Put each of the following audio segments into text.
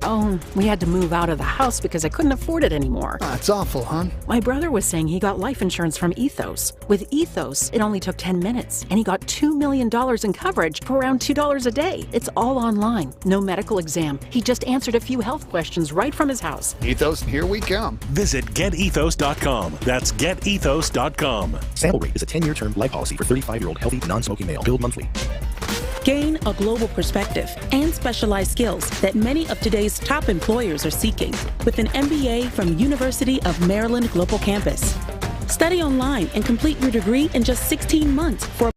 Oh, we had to move out of the house because I couldn't afford it anymore. That's awful, hon. My brother was saying he got life insurance from Ethos. With Ethos, it only took 10 minutes, and he got $2 million in coverage for around $2 a day. It's all online. No medical exam. He just answered a few health questions right from his house. Ethos, here we come. Visit GetEthos.com. That's GetEthos.com. Sample rate is a 10-year term life policy for 35-year-old healthy, non-smoking male. Billed monthly. Gain a global perspective and specialized skills that many of today's top employers are seeking with an MBA from University of Maryland Global Campus. Study online and complete your degree in just 16 months for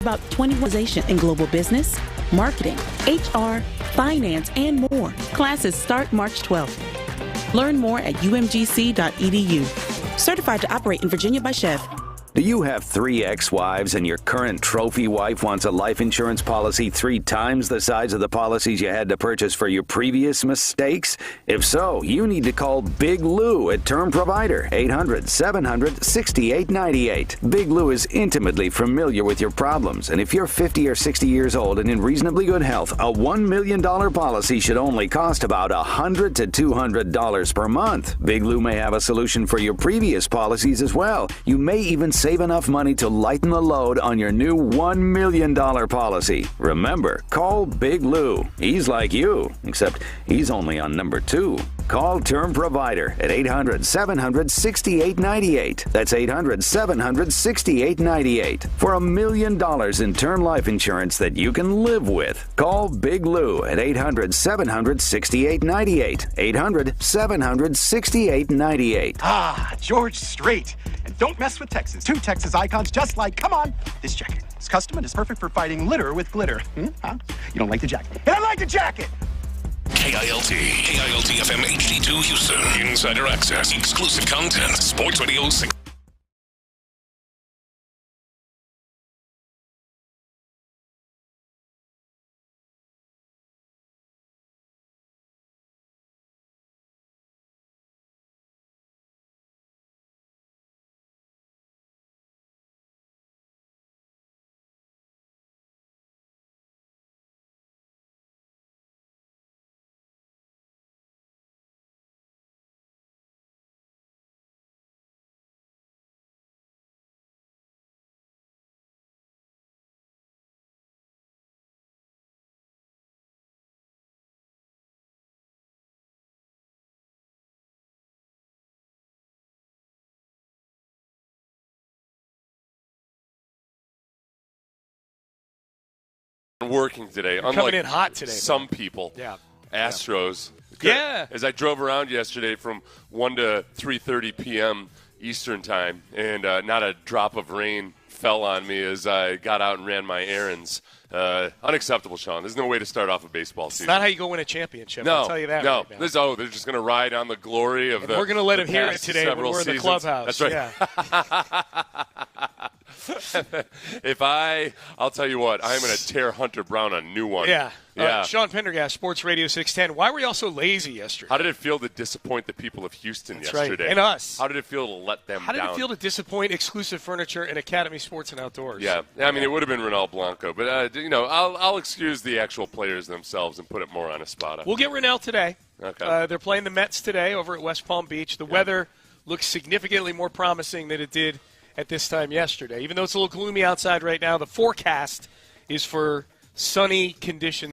about 21 in global business, marketing, HR, finance, and more. Classes start March 12th. Learn more at umgc.edu. Certified to operate in Virginia by Chev. Do you have 3 ex-wives and your current trophy wife wants a life insurance policy 3 times the size of the policies you had to purchase for your previous mistakes? If so, you need to call Big Lou at Term Provider, 800-700-6898. Big Lou is intimately familiar with your problems, and if you're 50 or 60 years old and in reasonably good health, a $1 million policy should only cost about $100 to $200 per month. Big Lou may have a solution for your previous policies as well. You may even save enough money to lighten the load on your new $1 million policy. Remember, call Big Lou. He's like you, except he's only on number 2. Call Term Provider at 800-700-6898. That's 800-700-6898 for $1 million in term life insurance that you can live with. Call Big Lou at 800-700-6898. 800-700-6898. Ah, George Strait. And don't mess with Texas. 2 Texas icons just like, come on, this jacket. It's custom and it's perfect for fighting litter with glitter. Huh? You don't like the jacket. And I like the jacket! KILT FM HD2 Houston. Insider access, exclusive content. Sports Radio 6. Working today, You're coming in hot today. Some people. Yeah. Astros. Yeah. As I drove around yesterday from 1 to 3:30 p.m. Eastern time, and not a drop of rain fell on me as I got out and ran my errands. Unacceptable, Sean. There's no way to start off a baseball season. It's not how you go win a championship. No, I'll tell you that. No, right they're just going to ride on the glory of We're going to let them hear it today when we're in the clubhouse. That's right. Yeah. I'll tell you what, I'm going to tear Hunter Brown a new one. Yeah. Yeah. Sean Pendergast, Sports Radio 610. Why were you all so lazy yesterday? How did it feel to disappoint the people of Houston yesterday? Right. And us. How did it feel to let them down? How did it feel to disappoint Exclusive Furniture and Academy Sports and Outdoors? Yeah. I mean, it would have been Ronald Blanco. But, I'll excuse the actual players themselves and put it more on a spot. We'll get Ronell today. Okay. They're playing the Mets today over at West Palm Beach. The weather looks significantly more promising than it did at this time yesterday. Even though it's a little gloomy outside right now, the forecast is for sunny conditions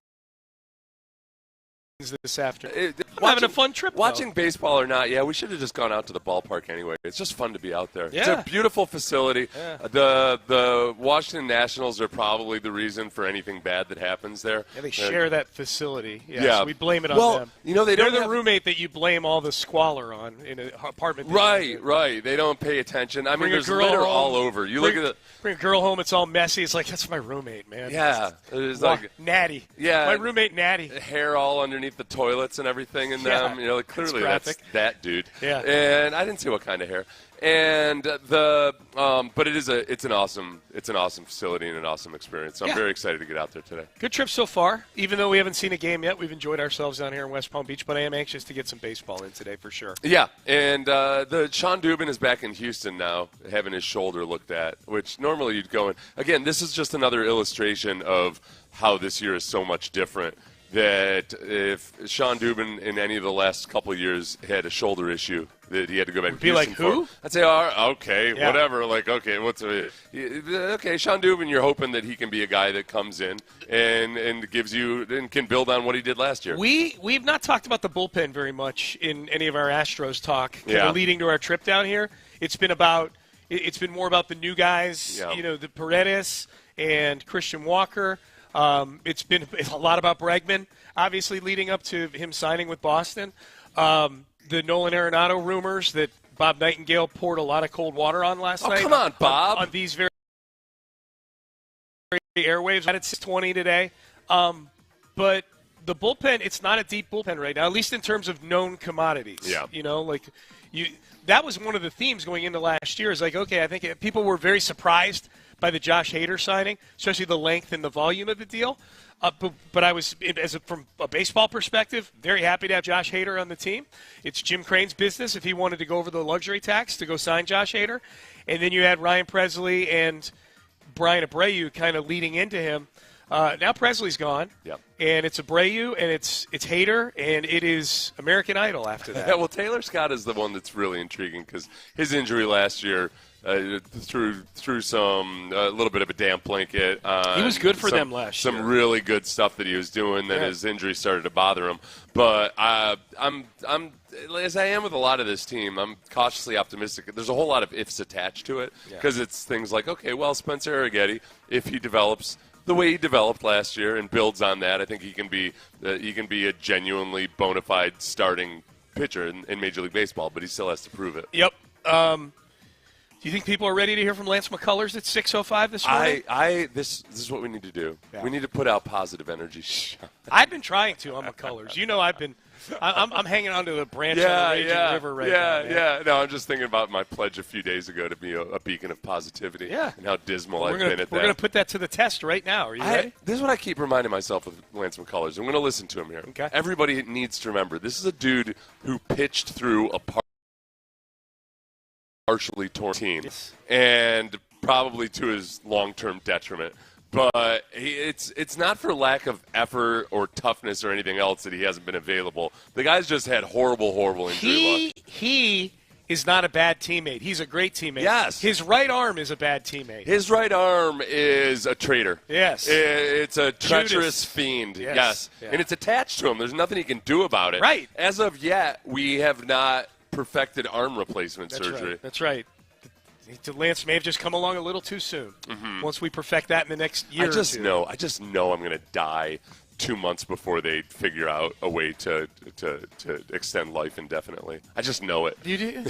this afternoon. I'm having a fun trip, Watching baseball or not, we should have just gone out to the ballpark anyway. It's just fun to be out there. Yeah. It's a beautiful facility. Yeah. The Washington Nationals are probably the reason for anything bad that happens there. Yeah, they share that facility. So we blame it on them. They're the roommate that you blame all the squalor on in an apartment. Right. They don't pay attention. I mean, there's litter all over. Bring a girl home, it's all messy. It's like, that's my roommate, man. Yeah. It's like Natty. Yeah. My roommate, Natty. Hair all underneath the toilets and everything in them. Clearly that's that dude. Yeah. And I didn't see what kind of hair. And but it's an awesome facility and an awesome experience. So I'm very excited to get out there today. Good trip so far. Even though we haven't seen a game yet, we've enjoyed ourselves down here in West Palm Beach. But I am anxious to get some baseball in today for sure. Yeah, and the Sean Dubin is back in Houston now, having his shoulder looked at, which normally you'd go in. Again, this is just another illustration of how this year is so much different that if Sean Dubin in any of the last couple of years had a shoulder issue that he had to go back to Houston who? I'd say, okay, whatever. Like, okay, okay, Sean Dubin, you're hoping that he can be a guy that comes in and gives you and can build on what he did last year. We've not talked about the bullpen very much in any of our Astros talk leading to our trip down here. It's been more about the new guys, the Paredes and Christian Walker. It's been a lot about Bregman, obviously leading up to him signing with Boston. The Nolan Arenado rumors that Bob Nightingale poured a lot of cold water on last night. Come on, Bob. On these very airwaves at 6:20 today. But the bullpen, it's not a deep bullpen right now, at least in terms of known commodities. Yeah. That was one of the themes going into last year. Is like, okay, I think people were very surprised by the Josh Hader signing, especially the length and the volume of the deal. But I was, from a baseball perspective, very happy to have Josh Hader on the team. It's Jim Crane's business if he wanted to go over the luxury tax to go sign Josh Hader. And then you had Ryan Presley and Brian Abreu kind of leading into him. Now Presley's gone, and it's Abreu, and it's Hader, and it is American Idol after that. Yeah, well, Taylor Scott is the one that's really intriguing because his injury last year threw some a little bit of a damp blanket. He was good for them last year. Some really good stuff that he was doing. Then his injury started to bother him. But I'm as I am with a lot of this team, I'm cautiously optimistic. There's a whole lot of ifs attached to it because it's things like, okay, well, Spencer Arrighetti, if he develops the way he developed last year and builds on that, I think he can be a genuinely bona fide starting pitcher in Major League Baseball. But he still has to prove it. Yep. Do you think people are ready to hear from Lance McCullers at 6:05 this morning? This is what we need to do. Yeah. We need to put out positive energy. I've been trying to on McCullers. I'm hanging onto the branch of the raging river right now. Yeah. No, I'm just thinking about my pledge a few days ago to be a beacon of positivity. Yeah. And how dismal I've been at that. We're going to put that to the test right now. Are you ready? This is what I keep reminding myself of Lance McCullers. I'm going to listen to him here. Okay. Everybody needs to remember, this is a dude who pitched through a partially torn team, and probably to his long-term detriment. But it's not for lack of effort or toughness or anything else that he hasn't been available. The guy's just had horrible injury luck. He is not a bad teammate. He's a great teammate. Yes. His right arm is a bad teammate. His right arm is a traitor. Yes. It's a treacherous fiend. Yes. Yeah. And it's attached to him. There's nothing he can do about it. Right. As of yet, we have not perfected arm replacement surgery. That's right. Lance may have just come along a little too soon. Mm-hmm. Once we perfect that in the next year I just know I'm going to die 2 months before they figure out a way to extend life indefinitely. I just know it. You do?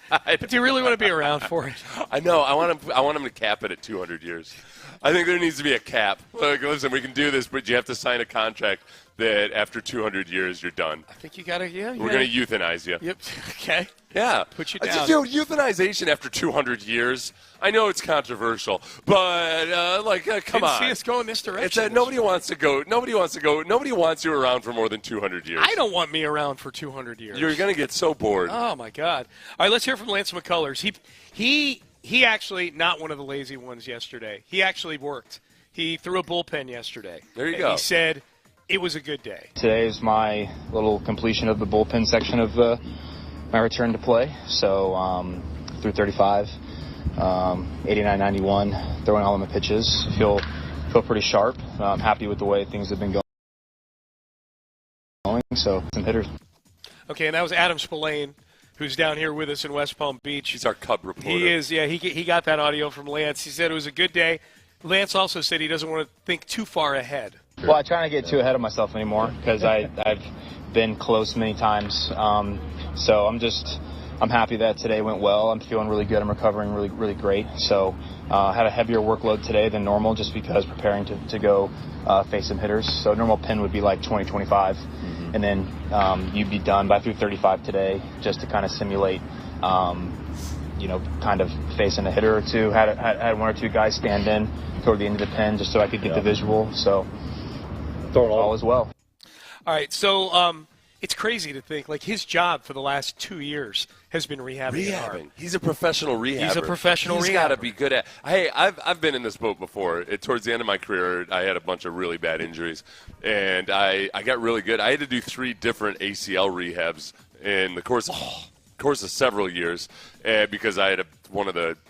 But do you really want to be around for it? I know. I want him to cap it at 200 years. I think there needs to be a cap. Look, listen, we can do this, but you have to sign a contract that after 200 years you're done. I think you got to, We're going to euthanize you. Yep. Okay. Yeah. Put you down. Euthanization after 200 years. I know it's controversial, but come on. See us going this direction. Nobody wants you around for more than 200 years. I don't want me around for 200 years. You're going to get so bored. Oh my God. All right, let's hear from Lance McCullers. He actually, not one of the lazy ones yesterday. He actually worked. He threw a bullpen yesterday. There you go. He said it was a good day. Today is my little completion of the bullpen section of my return to play. So through 35, 89-91, throwing all of my pitches. Feel pretty sharp. I'm happy with the way things have been going. So some hitters. Okay, and that was Adam Spillane, who's down here with us in West Palm Beach. He's our Cub reporter. He is, yeah. He got that audio from Lance. He said it was a good day. Lance also said he doesn't want to think too far ahead. Well, I try not to get too ahead of myself anymore because I've been close many times. So I'm happy that today went well. I'm feeling really good. I'm recovering really great. So had a heavier workload today than normal just because preparing to go face some hitters. So normal pin would be like 20-25. Mm-hmm. And then you'd be done by 3:35 today just to kind of simulate, kind of facing a hitter or two. Had one or two guys stand in toward the end of the pen just so I could get the visual. So all is well. All right, so It's crazy to think, like, his job for the last 2 years has been rehabbing. He's a professional rehabber. He's a professional rehabber. He's got to be good at. Hey, I've been in this boat before. Towards the end of my career, I had a bunch of really bad injuries, and I got really good. I had to do 3 different ACL rehabs in the course of several years, because I had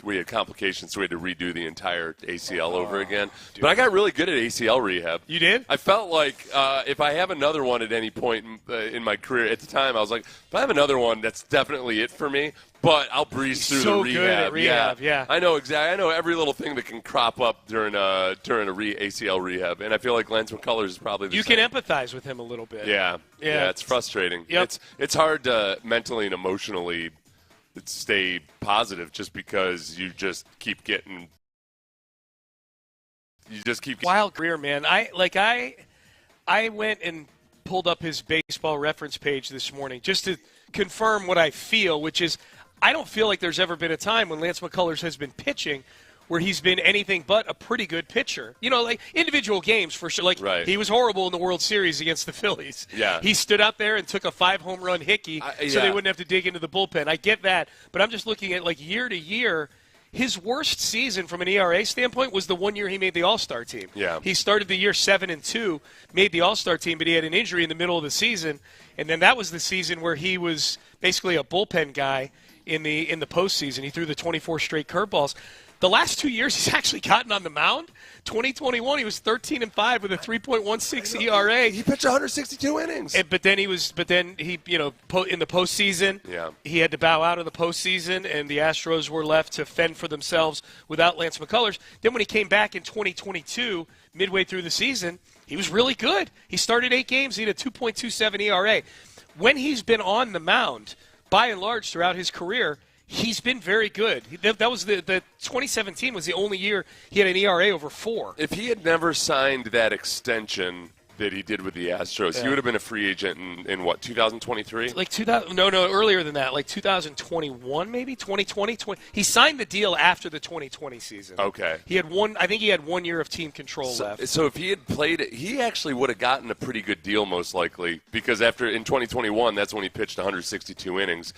we had complications, so we had to redo the entire ACL over again. Dude. But I got really good at ACL rehab. You did? I felt like if I have another one at any point in my career, at the time I was like, if I have another one, that's definitely it for me. But I'll breeze through the rehab. So good at rehab, yeah. I know exactly. I know every little thing that can crop up during a ACL rehab, and I feel like Lance McCullers is probably the same. You can empathize with him a little bit. Yeah, it's frustrating. Yep. It's hard to mentally and emotionally stay positive just because you just keep getting. Wild career, man. I went and pulled up his baseball reference page this morning just to confirm what I feel, which is I don't feel like there's ever been a time when Lance McCullers has been pitching where he's been anything but a pretty good pitcher. You know, like individual games for sure. Like He was horrible in the World Series against the Phillies. Yeah. He stood out there and took a 5-home-run hickey so they wouldn't have to dig into the bullpen. I get that, but I'm just looking at like year to year. His worst season from an ERA standpoint was the one year he made the All-Star team. Yeah. He started the year 7-2, made the All-Star team, but he had an injury in the middle of the season, and then that was the season where he was basically a bullpen guy in the postseason. He threw the 24 straight curveballs. The last 2 years, he's actually gotten on the mound. 2021, he was 13-5 with a 3.16 ERA. He pitched 162 innings. But then he, in the postseason, he had to bow out of the postseason, and the Astros were left to fend for themselves without Lance McCullers. Then when he came back in 2022, midway through the season, he was really good. He started 8 games. He had a 2.27 ERA. When he's been on the mound, by and large throughout his career, he's been very good. That was the 2017 was the only year he had an ERA over 4. If he had never signed that extension that he did with the Astros, he would have been a free agent in what, 2023? Like 2000? No, earlier than that, like 2021 maybe, 2020. He signed the deal after the 2020 season. Okay. I think he had 1 year of team control left. So if he had played it, he actually would have gotten a pretty good deal most likely, because in 2021, that's when he pitched 162 innings.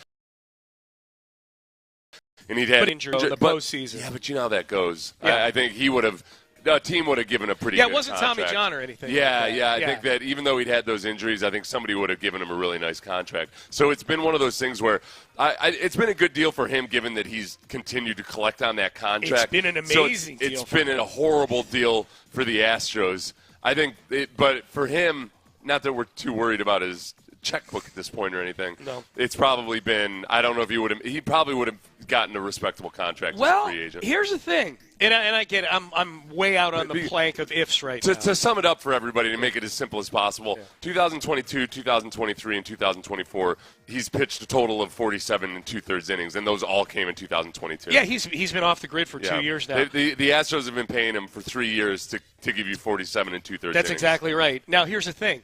And he'd had injured in the postseason. Yeah, but you know how that goes. Yeah. I think he would have. The team would have given a pretty good it wasn't contract. Tommy John or anything. I think that even though he'd had those injuries, I think somebody would have given him a really nice contract. So it's been one of those things where it's been a good deal for him, given that he's continued to collect on that contract. It's been an amazing deal. It's been a horrible deal for the Astros. I think, but for him, not that we're too worried about his checkbook at this point or anything. No. It's probably been, I don't know if he probably would have gotten a respectable contract as a free agent. Here's the thing, and I get it. I'm way out on the plank of ifs right now. To sum it up for everybody, to make it as simple as possible, 2022, 2023, and 2024, he's pitched a total of 47 2/3 innings, and those all came in 2022. Yeah, he's been off the grid for 2 years now. The Astros have been paying him for 3 years to give you 47 2/3 innings. That's exactly right. Now, here's the thing.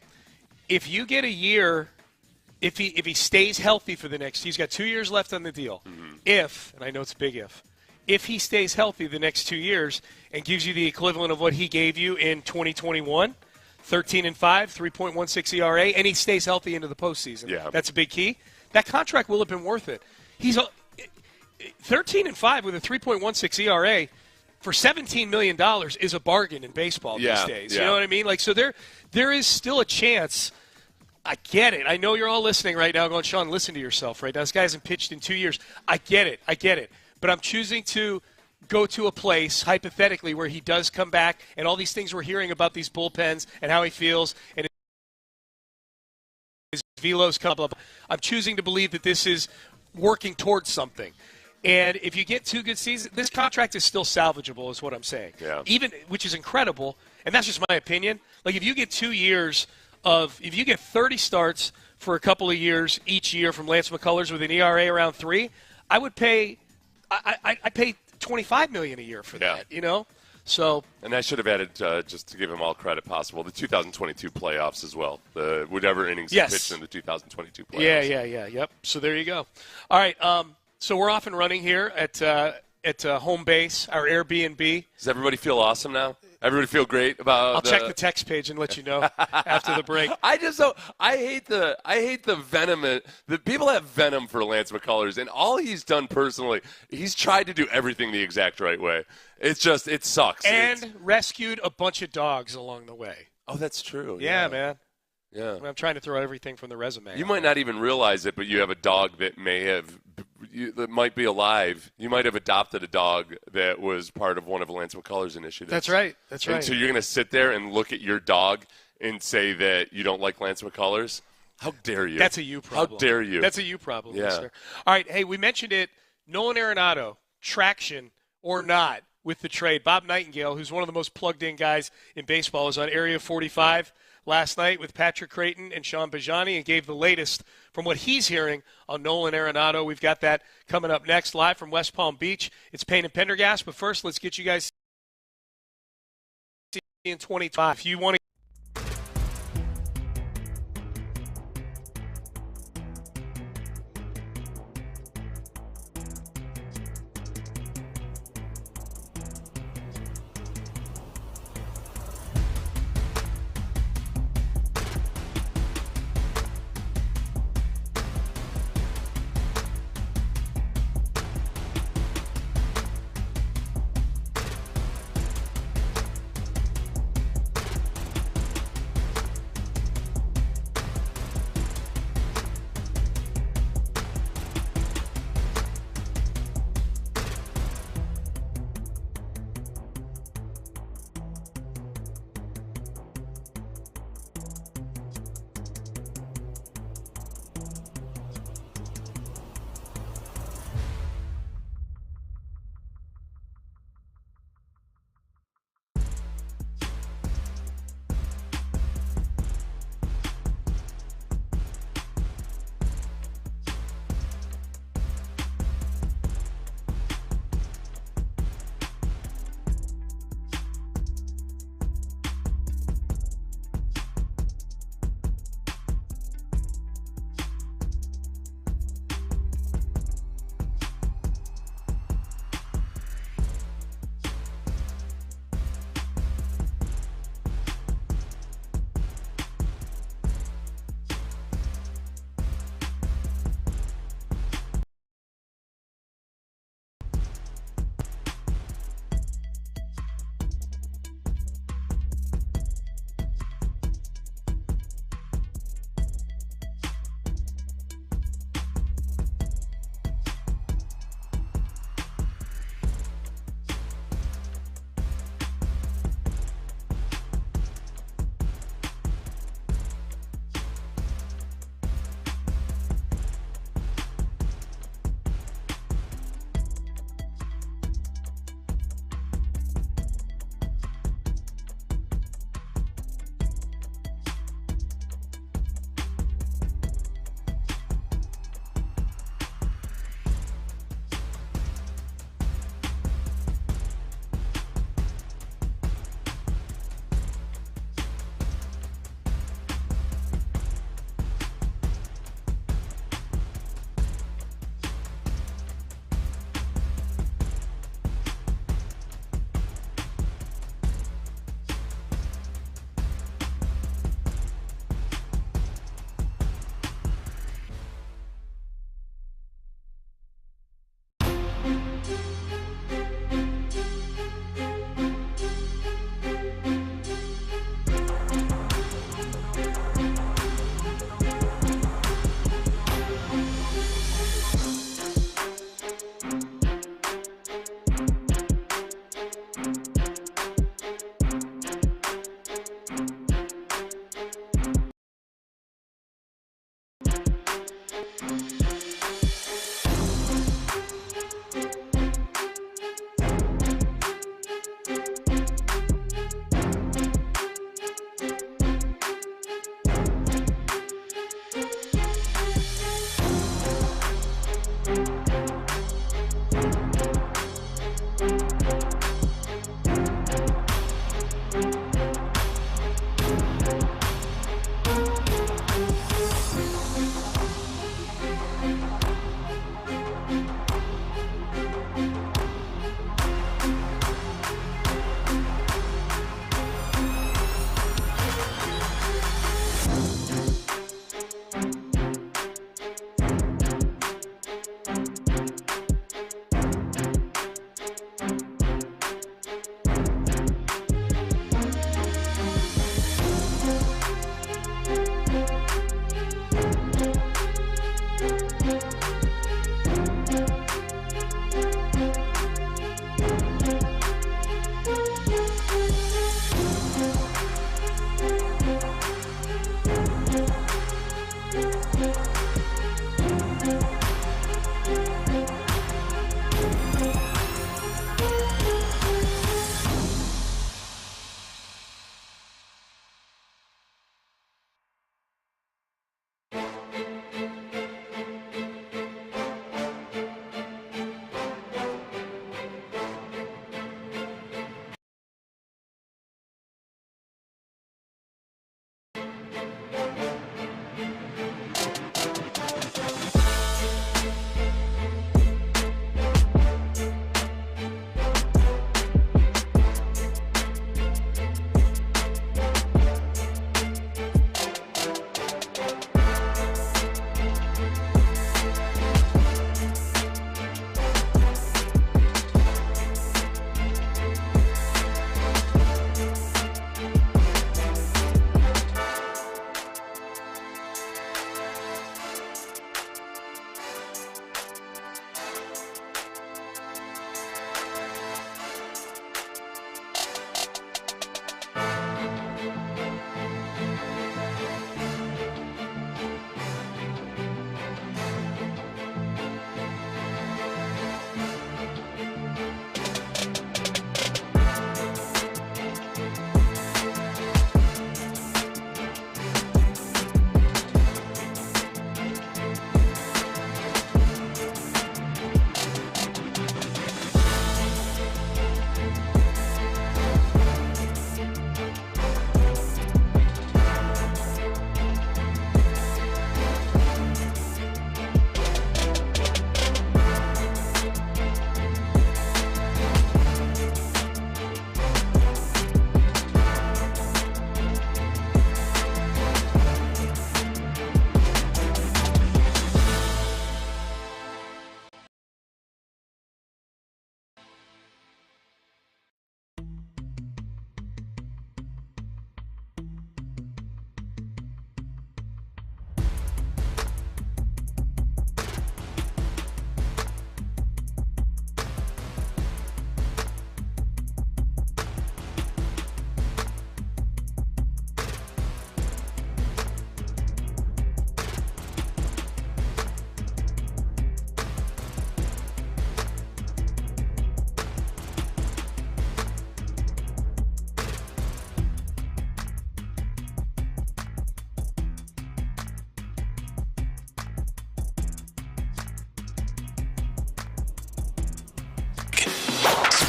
If you get a year, if he stays healthy for the next, he's got 2 years left on the deal. Mm-hmm. And I know it's a big if he stays healthy the next 2 years and gives you the equivalent of what he gave you in 2021, 13-5, 3.16 ERA, and he stays healthy into the postseason, that's a big key. That contract will have been worth it. He's 13-5 with a 3.16 ERA. For $17 million is a bargain in baseball these days. You know what I mean? Like, so there is still a chance. I get it. I know you're all listening right now going, Sean, listen to yourself right now. This guy hasn't pitched in 2 years. I get it. But I'm choosing to go to a place, hypothetically, where he does come back and all these things we're hearing about these bullpens and how he feels and his velos come up. I'm choosing to believe that this is working towards something. And if you get 2 good seasons, this contract is still salvageable, is what I'm saying. Yeah. Which is incredible, and that's just my opinion. Like, if you get 2 years if you get 30 starts for a couple of years each year from Lance McCullers with an ERA around 3, I would pay $25 million a year for that, you know? So, and I should have added, just to give him all credit possible, the 2022 playoffs as well. The whatever innings he pitched in the 2022 playoffs. Yep. So there you go. All right, so we're off and running here at home base, our Airbnb. Does everybody feel awesome now? Everybody feel great about? I'll check the text page and let you know after the break. I just don't. I hate the venom. The people have venom for Lance McCullers, and all he's done personally, he's tried to do everything the exact right way. It's just it sucks. And rescued a bunch of dogs along the way. Oh, that's true. Yeah, man. Yeah. I'm trying to throw everything from the resume. You might not even realize it, but you have a dog that that might be alive. You might have adopted a dog that was part of one of Lance McCullers' initiatives. That's right. That's right. And so you're going to sit there and look at your dog and say that you don't like Lance McCullers? How dare you? That's a you problem. How dare you? That's a you problem, yeah. Mister. All right, hey, we mentioned it. Nolan Arenado, traction or not with the trade. Bob Nightingale, who's one of the most plugged-in guys in baseball, was on Area 45 last night with Patrick Creighton and Sean Bijani and gave the latest from what he's hearing on Nolan Arenado. We've got that coming up next, live from West Palm Beach. It's Payne and Pendergast, but first let's get you guys in 2025. If you want to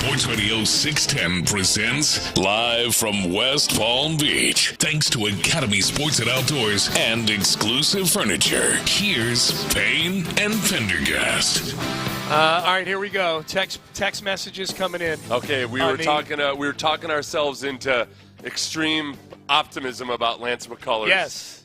Sports Radio 610 presents live from West Palm Beach. Thanks to Academy Sports and Outdoors and Exclusive Furniture. Here's Payne and Pendergast. All right, here we go. Text messages coming in. Okay, we were talking ourselves into extreme optimism about Lance McCullers.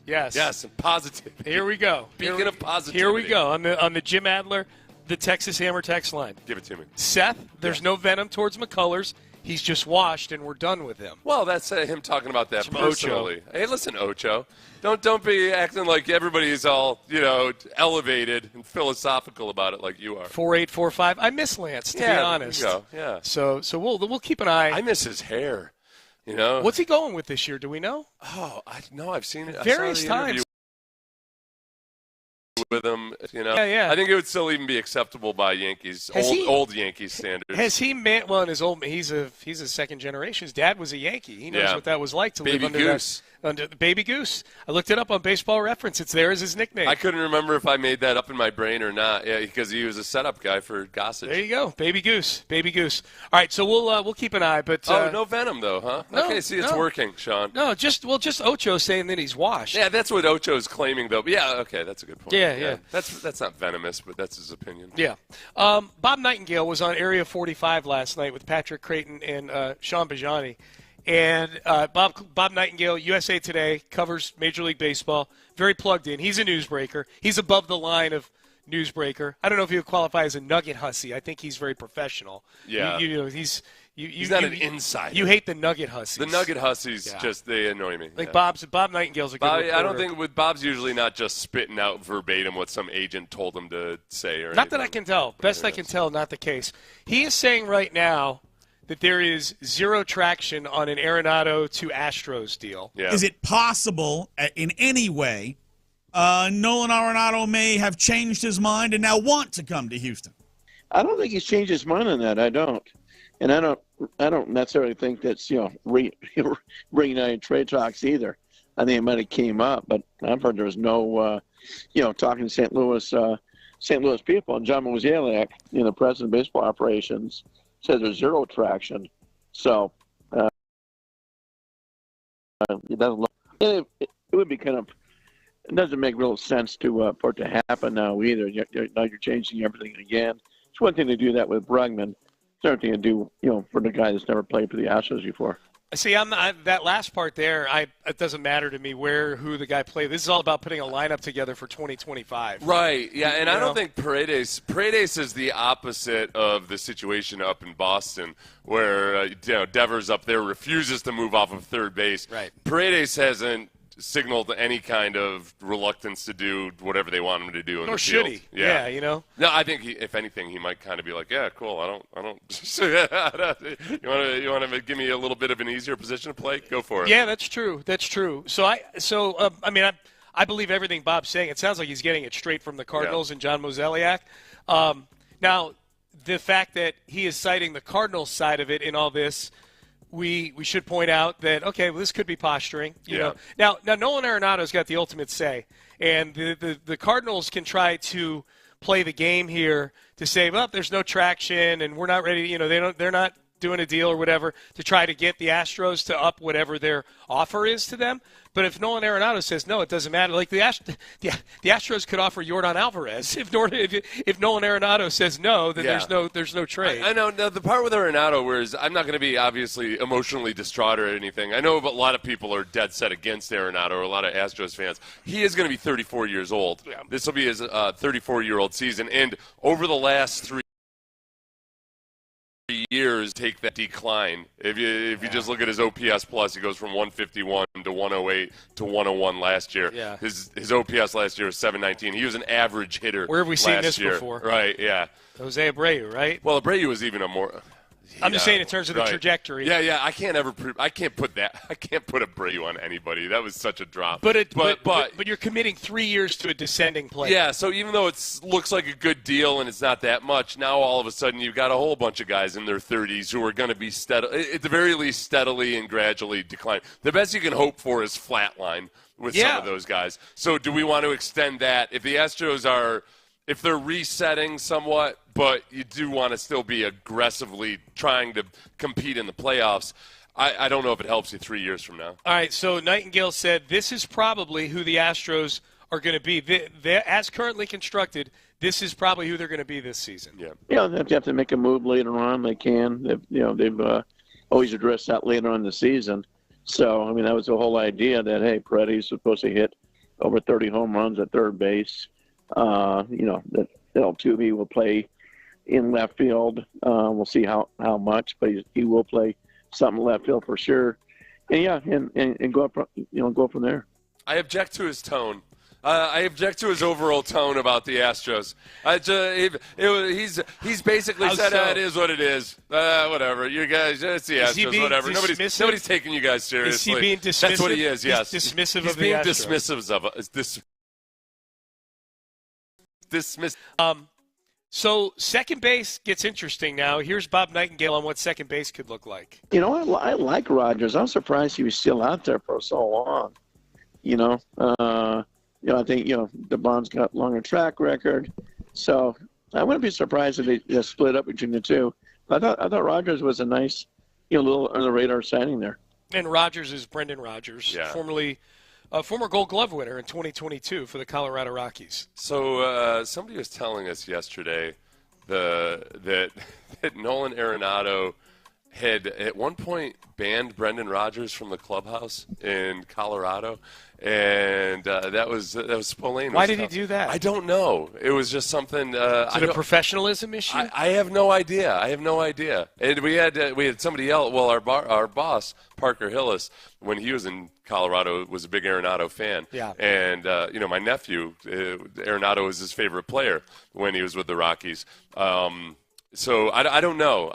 Yes, and positivity. Here we go. Speaking of positivity. Here we go on the Jim Adler, the Texas Hammer text line. Give it to me. Seth, there's no venom towards McCullers. He's just washed, and we're done with him. Well, that's him talking about that Some personally. Ocho. Hey, listen, Ocho. Don't be acting like everybody's all, elevated and philosophical about it like you are. 4845. I miss Lance, to be honest. There you go. Yeah. So we'll keep an eye. I miss his hair. What's he going with this year? Do we know? Oh, I know. I've seen it. Various I saw the times. interview with him, Yeah. I think it would still even be acceptable by Yankees, old Yankees standards. Has he met? Well, in his old, he's a second generation. His dad was a Yankee. He knows what that was like to live under Goose. Under the Baby Goose. I looked it up on Baseball Reference. It's there as his nickname. I couldn't remember if I made that up in my brain or not. Yeah, because he was a setup guy for Gossage. There you go, Baby Goose. All right, so we'll keep an eye. But no venom though, huh? No, okay, see, it's working, Sean. No, just Ocho saying that he's washed. Yeah, that's what Ocho's claiming though. But yeah, okay, that's a good point. Yeah. That's not venomous, but that's his opinion. Yeah. Bob Nightingale was on Area 45 last night with Patrick Creighton and Sean Bijani. And Bob Nightingale, USA Today, covers Major League Baseball, very plugged in. He's a newsbreaker. He's above the line of newsbreaker. I don't know if he would qualify as a nugget hussy. I think he's very professional. Yeah. He's not an insider. You hate the nugget hussies. The nugget hussies they annoy me. Like Bob Nightingale's a good reporter. I don't think Bob's usually not just spitting out verbatim what some agent told him to say or Not that I can tell. Best I can tell, not the case. He is saying right now that there is zero traction on an Arenado to Astros deal. Yeah. Is it possible in any way Nolan Arenado may have changed his mind and now want to come to Houston? I don't think he's changed his mind on that. I don't. And I don't necessarily think that's, reunited trade talks either. I think it might have came up, but I've heard there was no, talking to St. Louis people. And John Mozeliak, the president of baseball operations, says there's zero traction. So it doesn't look. It would be kind of. It doesn't make real sense for it to happen now either. Now you're changing everything again. It's one thing to do that with Bregman. It's another thing to do, for the guy that's never played for the Astros before. See, that last part there, it doesn't matter to me who the guy played. This is all about putting a lineup together for 2025. Right, yeah, and I don't think Paredes is the opposite of the situation up in Boston where, Devers up there refuses to move off of third base. Right. Paredes hasn't signaled any kind of reluctance to do whatever they want him to do in Nor the field. should he. Yeah, No, I think if anything, he might kind of be like, yeah, cool. I don't. You want to give me a little bit of an easier position to play? Go for it. Yeah, that's true. So I believe everything Bob's saying. It sounds like he's getting it straight from the Cardinals and John Mozeliak. Now, the fact that he is citing the Cardinals side of it in all this. We should point out that, this could be posturing. You know. Now Nolan Arenado's got the ultimate say, and the Cardinals can try to play the game here to say, well, there's no traction and we're not ready. They're not doing a deal or whatever to try to get the Astros to up whatever their offer is to them. But if Nolan Arenado says no, it doesn't matter. Like the Astros could offer Yordan Alvarez. If Nolan Arenado says no, then there's no trade. I know. Now, the part with Arenado, whereas I'm not going to be obviously emotionally distraught or anything. I know a lot of people are dead set against Arenado, or a lot of Astros fans. He is going to be 34 years old. Yeah. This will be his 34-year-old season, and over the last 3 years take that decline. If you just look at his OPS plus, he goes from 151 to 108 to 101 last year. Yeah. His OPS last year was 719. He was an average hitter. Where have we seen this year. before? Right, yeah. Jose Abreu, right? Well, Abreu was even a more. I'm just saying in terms of the trajectory. Yeah. I can't put Abreu on anybody. That was such a drop. But you're committing 3 years to a descending player. Yeah. So even though it looks like a good deal and it's not that much, now all of a sudden you've got a whole bunch of guys in their 30s who are going to be at the very least steadily and gradually decline. The best you can hope for is flatline with some of those guys. So do we want to extend that? If the Astros are if they're resetting somewhat, but you do want to still be aggressively trying to compete in the playoffs, I don't know if it helps you 3 years from now. All right, so Nightingale said this is probably who the Astros are going to be. As currently constructed, this is probably who they're going to be this season. Yeah. Yeah, they have to make a move later on. They can. They've always addressed that later on in the season. So, I mean, that was the whole idea that, hey, Paredes was supposed to hit over 30 home runs at third base. That Altuve will play in left field. We'll see how much, but he will play something left field for sure. And and go up, go from there. I object to his tone. I object to his overall tone about the Astros. He's basically said it is what it is. Whatever, you guys, it's the Astros. Whatever. Nobody's taking you guys seriously. Is he being dismissive? That's what he is. Yes, he's dismissive he's of the Astros. He's being dismissive of us. Dismiss. So second base gets interesting now. Here's Bob Nightingale on what second base could look like. I like Rogers. I'm surprised he was still out there for so long. I think DeBon's got longer track record, so I wouldn't be surprised if they split up between the two. I thought Rogers was a nice, little under the radar signing there. And Rogers is Brendan Rodgers, former Gold Glove winner in 2022 for the Colorado Rockies. So somebody was telling us yesterday that Nolan Arenado had at one point banned Brendan Rodgers from the clubhouse in Colorado, and that was Spillane. Why did he do that? I don't know. It was just something. Is it a professionalism issue? I have no idea. And we had somebody else. Well, our boss Parker Hillis, when he was in Colorado, was a big Arenado fan. Yeah. And my nephew, Arenado was his favorite player when he was with the Rockies. So I don't know.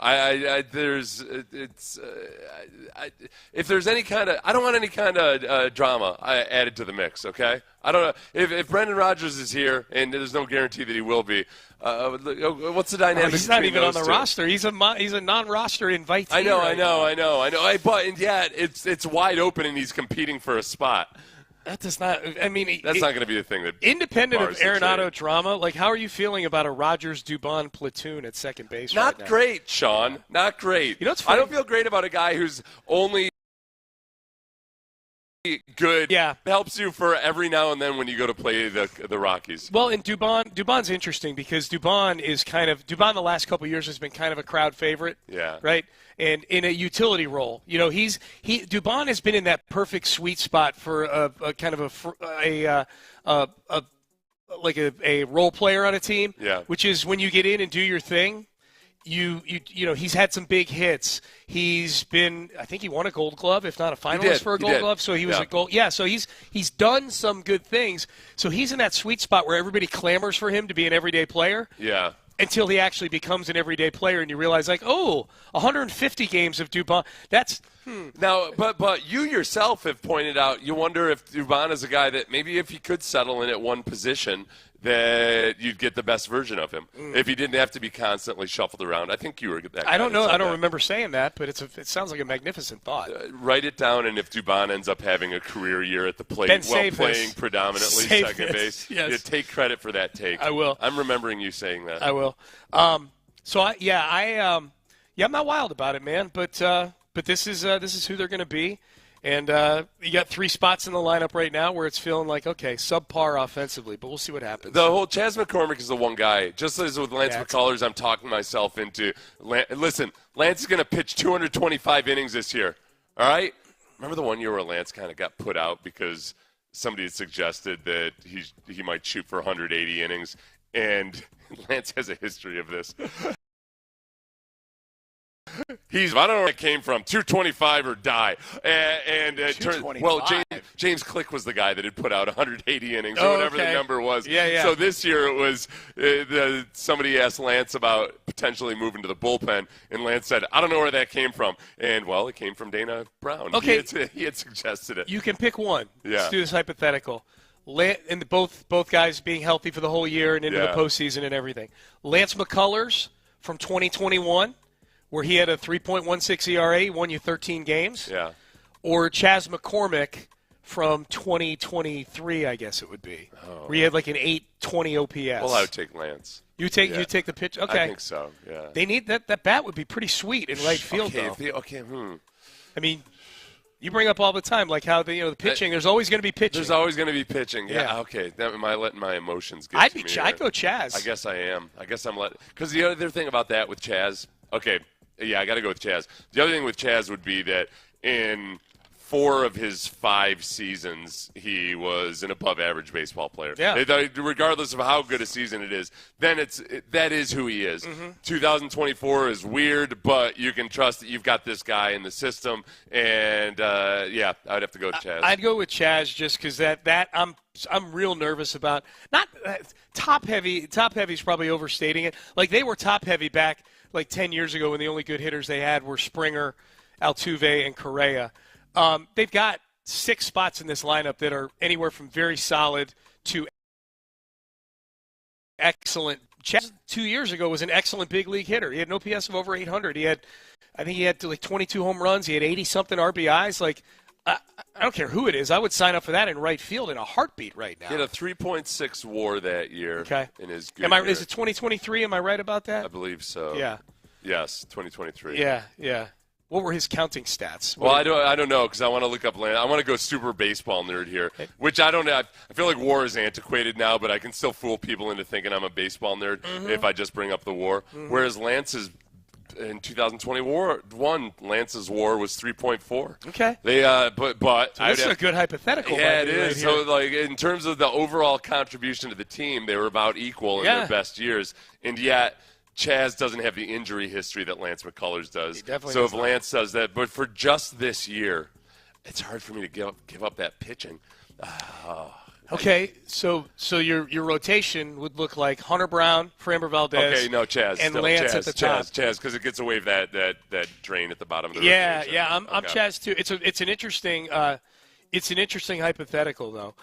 If there's any kind of, I don't want any kind of drama added to the mix. Okay, I don't know if Brendan Rodgers is here, and there's no guarantee that he will be. What's the dynamic? He's not even on the roster. He's a non-roster invitee. I know. But yet it's wide open, and he's competing for a spot. That does not. I mean, that's not going to be the thing that. Independent of Arenado drama, how are you feeling about a Rodgers-Dubon platoon at second base? Not right now? great, Sean. Not great. What's funny? I don't feel great about a guy who's only good. Yeah, helps you for every now and then when you go to play the Rockies. Well, and Dubon's interesting because Dubon the last couple of years has been kind of a crowd favorite. Yeah. Right. And in a utility role, Dubon has been in that perfect sweet spot for a kind of a role player on a team. Yeah. Which is when you get in and do your thing. He's had some big hits. He's been, I think he won a Gold Glove, if not a finalist for a Gold Glove. So he was a Gold. Yeah. So he's done some good things. So he's in that sweet spot where everybody clamors for him to be an everyday player. Yeah. Until he actually becomes an everyday player, and you realize, 150 games of Dubon. That's Now, but you yourself have pointed out, you wonder if Dubon is a guy that maybe if he could settle in at one position, that you'd get the best version of him if he didn't have to be constantly shuffled around. I think you were that guy. I don't know. I don't remember saying that, but it sounds like a magnificent thought. Write it down, and if Dubon ends up having a career year at the plate playing predominantly second base, you take credit for that take. I will. I'm remembering you saying that. I will. I'm not wild about it, man. But this is who they're going to be. And you got 3 spots in the lineup right now where it's feeling like, okay, subpar offensively, but we'll see what happens. The whole Chas McCormick is the one guy. Just as with Lance McCullers, I'm talking myself into. Listen, Lance is going to pitch 225 innings this year. All right? Remember the one year where Lance kind of got put out because somebody had suggested that he might shoot for 180 innings, and Lance has a history of this. I don't know where it came from, 225 or die. And it turned, James Click was the guy that had put out 180 innings or whatever the number was. Yeah. So this year it was somebody asked Lance about potentially moving to the bullpen, and Lance said, I don't know where that came from. And, it came from Dana Brown. Okay. He had suggested it. You can pick one. Yeah. Let's do this hypothetical. And both guys being healthy for the whole year and into the postseason and everything. Lance McCullers from 2021. Where he had a 3.16 ERA, won you 13 games. Yeah. Or Chas McCormick from 2023, I guess it would be. Where he had an 20 OPS. Well, I would take Lance. You take the pitch? Okay. I think so, yeah. They need that bat would be pretty sweet in right field, though. I mean, you bring up all the time, like how the pitching. There's always going to be pitching. There's always going to be pitching. Yeah. Okay. Am I letting my emotions get to me? I'd go Chaz. I guess I am. I guess I'm letting. Because the other thing about that with Chaz. Okay. Yeah, I got to go with Chaz. The other thing with Chaz would be that in 4 of his 5 seasons, he was an above-average baseball player. Yeah. Regardless of how good a season it is, then that is who he is. Mm-hmm. 2024 is weird, but you can trust that you've got this guy in the system. And I'd have to go with Chaz. I'd go with Chaz just because that I'm real nervous about. Not top heavy. Top heavy is probably overstating it. Like they were top heavy back like 10 years ago when the only good hitters they had were Springer, Altuve, and Correa. They've got 6 spots in this lineup that are anywhere from very solid to excellent. Chaz 2 years ago was an excellent big league hitter. He had an OPS of over 800. I think he had like 22 home runs. He had 80-something RBIs. Like, I don't care who it is. I would sign up for that in right field in a heartbeat right now. He had a 3.6 WAR that year. Okay. In his good year. Is it 2023? Am I right about that? I believe so. Yeah. Yes, 2023. Yeah. What were his counting stats? Well, I don't know because I want to look up land. I want to go super baseball nerd here, which I don't know. I feel like WAR is antiquated now, but I can still fool people into thinking I'm a baseball nerd if I just bring up the WAR. Mm-hmm. Whereas Lance's in 2021, Lance's WAR was 3.4. Okay. But so this is a good hypothetical. Yeah, it is. Right so like in terms of the overall contribution to the team, they were about equal in their best years, and yet Chaz doesn't have the injury history that Lance McCullers does. He definitely so does if Lance does that, but for just this year, it's hard for me to give up that pitching. Okay, so your rotation would look like Hunter Brown, Framber Valdez. Okay, no, Chaz. And Lance at the top. Chaz, because it gets away with that drain at the bottom of the rotation. Yeah, I'm Chaz too. It's an interesting hypothetical though.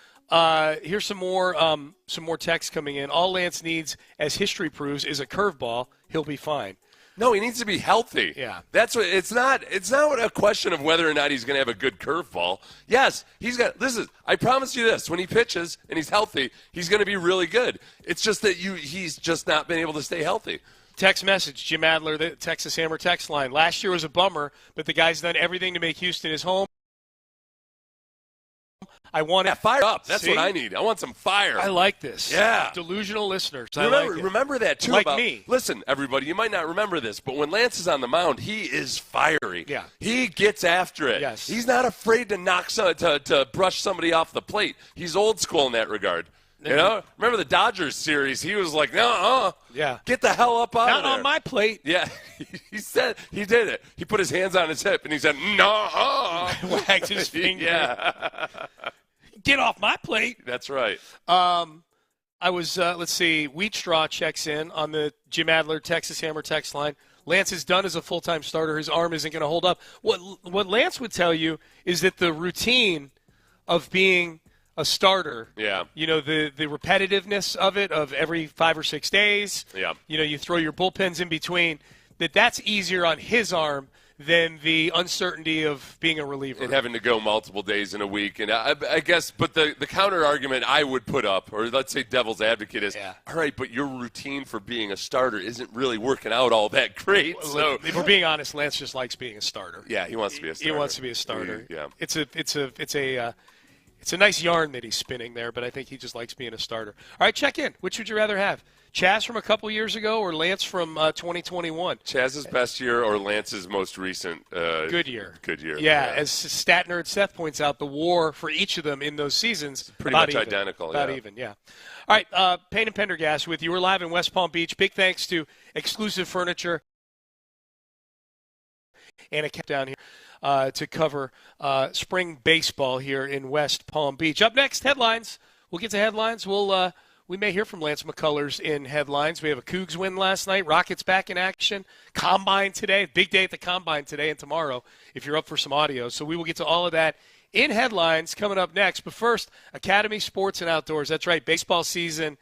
Here's some more text coming in. All Lance needs, as history proves, is a curveball. He'll be fine. No, he needs to be healthy. Yeah. That's what it's not a question of whether or not he's going to have a good curveball. Yes, I promise you this, when he pitches and he's healthy, he's going to be really good. It's just that he's just not been able to stay healthy. Text message, Jim Adler, the Texas Hammer text line. Last year was a bummer, but the guy's done everything to make Houston his home. I want fire up. That's what I need. I want some fire. I like this. Yeah. Delusional listeners. Remember that, too. Like me. Listen, everybody, you might not remember this, but when Lance is on the mound, he is fiery. Yeah. He gets after it. Yes. He's not afraid to brush somebody off the plate. He's old school in that regard. You know? Remember the Dodgers series? He was like, yeah. Get the hell up out of there. Not on my plate. Yeah. He did it. He put his hands on his hip, and he said, Wagged his finger. Yeah. Get off my plate. That's right. I was, let's see, Wheat Straw checks in on the Jim Adler Texas Hammer text line. Lance is done as a full-time starter. His arm isn't going to hold up. What Lance would tell you is that the routine of being a starter, the repetitiveness of it, of every 5 or 6 days, you throw your bullpens in between, that's easier on his arm than the uncertainty of being a reliever. And having to go multiple days in a week. And I guess, but the counter argument I would put up, or let's say devil's advocate is, all right, but your routine for being a starter isn't really working out all that great. So if we're being honest, Lance just likes being a starter. Yeah, he wants to be a starter. He wants to be a starter. Yeah. It's a nice yarn that he's spinning there, but I think he just likes being a starter. All right, check in. Which would you rather have? Chaz from a couple years ago or Lance from 2021? Chaz's best year or Lance's most recent good year. Good year. Yeah, as stat nerd Seth points out, the WAR for each of them in those seasons pretty much identical. About even, yeah. All right, Payne and Pendergast with you. We're live in West Palm Beach. Big thanks to Exclusive Furniture and a down here to cover spring baseball here in West Palm Beach. Up next, headlines. We'll get to headlines. We may hear from Lance McCullers in headlines. We have a Cougs win last night. Rockets back in action. Combine today. Big day at the Combine today and tomorrow if you're up for some audio. So we will get to all of that in headlines coming up next. But first, Academy Sports and Outdoors. That's right, baseball season.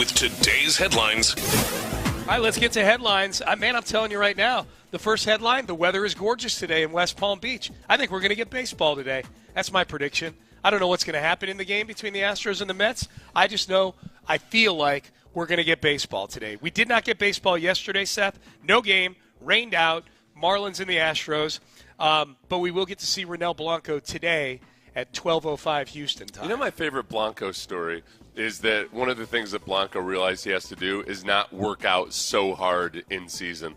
with today's headlines. All right, let's get to headlines. Man, I'm telling you right now, the first headline, the weather is gorgeous today in West Palm Beach. I think we're going to get baseball today. That's my prediction. I don't know what's going to happen in the game between the Astros and the Mets. I just know I feel like we're going to get baseball today. We did not get baseball yesterday, Seth. No game, rained out, Marlins and the Astros. But we will get to see Ronel Blanco today at 12:05 Houston time. You know my favorite Blanco story is that one of the things that Blanco realized he has to do is not work out so hard in season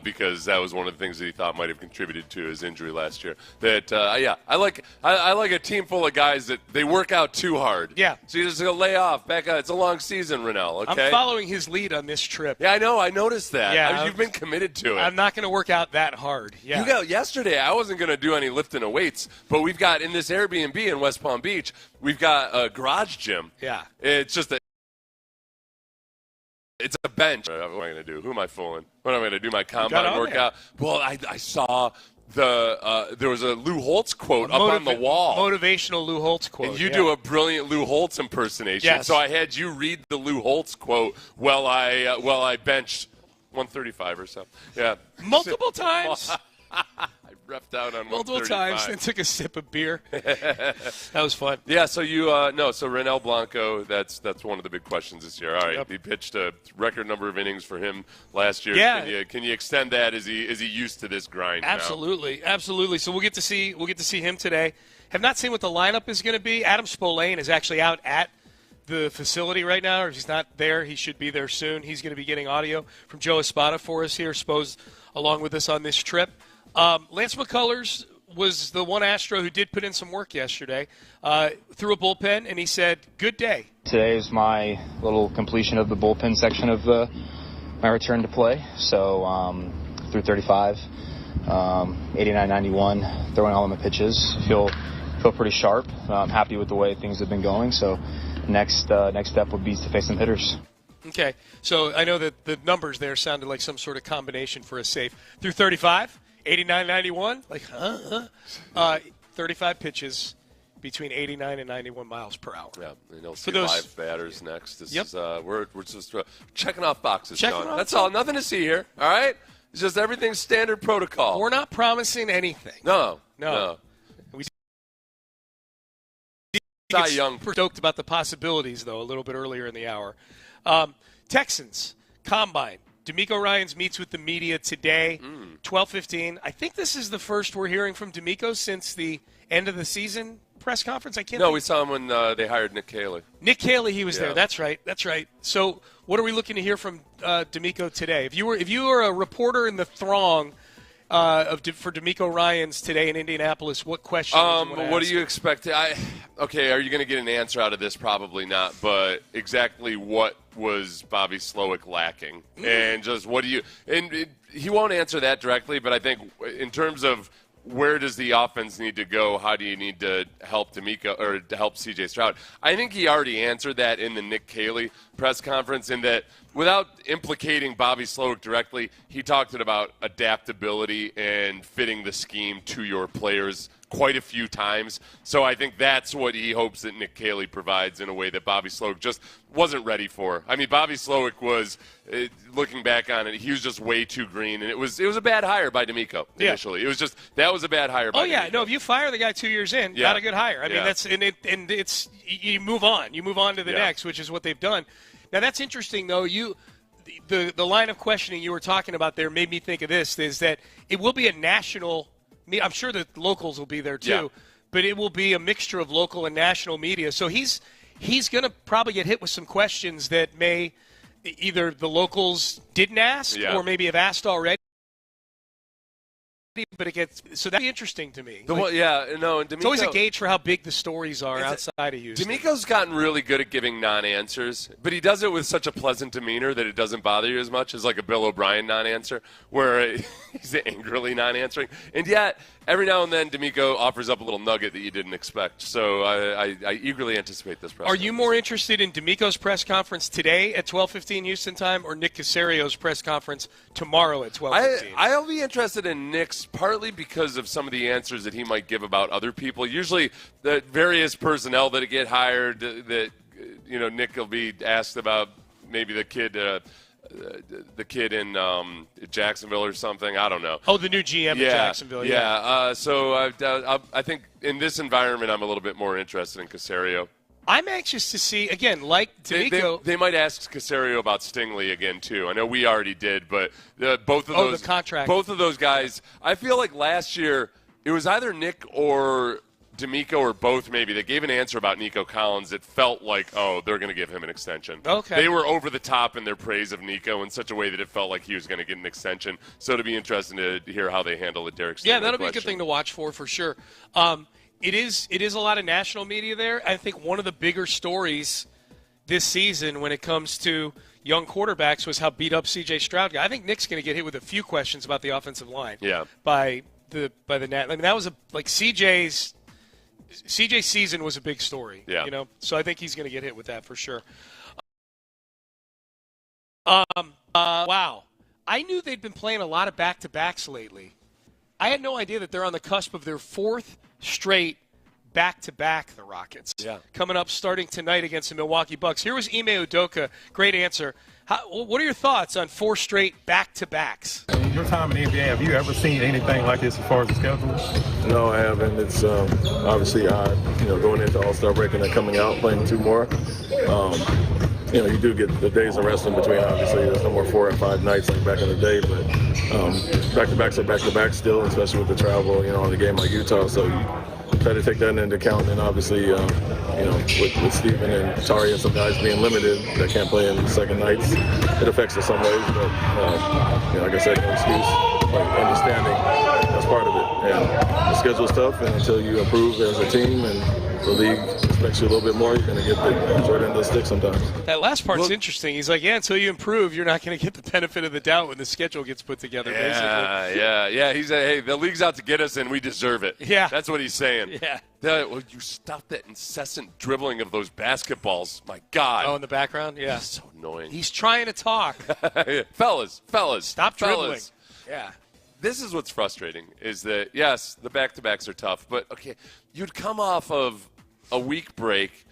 because that was one of the things that he thought might have contributed to his injury last year. That I like a team full of guys that they work out too hard. Yeah. So you just go lay off, back out. It's a long season, Ronel. Okay. I'm following his lead on this trip. Yeah, I know. I noticed that. Yeah, You've been committed to it. I'm not going to work out that hard. Yeah. Yesterday, I wasn't going to do any lifting of weights, but we've got in this Airbnb in West Palm Beach, we've got a garage gym. Yeah. It's just it's a bench. What am I going to do? Who am I fooling? What am I going to do? My combine workout? Well, I saw there was a Lou Holtz quote up on the wall. Motivational Lou Holtz quote. And you do a brilliant Lou Holtz impersonation. Yes. So I had you read the Lou Holtz quote while I benched 135 or so. Yeah. Multiple times. I repped out on multiple times and took a sip of beer. That was fun. Yeah, so so Ronel Blanco, that's one of the big questions this year. All right, He pitched a record number of innings for him last year. Yeah. Can you extend that? Is he used to this grind Absolutely. Now? Absolutely. So we'll get to see him today. Have not seen what the lineup is going to be. Adam Spolane is actually out at the facility right now, or if he's not there, he should be there soon. He's going to be getting audio from Joe Espada for us here, Spo's along with us on this trip. Lance McCullers was the one Astro who did put in some work yesterday, threw a bullpen, and he said, good day. Today is my little completion of the bullpen section of my return to play. So through 35, 89-91, throwing all of my pitches. Feel pretty sharp. I'm happy with the way things have been going. So next step would be to face some hitters. Okay, so I know that the numbers there sounded like some sort of combination for a safe. Through 35, 89-91, 35 pitches between 89 and 91 miles per hour. Yeah, and you'll see live batters next. This is we're just checking off boxes, John. That's all. Nothing to see here, all right? It's just everything's standard protocol. We're not promising anything. No. We Cy Young. Stoked about the possibilities, though, a little bit earlier in the hour. Texans, Combine. DeMeco Ryans meets with the media today, 12:15. I think this is the first we're hearing from DeMeco since the end of the season press conference. We saw him when they hired Nick Caley. Nick Caley, he was there. That's right. So what are we looking to hear from DeMeco today? If you were a reporter in the throng for DeMeco Ryans today in Indianapolis, what question would you want to ask? What do you expect? Are you going to get an answer out of this? Probably not. But exactly what was Bobby Slowick lacking? And just what do you – and he won't answer that directly, but I think in terms of where does the offense need to go, how do you need to help DeMeco or to help C.J. Stroud? I think he already answered that in the Nick Caley press conference in that without implicating Bobby Slowick directly, he talked about adaptability and fitting the scheme to your players quite a few times. So I think that's what he hopes that Nick Caley provides in a way that Bobby Slowick just wasn't ready for. I mean, Bobby Slowick was, looking back on it, he was just way too green, and it was a bad hire by DeMeco initially. It was just that was a bad hire by DeMeco. No, if you fire the guy 2 year in, not a good hire. I mean, that's and it's you move on. You move on to the next, which is what they've done. Now that's interesting though. The line of questioning you were talking about there made me think of this, is that it will be a national – I'm sure the locals will be there too, but it will be a mixture of local and national media. So he's going to probably get hit with some questions that may either the locals didn't ask or maybe have asked already. But so that'd be interesting to me. And DeMeco, it's always a gauge for how big the stories are outside of Houston. DeMeco's gotten really good at giving non-answers, but he does it with such a pleasant demeanor that it doesn't bother you as much as like a Bill O'Brien non-answer, where he's angrily non-answering. And yet, every now and then, DeMeco offers up a little nugget that you didn't expect. So I eagerly anticipate this press conference. Are you more interested in DeMeco's press conference today at 12:15 Houston time, or Nick Casario's press conference tomorrow at 12:15? I'll be interested in Nick's, partly because of some of the answers that he might give about other people. Usually the various personnel that get hired, that Nick will be asked about maybe the kid in Jacksonville or something. I don't know. Oh, the new GM in Jacksonville. Yeah. So I think in this environment, I'm a little bit more interested in Caserio. I'm anxious to see, again, like DeMeco. They might ask Caserio about Stingley again, too. I know we already did, but both of those the contract. Both of those guys, I feel like last year it was either Nick or DeMeco or both maybe. They gave an answer about Nico Collins. It felt like, they're going to give him an extension. Okay. They were over the top in their praise of Nico in such a way that it felt like he was going to get an extension. So it'll be interesting to hear how they handle the Derek Stingley that'll question. be a good thing to watch for sure. It is a lot of national media there. I think one of the bigger stories this season when it comes to young quarterbacks was how beat up C.J. Stroud got. I think Nick's going to get hit with a few questions about the offensive line. Yeah. By the net. I mean, that was CJ's season was a big story. Yeah. So I think he's going to get hit with that for sure. Wow. I knew they'd been playing a lot of back-to-backs lately. I had no idea that they're on the cusp of their fourth straight back-to-back, the Rockets. Yeah. Coming up starting tonight against the Milwaukee Bucks. Here was Ime Udoka. Great answer. What are your thoughts on 4 straight back-to-backs? In your time in the NBA, have you ever seen anything like this as far as the schedule? No, I haven't. It's obviously going into All-Star break and then coming out, playing 2 more. You do get the days of rest in between. Obviously, there's no more 4 and 5 nights like back in the day, but back-to-backs are back-to-backs still, especially with the travel, on a game like Utah. So you try to take that into account. And obviously, with Steven and Tari and some guys being limited that can't play in the second nights, it affects us some ways. But like I said, no excuse. Like understanding that's part of it. And the schedule's tough, and until you improve as a team and the league expects you a little bit more, you're going to get the short end of the stick sometimes. That last part's interesting. He's like, until you improve, you're not going to get the benefit of the doubt when the schedule gets put together, basically. Yeah. He's hey, the league's out to get us, and we deserve it. Yeah. That's what he's saying. Yeah. You stop that incessant dribbling of those basketballs. My God. Oh, in the background? Yeah. He's so annoying. He's trying to talk. Fellas. Stop dribbling. Yeah. This is what's frustrating is that, yes, the back-to-backs are tough, but, okay, you'd come off of a week break.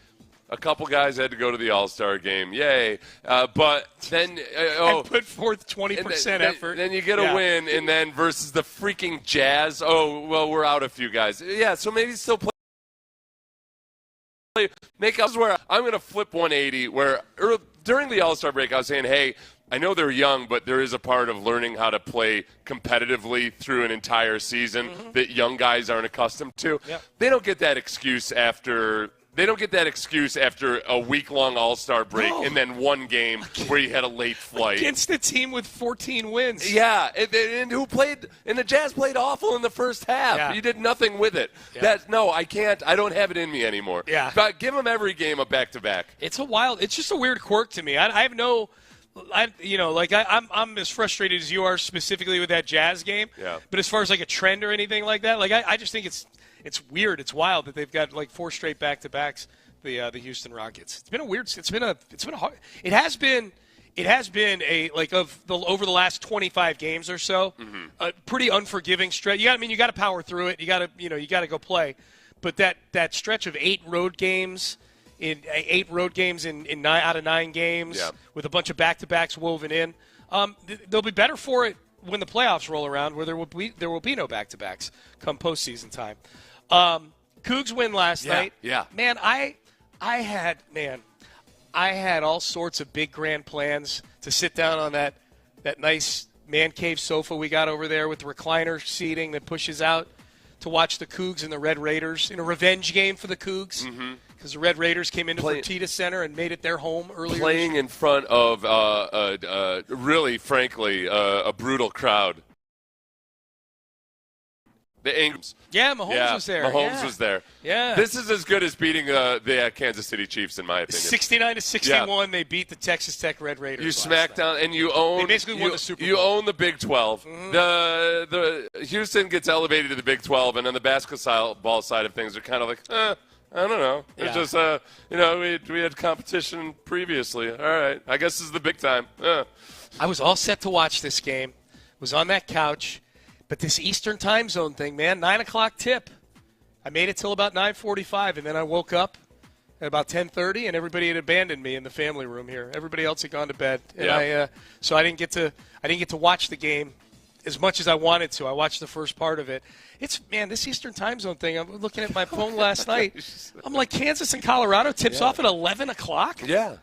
A couple guys had to go to the All-Star game. Yay. But then and put forth 20% effort. Then you get a win, and then versus the freaking Jazz, we're out a few guys. Yeah, so maybe still play. Make up where I'm going to flip 180 where during the All-Star break I was saying, hey, I know they're young, but there is a part of learning how to play competitively through an entire season that young guys aren't accustomed to. Yep. They don't get that excuse after a week-long All-Star break and then one game where you had a late flight. Against a team with 14 wins. Yeah, and the Jazz played awful in the first half. Yeah. You did nothing with it. Yeah. I can't. I don't have it in me anymore. Yeah. But give them every game a back-to-back. It's just a weird quirk to me. I have no – I'm as frustrated as you are specifically with that Jazz game. Yeah. But as far as like a trend or anything like that, I just think it's weird. It's wild that they've got like 4 straight back-to-backs. The Houston Rockets. It's been a weird. It has been over the last 25 games or so, a pretty unforgiving stretch. You got to power through it. You got to go play. But that stretch of 8 road games. In 8 road games in 9 out of 9 games with a bunch of back-to-backs woven in. They'll be better for it when the playoffs roll around where there will be no back-to-backs come postseason time. Cougs win last night. Yeah. Man, I had all sorts of big grand plans to sit down on that nice man cave sofa we got over there with the recliner seating that pushes out to watch the Cougs and the Red Raiders in a revenge game for the Cougs. Because the Red Raiders came into Fertitta Center and made it their home earlier. Playing in front of, really, frankly, a brutal crowd. The Ingrams. Yeah, Mahomes was there. Mahomes was there. Yeah. This is as good as beating the Kansas City Chiefs, in my opinion. 69-61, they beat the Texas Tech Red Raiders. You smack down, and you own. They basically won the Super Bowl. You own the Big 12. The Houston gets elevated to the Big 12, and on the basketball side of things, they're kind of like, I don't know. It's just, we had competition previously. All right. I guess this is the big time. I was all set to watch this game. Was on that couch. But this Eastern time zone thing, man, 9 o'clock tip. I made it till about 9:45, and then I woke up, at about 10:30, and everybody had abandoned me in the family room here. Everybody else had gone to bed, and so I didn't get to watch the game as much as I wanted to. I watched the first part of it. This Eastern time zone thing. I'm looking at my phone last night. I'm like, Kansas and Colorado tips off at 11 o'clock. Yeah.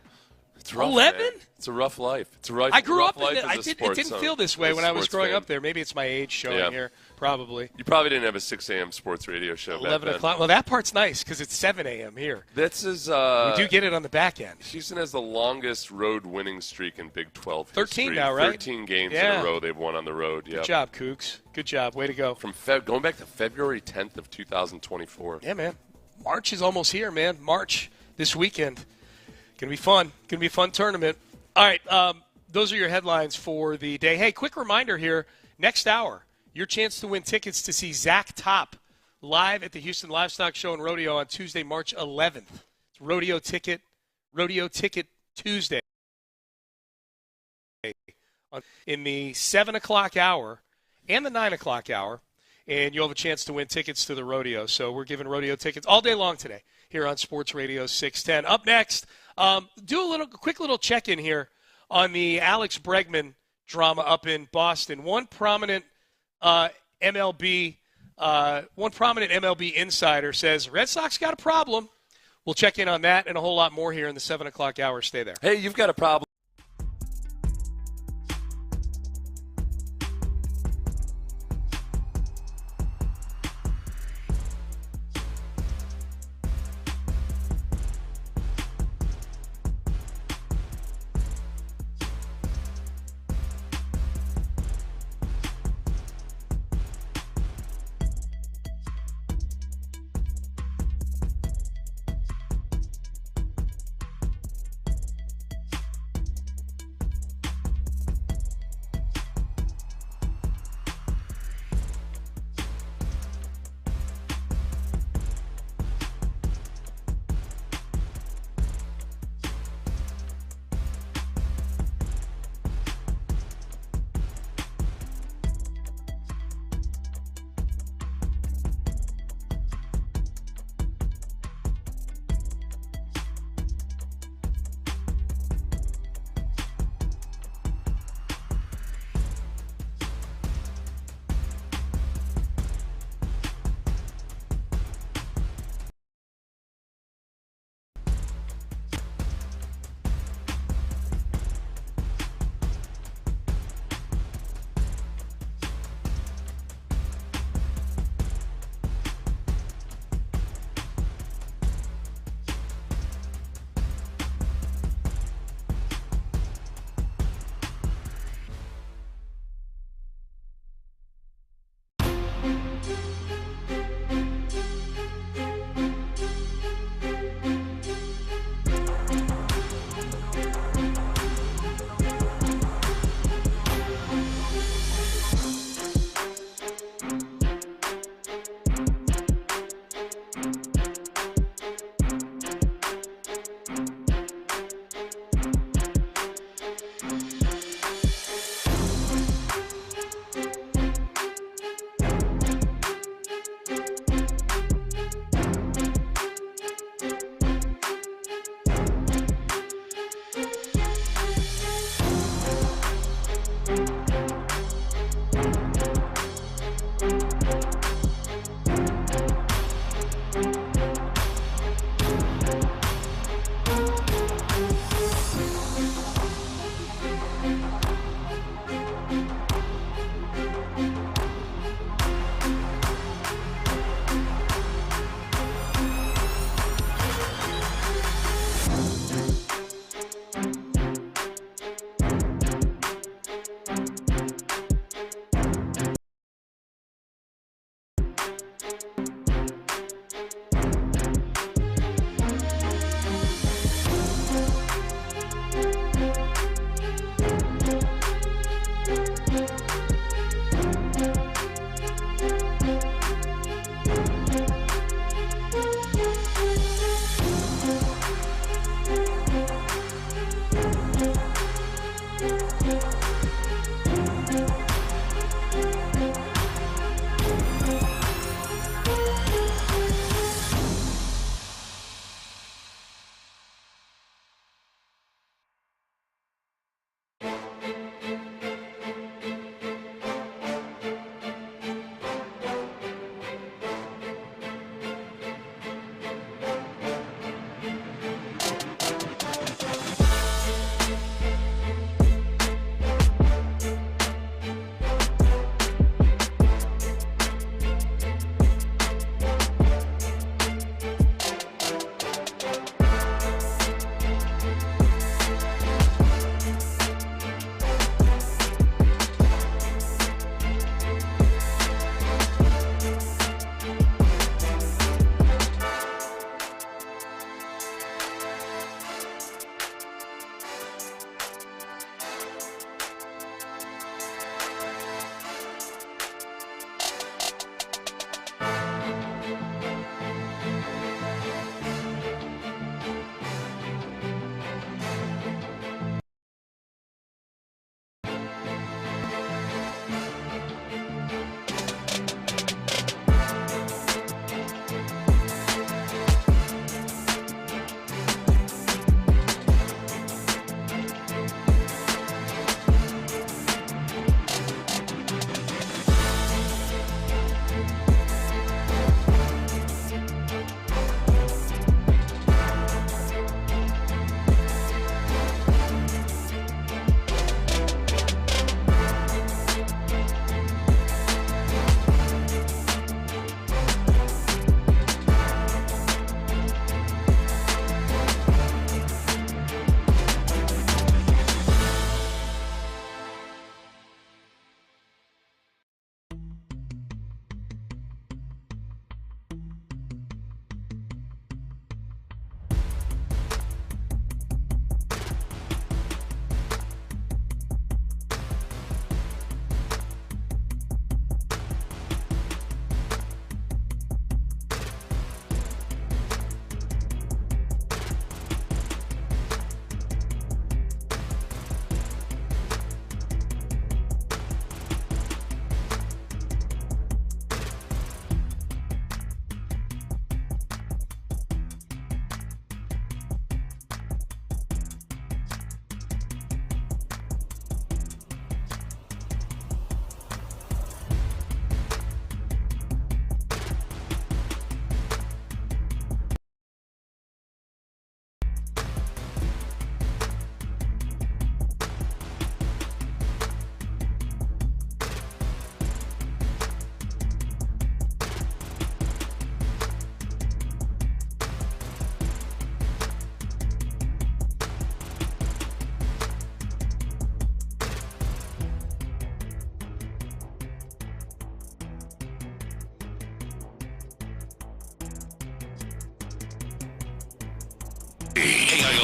It's rough, 11? Man. It's a rough life. It's a rough I grew up life in it. It didn't feel this way when I was growing up there. Maybe it's my age showing here. Probably. You probably didn't have a 6 a.m. sports radio show 11 back o'clock. Well, that part's nice because it's 7 a.m. here. This is we do get it on the back end. Houston has the longest road winning streak in Big 12 history. 13 now, right? 13 games in a row they've won on the road. Good job, Cougs. Good job. Way to go. From going back to February 10th of 2024. Yeah, man. March is almost here, man. March this weekend. Going to be fun. Going to be a fun tournament. All right, those are your headlines for the day. Hey, quick reminder here, next hour, your chance to win tickets to see Zach Top live at the Houston Livestock Show and Rodeo on Tuesday, March 11th. It's Rodeo Ticket Tuesday. In the 7 o'clock hour and the 9 o'clock hour, and you'll have a chance to win tickets to the rodeo. So we're giving rodeo tickets all day long today here on Sports Radio 610. Up next, do a quick little check-in here on the Alex Bregman drama up in Boston. One prominent MLB insider says Red Sox got a problem. We'll check in on that and a whole lot more here in the 7 o'clock hour. Stay there. Hey, you've got a problem.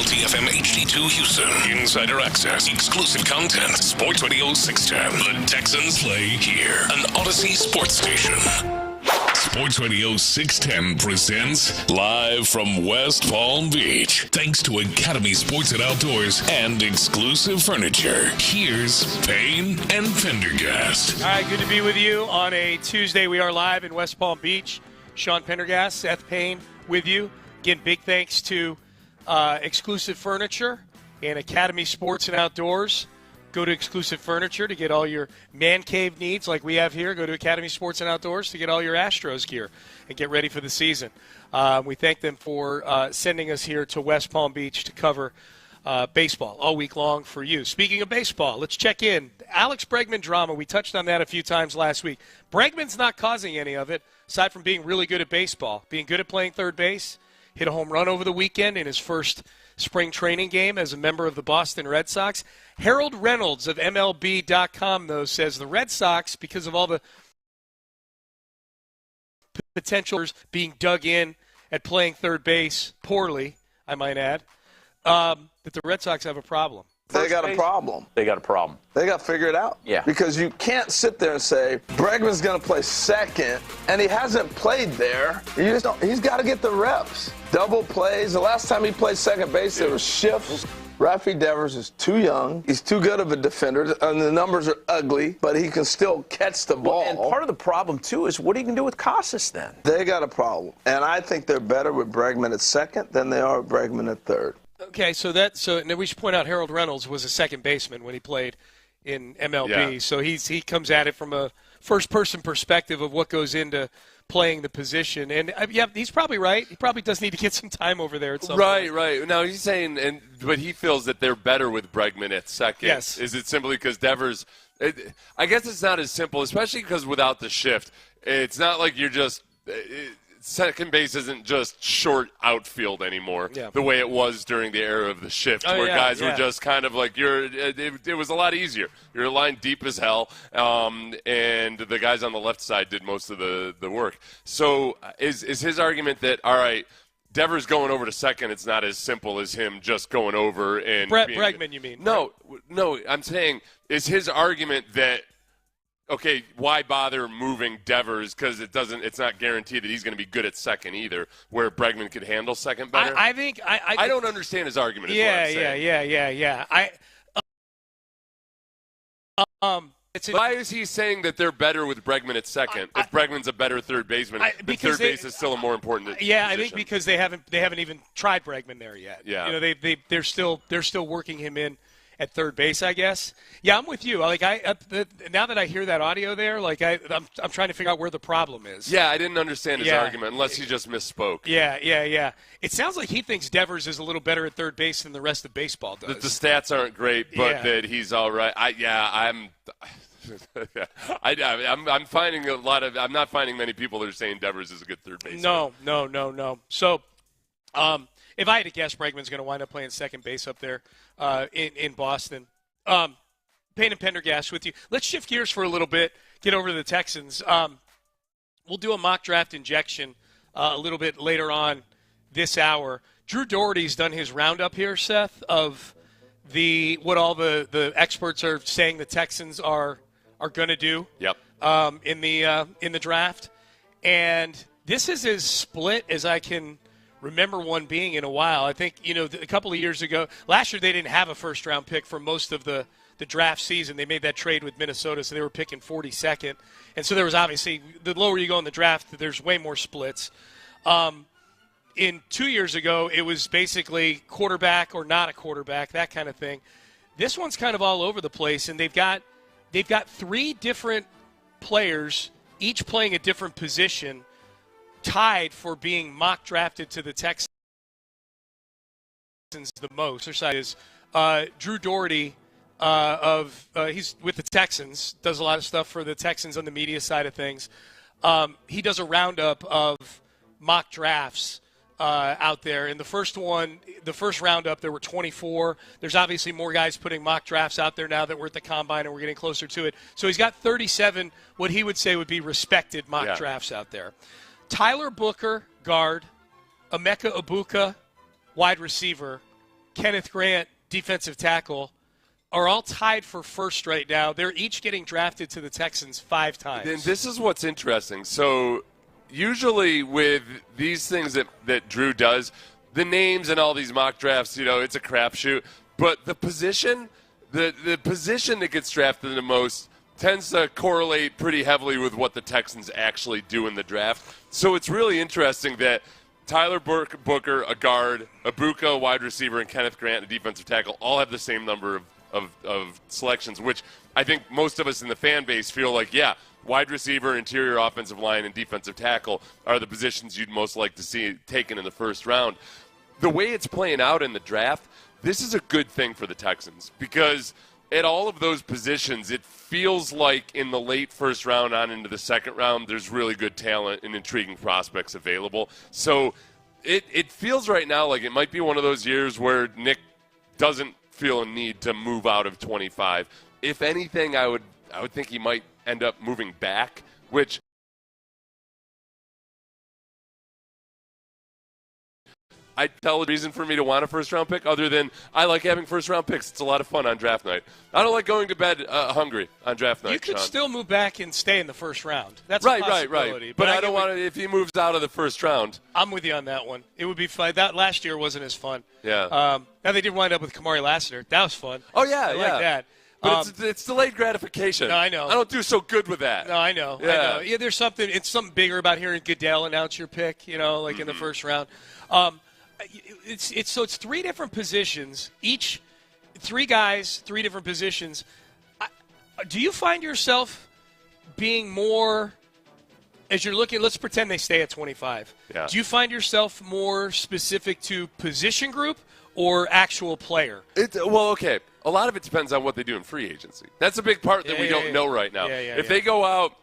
WLTFM HD2 Houston. Insider access, exclusive content. Sports Radio 610. The Texans play here. An Odyssey sports station. Sports Radio 610 presents live from West Palm Beach. Thanks to Academy Sports and Outdoors and exclusive furniture. Here's Payne and Pendergast. All right, good to be with you on a Tuesday. We are live in West Palm Beach. Sean Pendergast, Seth Payne with you. Again, big thanks to exclusive furniture and Academy Sports and Outdoors. Go to exclusive furniture to get all your man cave needs like we have here. Go to Academy Sports and Outdoors to get all your Astros gear and get ready for the season. We thank them for sending us here to West Palm Beach to cover baseball all week long for you. Speaking of baseball, let's check in. Alex Bregman drama, we touched on that a few times last week. Bregman's not causing any of it, aside from being really good at baseball, being good at playing third base. Hit a home run over the weekend in his first spring training game as a member of the Boston Red Sox. Harold Reynolds of MLB.com, though, says the Red Sox, because of all the potentials being dug in at playing third base poorly, I might add, that the Red Sox have a problem. They got a problem. They got a problem. They got to figure it out. Yeah. Because you can't sit there and say, Bregman's going to play second, and he hasn't played there. You just don't, he's got to get the reps. Double plays. The last time he played second base, there was shifts. Rafi Devers is too young. He's too good of a defender, and the numbers are ugly, but he can still catch the ball. And part of the problem, too, is what are you going to do with Casas then? They got a problem. And I think they're better with Bregman at second than they are with Bregman at third. Okay, so now we should point out Harold Reynolds was a second baseman when he played in MLB. Yeah. So he comes at it from a first-person perspective of what goes into playing the position. And, yeah, he's probably right. He probably does need to get some time over there at some point. Right. Now, he's saying, but he feels that they're better with Bregman at second. Yes. Is it simply because Devers – I guess it's not as simple, especially because without the shift. It's not like you're just second base isn't just short outfield anymore, the way it was during the era of the shift, where guys were just kind of like it was a lot easier. You're lined deep as hell, and the guys on the left side did most of the work. So is his argument that, all right, Devers going over to second, it's not as simple as him just going over and Bregman, you mean? No, I'm saying is his argument that, okay, why bother moving Devers because it's not guaranteed that he's going to be good at second either, where Bregman could handle second better? I think I don't understand his argument. Yeah. Why is he saying that they're better with Bregman at second if Bregman's a better third baseman? The third base is still a more important position. I think because they haven't even tried Bregman there yet. Yeah. They're still working him in at third base, I guess. Yeah, I'm with you. Like now that I hear that audio there, like I'm trying to figure out where the problem is. Yeah, I didn't understand his argument unless he just misspoke. Yeah. It sounds like he thinks Devers is a little better at third base than the rest of baseball does. The stats aren't great, but that he's all right. I'm finding I'm not finding many people that are saying Devers is a good third baseman. No. So, if I had to guess, Bregman's going to wind up playing second base up there in Boston. Payne and Pendergast with you. Let's shift gears for a little bit, get over to the Texans. We'll do a mock draft injection a little bit later on this hour. Drew Dougherty's done his roundup here, Seth, of what all the experts are saying the Texans are going to do in the draft. And this is as split as I can remember one being in a while. I think, a couple of years ago, last year they didn't have a first-round pick for most of the draft season. They made that trade with Minnesota, so they were picking 42nd. And so there was obviously, the lower you go in the draft, there's way more splits. In 2 years ago, it was basically quarterback or not a quarterback, that kind of thing. This one's kind of all over the place, and they've got three different players, each playing a different position, tied for being mock drafted to the Texans the most. Their side is Drew Dougherty he's with the Texans, does a lot of stuff for the Texans on the media side of things. He does a roundup of mock drafts out there. In the first roundup, there were 24. There's obviously more guys putting mock drafts out there now that we're at the Combine and we're getting closer to it. So he's got 37, what he would say would be respected mock drafts out there. Tyler Booker, guard. Emeka Egbuka, wide receiver. Kenneth Grant, defensive tackle, are all tied for first right now. They're each getting drafted to the Texans 5 times. And this is what's interesting. So usually with these things that Drew does, the names and all these mock drafts, it's a crapshoot. But the position, the position that gets drafted the most tends to correlate pretty heavily with what the Texans actually do in the draft. So it's really interesting that Tyler Booker, a guard, Ibuka, a wide receiver, and Kenneth Grant, a defensive tackle, all have the same number of selections, which I think most of us in the fan base feel like, yeah, wide receiver, interior offensive line, and defensive tackle are the positions you'd most like to see taken in the first round. The way it's playing out in the draft, this is a good thing for the Texans because at all of those positions, it feels like in the late first round on into the second round, there's really good talent and intriguing prospects available. So it feels right now like it might be one of those years where Nick doesn't feel a need to move out of 25. If anything, I would think he might end up moving back, which I tell a reason for me to want a first-round pick other than I like having first-round picks. It's a lot of fun on draft night. I don't like going to bed hungry on draft night. You could Sean. still move back and stay in the first round. That's right, a possibility. Right. But I don't want to, if he moves out of the first round. I'm with you on that one. It would be fun. That last year wasn't as fun. Yeah. Now they did wind up with Kamari Lassiter. That was fun. Oh, yeah, I like that. But it's delayed gratification. No, I know. I don't do so good with that. No, I know. Yeah, there's something. It's something bigger about hearing Goodell announce your pick. In the first round. It's 3 different positions. Each 3 guys, 3 different positions. Do you find yourself being more, as you're looking? Let's pretend they stay at 25. Yeah. Do you find yourself more specific to position group or actual player? Okay. A lot of it depends on what they do in free agency. That's a big part that we don't know right now. If they go out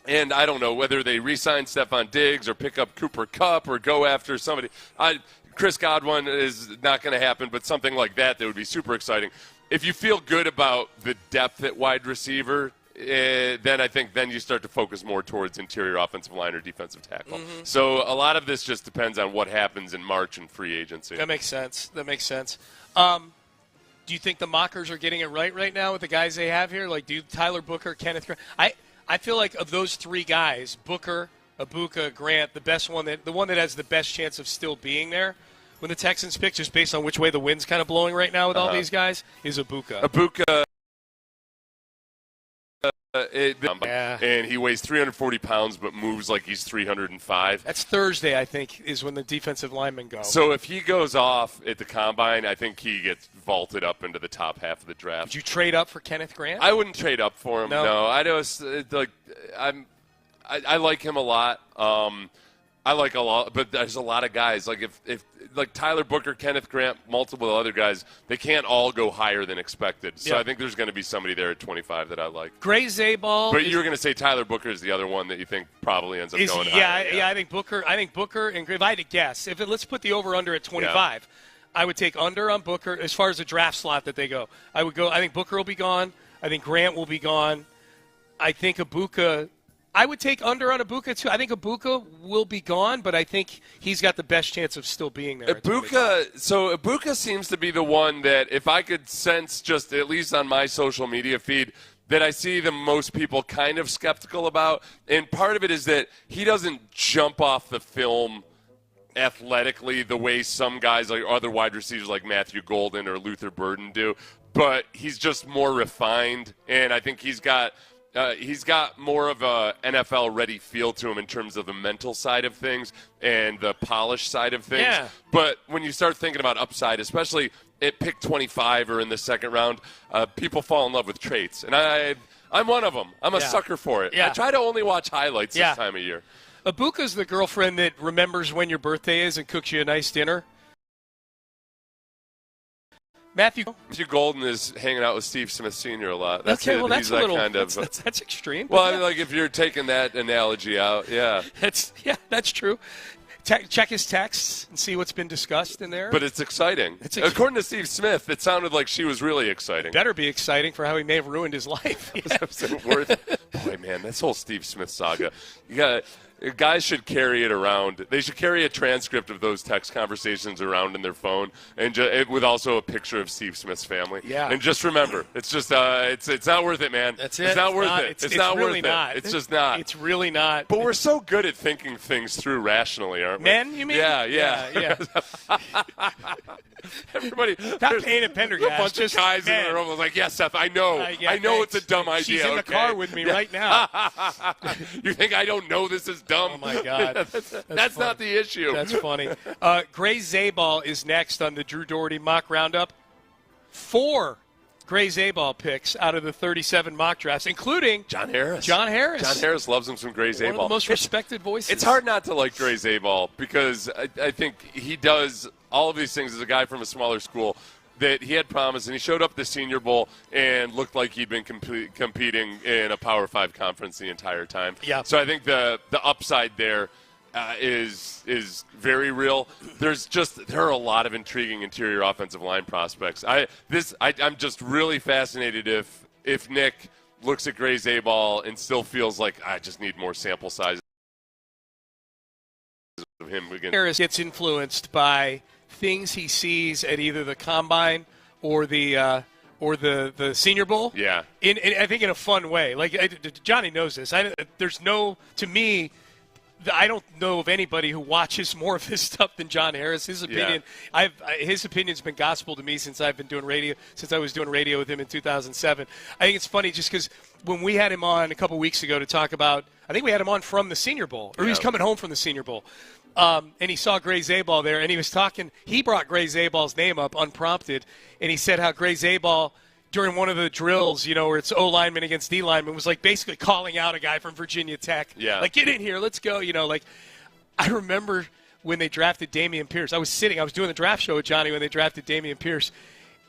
and I don't know whether they re-sign Stephon Diggs or pick up Cooper Kupp or go after somebody. Chris Godwin is not going to happen, but something like that would be super exciting. If you feel good about the depth at wide receiver, then I think then you start to focus more towards interior offensive line or defensive tackle. Mm-hmm. So a lot of this just depends on what happens in March and free agency. That makes sense. Do you think the mockers are getting it right now with the guys they have here? Like, Tyler Booker, Kenneth Grant? I feel like of those 3 guys, Booker, Ibuka, Grant, the one that has the best chance of still being there when the Texans pick, just based on which way the wind's kind of blowing right now with all these guys, is Ibuka. And he weighs 340 pounds but moves like he's 305. That's Thursday, I think, is when the defensive linemen go. So if he goes off at the combine, I think he gets vaulted up into the top half of the draft. Would you trade up for Kenneth Grant? I wouldn't trade up for him. No, I like him a lot. I like a lot, but there's a lot of guys. Like if like Tyler Booker, Kenneth Grant, multiple other guys, they can't all go higher than expected. So I think there's going to be somebody there at 25 that I like. Gray Zabal. But you were going to say Tyler Booker is the other one that you think probably ends up going higher. Yeah, I think Booker, and if I had to guess, let's put the over-under at 25, I would take under on Booker as far as the draft slot that they go. I think Booker will be gone. I think Grant will be gone. I think Ibuka. I would take under on Ibuka, too. I think Ibuka will be gone, but I think he's got the best chance of still being there. Ibuka seems to be the one that if I could sense just at least on my social media feed that I see the most people kind of skeptical about. And part of it is that he doesn't jump off the film athletically the way some guys like other wide receivers like Matthew Golden or Luther Burden do, but he's just more refined, and I think he's got more of a NFL-ready feel to him in terms of the mental side of things and the polished side of things. Yeah. But when you start thinking about upside, especially at pick 25 or in the second round, people fall in love with traits. And I'm one of them. I'm a sucker for it. Yeah. I try to only watch highlights this time of year. Ibuka's the girlfriend that remembers when your birthday is and cooks you a nice dinner. Matthew Golden is hanging out with Steve Smith Sr. a lot. That's He's a little kind of, that's extreme. Well, I mean, like if you're taking that analogy out, that's true. Check his texts and see what's been discussed in there. But it's exciting. According to Steve Smith, it sounded like she was really exciting. It better be exciting for how he may have ruined his life. Worth boy, man, this whole Steve Smith saga. Guys should carry it around. They should carry a transcript of those text conversations around in their phone, and with also a picture of Steve Smith's family. Yeah. And just remember, it's just it's not worth it, man. That's it. It's not worth it. It's not really worth not. it. It's just not. It's really not. But we're so good at thinking things through rationally, aren't we? Men, you mean? Yeah. Everybody. Not Payne and Pendergast. A bunch of guys in the room was like, yeah, Seth, I know. I know it's a dumb idea. She's in the car with me right now. You think I don't know this is dumb? Oh, my God. That's not the issue. That's funny. Gray Zabal is next on the Drew Doherty mock roundup. 4 Gray Zabal picks out of the 37 mock drafts, including John Harris. John Harris Loves him some Gray Zabal. One of the most respected voices. It's hard not to like Gray Zabal because I think he does all of these things as a guy from a smaller school that he had promise, and he showed up at the Senior Bowl and looked like he'd been competing in a Power 5 conference the entire time. Yeah. So I think the upside there is very real. There are a lot of intriguing interior offensive line prospects. I'm just really fascinated if Nick looks at Gray Zabal and still feels like I just need more sample size of him. Harris gets influenced by things he sees at either the Combine or the Senior Bowl. Yeah. I think in a fun way. Like Johnny knows this. I don't know of anybody who watches more of his stuff than John Harris. His opinion's been gospel to me since I've been doing radio, since I was doing radio with him in 2007. I think it's funny just because when we had him on a couple weeks ago to talk about, I think we had him on from the Senior Bowl, or he was coming home from the Senior Bowl. And he saw Gray Zabal there, and he was talking. He brought Gray Zabal's name up unprompted, and he said how Gray Zabal, during one of the drills, where it's O lineman against D lineman, was like basically calling out a guy from Virginia Tech. Yeah. Like, get in here, let's go. I remember when they drafted Dameon Pierce. I was doing the draft show with Johnny when they drafted Dameon Pierce,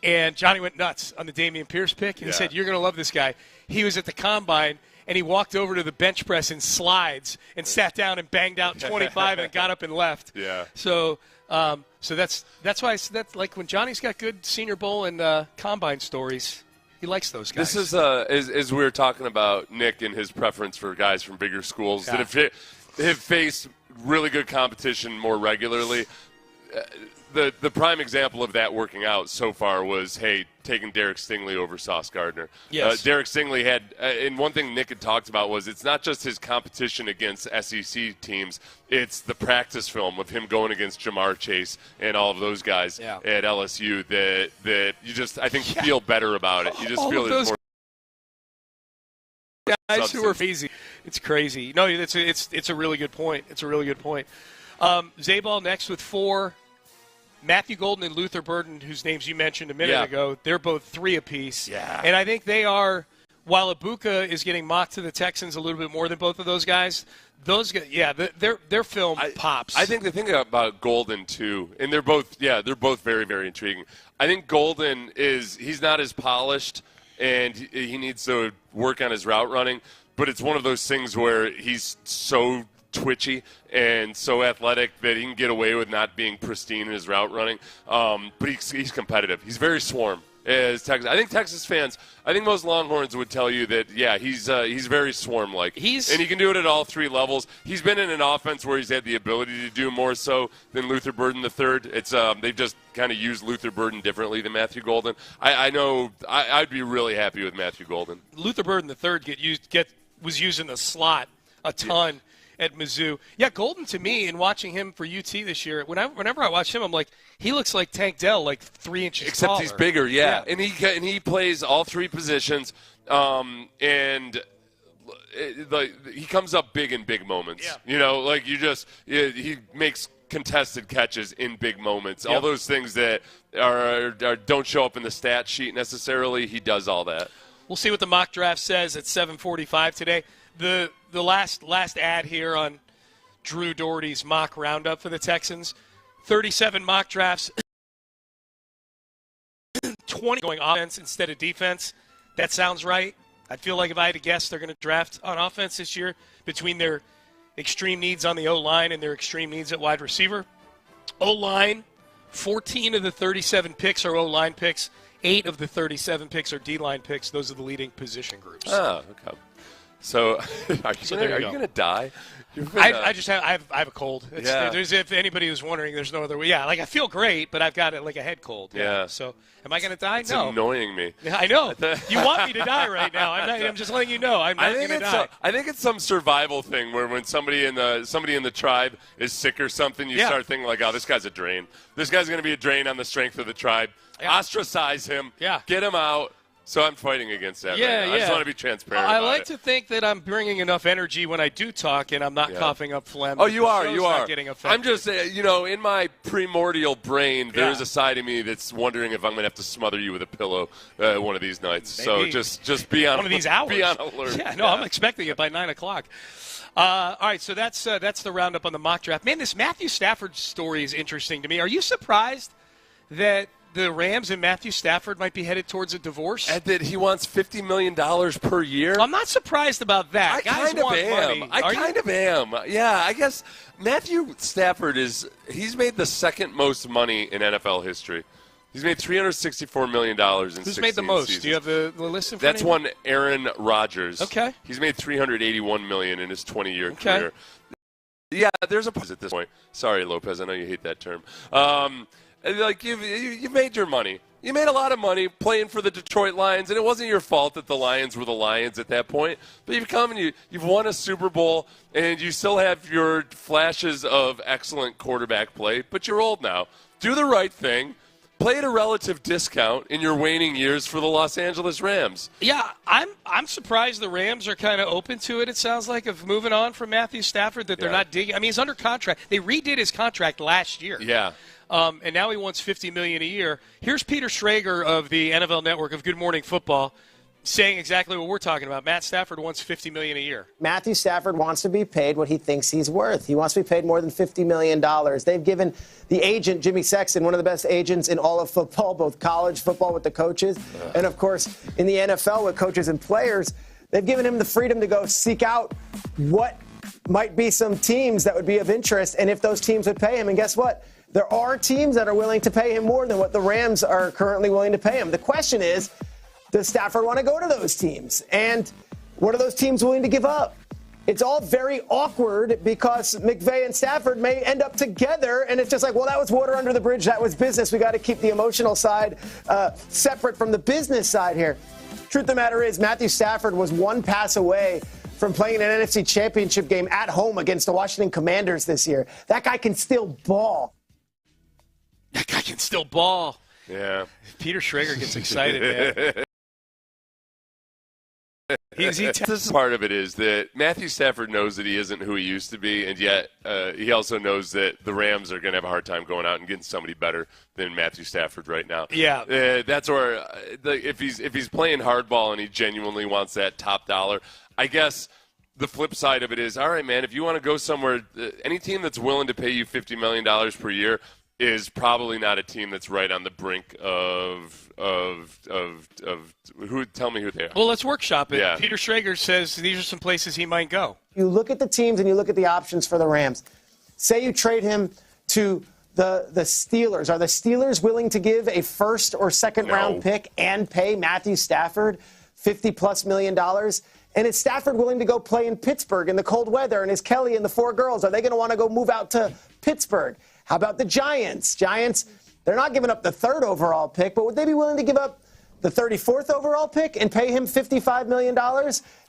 and Johnny went nuts on the Dameon Pierce pick, and he said, "You're going to love this guy." He was at the Combine, and he walked over to the bench press in slides and sat down and banged out 25 and got up and left. Yeah. So that's why that's like when Johnny's got good Senior Bowl and Combine stories, he likes those guys. This is as we were talking about Nick and his preference for guys from bigger schools that have faced really good competition more regularly. The prime example of that working out so far was, taking Derek Stingley over Sauce Gardner. Yes. Derek Stingley had, and one thing Nick had talked about was it's not just his competition against SEC teams, it's the practice film of him going against Jamar Chase and all of those guys at LSU that you just, I think, feel better about it. You just feel there's more guys who are crazy. It's crazy. No, it's a really good point. It's a really good point. Zabal next with 4. Matthew Golden and Luther Burden, whose names you mentioned a minute ago, they're both 3 apiece. Yeah. And I think they are, while Ibuka is getting mocked to the Texans a little bit more than both of those guys, their film pops. I think the thing about Golden, too, and they're both very, very intriguing. I think Golden he's not as polished, and he needs to work on his route running, but it's one of those things where he's so twitchy and so athletic that he can get away with not being pristine in his route running. But he's competitive. He's very swarm. As Texas, I think Texas fans, most Longhorns would tell you that, he's very swarm-like. And he can do it at all 3 levels. He's been in an offense where he's had the ability to do more so than Luther Burden III. It's they've just kind of used Luther Burden differently than Matthew Golden. I know I'd be really happy with Matthew Golden. Luther Burden III was used in the slot a ton. At Mizzou. Yeah, Golden to me, in watching him for UT this year, whenever I watch him, I'm like, he looks like Tank Dell, like 3 inches Except taller. He's bigger, yeah. And he plays all 3 positions, and he comes up big in big moments. Yeah. He makes contested catches in big moments. Yep. All those things that are don't show up in the stat sheet necessarily, he does all that. We'll see what the mock draft says at 7:45 today. The last ad here on Drew Doherty's mock roundup for the Texans. 37 mock drafts, 20 going offense instead of defense. That sounds right. I feel like if I had to guess, they're going to draft on offense this year between their extreme needs on the O-line and their extreme needs at wide receiver. O-line, 14 of the 37 picks are O-line picks. 8 of the 37 picks are D-line picks. Those are the leading position groups. Oh, okay. So are you going to die? I have a cold. Yeah. If anybody was wondering, there's no other way. Yeah, like I feel great, but I've got like a head cold. Yeah. So am I going to die? It's No. annoying me. Yeah, I know. You want me to die right now. I'm just letting you know. I'm not going to die. I think it's some survival thing where when somebody in the tribe is sick or something, you start thinking like, oh, this guy's a drain. This guy's going to be a drain on the strength of the tribe. Yeah. Ostracize him. Yeah. Get him out. So I'm fighting against that. Yeah, right now. I just want to be transparent. I like to think that I'm bringing enough energy when I do talk, and I'm not coughing up phlegm. Oh, you are. Not getting affected. I'm just, in my primordial brain, there is a side of me that's wondering if I'm going to have to smother you with a pillow one of these nights. Maybe. So just be on one of these hours. Be on alert. Yeah, no, I'm expecting it by 9 o'clock. All right, so that's the roundup on the mock draft. Man, this Matthew Stafford story is interesting to me. Are you surprised that the Rams and Matthew Stafford might be headed towards a divorce? And that he wants $50 million per year? Well, I'm not surprised about that. I kind of am. I kind of am. Yeah, I guess Matthew Stafford he's made the second most money in NFL history. He's made $364 million in 16 Who's made the most? seasons. Do you have the list in front That's of you? one Aaron Rodgers. Okay. He's made $381 million in his 20-year career. Yeah, there's a pause at this point. Sorry, Lopez. I know you hate that term. Like you made your money. You made a lot of money playing for the Detroit Lions, and it wasn't your fault that the Lions were the Lions at that point. But you've come and you've won a Super Bowl, and you still have your flashes of excellent quarterback play. But you're old now. Do the right thing. Play at a relative discount in your waning years for the Los Angeles Rams. Yeah, I'm surprised the Rams are kind of open to it, it sounds like, of moving on from Matthew Stafford, that they're not digging. I mean, he's under contract. They redid his contract last year. Yeah. And now he wants $50 million a year. Here's Peter Schrager of the NFL Network of Good Morning Football saying exactly what we're talking about. Matt Stafford wants $50 million a year. Matthew Stafford wants to be paid what he thinks he's worth. He wants to be paid more than $50 million. They've given the agent, Jimmy Sexton, one of the best agents in all of football, both college football with the coaches, and, of course, in the NFL with coaches and players. They've given him the freedom to go seek out what might be some teams that would be of interest, and if those teams would pay him. And guess what? There are teams that are willing to pay him more than what the Rams are currently willing to pay him. The question is, does Stafford want to go to those teams? And what are those teams willing to give up? It's all very awkward because McVay and Stafford may end up together, and it's just like, well, that was water under the bridge. That was business. We got to keep the emotional side separate from the business side here. Truth of the matter is, Matthew Stafford was one pass away from playing an NFC Championship game at home against the Washington Commanders this year. That guy can still ball. That guy can still ball. Yeah. Peter Schrager gets excited, man. This part of it is that Matthew Stafford knows that he isn't who he used to be, and yet he also knows that the Rams are going to have a hard time going out and getting somebody better than Matthew Stafford right now. Yeah. That's where if he's playing hardball and he genuinely wants that top dollar, I guess the flip side of it is, all right, man, if you want to go somewhere, any team that's willing to pay you $50 million per year is probably not a team that's right on the brink of who. Tell me who they are. Well, let's workshop it. Yeah. Peter Schrager says these are some places he might go. You look at the teams and you look at the options for the Rams. Say you trade him to the Steelers. Are the Steelers willing to give a first or second round pick and pay Matthew Stafford $50+ million? And is Stafford willing to go play in Pittsburgh in the cold weather? And is Kelly and the four girls, are they going to want to go move out to Pittsburgh? How about the Giants? Giants, they're not giving up the third overall pick, but would they be willing to give up the 34th overall pick and pay him $55 million?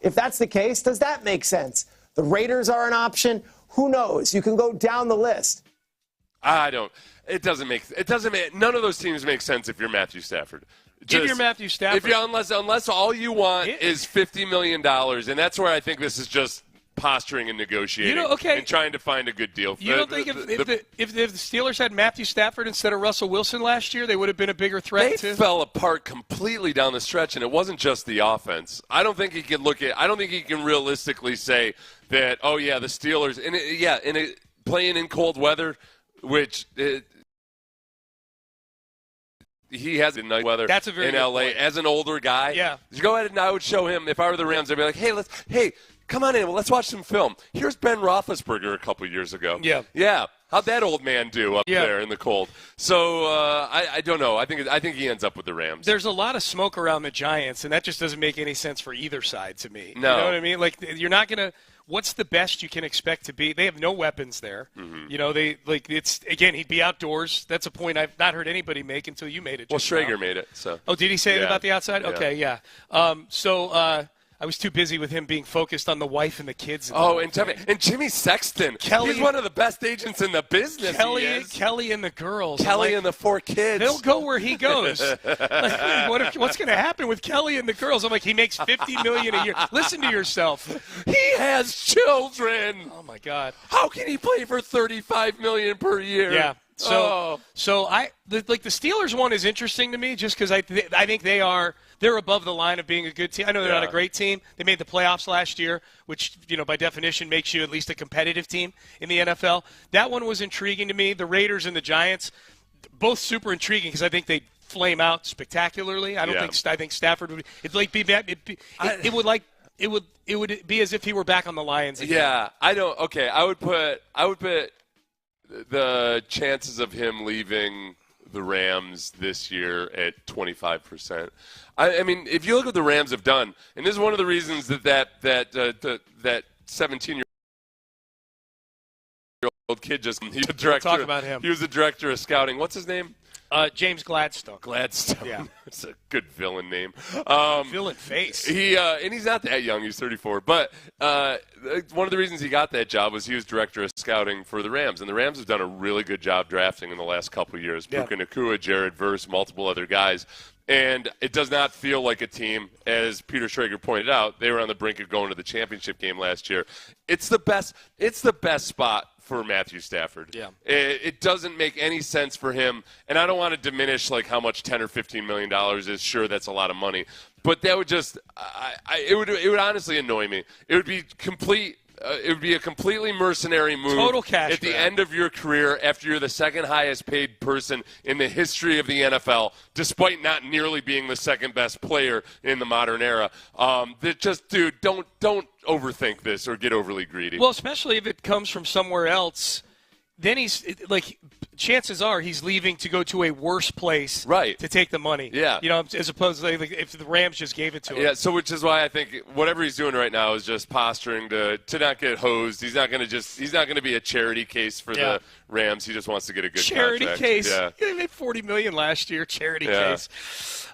If that's the case, does that make sense? The Raiders are an option. Who knows? You can go down the list. I don't. It doesn't make. None of those teams make sense if you're Matthew Stafford. If you're Matthew Stafford. Unless all you want is $50 million, and that's where I think this is just posturing and negotiating and trying to find a good deal. You don't think if the Steelers had Matthew Stafford instead of Russell Wilson last year, they would have been a bigger threat? They fell apart completely down the stretch, and it wasn't just the offense. I don't think he can realistically say that. Oh yeah, the Steelers playing in cold weather, which. He has in nice weather That's a very in good LA point. As an older guy. Yeah. Just go ahead and I would show him, if I were the Rams, I'd be like, hey, come on in. Let's watch some film. Here's Ben Roethlisberger a couple years ago. Yeah. Yeah. How'd that old man do up there in the cold? So I don't know. I think he ends up with the Rams. There's a lot of smoke around the Giants, and that just doesn't make any sense for either side to me. No. You know what I mean? Like, you're not going to – what's the best you can expect to be? They have no weapons there. Mm-hmm. You know, he'd be outdoors. That's a point I've not heard anybody make until you made it. Well, Schrager made it. So. Oh, did he say it about the outside? Yeah. Okay, yeah. I was too busy with him being focused on the wife and the kids. And Jimmy Sexton. He's one of the best agents in the business. Kelly and the girls. Kelly and the 4 kids. They'll go where he goes. What's going to happen with Kelly and the girls? I'm like, he makes $50 million a year. Listen to yourself. He has children. Oh my God. How can he play for $35 million per year? Yeah. The Steelers one is interesting to me just because I think they're above the line of being a good team. I know they're not a great team. They made the playoffs last year, which, by definition makes you at least a competitive team in the NFL. That one was intriguing to me. The Raiders and the Giants, both super intriguing because I think they flame out spectacularly. I think Stafford would. It would be as if he were back on the Lions again. Yeah, I don't. Okay, I would put the chances of him leaving the Rams this year at 25%. I mean, if you look at what the Rams have done, and this is one of the reasons that 17-year-old kid he's a director. We'll talk about him. He was the director of scouting. What's his name? James Gladstone. Yeah. It's a good villain name. Villain face. And he's not that young. He's 34. But one of the reasons he got that job was he was director of scouting for the Rams. And the Rams have done a really good job drafting in the last couple of years. Yeah. Puka Nacua, Jared Verse, multiple other guys. And it does not feel like a team, as Peter Schrager pointed out, they were on the brink of going to the championship game last year. It's the best spot for Matthew Stafford. Yeah. It doesn't make any sense for him, and I don't want to diminish like how much $10 or $15 million is. Sure, that's a lot of money, but that would just it would honestly annoy me. It would be complete. It would be a completely mercenary move. Total cash at the grab. end of your career after you're the second highest paid person in the history of the NFL, despite not nearly being the second best player in the modern era. That just, dude, don't overthink this or get overly greedy. Well, especially if it comes from somewhere else, then chances are he's leaving to go to a worse place to take the money. Yeah. As opposed to if the Rams just gave it to him. Yeah, so which is why I think whatever he's doing right now is just posturing to not get hosed. He's not going to be a charity case for the Rams. He just wants to get a good charity contract. Case. Yeah. They made $40 million last year. Charity case.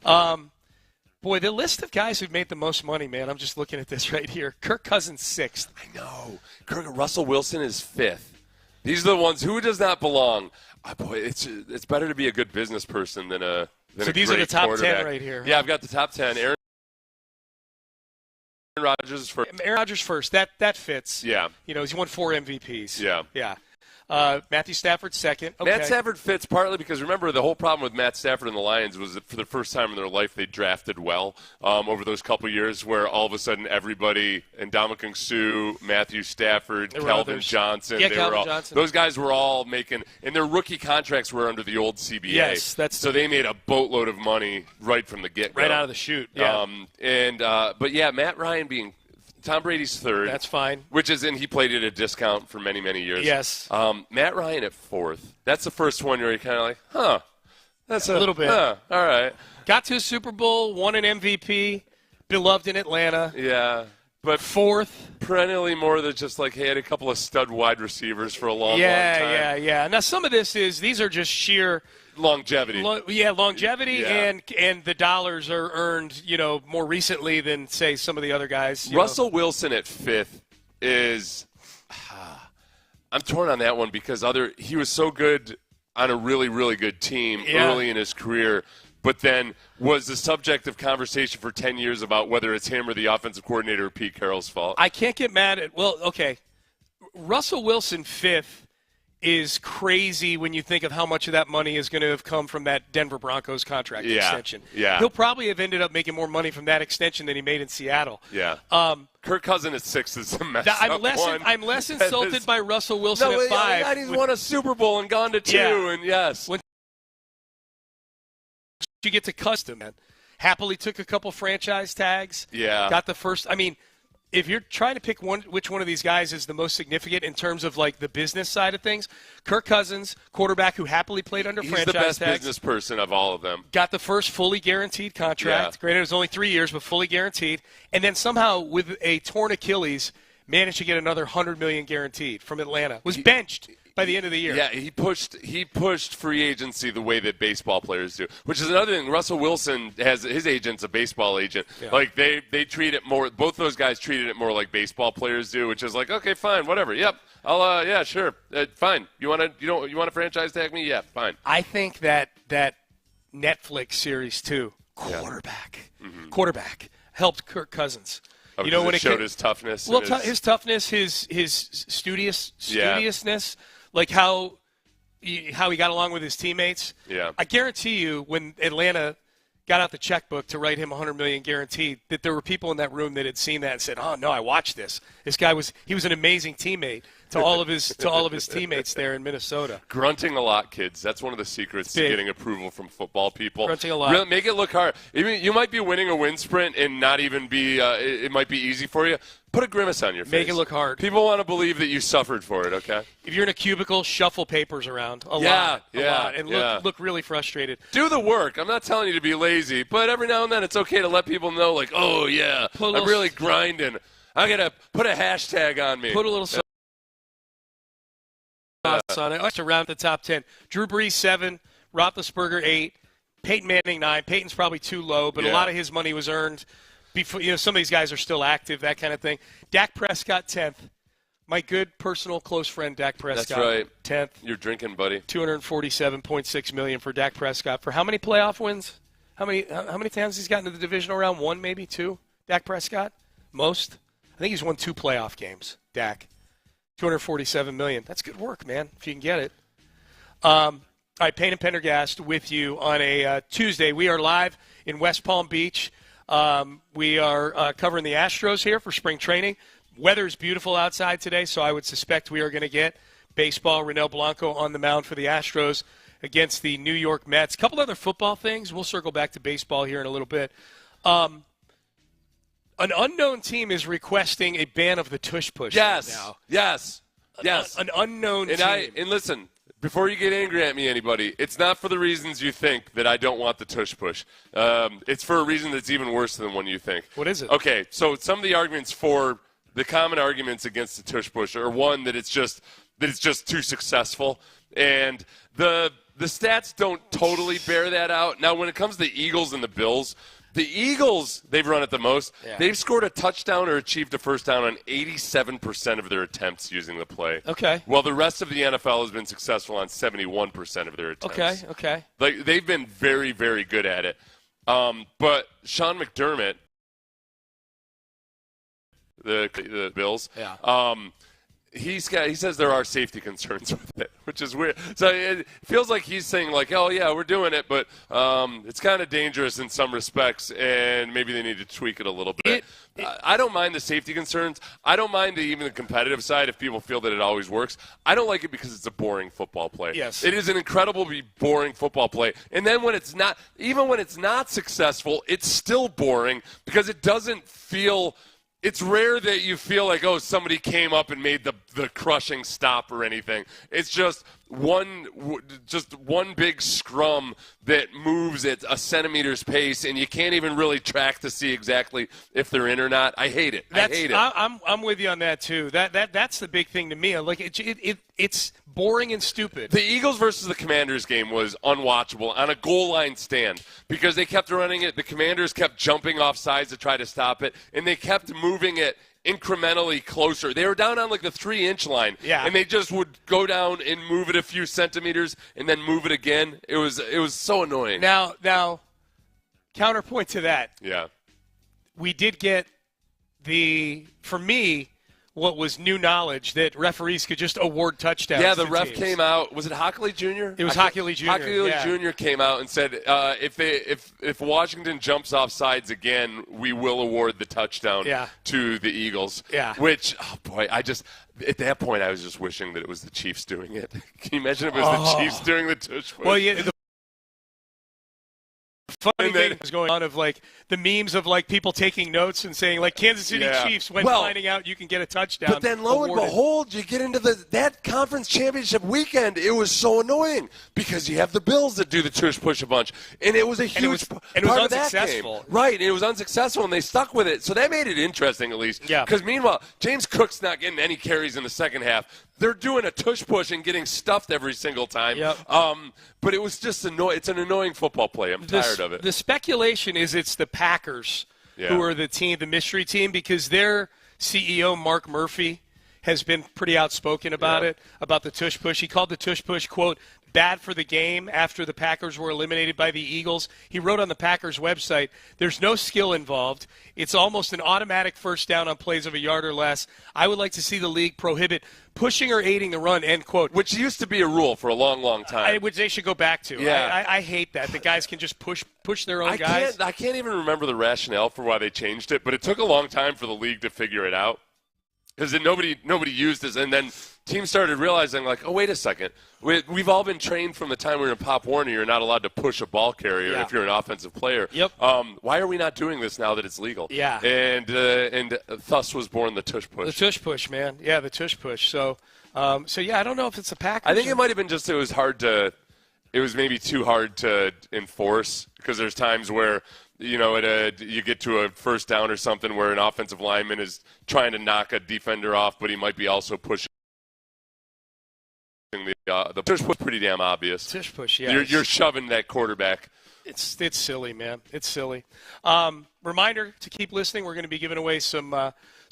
Boy, the list of guys who've made the most money, man. I'm just looking at this right here. Kirk Cousins 6th. I know. Russell Wilson is 5th. These are the ones who does not belong. Oh, boy, it's better to be a good business person than a So these are the top 10 right here. Yeah, I've got the top 10. Aaron Rodgers is first. Aaron Rodgers first. That fits. Yeah. He's won 4 MVPs. Yeah. Yeah. Matthew Stafford second. Okay. Matt Stafford fits partly because, remember, the whole problem with Matt Stafford and the Lions was that for the first time in their life they drafted well over those couple years where all of a sudden everybody, and Ndamukong Suh, Matthew Stafford, Kelvin Johnson, Johnson. Those guys were all making – and their rookie contracts were under the old CBA. Yes. So they made a boatload of money right from the get-go. Right out of the chute, yeah. But, yeah, Matt Ryan being – Tom Brady's 3rd. That's fine. He played at a discount for many, many years. Yes. Matt Ryan at 4th. That's the first one where you're kind of like, huh. That's a little bit. All right. Got to a Super Bowl, won an MVP, beloved in Atlanta. Yeah. But 4th. Perennially more than just like, he had a couple of stud wide receivers for a long time. Yeah. Now, some of these are just sheer – longevity. Longevity, and the dollars are earned, more recently than, say, some of the other guys. Russell Wilson at 5th is I'm torn on that one because he was so good on a really, really good team early in his career, but then was the subject of conversation for 10 years about whether it's him or the offensive coordinator or Pete Carroll's fault. I can't get mad at Russell Wilson 5th is crazy when you think of how much of that money is going to have come from that Denver Broncos contract extension. Yeah. He'll probably have ended up making more money from that extension than he made in Seattle. Yeah. Kirk Cousins at 6 is a mess. I'm less insulted by Russell Wilson at 5. He's won a Super Bowl and gone to 2, and yes. When you get to custom, man. Happily took a couple franchise tags. Yeah. Got the first. I mean, if you're trying to pick which one of these guys is the most significant in terms of like the business side of things, Kirk Cousins, quarterback who happily played under franchise tags. He's the best business person of all of them. Got the first fully guaranteed contract. Yeah. Granted, it was only 3 years, but fully guaranteed. And then somehow with a torn Achilles, managed to get another $100 million guaranteed from Atlanta. Was benched by the end of the year. Yeah, he pushed free agency the way that baseball players do, which is another thing. Russell Wilson has his agent's a baseball agent. Yeah. Like they treat it more. Both those guys treated it more like baseball players do, which is like, okay, fine, whatever. Yep, I'll yeah, sure, fine. You want to franchise tag me? Yeah, fine. I think that Netflix series too, quarterback helped Kirk Cousins. Oh, when it showed his toughness. Well, his toughness, his studiousness, like how he got along with his teammates. Yeah. I guarantee you, when Atlanta got out the checkbook to write him $100 million guaranteed, that there were people in that room that had seen that and said, "Oh no, I watched this. This guy was an amazing teammate to all of his teammates there in Minnesota." Grunting a lot, kids. That's one of the secrets to getting approval from football people. Grunting a lot. Really, make it look hard. I mean, you might be winning a wind sprint and not even be. It might be easy for you. Put a grimace on your face. Make it look hard. People want to believe that you suffered for it, okay? If you're in a cubicle, shuffle papers around a lot, and look really frustrated. Do the work. I'm not telling you to be lazy, but every now and then it's okay to let people know, like, oh, yeah, I'm really grinding. I got to put a hashtag on me. Put a little sauce on it. To round the top 10. Drew Brees, 7. Roethlisberger, 8. Peyton Manning, 9. Peyton's probably too low, but a lot of his money was earned before, some of these guys are still active, that kind of thing. Dak Prescott, 10th. My good personal close friend, Dak Prescott. That's right. 10th. You're drinking, buddy. $247.6 million for Dak Prescott. For how many playoff wins? How many times he's gotten to the divisional round? 1, maybe 2? Dak Prescott? Most? I think he's won 2 playoff games, Dak. $247 million. That's good work, man, if you can get it. All right, Payne and Pendergast with you on a Tuesday. We are live in West Palm Beach. We are covering the Astros here for spring training. Weather's beautiful outside today, so I would suspect we are going to get baseball. Ronel Blanco on the mound for the Astros against the New York Mets. A couple other football things. We'll circle back to baseball here in a little bit. An unknown team is requesting a ban of the tush push right now. Yes. An unknown team. And listen, before you get angry at me, anybody, it's not for the reasons you think that I don't want the tush push. It's for a reason that's even worse than one you think. What is it? Okay, so some of the arguments for the common arguments against the tush push are, one, that it's just too successful, and the stats don't totally bear that out. Now, when it comes to the Eagles and the Bills, the Eagles, they've run it the most. Yeah. They've scored a touchdown or achieved a first down on 87% of their attempts using the play. Okay. While the rest of the NFL has been successful on 71% of their attempts. Okay. Like, they've been very, very good at it. But Sean McDermott, the Bills, he says there are safety concerns with it, which is weird. So it feels like he's saying, like, oh, yeah, we're doing it, but it's kind of dangerous in some respects, and maybe they need to tweak it a little bit. I don't mind the safety concerns. I don't mind even the competitive side if people feel that it always works. I don't like it because it's a boring football play. Yes. It is an incredibly boring football play. And then when it's not, even when it's not successful, it's still boring because it doesn't feel – it's rare that you feel like, oh, somebody came up and made the crushing stop or anything. It's just one big scrum that moves at a centimeter's pace, and you can't even really track to see exactly if they're in or not. I hate it. I'm with you on that too. That's the big thing to me. Like it's boring and stupid. The Eagles versus the Commanders game was unwatchable on a goal line stand because they kept running it. The Commanders kept jumping off sides to try to stop it, and they kept moving it incrementally closer. They were down on like the 3-inch line, and they just would go down and move it a few centimeters and then move it again. It was so annoying. Now, counterpoint to that. Yeah. We did get for me, what was new knowledge that referees could just award touchdowns. Yeah, the ref teams. Came out. Was it Hockley Jr.? It was Hockley Jr. Hockley Jr. came out and said, if Washington jumps off sides again, we will award the touchdown to the Eagles. Yeah. Which, oh boy, at that point, I was just wishing that it was the Chiefs doing it. Can you imagine if it was the Chiefs doing the tush push? Well, yeah. funny thing was going on of like the memes of like people taking notes and saying like Kansas City Chiefs when finding out you can get a touchdown. But then lo and behold, you get into that conference championship weekend. It was so annoying because you have the Bills that do the tush push a bunch, and it was a huge part of that game. Right, and it was unsuccessful, and they stuck with it. So that made it interesting at least. Yeah. Because meanwhile, James Cook's not getting any carries in the second half. They're doing a tush push and getting stuffed every single time. Yep. But it was just it's an annoying football play. I'm tired of it. The speculation is it's the Packers who are the mystery team, because their CEO, Mark Murphy, has been pretty outspoken about it, about the tush push. He called the tush push, quote, bad for the game after the Packers were eliminated by the Eagles. He wrote on the Packers website, there's no skill involved. It's almost an automatic first down on plays of a yard or less. I would like to see the league prohibit pushing or aiding the run, end quote. Which used to be a rule for a long, long time. Which they should go back to. Yeah. I hate that. The guys can just push their own guys. I can't even remember the rationale for why they changed it, but it took a long time for the league to figure it out. Because nobody used this, and then teams started realizing, like, oh, wait a second. We've all been trained from the time we were in Pop Warner. You're not allowed to push a ball carrier if you're an offensive player. Yep. Why are we not doing this now that it's legal? Yeah. And thus was born the tush push. The tush push, man. Yeah, the tush push. So yeah, I don't know if it's the Packers. I think it might have been just it was maybe too hard to enforce, because there's times where – you get to a first down or something where an offensive lineman is trying to knock a defender off, but he might be also pushing the tush push. Pretty damn obvious. Tush push, yeah. You're shoving that quarterback. It's silly, man. It's silly. Reminder to keep listening. We're going to be giving away some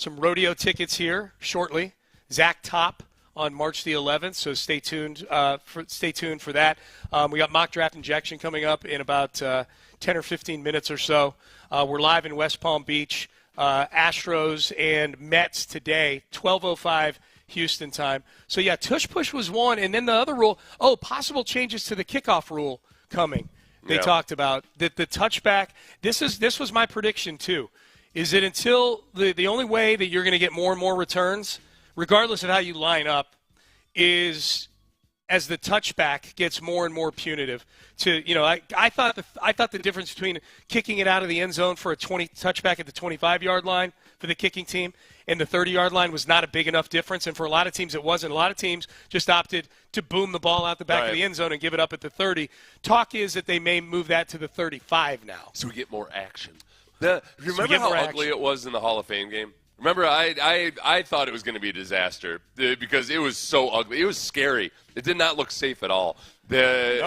rodeo tickets here shortly. Zach Top on March the 11th, so stay tuned for that. We got mock draft injection coming up in about 10 or 15 minutes or so. We're live in West Palm Beach. Astros and Mets today, 12:05 Houston time. So, yeah, tush push was one. And then the other rule, possible changes to the kickoff rule coming. They talked about the touchback. This was my prediction, too, is that until the only way that you're going to get more and more returns, regardless of how you line up, is as the touchback gets more and more punitive. I thought the difference between kicking it out of the end zone for a 20 touchback at the 25-yard line for the kicking team and the 30-yard line was not a big enough difference, and for a lot of teams it wasn't. A lot of teams just opted to boom the ball out the back of the end zone and give it up at the 30. Talk is that they may move that to the 35 now. So we get more action. Remember how ugly it was in the Hall of Fame game? Remember, I thought it was going to be a disaster because it was so ugly. It was scary. It did not look safe at all. Guys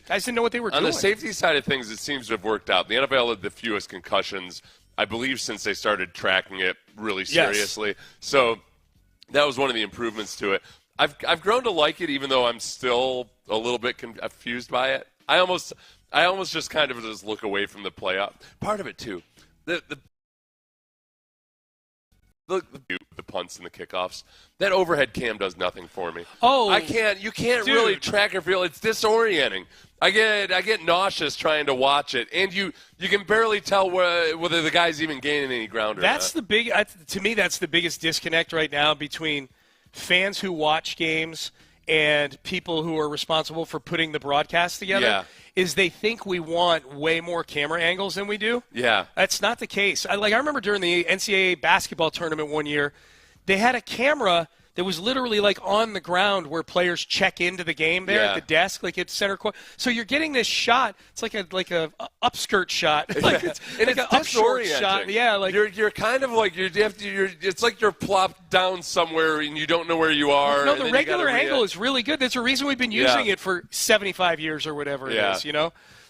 didn't know what they were doing. On the safety side of things, it seems to have worked out. The NFL had the fewest concussions, I believe, since they started tracking it really seriously. Yes. So that was one of the improvements to it. I've grown to like it, even though I'm still a little bit confused by it. I almost just kind of just look away from the playoff. Part of it, too. The punts and the kickoffs. That overhead cam does nothing for me. You can't really track or feel. It's disorienting. I get nauseous trying to watch it, and you can barely tell whether the guy's even gaining any ground or not. To me, that's the biggest disconnect right now between fans who watch games and people who are responsible for putting the broadcast together. Yeah. Is they think we want way more camera angles than we do. Yeah. That's not the case. I remember during the NCAA basketball tournament one year, they had a camera that was literally like on the ground where players check into the game there at the desk, like at center court. So you're getting this shot. It's like a upskirt shot. It's like an upshort shot. Yeah, like you're kind of like it's like you're plopped down somewhere and you don't know where you are. No, the regular angle is really good. That's the reason we've been using it for 75 years or whatever it is.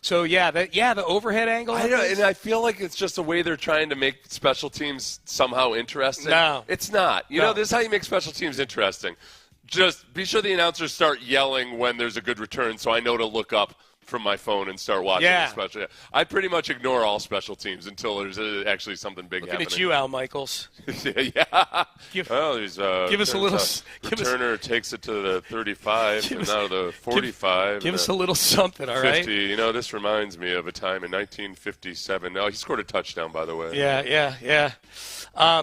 So, the overhead angle. I know, and I feel like it's just a way they're trying to make special teams somehow interesting. No. It's not. This is how you make special teams interesting. Just be sure the announcers start yelling when there's a good return so I know to look up from my phone and start watching the special. I pretty much ignore all special teams until there's actually something big happening. Looking at you, Al Michaels. Give us a little. Returner takes it to the 35 and now to the 45. Give us a little something, all 50. right? This reminds me of a time in 1957. Oh, he scored a touchdown, by the way. Yeah.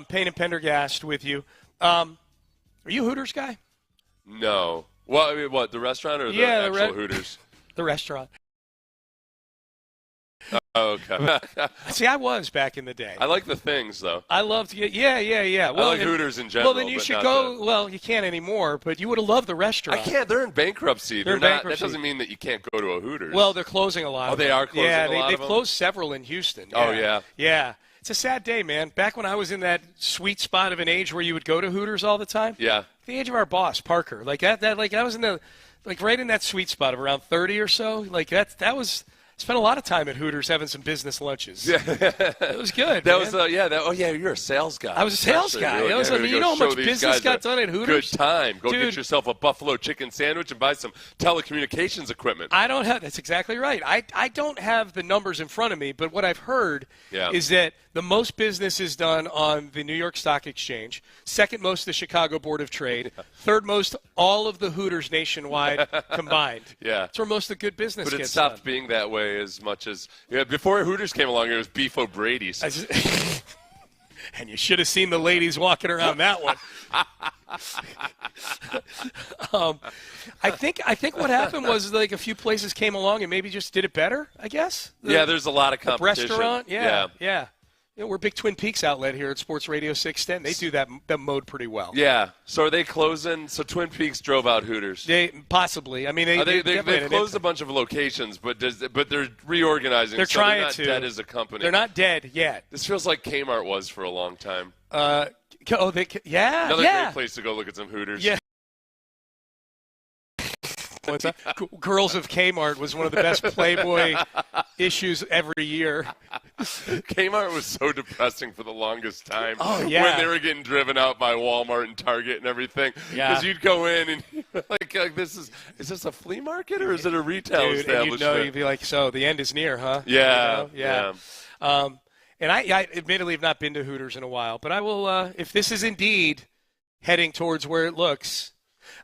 Payne and Pendergast with you. Are you a Hooters guy? No. Well, I mean, what, the restaurant or the actual Hooters? The restaurant. Oh, okay. See, I was back in the day. I like the things, though. I loved, yeah. Well, I like Hooters in general. Well, then you but should not go. Well, you can't anymore, but you would have loved the restaurant. I can't. They're in bankruptcy. They're in not. bankruptcy. That doesn't mean that you can't go to a Hooters. Well, they're closing a lot. Oh, of they them. are closing yeah, a lot they've of them? closed several in Houston. Oh, yeah. Yeah. It's a sad day, man. Back when I was in that sweet spot of an age where you would go to Hooters all the time. Yeah. The age of our boss, Parker. Like that like I was in the right in that sweet spot of around 30 or so. Like that was spent a lot of time at Hooters having some business lunches. Yeah. It was good. That man. was you're a sales guy. I was a sales guy. Really, you know how much business got done at Hooters? Good time. Go Dude. get yourself a buffalo chicken sandwich and buy some telecommunications equipment. That's exactly right. I don't have the numbers in front of me, but what I've heard Yeah. is that the most business is done on the New York Stock Exchange, second most the Chicago Board of Trade, third most all of the Hooters nationwide combined. Yeah. That's where most of the good business But it gets stopped done. being that way as much as before Hooters came along. It was Beef O'Brady's. And you should have seen the ladies walking around that one. I think what happened was like a few places came along and maybe just did it better, I guess. There's a lot of competition. Restaurant, yeah. We're a big Twin Peaks outlet here at Sports Radio 610. They do that mode pretty well. Yeah. So are they closing? So Twin Peaks drove out Hooters. Possibly. I mean, they've closed a bunch of locations, but they're reorganizing. They're trying to. They're not dead as a company. They're not dead yet. This feels like Kmart was for a long time. Another great place to go look at some Hooters. Yeah. Girls of Kmart was one of the best Playboy issues every year. Kmart was so depressing for the longest time. Oh, yeah. When they were getting driven out by Walmart and Target and everything. Yeah. Because you'd go in and like is this a flea market or is it a retail establishment? And you'd be like, so the end is near, huh? Yeah. Yeah. And I admittedly have not been to Hooters in a while, but I will, if this is indeed heading towards where it looks.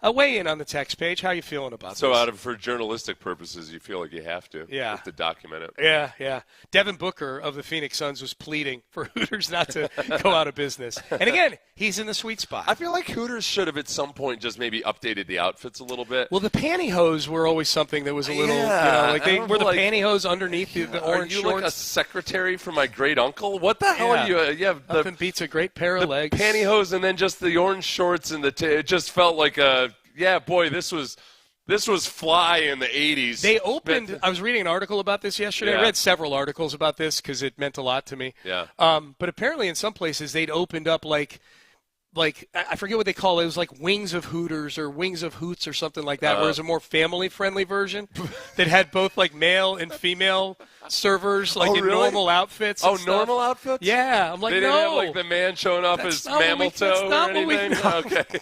Weigh in on the text page. How are you feeling about this? For journalistic purposes, you feel like you have to. Yeah. You have to document it. Yeah. Devin Booker of the Phoenix Suns was pleading for Hooters not to go out of business. And again, he's in the sweet spot. I feel like Hooters should have at some point just maybe updated the outfits a little bit. Well, the pantyhose were always something that was a little, they were the pantyhose underneath the orange shorts. Are you like a secretary for my great uncle? What the hell are you? Yeah, nothing beats a great pair of legs. Pantyhose and then just the orange shorts and it just felt like a. Yeah, boy, this was fly in the 80s. They opened – I was reading an article about this yesterday. Yeah. I read several articles about this because it meant a lot to me. Yeah. But apparently in some places they'd opened up like I forget what they call it. It was like Wings of Hooters or Wings of Hoots or something like that, where it was a more family-friendly version that had both like male and female servers in normal outfits. Oh, normal outfits? Yeah. I'm like, they didn't have like the man showing up as Mammal Toe or anything? Okay.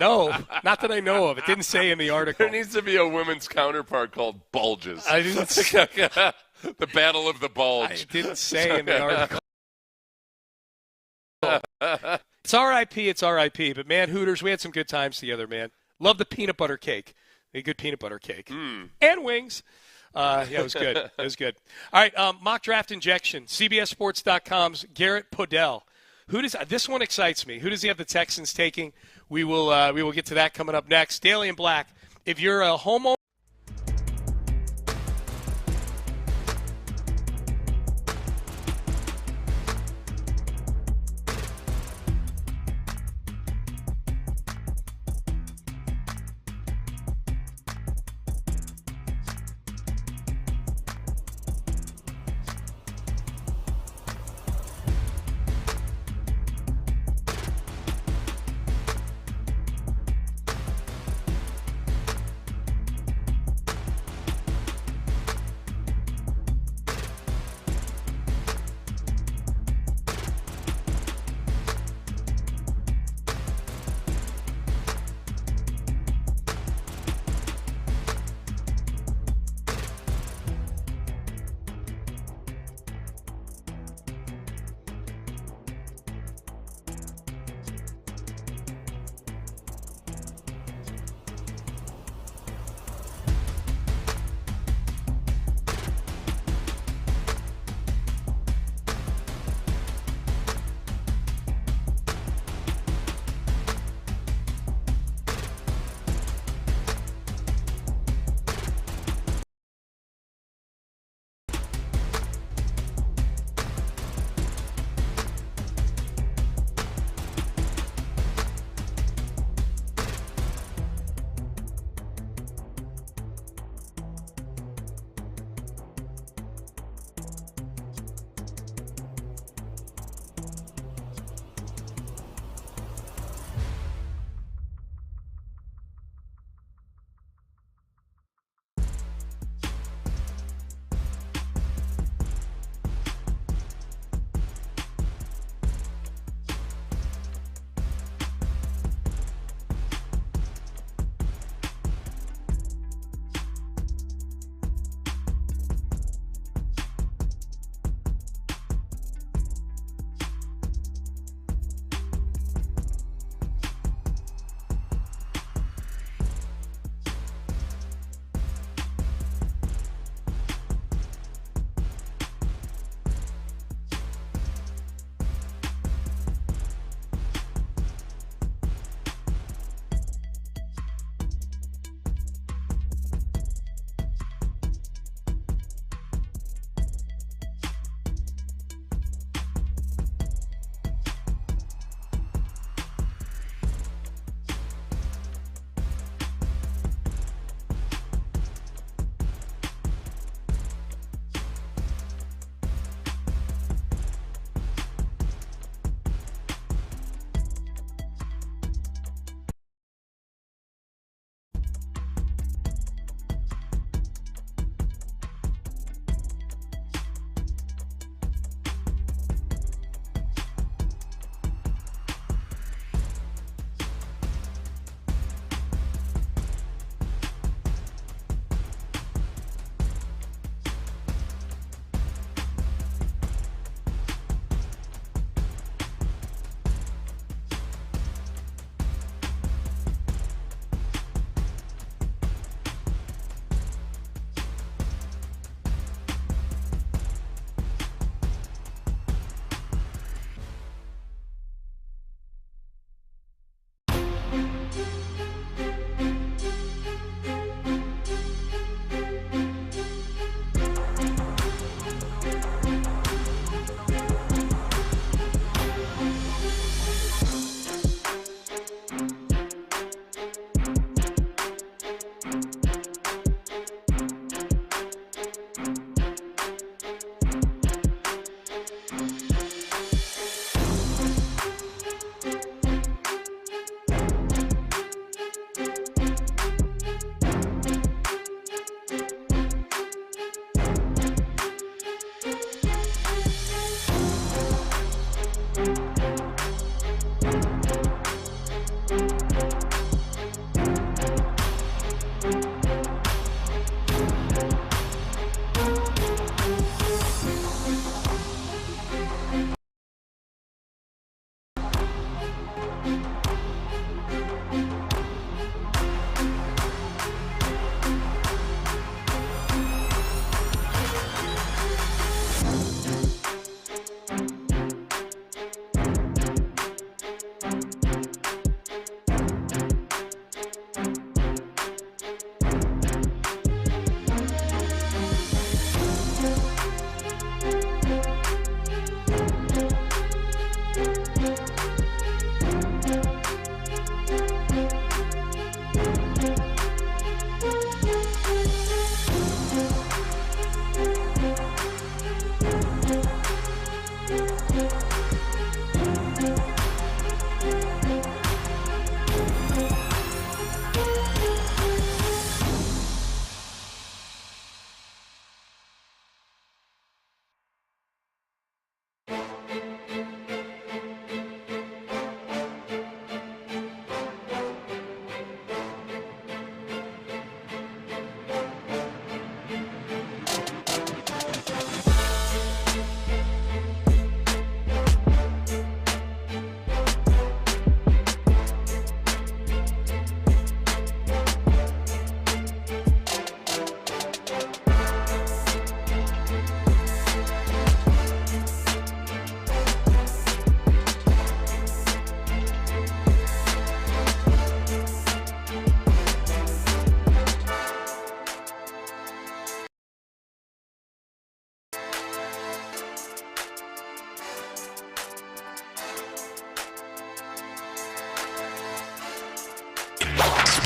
No, not that I know of. It didn't say in the article. There needs to be a women's counterpart called Bulges. I didn't the Battle of the Bulge. It didn't say in the article. It's R.I.P. But, man, Hooters, we had some good times together, man. Love the peanut butter cake. A good peanut butter cake. And wings. It was good. It was good. All right, mock draft injection. CBSSports.com's Garrett Podell. This one excites me. Who does he have the Texans taking? We will get to that coming up next. Daily and Black. If you're a homeowner.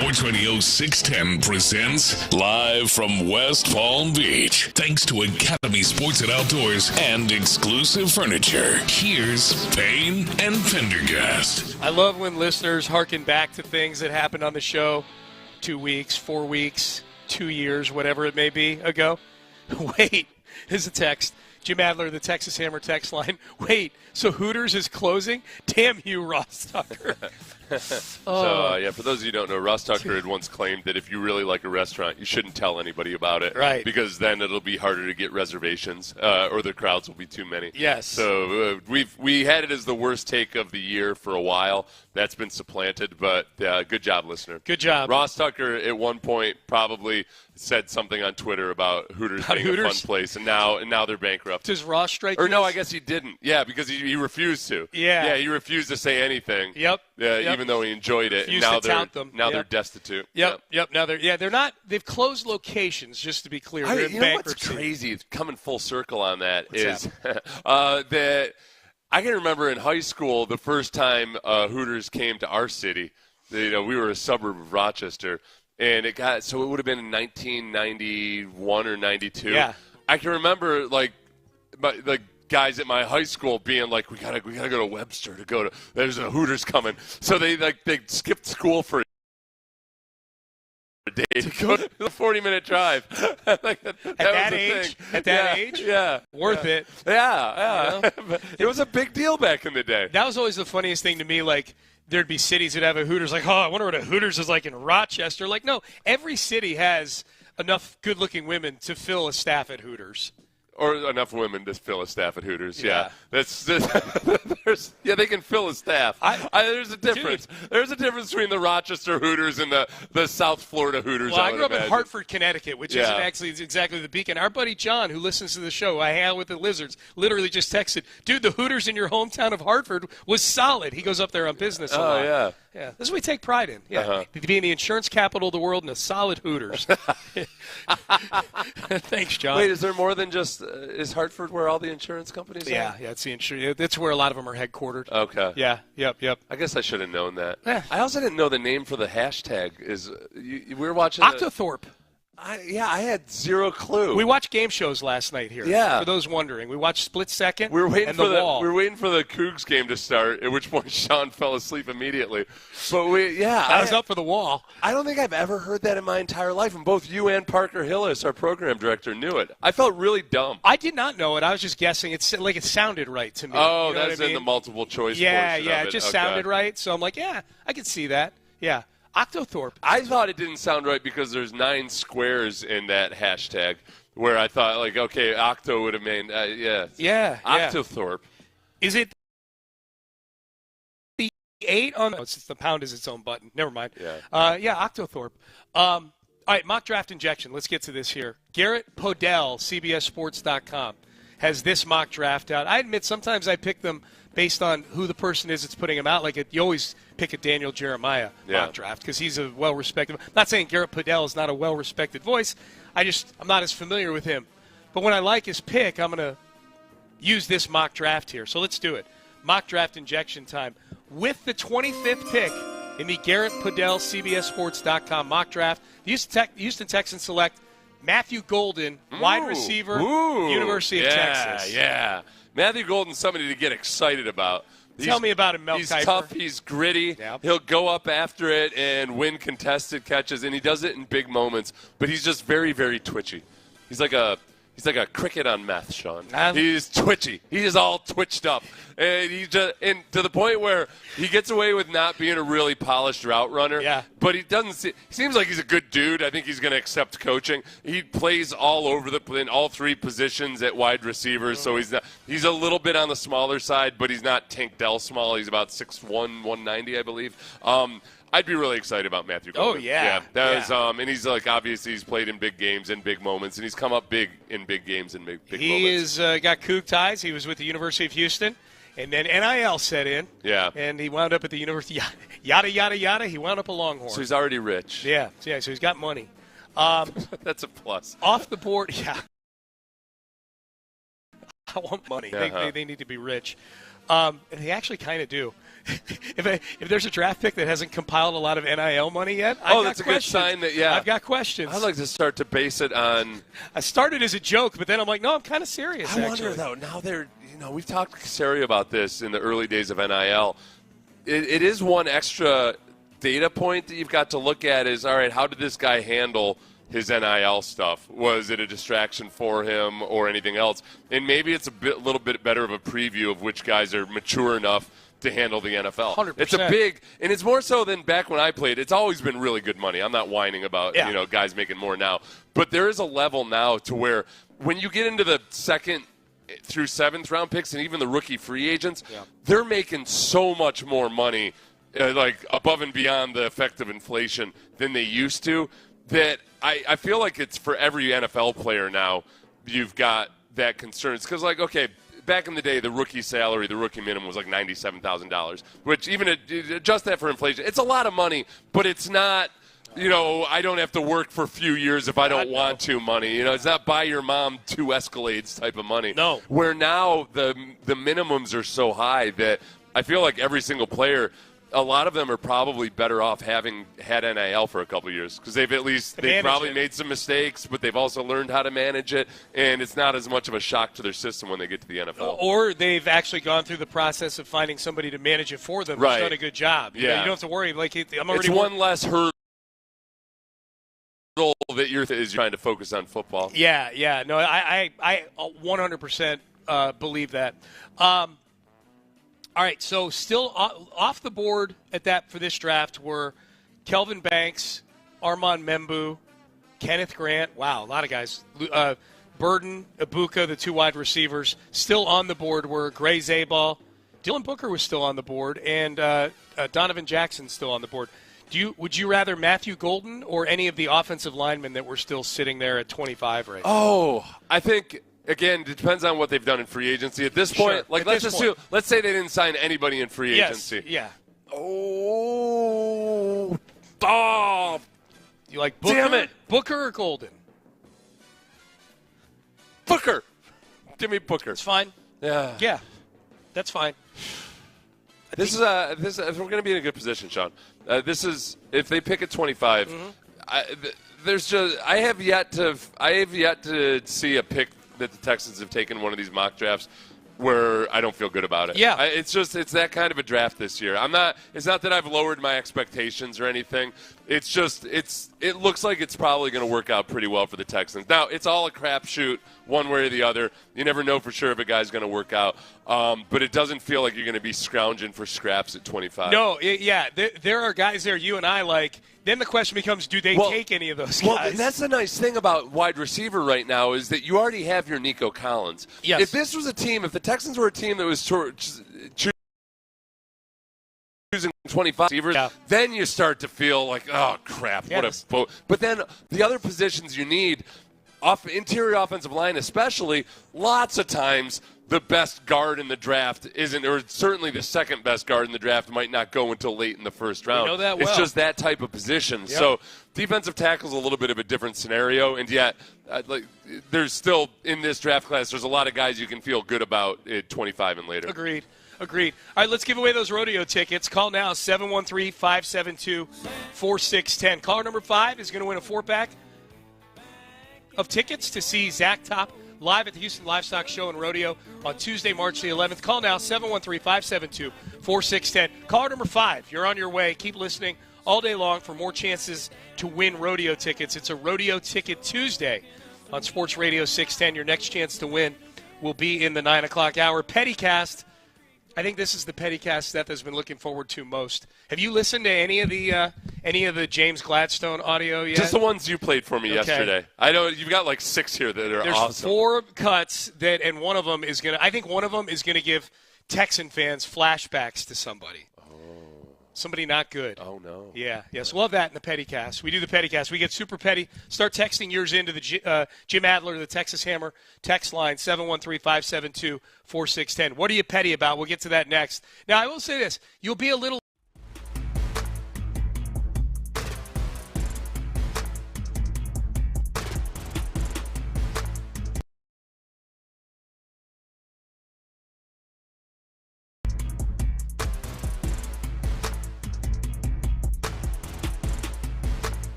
Sports Radio 610 presents live from West Palm Beach. Thanks to Academy Sports and Outdoors and Exclusive Furniture. Here's Payne and Pendergast. I love when listeners harken back to things that happened on the show 2 weeks, 4 weeks, 2 years, whatever it may be ago. Wait, here's a text. Jim Adler, the Texas Hammer text line. Wait, so Hooters is closing? Damn you, Ross Tucker. So, for those of you who don't know, Ross Tucker had once claimed that if you really like a restaurant, you shouldn't tell anybody about it. Right. Because then it'll be harder to get reservations or the crowds will be too many. Yes. So we had it as the worst take of the year for a while. That's been supplanted, but good job, listener. Good job. Ross Tucker at one point probably said something on Twitter about Hooters being a fun place, and now they're bankrupt. Does Ross strike Or you no, as- I guess he didn't. Yeah, because he refused to. Yeah, he refused to say anything. Yep. Even though he enjoyed it. Refused And to tout them. They're destitute. Yep. Now they're not. They've closed locations. Just to be clear, they're in you know bankruptcy. what's crazy? Coming full circle on that What's is that I can remember in high school the first time Hooters came to our city. We were a suburb of Rochester, and it would have been in 1991 or 92. Yeah. I can remember the guys at my high school being like, we gotta go to Webster to go to. There's a Hooters coming, so they skipped school for a day to go to the 40-minute drive. At that age, yeah, worth it. Yeah. You know? It was a big deal back in the day. That was always the funniest thing to me. Like, there'd be cities that have a Hooters. Like, I wonder what a Hooters is like in Rochester. Like, no, every city has enough good-looking women to fill a staff at Hooters. Or enough women to fill a staff at Hooters. Yeah. They can fill a staff. There's a difference. There's a difference between the Rochester Hooters and the South Florida Hooters. Well, I grew up in Hartford, Connecticut, which isn't actually exactly the beacon. Our buddy John, who listens to the show, I hang out with the Lizards, literally just texted, dude, the Hooters in your hometown of Hartford was solid. He goes up there on business a lot. Yeah. Yeah, this is what we take pride in. Yeah, to be in the insurance capital of the world and a solid Hooters. Thanks, John. Wait, is there more than just is Hartford where all the insurance companies are? Yeah, it's the insurance. That's where a lot of them are headquartered. Okay. Yeah. Yep. I guess I should have known that. Yeah. I also didn't know the name for the hashtag is. We were watching Octothorpe. I had zero clue. We watched game shows last night here. Yeah. For those wondering, we watched Split Second. We were waiting and for the Wall. We were waiting for the Cougs game to start. At which point Sean fell asleep immediately. But I was up for the Wall. I don't think I've ever heard that in my entire life, and both you and Parker Hillis, our program director, knew it. I felt really dumb. I did not know it. I was just guessing. It's like it sounded right to me. Oh, you know that's what I mean? in the multiple choice. Yeah, portion of it just sounded right. So I'm like, yeah, I can see that. Yeah. Octothorpe. I thought it didn't sound right because there's 9 squares in that hashtag where I thought, like, okay, Octo would have made, Yeah. Octothorpe. Is it the 8 on it's the pound is its own button. Never mind. Yeah. Octothorpe. All right, mock draft injection. Let's get to this here. Garrett Podell, CBSSports.com, has this mock draft out. I admit sometimes I pick them based on who the person is that's putting them out. Like you always pick a Daniel Jeremiah mock draft because he's a well-respected. I'm not saying Garrett Podell is not a well-respected voice. I'm not as familiar with him. But when I like his pick, I'm going to use this mock draft here. So let's do it. Mock draft injection time. With the 25th pick in the Garrett Podell, CBSSports.com mock draft, the Houston Texans select Matthew Golden, wide receiver, University of Texas. Yeah. Matthew Golden's somebody to get excited about. Tell me about him, Mel He's Kiper. tough. He's gritty. Yep. He'll go up after it and win contested catches, and he does it in big moments. But he's just very, very twitchy. He's like a cricket on meth, Sean. He's twitchy. He is all twitched up, and and to the point where he gets away with not being a really polished route runner. Yeah. But he seems like he's a good dude. I think he's going to accept coaching. He plays all over in all 3 positions at wide receivers, so he's a little bit on the smaller side, but he's not Tank Dell small. He's about 6'1", 190, I believe. I'd be really excited about Matthew Golden. Oh, yeah. And he's obviously he's played in big games and big moments, and he's come up big in big games and big moments. He is got Coug ties. He was with the University of Houston, and then NIL set in. Yeah. And he wound up at the University. Yada yada yada. He wound up a Longhorn. So he's already rich. Yeah. So he's got money. That's a plus. Off the board. Yeah. I want money. Uh-huh. They need to be rich. And they actually kind of do. If there's a draft pick that hasn't compiled a lot of NIL money yet, that's a good sign that, I've got questions. I'd like to start to base it on. I started as a joke, but then I'm like, no, I'm kind of serious. I wonder, though, now we've talked to Sari about this in the early days of NIL. It is one extra data point that you've got to look at is, all right, how did this guy handle his NIL stuff? Was it a distraction for him or anything else? And maybe it's a little bit better of a preview of which guys are mature enough to handle the NFL. 100%. It's a big, and it's more so than back when I played. It's always been really good money. I'm not whining about guys making more now, but there is a level now to where when you get into the 2nd through 7th round picks and even the rookie free agents, they're making so much more money, like above and beyond the effect of inflation than they used to. That I feel like it's for every NFL player now. You've got that concern. It's because, like, okay, back in the day, the rookie salary, the rookie minimum was like $97,000, which even adjust that for inflation, it's a lot of money, but it's not, I don't have to work for a few years if I don't want to money. It's not buy your mom 2 Escalades type of money. No. Where now the minimums are so high that I feel like every single player, a lot of them are probably better off having had NIL for a couple of years because they've probably made some mistakes, but they've also learned how to manage it, and it's not as much of a shock to their system when they get to the NFL. Or they've actually gone through the process of finding somebody to manage it for them who's done a good job. You don't have to worry. Like it's one less hurdle that you're trying to focus on football. Yeah. No, I 100% believe that. All right, so still off the board for this draft were Kelvin Banks, Armand Membu, Kenneth Grant. Wow, a lot of guys. Burden, Ibuka, the 2 wide receivers. Still on the board were Gray Zabal. Dylan Booker was still on the board, and Donovan Jackson still on the board. Would you rather Matthew Golden or any of the offensive linemen that were still sitting there at 25 right now? Oh, I think – again, it depends on what they've done in free agency. At this point, let's say they didn't sign anybody in free agency. Yeah. Oh. You like Booker? Damn it. Booker or Golden? Booker. Give me Booker. It's fine. Yeah. Yeah. That's fine. We're going to be in a good position, Sean. If they pick at 25, I have yet to see a pick that the Texans have taken one of these mock drafts where I don't feel good about it. Yeah. It's that kind of a draft this year. It's not that I've lowered my expectations or anything. It looks like it's probably going to work out pretty well for the Texans. Now, it's all a crapshoot one way or the other. You never know for sure if a guy's going to work out. But it doesn't feel like you're going to be scrounging for scraps at 25. No, there are guys there you and I like. Then the question becomes, do they take any of those guys? Well, and that's the nice thing about wide receiver right now is that you already have your Nico Collins. Yes. If the Texans were a team that was choosing 25 receivers, then you start to feel like, oh, crap, what a boat. But then the other positions you need, interior offensive line especially, lots of times the best guard in the draft isn't, or certainly the second best guard in the draft might not go until late in the first round. We know that well. It's just that type of position. Yep. So defensive tackle is a little bit of a different scenario, and yet there's still, in this draft class, there's a lot of guys you can feel good about at 25 and later. Agreed. All right, let's give away those rodeo tickets. Call now, 713-572-4610. Caller number 5 is going to win a 4-pack of tickets to see Zach Top live at the Houston Livestock Show and Rodeo on Tuesday, March the 11th. Call now, 713-572-4610. Caller number 5, you're on your way. Keep listening all day long for more chances to win rodeo tickets. It's a Rodeo Ticket Tuesday on Sports Radio 610. Your next chance to win will be in the 9 o'clock hour. Pettycast. I think this is the Pettycast Seth has been looking forward to most. Have you listened to any of the James Gladstone audio yet? Just the ones you played for me yesterday. I know you've got like 6 here that are awesome. There's 4 cuts and one of them is going to give Texan fans flashbacks to somebody. Somebody not good. Oh, no. Yeah, yes. Love that in the Pettycast. We do the Pettycast. We get super petty. Start texting yours into the Jim Adler, the Texas Hammer text line, 713-572-4610. What are you petty about? We'll get to that next. Now, I will say this. You'll be a little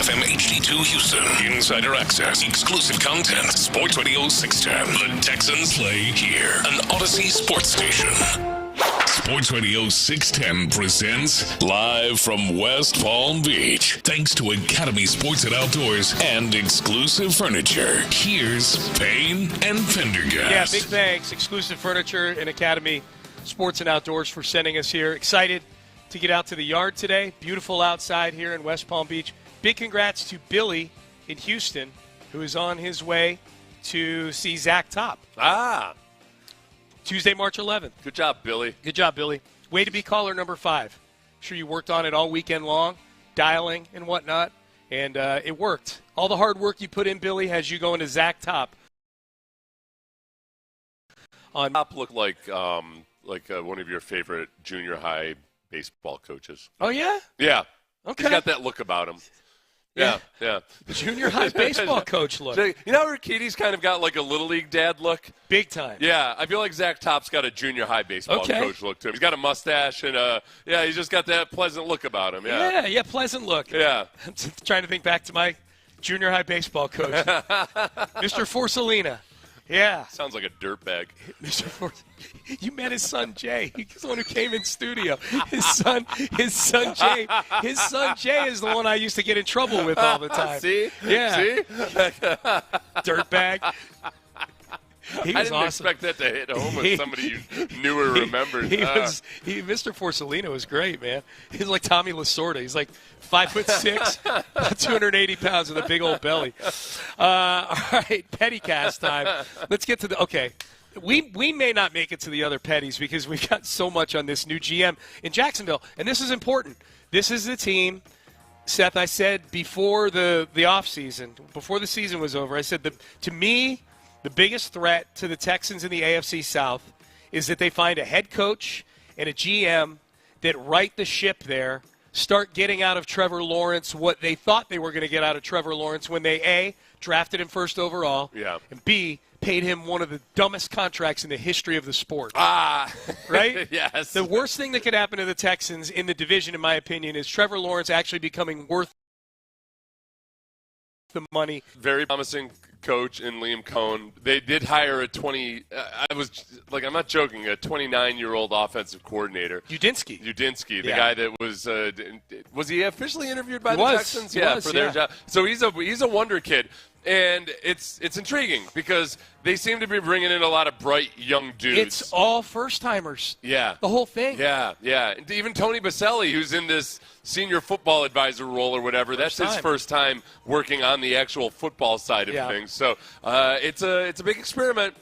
FM HD2 Houston. Insider access. Exclusive content. Sports Radio 610. The Texans play here. An Odyssey sports station. Sports Radio 610 presents live from West Palm Beach. Thanks to Academy Sports and Outdoors and exclusive furniture. Here's Payne and Pendergast. Yeah, big thanks. Exclusive furniture and Academy Sports and Outdoors for sending us here. Excited to get out to the yard today. Beautiful outside here in West Palm Beach. Big congrats to Billy in Houston, who is on his way to see Zach Top. Tuesday, March 11th. Good job, Billy. Good job, Billy. Way to be caller number 5. I'm sure you worked on it all weekend long, dialing and whatnot, and it worked. All the hard work you put in, Billy, has you going to Zach Top. Top looked like one of your favorite junior high baseball coaches. Oh, yeah? Yeah. Okay. He's got that look about him. Yeah. The junior high baseball coach look. You know how Ricchidi's kind of got like a little league dad look? Big time. Yeah, I feel like Zach Top's got a junior high baseball coach look to him. He's got a mustache and he's just got that pleasant look about him. Yeah, pleasant look. Yeah. I'm trying to think back to my junior high baseball coach, Mr. Forsalina. Yeah. Sounds like a dirtbag. Mr. Forsalina. You met his son Jay. He's the one who came in studio. His son Jay. His son Jay is the one I used to get in trouble with all the time. See? Yeah. See? Dirtbag. He was I didn't awesome. expect that to hit home with somebody you knew or remembered. Mr. Forsalino was great, man. He's like Tommy Lasorda. He's like 5'6", 280 pounds with a big old belly. All right, Pettycast time. Let's get to the – okay. We may not make it to the other Petties because we've got so much on this new GM in Jacksonville. And this is important. This is the team, Seth, I said before the offseason, before the season was over, I said to me – the biggest threat to the Texans in the AFC South is that they find a head coach and a GM that right the ship there, start getting out of Trevor Lawrence what they thought they were going to get out of Trevor Lawrence when they, A, drafted him first overall, and B, paid him one of the dumbest contracts in the history of the sport. Right? Yes. The worst thing that could happen to the Texans in the division, in my opinion, is Trevor Lawrence actually becoming worth the money. Very promising coach in Liam Cohn. They did hire I'm not joking, a 29-year-old offensive coordinator. Udinsky, the guy that was he officially interviewed by the Texans? For their job. So he's a wonder kid. And it's intriguing because they seem to be bringing in a lot of bright young dudes. It's all first-timers. Yeah. The whole thing. Yeah. Even Tony Baselli, who's in this senior football advisor role or whatever, that's his first time working on the actual football side of things. So it's a big experiment.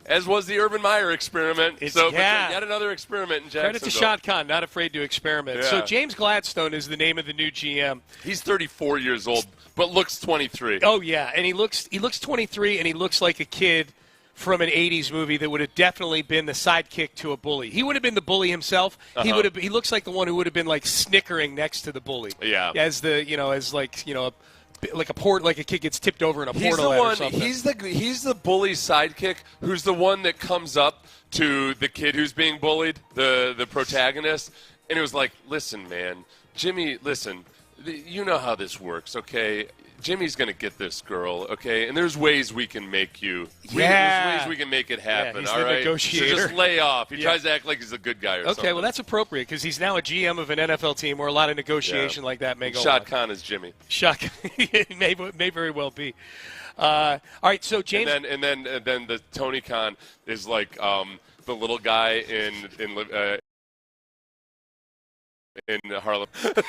As was the Urban Meyer experiment. Yet another experiment in Jacksonville. Credit to Shad Khan, not afraid to experiment. Yeah. So James Gladstone is the name of the new GM. He's 34 years old, but looks 23. Oh, yeah, and he looks 23, and he looks like a kid from an 80s movie that would have definitely been the sidekick to a bully. He would have been the bully himself. He looks like the one who would have been, like, snickering next to the bully. Yeah. Like a kid gets tipped over in a portal or something. He's the bully sidekick who's the one that comes up to the kid who's being bullied, the protagonist, and it was like, listen, man, Jimmy, listen, you know how this works, okay? Jimmy's going to get this girl, okay? And there's ways we can make you. There's ways we can make it happen, he's all the right? negotiator. So just lay off. He tries to act like he's a good guy or something. Okay, well, that's appropriate because he's now a GM of an NFL team where a lot of negotiation like that may go on. Shad Khan is Jimmy. may very well be. All right, so James. And then the Tony Khan is like the little guy in Harlem. Dude,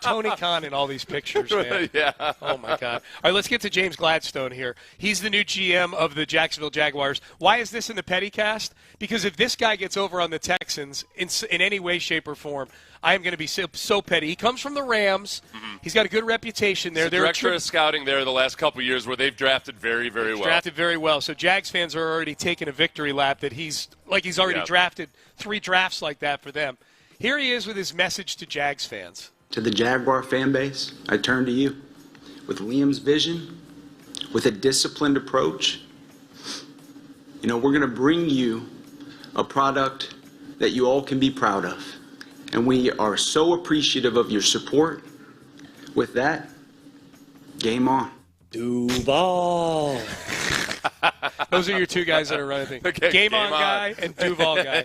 Tony Khan in all these pictures, man. Yeah. Oh, my God. All right, let's get to James Gladstone here. He's the new GM of the Jacksonville Jaguars. Why is this in the Pettycast? Because if this guy gets over on the Texans in any way, shape, or form, I am going to be so petty. He comes from the Rams. Mm-hmm. He's got a good reputation there. They're director of scouting there the last couple of years where they've drafted very, very well. Drafted very well. So Jags fans are already taking a victory lap that he's already drafted 3 drafts like that for them. Here he is with his message to Jags fans. To the Jaguar fan base, I turn to you. With Liam's vision, with a disciplined approach, we're going to bring you a product that you all can be proud of. And we are so appreciative of your support. With that, game on. Duval. Those are your 2 guys that are running things. Okay, game on guy and Duval guy.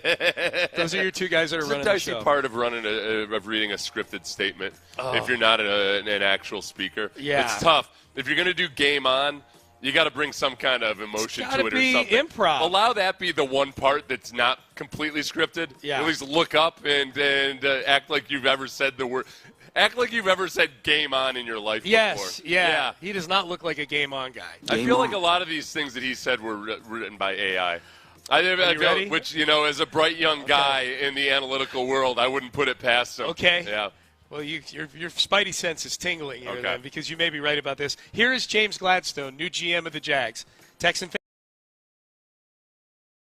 Those are your 2 guys that are running the show. It's a dicey part of reading a scripted statement if you're not an actual speaker. Yeah. It's tough. If you're going to do game on, you got to bring some kind of emotion to it or something. Improv. Allow that be the one part that's not completely scripted. Yeah. At least look up and act like you've ever said the word. Act like you've ever said game on in your life before. Yeah. He does not look like a game on guy. I feel like a lot of these things that he said were written by AI. Ready? Which, as a bright young guy in the analytical world, I wouldn't put it past him. Okay. Yeah. Well, your spidey sense is tingling here then, because you may be right about this. Here is James Gladstone, new GM of the Jags. Texan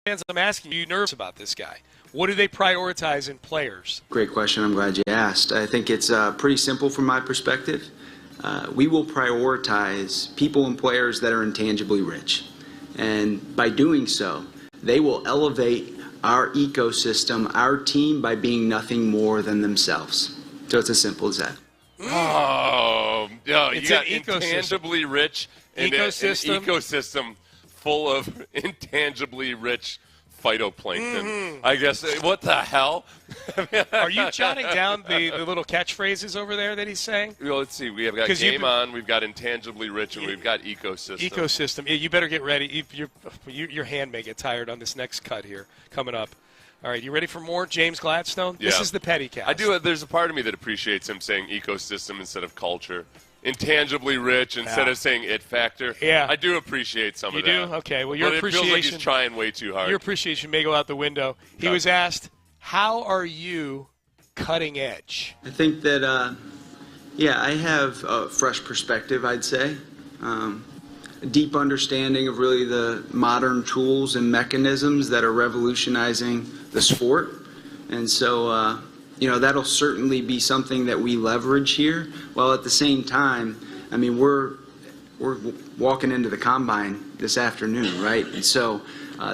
fans, I'm asking you, nervous about this guy? What do they prioritize in players? Great question. I'm glad you asked. I think it's pretty simple from my perspective. We will prioritize people and players that are intangibly rich. And by doing so, they will elevate our ecosystem, our team, by being nothing more than themselves. So it's as simple as that. Oh, yeah, you got intangibly rich and an ecosystem full of intangibly rich phytoplankton. I guess. What the hell? Are you jotting down the little catchphrases over there that he's saying? Well, let's see. We have got game on, we've got intangibly rich, and we've got ecosystem. Ecosystem. Yeah, you better get ready. Your hand may get tired on this next cut here coming up. All right, you ready for more James Gladstone? Yeah. This is the Pettycast. I do. There's a part of me that appreciates him saying ecosystem instead of culture. Intangibly rich instead of saying it factor. Yeah. I do appreciate some of that. You do? Okay. Well, your but appreciation. It feels like he's trying way too hard. Your appreciation may go out the window. He was asked, how are you cutting edge? I think that, I have a fresh perspective, I'd say. A deep understanding of really the modern tools and mechanisms that are revolutionizing the sport. And so, that'll certainly be something that we leverage here. While at the same time, we're walking into the combine this afternoon, right? And so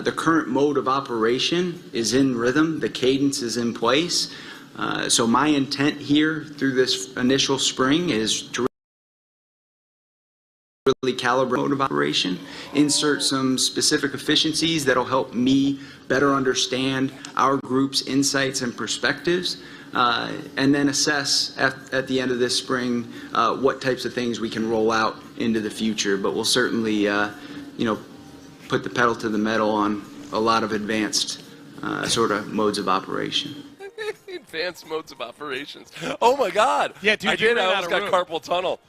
the current mode of operation is in rhythm. The cadence is in place. So my intent here through this initial spring is to calibrate mode of operation, insert some specific efficiencies that'll help me better understand our group's insights and perspectives, and then assess at the end of this spring what types of things we can roll out into the future. But we'll certainly, put the pedal to the metal on a lot of advanced sort of modes of operation. Advanced modes of operations. Oh my God! Yeah, dude, I did. I almost got room. carpal tunnel.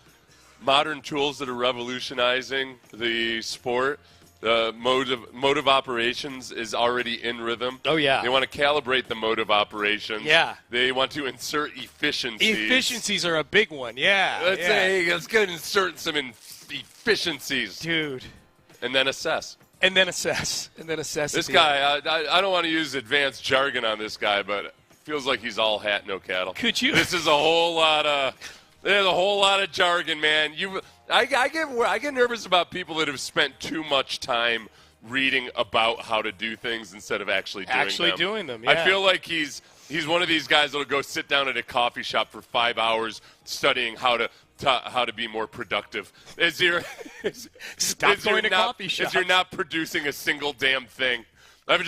Modern tools that are revolutionizing the sport. The mode of operations is already in rhythm. Oh, yeah. They want to calibrate the mode of operations. Yeah. They want to insert efficiencies. Efficiencies are a big one. Yeah. Let's go insert some efficiencies, dude. And then assess. This guy, I don't want to use advanced jargon on this guy, but it feels like he's all hat, no cattle. Could you? This is a whole lot of. There's a whole lot of jargon, man. I get nervous about people that have spent too much time reading about how to do things instead of actually doing them. Yeah. I feel like he's one of these guys that'll go sit down at a coffee shop for 5 hours studying how to be more productive. Stop going to coffee shops. As you're not producing a single damn thing. I've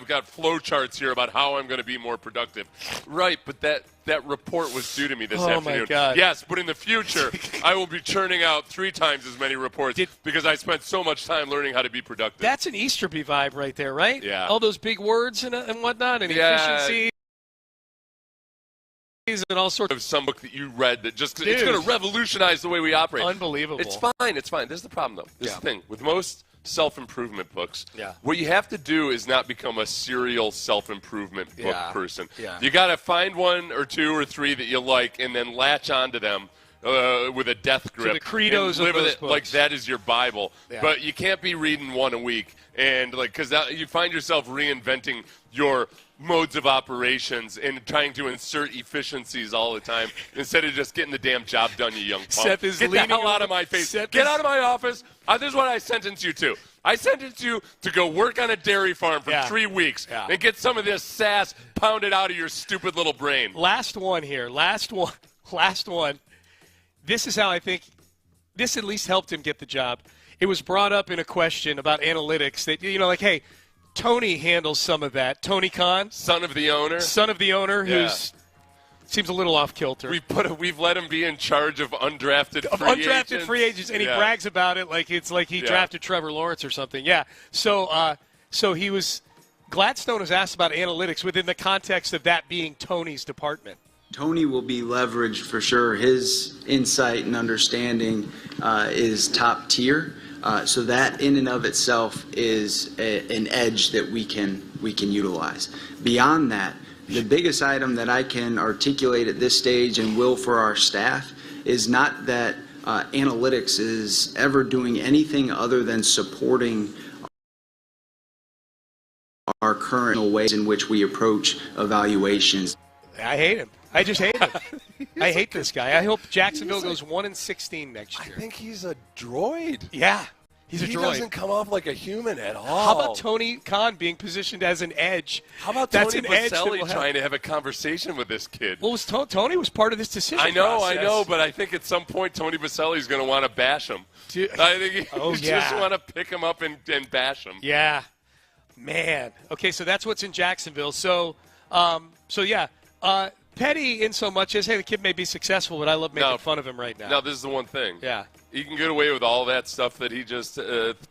got flow charts here about how I'm going to be more productive. Right, but that report was due to me this afternoon. Oh, my God. Yes, but in the future, I will be churning out 3 times as many reports because I spent so much time learning how to be productive. That's an Easterby vibe right there, right? Yeah. All those big words and whatnot and efficiencies. And all sorts of some book that you read that it's going to revolutionize the way we operate. Unbelievable. It's fine. This is the problem, though. This is the thing. With most self-improvement books, what you have to do is not become a serial self-improvement book person. Yeah. You got to find 1 or 2 or 3 that you like and then latch onto them with a death grip. To the credos and live of those with it books. like that is your Bible. Yeah. But you can't be reading 1 a week and because you find yourself reinventing your modes of operations and trying to insert efficiencies all the time instead of just getting the damn job done, you young punk. Seth is Get the hell out of my face. Get out of my office. This is what I sentence you to. I sentence you to go work on a dairy farm for 3 weeks and get some of this sass pounded out of your stupid little brain. Last one here. Last one. This is how I think this at least helped him get the job. It was brought up in a question about analytics that, hey, Tony handles some of that. Tony Khan. Son of the owner. Who's seems a little off kilter. We've let him be in charge of undrafted free agents, and he brags about it like it's like he drafted Trevor Lawrence or something. Yeah. So Gladstone was asked about analytics within the context of that being Tony's department. Tony will be leveraged for sure. His insight and understanding is top tier. So that in and of itself is an edge that we can utilize. Beyond that, the biggest item that I can articulate at this stage and will for our staff is not that analytics is ever doing anything other than supporting our current ways in which we approach evaluations. I hate him. I just hate him. I hate this guy. I hope Jacksonville goes 1-16 next year. I think he's a droid. Yeah. He's a droid. He doesn't come off like a human at all. How about Tony Khan being positioned as an edge? How about Tony Baselli trying to have a conversation with this kid? Well, Tony was part of this decision I know, but I think at some point Tony Baselli is going to want to bash him. I think he just want to pick him up and bash him. Yeah. Man. Okay, so that's what's in Jacksonville. So petty in so much as, hey, the kid may be successful, but I love making fun of him right now. No, this is the one thing. Yeah. He can get away with all that stuff that he just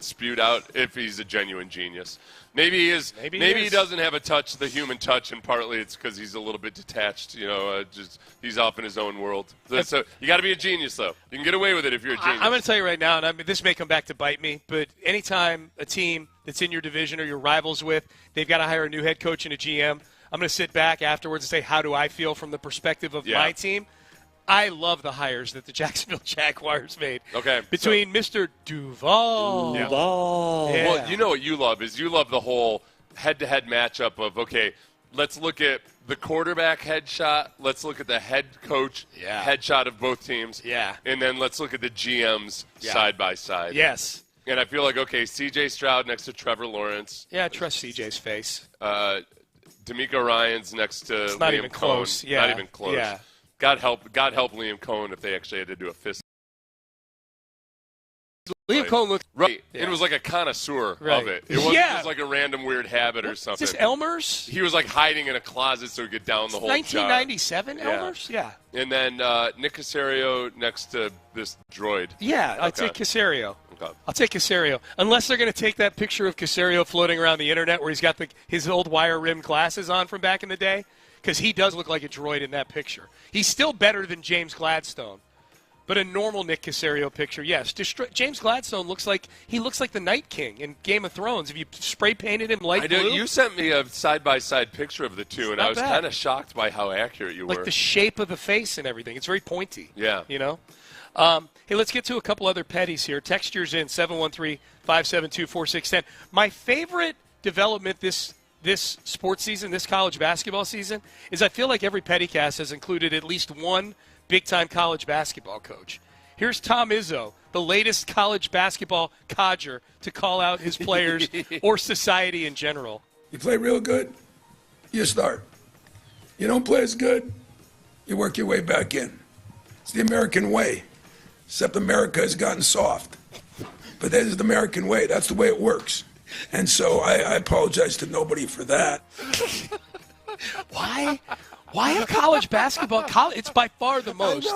spewed out if he's a genuine genius. Maybe he is. Maybe he doesn't have the human touch, and partly it's because he's a little bit detached. Just he's off in his own world. So you got to be a genius, though. You can get away with it if you're a genius. I'm going to tell you right now, and this may come back to bite me, but anytime a team that's in your division or your rivals with, they've got to hire a new head coach and a GM, I'm going to sit back afterwards and say, how do I feel from the perspective of my team? I love the hires that the Jacksonville Jaguars made. Okay. Between Mr. Duval. Yeah. Well, you know what you love is you love the whole head-to-head matchup of, okay, let's look at the quarterback headshot. Let's look at the head coach headshot of both teams. Yeah. And then let's look at the GMs side by side. Yes. And I feel like, okay, C.J. Stroud next to Trevor Lawrence. Yeah, I trust C.J.'s face. DeMeco Ryans next to it's not Liam even Cohn. close. Yeah. Not even close. Yeah. God help Liam Cohn if they actually had to do a fist Liam Cohen looked right. Yeah. It was like a connoisseur Right. of it. It wasn't Yeah. just like a random weird habit or something. Is this Elmer's? He was like hiding in a closet so he could down the whole 1997 jar. Elmer's? Yeah. And then Nick Caserio next to this droid. Yeah, I'd Okay. take Caserio. Okay. I'll take Caserio. Unless they're going to take that picture of Caserio floating around the internet where he's got his old wire-rimmed glasses on from back in the day, because he does look like a droid in that picture. He's still better than James Gladstone. But a normal Nick Caserio picture, yes. James Gladstone looks like the Night King in Game of Thrones. If you spray painted him light blue. You sent me a side-by-side picture of the two, and I was kind of shocked by how accurate you were. Like the shape of the face and everything. It's very pointy. Yeah. You know? Hey, let's get to a couple other petties here. Text yours in, 713-572-4610. My favorite development this sports season, this college basketball season, is I feel like every pettycast has included at least one big-time college basketball coach. Here's Tom Izzo, the latest college basketball codger, to call out his players or society in general. You play real good, you start. You don't play as good, you work your way back in. It's the American way, except America has gotten soft. But that is the American way. That's the way it works. And so I apologize to nobody for that. Why have college basketball? It's by far the most.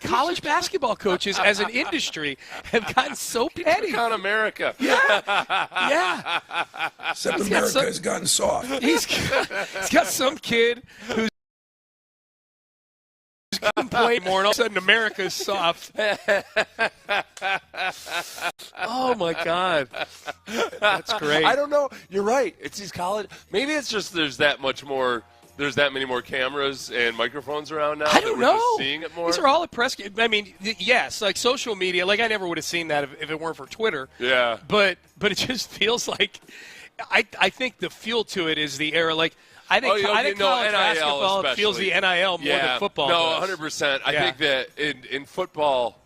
College basketball coaches, as an industry, have gotten so petty. On America. Yeah. Except America has gotten soft. He's got some kid who's complaining more, and all of a sudden America's soft. Oh my God, that's great. I don't know. You're right. It's these college. Maybe it's just there's that many more cameras and microphones around now. I don't know. We're just seeing it more. These are all at press. I mean, yes, like social media. Like I never would have seen that if it weren't for Twitter. Yeah. But it just feels like I think the fuel to it is the era. Like I think college basketball feels the NIL more than football. No, does. 100%. I think that in football,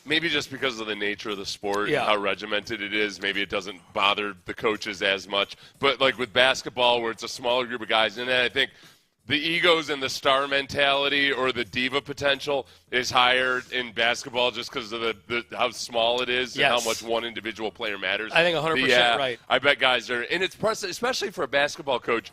maybe just because of the nature of the sport, how regimented it is, maybe it doesn't bother the coaches as much. But like with basketball, where it's a smaller group of guys, and then I think the egos and the star mentality or the diva potential is higher in basketball just because of the how small it is and how much one individual player matters. I think 100% right. I bet guys are, and it's especially for a basketball coach,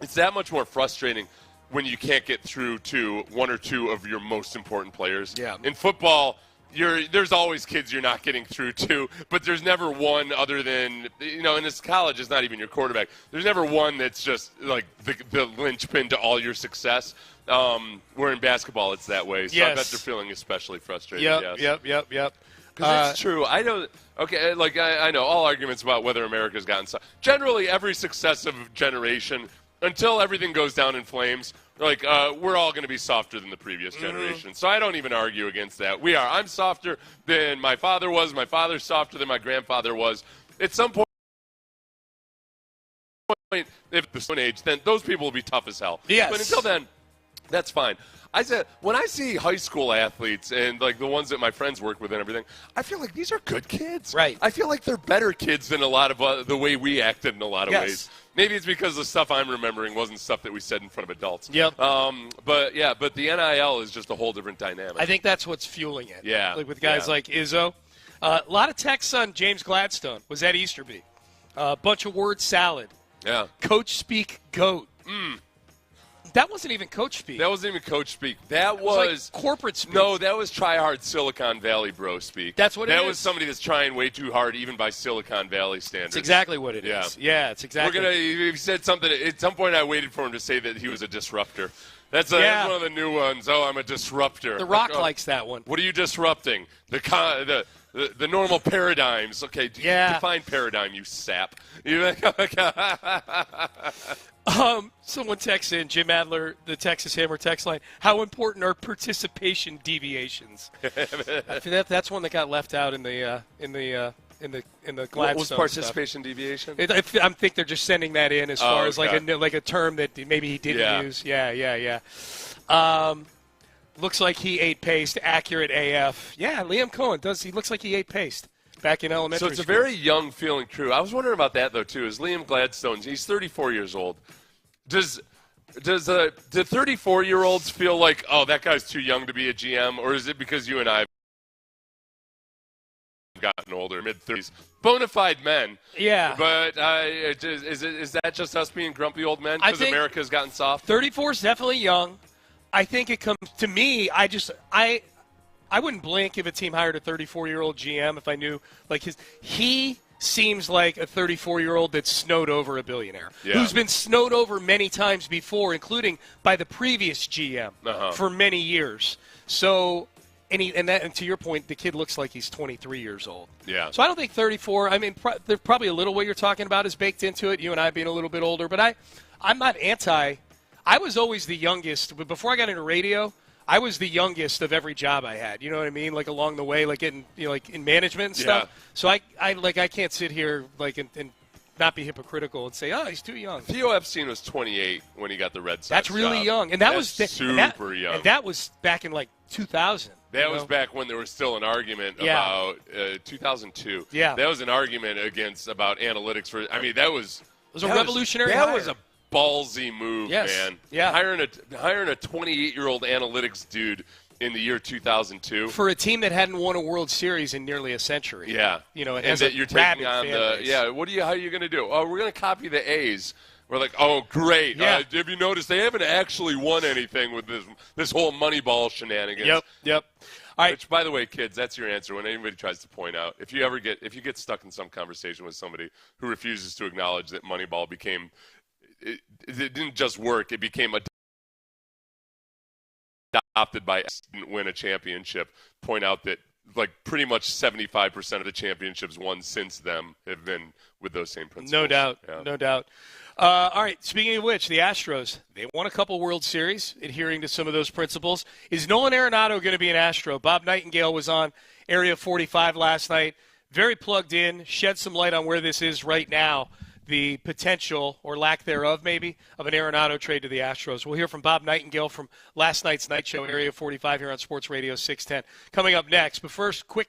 it's that much more frustrating when you can't get through to one or two of your most important players. Yeah. In football, there's always kids you're not getting through to, but there's never one other than, in this college, it's not even your quarterback. There's never one that's just like the linchpin to all your success. Where in basketball, it's that way. So I bet they're feeling especially frustrated. Yep. Because it's true. I know. Okay, I know all arguments about whether America's gotten. Generally, every successive generation, until everything goes down in flames, we're all going to be softer than the previous generation. So I don't even argue against that. We are. I'm softer than my father was. My father's softer than my grandfather was. At some point, if the Stone Age, then those people will be tough as hell. Yes. But until then, that's fine. I said, when I see high school athletes and like the ones that my friends work with and everything, I feel like these are good kids. Right. I feel like they're better kids than a lot of the way we acted in a lot of ways. Maybe it's because the stuff I'm remembering wasn't stuff that we said in front of adults. Yep. But the NIL is just a whole different dynamic. I think that's what's fueling it. Yeah. Like with guys like Izzo. A lot of texts on James Gladstone. Was at Easterby. A bunch of word salad. Yeah. Coach speak goat. That wasn't even coach speak. That wasn't even coach speak. That was like corporate speak. No, that was try hard Silicon Valley bro speak. That's what it is. That was somebody that's trying way too hard, even by Silicon Valley standards. It's exactly what it is. Yeah, it's exactly. He said something. At some point, I waited for him to say that he was a disruptor. That's one of the new ones. Oh, I'm a disruptor. The Rock likes that one. What are you disrupting? The normal paradigms. Okay, define paradigm, you sap. Someone texts in, Jim Adler, the Texas Hammer text line, how important are participation deviations? I feel that's one that got left out in the Gladstone What was participation deviation? I think they're just sending that in as far as like a term that maybe he didn't use. Yeah. Looks like he ate paste. Accurate AF. Yeah, Liam Cohen does. He looks like he ate paste back in elementary school. So it's a very young feeling crew. I was wondering about that, though, too. Is Liam Gladstone, he's 34 years old. Does the 34-year-olds feel like, oh, that guy's too young to be a GM, or is it because you and I gotten older, mid-30s, bona fide men. Yeah. But is that just us being grumpy old men because America's gotten soft? 34 is definitely young. I think it comes to me. I wouldn't blink if a team hired a 34-year-old GM if I knew he seems like a 34-year-old that's snowed over a billionaire who's been snowed over many times before, including by the previous GM for many years. So, and to your point, the kid looks like he's 23 years old. Yeah. So I don't think 34. I mean, there's probably a little what you're talking about is baked into it. You and I being a little bit older, but I'm not anti. I was always the youngest. Before I got into radio, I was the youngest of every job I had. You know what I mean? Like along the way, like in in management and stuff. So I can't sit here and not be hypocritical and say, oh, he's too young. Theo Epstein was 28 when he got the Red Sox. That's really job. Young, and that's super young. And that was back in 2000. That was back when there was still an argument about 2002. Yeah, that was an argument about analytics for. I mean, that was a revolutionary. That was a ballsy move, man. Yeah, hiring a 28-year-old analytics dude in the year 2002 for a team that hadn't won a World Series in nearly a century. Yeah, and that you're taking on the how are you going to do? Oh, we're going to copy the A's. We're like, oh, great. Yeah. Have you noticed they haven't actually won anything with this whole Moneyball shenanigans? Yep. All right. Which, by the way, kids, that's your answer when anybody tries to point out. If you get stuck in some conversation with somebody who refuses to acknowledge that Moneyball became it didn't just work, it became adopted by didn't win a championship, point out that pretty much 75% of the championships won since then have been with those same principles. No doubt. Yeah. No doubt. All right, speaking of which, the Astros, they won a couple World Series adhering to some of those principles. Is Nolan Arenado going to be an Astro? Bob Nightingale was on Area 45 last night, very plugged in, shed some light on where this is right now, the potential, or lack thereof maybe, of an Arenado trade to the Astros. We'll hear from Bob Nightingale from last night's night show, Area 45 here on Sports Radio 610. Coming up next, but first, quick.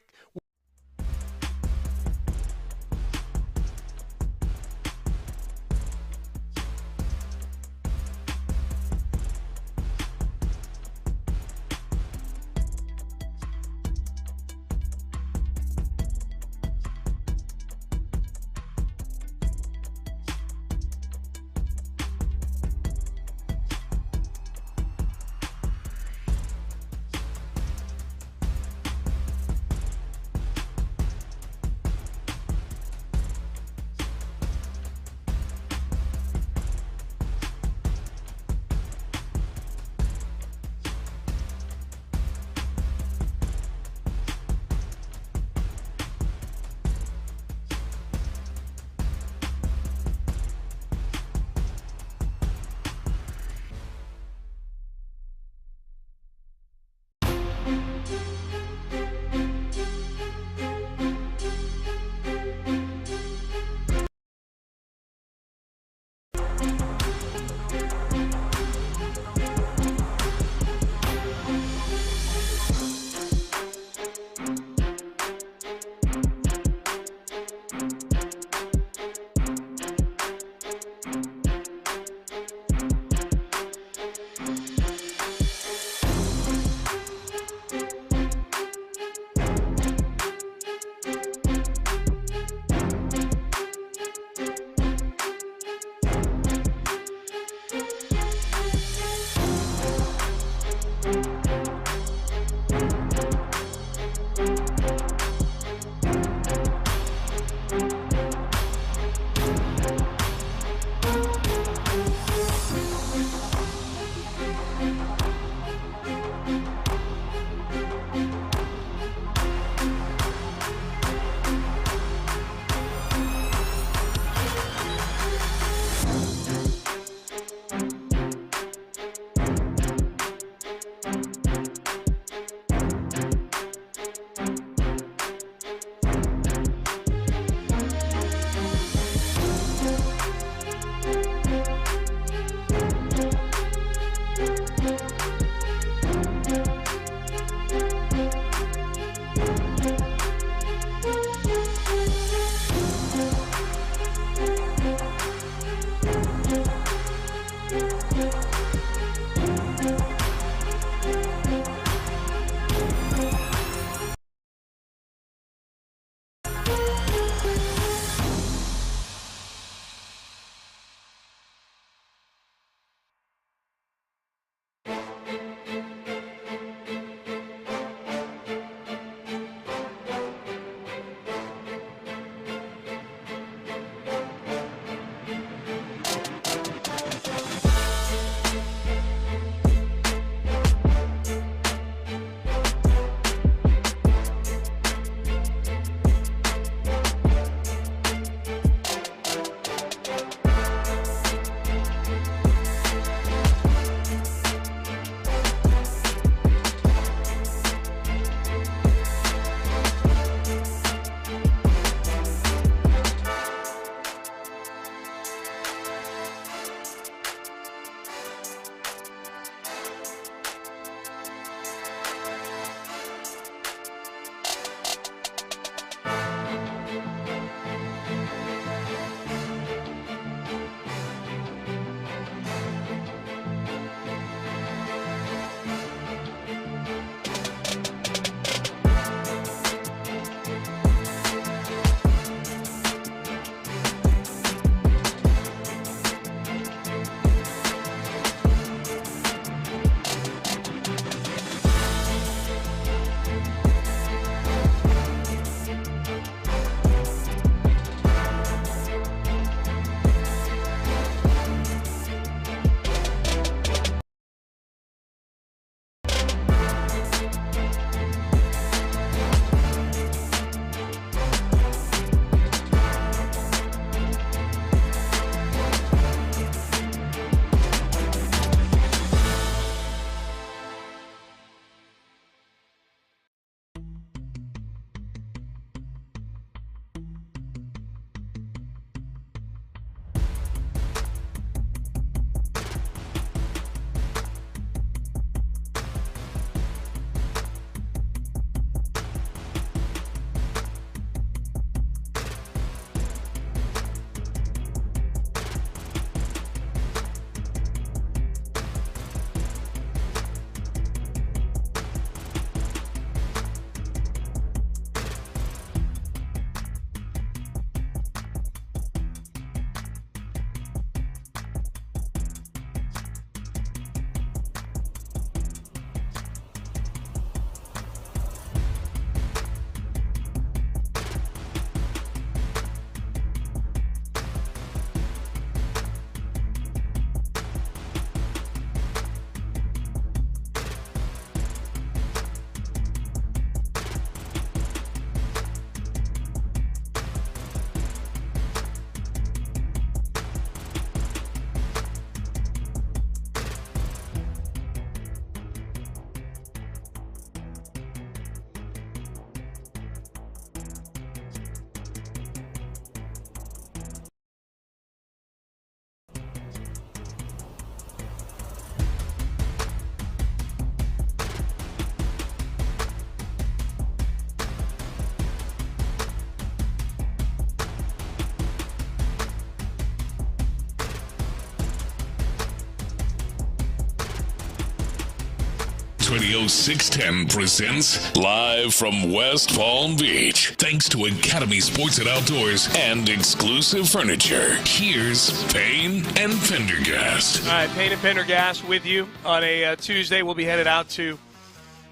Sports Radio 610 presents live from West Palm Beach. Thanks to Academy Sports and Outdoors and exclusive furniture. Here's Payne and Pendergast. All right, Payne and Pendergast with you on a Tuesday. We'll be headed out to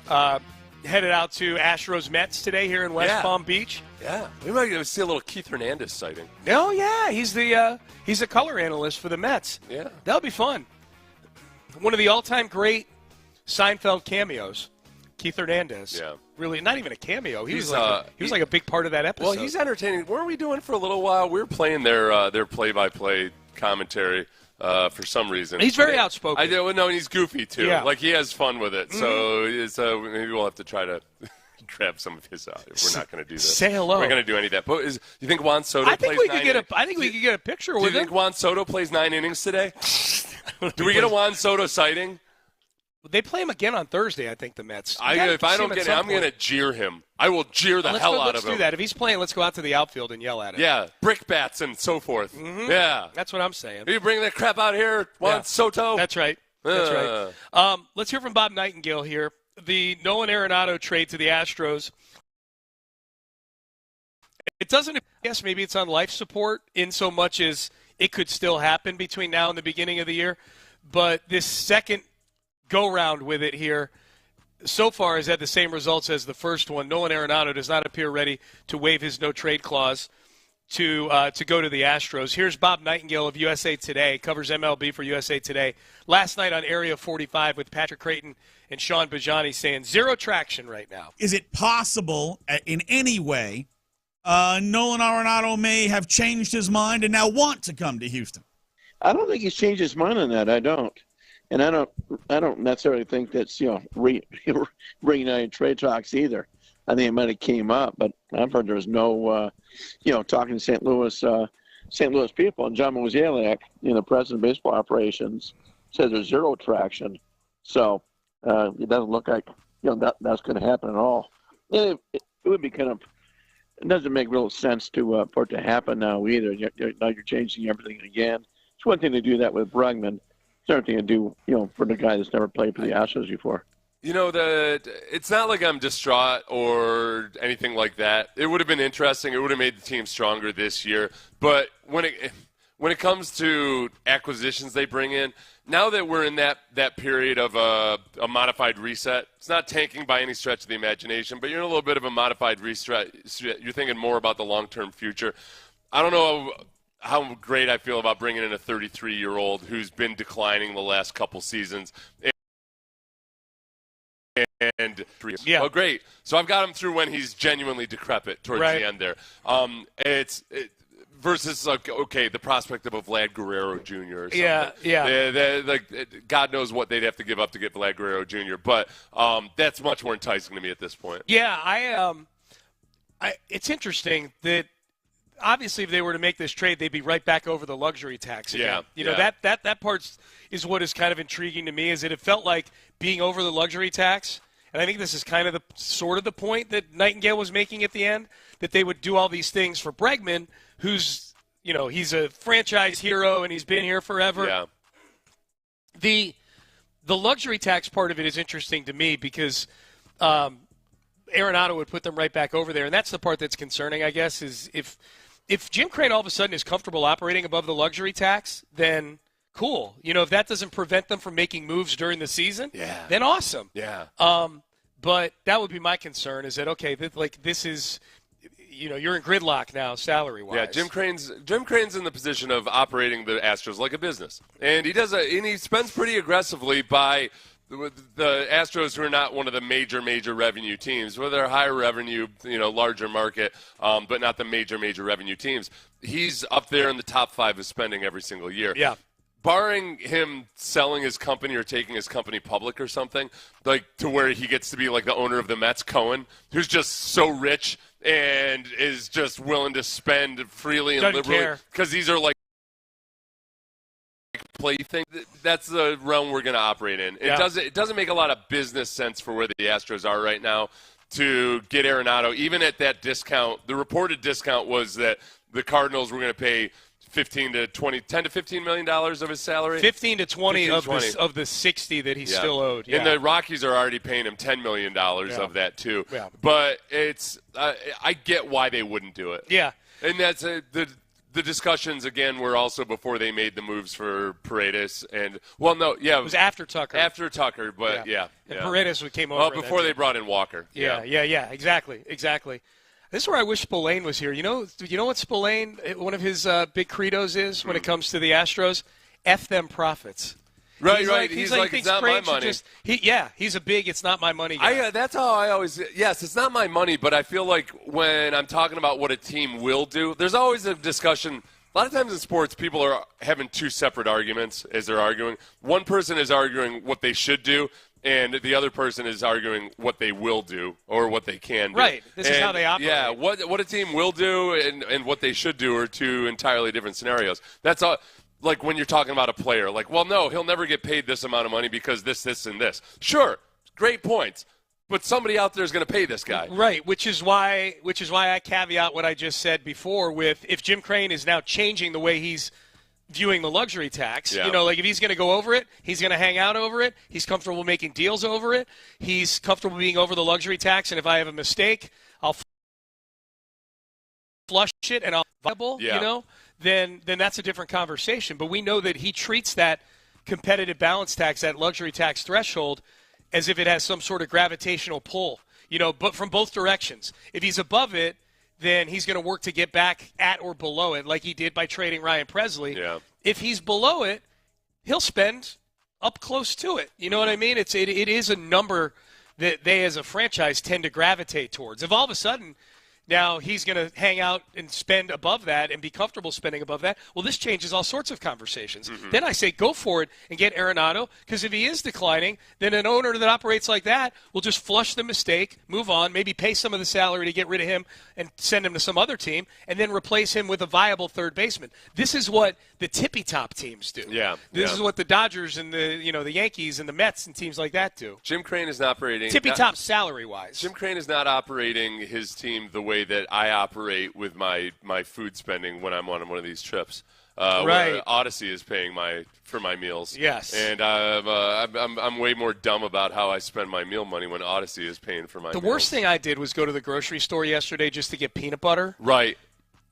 Astros Mets today here in West Palm Beach. Yeah, we might see a little Keith Hernandez sighting. Oh yeah, he's a color analyst for the Mets. Yeah, that'll be fun. One of the all-time great Seinfeld cameos, Keith Hernandez. Yeah, really, not even a cameo. He was like a big part of that episode. Well, he's entertaining. Weren't we doing for a little while? We were playing their play-by-play commentary for some reason. He's very outspoken. I do. No, he's goofy too. Yeah. Like he has fun with it. So maybe we'll have to try to grab some of his out. If we're not going to do this. Say hello. We're not going to do any of that. But you think Juan Soto plays 9 innings? I think we could get a picture with him. Do you think Juan Soto plays 9 innings today? Do we get a Juan Soto sighting? They play him again on Thursday, I think, the Mets. If I don't get it, I'm going to jeer him. I will jeer the hell out of him. Let's do that. If he's playing, let's go out to the outfield and yell at him. Yeah, brickbats and so forth. Mm-hmm. Yeah. That's what I'm saying. Are you bringing that crap out here, Juan Soto? That's right. That's right. Let's hear from Bob Nightingale here. The Nolan Arenado trade to the Astros. It doesn't, I guess maybe it's on life support in so much as it could still happen between now and the beginning of the year. But this second go-round with it here so far has had the same results as the first one. Nolan Arenado does not appear ready to waive his no-trade clause to go to the Astros. Here's Bob Nightingale of USA Today, covers MLB for USA Today, last night on Area 45 with Patrick Creighton and Sean Bijani saying zero traction right now. Is it possible in any way Nolan Arenado may have changed his mind and now want to come to Houston? I don't think he's changed his mind on that. I don't. And I don't necessarily think that's, reunited trade talks either. I think it might have came up, but I've heard there was no, talking to St. Louis people, and John Mozeliak, the president of baseball operations, says there's zero traction. So it doesn't look like, that's going to happen at all. It would be kind of, it doesn't make real sense for it to happen now either. Now you're changing everything again. It's one thing to do that with Bregman. It's another thing to do, for the guy that's never played for the Astros before. It's not like I'm distraught or anything like that. It would have been interesting. It would have made the team stronger this year. But when it comes to acquisitions they bring in, now that we're in that period of a modified reset, it's not tanking by any stretch of the imagination, but you're in a little bit of a modified reset. You're thinking more about the long-term future. I don't know how great I feel about bringing in a 33-year-old who's been declining the last couple seasons. And oh, great. So I've got him through when he's genuinely decrepit towards the end there. Versus, the prospect of a Vlad Guerrero Jr. or something. Yeah. God knows what they'd have to give up to get Vlad Guerrero Jr., but that's much more enticing to me at this point. Yeah, it's interesting that obviously if they were to make this trade, they'd be right back over the luxury tax again. That part is what is kind of intriguing to me, is that it felt like being over the luxury tax, and I think this is kind of the point that Nightingale was making at the end, that they would do all these things for Bregman, who's, he's a franchise hero and he's been here forever. Yeah. The luxury tax part of it is interesting to me because Arenado would put them right back over there, and that's the part that's concerning, I guess, is if Jim Crane all of a sudden is comfortable operating above the luxury tax, then cool. If that doesn't prevent them from making moves during the season, then awesome. Yeah. But that would be my concern, is that, this is, you're in gridlock now salary-wise. Yeah, Jim Crane's in the position of operating the Astros like a business. And he spends pretty aggressively by the Astros, who are not one of the major revenue teams, where they're higher revenue, larger market, but not the major revenue teams. He's up there in the top 5 of spending every single year. Yeah. Barring him selling his company or taking his company public or something, to where he gets to be like the owner of the Mets, Cohen, who's just so rich and is just willing to spend freely and liberally because these are plaything. That's the realm we're going to operate in. It doesn't make a lot of business sense for where the Astros are right now to get Arenado, even at that discount. The reported discount was that the Cardinals were going to pay 10 to $15 million of his salary. 15 to 20 of the 60 that he's still owed. Yeah. And the Rockies are already paying him $10 million of that too. Yeah. But it's I get why they wouldn't do it. Yeah. And that's the discussions again were also before they made the moves for Paredes and it was after Tucker. After Tucker, but And Paredes came over. Well, before they brought in Walker. Yeah. Exactly. This is where I wish Spillane was here. You know what Spillane, one of his big credos is when it comes to the Astros? F them profits. Right. He's like it's not my money. He's a big it's not my money guy. That's how I always – yes, it's not my money, but I feel like when I'm talking about what a team will do, there's always a discussion – a lot of times in sports, people are having two separate arguments as they're arguing. One person is arguing what they should do, and the other person is arguing what they will do or what they can do. Right. This is how they operate. Yeah, what a team will do and what they should do are two entirely different scenarios. That's all. Like when you're talking about a player, like, well, no, he'll never get paid this amount of money because this, and this. Sure, great points. But somebody out there is going to pay this guy. Right, which is why I caveat what I just said before with if Jim Crane is now changing the way he's viewing the luxury tax. Yeah. Like if he's going to go over it, he's going to hang out over it. He's comfortable making deals over it. He's comfortable being over the luxury tax. And if I have a mistake, I'll flush it and I'll viable, then that's a different conversation. But we know that he treats that competitive balance tax, that luxury tax threshold, as if it has some sort of gravitational pull, but from both directions. If he's above it, then he's going to work to get back at or below it like he did by trading Ryan Presley. Yeah. If he's below it, he'll spend up close to it. You know what I mean? It is a number that they as a franchise tend to gravitate towards. If all of a sudden now he's going to hang out and spend above that and be comfortable spending above that, well, this changes all sorts of conversations. Mm-hmm. Then I say go for it and get Arenado, because if he is declining, then an owner that operates like that will just flush the mistake, move on, maybe pay some of the salary to get rid of him and send him to some other team, and then replace him with a viable third baseman. This is what the tippy-top teams do. Yeah. This is what the Dodgers and the Yankees and the Mets and teams like that do. Jim Crane is not operating tippy-top salary-wise. Jim Crane is not operating his team the way that I operate with my food spending when I'm on one of these trips. Right. Where Odyssey is paying for my meals. Yes. And I'm way more dumb about how I spend my meal money when Odyssey is paying for my meals. The worst thing I did was go to the grocery store yesterday just to get peanut butter. Right.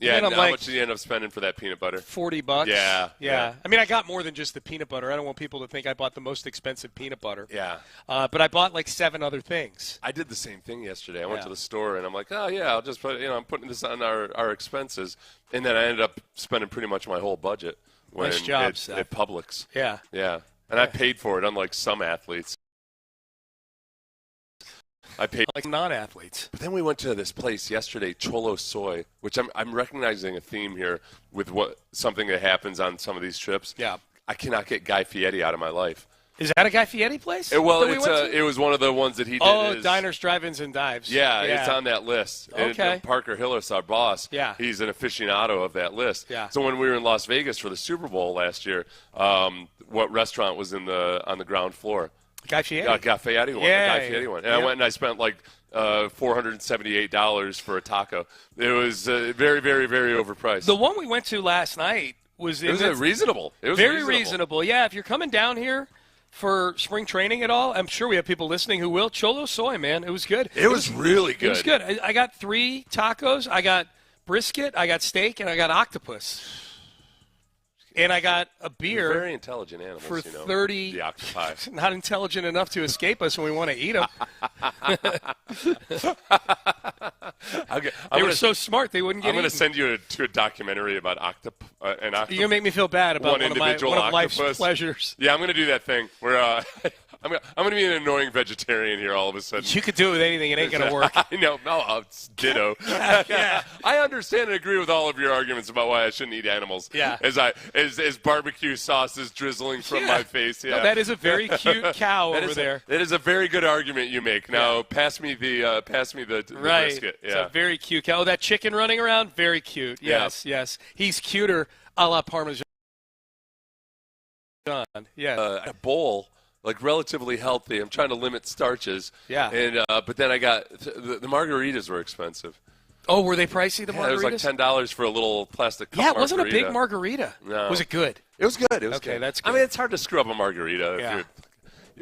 Yeah, and how much did you end up spending for that peanut butter? $40. Yeah. I mean, I got more than just the peanut butter. I don't want people to think I bought the most expensive peanut butter. Yeah. But I bought like 7 other things. I did the same thing yesterday. I went to the store and I'm like, oh yeah, I'll just put I'm putting this on our expenses, and then I ended up spending pretty much my whole budget when nice job, at Publix. Yeah. And I paid for it, unlike some athletes. I paid like non-athletes. But then we went to this place yesterday, Cholo Soy, which I'm recognizing a theme here with something that happens on some of these trips. Yeah. I cannot get Guy Fieri out of my life. Is that a Guy Fieri place? It was one of the ones that he did. Oh, diners, drive-ins, and dives. Yeah, it's on that list. Okay. Parker Hillis, our boss, he's an aficionado of that list. Yeah. So when we were in Las Vegas for the Super Bowl last year, what restaurant was on the ground floor? Guy Fieri? Guy Fieri one. Yeah, Guy Fieri one. And I went and I spent like $478 for a taco. It was very, very, very overpriced. The one we went to last night was reasonable. It was very reasonable. Yeah, if you're coming down here for spring training at all, I'm sure we have people listening who will. Cholo Soy, man, it was good. It was really good. It was good. I got 3 tacos. I got brisket, I got steak, and I got octopus. And I got a beer. They're very intelligent animals, for 30. The octopi. Not intelligent enough to escape us when we want to eat them. They were so smart they wouldn't get I'm going eaten. to send you to a documentary about octopus. You're going to make me feel bad about one of life's pleasures. Yeah, I'm going to do that thing where I'm going to be an annoying vegetarian here all of a sudden. You could do it with anything. It ain't going to work. I know. No, it's ditto. Yeah. I understand and agree with all of your arguments about why I shouldn't eat animals. Yeah. As barbecue sauce is drizzling from my face. Yeah. No, that is a very cute cow over there. That is a very good argument you make. Now, pass me the brisket. Yeah. It's a very cute cow. Oh, that chicken running around, very cute. Yes, yes. He's cuter a la Parmesan. Yeah. A bowl. Like relatively healthy. I'm trying to limit starches. Yeah. And but then I got the margaritas were expensive. Oh, were they pricey, the margaritas? It was like $10 for a little plastic cup it wasn't a big margarita. No. Was it good? It was good. It was okay, good. That's good. I mean, it's hard to screw up a margarita. Yeah.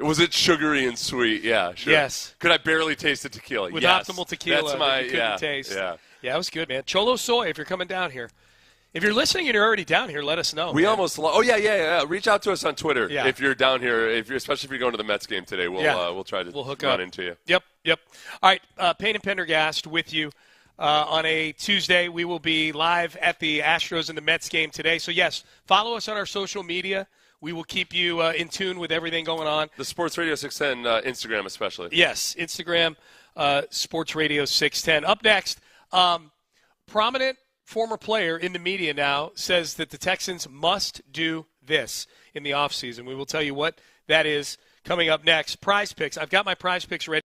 Was it sugary and sweet? Yeah, sure. Yes. Could I barely taste the tequila? With yes. optimal tequila That's my, that you couldn't taste. Yeah. Yeah, it was good, man. Cholo Soy, if you're coming down here. If you're listening and you're already down here, let us know. We man. almost yeah. Reach out to us on Twitter if you're down here. Especially if you're going to the Mets game today, we'll try to hook run up. into you. Yep. All right, Payne and Pendergast with you on a Tuesday. We will be live at the Astros and the Mets game today. So yes, follow us on our social media. We will keep you in tune with everything going on. The Sports Radio 610 Instagram especially. Yes, Instagram, Sports Radio 610. Up next, prominent former player in the media now says that the Texans must do this in the offseason. We will tell you what that is coming up next. Prize Picks. I've got my Prize Picks ready.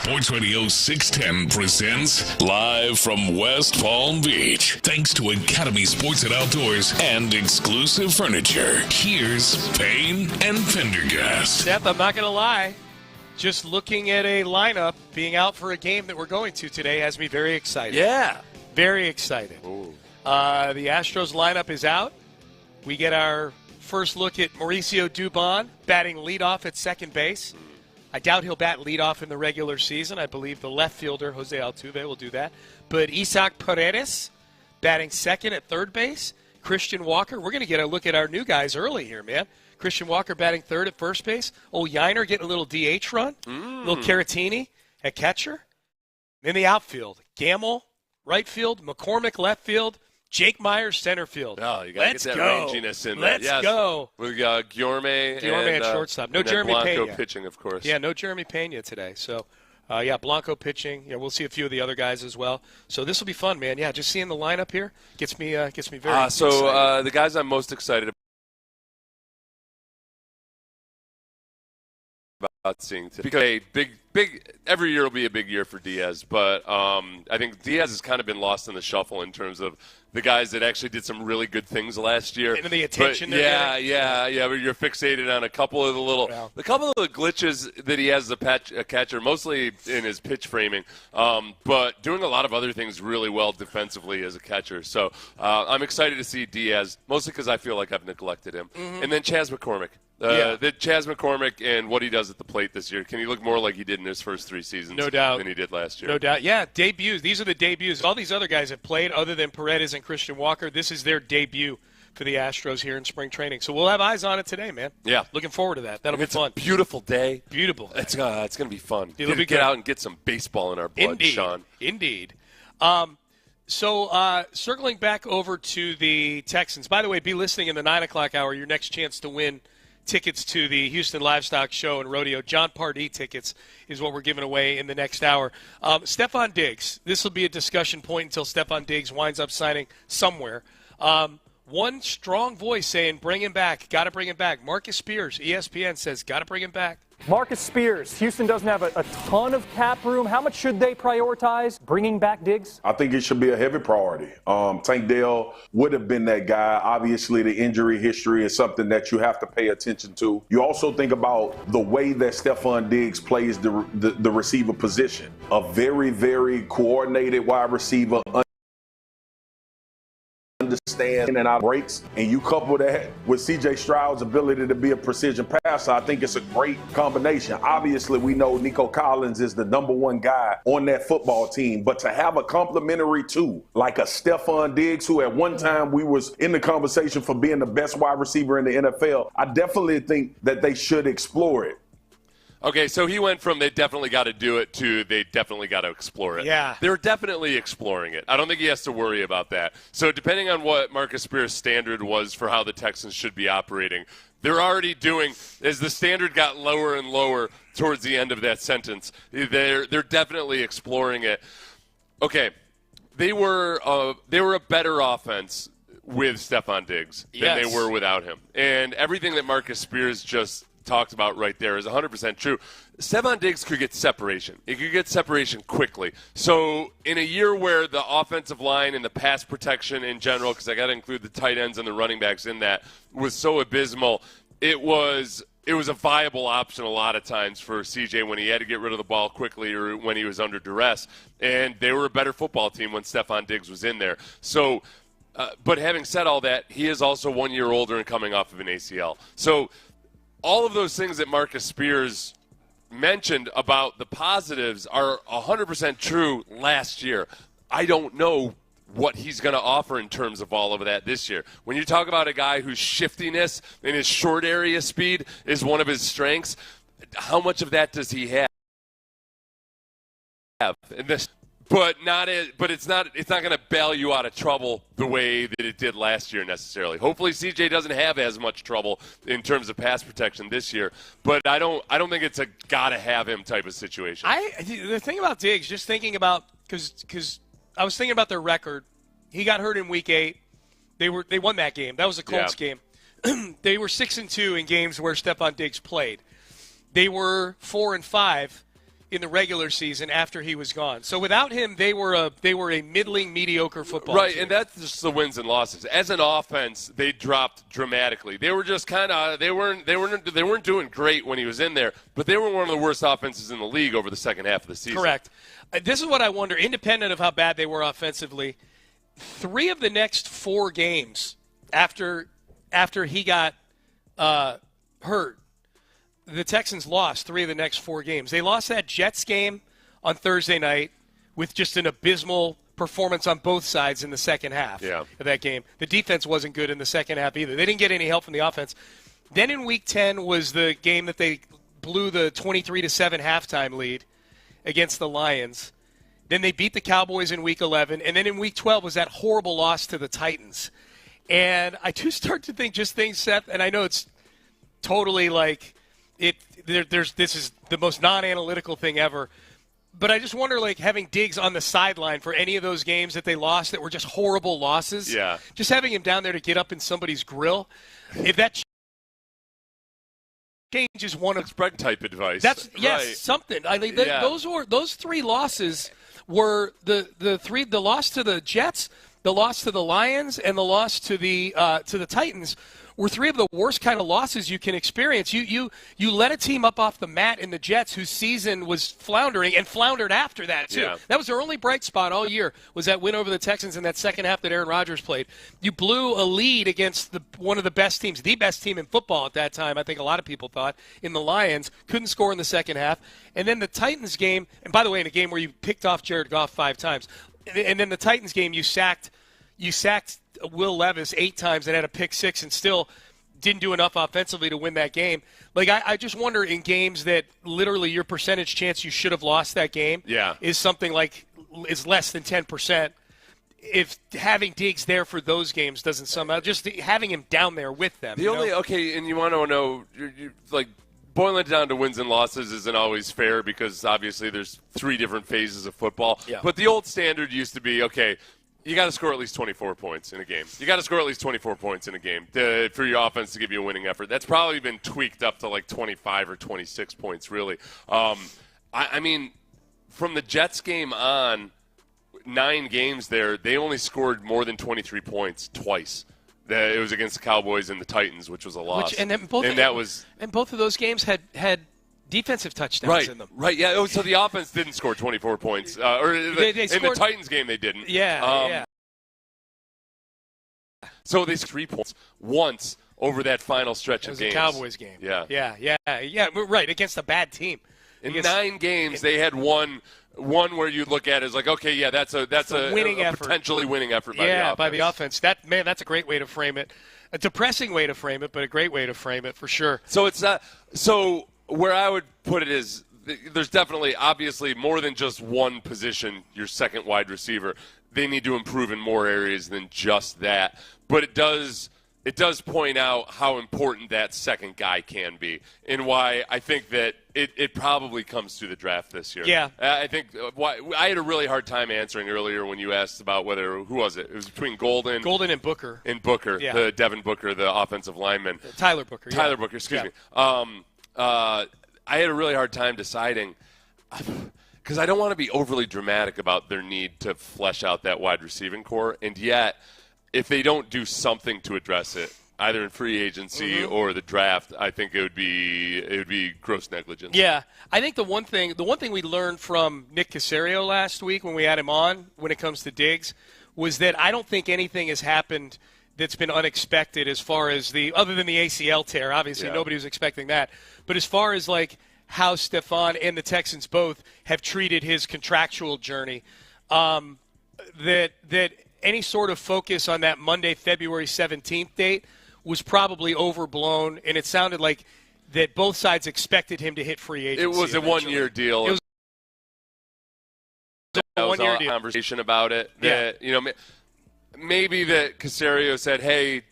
Sports Radio 610 presents live from West Palm Beach. Thanks to Academy Sports and Outdoors and Exclusive Furniture. Here's Payne and Pendergast. Seth, I'm not going to lie. Just looking at a lineup being out for a game that we're going to today has me very excited. Yeah. Very excited. The Astros lineup is out. We get our first look at Mauricio Dubon batting leadoff at second base. I doubt he'll bat leadoff in the regular season. I believe the left fielder, Jose Altuve, will do that. But Isaac Paredes batting second at third base. Christian Walker. We're going to get a look at our new guys early here, man. Christian Walker batting third at first base. Old Yiner getting a little DH run. Little Caratini at catcher. In the outfield, Gamble, right field. McCormick, left field. Jake Myers, center field. Oh, you got to get that ranginess in there. Let's go. With Guillorme and shortstop. No Jeremy Blanco Pena. pitching, of course. Yeah, no Jeremy Pena today. So, Blanco pitching. Yeah, we'll see a few of the other guys as well. So this will be fun, man. Yeah, just seeing the lineup here gets me very excited. So the guys I'm most excited about seeing today, because big every year will be a big year for Diaz, but I think Diaz has kind of been lost in the shuffle in terms of the guys that actually did some really good things last year. And the attention. But yeah. But you're fixated on a couple of the glitches that he has as a catcher, mostly in his pitch framing, but doing a lot of other things really well defensively as a catcher. So I'm excited to see Diaz, mostly because I feel like I've neglected him. Mm-hmm. And then Chas McCormick. The Chas McCormick and what he does at the plate this year. Can he look more like he did in his first 3 seasons? No doubt. Than he did last year. No doubt. Yeah, debuts. These are the debuts. All these other guys have played other than Paredes and Christian Walker. This is their debut for the Astros here in spring training. So we'll have eyes on it today, man. Yeah. Looking forward to that. That'll be fun. It's a beautiful day. Beautiful. It's going to be fun. It'll be get out and get some baseball in our blood, Sean. Indeed. So circling back over to the Texans. By the way, be listening in the 9 o'clock hour. Your next chance to win tickets to the Houston Livestock Show and Rodeo. John Pardee tickets is what we're giving away in the next hour. Stephon Diggs. This will be a discussion point until Stephon Diggs winds up signing somewhere. One strong voice saying, bring him back. Got to bring him back. Marcus Spears, ESPN, says, got to bring him back. Marcus Spears, Houston doesn't have a ton of cap room. How much should they prioritize bringing back Diggs? I think it should be a heavy priority. Tank Dell would have been that guy. Obviously, the injury history is something that you have to pay attention to. You also think about the way that Stephon Diggs plays the receiver position. A very, very coordinated wide receiver, understand in and out breaks, and you couple that with C.J. Stroud's ability to be a precision passer, I think it's a great combination. Obviously, we know Nico Collins is the number one guy on that football team, but to have a complementary two, like a Stephon Diggs, who at one time we was in the conversation for being the best wide receiver in the NFL, I definitely think that they should explore it. Okay, so he went from they definitely got to do it to they definitely got to explore it. Yeah. They're definitely exploring it. I don't think he has to worry about that. So depending on what Marcus Spears' standard was for how the Texans should be operating, they're already doing, as the standard got lower and lower towards the end of that sentence, they're definitely exploring it. Okay, they were a better offense with Stephon Diggs than they were without him. And everything that Marcus Spears just talked about right there is 100% true. Stephon Diggs could get separation. He could get separation quickly. So in a year where the offensive line and the pass protection in general, because I got to include the tight ends and the running backs in that, was so abysmal, it was a viable option a lot of times for CJ when he had to get rid of the ball quickly or when he was under duress. And they were a better football team when Stephon Diggs was in there. So, but having said all that, he is also 1 year older and coming off of an ACL. So all of those things that Marcus Spears mentioned about the positives are 100% true last year. I don't know what he's going to offer in terms of all of that this year. When you talk about a guy whose shiftiness and his short area speed is one of his strengths, how much of that does he have? And this, but it's not going to bail you out of trouble the way that it did last year necessarily. Hopefully CJ doesn't have as much trouble in terms of pass protection this year, but I don't think it's a gotta have him type of situation. The thing about Diggs, just thinking about, because I was thinking about their record. He got hurt in Week 8. They won that game. That was a Colts game. They were 6-2 in games where Stephon Diggs played. They were 4-5 in the regular season after he was gone. So without him, they were a middling, mediocre football right, team. and that's just the wins and losses. As an offense, they dropped dramatically. They were just kind of they weren't doing great when he was in there, but they were one of the worst offenses in the league over the second half of the season. Correct. This is what I wonder, independent of how bad they were offensively, 3 of the next 4 games after he got hurt, the Texans lost 3 of the next 4 games. They lost that Jets game on Thursday night with just an abysmal performance on both sides in the second half of that game. The defense wasn't good in the second half either. They didn't get any help from the offense. Then in Week 10 was the game that they blew the 23-7 halftime lead against the Lions. Then they beat the Cowboys in Week 11. And then in Week 12 was that horrible loss to the Titans. And I do start to think just things, Seth, and I know it's totally like this is the most non-analytical thing ever. But I just wonder, like, having Diggs on the sideline for any of those games that they lost that were just horrible losses, just having him down there to get up in somebody's grill, if that changes one of spread type advice. That's something. I mean, those 3 losses were the loss to the Jets, the loss to the Lions, and the loss to the Titans were 3 of the worst kind of losses you can experience. You let a team up off the mat in the Jets whose season was floundering and floundered after that too. Yeah. That was their only bright spot all year, was that win over the Texans in that second half that Aaron Rodgers played. You blew a lead against one of the best teams, the best team in football at that time, I think a lot of people thought, in the Lions. Couldn't score in the second half. And then the Titans game, and by the way, in a game where you picked off Jared Goff 5 times, and then the Titans game you sacked Will Levis 8 times and had a pick 6 and still didn't do enough offensively to win that game. Like, I just wonder in games that literally your percentage chance you should have lost that game is something like is less than 10%. If having Diggs there for those games doesn't somehow, just having him down there with them. And you want to know, you're like, boiling it down to wins and losses isn't always fair because obviously there's 3 different phases of football. Yeah. But the old standard used to be, okay, you got to score at least 24 points in a game. You got to score at least 24 points in a game for your offense to give you a winning effort. That's probably been tweaked up to like 25 or 26 points, really. I mean, from the Jets game on, 9 games there, they only scored more than 23 points twice. It was against the Cowboys and the Titans, which was a loss. Both of those games had defensive touchdowns in them. Right, yeah. So the offense didn't score 24 points. In the Titans game, they didn't. So they scored 3 points once over that final stretch of games. It was the Cowboys game. Yeah, right, against a bad team. In 9 games, they had one where you look at it as like, okay, that's a winning effort. Potentially winning effort by the offense. By the offense. That's a great way to frame it. A depressing way to frame it, but a great way to frame it for sure. So it's not so. Where I would put it is there's definitely, obviously, more than just one position, your second wide receiver. They need to improve in more areas than just that. But it does point out how important that second guy can be and why I think that it probably comes through the draft this year. Yeah. I think I had a really hard time answering earlier when you asked about who was it? It was between Golden and Booker. The Devin Booker, the offensive lineman. Tyler Booker. Booker, excuse me. I had a really hard time deciding because I don't want to be overly dramatic about their need to flesh out that wide receiving core, and yet if they don't do something to address it, either in free agency or the draft, I think it would be gross negligence. Yeah, I think the one thing we learned from Nick Caserio last week when we had him on, when it comes to Diggs, was that I don't think anything has happened that's been unexpected as far as other than the ACL tear. Obviously, nobody was expecting that. But as far as like how Stephon and the Texans both have treated his contractual journey, that any sort of focus on that Monday, February 17th date was probably overblown, and it sounded like that both sides expected him to hit free agency. It was a one-year deal. It was a one-year deal. Conversation about it. That, maybe that Caserio said, hey,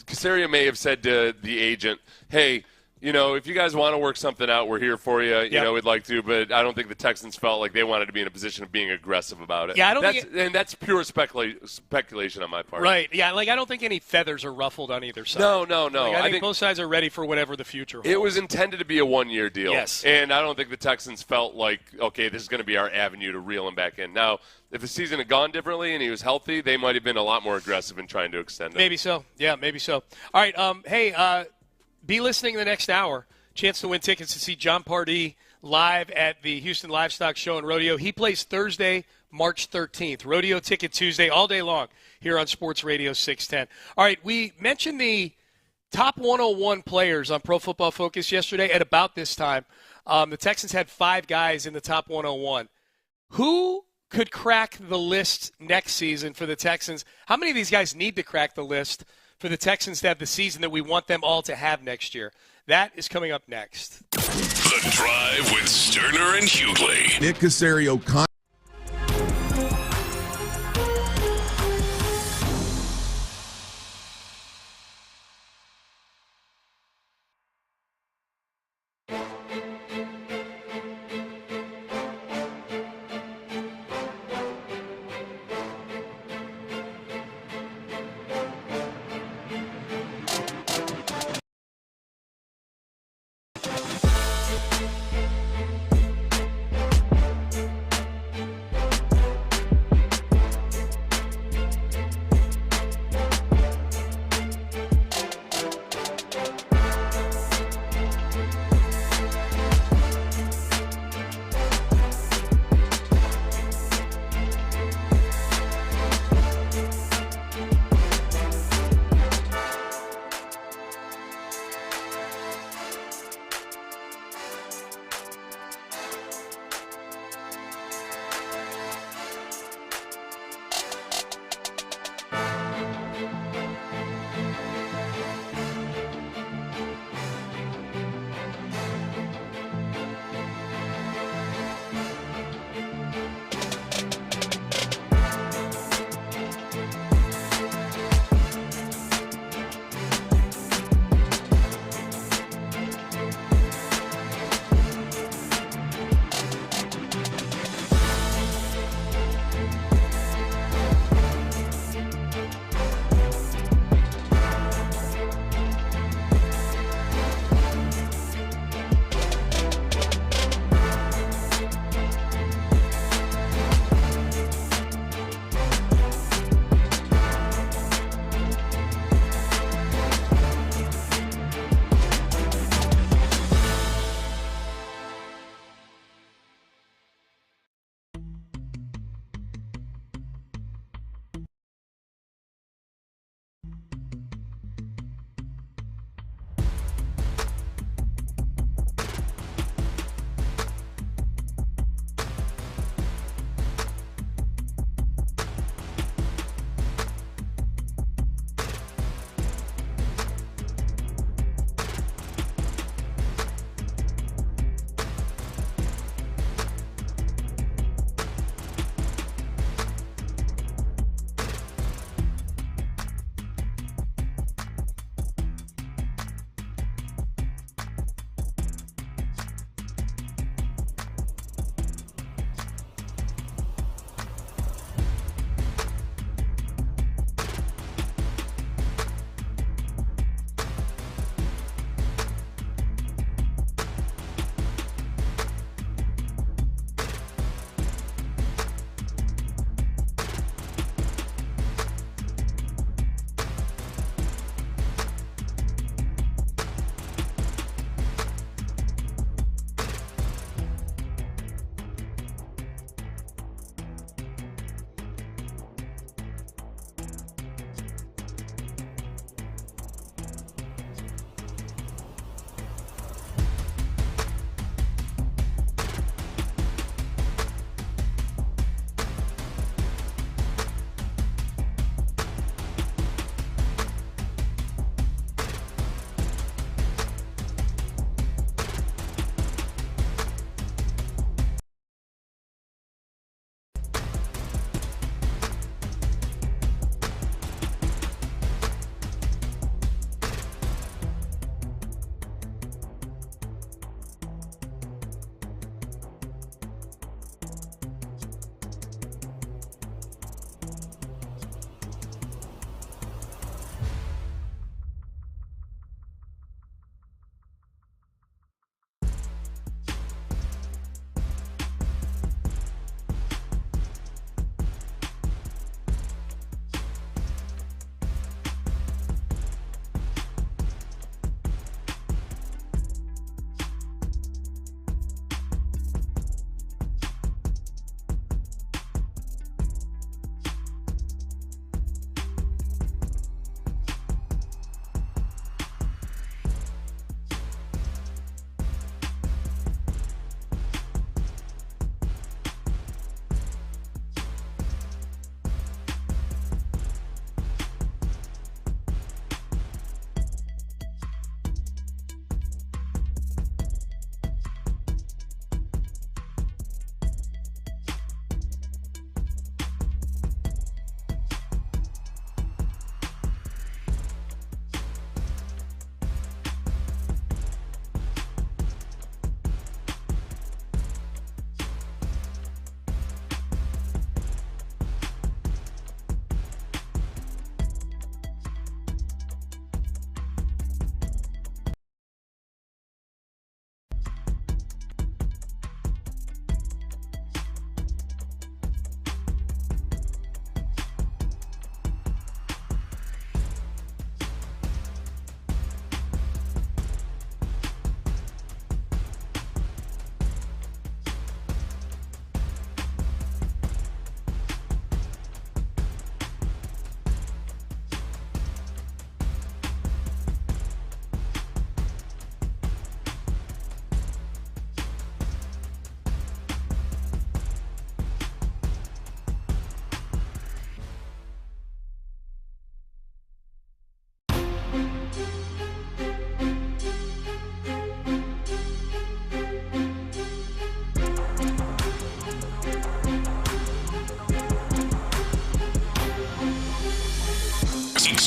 Caserio may have said to the agent, hey, if you guys want to work something out, we're here for you. You know, we'd like to, but I don't think the Texans felt like they wanted to be in a position of being aggressive about it. Yeah, I don't and that's pure speculation on my part. Right. Yeah, I don't think any feathers are ruffled on either side. No. I think both sides are ready for whatever the future holds. It was intended to be a one-year deal. Yes. And I don't think the Texans felt like, okay, this is going to be our avenue to reel him back in. Now, if the season had gone differently and he was healthy, they might have been a lot more aggressive in trying to extend it. Maybe so. Yeah, maybe so. All right. Hey, be listening in the next hour. Chance to win tickets to see John Pardee live at the Houston Livestock Show and Rodeo. He plays Thursday, March 13th. Rodeo Ticket Tuesday, all day long here on Sports Radio 610. All right, we mentioned the top 101 players on Pro Football Focus yesterday at about this time. The Texans had 5 guys in the top 101. Who could crack the list next season for the Texans? How many of these guys need to crack the list for the Texans to have the season that we want them all to have next year? That is coming up next. The Drive with Stoerner and Hughley. Nick Caserio.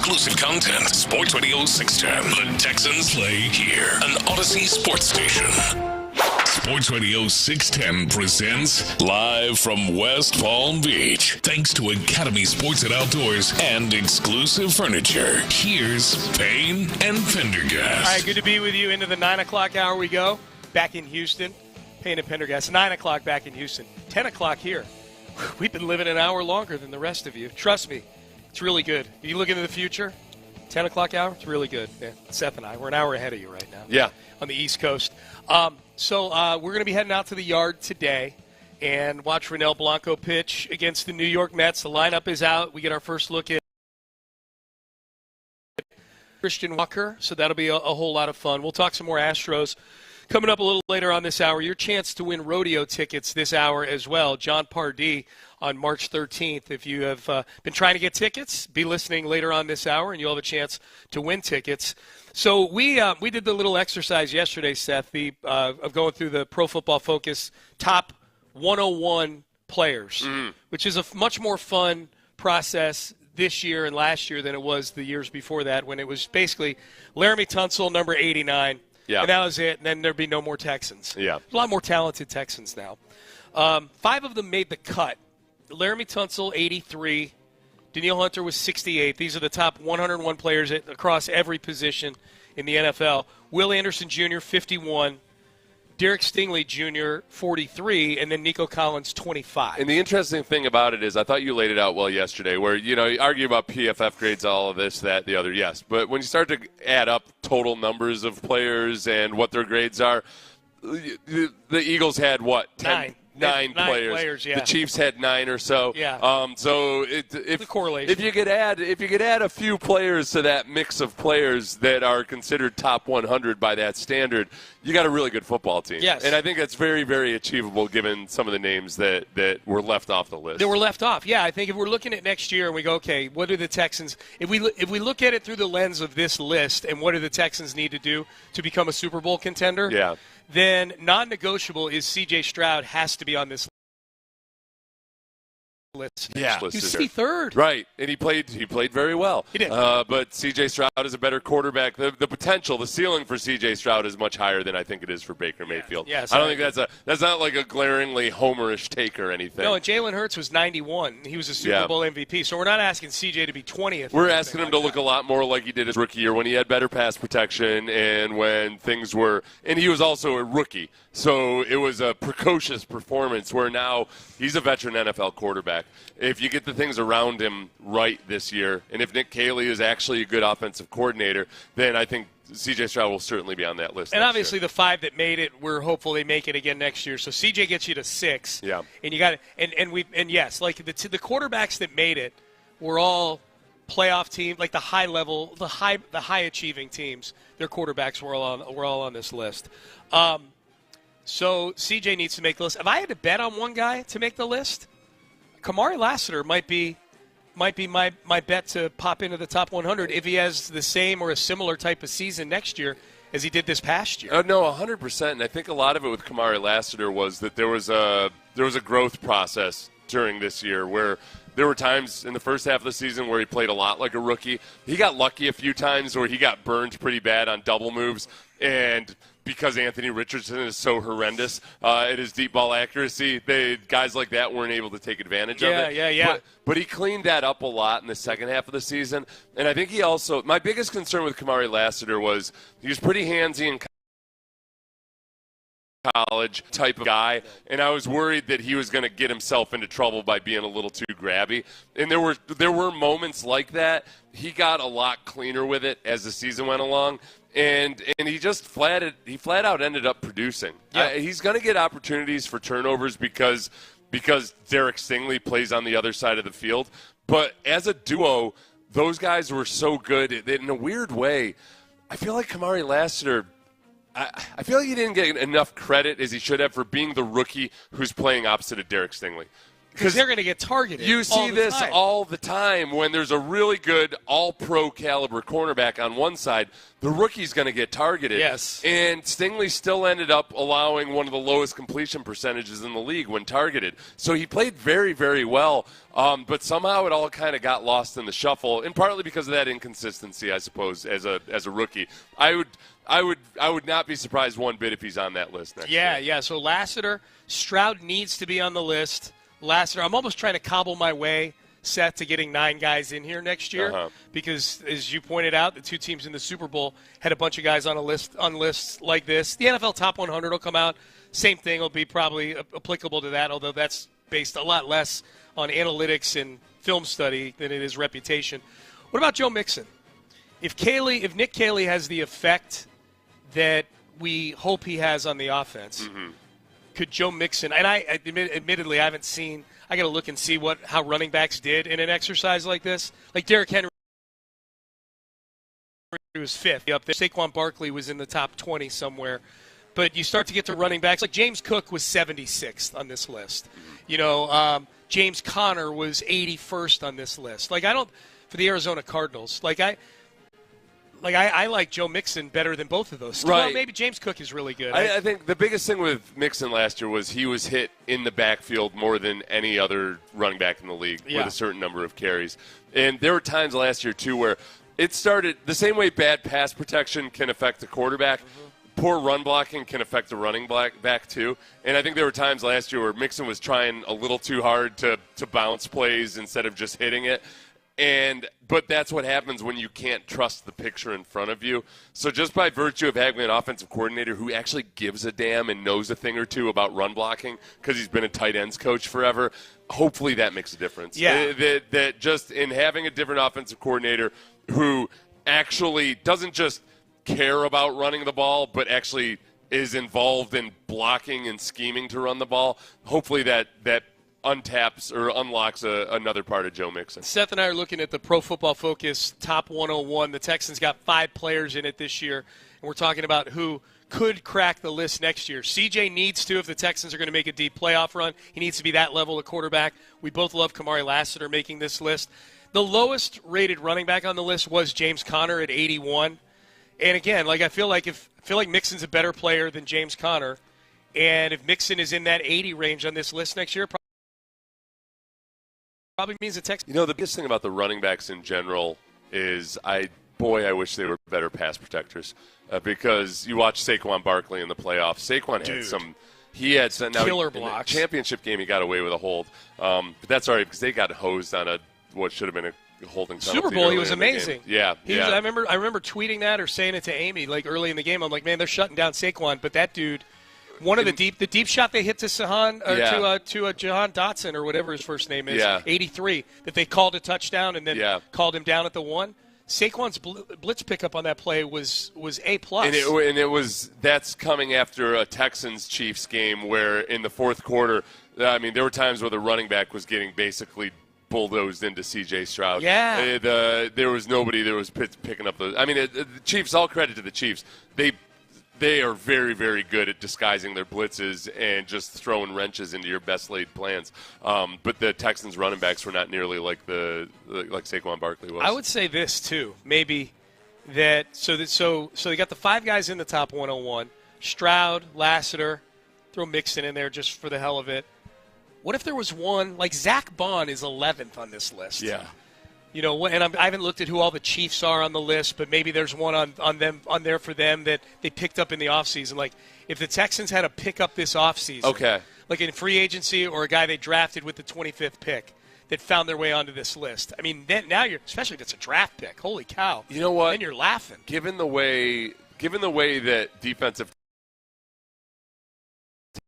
exclusive content. Sports Radio 610. The Texans play here. An Odyssey sports station. Sports Radio 610 presents live from West Palm Beach. Thanks to Academy Sports and Outdoors and exclusive furniture. Here's Payne and Pendergast. All right, good to be with you. Into the 9 o'clock hour we go. Back in Houston. Payne and Pendergast. 9 o'clock back in Houston. 10 o'clock here. We've been living an hour longer than the rest of you. Trust me, it's really good. If you look into the future, 10 o'clock hour, it's really good. Yeah, Seth and I, we're an hour ahead of you right now. Yeah. On the East Coast. So we're going to be heading out to the yard today and watch Ronel Blanco pitch against the New York Mets. The lineup is out. We get our first look at Christian Walker, so that'll be a whole lot of fun. We'll talk some more Astros coming up a little later on this hour. Your chance to win rodeo tickets this hour as well. John Pardee on March 13th. If you have been trying to get tickets, be listening later on this hour, and you'll have a chance to win tickets. So we did the little exercise yesterday, Seth, of going through the Pro Football Focus top 101 players, which is a much more fun process this year and last year than it was the years before that, when it was basically Laramie Tunsil, number 89, and that was it, and then there'd be no more Texans. Yeah. A lot more talented Texans now. 5 of them made the cut. Laramie Tunsil, 83. Daniil Hunter was 68. These are the top 101 players across every position in the NFL. Will Anderson Jr., 51. Derek Stingley Jr., 43. And then Nico Collins, 25. And the interesting thing about it is, I thought you laid it out well yesterday, where, you argue about PFF grades, all of this, that, the other, yes. But when you start to add up total numbers of players and what their grades are, the Eagles had what? 9 players. Yeah. The Chiefs had 9 or so. Yeah. So the correlation. If you could add a few players to that mix of players that are considered top 100 by that standard, you got a really good football team. Yes. And I think that's very, very achievable given some of the names that were left off the list. They were left off. Yeah, I think if we're looking at next year and we go, okay, what do the Texans – if we look at it through the lens of this list and what do the Texans need to do to become a Super Bowl contender, then non-negotiable is C.J. Stroud has to be on this list. Yeah. He was 63rd. Right, and he played very well. He did. But C.J. Stroud is a better quarterback. The potential, the ceiling for C.J. Stroud is much higher than I think it is for Baker Mayfield. Yes, I don't think that's not like a glaringly homerish take or anything. No, and Jalen Hurts was 91. He was a Super Bowl MVP. So we're not asking C.J. to be 20th. We're asking him to look a lot more like he did his rookie year when he had better pass protection and when things were – and he was also a rookie. So it was a precocious performance where now he's a veteran NFL quarterback. If you get the things around him right this year, and if Nick Caley is actually a good offensive coordinator, then I think C.J. Stroud will certainly be on that list. And obviously the 5 that made it, we're hopeful they make it again next year. So C.J. gets you to 6. Yeah. And you got it. And yes, like the quarterbacks that made it were all playoff teams, like the high level, the high achieving teams. Their quarterbacks were all on this list. So C.J. needs to make the list. If I had to bet on one guy to make the list, Kamari Lassiter might be my bet to pop into the top 100 if he has the same or a similar type of season next year as he did this past year. No, 100%. And I think a lot of it with Kamari Lassiter was that there was a growth process during this year where there were times in the first half of the season where he played a lot like a rookie. He got lucky a few times where he got burned pretty bad on double moves, and because Anthony Richardson is so horrendous at his deep ball accuracy, guys like that weren't able to take advantage of it. Yeah. But he cleaned that up a lot in the second half of the season. And I think he also – my biggest concern with Kamari Lassiter was he was pretty handsy in college type of guy, and I was worried that he was going to get himself into trouble by being a little too grabby. And there were moments like that. He got a lot cleaner with it as the season went along. And he just flat out ended up producing. Yeah. He's going to get opportunities for turnovers because Derek Stingley plays on the other side of the field. But as a duo, those guys were so good that in a weird way, I feel like Kamari Lassiter, I feel like he didn't get enough credit as he should have for being the rookie who's playing opposite of Derek Stingley. Because they're going to get targeted. You see this all the time when there's a really good all-pro caliber cornerback on one side. The rookie's going to get targeted. Yes. And Stingley still ended up allowing one of the lowest completion percentages in the league when targeted. So he played very, very well. But somehow it all kind of got lost in the shuffle, and partly because of that inconsistency, I suppose, as a rookie. I would not be surprised one bit if he's on that list next year. Yeah. So Lassiter, Stroud needs to be on the list. Lassiter, I'm almost trying to cobble my way, Seth, to getting 9 guys in here next year because, as you pointed out, the 2 teams in the Super Bowl had a bunch of guys on lists like this. The NFL Top 100 will come out. Same thing will be probably applicable to that, although that's based a lot less on analytics and film study than it is reputation. What about Joe Mixon? If Nick Caley has the effect that we hope he has on the offense, could Joe Mixon, and I admittedly I haven't seen, I got to look and see how running backs did in an exercise like this. Like Derrick Henry was 5th up there. Saquon Barkley was in the top 20 somewhere. But you start to get to running backs. Like James Cook was 76th on this list. James Conner was 81st on this list. For the Arizona Cardinals. I like Joe Mixon better than both of those. Right. Well, maybe James Cook is really good. I think the biggest thing with Mixon last year was he was hit in the backfield more than any other running back in the league with a certain number of carries. And there were times last year, too, where it started the same way bad pass protection can affect the quarterback. Poor run blocking can affect the running back, too. And I think there were times last year where Mixon was trying a little too hard to bounce plays instead of just hitting it. But that's what happens when you can't trust the picture in front of you. So just by virtue of having an offensive coordinator who actually gives a damn and knows a thing or two about run blocking because he's been a tight ends coach forever, hopefully that makes a difference. Yeah. That just in having a different offensive coordinator who actually doesn't just care about running the ball but actually is involved in blocking and scheming to run the ball, hopefully that untaps or unlocks another part of Joe Mixon. Seth and I are looking at the Pro Football Focus Top 101. The Texans got 5 players in it this year, and we're talking about who could crack the list next year. CJ needs to, if the Texans are going to make a deep playoff run, he needs to be that level of quarterback. We both love Kamari Lassiter making this list. The lowest rated running back on the list was James Conner at 81. And again, I feel like Mixon's a better player than James Conner, and if Mixon is in that 80 range on this list next year, probably means the Texans. The biggest thing about the running backs in general is I wish they were better pass protectors because you watch Saquon Barkley in the playoffs. Saquon had some killer blocks. In the championship game, he got away with a hold, but that's all right because they got hosed on what should have been a holding penalty. Super Bowl, he was amazing. Yeah, I remember tweeting that or saying it to Amy early in the game. I'm like, man, they're shutting down Saquon, but that dude. The deep shot they hit to Jahan Dotson or whatever his first name is, 83, that they called a touchdown and then called him down at the 1. Saquon's blitz pickup on that play was A+. And that's coming after a Texans-Chiefs game where in the fourth quarter, there were times where the running back was getting basically bulldozed into C.J. Stroud. Yeah. There was nobody that was picking up those. The Chiefs, all credit to the Chiefs. They are very, very good at disguising their blitzes and just throwing wrenches into your best laid plans. But the Texans running backs were not nearly like Saquon Barkley was. I would say this too, maybe that so they got the 5 guys in the top 101: Stroud, Lassiter, throw Mixon in there just for the hell of it. What if there was one like Zach Bond is 11th on this list? Yeah. And I haven't looked at who all the Chiefs are on the list, but maybe there's one on there for them that they picked up in the offseason. Like, if the Texans had a pick up this offseason, like in free agency or a guy they drafted with the 25th pick that found their way onto this list. Then now especially if it's a draft pick, holy cow. You know what? Then you're laughing. Given the way that defensive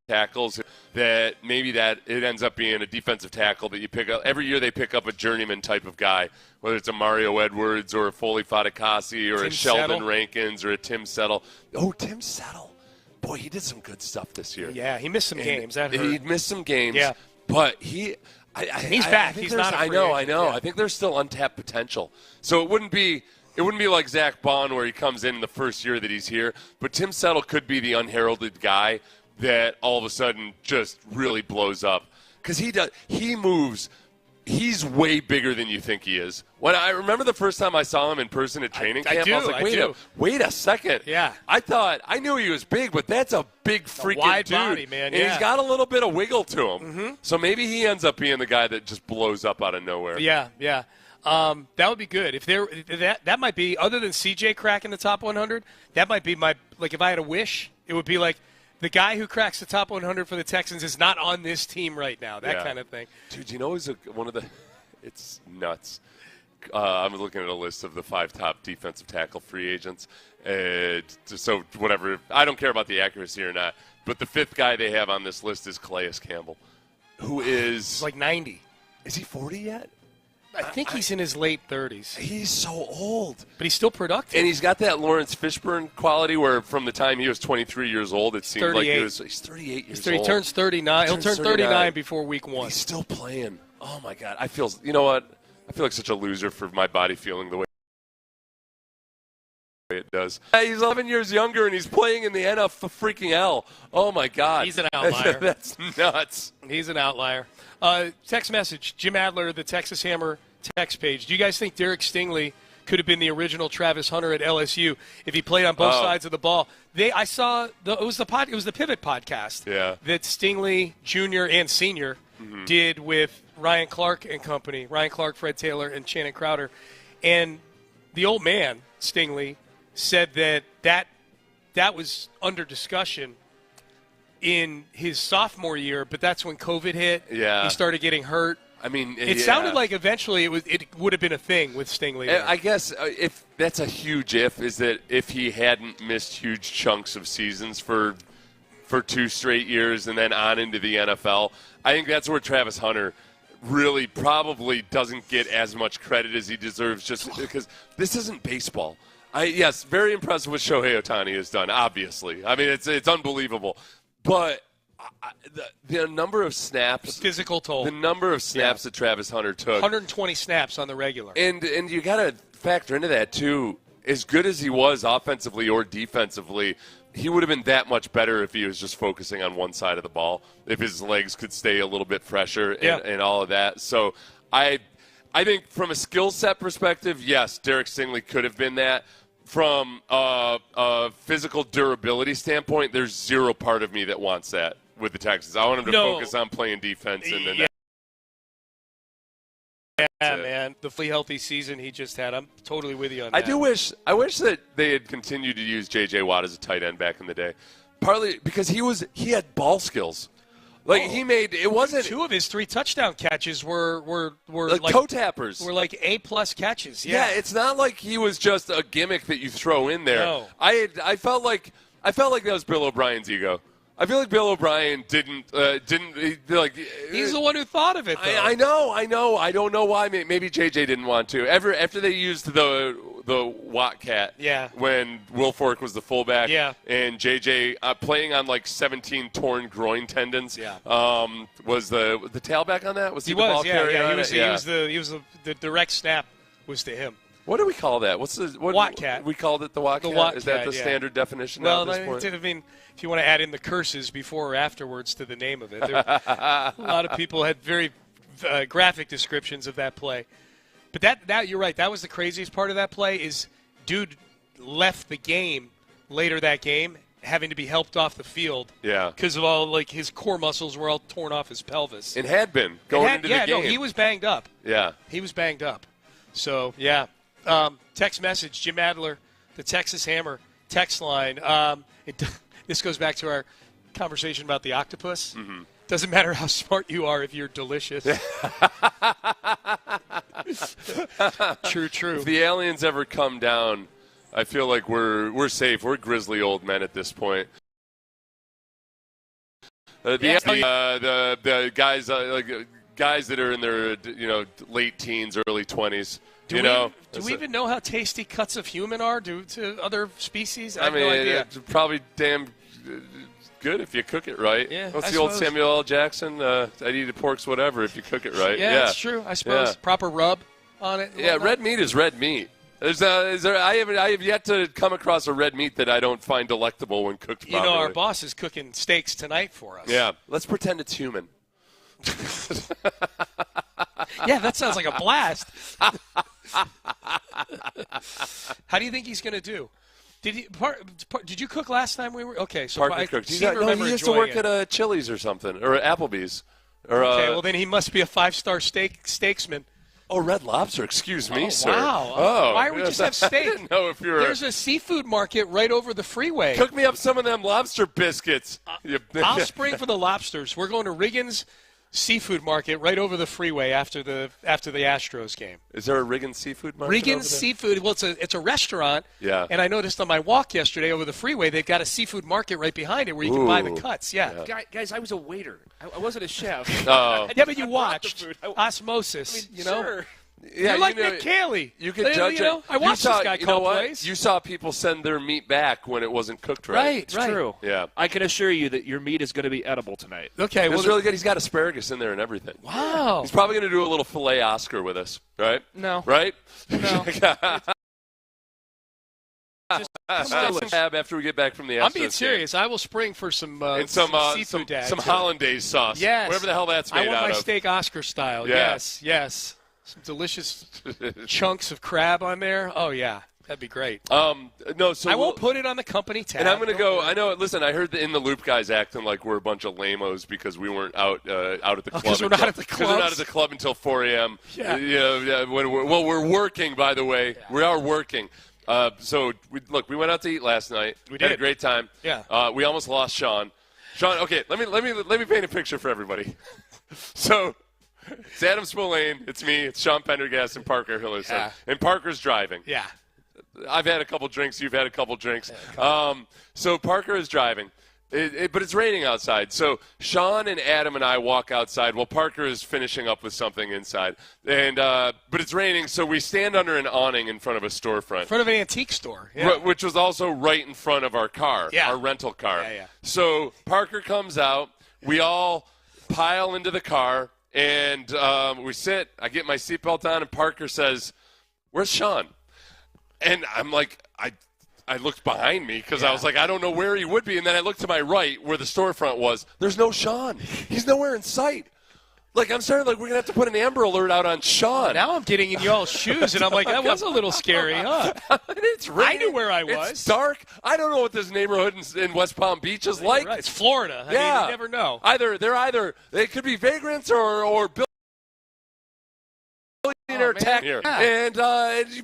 tackles, that maybe that it ends up being a defensive tackle that you pick up every year. They pick up a journeyman type of guy, whether it's a Mario Edwards or a Foley Fatukasi or Tim a Sheldon Settle. Rankins or a Tim Settle. Oh, Tim Settle, boy, he did some good stuff this year. Yeah, he missed some games. That hurt. He missed some games. Yeah, but he's back. He's not. I know. I think there's still untapped potential. So it wouldn't be like Zach Bond where he comes in the first year that he's here. But Tim Settle could be the unheralded guy that all of a sudden just really blows up. because he moves. He's way bigger than you think he is. When I remember the first time I saw him in person at training camp, I was like, wait a second. Yeah. I knew he was big, but that's a big freaking wide dude. body, man. And he's got a little bit of wiggle to him. Mm-hmm. So maybe he ends up being the guy that just blows up out of nowhere. Yeah. That would be good. If that might be, other than CJ cracking the top 100, that might be my, like, if I had a wish, it would be like, the guy who cracks the top 100 for the Texans is not on this team right now. That kind of thing. Dude, you know who's one of the – it's nuts. I'm looking at a list of the 5 top defensive tackle free agents. So whatever – I don't care about the accuracy or not. But the 5th guy they have on this list is Calais Campbell, who is – He's like 90. Is he 40 yet? I think he's in his late 30s. He's so old. But he's still productive. And he's got that Lawrence Fishburne quality where from the time he was 23 years old, it seemed like he's 38 years old. He turns 39. He'll turn 39 before week 1. He's still playing. Oh, my God. You know what? I feel like such a loser for my body feeling the way it does. He's 11 years younger, and he's playing in the NFL freaking L. Oh, my God. He's an outlier. That's nuts. He's an outlier. Text message, Jim Adler, the Texas Hammer text page. Do you guys think Derek Stingley could have been the original Travis Hunter at LSU if he played on both sides of the ball? I saw it was the Pivot podcast that Stingley Jr. and Sr. did with Ryan Clark and company. Ryan Clark, Fred Taylor, and Shannon Crowder. And the old man, Stingley, said that was under discussion in his sophomore year, but that's when COVID hit. Yeah. He started getting hurt. I mean, it sounded like eventually it would have been a thing with Stingley. I guess if that's a huge is that if he hadn't missed huge chunks of seasons for 2 straight years and then on into the NFL, I think that's where Travis Hunter really probably doesn't get as much credit as he deserves just because this isn't baseball. Yes, very impressive what Shohei Ohtani has done, obviously. I mean, it's unbelievable. But the number of snaps, the physical toll, the number of snaps that Travis Hunter took, 120 snaps on the regular, and you got to factor into that too. As good as he was offensively or defensively, he would have been that much better if he was just focusing on one side of the ball. If his legs could stay a little bit fresher and all of that. So I think from a skill set perspective, yes, Derek Stingley could have been that. From a physical durability standpoint, there's zero part of me that wants that with the Texans. I want him to focus on playing defense. Man, the fully healthy season he just had. I'm totally with you on that. I wish that they had continued to use J.J. Watt as a tight end back in the day, partly because he had ball skills. Like he made it wasn't 2 of his 3 touchdown catches were like toe tappers. Were like A+ catches. Yeah, it's not like he was just a gimmick that you throw in there. No. I felt like that was Bill O'Brien's ego. I feel like Bill O'Brien didn't he's the one who thought of it, though. I know. I don't know why. Maybe JJ didn't want to. After they used the Watt cat, when Will Fork was the fullback, and JJ playing on like 17 torn groin tendons, was the tailback on that? Was he the ball carrier? He was the direct snap was to him. What do we call that? Watt cat? We called it the Watt cat. Watt Is that cat, the standard definition well, now at this point? I mean, if you want to add in the curses before or afterwards to the name of it, a lot of people had very graphic descriptions of that play. But that you're right. That was the craziest part of that play is dude left the game later that game having to be helped off the field. Yeah. Because of all his core muscles were all torn off his pelvis. It had been going into the game. No, he was banged up. Yeah. He was banged up. So, yeah. Text message, Jim Adler, the Texas Hammer text line. This goes back to our conversation about the octopus. Mm-hmm. Doesn't matter how smart you are if you're delicious. True. If the aliens ever come down, I feel like we're safe. We're grizzly old men at this point. The guys guys that are in their late teens, early 20s. Do we even know how tasty cuts of human are to other species? I have mean, no idea. It's probably damn good if you cook it right. Yeah, What's the old Samuel L. Jackson? I'd eat a pork's whatever if you cook it right. Yeah, that's true. I suppose proper rub on it. Yeah, red meat is red meat. I have yet to come across a red meat that I don't find delectable when cooked properly. Our boss is cooking steaks tonight for us. Yeah, let's pretend it's human. Yeah, that sounds like a blast. How do you think he's going to do? Did you cook last time we were? Okay, so Parker cooked. He used to work at Chili's or something, or Applebee's. Okay, well then he must be a 5-star steaksman. Oh, Red Lobster. Excuse me, sir. Wow. Oh, why would we just have steak? I didn't know if you were. There's a seafood market right over the freeway. Cook me up some of them lobster biscuits. I'll spring for the lobsters. We're going to Riggins Seafood Market right over the freeway after the Astros game. Is there a Riggins Seafood Market? Riggins Seafood. Well, it's a restaurant. Yeah. And I noticed on my walk yesterday over the freeway, they've got a seafood market right behind it where you can buy the cuts. Yeah. Guys, I was a waiter. I wasn't a chef. Oh. Yeah, but you watched Osmosis. Sure. Yeah, you're like Nick Caley. You can judge it. I watched this guy call plays. You saw people send their meat back when it wasn't cooked right. It's true. Yeah. I can assure you that your meat is going to be edible tonight. Okay. It's really good. He's got asparagus in there and everything. Wow. He's probably going to do a little filet Oscar with us, right? No. Right? No. After we get back from the Astros I'm being serious. I will spring for some seafood some hollandaise sauce. Yes. Whatever the hell that's made out of. I want my steak Oscar style. Yeah. Yes. Some delicious chunks of crab on there. Oh, yeah. That'd be great. No, so I won't put it on the company tab. And I'm going to go. I know. Listen, I heard the In the Loop guys acting like we're a bunch of lamos because we weren't out at the club. Because we're not at the club. Because we're not at the club until 4 a.m. Yeah. We're working. By the way, we are working. So we went out to eat last night. We did. Had a great time. Yeah. We almost lost Sean. Sean. Okay. Let me paint a picture for everybody. So. It's Adam Spillane, it's me, it's Sean Pendergast, and Parker Hillerson. Yeah. And Parker's driving. Yeah. I've had a couple drinks, you've had a couple drinks. So Parker is driving, but it's raining outside. So Sean and Adam and I walk outside while Parker is finishing up with something inside. And but it's raining, so we stand under an awning in front of a storefront. In front of an antique store. Yeah. Which was also right in front of our car, our rental car. Yeah. So Parker comes out, we all pile into the car. And we sit, I get my seatbelt on, and Parker says, "Where's Sean?" And I'm like, I looked behind me because I was like, I don't know where he would be. And then I looked to my right where the storefront was. There's no Sean. He's nowhere in sight. Like, I'm starting, we're going to have to put an Amber Alert out on Sean. Now I'm getting in y'all's shoes, and I'm like, that was a little scary, huh? It's raining. I knew where I was. It's dark. I don't know what this neighborhood in West Palm Beach is like. Right. It's Florida. I mean, you never know. They could be vagrants or billionaire tech here. And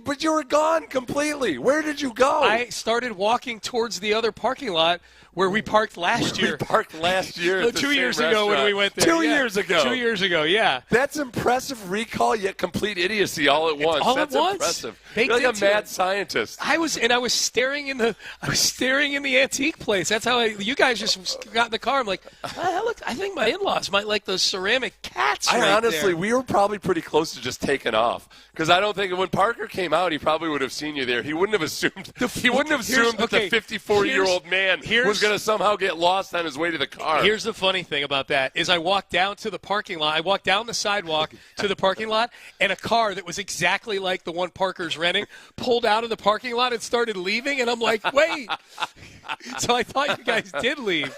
but you were gone completely. Where did you go? I started walking towards the other parking lot where we parked last year. We parked last year. At the 2 years same ago when we went there. 2 years ago. 2 years ago, yeah. That's impressive recall, yet complete idiocy all at once. That's impressive. You're like a mad scientist. I was staring in the antique place. That's how you guys just got in the car. I'm like, look, I think my in-laws might like those ceramic cats. Honestly, we were probably pretty close to just taking off because I don't think when Parker came out, he probably would have seen you there. He wouldn't have assumed. He wouldn't have assumed that the 54-year-old man was going to somehow get lost on his way to the car. Here's the funny thing about that is I walked down to the parking lot. I walked down the sidewalk to the parking lot, and a car that was exactly like the one Parker's renting pulled out of the parking lot and started leaving, and I'm like, wait. So I thought you guys did leave.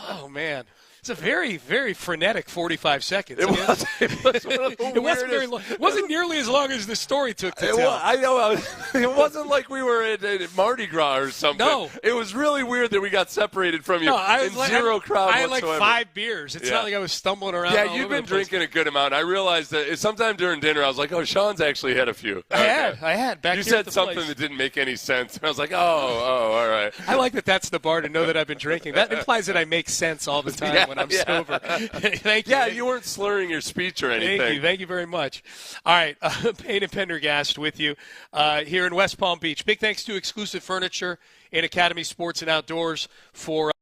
Oh, man. It's a very, very frenetic 45 seconds. It was It wasn't nearly as long as the story took to tell. I know. It wasn't like we were at Mardi Gras or something. No. It was really weird that we got separated from you. No, I was zero crowd I had whatsoever. 5 beers. It's not like I was stumbling around. Yeah, you've been drinking a good amount. I realized that sometime during dinner, I was like, oh, Sean's actually had a few. I had. Back you here said at the something place. that didn't make any sense. I was like, all right. I like that that's the bar to know that I've been drinking. That implies that I make sense all the time when I'm sober. Thank you. Yeah, you weren't slurring your speech or anything. Thank you very much. All right, Payne and Pendergast with you here in West Palm Beach. Big thanks to Exclusive Furniture and Academy Sports and Outdoors for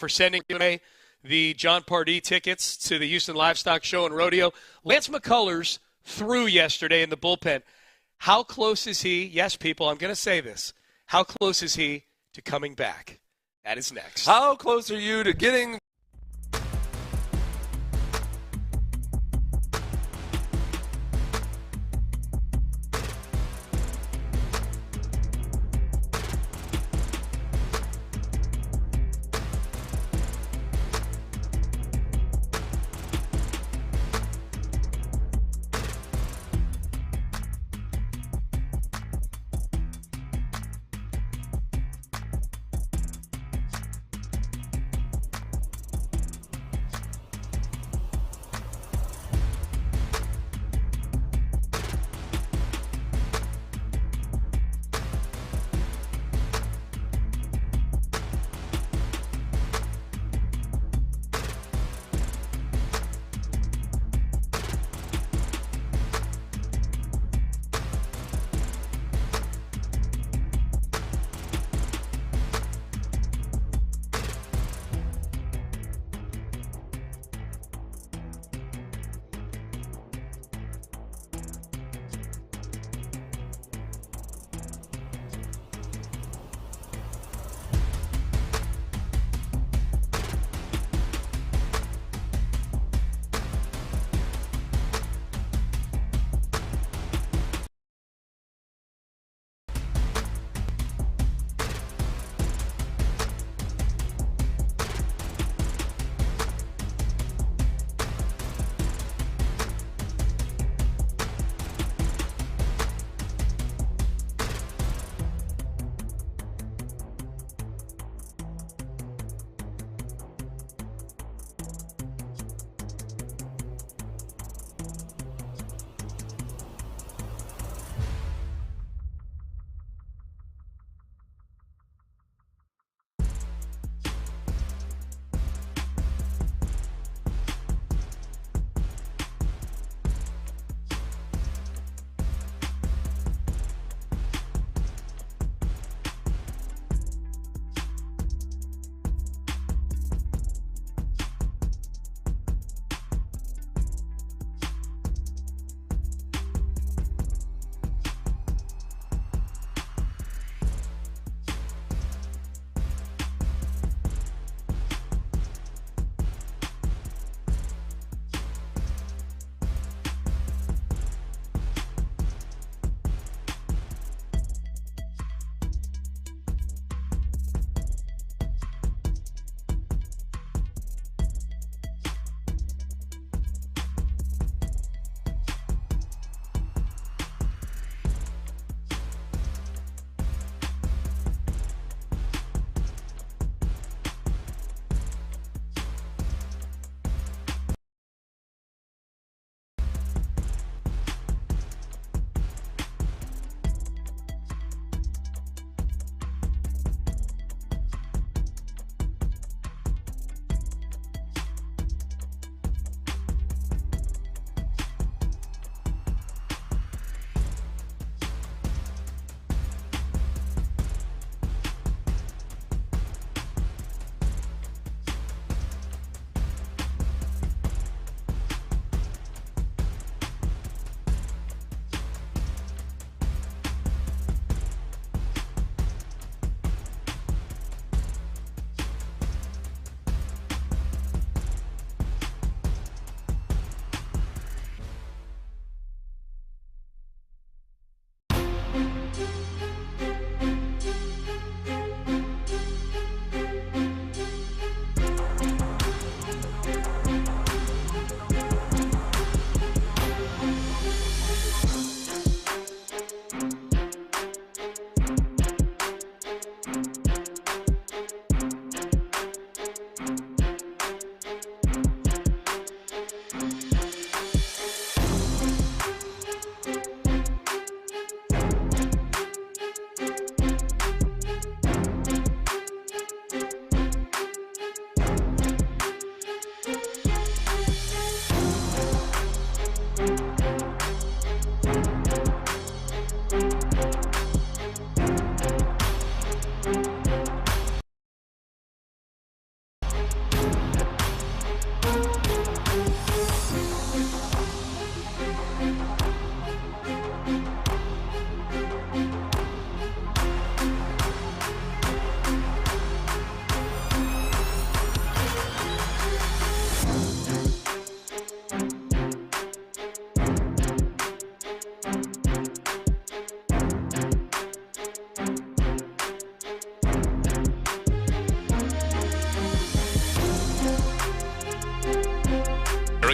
sending away the John Pardee tickets to the Houston Livestock Show and Rodeo. Lance McCullers threw yesterday in the bullpen. How close is he? Yes, people, I'm going to say this. How close is he to coming back? That is next. How close are you to getting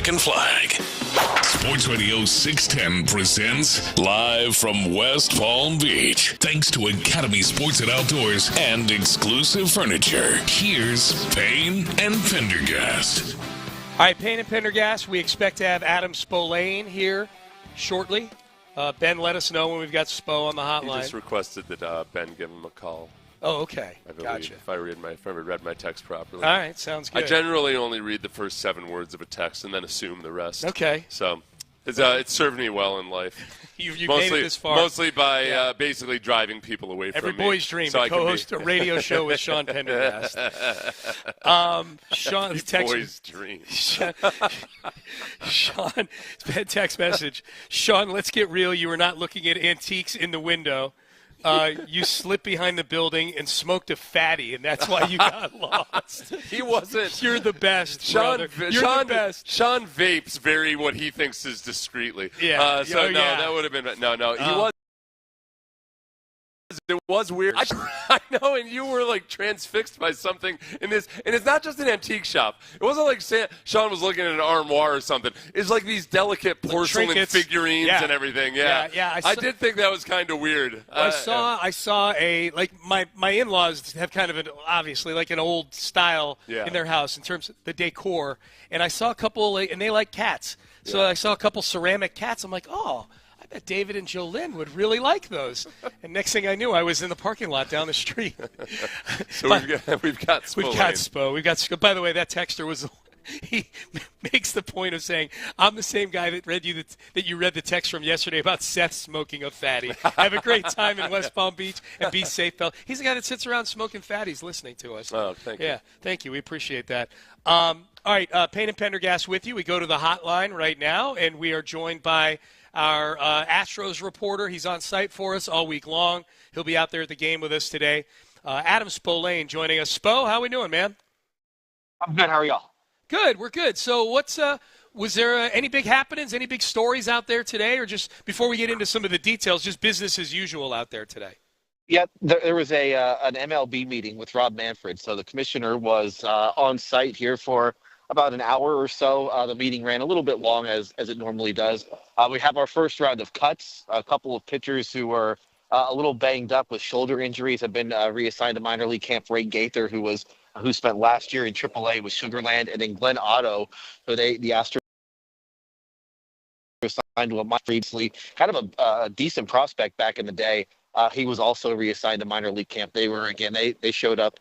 American flag. Sports Radio 610 presents live from West Palm Beach. Thanks to Academy Sports and Outdoors and Exclusive Furniture. Here's Payne and Pendergast. All right, Payne and Pendergast, we expect to have Adam Spolane here shortly. Ben, let us know when we've got Spo on the hotline. He just requested that Ben give him a call. Oh, okay. I believe, Gotcha. If I read my text properly. All right, sounds good. I generally only read the first 7 words of a text and then assume the rest. Okay. So it's served me well in life. You've made it this far. Mostly by basically driving people away from me. Every boy's dream so to co-host a radio show with Sean Pendergast. Sean's text. Boy's dream. Sean, text message. Sean, let's get real. You were not looking at antiques in the window. You slipped behind the building and smoked a fatty, and that's why you got lost. He wasn't. You're the best, brother. You're the best. Sean vapes very what he thinks is discreetly. Yeah. That would have been no. He was. It was weird. I know, and you were like transfixed by something in this. And it's not just an antique shop. It wasn't like Sean was looking at an armoire or something. It's like these delicate porcelain figurines and everything. Yeah. I did think that was kind of weird. I saw a my in-laws have kind of obviously like an old style in their house in terms of the decor. And I saw a couple, and they like cats. So I saw a couple ceramic cats. I'm like, oh. I bet David and Jolynn would really like those. And next thing I knew, I was in the parking lot down the street. So we've got Spo. By the way, that texter he makes the point of saying, I'm the same guy that read you that you read the text from yesterday about Seth smoking a fatty. Have a great time in West Palm Beach and be safe, fella. He's the guy that sits around smoking fatties listening to us. Oh, thank you. Yeah, thank you. We appreciate that. All right, Payne and Pendergast with you. We go to the hotline right now, and we are joined by our Astros reporter. He's on site for us all week long. He'll be out there at the game with us today. Adam Spolane joining us. Spo, how we doing, man? I'm good. How are y'all? Good. We're good. So was there any big happenings, any big stories out there today, or just before we get into some of the details, just business as usual out there today? Yeah, there was an MLB meeting with Rob Manfred. So the commissioner was on site here for about an hour or so. The meeting ran a little bit long, as it normally does. We have our first round of cuts. A couple of pitchers who were a little banged up with shoulder injuries have been reassigned to minor league camp. Ray Gaither, who spent last year in AAA with Sugarland, and then Glenn Otto, who the Astros signed to a minor league, kind of a decent prospect back in the day. He was also reassigned to minor league camp. They showed up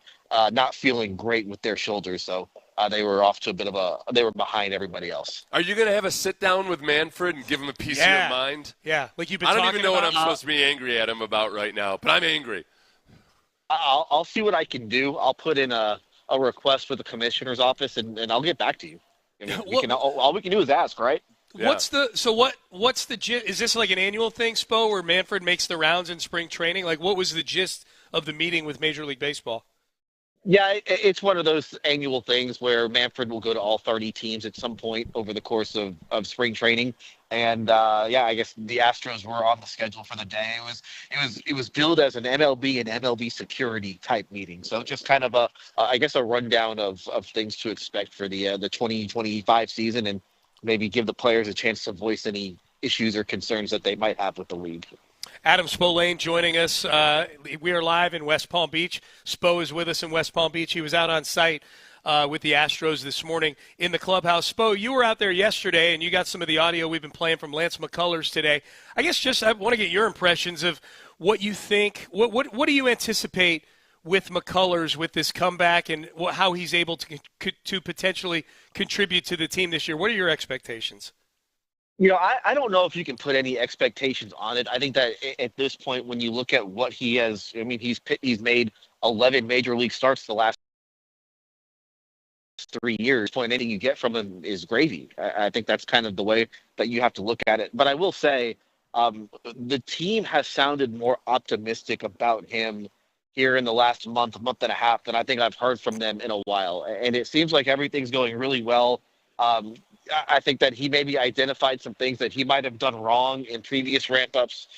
not feeling great with their shoulders, so they were off to they were behind everybody else. Are you going to have a sit down with Manfred and give him a piece of your mind? Yeah, like you've been. I don't even know what I'm supposed to be angry at him about right now, but I'm angry. I'll see what I can do. I'll put in a request for the commissioner's office, and I'll get back to you. I mean, all we can do is ask, right? Yeah. What's the gist? Is this like an annual thing, Spo, where Manfred makes the rounds in spring training? Like, what was the gist of the meeting with Major League Baseball? Yeah, it's one of those annual things where Manfred will go to all 30 teams at some point over the course of spring training. And I guess the Astros were on the schedule for the day. It was billed as an MLB and MLB security type meeting. So just kind of a rundown of things to expect for the 2025 season, and maybe give the players a chance to voice any issues or concerns that they might have with the league. Adam Spolane joining us. We are live in West Palm Beach. Spo is with us in West Palm Beach. He was out on site with the Astros this morning in the clubhouse. Spo, you were out there yesterday, and you got some of the audio we've been playing from Lance McCullers today. I guess I want to get your impressions of what you think. What do you anticipate with McCullers with this comeback, and how he's able to potentially contribute to the team this year? What are your expectations? I don't know if you can put any expectations on it. I think that at this point, when you look at what he has, I mean, he's made 11 major league starts the last 3 years. Anything you get from him is gravy. I think that's kind of the way that you have to look at it. But I will say, the team has sounded more optimistic about him here in the last month and a half than I think I've heard from them in a while. And it seems like everything's going really well. I think that he maybe identified some things that he might have done wrong in previous ramp-ups.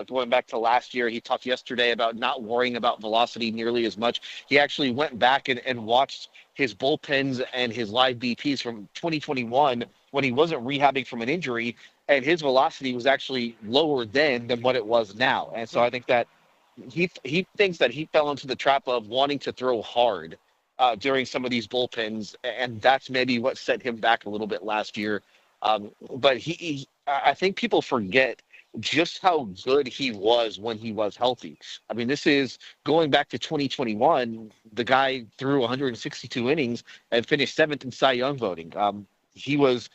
Going back to last year, he talked yesterday about not worrying about velocity nearly as much. He actually went back and watched his bullpens and his live BPs from 2021 when he wasn't rehabbing from an injury, and his velocity was actually lower then than what it was now. And so I think that he thinks that he fell into the trap of wanting to throw hard during some of these bullpens, and that's maybe what set him back a little bit last year. But I think people forget just how good he was when he was healthy. I mean, this is going back to 2021. The guy threw 162 innings and finished 7th in Cy Young voting. He was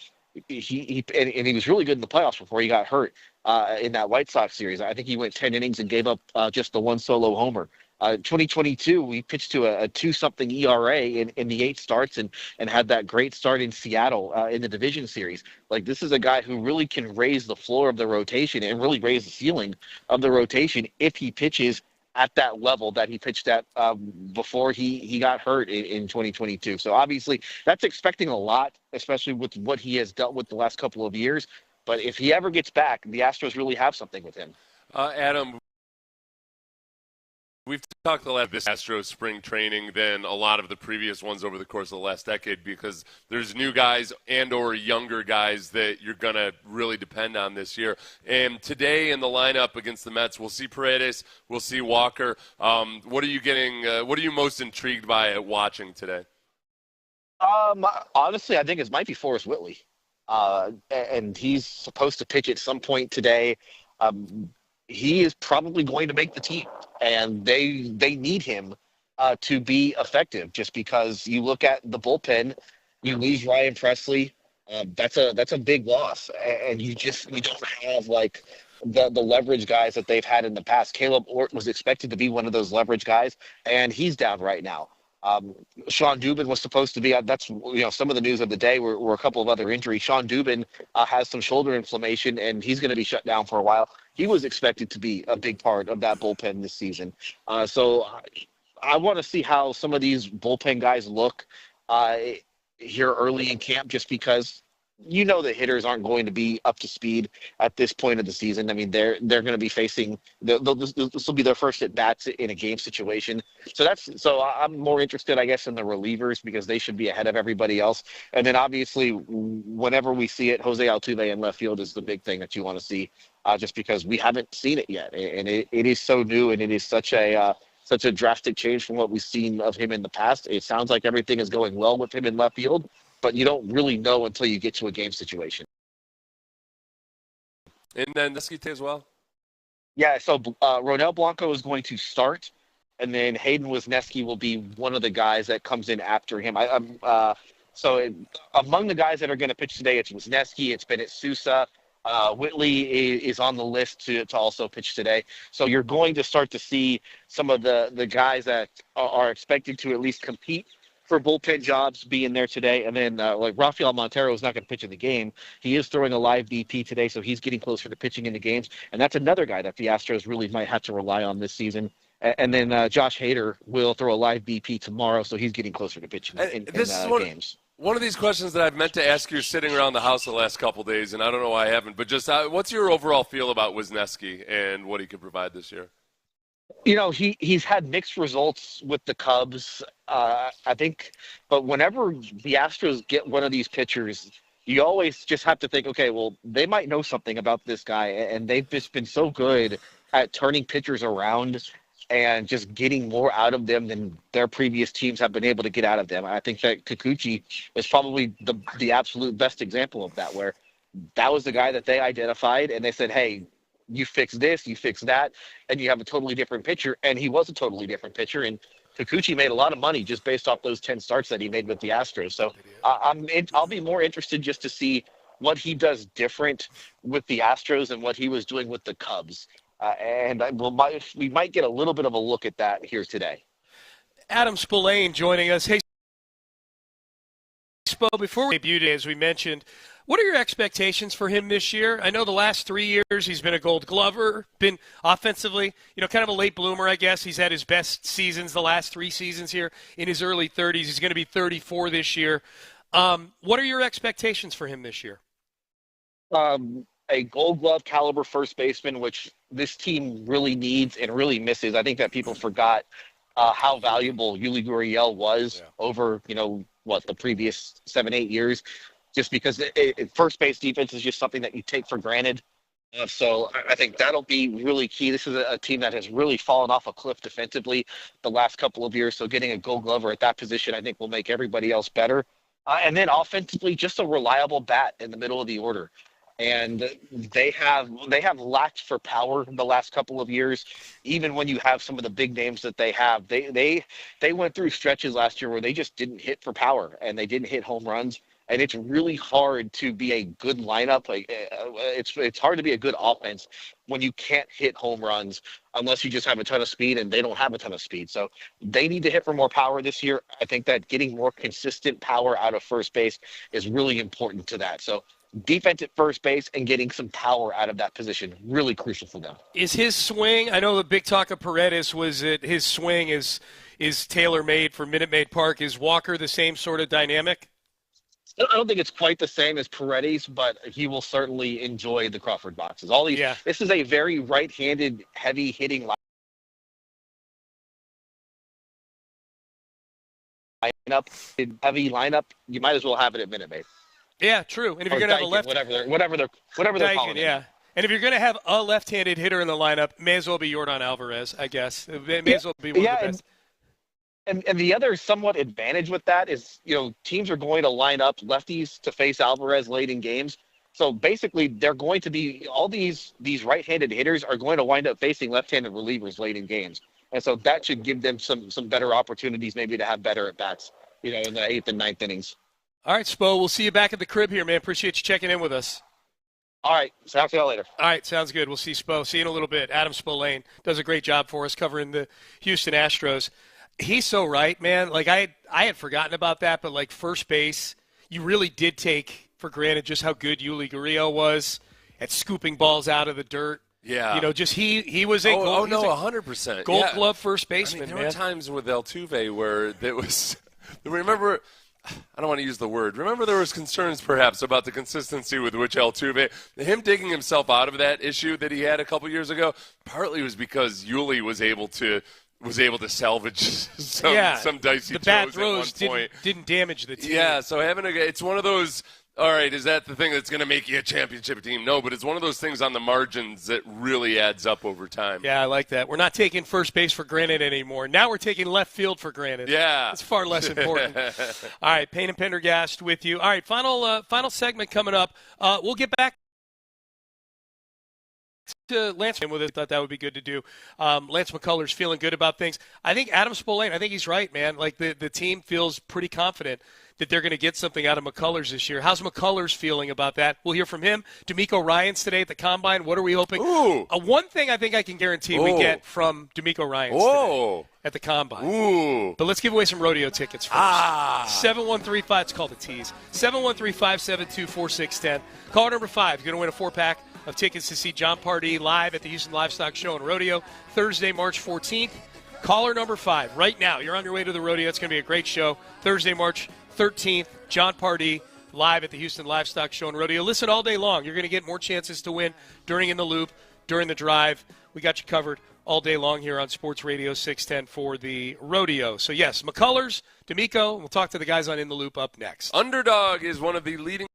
really good in the playoffs before he got hurt in that White Sox series. I think he went 10 innings and gave up just the one solo homer. 2022, we pitched to a 2-something ERA in the 8 starts and had that great start in Seattle in the division series. Like, this is a guy who really can raise the floor of the rotation and really raise the ceiling of the rotation if he pitches at that level that he pitched at before he got hurt in 2022. So obviously that's expecting a lot, especially with what he has dealt with the last couple of years. But if he ever gets back, the Astros really have something with him. Adam, we've talked a lot of this Astros spring training than a lot of the previous ones over the course of the last decade because there's new guys and or younger guys that you're going to really depend on this year. And today in the lineup against the Mets, we'll see Paredes, we'll see Walker. What are you most intrigued by at watching today? Honestly, I think it might be Forrest Whitley. And he's supposed to pitch at some point today. He is probably going to make the team, and they need him to be effective. Just because you look at the bullpen, you lose Ryan Presley, that's a big loss, and you don't have like the leverage guys that they've had in the past. Caleb Ort was expected to be one of those leverage guys, and he's down right now. Sean Dubin was supposed to be. That's some of the news of the day were a couple of other injuries. Sean Dubin has some shoulder inflammation, and he's going to be shut down for a while. He was expected to be a big part of that bullpen this season. So I want to see how some of these bullpen guys look here early in camp, just because the hitters aren't going to be up to speed at this point of the season. I mean, they're going to be facing this will be their first at bats in a game situation. So I'm more interested, I guess, in the relievers because they should be ahead of everybody else. And then obviously, whenever we see it, Jose Altuve in left field is the big thing that you want to see, just because we haven't seen it yet, and it is so new, and it is such a drastic change from what we've seen of him in the past. It sounds like everything is going well with him in left field, but you don't really know until you get to a game situation. And then Nesky as well? Yeah, so Ronel Blanco is going to start, and then Hayden Wesneski will be one of the guys that comes in after him. Among the guys that are going to pitch today, it's Wesneski, it's Bennett Sousa. Whitley is on the list to also pitch today. So you're going to start to see some of the guys that are expected to at least compete for bullpen jobs being there today. And then like Rafael Montero is not going to pitch in the game. He is throwing a live BP today, so he's getting closer to pitching in the games. And that's another guy that the Astros really might have to rely on this season. And then Josh Hader will throw a live BP tomorrow, so he's getting closer to pitching in games. One of these questions that I've meant to ask you sitting around the house the last couple of days, and I don't know why I haven't, but just what's your overall feel about Wesneski and what he could provide this year? He's had mixed results with the Cubs, I think. But whenever the Astros get one of these pitchers, you always just have to think, okay, well, they might know something about this guy, and they've just been so good at turning pitchers around and just getting more out of them than their previous teams have been able to get out of them. I think that Kikuchi is probably the absolute best example of that, where that was the guy that they identified, and they said, hey, you fix this, you fix that, and you have a totally different pitcher. And he was a totally different pitcher. And Kikuchi made a lot of money just based off those 10 starts that he made with the Astros. So I'll be more interested just to see what he does different with the Astros and what he was doing with the Cubs. We might get a little bit of a look at that here today. Adam Spillane joining us. Hey, Spo, before we debuted, as we mentioned, what are your expectations for him this year? I know the last 3 years he's been a Gold Glover, been offensively, kind of a late bloomer, I guess. He's had his best seasons the last 3 seasons here in his early 30s. He's going to be 34 this year. What are your expectations for him this year? A Gold Glove caliber first baseman, which this team really needs and really misses. I think that people forgot how valuable Yuli Gurriel was over, the previous 7-8 years, just because first base defense is just something that you take for granted. So I think that'll be really key. This is a team that has really fallen off a cliff defensively the last couple of years. So getting a Gold Glover at that position, I think, will make everybody else better. And then offensively, just a reliable bat in the middle of the order. And they have lacked for power the last couple of years. Even when you have some of the big names that they have, they went through stretches last year where they just didn't hit for power and they didn't hit home runs. And it's really hard to be a good lineup. It's hard to be a good offense when you can't hit home runs unless you just have a ton of speed, and they don't have a ton of speed. So they need to hit for more power this year. I think that getting more consistent power out of first base is really important to that. So defense at first base and getting some power out of that position, really crucial for them. Is his swing, I know the big talk of Paredes was that his swing is tailor-made for Minute Maid Park. Is Walker the same sort of dynamic? I don't think it's quite the same as Paredes, but he will certainly enjoy the Crawford boxes. This is a very right-handed, heavy-hitting lineup. Heavy lineup, you might as well have it at Minute Maid. Yeah, true. And if you're going to have a left, whatever they're calling it. Yeah. And if you're going to have a left-handed hitter in the lineup, may as well be Yordan Alvarez, I guess. It may as well be one of the best. And the other somewhat advantage with that is, teams are going to line up lefties to face Alvarez late in games. So basically, they're going to be all these right-handed hitters are going to wind up facing left-handed relievers late in games, and so that should give them some better opportunities, maybe to have better at bats, in the 8th and 9th innings. All right, Spo, we'll see you back at the crib here, man. Appreciate you checking in with us. All right, so I'll see y'all later. All right, sounds good. We'll see Spo. See you in a little bit. Adam Spolane does a great job for us covering the Houston Astros. He's so right, man. I had forgotten about that, but first base, you really did take for granted just how good Yuli Gurriel was at scooping balls out of the dirt. Yeah. He was a gold. 100%. Gold glove first baseman, there were times with Altuve where it was – remember – I don't want to use the word. Remember there was concerns perhaps about the consistency with which Altuve – him digging himself out of that issue that he had a couple years ago partly was because Yuli was able to salvage some dicey the bad throws at one point. Didn't damage the team. Yeah, so it's one of those – all right, is that the thing that's going to make you a championship team? No, but it's one of those things on the margins that really adds up over time. Yeah, I like that. We're not taking first base for granted anymore. Now we're taking left field for granted. Yeah. It's far less important. All right, Payne and Pendergast with you. All right, final segment coming up. We'll get back to Lance with it. Thought that would be good to do. Lance McCullers feeling good about things. I think Adam Spolane, I think he's right, man. The team feels pretty confident that they're going to get something out of McCullers this year. How's McCullers feeling about that? We'll hear from him. DeMeco Ryans today at the Combine. What are we hoping? One thing I think I can guarantee we get from DeMeco Ryans today at the Combine. But let's give away some rodeo tickets first. 7135, it's called a tease. 713-572-4610. Caller number 5, you're going to win a 4-pack of tickets to see John Pardee live at the Houston Livestock Show and Rodeo Thursday, March 14th. Caller number 5, right now, you're on your way to the rodeo. It's going to be a great show. Thursday, March 13th, John Pardee live at the Houston Livestock Show and Rodeo. Listen all day long. You're going to get more chances to win during In the Loop, during the drive. We got you covered all day long here on Sports Radio 610 for the rodeo. So, yes, McCullers, DeMeco, and we'll talk to the guys on In the Loop up next. Underdog is one of the leading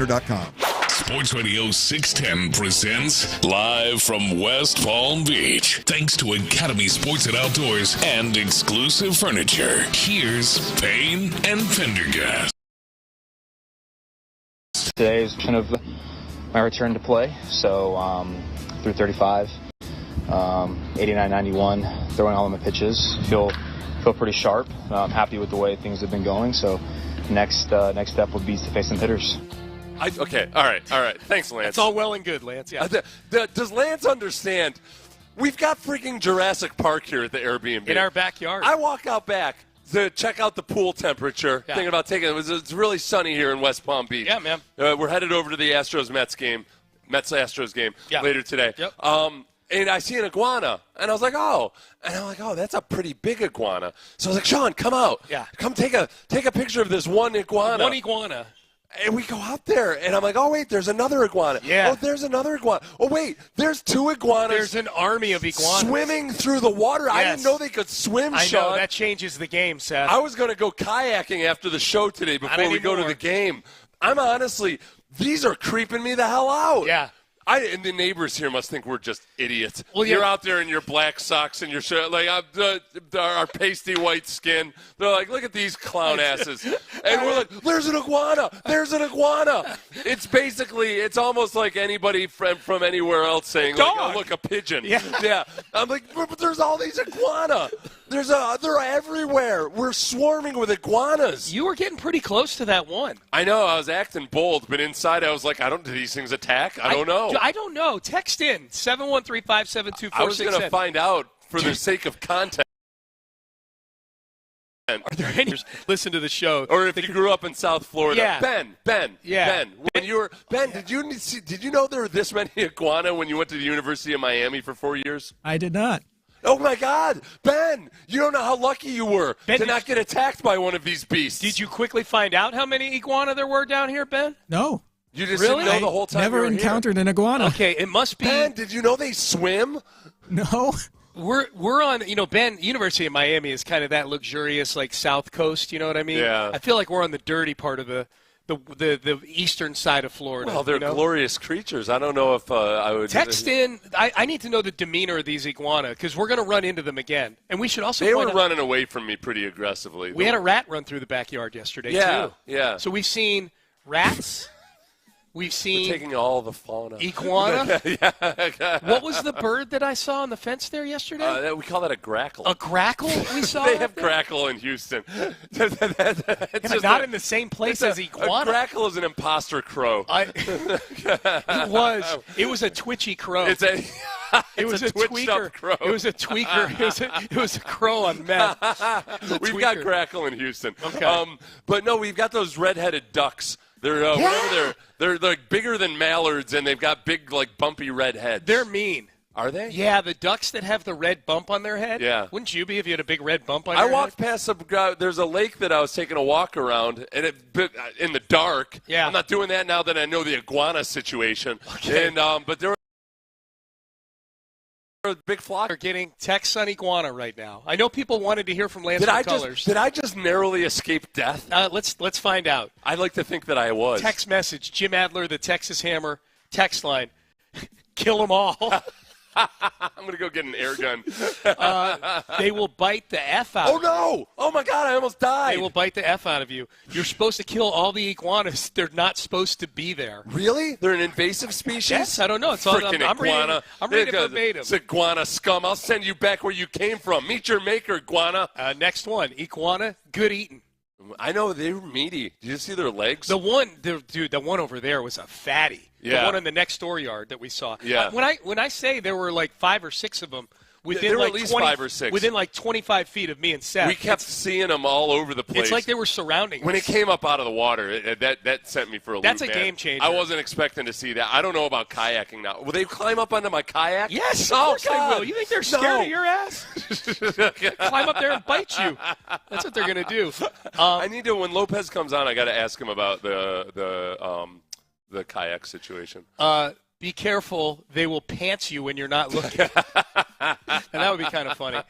SportsRadio.com. Sports Radio 610 presents live from West Palm Beach. Thanks to Academy Sports and Outdoors and Exclusive Furniture. Here's Payne and Pendergast. Today is kind of my return to play. So through 35, 89, 91, throwing all of my pitches. Feel pretty sharp. I'm happy with the way things have been going. So next step would be to face some hitters. Okay, all right. Thanks, Lance. It's all well and good, Lance. Yeah. Does Lance understand? We've got freaking Jurassic Park here at the Airbnb. In our backyard. I walk out back to check out the pool temperature. Yeah. Thinking about taking it. It's really sunny here in West Palm Beach. Yeah, man. We're headed over to the Mets-Astros game later today. Yep. And I see an iguana, and I was like, oh. And I'm like, oh, that's a pretty big iguana. So I was like, Sean, come out. Yeah. Come take a picture of this one iguana. One iguana. And we go out there, and I'm like, oh, wait, there's another iguana. Yeah. Oh, there's another iguana. Oh, wait, there's two iguanas. There's an army of iguanas. Swimming through the water. Yes. I didn't know they could swim, I Sean. know, that changes the game, Seth. I was going to go kayaking after the show today before we go to the game. I'm honestly, these are creeping me the hell out. Yeah. And the neighbors here must think we're just idiots. Well, You're out there in your black socks and your shirt, like our pasty white skin. They're like, look at these clown asses. And we're like, there's an iguana. There's an iguana. It's almost like anybody from anywhere else saying, like, oh, look, a pigeon. Yeah. I'm like, but there's all these iguana. They're everywhere. We're swarming with iguanas. You were getting pretty close to that one. I know. I was acting bold, but inside I was like, do these things attack? I don't know. I don't know. Text in 713-572-4667. I was going to find out for the sake of content. Are there any? Listen to the show. Or if you grew up in South Florida. Yeah. Ben. Yeah. When you were did you know there were this many iguana when you went to the University of Miami for 4 years? I did not. Oh, my God. Ben, you don't know how lucky you were to not get attacked by one of these beasts. Did you quickly find out how many iguana there were down here, Ben? No. You just really? didn't know the whole time Never you were encountered an iguana. Okay, it must be. Ben, did you know they swim? No. We're on, Ben, University of Miami is kind of that luxurious, like, South Coast, you know what I mean? Yeah. I feel like we're on the dirty part of the eastern side of Florida. Well, they're glorious creatures. I don't know if I would. Text in. I need to know the demeanor of these iguana because we're going to run into them again. And we should also. They were running away from me pretty aggressively. We had a rat run through the backyard yesterday, too. Yeah. So we've seen rats. We've seen We're taking all the fauna. Iguana. Yeah. What was the bird that I saw on the fence there yesterday? We call that a grackle. A grackle? We saw. They have grackle in Houston. It's not in the same place as iguana. A grackle is an imposter crow. It was a twitchy crow. It was a tweaker. Crow. It was a tweaker. It was a crow on meth. We've got grackle in Houston. Okay. But no, we've got those red-headed ducks. They're they're like bigger than mallards, and they've got big, like, bumpy red heads. They're mean. Are they? Yeah, the ducks that have the red bump on their head. Yeah. Wouldn't you be if you had a big red bump on your head? I walked past there's a lake that I was taking a walk around, and in the dark. Yeah. I'm not doing that now that I know the iguana situation. Okay. And but there were a big flock. They're getting text on iguana right now. I know people wanted to hear from Lance McCullers. Did I just narrowly escape death? Let's find out. I'd like to think that I was. Text message, Jim Adler, the Texas Hammer, text line, kill them all. I'm going to go get an air gun. They will bite the F out of you. Oh, no. Oh, my God, I almost died. They will bite the F out of you. You're supposed to kill all the iguanas. They're not supposed to be there. Really? They're an invasive species? Yes, I don't know. It's all, I'm iguana. I'm reading it verbatim. It's iguana scum. I'll send you back where you came from. Meet your maker, iguana. Next one. Iguana, good eating. I know, they were meaty. Did you see their legs? The one over there was a fatty. Yeah. The one in the next door yard that we saw. Yeah. When I say there were like 5 or 6 of them, within there were like at least 20, 5 or 6. within like 25 feet of me and Seth. We kept seeing them all over the place. It's like they were surrounding us. When it came up out of the water, that sent me for a loop. That's a man. game changer. I wasn't expecting to see that. I don't know about kayaking now. Will they climb up onto my kayak? Yes, of course they will. You think they're scared of your ass? Climb up there and bite you. That's what they're going to do. I need to, when Lopez comes on, I got to ask him about the kayak situation. Be careful. They will pants you when you're not looking. And that would be kind of funny.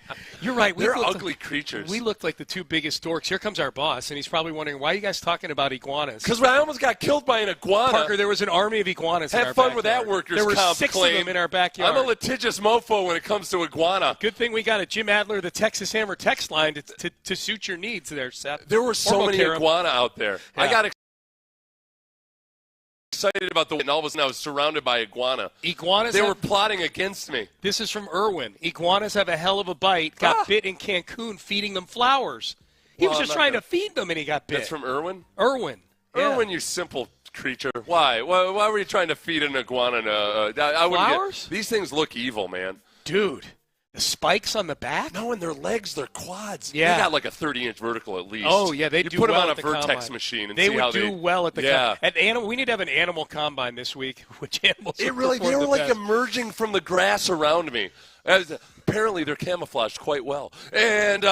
You're right. They're ugly creatures. We looked like the two biggest dorks. Here comes our boss, and he's probably wondering, why are you guys talking about iguanas? Because I almost got killed by an iguana. Parker, there was an army of iguanas in our Have fun backyard. with that workers' There were comp 6 claim. of them in our backyard. I'm a litigious mofo when it comes to iguana. Good thing we got a Jim Adler, the Texas Hammer text line to suit your needs there, Seth. There were so many iguana out there. Yeah. I got excited about and all of a sudden I was surrounded by iguana. Iguanas were plotting against me. This is from Irwin. Iguanas have a hell of a bite. Got bit in Cancun feeding them flowers. He was just trying to feed them, and he got bit. That's from Irwin? Irwin. Yeah. Irwin, you simple creature. Why? Why were you trying to feed an iguana? Flowers? These things look evil, man. Dude. The spikes on the back? No, and their legs, their quads. Yeah. They got like a 30-inch vertical at least. Oh, yeah, they you do put well them on at a the Vertex combine. machine and they see how would do well at the combine. We need to have an animal combine this week. Which animals they would were perform the like best. emerging from the grass around me. Apparently, they're camouflaged quite well. And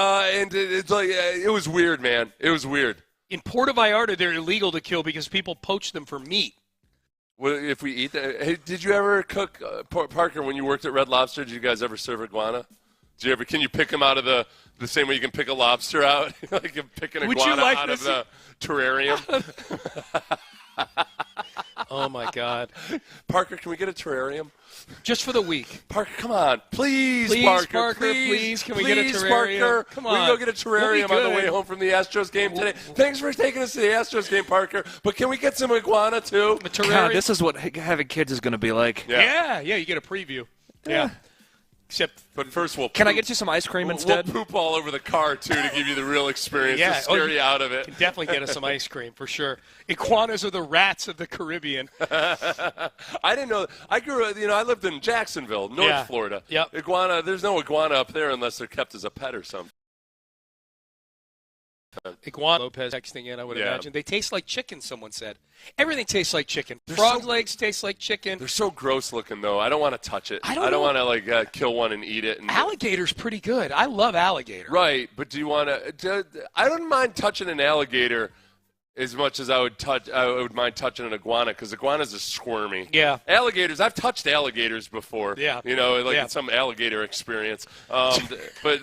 it's like, it was weird, man. It was weird. In Puerto Vallarta, they're illegal to kill because people poach them for meat. Well, if we eat that, hey, did you ever cook, Parker, when you worked at Red Lobster, did you guys ever serve iguana? Can you pick them out of the same way you can pick a lobster out? Like you pick an iguana out of the terrarium? Oh, my God. Parker, can we get a terrarium? Just for the week. Parker, come on. Please, Parker, please, can we get a terrarium? Parker. Come We on. can go get a terrarium on the way home from the Astros game today. Thanks for taking us to the Astros game, Parker. But can we get some iguana, too? God, this is what having kids is going to be like. Yeah, you get a preview. Yeah. Except, but first we'll. Can I get you some ice cream instead? We'll poop all over the car too to give you the real experience. Yeah, to scare you out of it. Can definitely get us some ice cream for sure. Iguanas are the rats of the Caribbean. I didn't know. I grew up. I lived in Jacksonville, North Florida. Yep. Iguana. There's no iguana up there unless they're kept as a pet or something. Iguana Lopez texting in, I would imagine. They taste like chicken, someone said. Everything tastes like chicken. Frog legs taste like chicken. They're so gross looking, though. I don't want to touch it. I don't want to kill one and eat it. Alligator's pretty good. I love alligator. Right, but do you want to? I don't mind touching an alligator as much as I would mind touching an iguana, because iguanas are squirmy. Yeah. Alligators, I've touched alligators before. Yeah. In some alligator experience. But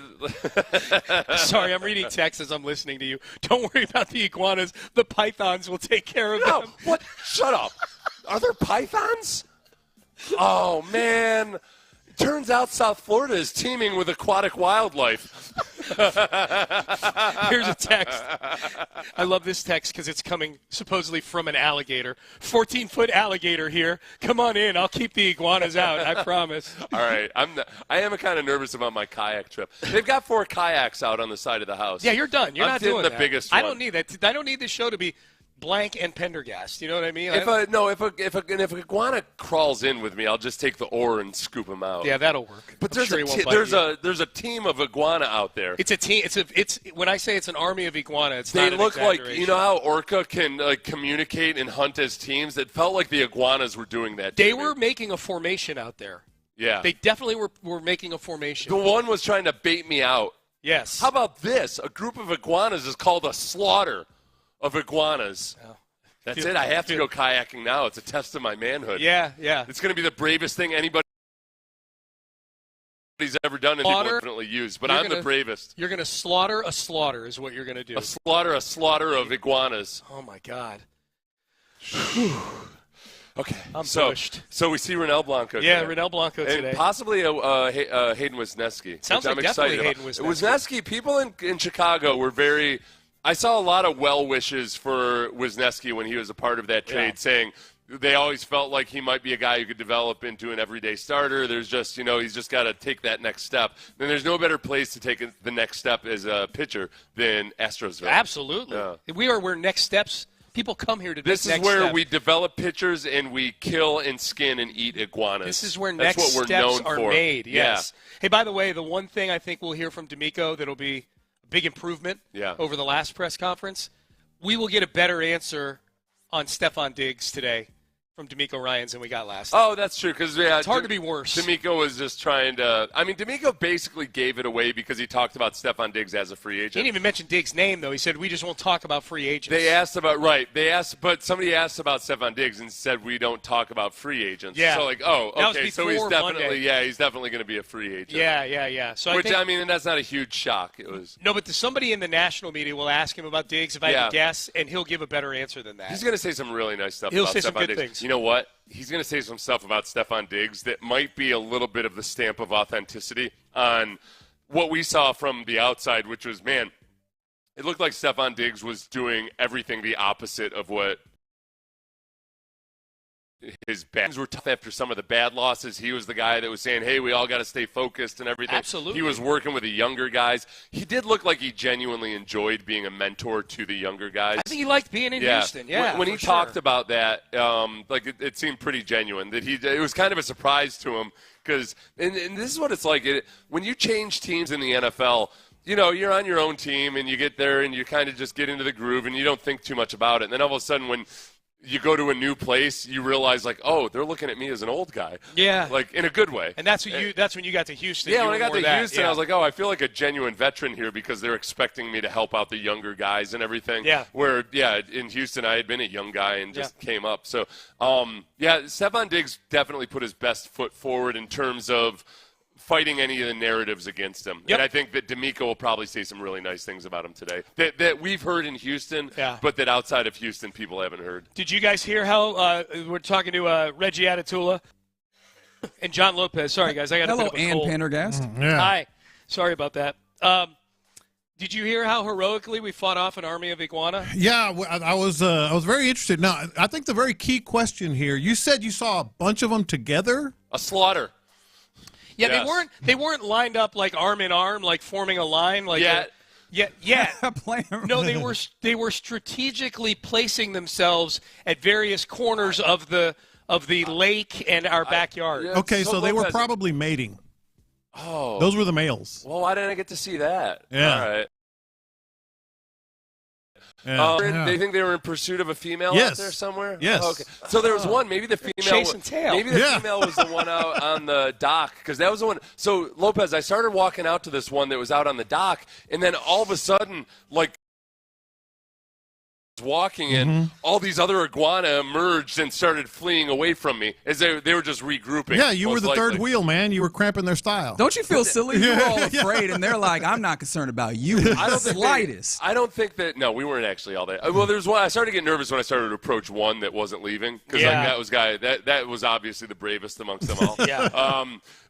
Sorry, I'm reading text as I'm listening to you. Don't worry about the iguanas. The pythons will take care of them. What? Shut up. Are there pythons? Oh, man. Turns out South Florida is teeming with aquatic wildlife. Here's a text. I love this text because it's coming supposedly from an alligator. 14-foot alligator here. Come on in. I'll keep the iguanas out. I promise. All right. I am kind of nervous about my kayak trip. They've got 4 kayaks out on the side of the house. Yeah, you're done. You're not doing the that. biggest I one. don't need that. I don't need this show to be blank and Pendergast. You know what I mean? If an iguana crawls in with me, I'll just take the oar and scoop him out. Yeah, that'll work. But I'm there's a team of iguana out there. It's a team. It's when I say it's an army of iguana, it's they not an look like, exaggeration. how orca can communicate and hunt as teams. It felt like the iguanas were doing that. They were making a formation out there. Yeah, they definitely were making a formation. The one was trying to bait me out. Yes. How about this? A group of iguanas is called a slaughter of iguanas. Oh. That's it. I have to go kayaking now. It's a test of my manhood. Yeah. It's going to be the bravest thing anybody's ever done, and people definitely used. But I'm the bravest. You're going to slaughter a slaughter is what you're going to do. A slaughter of iguanas. Oh, my God. Okay. I'm pushed. So we see Renell Blanco today. Yeah, Renell Blanco today. And possibly Hayden Wisniewski. Sounds like I'm definitely excited Hayden about. Wisniewski, people in Chicago were very – I saw a lot of well wishes for Wisniewski when he was a part of that trade, saying they always felt like he might be a guy who could develop into an everyday starter. There's just, he's just got to take that next step. And there's no better place to take the next step as a pitcher than Astrosville. Absolutely. We are where next steps – people come here to take This is next where step. we develop pitchers and we kill and skin and eat iguanas. This is where That's next what we're steps known are for. made, yes. Yeah. Hey, by the way, the one thing I think we'll hear from DeMeco that'll be a big improvement over the last press conference, we will get a better answer on Stephon Diggs today from DeMeco Ryans than we got last time. Oh, that's true. Because it's hard to be worse. DeMeco was just trying to. I mean, DeMeco basically gave it away because he talked about Stefon Diggs as a free agent. He didn't even mention Diggs' name though. He said we just won't talk about free agents. They asked, but somebody asked about Stefon Diggs and said we don't talk about free agents. Yeah. So okay, so he's definitely Monday. He's definitely going to be a free agent. Yeah. So I mean, and that's not a huge shock. It was no, but somebody in the national media will ask him about Diggs if I had to guess, and he'll give a better answer than that. He's going to say some really nice stuff. He'll about say Stefon some good Diggs. things. You know what? He's going to say some stuff about Stefon Diggs that might be a little bit of the stamp of authenticity on what we saw from the outside, which was, man, it looked like Stefon Diggs was doing everything the opposite of what his bad were tough after some of the bad losses. He was the guy that was saying, hey, we all got to stay focused and everything. Absolutely. He was working with the younger guys. He did look like he genuinely enjoyed being a mentor to the younger guys. I think he liked being in Houston. Yeah, when he talked about that, it seemed pretty genuine. That it was kind of a surprise to him because, and this is what it's like. When you change teams in the NFL, you're on your own team and you get there and you kind of just get into the groove and you don't think too much about it. And then all of a sudden when you go to a new place, you realize they're looking at me as an old guy. Yeah. In a good way. And that's when you got to Houston. Yeah, when I got to Houston, I was like, I feel like a genuine veteran here because they're expecting me to help out the younger guys and everything. Yeah. Where, in Houston, I had been a young guy and just came up. So, Stefon Diggs definitely put his best foot forward in terms of fighting any of the narratives against him. Yep. And I think that DeMeco will probably say some really nice things about him today that we've heard in Houston, but that outside of Houston people haven't heard. Did you guys hear how we're talking to Reggie Atatula and John Lopez? Sorry, guys. I got a bit of a Payne and cold. Pendergast. Yeah. Hi. Sorry about that. Did you hear how heroically we fought off an army of iguana? Yeah, I was very interested. Now, I think the very key question here, you said you saw a bunch of them together? A slaughter. Yeah, Yes. they weren't lined up like arm in arm, like forming a line. Like Yeah. No, they were strategically placing themselves at various corners of the lake and our backyard. Okay, so they were probably mating. Oh. Those were the males. Well, why didn't I get to see that? Yeah. All right. Yeah. They think they were in pursuit of a female out there somewhere? Yes. Oh, okay. So there was one. Maybe the female. Chasing tail. Maybe the female was the one out on the dock because that was the one. So Lopez, I started walking out to this one that was out on the dock, and then all of a sudden, walking in, all these other iguana emerged and started fleeing away from me as they were just regrouping. Yeah, you were the third wheel, man. You were cramping their style. Don't you feel silly? You were all afraid, and they're like, I'm not concerned about you. I don't think Slightest. I don't think that. No, we weren't actually all that. Well, there's one. I started to get nervous when I started to approach one that wasn't leaving because that was obviously the bravest amongst them all.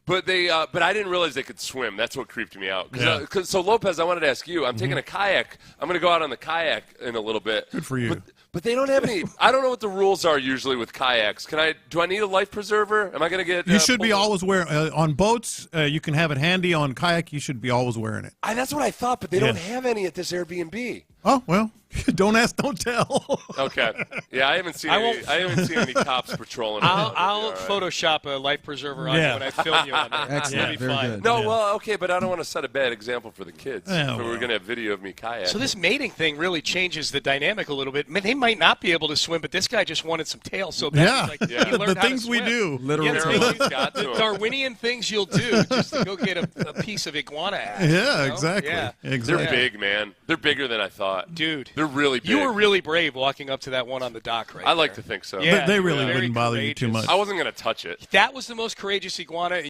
But I didn't realize they could swim. That's what creeped me out. So Lopez, I wanted to ask you. I'm taking a kayak. I'm going to go out on the kayak in a little bit. Good for you. But they don't have any. I don't know what the rules are usually with kayaks. Do I need a life preserver? Am I going to get? You should be always wearing on boats. You can have it handy. On kayak, you should be always wearing it. That's what I thought, but they don't have any at this Airbnb. Oh well, don't ask, don't tell. Okay. Yeah, I haven't seen any cops patrolling. I'll Photoshop a life preserver on you when I film you on there. Excellent. It'll be fine. Good. No, well, okay, but I don't want to set a bad example for the kids. Yeah, We're going to have video of me kayaking. So this mating thing really changes the dynamic a little bit. They might not be able to swim, but this guy just wanted some tail so bad. Yeah, He learned the how things to we swim. do. Literally. The Darwinian things you'll do just to go get a piece of iguana ass. Yeah, exactly. Yeah. They're big, man. They're bigger than I thought. Dude. They're really big. You were really brave walking up to that one on the dock right I like there. to think so. Yeah, they really very wouldn't bother you too courageous. much. I wasn't going to touch it. That was the most courageous iguana.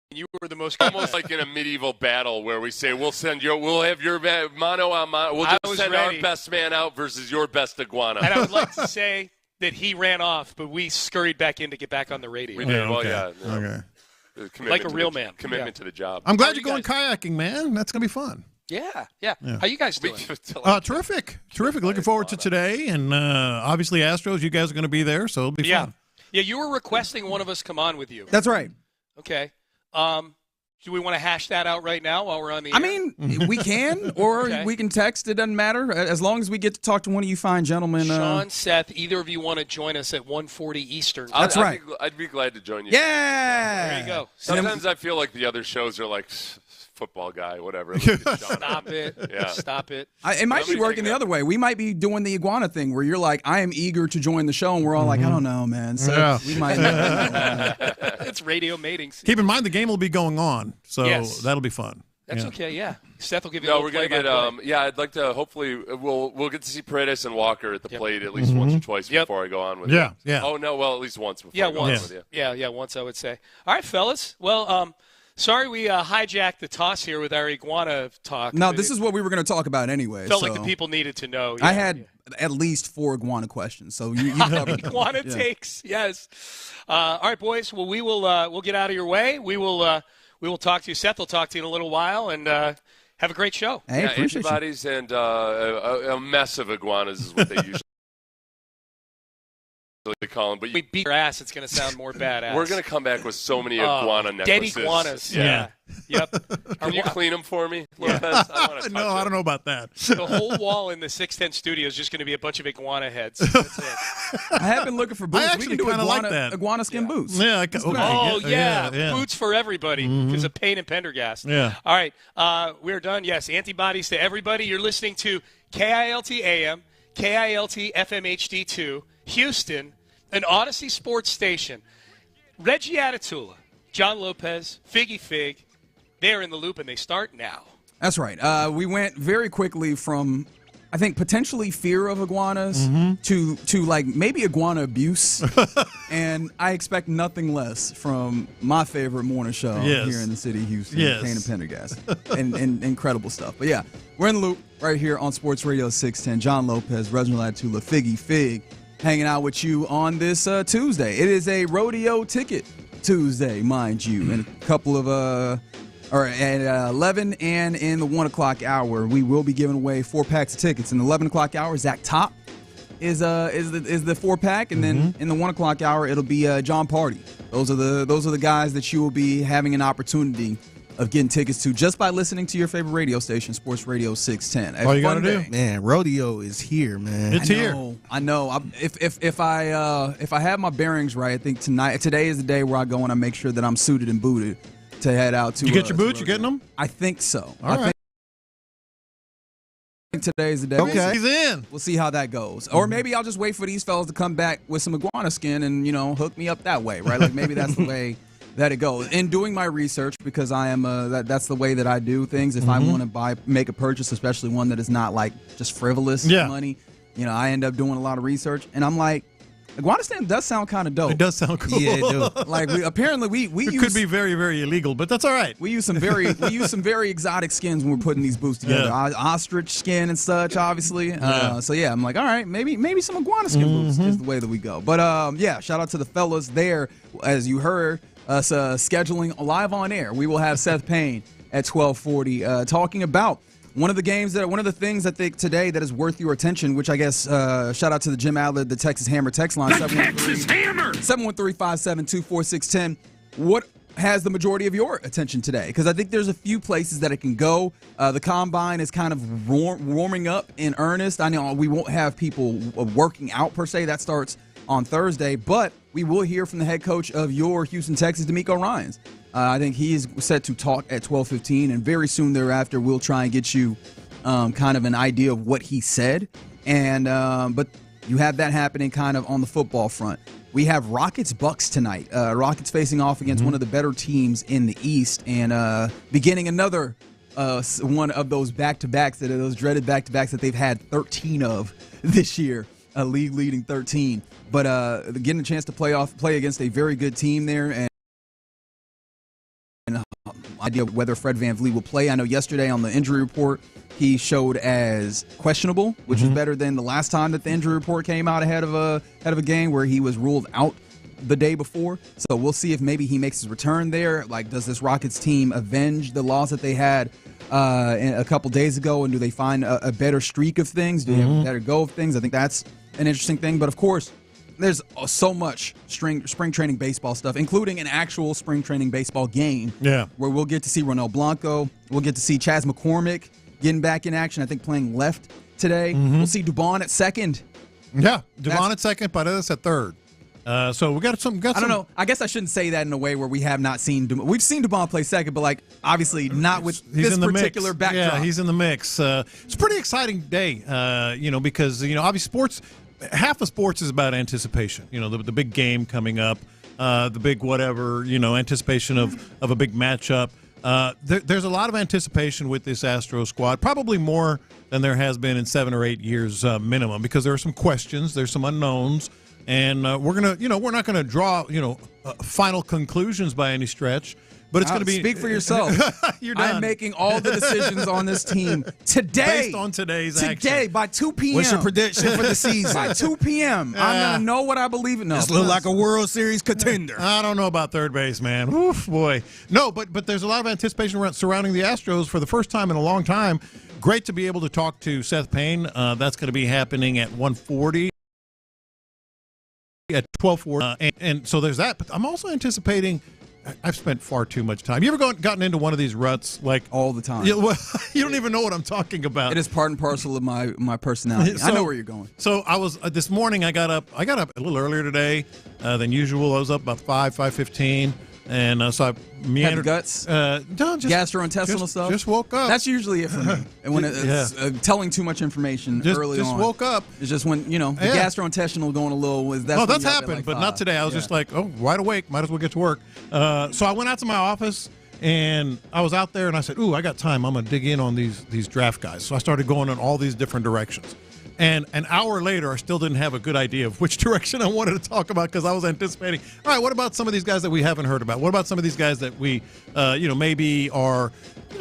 You were the most almost like in a medieval battle where we say we'll have your mano a mano. We'll just send our best man out versus your best iguana. And I would like to say that he ran off, but we scurried back in to get back on the radio. We did. Okay. Well, yeah. No. Okay. Like a real man. Commitment to the job. I'm glad you're going kayaking, man. That's gonna be fun. Yeah. How you guys doing? Terrific. Looking forward to today, and obviously Astros. You guys are going to be there, so it'll be fun. Yeah, you were requesting one of us come on with you. That's right. Okay. Do we want to hash that out right now while we're on the air? I mean, we can, or we can text. It doesn't matter. As long as we get to talk to one of you fine gentlemen. Sean, Seth, either of you want to join us at 1:40 Eastern? That's right. I'd be glad to join you. Yeah. There you go. Sometimes I feel like the other shows are like football guy, whatever. Stop it. Yeah. Stop it. It might be working the other way. We might be doing the iguana thing where you're like, I am eager to join the show, and we're all like, I don't know, man. So we might. It's radio mating season. Keep in mind the game will be going on, so Yes. that'll be fun. That's okay, yeah. Seth will give you a No, little we're gonna play-by-play. get. I'd like to. Hopefully, we'll get to see Paredes and Walker at the plate at least once or twice before I go on with Yeah, you. yeah. Oh no, well at least once before. Yeah, I go once. on with you. Yeah, once I would say. All right, fellas. Well, sorry we hijacked the toss here with our iguana talk. No, but this it is what we were going to talk about anyway. felt so. like the people needed to know. I had at least 4 iguana questions, so you covered them. Iguana takes, yes. All right, boys. Well, we'll get out of your way. We will talk to you. Seth will talk to you in a little while, and have a great show. Hey, appreciate antibodies and a mess of iguanas is what they usually call them. But We beat your ass. It's going to sound more badass. we're going to come back with so many iguana necklaces. Dead iguanas. Yeah. Yep. Can you clean them for me, Lopez? I want to touch I don't know about that. The whole wall in the 610 studio is just going to be a bunch of iguana heads. That's it. I have been looking for boots. I We actually can do kinda like that. iguana skin boots. Yeah, Yeah. Boots for everybody because of Payne and Pendergast. Yeah. All right. We're done. Yes, antibodies to everybody. You're listening to KILT AM, KILT FM HD2, Houston, an Odyssey sports station. Reggie Atatula, John Lopez, Figgy Fig, they're in the loop, and they start now. That's right. We went very quickly from, I think, potentially fear of iguanas to like maybe iguana abuse. And I expect nothing less from my favorite morning show Yes. here in the city of Houston, Yes. Payne and Pendergast. and incredible stuff. But yeah, we're in the loop right here on Sports Radio 610. John Lopez, Reginald Atatula, Figgy Fig, hanging out with you on this Tuesday. It is a rodeo ticket Tuesday, mind you, and a couple of at 11 and in the 1 o'clock hour, we will be giving away 4 packs of tickets. In the 11 o'clock hour, Zach Top is the 4-pack, and then in the 1 o'clock hour, it'll be John Party. Those are the guys that you will be having an opportunity of getting tickets to just by listening to your favorite radio station, Sports Radio 610. All you gotta do, man. Rodeo is here, man. It's here. I know. If I have my bearings right, I think today is the day where I go and I make sure that I'm suited and booted to head out to. You get your boots? You getting them? I think so. All right. I think today's the day. Okay. He's in. We'll see how that goes. Or maybe I'll just wait for these fellas to come back with some iguana skin and, hook me up that way, right? Like maybe that's the way that it goes. In doing my research, because I am that's the way that I do things. If I want to make a purchase, especially one that is not like just frivolous money, I end up doing a lot of research, and I'm like, iguana skin does sound kind of dope. It does sound cool. Yeah, it do. Like we It could be very, very illegal, but that's all right. We use some very exotic skins when we're putting these boots together. Yeah. Ostrich skin and such, obviously. So yeah, I'm like, all right, maybe some iguana skin boots is the way that we go. But yeah, shout out to the fellas there. As you heard us scheduling live on air, we will have Seth Payne at 12:40 talking about one of the things I think today that is worth your attention, which I guess shout out to the Jim Adler, the Texas Hammer text line. The Texas Hammer! 713-572-4610. What has the majority of your attention today? Because I think there's a few places that it can go. The combine is kind of warming up in earnest. I know we won't have people working out per se. That starts on Thursday, but we will hear from the head coach of your Houston Texans, DeMeco Ryans. I think he is set to talk at 12:15, and very soon thereafter, we'll try and get you kind of an idea of what he said. And but you have that happening kind of on the football front. We have Rockets-Bucks tonight. Rockets facing off against one of the better teams in the East, and beginning another one of those back-to-backs, those dreaded back-to-backs that they've had 13 of this year, a league-leading 13. But getting a chance to play against a very good team there, and idea of whether Fred VanVleet will play. I know yesterday on the injury report he showed as questionable, which is better than the last time that the injury report came out ahead of a game where he was ruled out the day before. So we'll see if maybe he makes his return there. Like, does this Rockets team avenge the loss that they had a couple days ago, and do they find a better streak of things? Do they have a better go of things? I think that's an interesting thing. But of course, there's so much spring training baseball stuff, including an actual spring training baseball game. Yeah. Where we'll get to see Ronel Blanco. We'll get to see Chas McCormick getting back in action, I think playing left today. We'll see Dubon at second. Yeah, Dubon at second, Paredes at third. So we got some. I don't know. I guess I shouldn't say that in a way where we have not seen. We've seen DeMeco play second, but like obviously not with this particular backdrop. Yeah, he's in the mix. It's a pretty exciting day, because obviously sports. Half of sports is about anticipation. The big game coming up, the big whatever. Anticipation of a big matchup. There's a lot of anticipation with this Astros squad, probably more than there has been in 7 or 8 years minimum, because there are some questions, there's some unknowns, and we're not gonna draw final conclusions by any stretch. But it's going to be. Speak for yourself. You're done. I'm making all the decisions on this team today. Based on today's action. Today, by 2 p.m. What's your prediction for the season? By 2 p.m. I'm going to know what I believe in. This look like a World Series contender. I don't know about third base, man. Oof, boy. No, but there's a lot of anticipation surrounding the Astros for the first time in a long time. Great to be able to talk to Seth Payne. That's going to be happening at 1:40. At 12:40. And so there's that. But I'm also anticipating. I've spent far too much time. You ever gotten into one of these ruts like all the time? You don't even know what I'm talking about. It is part and parcel of my personality. I know where you're going. So I was this morning. I got up a little earlier today than usual. I was up about 5:15, and so I meandered. Had guts? No, just gastrointestinal stuff. Just woke up. That's usually it for me. And when it's telling too much information early on. Just woke up. It's just when the gastrointestinal going a little. That's happened, but not today. I was just like, wide awake. Might as well get to work. So I went out to my office. And I was out there, and I said, "Ooh, I got time. I'm gonna dig in on these draft guys." So I started going in all these different directions. And an hour later, I still didn't have a good idea of which direction I wanted to talk about, because I was anticipating, all right, what about some of these guys that we haven't heard about? What about some of these guys that we, maybe are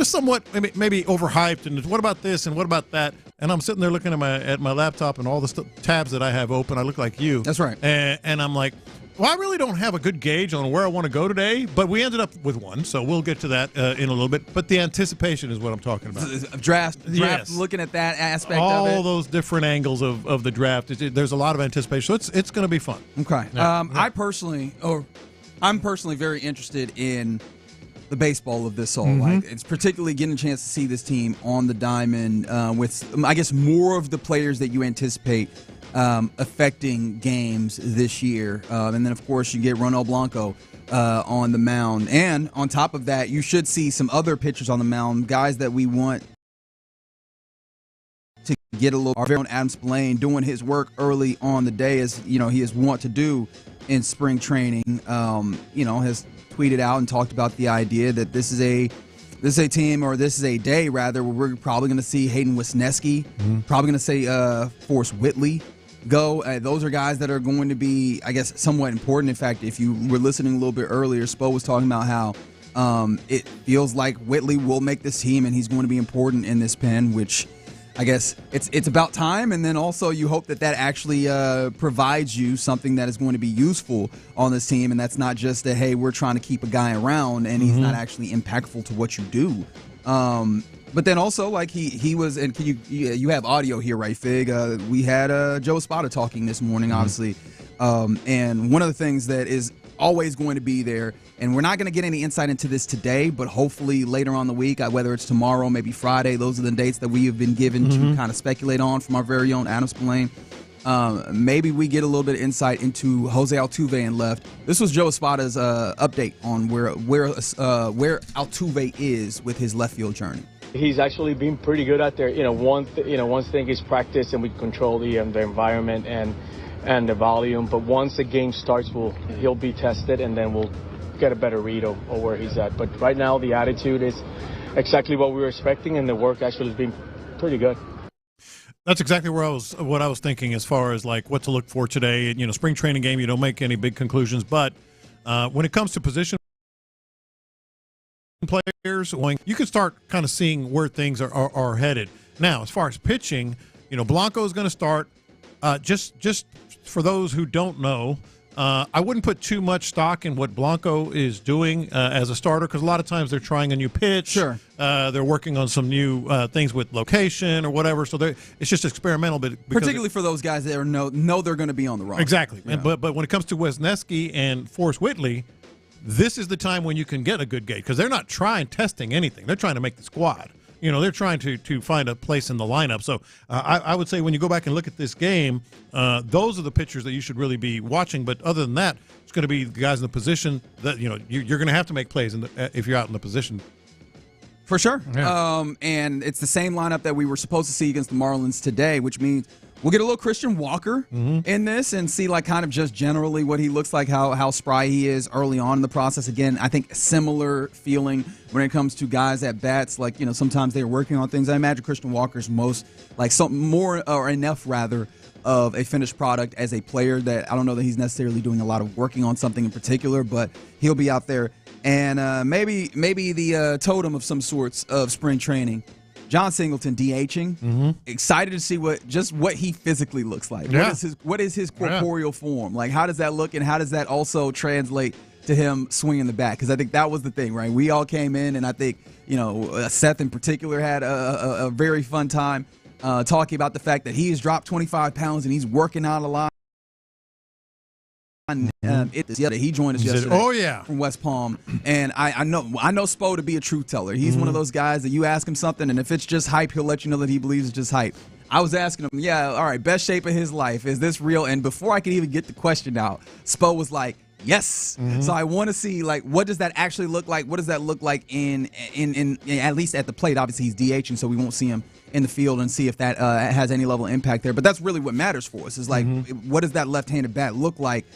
somewhat maybe overhyped? And what about this and what about that? And I'm sitting there looking at my laptop and all the tabs that I have open. I look like you. That's right. And I'm like, well, I really don't have a good gauge on where I want to go today, but we ended up with one, so we'll get to that in a little bit. But the anticipation is what I'm talking about. Draft yes. Looking at that aspect all of it. All those different angles of the draft. There's a lot of anticipation, so it's going to be fun. Okay. Yeah. I'm personally very interested in the baseball of this all. Mm-hmm. Like, it's particularly getting a chance to see this team on the diamond with, I guess, more of the players that you anticipate affecting games this year. And then, of course, you get Ronel Blanco on the mound. And on top of that, you should see some other pitchers on the mound, guys that we want to get a little. Our very own Adam Spillane doing his work early on the day, as he is wont to do in spring training. Has tweeted out and talked about the idea that this is a team, or this is a day rather, where we're probably going to see Hayden Wisniewski, probably going to say Forrest Whitley go. Those are guys that are going to be, I guess, somewhat important. In fact, if you were listening a little bit earlier, Spo was talking about how it feels like Whitley will make this team and he's going to be important in this pen, which I guess it's about time. And then also you hope that actually provides you something that is going to be useful on this team, and that's not just that, hey, we're trying to keep a guy around and he's not actually impactful to what you do. But then also, like, he was, and you have audio here, right, Fig? We had Joe Espada talking this morning, obviously. And one of the things that is always going to be there, and we're not going to get any insight into this today, but hopefully later on the week, whether it's tomorrow, maybe Friday, those are the dates that we have been given to kind of speculate on from our very own Adam Spillane. Maybe we get a little bit of insight into Jose Altuve and left. This was Joe Espada's update on where Altuve is with his left field journey. He's actually been pretty good out there. One thing is practice, and we control the environment and the volume. But once the game starts, he'll be tested, and then we'll get a better read of where he's at. But right now, the attitude is exactly what we were expecting, and the work actually has been pretty good. That's exactly what I was thinking as far as like what to look for today. Spring training game, you don't make any big conclusions, but when it comes to position players, you can start kind of seeing where things are headed. Now, as far as pitching, Blanco is going to start. Just for those who don't know, I wouldn't put too much stock in what Blanco is doing as a starter, because a lot of times they're trying a new pitch. Sure. They're working on some new things with location or whatever, so it's just experimental. But particularly for those guys that know they're going to be on the roster. Exactly. Yeah. But when it comes to Wisniewski and Forrest Whitley, this is the time when you can get a good gauge, because they're not testing anything. They're trying to make the squad. they're trying to find a place in the lineup. So I would say when you go back and look at this game, those are the pitchers that you should really be watching. But other than that, it's going to be the guys in the position that you're going to have to make plays if you're out in the position. For sure. Yeah. And it's the same lineup that we were supposed to see against the Marlins today, which means we'll get a little Christian Walker in this and see kind of just generally what he looks like, how spry he is early on in the process. Again, I think similar feeling when it comes to guys at bats. Sometimes they're working on things. I imagine Christian Walker's enough of a finished product as a player that I don't know that he's necessarily doing a lot of working on something in particular, but he'll be out there. And maybe the totem of some sorts of spring training. John Singleton DHing. Excited to see what he physically looks like. Yeah. What is his corporeal form? How does that look, and how does that also translate to him swinging the bat? Because I think that was the thing, right? We all came in, and I think Seth in particular had a very fun time talking about the fact that he has dropped 25 pounds and he's working out a lot. He joined us yesterday from West Palm, and I know Spo to be a truth teller. He's one of those guys that you ask him something, and if it's just hype, he'll let you know that he believes it's just hype. I was asking him, all right, best shape of his life, is this real? And before I could even get the question out, Spo was like, yes. So I want to see what does that actually look like? What does that look like in at least at the plate? Obviously he's DHing, so we won't see him in the field and see if that has any level of impact there. But that's really what matters for us is what does that left-handed bat look like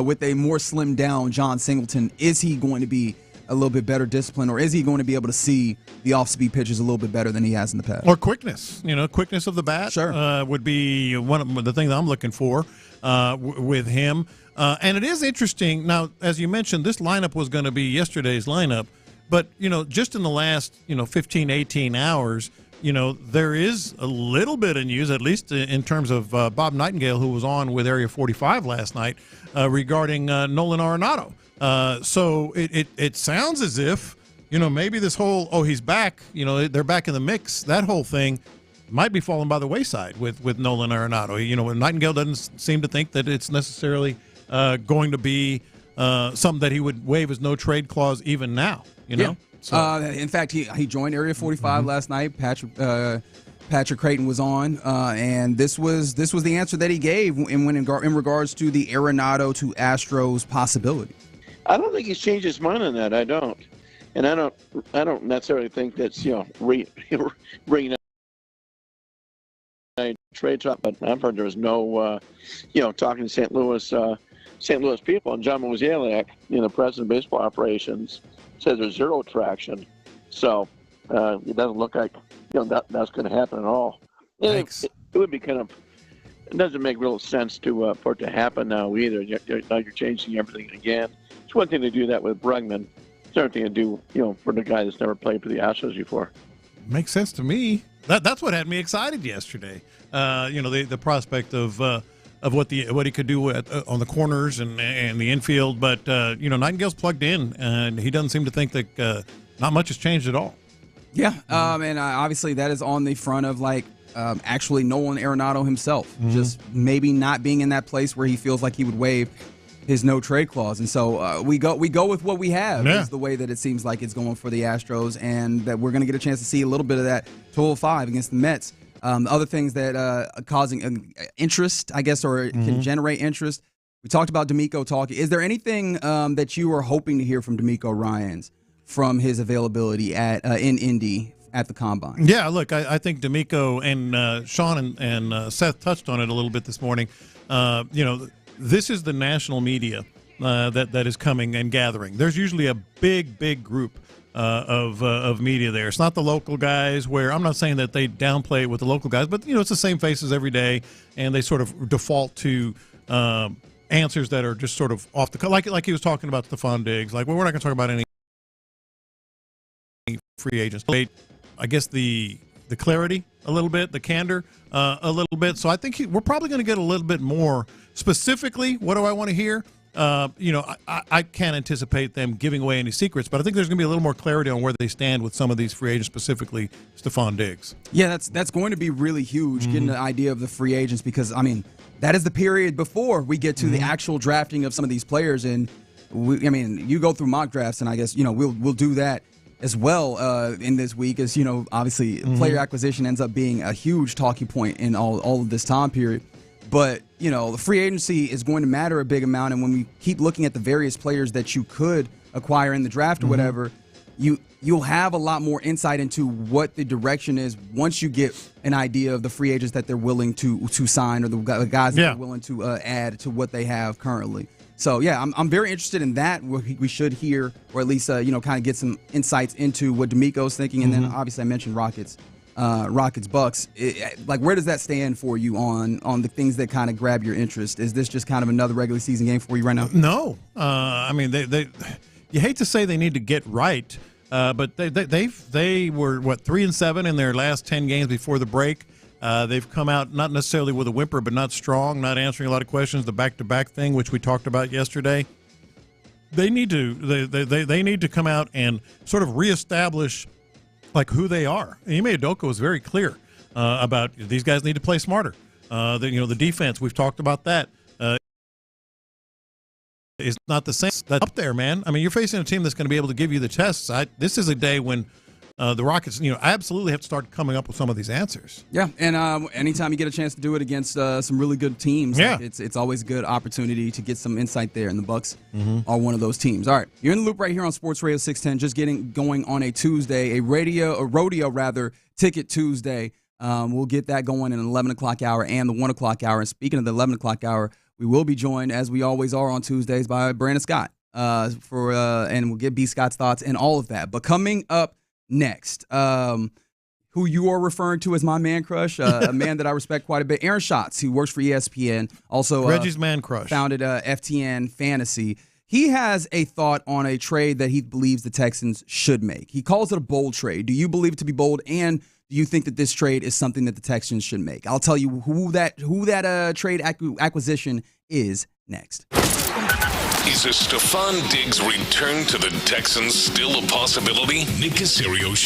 with a more slimmed down John Singleton? Is he going to be a little bit better disciplined, or is he going to be able to see the off-speed pitches a little bit better than he has in the past? Or quickness, quickness of the bat would be one of the things I'm looking for with him. And it is interesting. Now, as you mentioned, this lineup was going to be yesterday's lineup, but, just in the last, 15, 18 hours, there is a little bit of news, at least in terms of Bob Nightingale, who was on with Area 45 last night, regarding Nolan Arenado. So it sounds as if, maybe this whole, he's back, they're back in the mix, that whole thing might be falling by the wayside with Nolan Arenado. Nightingale doesn't seem to think that it's necessarily going to be something that he would waive his no-trade clause even now, Yeah. So. In fact, he joined Area 45 last night. Patrick Creighton was on, and this was the answer that he gave in regards to the Arenado to Astros possibility. I don't think he's changed his mind on that. I don't, and I don't necessarily think that's bringing a trade talk. But I've heard there was no, talking to St. Louis people, and John Mozeliak, the president of baseball operations, says there's zero traction. So it doesn't look like that's going to happen at all. It would be kind of. It doesn't make real sense for it to happen now either. Now you're changing everything again. It's one thing to do that with Bregman. It's another thing to do, for the guy that's never played for the Astros before. Makes sense to me. That's what had me excited yesterday. The prospect of what he could do on the corners and the infield. But Nightingale's plugged in, and he doesn't seem to think that not much has changed at all. Yeah, and obviously that is on the front of actually Nolan Arenado himself, just maybe not being in that place where he feels like he would waive his no trade clause, and so we go with what we have. Yeah. Is the way that it seems like it's going for the Astros, and that we're going to get a chance to see a little bit of that 205 against the Mets. Other things that causing interest, I guess, or can generate interest. We talked about DeMeco talking. Is there anything that you are hoping to hear from DeMeco Ryans from his availability in Indy at the Combine? Yeah, look, I think DeMeco and Sean and Seth touched on it a little bit this morning. This is the national media that is coming and gathering. There's usually a big group of media there. It's not the local guys, where I'm not saying that they downplay it with the local guys, but it's the same faces every day, and they sort of default to answers that are just sort of off the cut, like he was talking about Stephon Diggs. We're not going to talk about any free agents. I guess the clarity a little bit, the candor a little bit. So I think we're probably going to get a little bit more specifically. What do I want to hear? I can't anticipate them giving away any secrets, but I think there's going to be a little more clarity on where they stand with some of these free agents, specifically Stephon Diggs. Yeah, that's going to be really huge, getting an idea of the free agents, because, that is the period before we get to the actual drafting of some of these players. And, you go through mock drafts, and I guess, we'll do that as well in this week, as obviously player acquisition ends up being a huge talking point in all of this time period. But the free agency is going to matter a big amount, and when we keep looking at the various players that you could acquire in the draft or whatever, you'll have a lot more insight into what the direction is once you get an idea of the free agents that they're willing to sign, or the guys that they're willing to add to what they have currently. So, yeah, I'm very interested in that. We should hear, or at least, kind of get some insights into what DeMeco's thinking. And then, obviously, I mentioned Rockets, Bucks. Where does that stand for you on the things that kind of grab your interest? Is this just kind of another regular season game for you right now? No. I mean, you hate to say they need to get right, but they were, 3-7 in their last 10 games before the break. They've come out not necessarily with a whimper, but not strong, not answering a lot of questions. The back-to-back thing, which we talked about yesterday, they need to come out and sort of reestablish who they are. Ime Udoka was very clear about these guys need to play smarter. The defense, we've talked about that. Is not the same. That's up there, man. I mean, you're facing a team that's going to be able to give you the tests. This is a day when the Rockets, absolutely have to start coming up with some of these answers. Yeah, and anytime you get a chance to do it against some really good teams, it's always a good opportunity to get some insight there, and the Bucks are one of those teams. All right, you're in the loop right here on Sports Radio 610, just getting going on a Tuesday, a rodeo ticket Tuesday. We'll get that going in an 11 o'clock hour and the 1 o'clock hour. And speaking of the 11 o'clock hour, we will be joined, as we always are on Tuesdays, by Brandon Scott and we'll get B. Scott's thoughts and all of that. But coming up next, who you are referring to as my man crush, a man that I respect quite a bit, Aaron Schatz, who works for ESPN, also Reggie's man crush, founded FTN Fantasy. He has a thought on a trade that he believes the Texans should make. He calls it a bold trade. Do you believe it to be bold, and do you think that this trade is something that the Texans should make? I'll tell you who that trade acquisition is next. Is a Stephon Diggs return to the Texans still a possibility? Nick Caserio.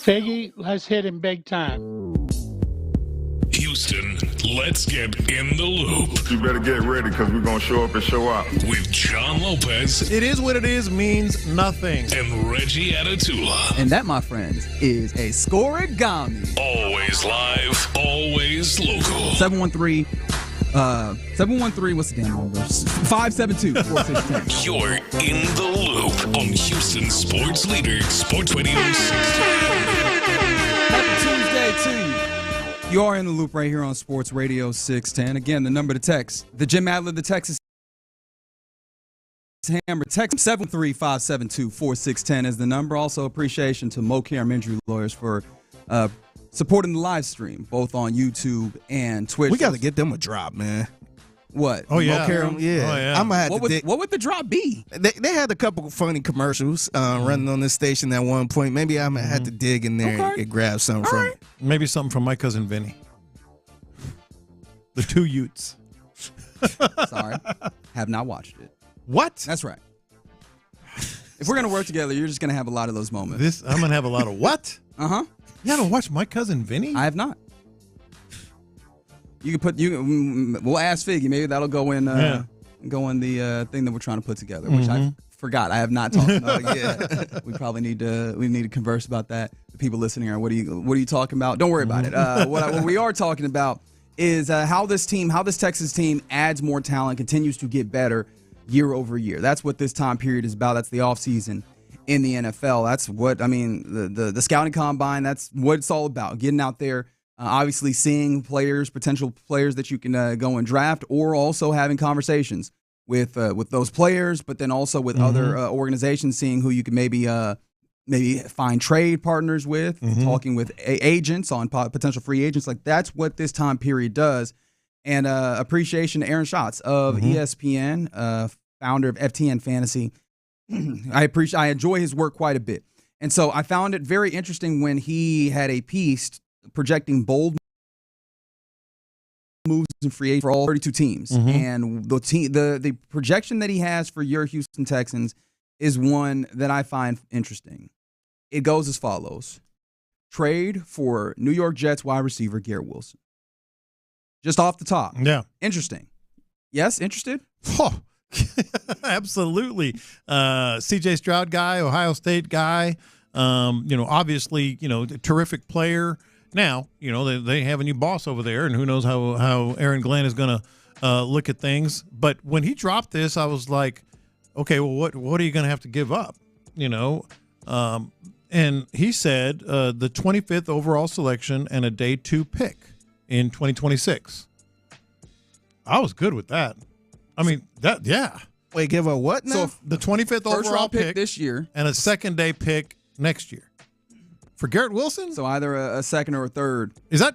Figgy, let's hit him big time. Houston, let's get in the loop. You better get ready because we're going to show up and show out. With John Lopez. It is what it is means nothing. And Reggie Atatula. And that, my friends, is a scoregami. Always live, always local. 713, what's the damn number? 572-4610. You're in the loop on Houston Sports Leader, Sports Radio 610. Happy Tuesday to you. You are in the loop right here on Sports Radio 610. Again, the number to text, the Jim Adler, the Texas Hammer. Text 73572-4610 is the number. Also, appreciation to Mo Care Injury Lawyers for supporting the live stream, both on YouTube and Twitch. We got to get them a drop, man. What? Oh, yeah. Yeah. Oh, yeah. I'm gonna have what would the drop be? They had a couple funny commercials running on this station at one point. Maybe I'm gonna have to dig in there and grab something from it. Maybe something from my cousin Vinny. The two Utes. Sorry. Have not watched it. What? That's right. If we're going to work together, you're just going to have a lot of those moments. I'm going to have a lot of what? Uh-huh. You haven't watched My Cousin Vinny? I have not. We'll ask Figgy. Maybe that'll go in the thing that we're trying to put together, which I forgot. I have not talked about yet. We probably need to converse about that. The people listening are, what are you talking about? Don't worry about it. What we are talking about is how this Texas team adds more talent, continues to get better year over year. That's what this time period is about. That's the offseason in the NFL. That's what, the scouting combine, that's what it's all about. Getting out there, obviously seeing potential players that you can go and draft, or also having conversations with those players, but then also with other organizations, seeing who you can maybe find trade partners with, talking with agents on potential free agents. Like, that's what this time period does. And appreciation to Aaron Schatz of ESPN, founder of FTN Fantasy. I enjoy his work quite a bit. And so I found it very interesting when he had a piece projecting bold moves in free agency for all 32 teams. And the projection that he has for your Houston Texans is one that I find interesting. It goes as follows. Trade for New York Jets wide receiver Garrett Wilson. Just off the top. Yeah. Interesting. Yes, interested? Oh, absolutely. CJ Stroud guy, Ohio State guy, obviously, terrific player. Now, they have a new boss over there, and who knows how Aaron Glenn is going to look at things. But when he dropped this, I was like, okay, well, what are you going to have to give up? And he said the 25th overall selection and a day 2 pick in 2026. I was good with that. Wait, give a what now? So the 25th overall pick this year and a second day pick next year for Garrett Wilson. So either a second or a third.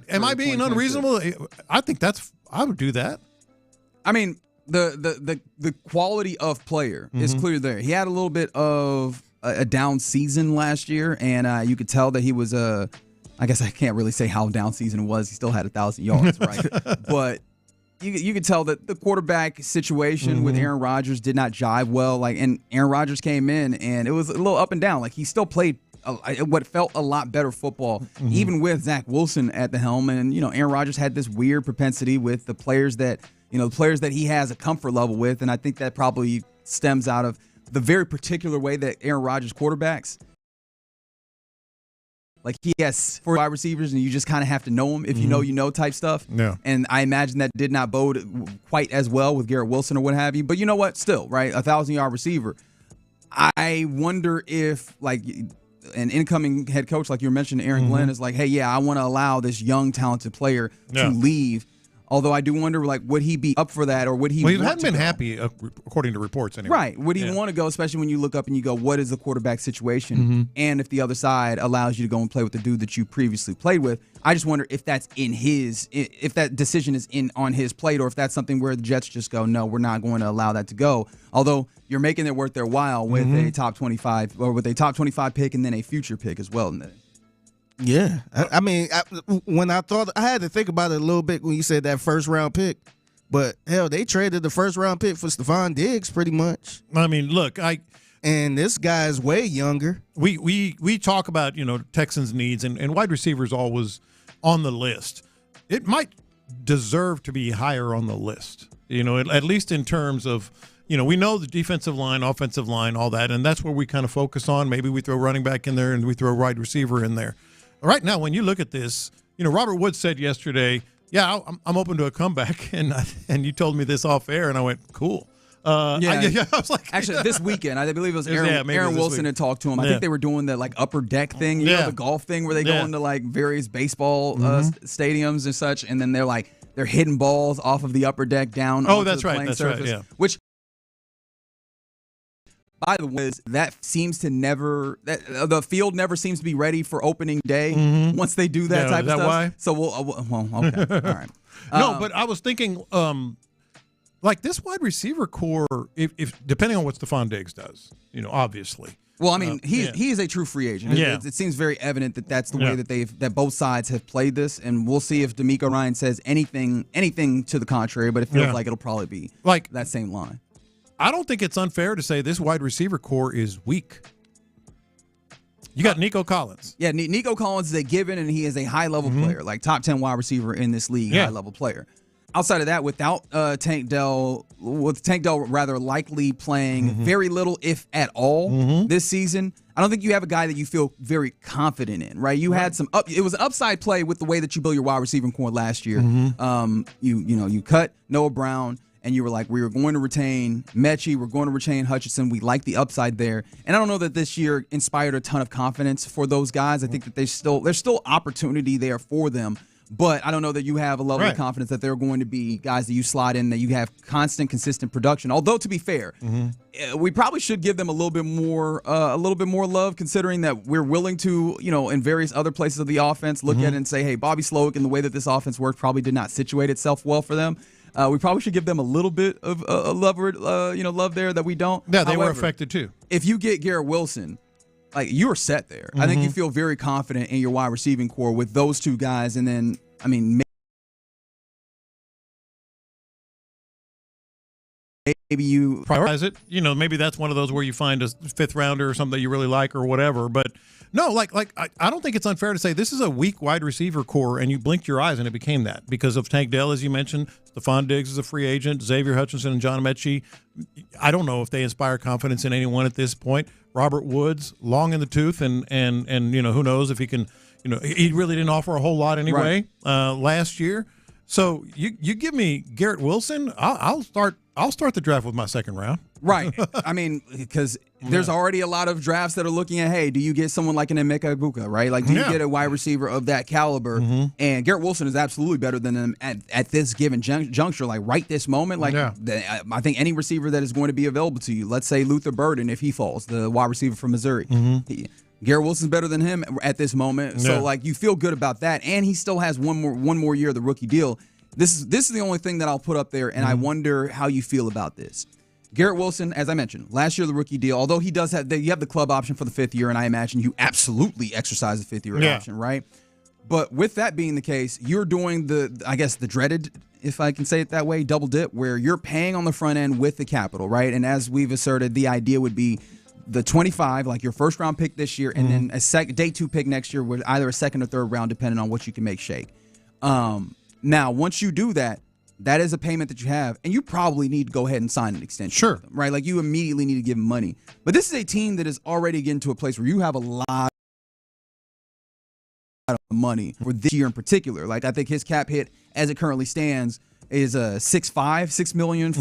Am I being unreasonable? I think I would do that. I mean, the quality of player is clear there. He had a little bit of a down season last year, and you could tell that he was I guess I can't really say how down season it was. He still had 1,000 yards, right? But you could tell that the quarterback situation with Aaron Rodgers did not jive well. And Aaron Rodgers came in, and it was a little up and down. Like, he still played what felt a lot better football, even with Zach Wilson at the helm. And Aaron Rodgers had this weird propensity with the players that he has a comfort level with, and I think that probably stems out of the very particular way that Aaron Rodgers quarterbacks. Like, he has 4 wide receivers, and you just kind of have to know them if you know type stuff. Yeah. And I imagine that did not bode quite as well with Garrett Wilson or what have you. But you know what? Still, right? 1,000-yard receiver. I wonder if, like, an incoming head coach, like you were mentioning, Aaron Glenn, is like, hey, yeah, I want to allow this young, talented player to leave. Although I do wonder, like, would he be up for that, or would he? Well, he hadn't been happy, according to reports, anyway. Right? Would he want to go, especially when you look up and you go, "What is the quarterback situation?" And if the other side allows you to go and play with the dude that you previously played with, I just wonder if that's if that decision is on his plate, or if that's something where the Jets just go, "No, we're not going to allow that to go." Although you're making it worth their while with a top 25 pick and then a future pick as well. Yeah. When I thought, I had to think about it a little bit when you said that first round pick. But hell, they traded the first round pick for Stephon Diggs pretty much. I mean, look, and this guy's way younger. We talk about, Texans needs, and wide receivers always on the list. It might deserve to be higher on the list, at least in terms of, we know the defensive line, offensive line, all that, and that's where we kind of focus on. Maybe we throw running back in there and we throw wide receiver in there. Right now, when you look at this, Robert Woods said yesterday, yeah, I'm open to a comeback, and you told me this off air, and I went, cool. I was like, actually, this weekend, I believe it was Aaron Wilson had talked to him. I think they were doing that like upper deck thing, the golf thing where they go into like various baseball stadiums and such, and then they're hitting balls off of the upper deck down. Oh, that's right. That's right. Yeah. Which, by the way, that seems to never the field never seems to be ready for opening day once they do that type of stuff. Why? So okay, all right. No, but I was thinking, like this wide receiver core, if depending on what Stephon Diggs does, obviously. Well, I mean, he is a true free agent. It seems very evident that that's the way that both sides have played this, and we'll see if DeMeco Ryans says anything to the contrary. But it feels like it'll probably be like that same line. I don't think it's unfair to say this wide receiver core is weak. You got Nico Collins. Yeah, Nico Collins is a given, and he is a high-level player, like top 10 wide receiver in this league, high-level player. Outside of that, without Tank Dell rather likely playing very little, if at all, this season, I don't think you have a guy that you feel very confident in, right? You had it was an upside play with the way that you built your wide receiving core last year. You cut Noah Brown, and you were like, we were going to retain Mechie, we're going to retain Hutchinson. We like the upside there. And I don't know that this year inspired a ton of confidence for those guys. I think that there's still opportunity there for them. But I don't know that you have a level of confidence that they're going to be guys that you slot in, that you have consistent production. Although, to be fair, we probably should give them a little bit more love, considering that we're willing to, in various other places of the offense, look at it and say, hey, Bobby Slowick and the way that this offense worked probably did not situate itself well for them. We probably should give them a little bit of love there that we don't. Yeah, they were affected too. If you get Garrett Wilson, you're set there. I think you feel very confident in your wide receiving core with those two guys, and then maybe you prioritize it. Maybe that's one of those where you find a fifth rounder or something that you really like or whatever. But no, I don't think it's unfair to say this is a weak wide receiver core, and you blinked your eyes and it became that because of Tank Dell, as you mentioned. Stephon Diggs is a free agent. Xavier Hutchinson and John Mechie. I don't know if they inspire confidence in anyone at this point. Robert Woods, long in the tooth, and who knows if he can. He really didn't offer a whole lot anyway last year. So you give me Garrett Wilson, I'll start the draft with my second round. Right. Because there's already a lot of drafts that are looking at, hey, do you get someone like an Emeka Egbuka, right? Do you get a wide receiver of that caliber? And Garrett Wilson is absolutely better than him at this given juncture, right this moment. I think any receiver that is going to be available to you, let's say Luther Burden, if he falls, the wide receiver from Missouri. Garrett Wilson's better than him at this moment. So, you feel good about that. And he still has one more year of the rookie deal. This is the only thing that I'll put up there, and I wonder how you feel about this. Garrett Wilson, as I mentioned, last year the rookie deal, although he does have you have the club option for the fifth year, and I imagine you absolutely exercise the fifth year option, right? But with that being the case, you're doing the dreaded, if I can say it that way, double dip, where you're paying on the front end with the capital, right? And as we've asserted, the idea would be the 25, your first round pick this year, and then a day 2 pick next year with either a second or third round, depending on what you can make shake. Now, once you do that, that is a payment that you have, and you probably need to go ahead and sign an extension with them, right? You immediately need to give them money. But this is a team that is already getting to a place where you have a lot of money for this year in particular. I think his cap hit, as it currently stands, is $6.5 million.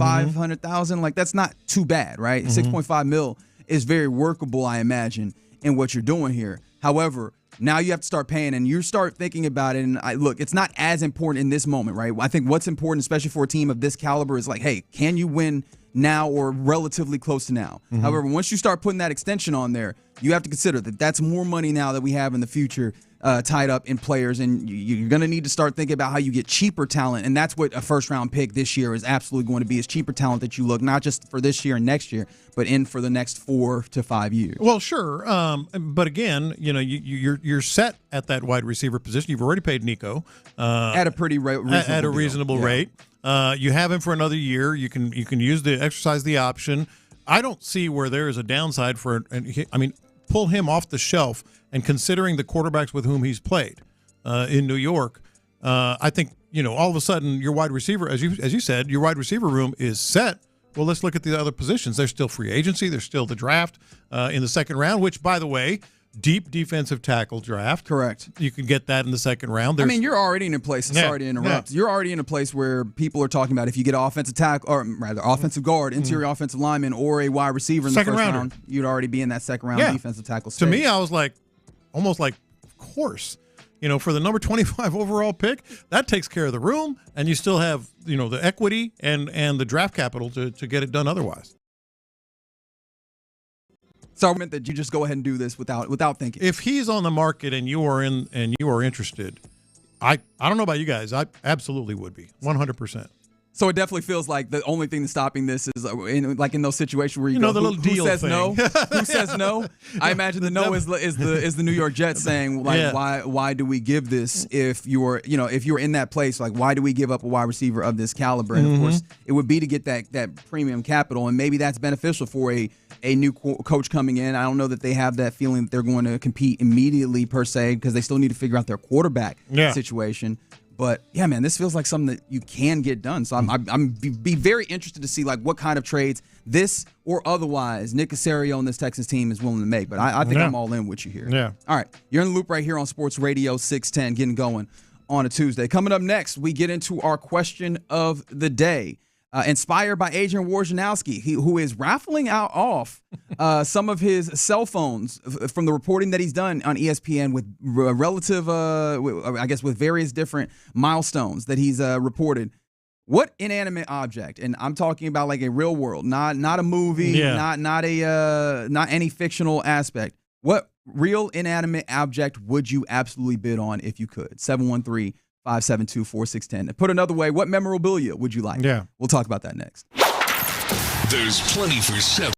That's not too bad, right? 6.5 mil is very workable, I imagine, in what you're doing here. However, now you have to start paying, and you start thinking about it. And look, it's not as important in this moment, right? I think what's important, especially for a team of this caliber, is hey, can you win now or relatively close to now? However, once you start putting that extension on there, you have to consider that that's more money now that we have in the future tied up in players, and you're going to need to start thinking about how you get cheaper talent, and that's what a first-round pick this year is absolutely going to be, is cheaper talent that you look, not just for this year and next year, but in for the next 4 to 5 years. Well, sure, but again, you're set at that wide receiver position. You've already paid Nico at a pretty reasonable rate. You have him for another year. You can exercise the option. I don't see where there is a downside for pull him off the shelf, and considering the quarterbacks with whom he's played in New York, I think, all of a sudden your wide receiver, as you said, your wide receiver room is set. Well, let's look at the other positions. There's still free agency. There's still the draft in the second round, which, by the way, deep defensive tackle draft. Correct. You can get that in the second round. You're already in a place, sorry to interrupt. You're already in a place where people are talking about if you get offensive tackle, or rather offensive guard, interior offensive lineman, or a wide receiver in the first round, you'd already be in that second round defensive tackle space. To me, I was almost like, of course. For the number 25 overall pick, that takes care of the room, and you still have, the equity and the draft capital to get it done otherwise. So I meant that you just go ahead and do this without thinking. If he's on the market and you are interested, I don't know about you guys, I absolutely would be 100%. So it definitely feels like the only thing that's stopping this is in those situations where you go, the little deal who says thing. no? Who says no? I imagine the no is the New York Jets saying why do we give this if you're in that place, why do we give up a wide receiver of this caliber? And of course it would be to get that premium capital, and maybe that's beneficial for a new coach coming in. I don't know that they have that feeling that they're going to compete immediately per se, because they still need to figure out their quarterback situation. But yeah, man, this feels like something that you can get done. So I'm be very interested to see what kind of trades this or otherwise Nick Caserio and this Texans team is willing to make. But I think I'm all in with you here. Yeah. All right, you're in the loop right here on Sports Radio 610, getting going on a Tuesday. Coming up next, we get into our question of the day. Inspired by Adrian Wojnarowski, who is raffling off some of his cell phones from the reporting that he's done on ESPN with with various different milestones that he's reported. What inanimate object, and I'm talking about a real world, not a movie, not any fictional aspect. What real inanimate object would you absolutely bid on if you could? 713-572-4610. Put another way, what memorabilia would you like? Yeah. We'll talk about that next. There's plenty for 7.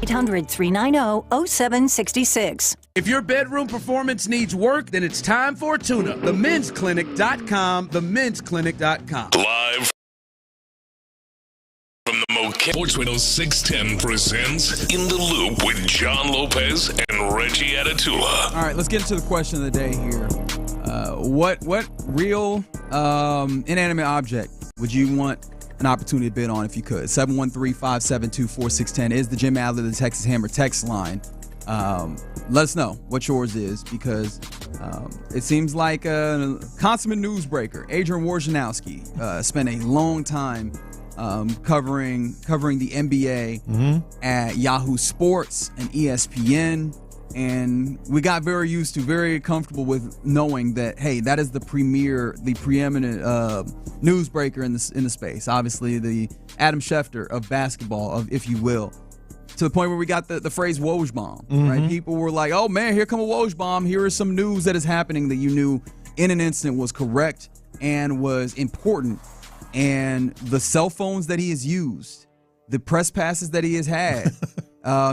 800-390-0766. If your bedroom performance needs work, then it's time for a tune-up. TheMen'sClinic.com, TheMen'sClinic.com. Live from the McCullers Sports Radio 610 presents In the Loop with John Lopez and Reggie Atatula. All right, let's get into the question of the day here. What real inanimate object would you want an opportunity to bid on if you could? 713-572-4610 is the Jim Adler, the Texas Hammer text line. Let us know what yours is, because it seems like a consummate newsbreaker. Adrian Wojnarowski spent a long time covering the NBA at Yahoo Sports and ESPN, and we got very comfortable with knowing that, hey, that is the preeminent newsbreaker in the space. Obviously, the Adam Schefter of basketball, if you will. To the point where we got the phrase Woj bomb, right? People were like, oh man, here come a Woj bomb. Here is some news that is happening that you knew in an instant was correct and was important. And the cell phones that he has used, the press passes that he has had,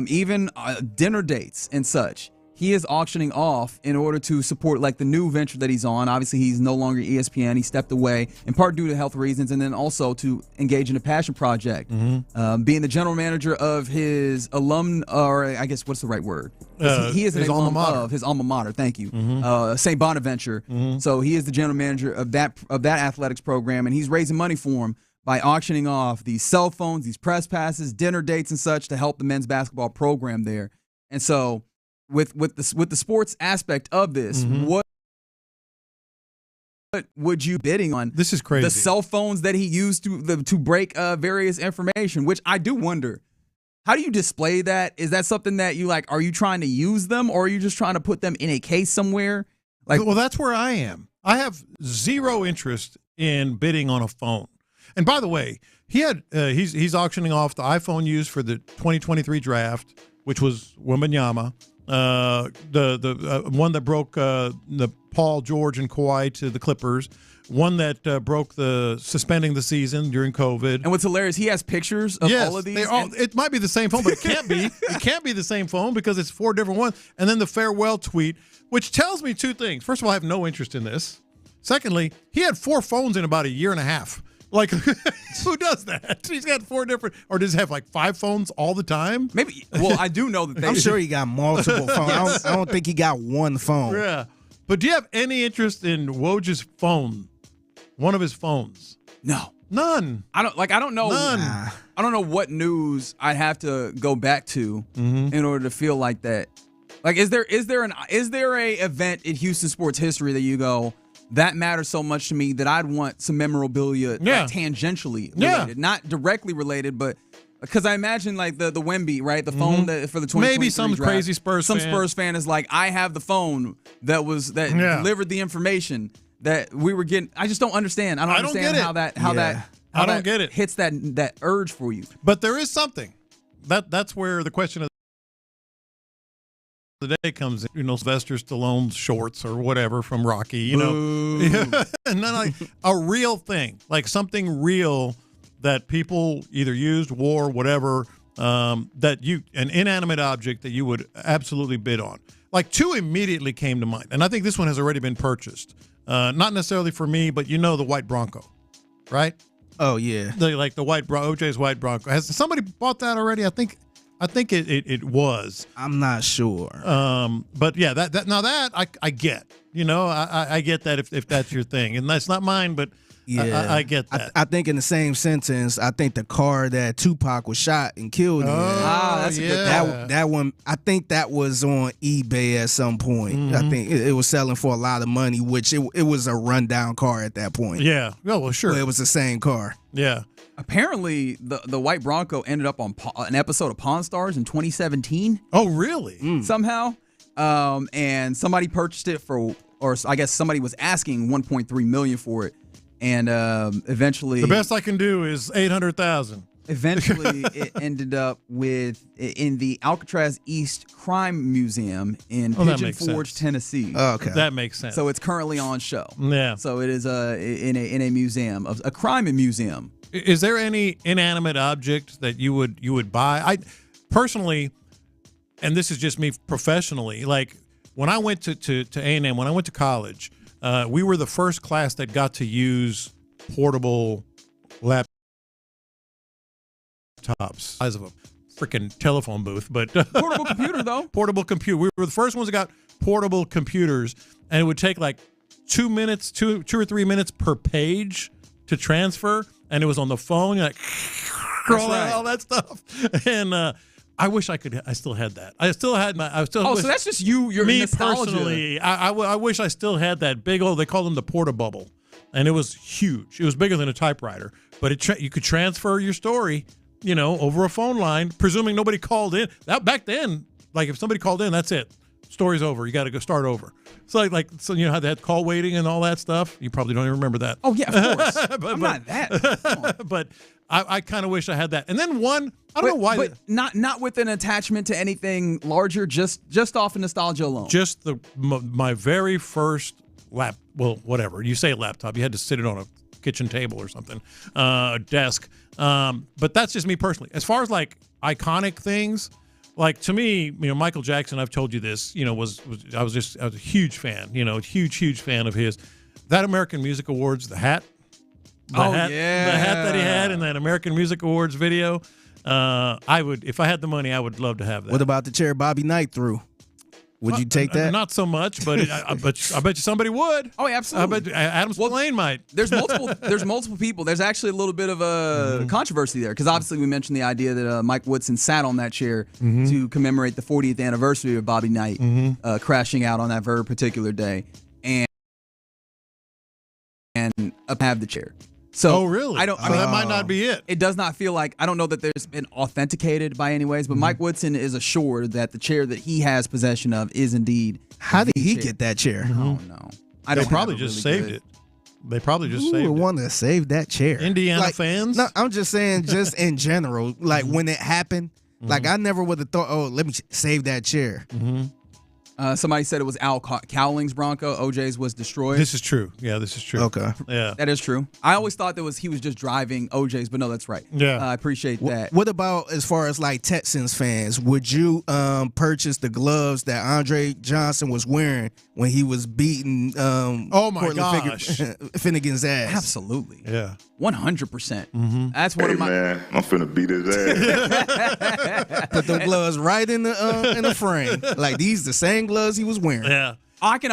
even dinner dates and such, he is auctioning off in order to support like the new venture that he's on. Obviously, he's no longer ESPN. He stepped away in part due to health reasons, and then also to engage in a passion project, being the general manager of his or I guess what's the right word? He is an alum of his alma mater. Thank you, St. Bonaventure. So he is the general manager of that athletics program, and he's raising money for him by auctioning off these cell phones, these press passes, dinner dates, and such to help the men's basketball program there. And so, with the sports aspect of this, what would you bidding on? This is crazy. The cell phones that he used to break various information, which I do wonder. How do you display that? Is that something that you like? Are you trying to use them, or are you just trying to put them in a case somewhere? Like, well, that's where I am. I have zero interest in bidding on a phone. And by the way, he's auctioning off the iPhone used for the 2023 draft, which was Wembanyama. The one that broke the Paul George and Kawhi to the Clippers, one that broke the suspending the season during COVID. And what's hilarious, he has pictures of all of these. It might be the same phone, but it can't be. It can't be the same phone because it's 4 different ones. And then the farewell tweet, which tells me 2 things. First of all, I have no interest in this. Secondly, he had 4 phones in about a year and a half. Like, who does that? He's got 4 different, or does he have like 5 phones all the time? Maybe. Well, I do know that I'm sure he got multiple phones. I don't think he got one phone. Yeah. But do you have any interest in Woj's phone? One of his phones? No. None. I don't know. None. I don't know what news I'd have to go back to in order to feel like that. Like, is there a event in Houston sports history that you go, that matters so much to me that I'd want some memorabilia like, tangentially related, not directly related, but because I imagine like the Wemby, right, the phone that for the 2023 maybe some draft, crazy Spurs fan is like, I have the phone that delivered the information that we were getting. I just don't understand. I don't understand how that get it. Hits that urge for you. But there is something that's where the question of the day comes in, Sylvester Stallone's shorts or whatever from Rocky, and then like a real thing, like something real that people either used, wore, whatever, an inanimate object that you would absolutely bid on. Like 2 immediately came to mind, and I think this one has already been purchased. Not necessarily for me, but the white Bronco, right? Oh yeah, the white OJ's white Bronco. Has somebody bought that already? I think it was. I'm not sure. But yeah, that I get. I get that if that's your thing, and that's not mine, but yeah, I get that. I think in the same sentence, I think the car that Tupac was shot and killed in. That's a good that one. I think that was on eBay at some point. I think it was selling for a lot of money, which it was a rundown car at that point. Yeah. Well, sure. But it was the same car. Yeah. Apparently, the white Bronco ended up on an episode of Pawn Stars in 2017. Oh, really? Somehow. And somebody purchased it or I guess somebody was asking $1.3 million for it. And eventually, the best I can do is $800,000. Eventually, it ended up in the Alcatraz East Crime Museum in Pigeon Forge, Tennessee. Oh, okay, that makes sense. So it's currently on show. Yeah. So it is in a museum, a crime museum. Is there any inanimate object that you would buy? personally, and this is just me professionally, like when I went to A&M, when I went to college, we were the first class that got to use portable laptops, size of a freaking telephone booth, but portable computer though. Portable computer. We were the first ones that got portable computers, and it would take like 2 minutes, two or 3 minutes per page to transfer, and it was on the phone. You're like, all that stuff, and I wish I still had that. I still had my. So that's just you. Your me nostalgia. Personally. I wish I still had that big old. They called them the Porta-Bubble, and it was huge. It was bigger than a typewriter, but you could transfer your story, over a phone line, presuming nobody called in. That back then, like if somebody called in, that's it. Story's over. You got to go start over. So so how they had call waiting and all that stuff. You probably don't even remember that. Oh yeah, of course. I'm not that. But I kind of wish I had that. And then I don't know why. But not with an attachment to anything larger. Just off of nostalgia alone. Just my very first whatever you say laptop. You had to sit it on a kitchen table or something, a desk. But that's just me personally. As far as like iconic things. Like to me, Michael Jackson, I've told you this, I was a huge fan, huge fan of his. That American Music Awards, the hat that he had in that American Music Awards video. I would, if I had the money, I would love to have that. What about the chair Bobby Knight threw? Would you take that? Not so much, but I bet you somebody would. Oh, absolutely. I bet Adam Spillane might. There's multiple people. There's actually a little bit of a controversy there because obviously we mentioned the idea that Mike Woodson sat on that chair to commemorate the 40th anniversary of Bobby Knight crashing out on that very particular day, and have the chair. So really? that might not be it. It does not feel like, I don't know that there's been authenticated by any ways, but Mike Woodson is assured that the chair that he has possession of is indeed. How did he get that chair? Oh no, They probably just saved it. They probably just saved it. Want to save that chair? Indiana fans? No, I'm just saying, just in general, like when it happened, like I never would have thought, oh, let me save that chair. Somebody said it was Al Cowling's Bronco. OJ's was destroyed. This is true. Yeah, this is true. Okay. Yeah. That is true. I always thought he was just driving OJ's, but no, that's right. Yeah. I appreciate that. What about as far as like Texans fans? Would you purchase the gloves that Andre Johnson was wearing when he was beating Finnegan's ass? Absolutely. Yeah. 100%. That's one of my. Man, I'm finna beat his ass. Put the gloves right in the frame. Like these the same gloves he was wearing. Yeah. I can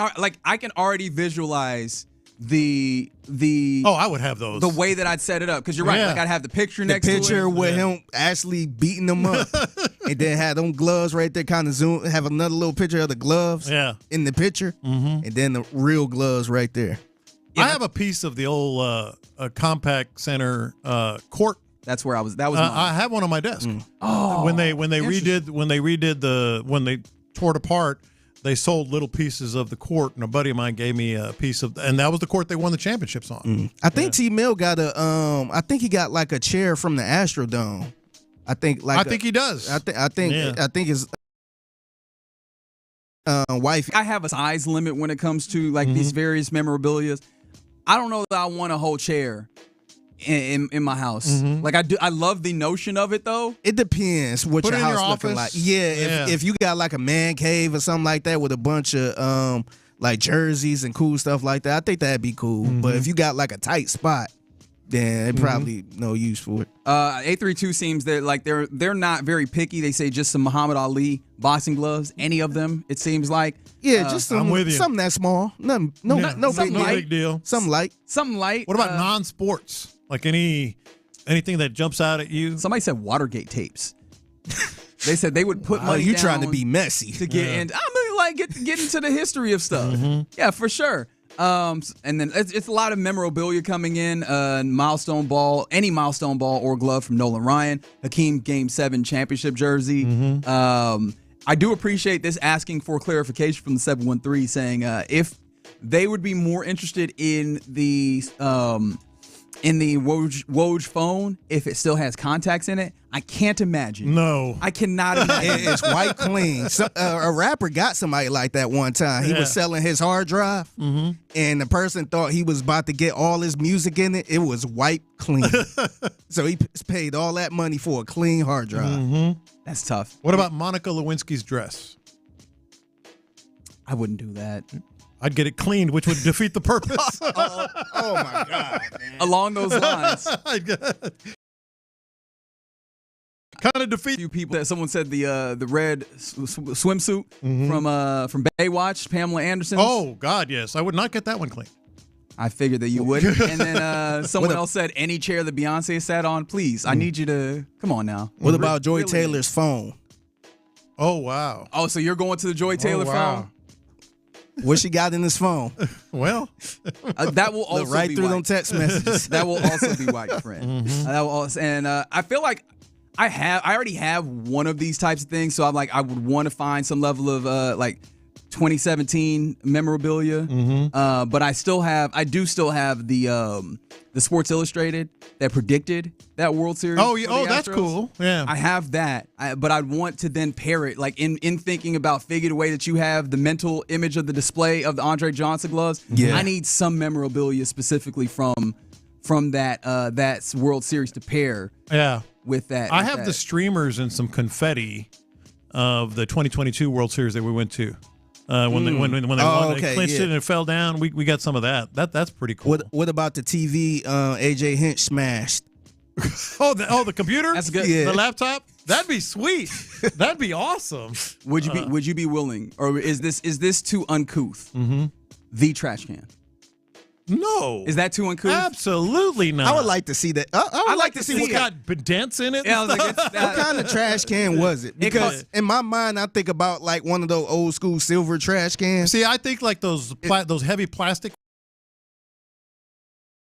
already visualize the I would have those. The way that I'd set it up, because you're right. Yeah. Like I'd have the picture next to it. The picture with him actually beating them up, and then have them gloves right there, kind of zoom. Have another little picture of the gloves. In the picture, and then the real gloves right there. I have a piece of the old Compact Center court. That's where I was. That was. I have one on my desk. Oh, when they tore it apart, they sold little pieces of the court, and a buddy of mine gave me a piece of, and that was the court they won the championships on. I think T. Mill got I think he got like a chair from the Astrodome. I think he does. I think his wife. I have a size limit when it comes to like these various memorabilia. I don't know that I want a whole chair in my house. Like I do. I love the notion of it though. It depends what your house looking like. office. Yeah, if you got like a man cave or something like that with a bunch of like jerseys and cool stuff like that, I think that'd be cool. But if you got like a tight spot, then it probably no use for it. 832 seems that like they're not very picky. They say just some Muhammad Ali boxing gloves, any of them. It seems like just I'm with you. Something that small. No big deal. Something light. Something light. What about non-sports? Like anything that jumps out at you? Somebody said Watergate tapes. They said they would put money you down trying to be messy to get in. I'm mean, like get into the history of stuff. Yeah, for sure. And then it's a lot of memorabilia coming in. Milestone ball, any milestone ball or glove from Nolan Ryan. Hakeem Game 7 championship jersey. I do appreciate this asking for clarification from the 713 saying if they would be more interested in the in the Woj phone, if it still has contacts in it, I can't imagine. No. I cannot imagine. It's white clean. So, a rapper got somebody like that one time. He was selling his hard drive, and the person thought he was about to get all his music in it. It was white clean. So he paid all that money for a clean hard drive. That's tough. What about Monica Lewinsky's dress? I wouldn't do that. I'd get it cleaned, which would defeat the purpose. Oh my God, man. Along those lines. Kind of defeat you people. That someone said the red swimsuit from Baywatch, Pamela Anderson. Oh God, yes, I would not get that one clean. I figured that you wouldn't. And then someone else said any chair that Beyonce sat on, please. I need you to come on now. What about Joy Taylor's phone? Oh wow. Oh, so you're going to the Joy Taylor phone? What she got in his phone? Well, that will also right be through white. them text messages. That will also be white, friend. That will also, and I feel like I already have one of these types of things, so I'm like I would want to find some level of like 2017 memorabilia. But I do still have the Sports Illustrated that predicted that World Series. Oh, yeah. Oh, that's cool. Yeah, I have that, but I'd want to then pair it, like in thinking about Figure the way that you have the mental image of the display of the Andre Johnson gloves. Yeah. I need some memorabilia specifically from that World Series to pair. Yeah. With that, I have the streamers and some confetti of the 2022 World Series that we went to. When they won, they clinched it and it fell down. We got some of that. That's pretty cool. What about the TV AJ Hinch smashed? the computer? That's good. Yeah. The laptop? That'd be sweet. That'd be awesome. Would you be willing, or is this too uncouth? The trash can. No. Is that too uncouth? Absolutely not. I would like to see that. I'd like to see what got dents in it. Yeah, I was like, what kind of trash can was it? Because in my mind, I think about like one of those old school silver trash cans. See, I think like those heavy plastic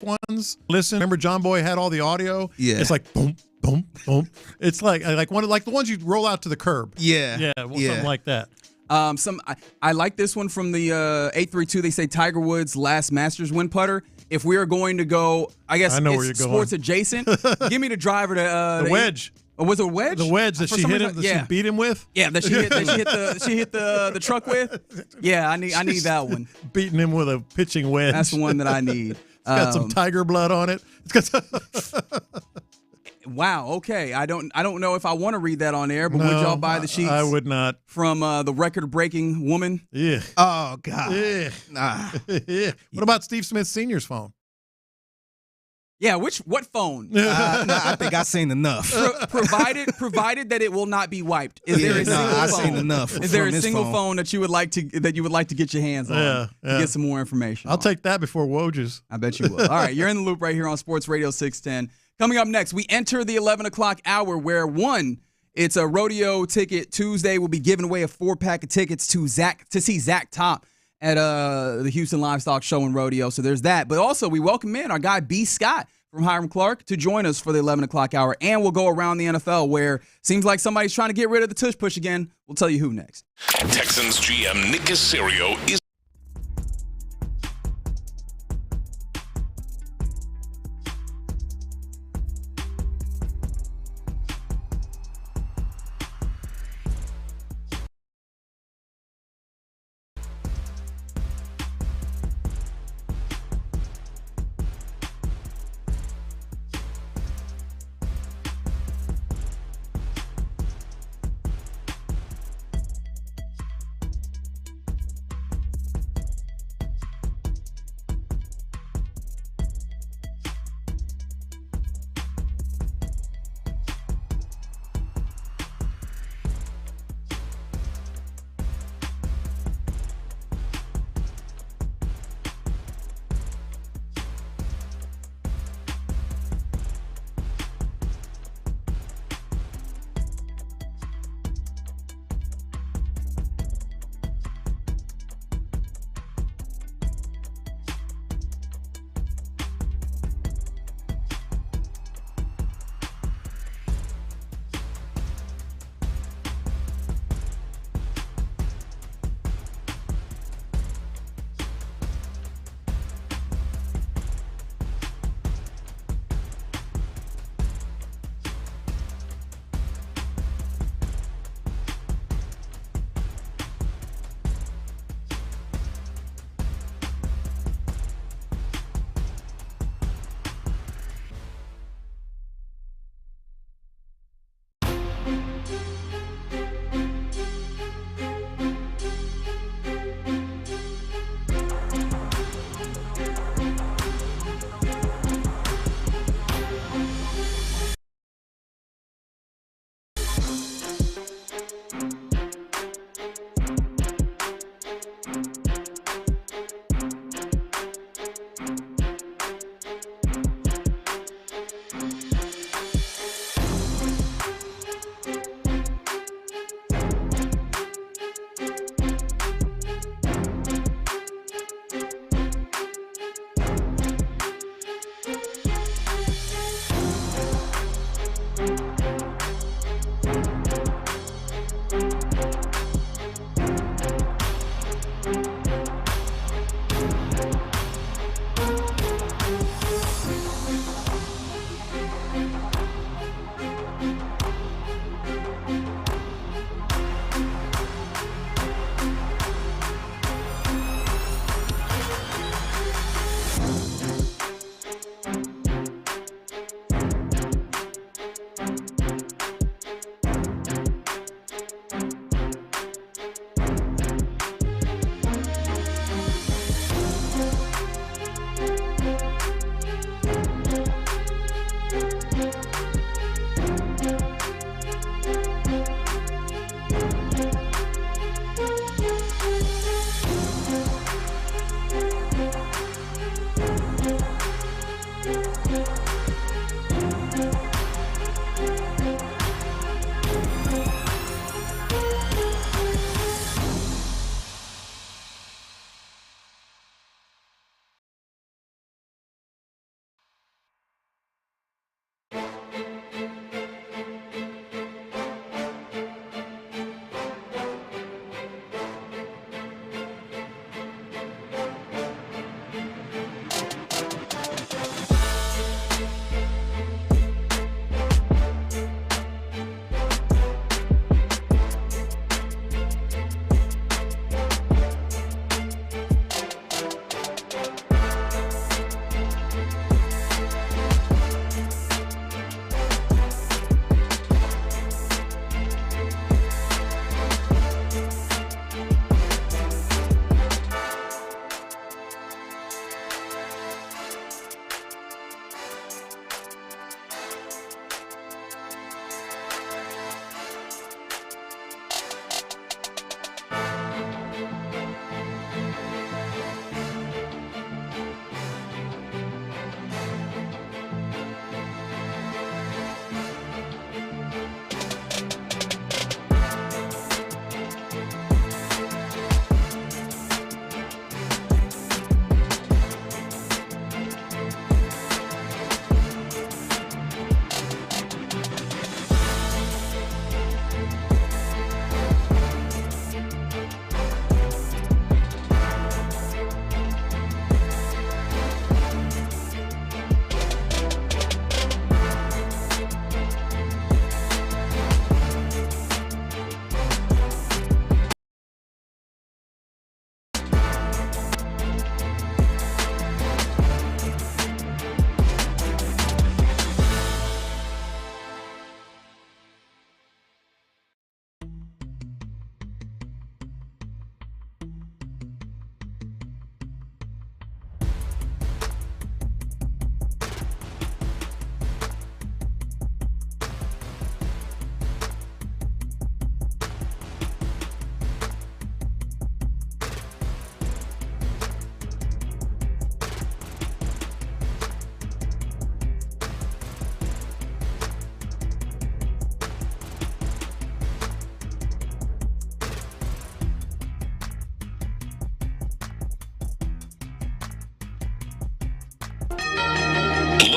ones. Listen, remember John Boy had all the audio? Yeah. It's like boom, boom, boom. It's like one of the ones you roll out to the curb. Yeah. Something like that. I like this one from the 832. They say Tiger Woods' last Masters win putter. If we are going to go, I guess I know where it's you're sports going. adjacent. Give me the driver to the wedge. Or was it a wedge? The wedge that she hit him. That she beat him with. Yeah, that she hit the truck with. Yeah, I need that one. Beating him with a pitching wedge. That's the one that I need. It's got some tiger blood on it. It's got Wow. Okay. I don't know if I want to read that on air, but would y'all buy the sheets? I would not. From the record-breaking woman. Yeah. Oh God. Yeah. Nah. Yeah. What about Steve Smith Sr.'s phone? Yeah. What phone? I think I've seen enough. Provided that it will not be wiped. Is there a single phone? I've seen enough. Is there a single phone that you would like to get your hands on to get some more information? I'll take that before Woj's. I bet you will. All right, you're in the loop right here on Sports Radio 610. Coming up next, we enter the 11 o'clock hour where it's a rodeo ticket Tuesday. We'll be giving away a 4-pack of tickets to see Zach Top at the Houston Livestock Show and Rodeo. So there's that. But also, we welcome in our guy B. Scott from Hiram Clark to join us for the 11 o'clock hour. And we'll go around the NFL where seems like somebody's trying to get rid of the tush push again. We'll tell you who next. Texans GM Nick Caserio is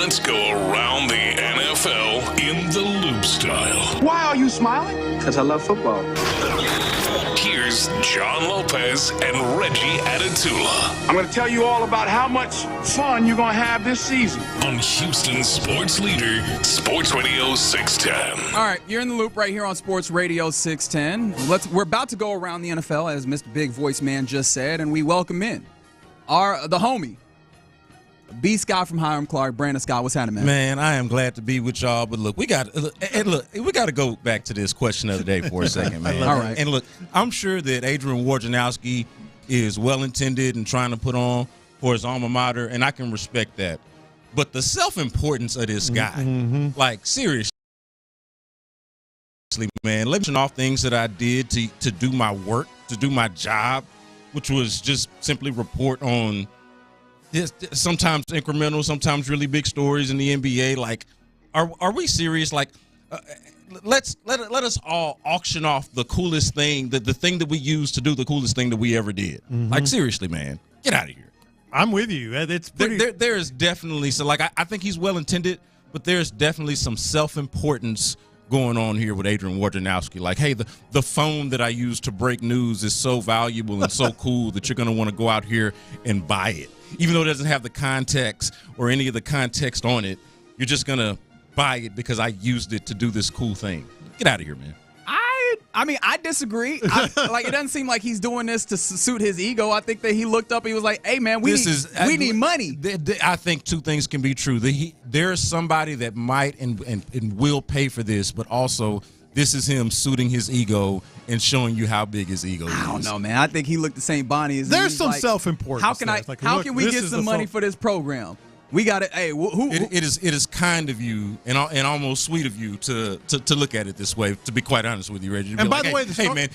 Let's go around the NFL in the loop style. Why are you smiling? Because I love football. Here's John Lopez and Reggie Adatula I'm going to tell you all about how much fun you're going to have this season. on Houston sports leader, Sports Radio 610. All right, you're in the loop right here on Sports Radio 610. We're about to go around the NFL, as Mr. Big Voice Man just said, and we welcome in the homie, B. Scott from Hiram Clark. Brandon Scott, what's happening, man? Man, I am glad to be with y'all, but look, we got to go back to this question of the day for a second, man. All right. And look, I'm sure that Adrian Wojnarowski is well-intended and trying to put on for his alma mater, and I can respect that. But the self-importance of this guy, like, seriously, man, living off things that I did to do my work, to do my job, which was just simply report on sometimes incremental, sometimes really big stories in the NBA. Like, are we serious? Like, let us all auction off the coolest thing, the thing that we used to do the coolest thing that we ever did. Like, seriously, man, get out of here. I'm with you. It's pretty. There is definitely so. Like, I think he's well intended, but there's definitely some self-importance going on here with Adrian Wojnarowski. Like, hey, the phone that I use to break news is so valuable and so cool that you're going to want to go out here and buy it. Even though it doesn't have the context or any of the context on it, you're just going to buy it because I used it to do this cool thing. Get out of here, man. I mean, I disagree. Like, it doesn't seem like he's doing this to suit his ego. I think that he looked up, he was like, hey, man, we need money. I think two things can be true. There's somebody that might and will pay for this, but also this is him suiting his ego and showing you how big his ego is. I don't know, man. I think he looked the same Bonnie as There's some self-importance. How can we get some money for this program? We got it. Hey, it is kind of you and almost sweet of you to look at it this way. To be quite honest with you, Reggie. And by the way, hey man,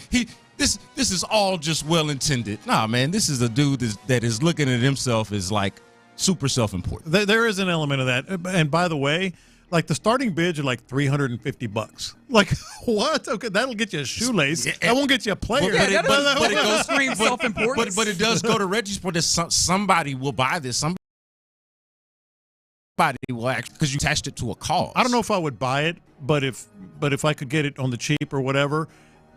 this is all just well intended. Nah, man, this is a dude that is looking at himself as like super self-important. There is an element of that. And by the way, like the starting bids are like $350. Like what? Okay, that'll get you a shoelace. That won't get you a player. But it goes scream self-importance. But it does go to Reggie's point. Somebody will buy this. Somebody will actually, because you attached it to a cause. I don't know if I would buy it, but if I could get it on the cheap or whatever,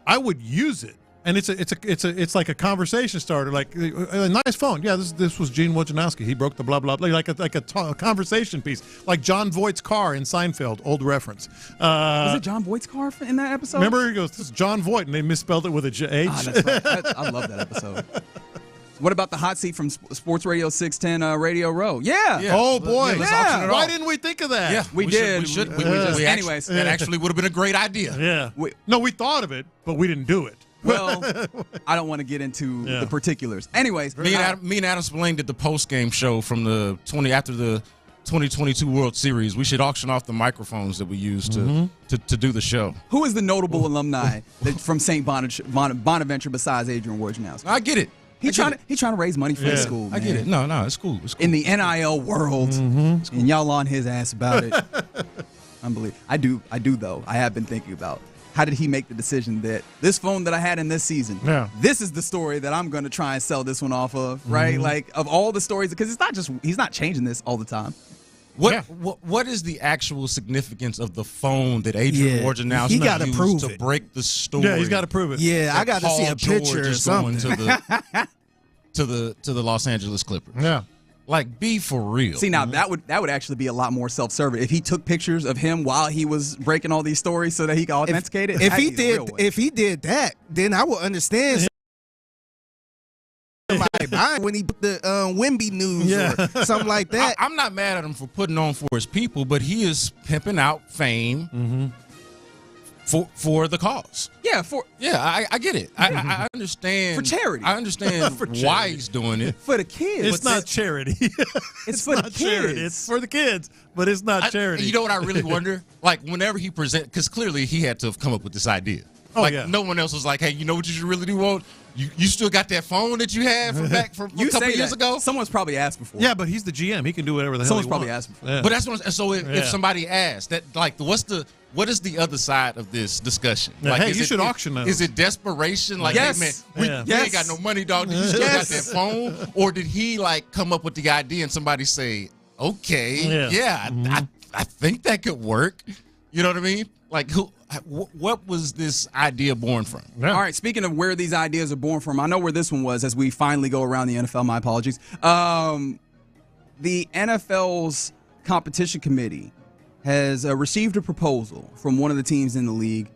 I would use it. And it's like a conversation starter, like a nice phone. Yeah, this was Gene Wojnarowski. He broke the blah blah blah, like a conversation piece, like John Voight's car in Seinfeld, old reference. Was it John Voight's car in that episode? Remember, he goes, "This is John Voight," and they misspelled it with a H. That's right. I love that episode. What about the hot seat from Sports Radio 610 Radio Row? Yeah. Oh, boy. Yeah. Why didn't we think of that? Yeah, we did. Anyways, that actually would have been a great idea. Yeah. We thought of it, but we didn't do it. Well, I don't want to get into the particulars. Anyways. Me and Adam Spillane did the post-game show from after the 2022 World Series. We should auction off the microphones that we used to do the show. Who is the notable alumni from St. Bonaventure besides Adrian Wojnarowski? I get it. He's trying to raise money for his school, man. I get it. No, it's cool. In the NIL world, and y'all on his ass about it. Unbelievable. I do though. I have been thinking about how did he make the decision that this phone that I had in this season, this is the story that I'm going to try and sell this one off of, right? Like of all the stories, because he's not changing this all the time. What is the actual significance of the phone that Adrian Wojnarowski used to break the story? Yeah, he's got to prove it. Yeah, I got to see a picture or something. to the Los Angeles Clippers. Yeah. Like, be for real. See, now that would actually be a lot more self-serving if he took pictures of him while he was breaking all these stories so that he could authenticate it. If he did that, then I would understand. When he put the Wemby news or something like that. I'm not mad at him for putting on for his people, but he is pimping out fame for the cause. Yeah, I get it. I understand. For charity. I understand why he's doing it. For the kids. It's not charity. It's for the kids. Charity. It's for the kids, but it's not charity. You know what I really wonder? Like, whenever he because clearly he had to have come up with this idea. No one else was like, hey, you know what you should really do, Walt? You still got that phone that you had from a couple years ago? Someone's probably asked before. Yeah, but he's the GM. He can do whatever the hell Someone's he probably wants. asked before. Yeah. But that's what. So if somebody asked that, like, what is the other side of this discussion? Yeah, like, hey, you should auction those. Is it desperation? Like, yes. hey, man, we ain't got no money, dog. You still got that phone? Or did he like come up with the idea and somebody say, okay, I think that could work. You know what I mean? Like, what was this idea born from? All right, speaking of where these ideas are born from, I know where this one was as we finally go around the NFL. My apologies. The NFL's competition committee has received a proposal from one of the teams in the league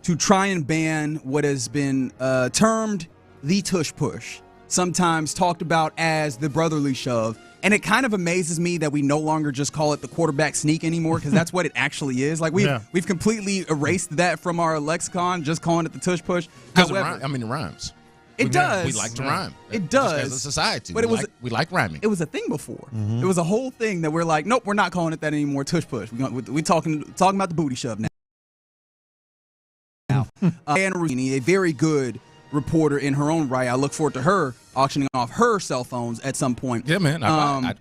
to try and ban what has been termed the tush push, sometimes talked about as the brotherly shove. And it kind of amazes me that we no longer just call it the quarterback sneak anymore, because that's what it actually is. Like, we've completely erased that from our lexicon, just calling it the tush push. Because it rhymes. It does. We like to rhyme. It does. Just as a society, but we like rhyming. It was a thing before. It was a whole thing that we're like, nope, we're not calling it that anymore. Tush push. We're talking about the booty shove now. Anna Rooney, a very good reporter in her own right. I look forward to her auctioning off her cell phones at some point. Yeah, man. I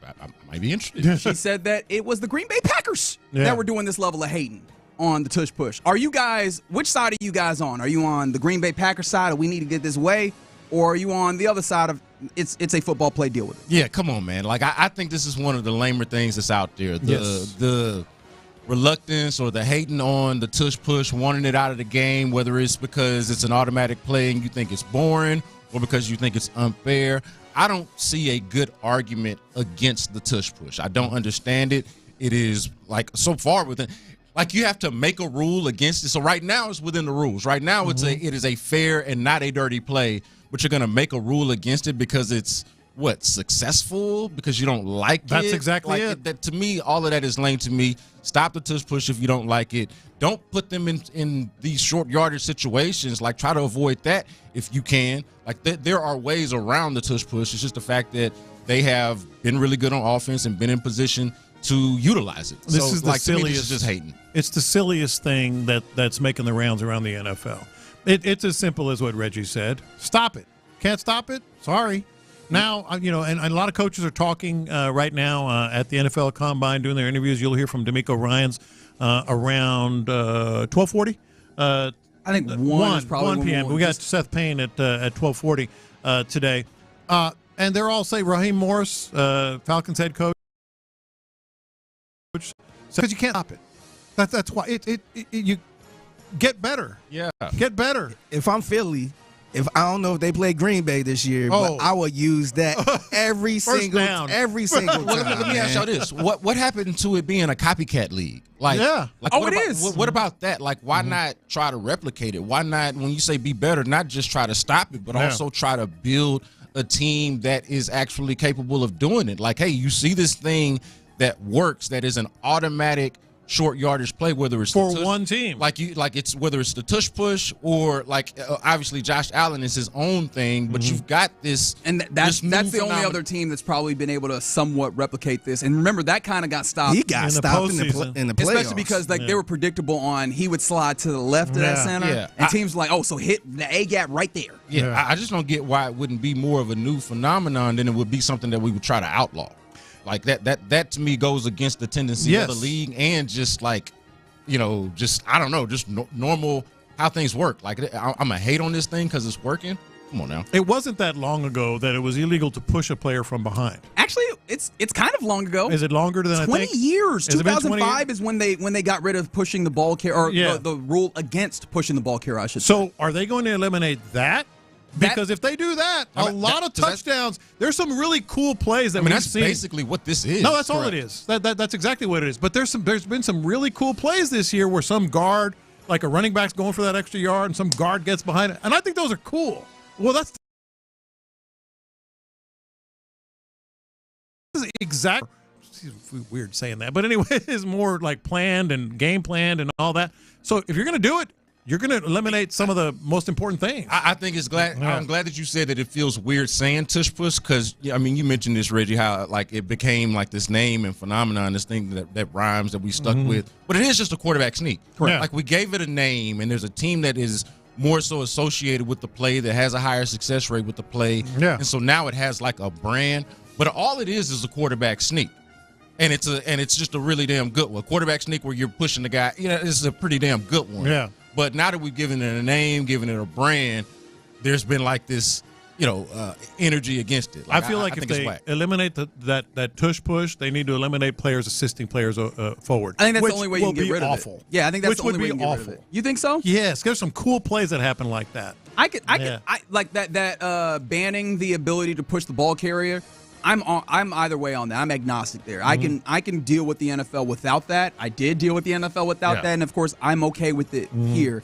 might be interested. She said that it was the Green Bay Packers that were doing this level of hating on the tush push. Are you guys, which side are you guys on? Are you on the Green Bay Packers side of we need to get this way? Or are you on the other side of it's a football play, deal with it? Yeah, come on, man. Like, I think this is one of the lamer things that's out there. The reluctance or the hating on the tush push, wanting it out of the game, whether it's because it's an automatic play and you think it's boring or because you think it's unfair. I don't see a good argument against the tush push. I don't understand it. It is, like, so far within – like, you have to make a rule against it. So right now it's within the rules. Right now it is a fair and not a dirty play, but you're going to make a rule against it because it's, successful? Because you don't like it? That's exactly it. That, to me, all of that is lame to me. Stop the tush push if you don't like it. Don't put them in these short yardage situations. Like, try to avoid that if you can. Like, there are ways around the tush push. It's just the fact that they have been really good on offense and been in position to utilize it. This is the silliest. To me, this is just hating. It's the silliest thing that's making the rounds around the NFL. It's as simple as what Reggie said. Stop it. Can't stop it? Sorry. Now, and a lot of coaches are talking right now at the NFL Combine, doing their interviews. You'll hear from DeMeco Ryans around 12:40. I think 1 is probably 1 p.m. We got Seth Payne at 12:40 today. And they're all saying Raheem Morris, Falcons head coach, because you can't stop it. That's why you get better. Yeah, get better. If I'm Philly, I don't know if they play Green Bay this year, but I would use that every single time. Let me ask y'all this: what happened to it being a copycat league? Like, it is. What about that? Like, why not try to replicate it? Why not, when you say be better, not just try to stop it, but also try to build a team that is actually capable of doing it? Like, hey, you see this thing that works, that is an automatic short yardage play, whether it's for one team, it's whether it's the tush push or obviously Josh Allen is his own thing, but you've got this, and that's the only other team that's probably been able to somewhat replicate this. And remember, that kind of got stopped. He got stopped in the playoffs, especially because they were predictable on he would slide to the left of that center, and teams like, so hit the A gap right there. Yeah, I just don't get why it wouldn't be more of a new phenomenon than it would be something that we would try to outlaw. Like, that to me goes against the tendency of the league and just I don't know, just normal how things work. Like, I'm going to hate on this thing because it's working. Come on now. It wasn't that long ago that it was illegal to push a player from behind. Actually, it's kind of long ago. Is it longer than 20 years? 2005 is when they got rid of pushing the ball carrier, or the rule against pushing the ball carrier, I should say. So are they going to eliminate that? Because if they do that, a lot of touchdowns. There's some really cool plays that we've seen. That's basically what this is. No, that's all it is. That's exactly what it is. But there's been some really cool plays this year where some guard, like a running back's going for that extra yard, and some guard gets behind it, and I think those are cool. Well, that's exactly weird saying that, but anyway, it's more like planned and game planned and all that. So if you're going to do it, you're going to eliminate some of the most important things. I think it's glad. I'm glad that you said that it feels weird saying tush push because, you mentioned this, Reggie, how it became like this name and phenomenon, this thing that rhymes that we stuck with. But it is just a quarterback sneak. Correct. Like, we gave it a name, and there's a team that is more so associated with the play, that has a higher success rate with the play. Yeah. And so now it has like a brand. But all it is a quarterback sneak. And it's just a really damn good one. Quarterback sneak where you're pushing the guy. This is a pretty damn good one. Yeah. But now that we've given it a name, given it a brand, there's been like this energy against it. I feel like if think it's they whack. eliminate that tush push, they need to eliminate players assisting players forward. I think that's which the only way you will can get be rid of awful. it. Yeah, I think that's which the only would way be you can get awful. rid of it. You think so? Yes, there's some cool plays that happen like that. I like that banning the ability to push the ball carrier. I'm either way on that. I'm agnostic there. Mm-hmm. I can deal with the NFL without that. I did deal with the NFL without that, and of course I'm okay with it here.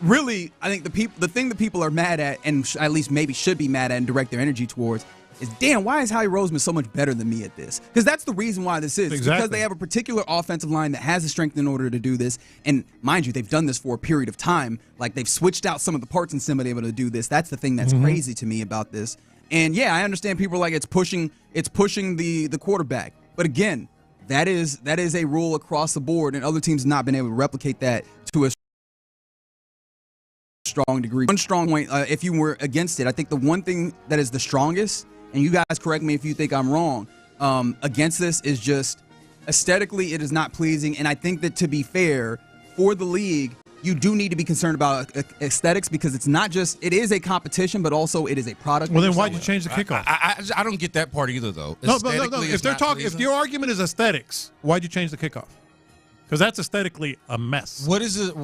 Really, I think the thing that people are mad at, and at least maybe should be mad at and direct their energy towards, is damn, why is Howie Roseman so much better than me at this? Because that's the reason why this is. Exactly. Because they have a particular offensive line that has the strength in order to do this. And mind you, they've done this for a period of time. Like, they've switched out some of the parts and still been able to do this. That's the thing that's crazy to me about this. And yeah, I understand people are like, it's pushing the quarterback. But again, that is a rule across the board, and other teams have not been able to replicate that to a strong degree. One strong point, if you were against it, I think the one thing that is the strongest, and you guys correct me if you think I'm wrong, against this is just aesthetically it is not pleasing. And I think that, to be fair, for the league, you do need to be concerned about aesthetics, because it's not just, it is a competition, but also it is a product. Well, then why'd you change the kickoff? I don't get that part either, though. No. If they're talking, if your argument is aesthetics, why'd you change the kickoff? Because that's aesthetically a mess. What is it?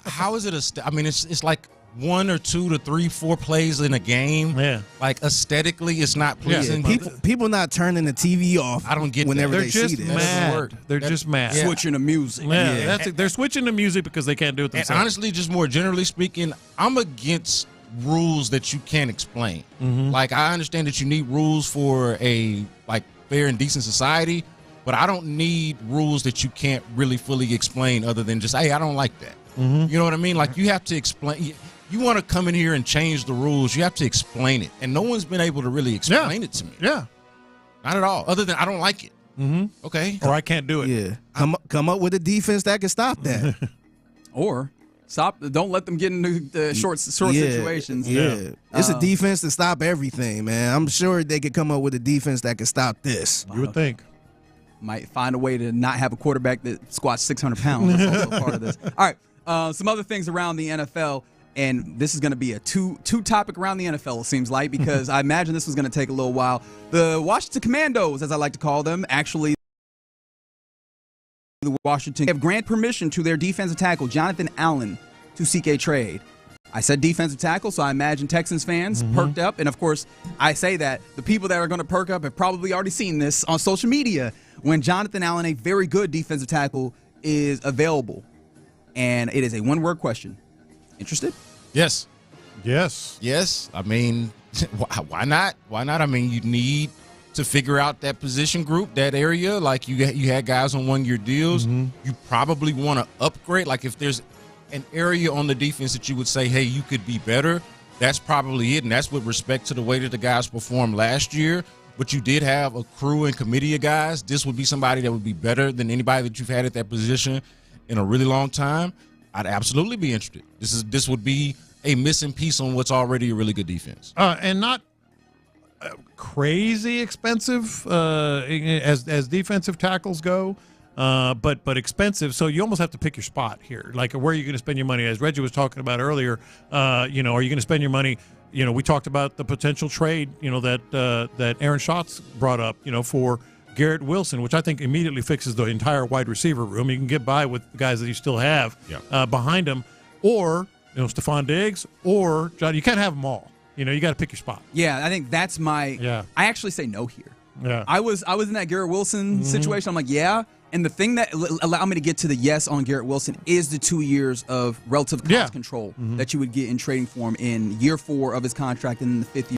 How is it? I mean, it's like 1 or 2 to 3, 4 plays in a game. Yeah. Like, aesthetically, it's not pleasing. People not turning the TV off. I don't get whenever that. they see this. They're just mad. Switching to music. Yeah, that's it. They're switching to music because they can't do it themselves. And honestly, just more generally speaking, I'm against rules that you can't explain. Like, I understand that you need rules for a fair and decent society, but I don't need rules that you can't really fully explain other than just, hey, I don't like that. You know what I mean? Like, you have to explain. You want to come in here and change the rules, you have to explain it. And no one's been able to really explain it to me. Yeah. Not at all. Other than I don't like it. Okay. Or I can't do it. Yeah. Come up with a defense that can stop that. Or stop. Don't let them get into the short situations. Yeah. It's a defense to stop everything, man. I'm sure they could come up with a defense that can stop this. You would think. Might find a way to not have a quarterback that squats 600 pounds. That's also part of this. All right. Some other things around the NFL. And this is going to be a two topic around the NFL, it seems like, because I imagine this was going to take a little while. The Washington Commandos, as I like to call them, actually, the Washington have granted permission to their defensive tackle, Jonathan Allen, to seek a trade. I said defensive tackle, so I imagine Texans fans perked up. And, of course, I say that the people that are going to perk up have probably already seen this on social media when Jonathan Allen, a very good defensive tackle, is available. And it is a one-word question. Interested? Yes. Yes. I mean, why not? Why not? I mean, you need to figure out that position group, that area. Like, you had guys on 1-year deals. You probably want to upgrade. Like, if there's an area on the defense that you would say, hey, you could be better, that's probably it. And that's with respect to the way that the guys performed last year. But you did have a crew and committee of guys. This would be somebody that would be better than anybody that you've had at that position in a really long time. I'd absolutely be interested. This would be a missing piece on what's already a really good defense. And not crazy expensive as defensive tackles go, but expensive. So you almost have to pick your spot here. Like, where are you going to spend your money? As Reggie was talking about earlier, are you going to spend your money? We talked about the potential trade, that Aaron Schatz brought up, for Garrett Wilson, which I think immediately fixes the entire wide receiver room. You can get by with the guys that you still have behind him, or Stephon Diggs, or John. You can't have them all. You got to pick your spot. Yeah, I think that's my. Yeah. I actually say no here. Yeah. I was in that Garrett Wilson situation. I'm like, yeah. And the thing that allowed me to get to the yes on Garrett Wilson is the 2 years of relative cost control that you would get in trading for him in year 4 of his contract and in the 5th year.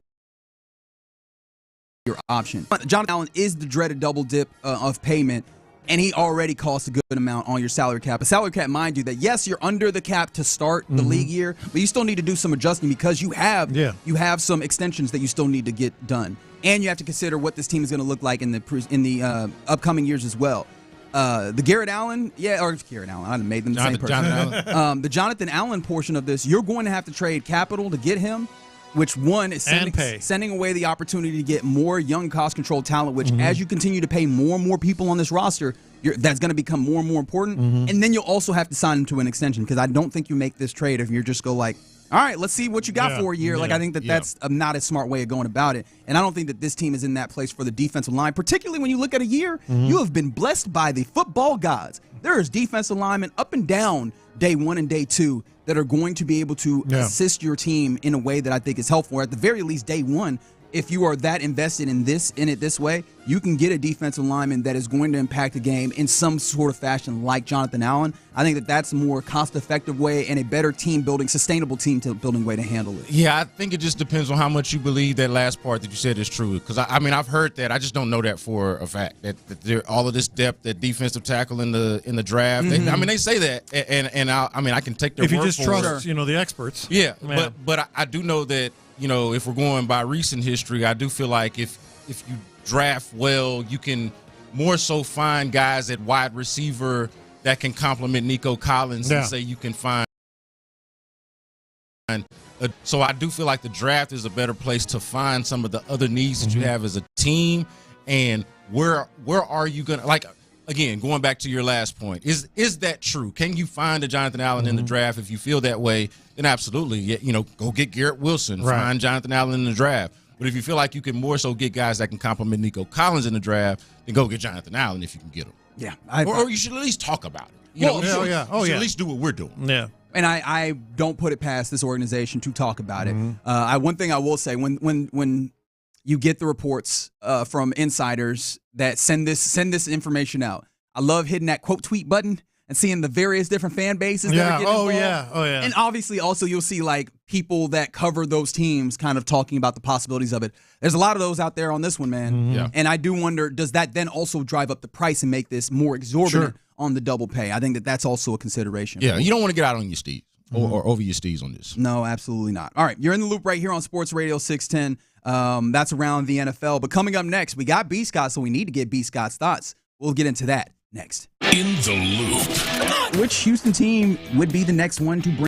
Your option. Jonathan Allen is the dreaded double dip of payment, and he already costs a good amount on your salary cap. A salary cap, mind you, that yes, you're under the cap to start the league year, but you still need to do some adjusting because you have some extensions that you still need to get done, and you have to consider what this team is going to look like in the upcoming years as well. The Garrett Allen, Garrett Allen, I made them the same person. The Jonathan Allen portion of this, you're going to have to trade capital to get him. Which one is sending away the opportunity to get more young cost control talent, which as you continue to pay more and more people on this roster, that's going to become more and more important. And then you'll also have to sign them to an extension, because I don't think you make this trade if you're just go like, All right, let's see what you got for a year. Like, I think that's not a smart way of going about it. And I don't think that this team is in that place for the defensive line, particularly when you look at a year. You have been blessed by the football gods. There is defensive linemen up and down day one and day two that are going to be able to assist your team in a way that I think is helpful. Or at the very least, day one, if you are that invested in it this way, you can get a defensive lineman that is going to impact the game in some sort of fashion like Jonathan Allen. I think that that's a more cost-effective way and a better team-building, sustainable team-building way to handle it. Yeah, I think it just depends on how much you believe that last part that you said is true. Because, I mean, I've heard that. I just don't know that for a fact, that there, all of this depth at defensive tackle in the draft. They say that, and I can take their word for it. If you just trust, the experts. Yeah, but I do know that, if we're going by recent history, I do feel like if you draft well, you can more so find guys at wide receiver that can complement Nico Collins and say you can find. So I do feel like the draft is a better place to find some of the other needs that you have as a team. And where are you going to, like, again, going back to your last point, is that true? Can you find a Jonathan Allen in the draft? If you feel that way, then absolutely, go get Garrett Wilson, find Jonathan Allen in the draft. But if you feel like you can more so get guys that can complement Nico Collins in the draft, then go get Jonathan Allen if you can get him. Yeah. Or you should at least talk about it. You should at least do what we're doing. Yeah. And I don't put it past this organization to talk about it. One thing I will say, when you get the reports from insiders that send this information out, I love hitting that quote tweet button and seeing the various different fan bases that are getting involved. Oh, yeah. And obviously also you'll see like people that cover those teams kind of talking about the possibilities of it. There's a lot of those out there on this one, man. Yeah. And I do wonder, does that then also drive up the price and make this more exorbitant on the double pay? I think that that's also a consideration. Yeah, you don't want to get out on your steeds or over your steeds on this. No, absolutely not. All right, you're in the loop right here on Sports Radio 610. That's around the NFL. But coming up next, we got B. Scott, so we need to get B. Scott's thoughts. We'll get into that next. In the Loop. Which Houston team would be the next one to bring?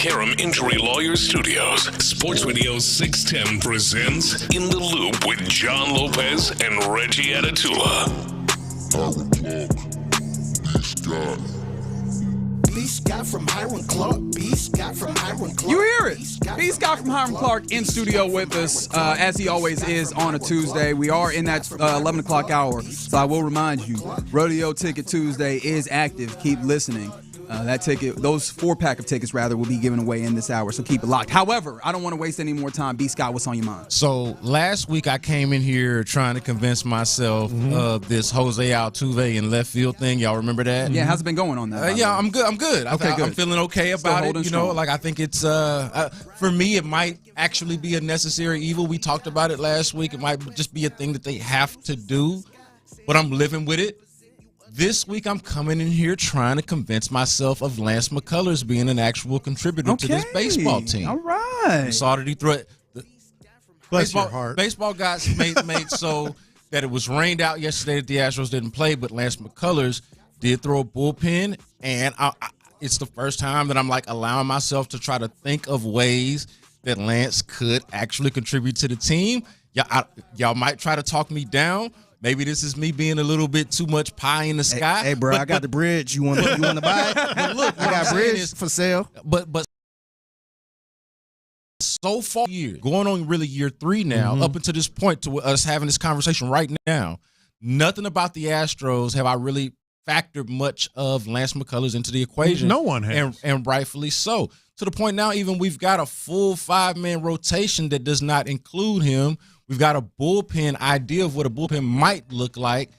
Karam Injury Lawyer Studios, Sports Radio 610 presents In the Loop with John Lopez and Reggie Atatula. Beast Scott from Hiram Clark. Beast Scott from Hiram Clark. You hear it. Beast Scott from Hiram Clark in studio with us, as he always is on a Tuesday. We are in that 11 o'clock hour, so I will remind you, Rodeo Ticket Tuesday is active. Keep listening. That ticket, those 4-pack of tickets, rather, will be given away in this hour, so keep it locked. However, I don't want to waste any more time. B. Scott, what's on your mind? So last week I came in here trying to convince myself of this Jose Altuve in left field thing. Y'all remember that? Yeah, how's it been going on that? Yeah, I'm good. Okay, good. I'm feeling okay about it. You know, like I think it's for me, it might actually be a necessary evil. We talked about it last week. It might just be a thing that they have to do, but I'm living with it. This week, I'm coming in here trying to convince myself of Lance McCullers being an actual contributor to this baseball team. All right. You saw that he threw it. Bless your heart. Baseball got made so that it was rained out yesterday that the Astros didn't play, but Lance McCullers did throw a bullpen, and it's the first time that I'm like allowing myself to try to think of ways that Lance could actually contribute to the team. Y'all might try to talk me down. Maybe this is me being a little bit too much pie in the sky. Hey, bro, I got the bridge. You want to buy it? But look, I got bridge for sale. But so far, going on really year 3 now, up until this point, to us having this conversation right now, nothing about the Astros have I really factored much of Lance McCullers into the equation. No one has. And rightfully so. To the point now, even we've got a full 5-man rotation that does not include him. We've got a bullpen idea of what a bullpen might look like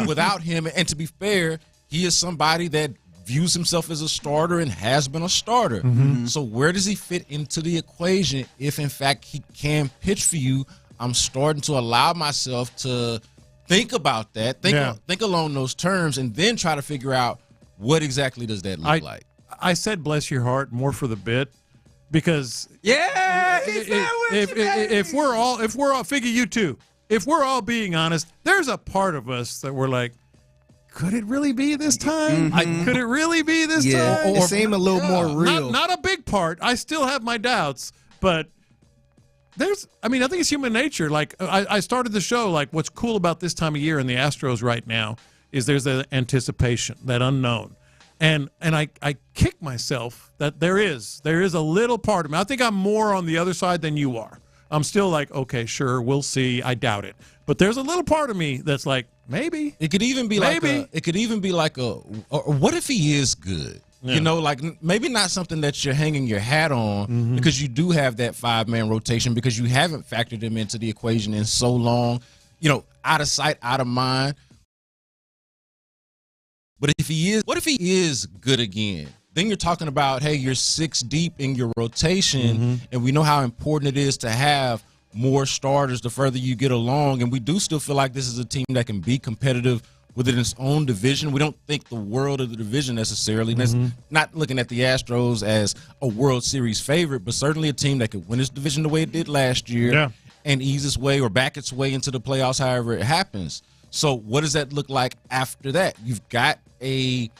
without him. And to be fair, he is somebody that views himself as a starter and has been a starter. So where does he fit into the equation if, in fact, he can pitch for you? I'm starting to allow myself to think about that, think along those terms, and then try to figure out what exactly does that look like. I said bless your heart more for the bit. Because if we're all figure you too, if we're all being honest, there's a part of us that we're like, could it really be this time? Could it really be this time? Or it seemed a little more real. Not a big part. I still have my doubts, but I think it's human nature. Like I started the show, like what's cool about this time of year in the Astros right now is there's that anticipation, that unknown. And I kick myself that there is a little part of me. I think I'm more on the other side than you are. I'm still like, okay, sure, we'll see. I doubt it. But there's a little part of me that's like, maybe. It could even be like what if he is good? Yeah. You know, like maybe not something that you're hanging your hat on because you do have that 5-man rotation because you haven't factored him into the equation in so long, you know, out of sight, out of mind. But what if he is good again? Then you're talking about, hey, you're 6 deep in your rotation, and we know how important it is to have more starters the further you get along. And we do still feel like this is a team that can be competitive within its own division. We don't think the world of the division necessarily. That's not looking at the Astros as a World Series favorite, but certainly a team that could win its division the way it did last year and ease its way or back its way into the playoffs, however it happens. So what does that look like after that? You've got a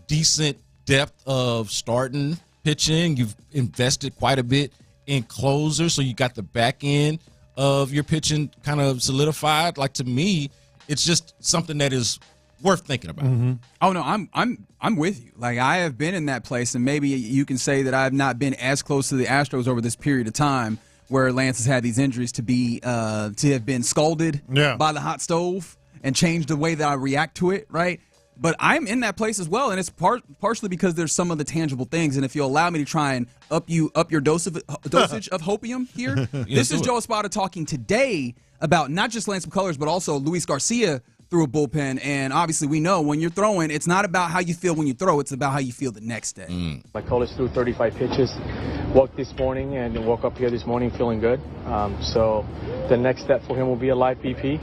decent depth of starting pitching. You've invested quite a bit in closers, so you got the back end of your pitching kind of solidified. Like, to me, it's just something that is worth thinking about. Oh no, I'm with you. Like, I have been in that place, and maybe you can say that I've not been as close to the Astros over this period of time where Lance has had these injuries to have been scalded by the hot stove and changed the way that I react to it, right? But I'm in that place as well, and it's partially because there's some of the tangible things. And if you'll allow me to try and up your dosage of hopium here, this is Joe Espada talking today about not just Lance McCullers, but also Luis Garcia through a bullpen. And obviously we know when you're throwing, it's not about how you feel when you throw, it's about how you feel the next day. McCullers threw 35 pitches, walked this morning, and woke up here this morning feeling good. So the next step for him will be a live BP.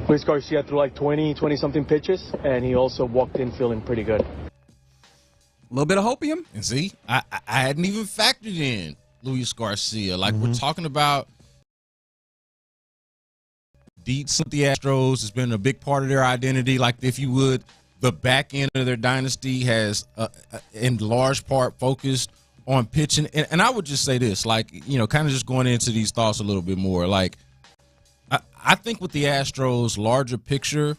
Luis Garcia threw like 20-something pitches, and he also walked in feeling pretty good. A little bit of hopium. And see, I hadn't even factored in Luis Garcia. Like, we're talking about deeds with the Astros. It's been a big part of their identity. Like, if you would, the back end of their dynasty has, in large part, focused on pitching. And I would just say this, like, kind of just going into these thoughts a little bit more. Like, I think with the Astros' larger picture,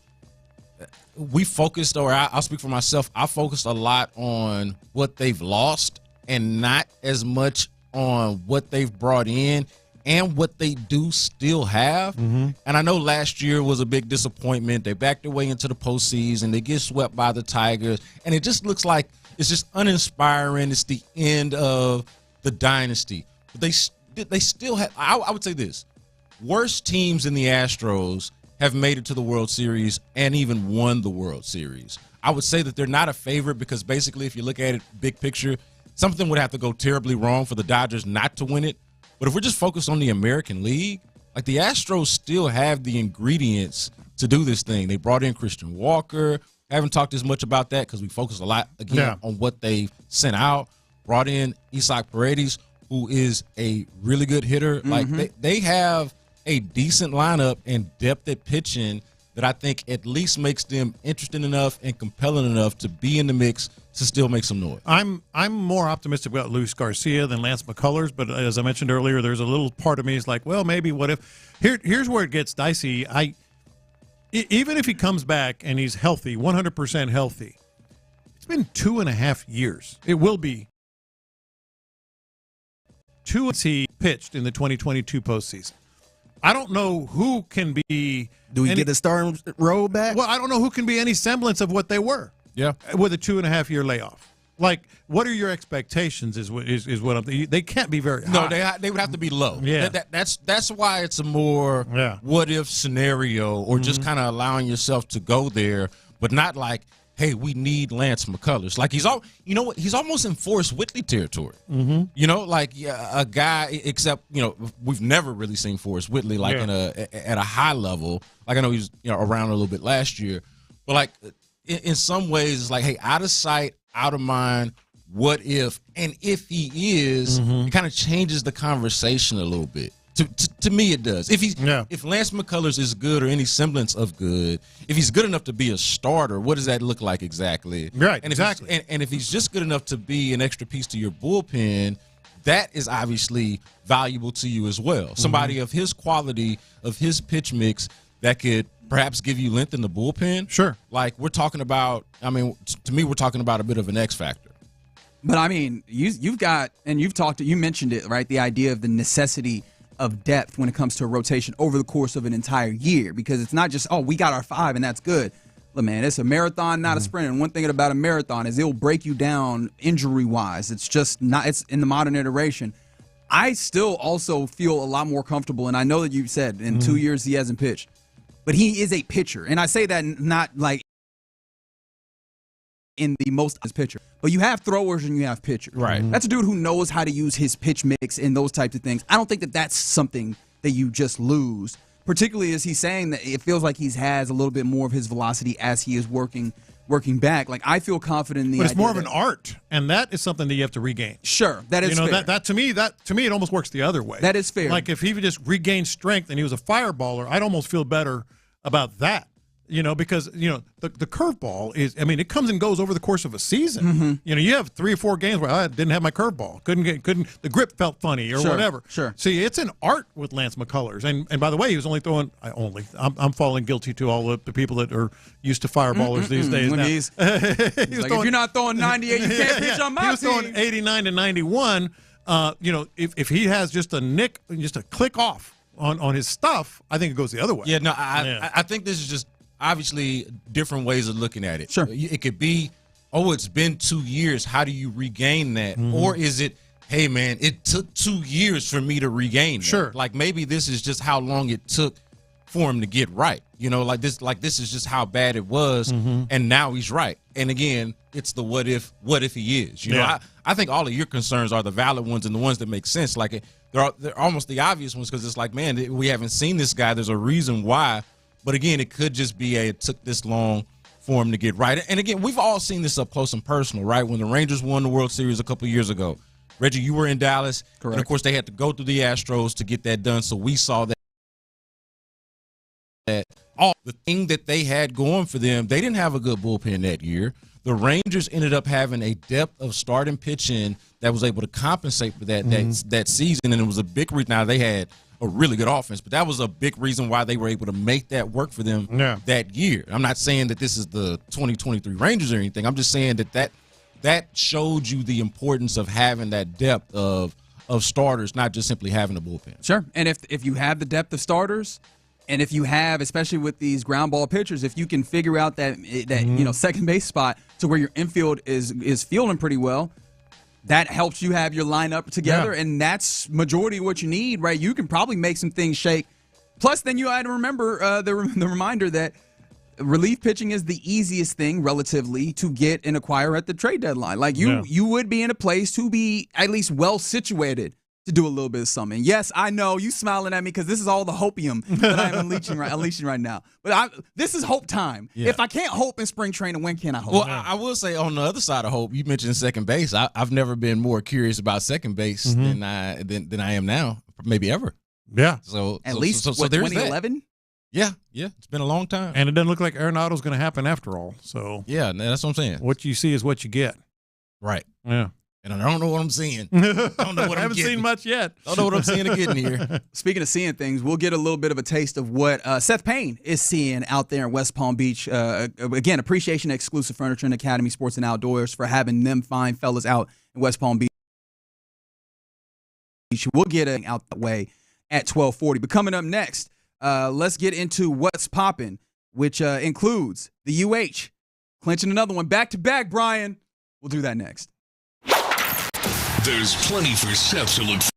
we focused, or I'll speak for myself, I focused a lot on what they've lost and not as much on what they've brought in and what they do still have. Mm-hmm. And I know last year was a big disappointment. They backed their way into the postseason. They get swept by the Tigers. And it just looks like it's just uninspiring. It's the end of the dynasty. But they still have, I would say this, worst teams in the Astros have made it to the World Series and even won the World Series. I would say that they're not a favorite because basically if you look at it big picture, something would have to go terribly wrong for the Dodgers not to win it. But if we're just focused on the American League, like the Astros still have the ingredients to do this thing. They brought in Christian Walker. Haven't talked as much about that because we focus a lot, again, on what they sent out. Brought in Isaac Paredes, who is a really good hitter. Mm-hmm. Like they have a decent lineup and depth at pitching that I think at least makes them interesting enough and compelling enough to be in the mix to still make some noise. I'm more optimistic about Luis Garcia than Lance McCullers, but as I mentioned earlier, there's a little part of me is like, well, maybe what if? Here's where it gets dicey. Even if he comes back and he's healthy, 100% healthy, it's been 2.5 years. It will be 2 years he pitched in the 2022 postseason. I don't know who can be. Do we get a star roll back? Well, I don't know who can be any semblance of what they were. Yeah, with a 2.5 year layoff. Like, what are your expectations? Is what I'm. They can't be very high. No, they would have to be low. Yeah, that's why it's a more what if scenario, or just kind of allowing yourself to go there, but not like, hey, we need Lance McCullers. Like he's almost in Forrest Whitley territory. Mm-hmm. A guy. Except we've never really seen Forrest Whitley like at a high level. Like I know he's around a little bit last year, but like. In some ways, it's like, hey, out of sight, out of mind, what if? And if he is, it kind of changes the conversation a little bit. To me, it does. If Lance McCullers is good or any semblance of good, if he's good enough to be a starter, what does that look like exactly? Right, and exactly. And if he's just good enough to be an extra piece to your bullpen, that is obviously valuable to you as well. Somebody of his quality, of his pitch mix, that could perhaps give you length in the bullpen. Sure. Like we're talking about, to me, we're talking about a bit of an X factor. But I mean, you've got, and you mentioned it, right? The idea of the necessity of depth when it comes to a rotation over the course of an entire year, because it's not just, we got our 5 and that's good. Look, man, it's a marathon, not a sprint. And one thing about a marathon is it'll break you down injury-wise. It's just not, it's in the modern iteration. I still also feel a lot more comfortable, and I know that you said in 2 years he hasn't pitched. But he is a pitcher, and I say that not like in the most pitcher. But you have throwers and you have pitchers. Right. That's a dude who knows how to use his pitch mix and those types of things. I don't think that that's something that you just lose, particularly as he's saying that it feels like he has a little bit more of his velocity as he is working back. Like, I feel confident in the idea. But it's more of an art, and that is something that you have to regain. Sure, that is fair. That to me, it almost works the other way. That is fair. Like, if he just regained strength and he was a fireballer, I'd almost feel better about that. Because the curveball is, it comes and goes over the course of a season. You have 3 or 4 games where I didn't have my curveball, the grip felt funny or whatever. Sure. See, it's an art with Lance McCullers, and by the way, he was only throwing. I'm falling guilty to all the people that are used to fireballers these days. Now. He's like, if you're not throwing 98, you can't pitch on my team. He was throwing 89 to 91. If he has just a click off on his stuff, I think it goes the other way. Yeah, no, I think this is just obviously different ways of looking at it. Sure. It could be, it's been 2 years. How do you regain that? Or is it, hey, man, it took 2 years for me to regain that. Sure. Like maybe this is just how long it took for him to get right. This is just how bad it was, and now he's right. And again, it's the what if he is. I think all of your concerns are the valid ones and the ones that make sense. Like they're almost the obvious ones, because it's like, man, we haven't seen this guy. There's a reason why. But again, it could just be it took this long for him to get right. And again, we've all seen this up close and personal, right? When the Rangers won the World Series a couple years ago, Reggie, you were in Dallas. Correct. And of course, they had to go through the Astros to get that done. So we saw that all the thing that they had going for them, they didn't have a good bullpen that year. The Rangers ended up having a depth of starting pitching that was able to compensate for that that season, and it was a big reason. Now, they had a really good offense, but that was a big reason why they were able to make that work for them that year. I'm not saying that this is the 2023 Rangers or anything. I'm just saying that showed you the importance of having that depth of starters, not just simply having a bullpen. Sure, and if you have the depth of starters, and if you have, especially with these ground ball pitchers, if you can figure out that second base spot to where your infield is fielding pretty well, that helps you have your lineup together, and that's majority of what you need, right? You can probably make some things shake. Plus, then you had to remember the reminder that relief pitching is the easiest thing relatively to get and acquire at the trade deadline. Like you would be in a place to be at least well situated to do a little bit of something. Yes, I know you smiling at me because this is all the hopium that I'm unleashing right now. But this is hope time. Yeah. If I can't hope in spring training, when can I hope? Well, I will say on the other side of hope, you mentioned second base. I've never been more curious about second base than I am now, maybe ever. Yeah. So at least so there's 2011. Yeah, it's been a long time, and it doesn't look like Arenado's going to happen after all. So yeah, that's what I'm saying. What you see is what you get. Right. Yeah. And I don't know what I'm seeing. I haven't seen much yet. Don't know what I'm seeing again here. Speaking of seeing things, we'll get a little bit of a taste of what Seth Payne is seeing out there in West Palm Beach. Again, appreciation to Exclusive Furniture and Academy Sports and Outdoors for having them fine fellas out in West Palm Beach. We'll get it out that way at 12:40. But coming up next, let's get into what's popping, which includes the UH clinching another one back-to-back, Brian. We'll do that next. There's plenty for Seth to look for.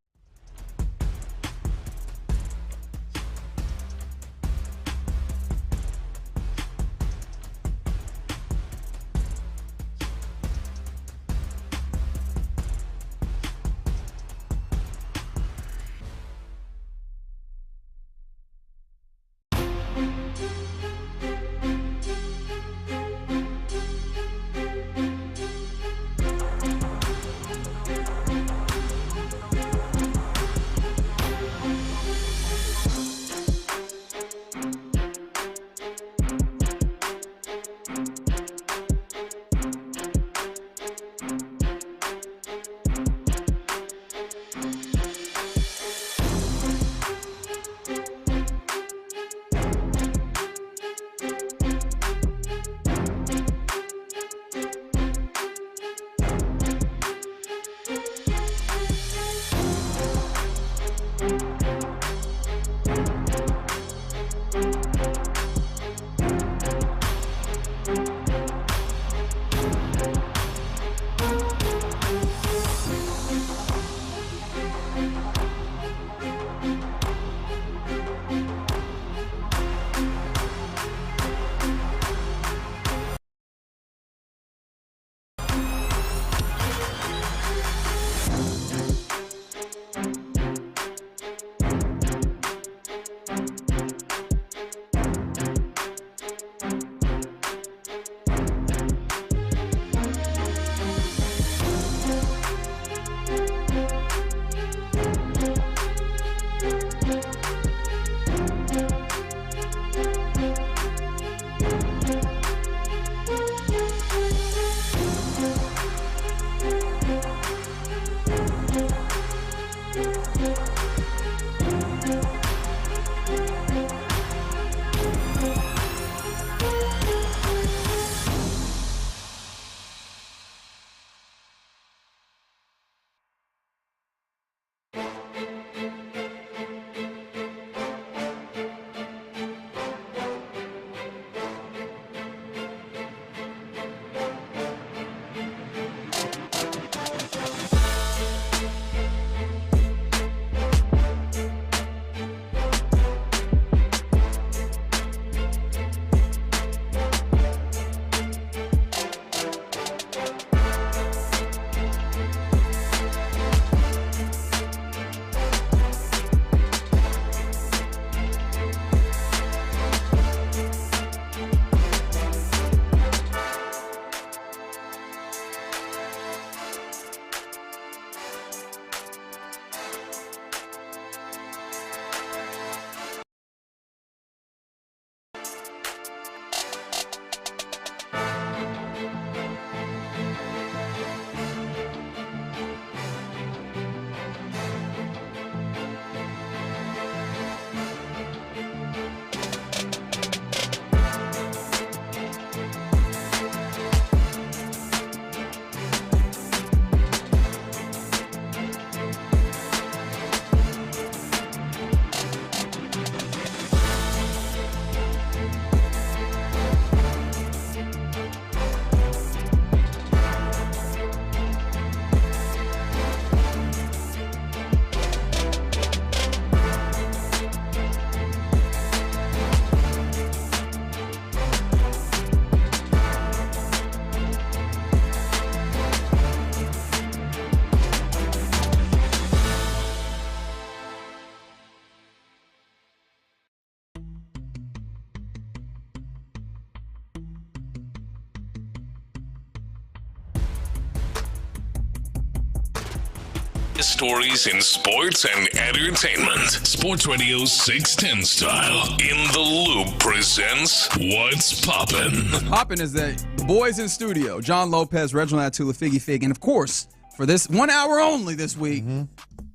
biggest stories in sports and entertainment. Sports Radio 610 style. In the Loop presents What's Poppin'. Poppin' is that boys in studio, John Lopez, Reginald Atula, Figgy Fig, and of course, for this 1 hour only this week,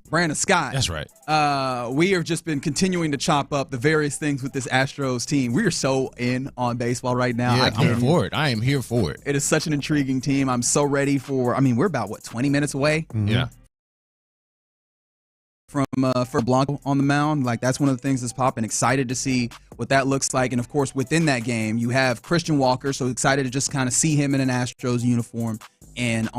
Brandon Scott. That's right. We have just been continuing to chop up the various things with this Astros team. We are so in on baseball right now. Yeah, I'm for it. I am here for it. It is such an intriguing team. I'm so ready for, we're about, 20 minutes away? Yeah. From for Blanco on the mound. Like, that's one of the things that's popping. Excited to see what that looks like. And, of course, within that game, you have Christian Walker, so excited to just kind of see him in an Astros uniform and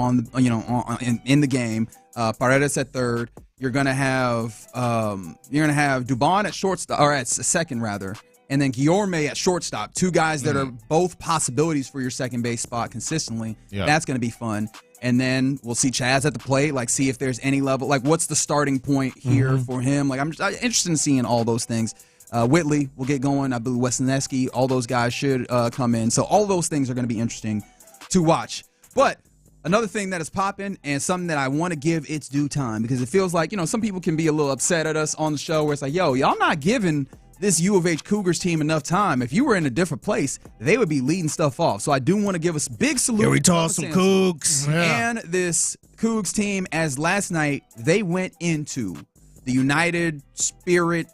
in the game. Paredes at third. You're gonna have Dubon at shortstop, or at second rather, and then Guillorme at shortstop. Two guys that are both possibilities for your second base spot consistently. Yeah. That's gonna be fun. And then we'll see Chaz at the plate, see if there's any level, what's the starting point here for him. I'm just interested in seeing all those things. Whitley will get going. I believe Wesneski, all those guys should come in. So all those things are going to be interesting to watch. But another thing that is popping and something that I want to give its due time, because it feels like, some people can be a little upset at us on the show where it's like, y'all not giving this U of H Cougars team enough time. If you were in a different place, they would be leading stuff off. So I do want to give us big salute. Here we toss some Cougs. And this Cougs team, as last night, they went into the United Spirit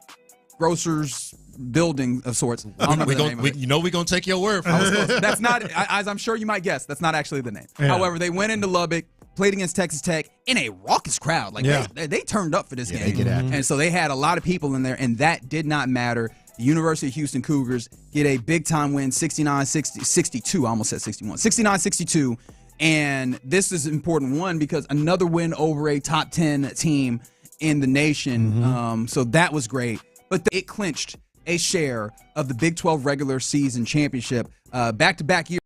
Grocers building of sorts. We're going to take your word for it. That's not, as I'm sure you might guess, that's not actually the name. Yeah. However, they went into Lubbock, played against Texas Tech in a raucous crowd. They turned up for this game. And so they had a lot of people in there, and that did not matter. The University of Houston Cougars get a big-time win, 69-62. I almost said 61. 69-62. And this is an important one because another win over a top 10 team in the nation. So that was great. But it clinched a share of the Big 12 regular season championship back-to-back years.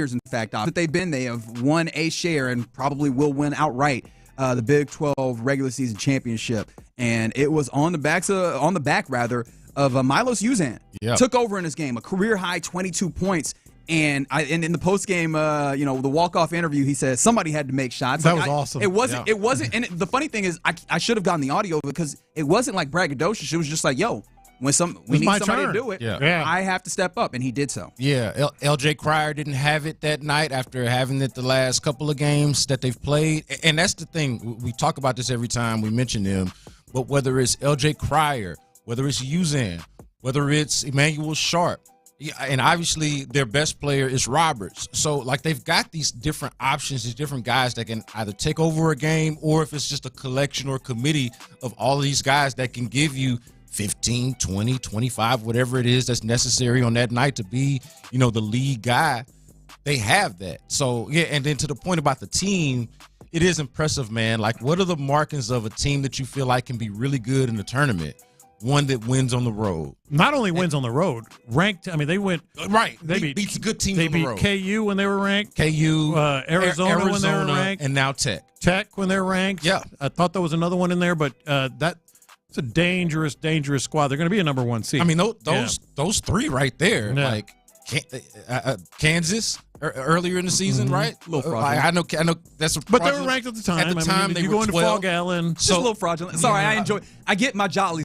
In fact, that they have won a share and probably will win outright the Big 12 regular season championship, and it was on the back of Milos Uzan. Yep. Took over in this game, a career high 22 points. And in the post game, the walk-off interview, he said somebody had to make shots. That was awesome. It wasn't. And the funny thing is, I should have gotten the audio because it wasn't like braggadocious. It was just like, when we need somebody to do it, I have to step up, and he did so. Yeah, LJ Cryer didn't have it that night after having it the last couple of games that they've played. And that's the thing. We talk about this every time we mention them, but whether it's LJ Cryer, whether it's Uzan, whether it's Emmanuel Sharp, and obviously their best player is Roberts. So, they've got these different options, these different guys that can either take over a game, or if it's just a collection or committee of all of these guys that can give you 15, 20, 25, whatever it is that's necessary on that night to be, the lead guy. They have that. So, and then to the point about the team, it is impressive, man. What are the markings of a team that you feel like can be really good in the tournament? One that wins on the road. Not only wins on the road, ranked. They went right. They beat good teams on the road. They beat KU when they were ranked. KU, Arizona when they were ranked, and now Tech. Tech when they're ranked. Yeah, I thought there was another one in there, but it's a dangerous squad. They're going to be a number one seed. Those three right there, Kansas earlier in the season, right? A little fraudulent. I know that's. But they were ranked at the time. At the time, they you were go into 12. Fog Allen. Just a little fraudulent. Sorry, I get my jolly.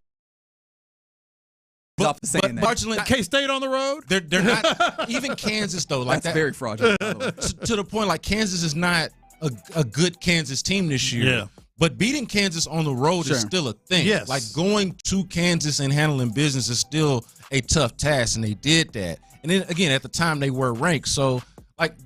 But fraudulent. K-State on the road. They're not even Kansas though. That's very fraudulent. To the point, Kansas is not a good Kansas team this year. Yeah. But beating Kansas on the road is still a thing. Yes. Going to Kansas and handling business is still a tough task, and they did that. And then again, at the time they were ranked. So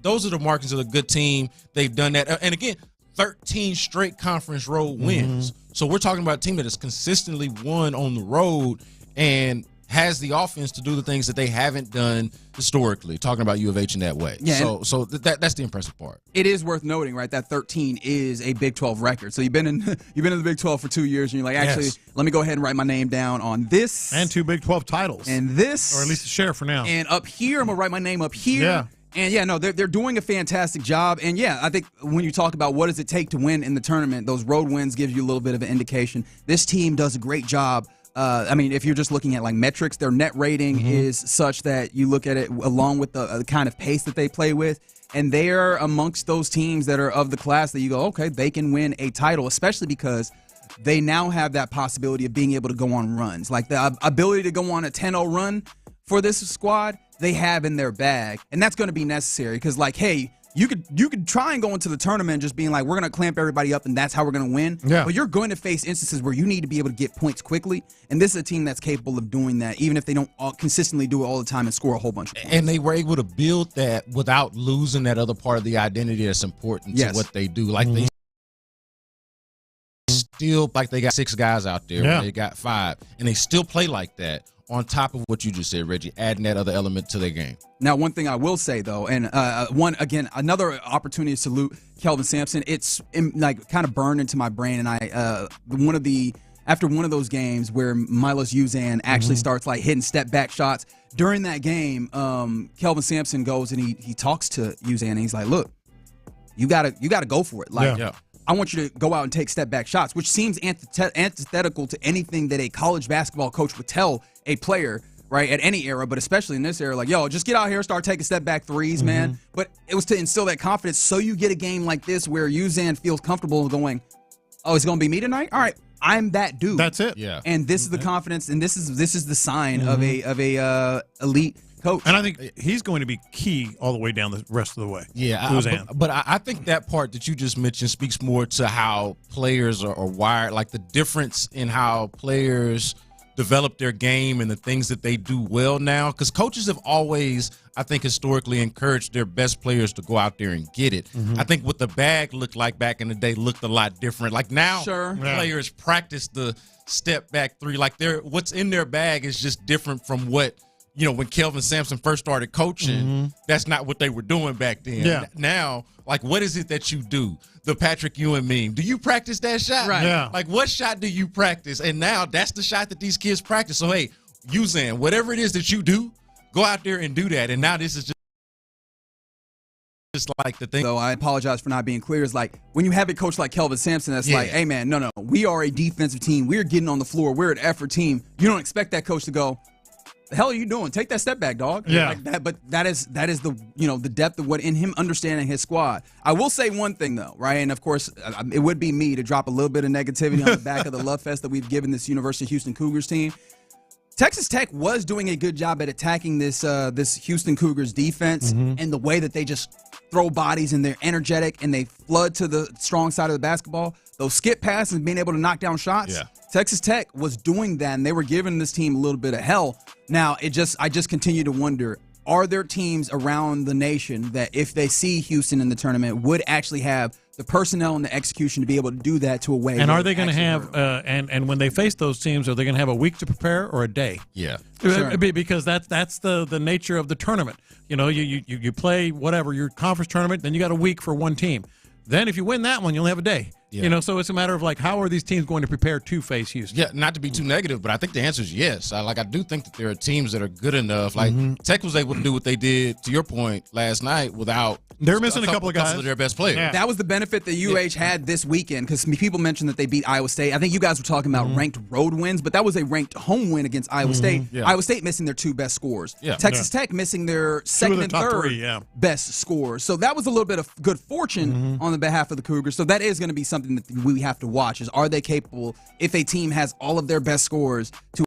those are the markings of a good team. They've done that. And again, 13 straight conference road wins. So we're talking about a team that has consistently won on the road and has the offense to do the things that they haven't done historically, talking about U of H in that way. Yeah, so that's the impressive part. It is worth noting, right, that 13 is a Big 12 record. So you've been in the Big 12 for 2 years, and you're like, actually, let me go ahead and write my name down on this. And 2 Big 12 titles. And this. Or at least a share for now. And up here, I'm going to write my name up here. Yeah. And, they're doing a fantastic job. And, I think when you talk about what does it take to win in the tournament, those road wins gives you a little bit of an indication. This team does a great job. If you're just looking at metrics, their net rating is such that you look at it along with the kind of pace that they play with. and they're amongst those teams that are of the class that you go, okay, they can win a title, especially because they now have that possibility of being able to go on runs. Like the ability to go on a 10-0 run for this squad, they have in their bag, and that's going to be necessary because, like, hey, you could try and go into the tournament just being like, we're going to clamp everybody up and that's how we're going to win. Yeah. But you're going to face instances where you need to be able to get points quickly, and this is a team that's capable of doing that, even if they don't consistently do it all the time and score a whole bunch of points. And they were able to build that without losing that other part of the identity that's important to what they do. Like they still, like they got 6 guys out there, Yeah. they got 5, and they still play like that on top of what you just said, Reggie, adding that other element to their game. Now, one thing I will say, though, and another opportunity to salute Kelvin Sampson. It's like kind of burned into my brain, and after one of those games where Milos Uzan actually starts like hitting step back shots during that game, Kelvin Sampson goes and he talks to Uzan and he's like, "Look, you gotta go for it. Like, I want you to go out and take step back shots," which seems antithetical to anything that a college basketball coach would tell a player, right, at any era, but especially in this era. Like, yo, just get out here, start taking step back threes, man. But it was to instill that confidence so you get a game like this where Uzan feels comfortable going, oh, it's going to be me tonight? All right, I'm that dude. That's it. Yeah. And this is the confidence, and this is the sign of a elite coach. And I think he's going to be key all the way down the rest of the way. Yeah, but I think that part that you just mentioned speaks more to how players are wired, like the difference in how players develop their game and the things that they do well now. Because coaches have always, I think, historically encouraged their best players to go out there and get it. I think what the bag looked like back in the day looked a lot different. Like now, players practice the step back three. Like what's in their bag is just different from what, when Kelvin Sampson first started coaching, that's not what they were doing back then. Yeah. Now, like, what is it that you do? The Patrick Ewing meme. Do you practice that shot? Right. Yeah. Like, what shot do you practice? And now that's the shot that these kids practice. So, hey, Uzan, whatever it is that you do, go out there and do that. And now this is just like the thing. So I apologize for not being clear. It's like when you have a coach like Kelvin Sampson that's like, hey, man, no, we are a defensive team. We're getting on the floor. We're an effort team. You don't expect that coach to go, the hell are you doing? Take that step back, dog. Yeah. Like that, but that is the the depth of what in him understanding his squad. I will say one thing though, right? And of course, it would be me to drop a little bit of negativity on the back of the love fest that we've given this University of Houston Cougars team. Texas Tech was doing a good job at attacking this Houston Cougars defense and the way that they just throw bodies and they're energetic and they flood to the strong side of the basketball. Those skip passes and being able to knock down shots. Yeah. Texas Tech was doing that, and they were giving this team a little bit of hell. Now, I just continue to wonder, are there teams around the nation that if they see Houston in the tournament would actually have the personnel and the execution to be able to do that to a way? And are they going to have and when they face those teams, are they going to have a week to prepare or a day? Yeah. Sure. Because that's the nature of the tournament. You play whatever your conference tournament, then you got a week for one team. Then if you win that one, you only have a day. Yeah. So it's a matter of like, how are these teams going to prepare to face Houston? Yeah, not to be too negative, but I think the answer is yes. I do think that there are teams that are good enough. Like Tech was able to do what they did, to your point, last night without. They're missing a couple of guys. Of their best players. Yeah. That was the benefit that UH had this weekend because people mentioned that they beat Iowa State. I think you guys were talking about ranked road wins, but that was a ranked home win against Iowa State. Yeah. Iowa State missing their 2 best scores. Yeah. Texas Tech missing their second and third best scores. So that was a little bit of good fortune on the behalf of the Cougars. So that is going to be something that we have to watch is, are they capable, if a team has all of their best scores, to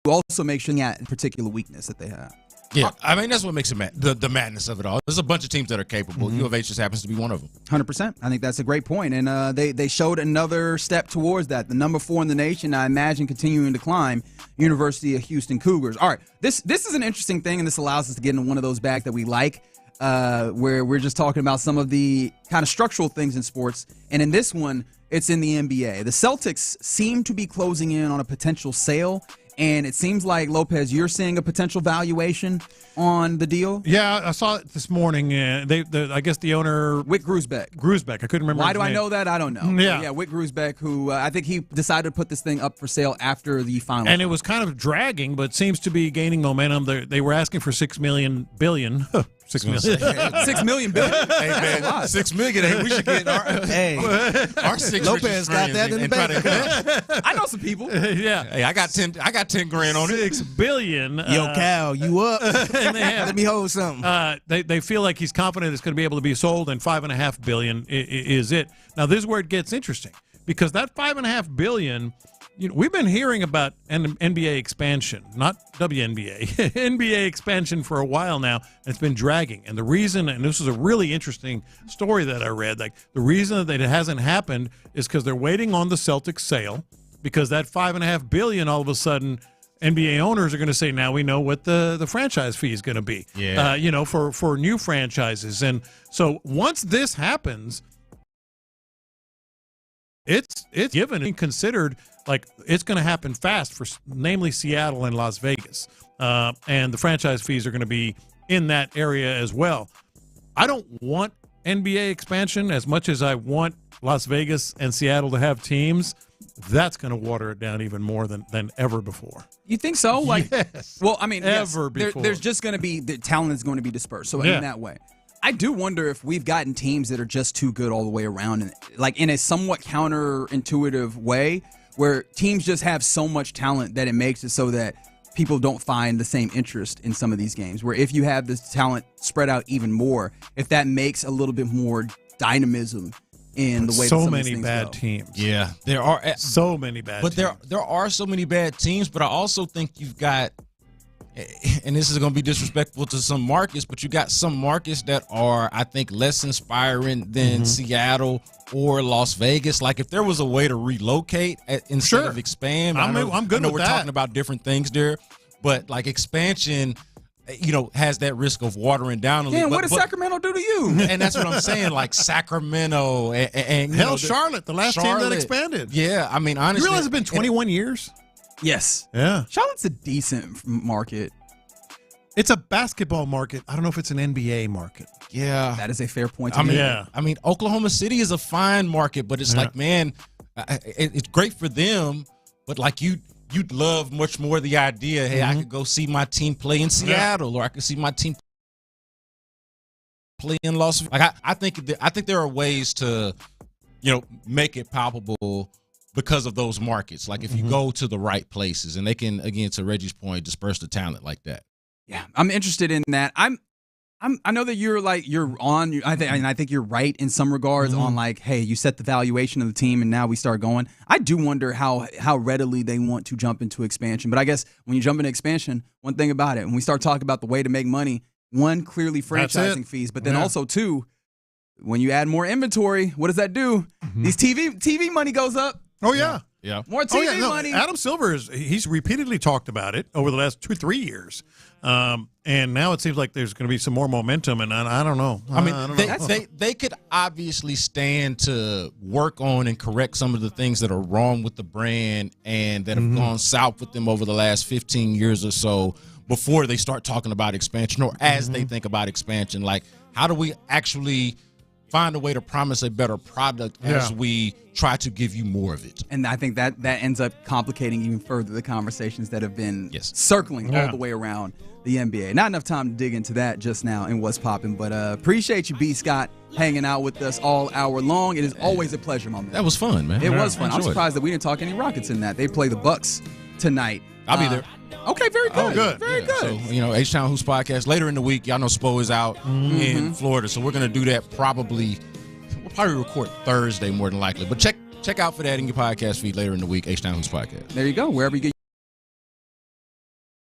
also make sure that particular weakness that they have. Yeah, I mean, that's what makes it the madness of it all. There's a bunch of teams that are capable. U of H just happens to be one of them. 100%. I think that's a great point. And they showed another step towards that. The number 4 in the nation, I imagine, continuing to climb, University of Houston Cougars. All right, this is an interesting thing, and this allows us to get into one of those back that we like, where we're just talking about some of the kind of structural things in sports. And in this one, it's in the NBA. The Celtics seem to be closing in on a potential sale. And it seems like, Lopez, you're seeing a potential valuation on the deal? Yeah, I saw it this morning. I guess the owner... Wick Grusbeck. I couldn't remember Why his do name. I know that? I don't know. Yeah, Wick Grusbeck, who I think he decided to put this thing up for sale after the final. And it was kind of dragging, but seems to be gaining momentum. They were asking for $6 billion. $6 million. $6 million, Bill. Hey, man, $6 million. Hey, we should get our six Lopez got that in the bank. I know some people. Yeah. Hey, I got 10 grand on it. $6 billion. Yo, Cal, you up? Let me hold something. They feel like he's confident it's going to be able to be sold, and $5.5 billion is it. Now, this is where it gets interesting, because that $5.5 billion, we've been hearing about NBA expansion, not WNBA, NBA expansion for a while now, and it's been dragging. And the reason, and this is a really interesting story that I read, like the reason that it hasn't happened is because they're waiting on the Celtics sale, because that $5.5 billion, all of a sudden, NBA owners are going to say, now we know what the franchise fee is going to be, for new franchises. And so once this happens, it's given and considered like it's going to happen fast for namely Seattle and Las Vegas. And the franchise fees are going to be in that area as well. I don't want NBA expansion as much as I want Las Vegas and Seattle to have teams. That's going to water it down even more than ever before. You think so? Like, yes. Well, I mean, before. There's just going to be the talent is going to be dispersed. So in that way, I do wonder if we've gotten teams that are just too good all the way around, and like in a somewhat counterintuitive way, where teams just have so much talent that it makes it so that people don't find the same interest in some of these games. Where if you have this talent spread out even more, if that makes a little bit more dynamism in the way so that many bad teams. Yeah, there are so many bad but teams. there are so many bad teams, but I also think you've got, and this is going to be disrespectful to some markets, but you got some markets that are, I think, less inspiring than Seattle or Las Vegas. Like if there was a way to relocate instead of expand, I'm good I know with we're that. talking about different things there, but like expansion, has that risk of watering down a little. Yeah, what did Sacramento do to you? And that's what I'm saying. Like Sacramento and hell, Charlotte, the last team that expanded. Yeah, I mean, honestly, you realize it's been 21 years. Yes. Yeah. Charlotte's a decent market. It's a basketball market. I don't know if it's an NBA market. Yeah. That is a fair point to make. I mean, Oklahoma City is a fine market, but it's like, man, it's great for them, but like you'd love much more the idea, hey, I could go see my team play in Seattle, or I could see my team play in Las Vegas. Like I think there are ways to, make it palpable because of those markets. Like if you go to the right places, and they can, again, to Reggie's point, disperse the talent like that. Yeah, I'm interested in that. I know that I think you're right in some regards on like, hey, you set the valuation of the team and now we start going. I do wonder how readily they want to jump into expansion. But I guess when you jump into expansion, one thing about it, when we start talking about the way to make money, one, clearly franchising fees, but then also two, when you add more inventory, what does that do? These TV money goes up. Oh yeah. Yeah. More TV money. Adam Silver he's repeatedly talked about it over the last 2-3 years. And now it seems like there's going to be some more momentum, and I don't know. I mean, they could obviously stand to work on and correct some of the things that are wrong with the brand and that have gone south with them over the last 15 years or so before they start talking about expansion, or as they think about expansion. Like, how do we actually find a way to promise a better product as we try to give you more of it? And I think that ends up complicating even further the conversations that have been circling all the way around the NBA. Not enough time to dig into that just now in what's popping, but appreciate you, B. Scott, hanging out with us all hour long. It is always a pleasure, my man. That was fun, man. It was fun. I'm surprised that we didn't talk any Rockets in that. They play the Bucks tonight. I'll be there. Okay, very good. Oh, good. Very good. So, H-Town Hoops podcast later in the week. Y'all know Spo is out in Florida, so we're going to do that probably record Thursday more than likely. But check out for that in your podcast feed later in the week, H-Town Hoops podcast. There you go. Wherever you get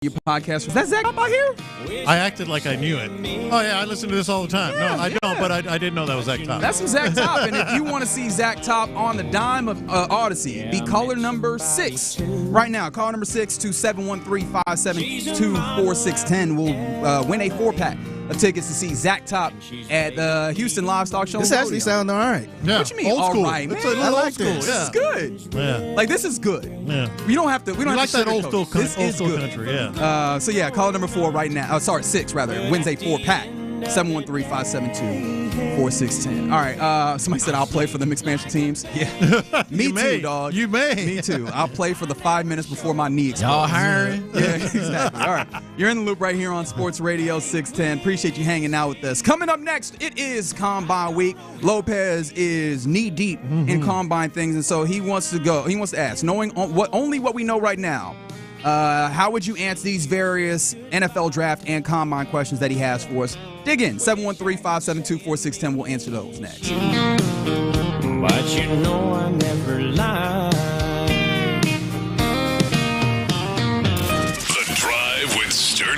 your podcast. Is that Zach out here? I acted like I knew it. Oh, yeah, I listen to this all the time. No, I don't, but I didn't know that was Zach Top. That's some Zach Top. And if you want to see Zach Top on the dime of Odyssey, be caller number 6 right now. Call number 6 to 713-572-4610. We'll win a 4-pack of tickets to see Zach Top at the Houston Livestock Show. This actually sounds all right. Yeah. What you mean, old school. all right, man? It's a little I like old school. this. This is good. Yeah. Like, this is good. Yeah. We don't have to. We don't You have like to that old school, sugarcoat. This old is school good. country, yeah. So yeah, call number 4 right now. 6 rather. Wins a 4-pack. 713-572. 4610. All right. Somebody said I'll play for them expansion teams. Yeah. Me You too, may. dog. You may. Me too. I'll play for the 5 minutes before my knee explodes. Y'all hiring? Yeah, exactly. All right. You're in the loop right here on Sports Radio 610. Appreciate you hanging out with us. Coming up next, it is Combine Week. Lopez is knee deep in Combine things, and so he wants to ask, knowing only what we know right now, how would you answer these various NFL draft and combine questions that he has for us? Dig in. 713-572-4610. We'll answer those next. But you know I never lie. The Drive with Stoerner.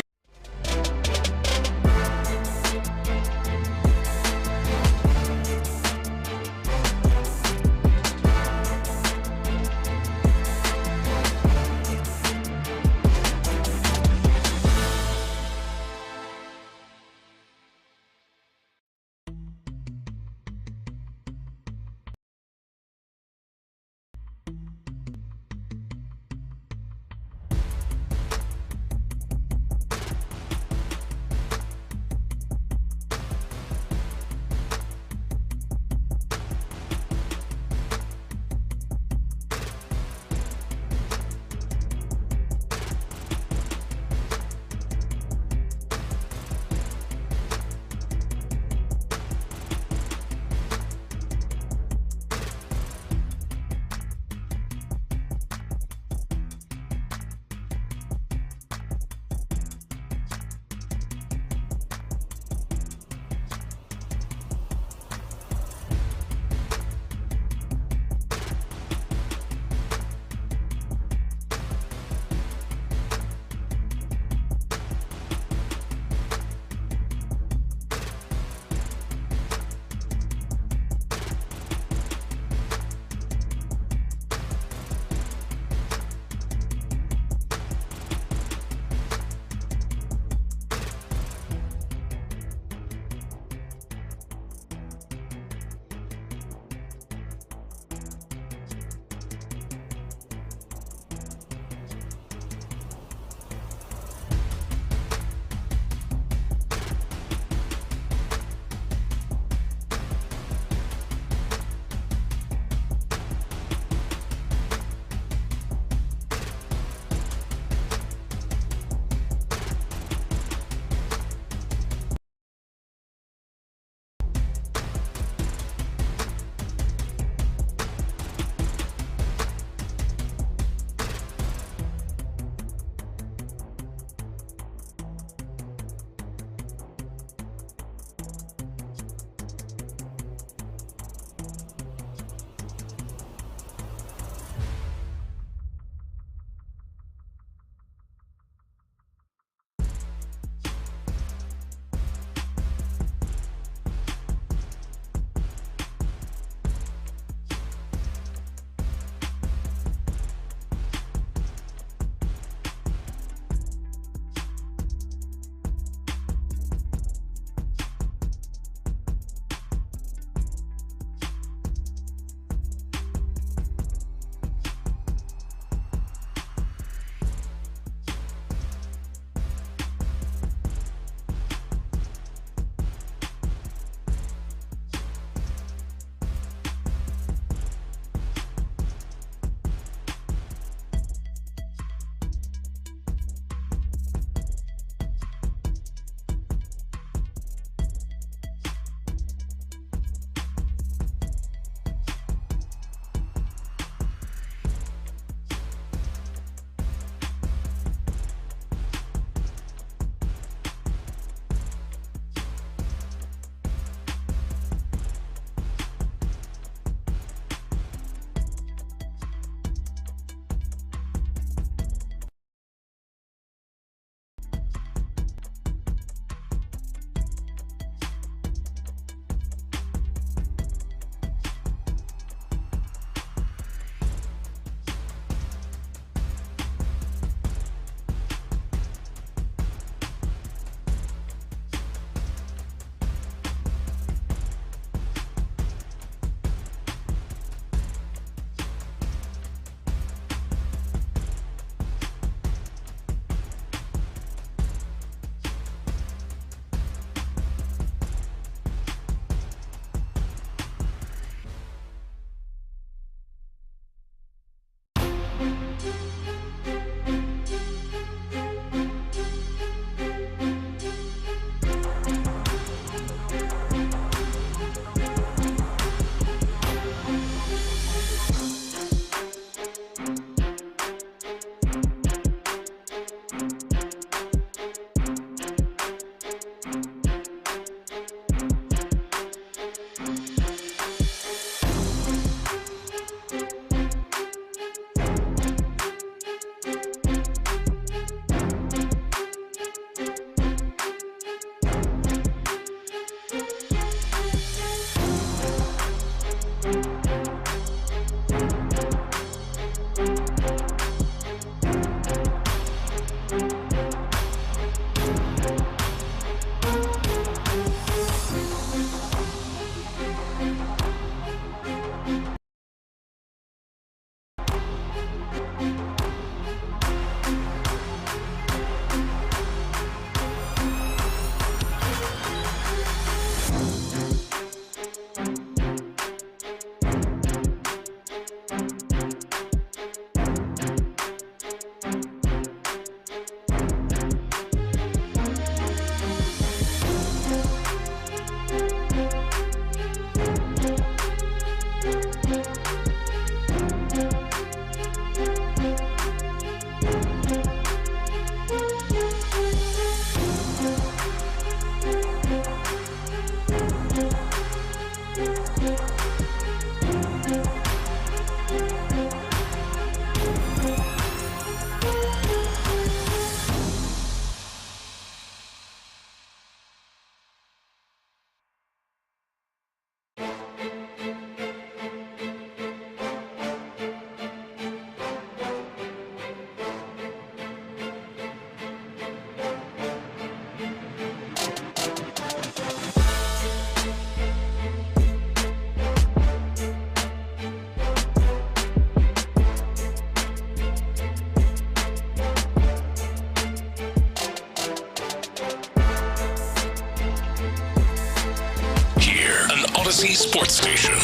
Tennessee sports station.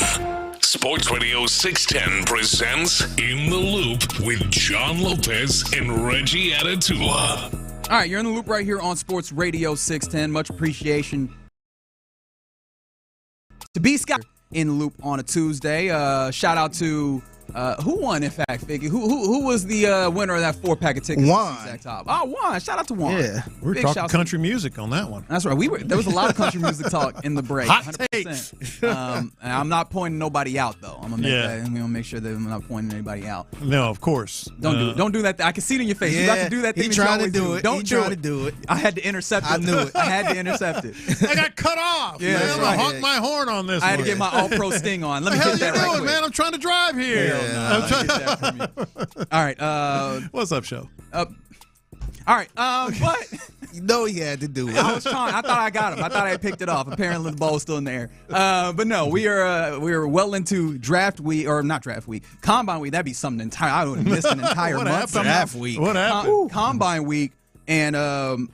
Sports Radio 610 presents In the Loop with John Lopez and Reggie Atatula. All right, you're in the loop right here on Sports Radio 610. Much appreciation to be Scott in the loop on a Tuesday. Shout out to who won, in fact, Figgy? Who was the winner of that 4-pack of tickets? Juan. Juan. Shout out to Juan. Yeah. We're Big talking shouts country music on that one. That's right. There was a lot of country music talk in the break. Hot 100%. takes. And I'm not pointing nobody out, though. I'm gonna make sure that I'm not pointing anybody out. No, of course. Don't do it. Don't do that. I can see it in your face. You got to do that thing. He that you trying to always do it. Don't He do trying it. to do it. I had to intercept it. I knew it. I had to intercept it. I got cut off. Yeah, man. that's I'm gonna right. honk my horn on this I had one. to get my all-pro sting on. Let me What the hit hell that you right doing, quick. man? I'm trying to drive here. I'm trying to get that from you. All right. What's up, show? All right. But You know he had to do it. I was trying. I thought I got him. I thought I had picked it off. Apparently, the ball's still in the air. But no, we are well into draft week, or not draft week, combine week. That'd be something entire. I would have missed an entire What month. happened? somehow. Draft week. What happened? Combine week, and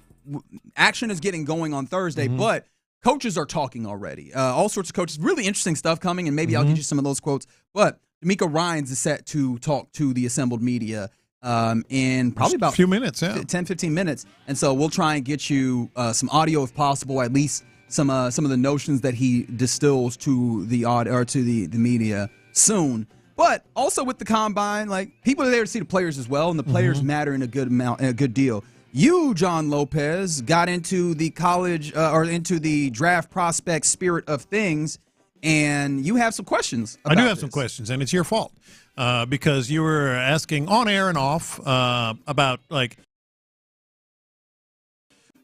action is getting going on Thursday, but coaches are talking already. All sorts of coaches. Really interesting stuff coming, and maybe I'll get you some of those quotes. But DeMeco Ryans is set to talk to the assembled media in probably about a few minutes, 10, 15 minutes. And so we'll try and get you some audio if possible, at least some of the notions that he distills to the media soon. But also with the combine, like, people are there to see the players as well, and the players matter in a good deal. You, John Lopez, got into the college or into the draft prospect spirit of things, and you have some questions. I do have some questions, and it's your fault because you were asking on air and off about, like,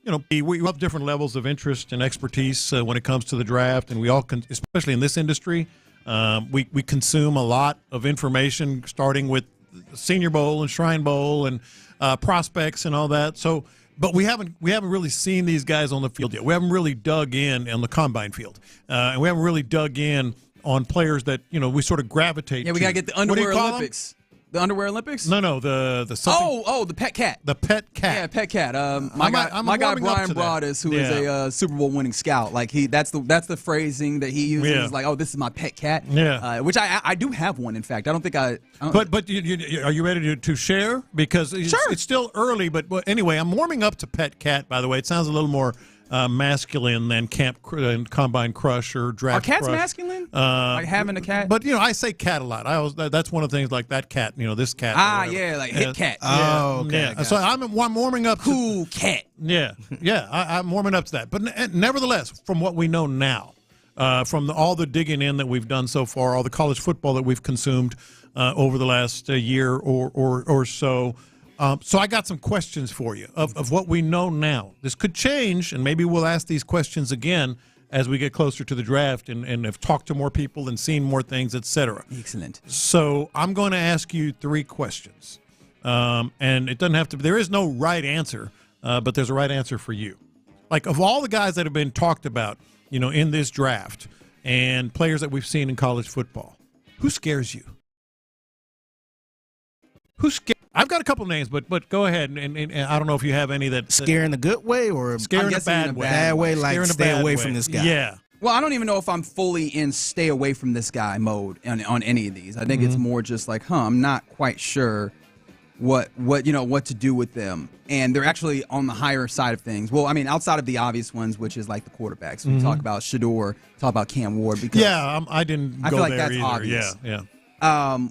you know, we have different levels of interest and expertise when it comes to the draft, and we all, especially in this industry, we consume a lot of information, starting with Senior Bowl and Shrine Bowl and prospects and all that. So, but we haven't really seen these guys on the field yet. We haven't really dug in on the combine field, and we haven't really dug in on players that, you know, we sort of gravitate. Yeah, we gotta get the underwear Olympics. The underwear Olympics? No, the something. Oh, the pet cat. The pet cat. Yeah, pet cat. My guy Brian Broadus, who is a Super Bowl winning scout. Like, that's the phrasing that he uses. Yeah. Is like, oh, this is my pet cat. Yeah. Which I do have one. In fact, I don't think I. But are you ready to share? Because it's still early. But anyway, I'm warming up to pet cat. By the way, it sounds a little more masculine than combine crush or draft. Are cats crush. masculine? Like having a cat? But, you know, I say cat a lot. That's one of the things, like that cat. You know, this cat. Yeah, like hit cat. Oh, okay. Yeah. So I'm warming up. Cool cat. Yeah, I'm warming up to that. But nevertheless, from what we know now, from all the digging in that we've done so far, all the college football that we've consumed over the last year or so. So I got some questions for you of what we know now. This could change, and maybe we'll ask these questions again as we get closer to the draft and have talked to more people and seen more things, etc. Excellent. So I'm going to ask you 3 questions. And it doesn't have to – there is no right answer, but there's a right answer for you. Like, of all the guys that have been talked about, you know, in this draft and players that we've seen in college football, who scares you? Who scares? I've got a couple names, but go ahead, and I don't know if you have any that Scare in a good way or scare in a bad way. Bad way, like stay away from this guy. Yeah. Well, I don't even know if I'm fully in stay away from this guy mode on any of these. I think it's more just like, I'm not quite sure what to do with them. And they're actually on the higher side of things. Well, I mean, outside of the obvious ones, which is like the quarterbacks. We talk about Shador, talk about Cam Ward. Because I didn't go feel like there that's either. obvious. Yeah.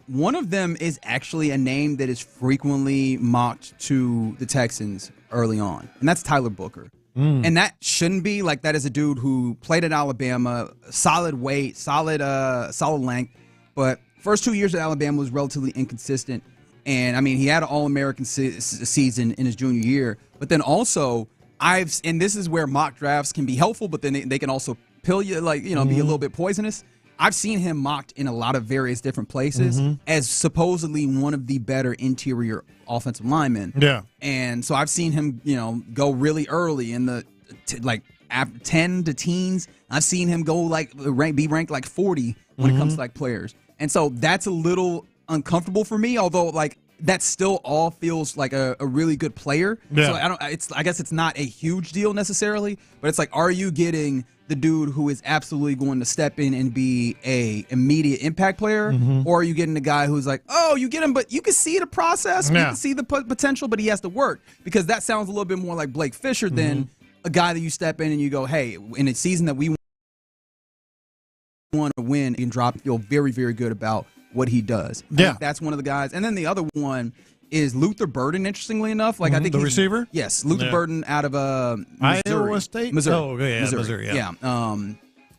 One of them is actually a name that is frequently mocked to the Texans early on, and that's Tyler Booker. And that shouldn't be. Like, that is a dude who played at Alabama, solid weight, solid length, but first 2 years at Alabama was relatively inconsistent. And, I mean, he had an All-American season in his junior year, but then also and this is where mock drafts can be helpful, but then they can also pill you, like, be a little bit poisonous. I've seen him mocked in a lot of various different places as supposedly one of the better interior offensive linemen. Yeah. And so I've seen him, go really early in the 10 to teens. I've seen him go be ranked like 40 when it comes to like players. And so that's a little uncomfortable for me, although like that still all feels like a really good player. Yeah. So I guess it's not a huge deal necessarily, but it's like, are you getting the dude who is absolutely going to step in and be a immediate impact player, or are you getting the guy who's like, oh, you get him, but you can see the process, you can see the potential, but he has to work? Because that sounds a little bit more like Blake Fisher than a guy that you step in and you go, hey, in a season that we want to win and drop, feel very, very good about what he does. I think that's one of the guys. And then the other one is Luther Burden, interestingly enough. Like I think the receiver? Yes, Luther Burden out of Missouri. Iowa State? Missouri. Oh, yeah, Missouri, yeah.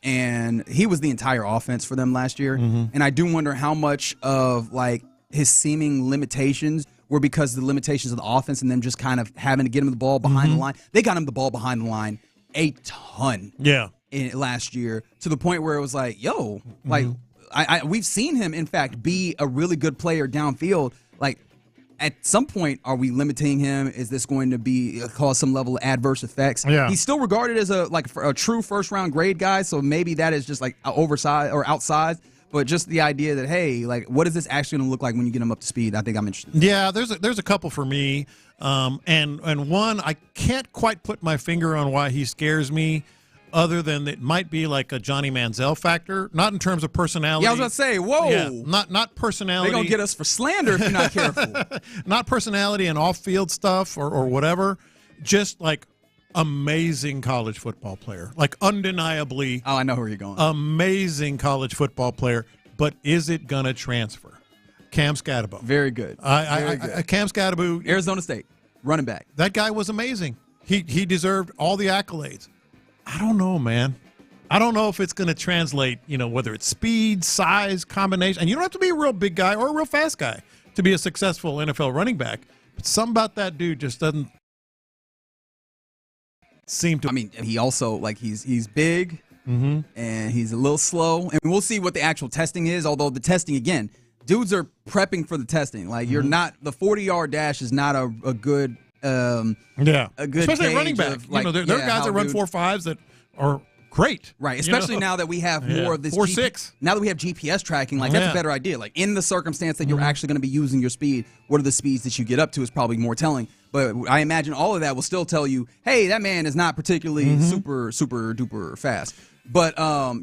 And he was the entire offense for them last year. And I do wonder how much of like his seeming limitations were because of the limitations of the offense and them just kind of having to get him the ball behind the line. They got him the ball behind the line a ton. Yeah. Last year, to the point where it was like, yo, like we've seen him, in fact, be a really good player downfield. Like, at some point, are we limiting him? Is this going to be cause some level of adverse effects? Yeah. He's still regarded as a true first round grade guy, so maybe that is just like oversized or outsized. But just the idea that, hey, like, what is this actually going to look like when you get him up to speed? I think I'm interested. Yeah, there's a couple for me, and one I can't quite put my finger on why he scares me. Other than it might be like a Johnny Manziel factor, not in terms of personality. Yeah, I was about to say, whoa. Yeah, not personality. They're going to get us for slander if you're not careful. Not personality and off-field stuff or whatever. Just like amazing college football player. Like undeniably. Oh, I know where you're going. Amazing college football player. But is it going to transfer? Cam Scatterbo. Very good. Very good. Cam Scatterbo. Arizona State. Running back. That guy was amazing. He deserved all the accolades. I don't know, man. I don't know if it's going to translate, whether it's speed, size, combination. And you don't have to be a real big guy or a real fast guy to be a successful NFL running back. But something about that dude just doesn't seem to. I mean, he also, like, he's big and he's a little slow. And we'll see what the actual testing is, although the testing, again, dudes are prepping for the testing. Like, you're not – the 40-yard dash is not a good – a good especially running back. There are guys that run 4.5s that are great, right? Especially now that we have more of this 4.6. Now that we have GPS tracking, like that's a better idea. Like in the circumstance that you're actually going to be using your speed, what are the speeds that you get up to is probably more telling. But I imagine all of that will still tell you, hey, that man is not particularly super duper fast. But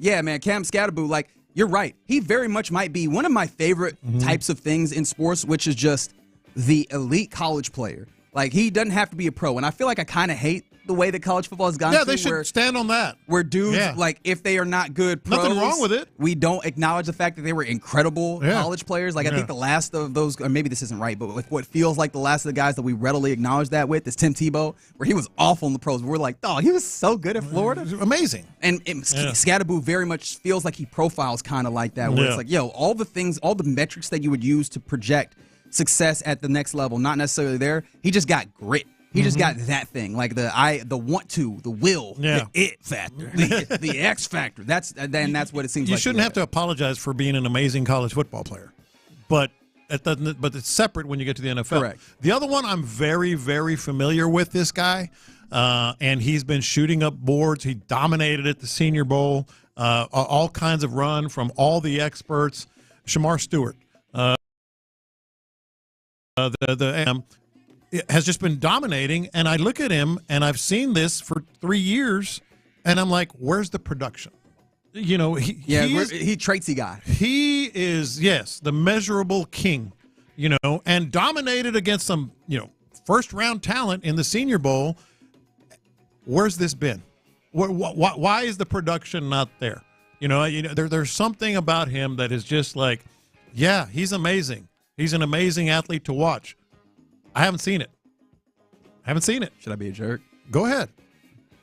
yeah, man, Cam Scatterbo, like you're right, he very much might be one of my favorite types of things in sports, which is just the elite college player. Like, he doesn't have to be a pro. And I feel like I kind of hate the way that college football has gone. Yeah, they should stand on that. Where dudes, like, if they are not good pros. Nothing wrong with it. We don't acknowledge the fact that they were incredible college players. Like, I think the last of those, or maybe this isn't right, but with what feels like the last of the guys that we readily acknowledge that with is Tim Tebow, where he was awful in the pros. We're like, dog, he was so good at Florida. Amazing. And Scatterbo very much feels like he profiles kind of like that, where it's like, yo, all the things, all the metrics that you would use to project success at the next level, not necessarily there. He just got grit. He just got that thing, like the want to, the will, the it factor, the X factor. That's what it seems like. You shouldn't have to apologize for being an amazing college football player, but it doesn't. But it's separate when you get to the NFL. Correct. The other one, I'm very, very familiar with this guy, and he's been shooting up boards. He dominated at the Senior Bowl, all kinds of run from all the experts. Shamar Stewart. Has just been dominating, and I look at him, and I've seen this for 3 years, and I'm like, where's the production? He traitsy guy. He is, the measurable king, and dominated against some, first-round talent in the Senior Bowl. Where's this been? Why is the production not there? There's something about him that is just like, he's amazing. He's an amazing athlete to watch. I haven't seen it. Should I be a jerk? Go ahead.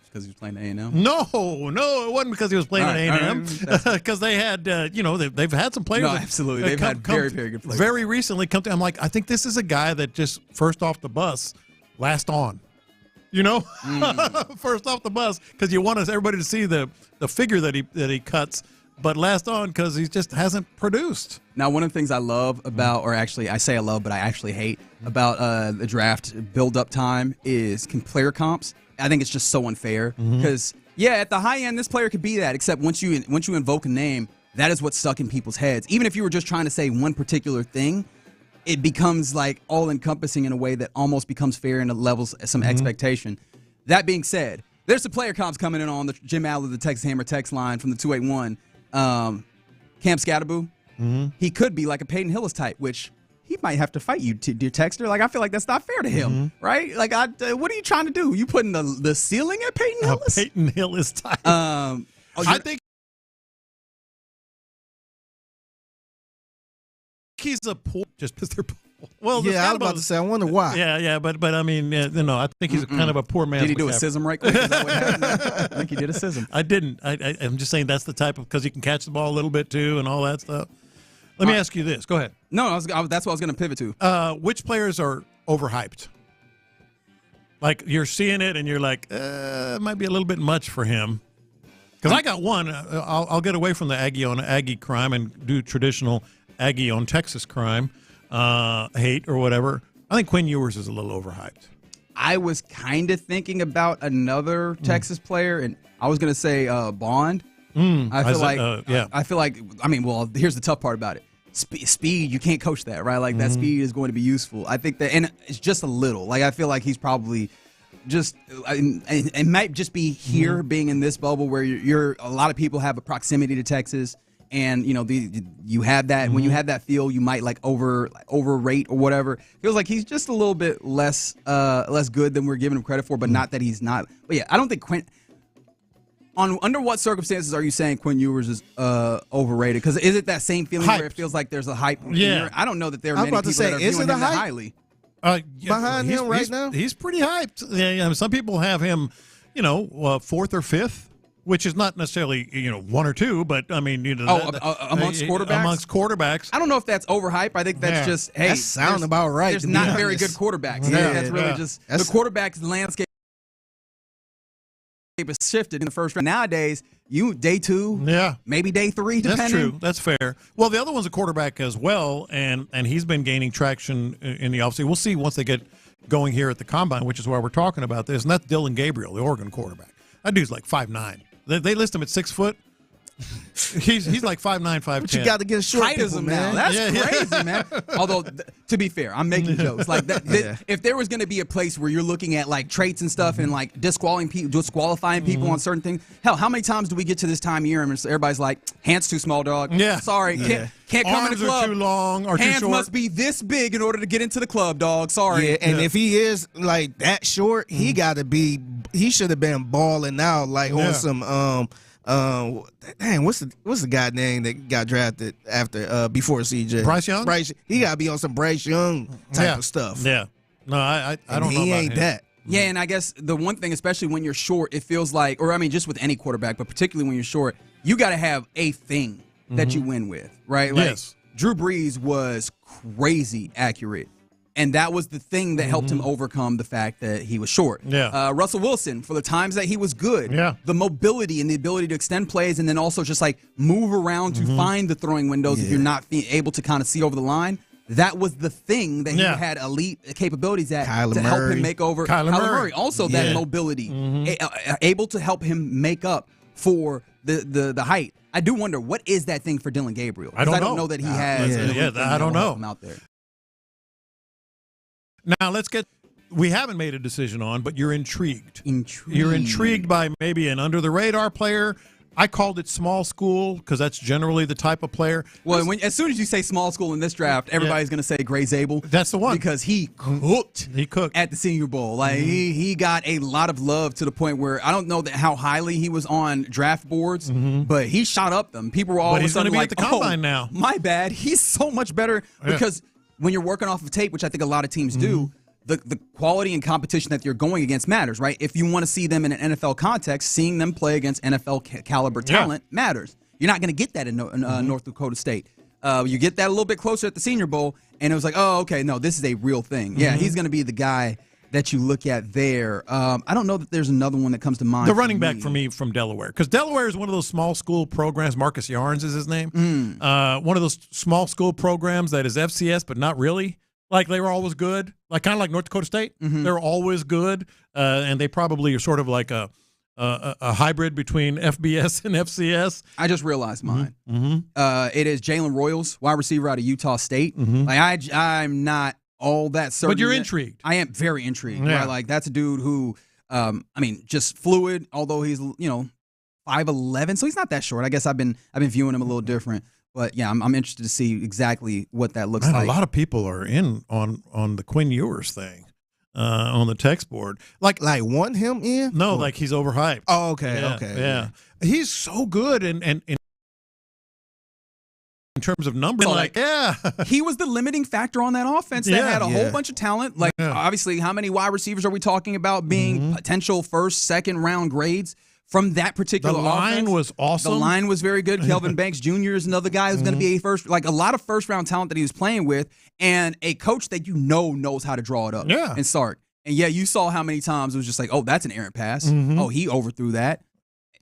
Because he was playing A&M? No, it wasn't because he was playing at A&M. Because they had, they've had some players. No, absolutely. They've had very, very good players. Very recently come to, I'm like, I think this is a guy that just first off the bus, last on. First off the bus, because you want everybody to see the figure that he cuts. But last on because he just hasn't produced. Now, one of the things I love about, or actually I say I love, but I actually hate about the draft build-up time is player comps. I think it's just so unfair because, at the high end, this player could be that, except once you invoke a name, that is what's stuck in people's heads. Even if you were just trying to say one particular thing, it becomes like all-encompassing in a way that almost becomes fair and levels some expectation. That being said, there's some player comps coming in on the Jim Adler, the Texas Hammer text line from the 281. Cam Scatterboo, he could be like a Peyton Hillis type, which he might have to fight you, dear texter. Like, I feel like that's not fair to him, right? Like, what are you trying to do? You putting the ceiling at Peyton Hillis? Peyton Hillis type. I think he's a poor, just because they're poor. Well, Yeah, I was about to say, I wonder why. Yeah, but I mean, I think he's kind of a poor man. Did he do a schism right quick? Is that what happened? I think he did a schism. I didn't. I'm just saying that's the type of, because he can catch the ball a little bit too and all that stuff. Let me ask you this. Go ahead. No, that's what I was going to pivot to. Which players are overhyped? Like, you're seeing it and you're like, it might be a little bit much for him. Because I got one. I'll get away from the Aggie on Aggie crime and do traditional Aggie on Texas crime, hate or whatever. I think Quinn Ewers is a little overhyped. I was kind of thinking about another Texas player, and I was going to say Bond. I feel like, I mean, well, here's the tough part about it. Speed, you can't coach that, right? Like, that speed is going to be useful. I think that, and it's just a little. Like, I feel like he's probably just, it might just be here, being in this bubble where you're a lot of people have a proximity to Texas, and, you know, you have that, when you have that feel, you might, like, overrate or whatever. Feels like he's just a little bit less good than we're giving him credit for, but not that he's not. But, yeah, I don't think Quinn... Under what circumstances are you saying Quinn Ewers is overrated? Because is it that same feeling where it feels like there's a hype? Yeah. I don't know that there are many people that are viewing him that highly. Behind him right now? He's pretty hyped. Yeah, some people have him, fourth or fifth, which is not necessarily, one or two, but I mean, amongst quarterbacks? Amongst quarterbacks. I don't know if that's overhype. I think that's just, hey, that sounds about right. There's not very good quarterbacks. That's really just the quarterback's landscape has shifted in the first round. Nowadays, day two, maybe day three, depending. That's true. That's fair. Well, the other one's a quarterback as well, and he's been gaining traction in the offseason. We'll see once they get going here at the Combine, which is why we're talking about this, and that's Dylan Gabriel, the Oregon quarterback. That dude's like 5'9". They list him at 6 foot. He's like 5'9", 5'10". But you got to get a short people, man. That's crazy, man. Although, to be fair, I'm making jokes. Like if there was going to be a place where you're looking at like traits and stuff and like disqualifying people on certain things, hell, how many times do we get to this time of year and everybody's like, hands too small, dog. Yeah. Sorry, can't come in the club. Arms are too long or hands too short. must be this big in order to get into the club, dog. Sorry. Yeah, and if he is like that short, he should have been balling out like on some what's the guy name that got drafted after before CJ? Bryce Young? He got to be on some Bryce Young type of stuff. Yeah. No, I don't know he about ain't him. that. Yeah, and I guess the one thing, especially when you're short, it feels like, or I mean, just with any quarterback, but particularly when you're short, you got to have a thing that you win with, right? Like, yes. Drew Brees was crazy accurate, and that was the thing that helped him overcome the fact that he was short. Yeah. Russell Wilson, for the times that he was good, the mobility and the ability to extend plays and then also just like move around to find the throwing windows if you're not able to kind of see over the line. That was the thing that he had elite capabilities at Kyler to help Murray. him make over. Kyler Murray. Also that mobility, able to help him make up for the height. I do wonder, what is that thing for Dylan Gabriel? I don't know that he has. I don't know. Him out there. Now we haven't made a decision on, but you're intrigued. You're intrigued by maybe an under-the-radar player. I called it small school because that's generally the type of player. Well, as soon as you say small school in this draft, everybody's going to say Gray Zabel. That's the one. Because he cooked. He cooked at the Senior Bowl. Like he got a lot of love to the point where I don't know how highly he was on draft boards, but he shot up them. People were all of a sudden like, at the Combine now. My bad. He's so much better because when you're working off of tape, which I think a lot of teams do, the quality and competition that you're going against matters, right? If you want to see them in an NFL context, seeing them play against NFL caliber talent matters. You're not going to get that in North Dakota State. You get that a little bit closer at the Senior Bowl, and it was like, oh, okay, no, this is a real thing. Yeah, he's going to be the guy that you look at there. I don't know that there's another one that comes to mind. The running back for me from Delaware, because Delaware is one of those small school programs. Marcus Yarns is his name. One of those small school programs that is FCS, but not really. Like, they were always good, like kind of like North Dakota State. They're always good, and they probably are sort of like a a hybrid between FBS and FCS. I just realized mine. Mm-hmm. It is Jalen Royals, wide receiver out of Utah State. Mm-hmm. Like I'm not all that certain. But you're intrigued. I am very intrigued. Yeah. Right? Like that's a dude who, just fluid. Although he's 5'11", so he's not that short. I guess I've been viewing him a little different. But yeah, I'm interested to see exactly what that looks like. A lot of people are in on the Quinn Ewers thing on the text board. Like want him in? No, like he's overhyped. Oh, okay, Yeah, okay. Yeah. He's so good and in terms of numbers, he was the limiting factor on that offense that had a whole bunch of talent. Like obviously, how many wide receivers are we talking about being potential first, second round grades? From that particular the line offense, was awesome. The line was very good. Kelvin Banks Jr. is another guy who's going to be a lot of first round talent that he was playing with, and a coach that knows how to draw it up. Yeah. And start. And you saw how many times it was just like, oh, that's an errant pass. Oh, he overthrew that.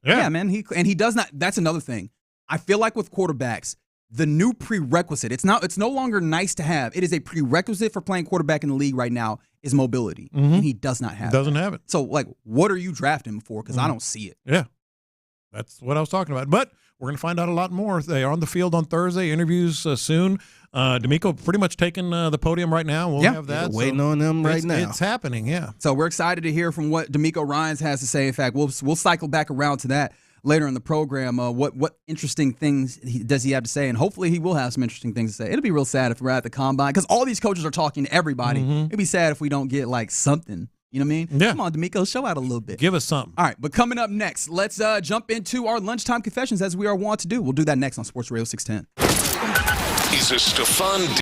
Yeah, man. He does not. That's another thing. I feel like with quarterbacks, the new prerequisite. It's no longer nice to have. It is a prerequisite for playing quarterback in the league right now. Is mobility, and he does not have. Doesn't have it. So, what are you drafting him for? Because I don't see it. Yeah, that's what I was talking about. But we're going to find out a lot more. They are on the field on Thursday. Interviews soon. DeMeco pretty much taking the podium right now. We'll have that. Waiting on them right now. It's happening. Yeah. So we're excited to hear from what DeMeco Ryans has to say. In fact, we'll cycle back around to that later in the program. What interesting things does he have to say? And hopefully he will have some interesting things to say. It'll be real sad if we're at the combine because all these coaches are talking to everybody. It'd be sad if we don't get something. You know what I mean? Yeah. Come on, DeMeco, show out a little bit. Give us something. All right, but coming up next, let's jump into our lunchtime confessions as we are wont to do. We'll do that next on Sports Radio 610. He's a Stefan.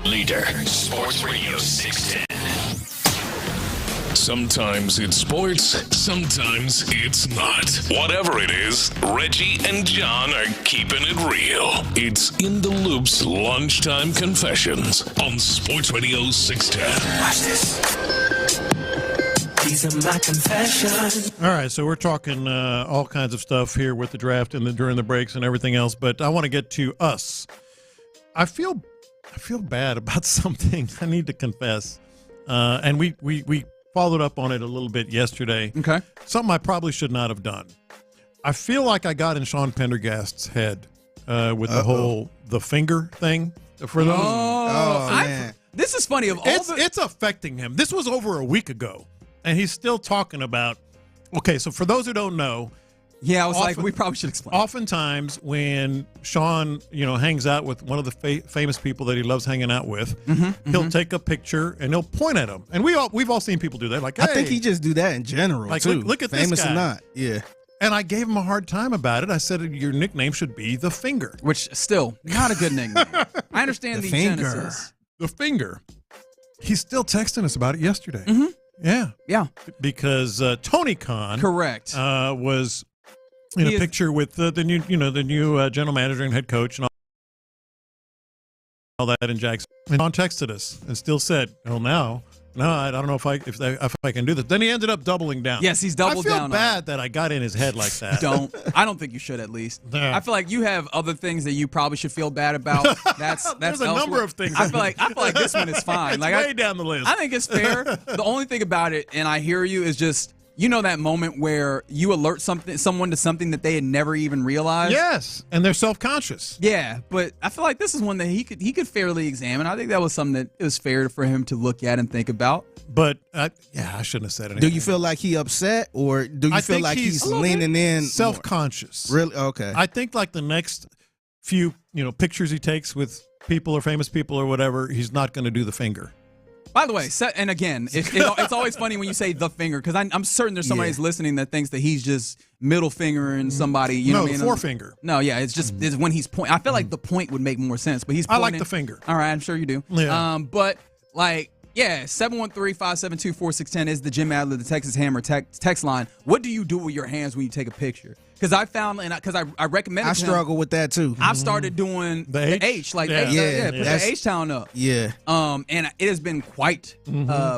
Leader, Sports Radio 610. Sometimes it's sports, sometimes it's not. Whatever it is, Reggie and John are keeping it real. It's In the Loop's Lunchtime Confessions on Sports Radio 610. Watch this. These are my confessions. All right, so we're talking all kinds of stuff here with the draft and during the breaks and everything else, but I want to get to us. I feel bad about something. I need to confess, and we followed up on it a little bit yesterday. Okay, something I probably should not have done. I feel like I got in Sean Pendergast's head with the finger thing for those. Man. This is funny. It's affecting him. This was over a week ago, and he's still talking about. Okay, so for those who don't know. Yeah, I was like, we probably should explain. Oftentimes, when Sean, hangs out with one of the famous people that he loves hanging out with, he'll take a picture and he'll point at him. And we've all seen people do that. Like, hey. I think he just do that in general, like, too. Look at famous this guy. or not. Yeah. And I gave him a hard time about it. I said, your nickname should be The Finger. Which, still, not a good nickname. I understand the genesis. The Finger. He's still texting us about it yesterday. Mm-hmm. Yeah. Because Tony Khan. Correct. Was in a picture with the new general manager and head coach and all that in Jackson. And Sean texted us and still said, "Oh, no, I don't know if I can do this." Then he ended up doubling down. Yes, he's doubled down. I feel bad that I got in his head like that. I don't think you should. At least Yeah. I feel like you have other things that you probably should feel bad about. That's There's a number of things. I feel like this one is fine. It's like way down the list. I think it's fair. The only thing about it, and I hear you, is just. That moment where you alert someone to something that they had never even realized? Yes, and they're self-conscious. Yeah, but I feel like this is one that he could fairly examine. I think that was something that it was fair for him to look at and think about. But, I shouldn't have said anything. Do you feel like he upset, or do you feel like he's leaning in? Self-conscious. More? Really? Okay. I think like the next few, pictures he takes with people or famous people or whatever, he's not going to do the finger. By the way, and again, it's always funny when you say the finger, because I'm certain there's somebody who's listening that thinks that he's just middle fingering somebody. You know what I mean? Forefinger. No, yeah, it's just it's when he's pointing. I feel like the point would make more sense, but he's pointing. I like the finger. All right, I'm sure you do. Yeah. But like, 713-572-4610 is the Jim Adler, the Texas Hammer text line. What do you do with your hands when you take a picture? Because I found, because I recommended. I struggle with that too. I've started doing the H, put the H town up. Yeah. And it has been quite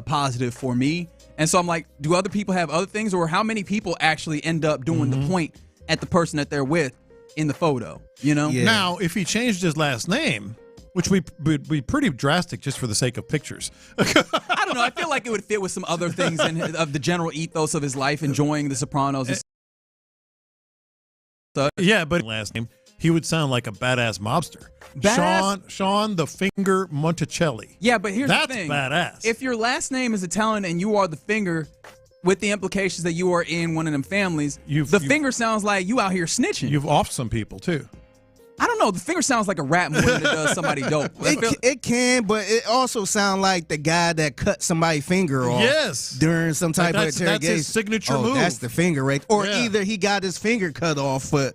positive for me. And so I'm like, do other people have other things, or how many people actually end up doing the point at the person that they're with in the photo? Yeah. Now, if he changed his last name, which would be pretty drastic just for the sake of pictures. I don't know. I feel like it would fit with some other things of the general ethos of his life, enjoying The Sopranos. Yeah, but last name, he would sound like a badass mobster. Sean the Finger Monticelli. Yeah, but here's the thing. That's badass. If your last name is Italian and you are the Finger, with the implications that you are in one of them families, the Finger sounds like you out here snitching. You've offed some people, too. I don't know. The Finger sounds like a rap more than it does somebody dope. It can, but it also sounds like the guy that cut somebody's finger off. Yes. During some type of interrogation. That's his signature move. That's the finger, right? Or either he got his finger cut off for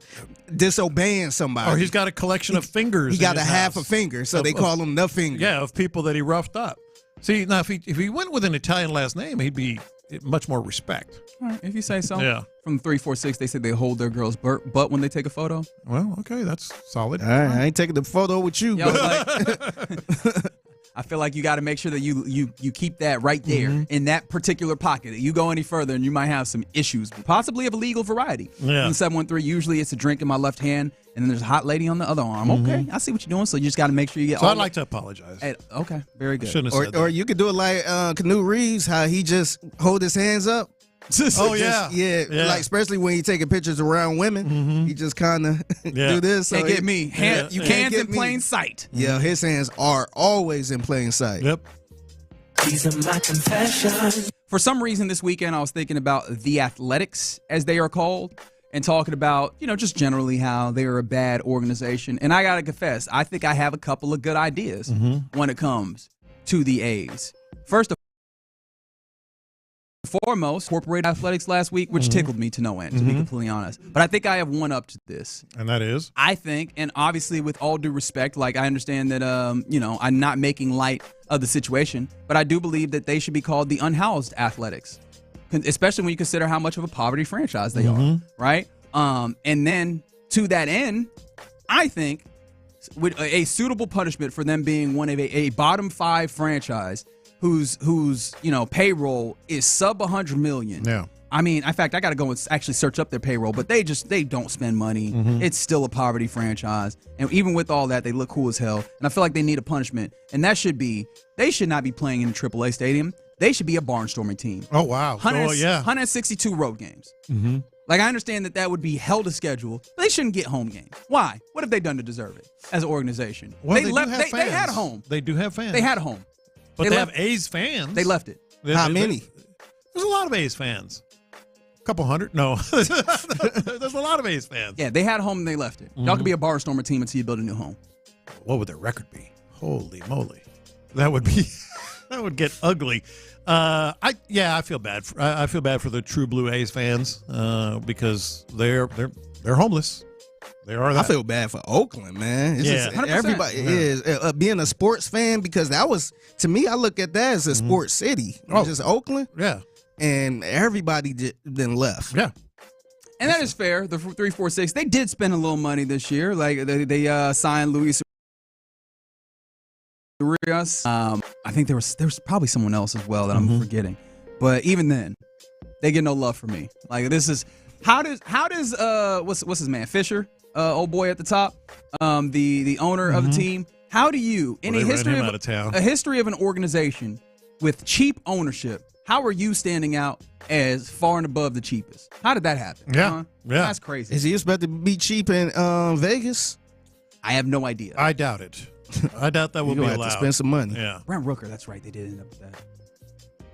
disobeying somebody. Or he's got a collection of fingers. He got half a finger, so they call him the Finger. Yeah, of people that he roughed up. See, now if he went with an Italian last name, he'd be much more respect. All right, if you say so. Yeah. From 346, they said they hold their girl's butt when they take a photo. Well, okay, that's solid. All right, I ain't taking the photo with you. I feel like you got to make sure that you keep that right there in that particular pocket. You go any further and you might have some issues, possibly of a legal variety. Yeah. In 713, usually it's a drink in my left hand and then there's a hot lady on the other arm. Okay, I see what you're doing. So you just got to make sure you get. So I'd like to apologize. Okay, very good. Shouldn't have said that. Or you could do it like Canoe Reeves, how he just hold his hands up. Oh yeah, like especially when you taking pictures around women, he just kind of do this. So get me. You can't in plain sight. Yeah, his hands are always in plain sight. Yep. These are my confessions. For some reason this weekend I was thinking about the Athletics, as they are called, and talking about, just generally how they're a bad organization. And I got to confess, I think I have a couple of good ideas when it comes to the A's. First of foremost, corporate athletics last week, which tickled me to no end, to be completely honest. But I think I have one up to this. And that is? I think, and obviously with all due respect, I understand that, I'm not making light of the situation, but I do believe that they should be called the unhoused athletics, especially when you consider how much of a poverty franchise they are, right? And then to that end, I think with a suitable punishment for them being one of a bottom 5 franchise whose payroll is sub $100 million. Yeah. I mean, in fact, I got to go and actually search up their payroll, but they don't spend money. It's still a poverty franchise. And even with all that, they look cool as hell. And I feel like they need a punishment. And that should be, they should not be playing in a AAA stadium. They should be a barnstorming team. Oh, wow. 162 road games. I understand that would be hell to schedule. But they shouldn't get home games. Why? What have they done to deserve it as an organization? Well, they had a home. They do have fans. They had a home. But they have A's fans. They left it. How many? There's a lot of A's fans. A couple hundred? No. There's a lot of A's fans. Yeah, they had a home and they left it. Y'all could be a barnstormer team until you build a new home. What would their record be? Holy moly. That would get ugly. I feel bad. I feel bad for the true blue A's fans because they're homeless. They are. I feel bad for Oakland, man. It's just, everybody is being a sports fan, because that was, to me, I look at that as a sports city. Just Oakland. Yeah. And everybody then left. Yeah. And that is fair. The 346, they did spend a little money this year. They signed Luis Urias. I think there was probably someone else as well that I'm forgetting. But even then, they get no love from me. This is how does what's his man, Fisher, old boy at the top, the owner of the team. How do you, in a history of an organization with cheap ownership, how are you standing out as far and above the cheapest? How did that happen? Yeah. That's crazy. Is he expected to be cheap in Vegas? I have no idea. I doubt it. I doubt that will be allowed. Have to spend some money. Yeah. Brent Rooker, that's right. They did end up with that.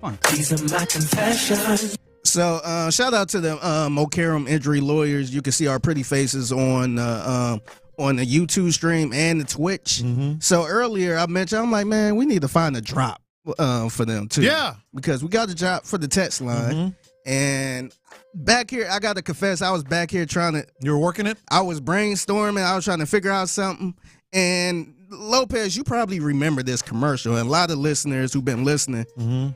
Fun. These are my confessions. So shout out to the Mokaram injury lawyers. You can see our pretty faces on the YouTube stream and the Twitch. So earlier I mentioned, I'm like, man, we need to find a drop for them too. Yeah. Because we got the drop for the text line. And back here, I got to confess, I was back here trying to. You were working it? I was brainstorming. I was trying to figure out something. And Lopez, you probably remember this commercial. And a lot of listeners who've been listening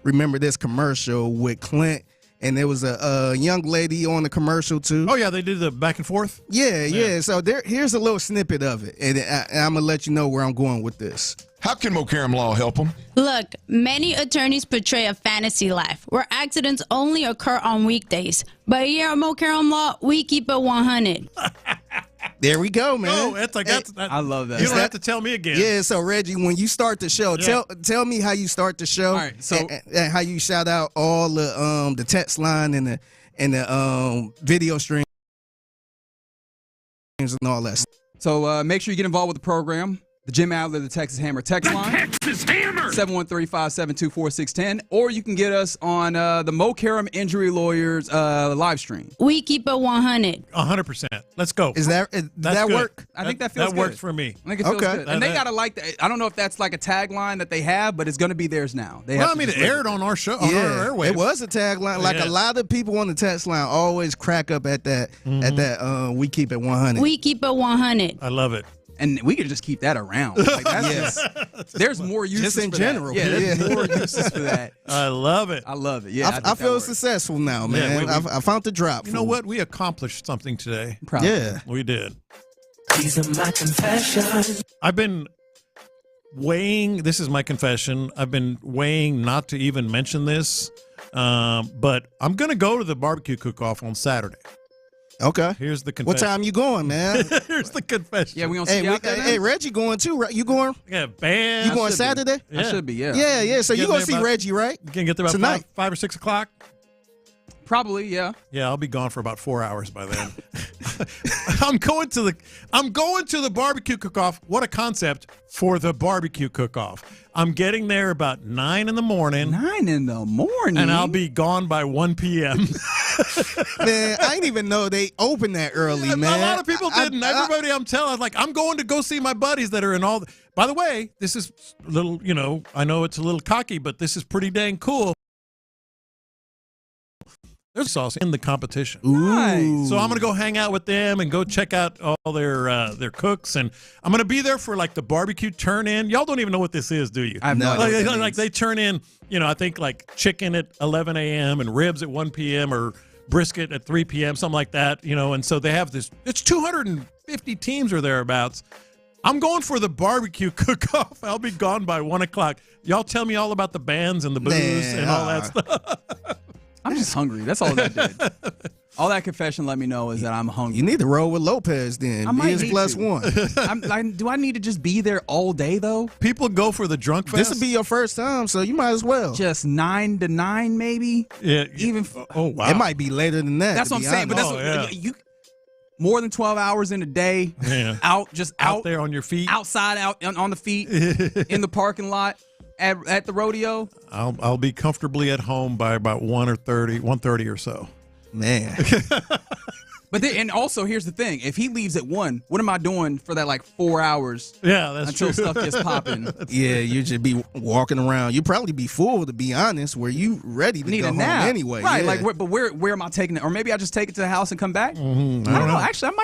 remember this commercial with Clint. And there was a young lady on the commercial too. Oh yeah, they did the back and forth. Yeah. So here's a little snippet of it, and I'm gonna let you know where I'm going with this. How can Mokaram Law help them? Look, many attorneys portray a fantasy life where accidents only occur on weekdays. But here at Mokaram Law, we keep it 100. There we go, man. Oh, I love that. You don't have to tell me again. Yeah, so Reggie, when you start the show, tell me how you start the show. All right, so and how you shout out all the text line and the video streams and all that. So make sure you get involved with the program. The Jim Adler, the Texas Hammer text line. Texas Hammer! 713-572-4610. Or you can get us on the Mokaram Injury Lawyers live stream. We keep it 100. 100%. Let's go. Does that work? I think that feels good. That works for me. I think it feels good. And they got to like that. I don't know if that's like a tagline that they have, but it's going to be theirs now. It aired on our show, on our airwaves. It was a tagline. A lot of people on the text line always crack up at that. We keep it 100. We keep it 100. I love it. And we could just keep that around. There's more uses just in for general. That. Yeah, there's more uses for that. I love it. I love it. Yeah, I feel successful now, man. I found the drop. You know what? We accomplished something today. Probably. Yeah, we did. These are my confessions. I've been weighing. This is my confession. I've been weighing not to even mention this, but I'm going to go to the barbecue cook-off on Saturday. Okay. Here's the confession. What time you going, man? Here's the confession. Yeah, we gonna see out there. Hey, Reggie going too, right? You going? Yeah, band. You going Saturday? I should be, yeah. Yeah. So you gonna see Reggie, right? You can get there about 5 or 6 o'clock. Probably, yeah. Yeah, I'll be gone for about 4 hours by then. I'm going to the barbecue cook-off. What a concept for the barbecue cook-off. I'm getting there about 9 in the morning. 9 in the morning? And I'll be gone by 1 p.m. Man, I didn't even know they opened that early, man. A lot of people didn't. Everybody I'm telling, like, I'm going to go see my buddies that are in all. By the way, this is a little, I know it's a little cocky, but this is pretty dang cool. There's sauce in the competition. Nice. So I'm going to go hang out with them and go check out all their cooks. And I'm going to be there for, like, the barbecue turn-in. Y'all don't even know what this is, do you? I have no idea. Like they turn in, I think, like, chicken at 11 a.m. and ribs at 1 p.m. or brisket at 3 p.m., something like that, And so they have this. It's 250 teams or thereabouts. I'm going for the barbecue cook-off. I'll be gone by 1 o'clock. Y'all tell me all about the bands and the booze and all that stuff. I'm just hungry. That's all that did. All that confession let me know is that I'm hungry. You need to roll with Lopez then. I might He is need plus to. one. Do I need to just be there all day, though? People go for the drunk fest. This will be your first time, so you might as well. Just 9 to 9, maybe? Yeah. Even. Oh, wow. It might be later than that. That's what I'm saying. But that's you. More than 12 hours in a day. Yeah. Out there on your feet. Outside, out on the feet, in the parking lot. At the rodeo, I'll be comfortably at home by about 1:30 or so. Man. But then, and also here's the thing: if he leaves at 1, what am I doing for that 4 hours? Yeah, that's until true. stuff gets popping. Yeah, you should be walking around. You probably be full, to be honest. Where you ready to Need go a home nap anyway? right? Yeah. But where am I taking it? Or maybe I just take it to the house and come back. Mm-hmm. I don't know. Actually,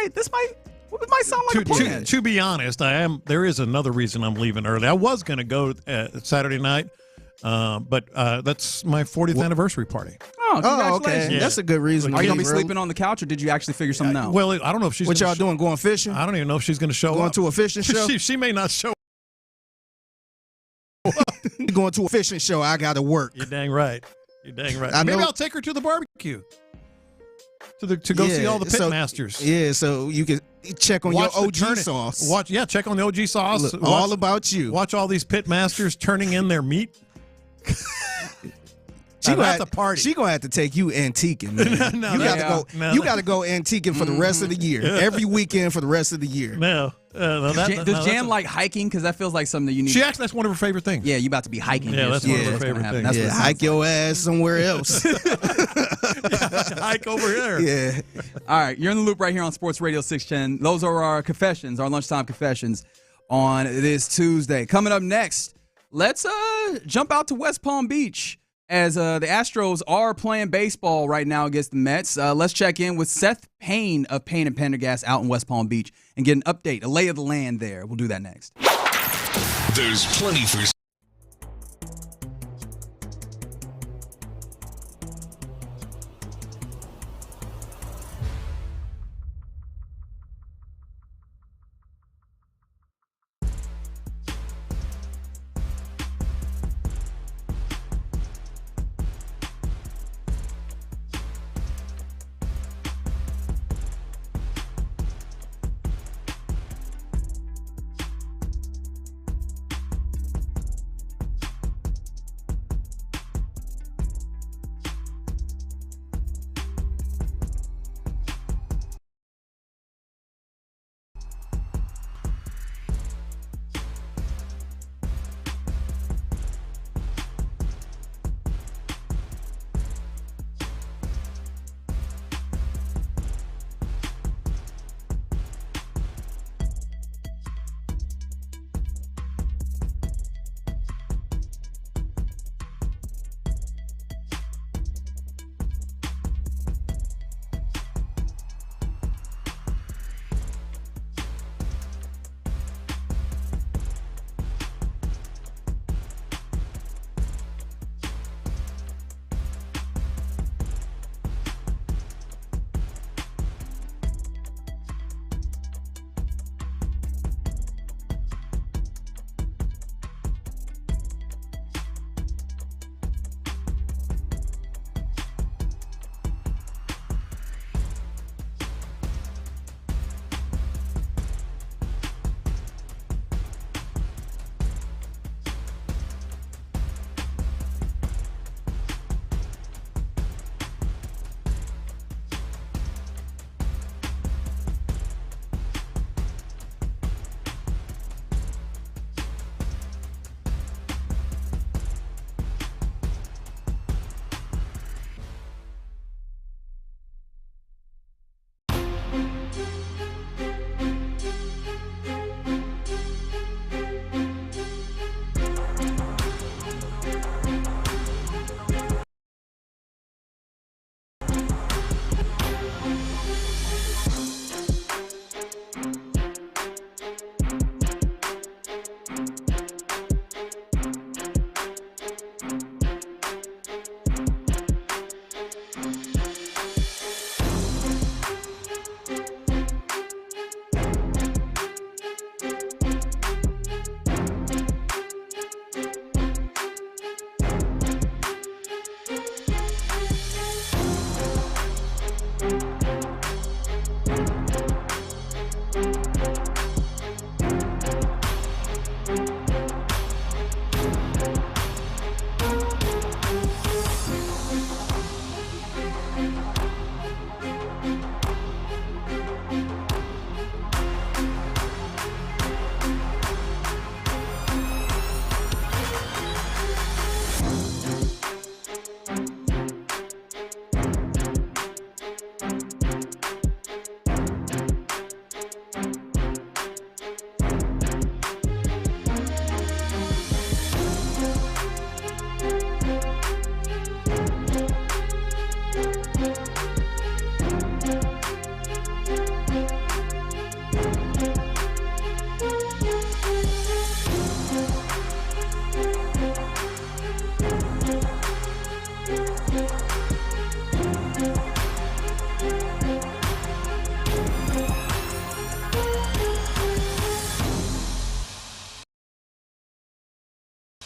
it might sound like a plan. To be honest, there is another reason I'm leaving early. I was going to go Saturday night, but that's my 40th anniversary party. Oh, congratulations. Okay. Yeah. That's a good reason. Are you gonna be sleeping on the couch, or did you actually figure something out? Well, I don't know if she's. What y'all doing? Going fishing? I don't even know if she's going to show Going up. to a fishing show? she may not show Going to a fishing show, I got to work. You're dang right. I Maybe know- I'll take her to the barbecue. To go see all the pit masters. Yeah, so you can check on Watch your the OG turn- sauce. Check on the OG sauce. Look, all about you. Watch all these pit masters turning in their meat. She gonna that's have, a party. She gonna have to take you antiquing, man. No, you yeah. gotta go. No. You gotta go antiquing for the rest of the year. Every weekend for the rest of the year. No, Does Jan like hiking? Because that feels like something that you need. She actually, that's one of her favorite things. Yeah, you about to be hiking. Yeah, here that's soon. one of her What's gonna favorite happen. things. That's Yeah, what hike your ass somewhere else. Hike over there. Yeah. All right, you're in the loop right here on Sports Radio 610. Those are our confessions, our lunchtime confessions on this Tuesday. Coming up next, let's jump out to West Palm Beach as the Astros are playing baseball right now against the Mets. Let's check in with Seth Payne of Payne and Pendergast out in West Palm Beach and get an update, a lay of the land there. We'll do that next. There's plenty for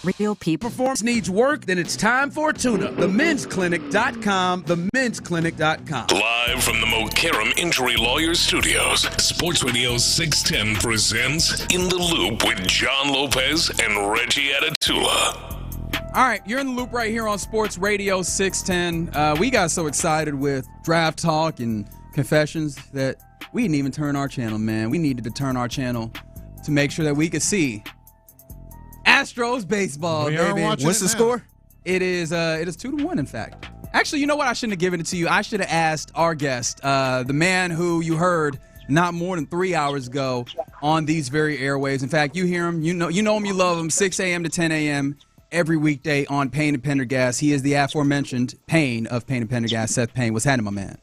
Real people. Performance needs work, then it's time for a tune-up. TheMen'sClinic.com, TheMen'sClinic.com. Live from the Mokaram Injury Lawyers Studios, Sports Radio 610 presents In the Loop with John Lopez and Reggie Atatula. All right, you're in the loop right here on Sports Radio 610. We got so excited with draft talk and confessions that we didn't even turn our channel, man. We needed to turn our channel to make sure that we could see Astros baseball, baby. What's the score? It is 2-1, in fact. Actually, you know what? I shouldn't have given it to you. I should have asked our guest, the man who you heard not more than 3 hours ago on these very airwaves. In fact, you hear him, you know him, you love him, 6 a.m. to 10 a.m. every weekday on Payne and Pendergast. He is the aforementioned Payne of Payne and Pendergast, Seth Payne. What's happening, my man?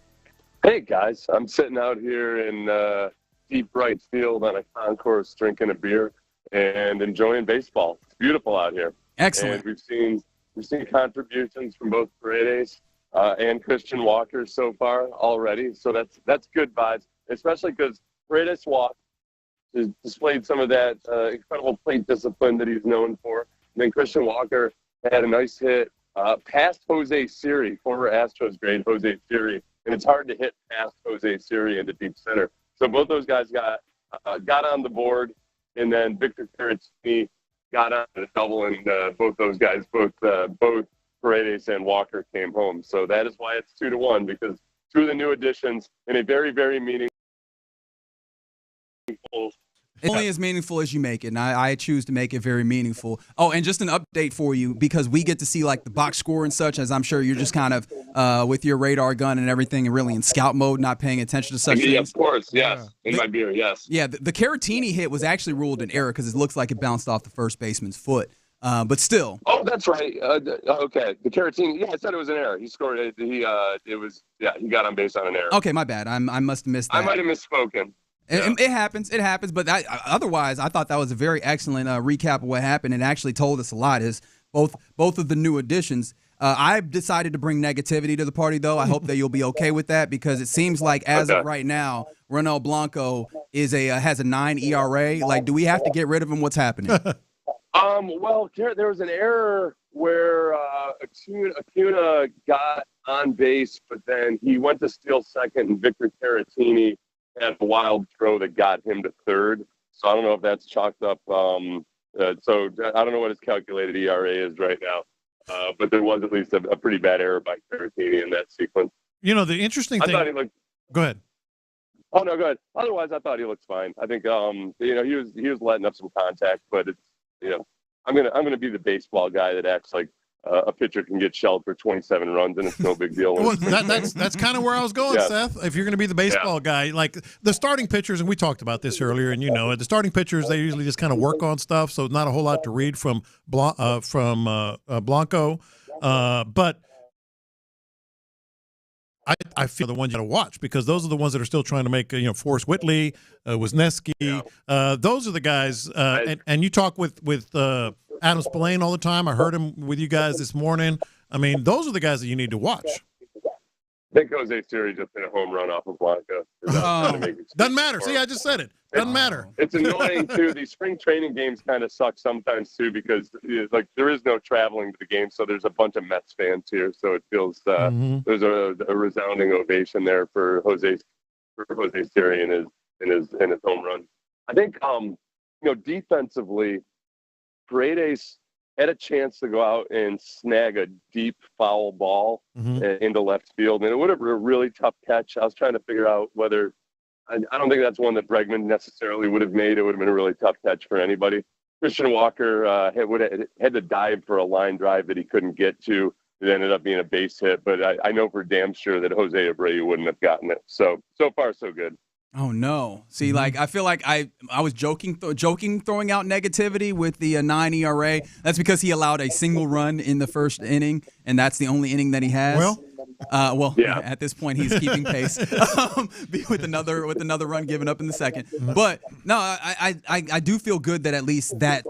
Hey, guys. I'm sitting out here in deep right field on a concourse drinking a beer and enjoying baseball. It's beautiful out here. Excellent. And we've seen contributions from both Paredes and Christian Walker so far already. So that's good vibes, especially because Paredes has displayed some of that incredible plate discipline that he's known for. And then Christian Walker had a nice hit past Jose Siri, former Astros great Jose Siri, and it's hard to hit past Jose Siri into deep center. So both those guys got on the board, and then Victor Caratini got on a double, and both those guys, both Paredes and Walker came home. So that is why it's 2-1, because two of the new additions in a very, very meaningful. It's only as meaningful as you make it, and I choose to make it very meaningful. Oh, and just an update for you, because we get to see like the box score and such, as I'm sure you're just kind of with your radar gun and everything and really in scout mode, not paying attention to such things. Of course, yes. In my beer, yes. Yeah, the Caratini hit was actually ruled an error because it looks like it bounced off the first baseman's foot. But still. Oh, that's right. Okay, the Caratini. Yeah, I said it was an error. He scored it. He got on base on an error. Okay, my bad. I must have missed that. I might have misspoken. Yeah. It happens. It happens. But otherwise, I thought that was a very excellent recap of what happened. It actually told us a lot. Is both of the new additions. I've decided to bring negativity to the party, though. I hope that you'll be okay with that, because it seems like as of right now, Ronel Blanco has a 9 ERA. Like, do we have to get rid of him? What's happening? Well, there was an error where Acuna got on base, but then he went to steal second, and Victor Caratini had a wild throw that got him to third. So I don't know if that's chalked up. So I don't know what his calculated ERA is right now. But there was at least a pretty bad error by Caratini in that sequence. You know, the interesting thing. I thought he looked. Go ahead. Oh no, go ahead. Otherwise, I thought he looked fine. I think he was letting up some contact, but it's I'm gonna be the baseball guy that acts like a pitcher can get shelled for 27 runs and it's no big deal. Well, that's kind of where I was going, Seth. If you're going to be the baseball guy, like the starting pitchers, and we talked about this earlier, and the starting pitchers, they usually just kind of work on stuff, so not a whole lot to read from Blanco. But I feel the ones you got to watch, because those are the ones that are still trying to make Forrest Whitley, Wisniewski. Those are the guys. And you talk with Adam Spillane all the time. I heard him with you guys this morning. I mean, those are the guys that you need to watch. I think Jose Siri just hit a home run off of Blanca. Doesn't matter. See, I just said it. Doesn't matter. It's annoying, too. These spring training games kind of suck sometimes, too, because there is no traveling to the game, so there's a bunch of Mets fans here. So it feels there's a resounding ovation there for Jose Siri and his home run. I think defensively, Paredes had a chance to go out and snag a deep foul ball into left field, and it would have been a really tough catch. I was trying to figure out whether – I don't think that's one that Bregman necessarily would have made. It would have been a really tough catch for anybody. Christian Walker had to dive for a line drive that he couldn't get to. It ended up being a base hit, but I know for damn sure that Jose Abreu wouldn't have gotten it. So far, so good. Oh no! See, like I feel like I was joking throwing out negativity with the 9 ERA. That's because he allowed a single run in the first inning, and that's the only inning that he has. At this point he's keeping pace with another run given up in the second. But no, I do feel good that at least that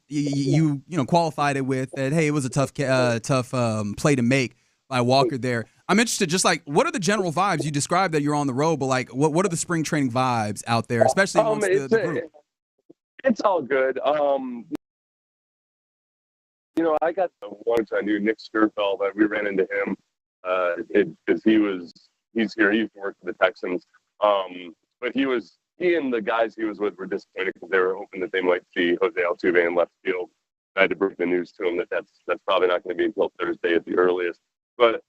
you qualified it with that. Hey, it was a tough play to make by Walker there. I'm interested, just like, what are the general vibes? You described that you're on the road, but like, what are the spring training vibes out there, especially amongst the group? It's all good. I got the once I knew Nick Sturfeld, that we ran into him because he's here. He used to work for the Texans. But he and the guys he was with were disappointed because they were hoping that they might see Jose Altuve in left field. I had to break the news to him that's probably not going to be until Thursday at the earliest. But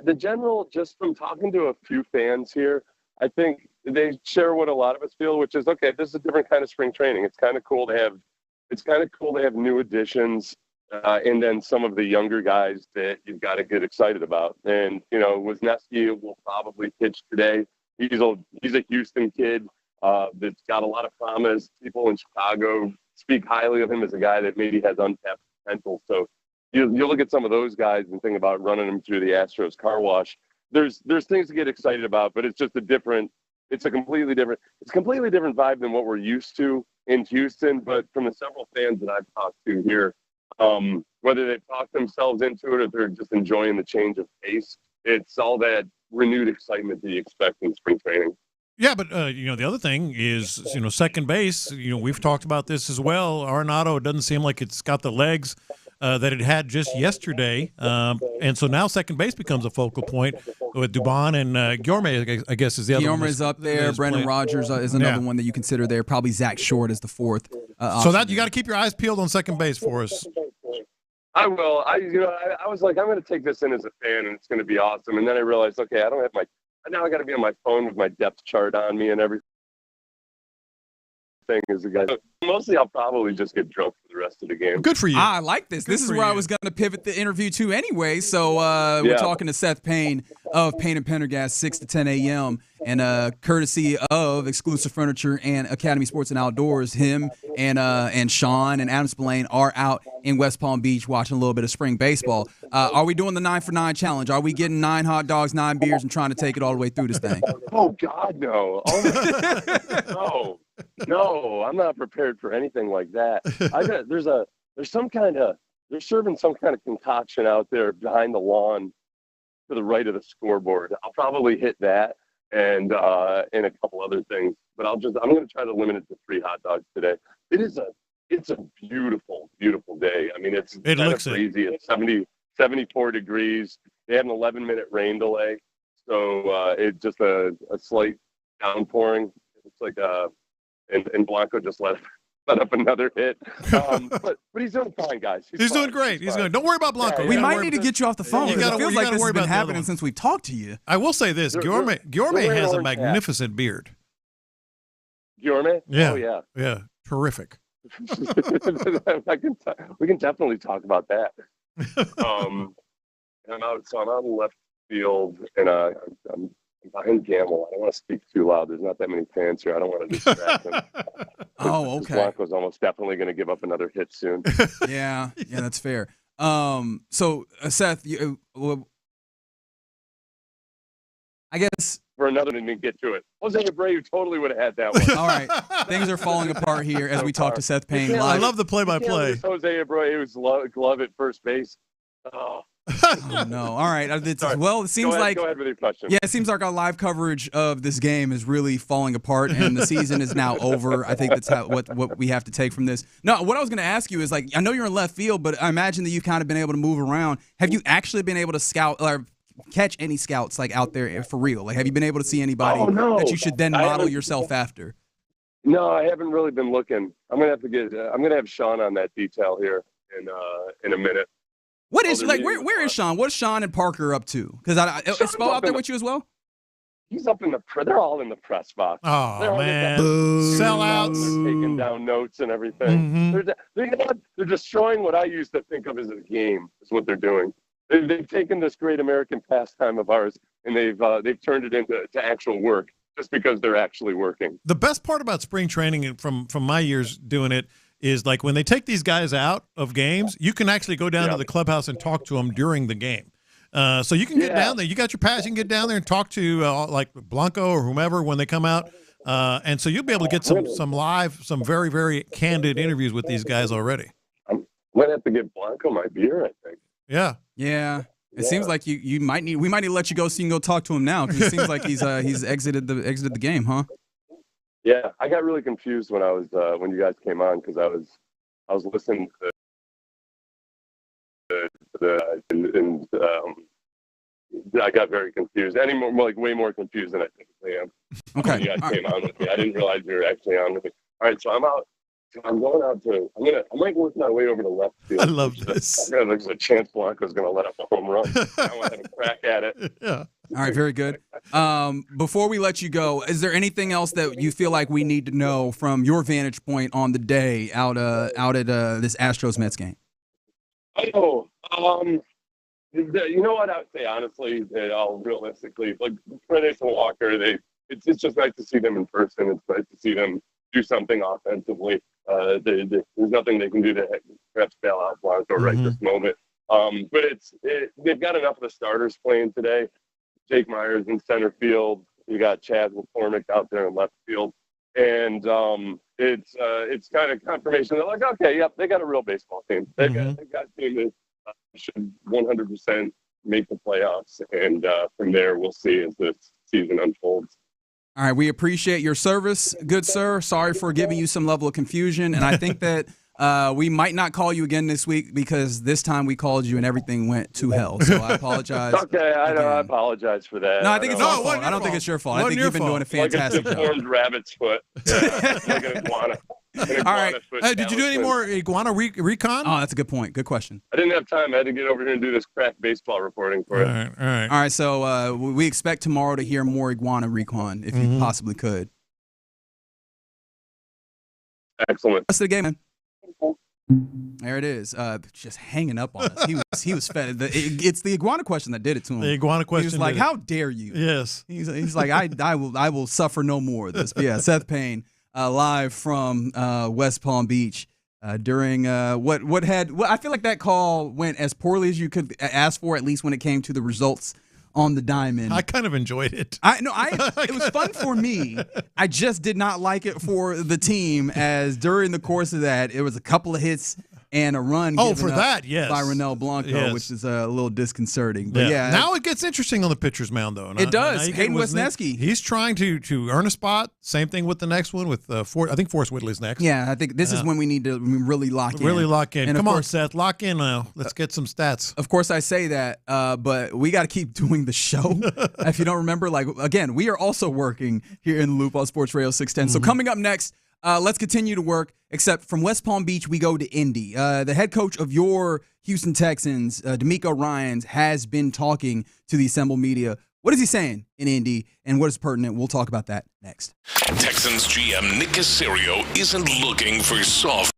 the general, just from talking to a few fans here, I think they share what a lot of us feel, which is, okay, this is a different kind of spring training. It's kind of cool to have new additions, and then some of the younger guys that you've got to get excited about. And Wisniewski will probably pitch today. He's a Houston kid that's got a lot of promise. People in Chicago speak highly of him as a guy that maybe has untapped potential. So you look at some of those guys and think about running them through the Astros car wash. There's things to get excited about, but it's just it's a completely different vibe than what we're used to in Houston. But from the several fans that I've talked to here, whether they've talked themselves into it or they're just enjoying the change of pace, it's all that renewed excitement that you expect in spring training. Yeah, but the other thing is, second base. We've talked about this as well. Arenado, it doesn't seem like it's got the legs that it had just yesterday, and so now second base becomes a focal point with Dubon and Guillorme. I guess is the other one. Guillorme's up there. Brendan Rodgers is another one that you consider there. Probably Zach Short is the fourth. So that you got to keep your eyes peeled on second base for us. I will. I was like, I'm going to take this in as a fan, and it's going to be awesome. And then I realized, okay, I don't have now I got to be on my phone with my depth chart on me and everything. As a guy, mostly I'll probably just get drunk for the rest of the game. Good for you. I like this. This is where I was going to pivot the interview to anyway. So we're talking to Seth Payne of Payne and Pendergast, 6 to 10 a.m. And courtesy of Exclusive Furniture and Academy Sports and Outdoors, him and Sean and Adam Spillane are out in West Palm Beach watching a little bit of spring baseball. Are we doing the 9 for 9 challenge? Are we getting 9 hot dogs, 9 beers, and trying to take it all the way through this thing? Oh God, no! Oh no, I'm not prepared for anything like that. They're serving some kind of concoction out there behind the lawn to the right of the scoreboard. I'll probably hit that and a couple other things, but I'm going to try to limit it to 3 hot dogs today. It's a beautiful, beautiful day. I mean, it looks crazy. It's 74 degrees. They have an 11-minute rain delay, so it's just a slight downpouring. It's like and Blanco just let up another hit. But he's doing fine, guys. He's doing great. He's doing. Don't worry about Blanco. Yeah, we might need to get you off the phone. It feels like this has been happening since we talked to you. I will say this: Guillorme has a magnificent beard. Guillorme? Yeah. Oh yeah. Yeah. Terrific. We can definitely talk about that. I'm out in left field, and I'm behind Gamble. I don't want to speak too loud. There's not that many fans here. I don't want to distract them. Oh, okay. Blanco's almost definitely going to give up another hit soon. Yeah, that's fair. So Seth, I guess for another didn't get to it. Jose Abreu totally would have had that one. All right, things are falling apart here as we talk to Seth Payne live. I love the play-by-play. Jose Abreu's glove at first base. Oh. Oh, no. All right. Well, it seems like go ahead with your question. Yeah, it seems like our live coverage of this game is really falling apart, and the season is now over. I think that's what we have to take from this. No, what I was going to ask you is, like, I know you're in left field, but I imagine that you've kind of been able to move around. Have you actually been able to scout or catch any scouts like out there for real? Like, have you been able to see anybody that you should then model yourself after? No, I haven't really been looking. I'm gonna have Sean on that detail here in a minute. What is where is Sean? What's Sean and Parker up to? Because is Spo out there with you as well? He's up in they're all in the press box. Oh, man. Sellouts. They're taking down notes and everything. Mm-hmm. They're destroying what I used to think of as a game, is what they're doing. They've taken this great American pastime of ours, and they've turned it into actual work just because they're actually working. The best part about spring training from my years doing it is, like, when they take these guys out of games, you can actually go down to the clubhouse and talk to them during the game. So you can get down there. You got your pass. You can get down there and talk to like Blanco or whomever when they come out. And so you'll be able to get some very, very candid interviews with these guys already. I might have to get Blanco my beer, I think. Yeah. Yeah. It seems like we might need to let you go so you can go talk to him now, because it seems like he's exited the game, huh? Yeah, I got really confused when you guys came on, because I was listening to I got very confused. Way more confused than I typically am. Okay. You guys came on with me. I didn't realize you were actually on with me. All right, so I'm out. I'm going out to. I might work my way over to left field. I love this. There's a chance Blanco's going to let up a home run. I want to have a crack at it. Yeah. All right, very good. Before we let you go, is there anything else that you feel like we need to know from your vantage point on the day out at this Astros Mets game? Oh, you know what I would say honestly, all realistically, like Prentice and Walker, it's just nice to see them in person. It's nice to see them do something offensively. There's nothing they can do to perhaps bail out Blanco right this moment. But they've got enough of the starters playing today. Jake Myers in center field. You got Chad McCormick out there in left field. And it's kind of confirmation. They're like, okay, yep, they got a real baseball team. They got a team that should 100% make the playoffs. And from there, we'll see as this season unfolds. All right, we appreciate your service, good sir. Sorry for giving you some level of confusion. And I think that we might not call you again this week because this time we called you and everything went to hell. So I apologize. Okay, I know. I apologize for that. No, I think it's our fault. I don't think it's your fault. I think you've been doing a fantastic job. Like a deformed rabbit's foot. Yeah, like an iguana. All right. Did you do any more iguana recon? Oh, that's a good point. Good question. I didn't have time. I had to get over here and do this crack baseball reporting for it. All right. All right. So we expect tomorrow to hear more iguana recon, if you possibly could. Excellent. Rest of the game, man. There it is. Just hanging up on us. He was fed. It's the iguana question that did it to him. The iguana question. He was like, "How dare you?" Yes. He's like, "I will suffer no more of this." But yeah, Seth Payne, live from West Palm Beach during what I feel like that call went as poorly as you could ask for, at least when it came to the results on the diamond. I kind of enjoyed it. It was fun for me. I just did not like it for the team, as during the course of that, it was a couple of hits and a run given up yes. by Ronell Blanco, Yes. which is a little disconcerting. But yeah. Now it gets interesting on the pitcher's mound, though. It does. Hayden Wesneski. He's trying to earn a spot. Same thing with the next one with I think Forrest Whitley's next. Yeah, I think this is when we need to really lock in. Really lock in. And Come on, Seth, lock in now. Let's get some stats. Of course, I say that, but we got to keep doing the show. If you don't remember, again, we are also working here in the Loop on Sports Radio 610. So coming up next, let's continue to work, except from West Palm Beach, we go to Indy. The head coach of your Houston Texans, DeMeco Ryans, has been talking to the assembled media. What is he saying in Indy, and what is pertinent? We'll talk about that next. Texans GM Nick Caserio isn't looking for soft.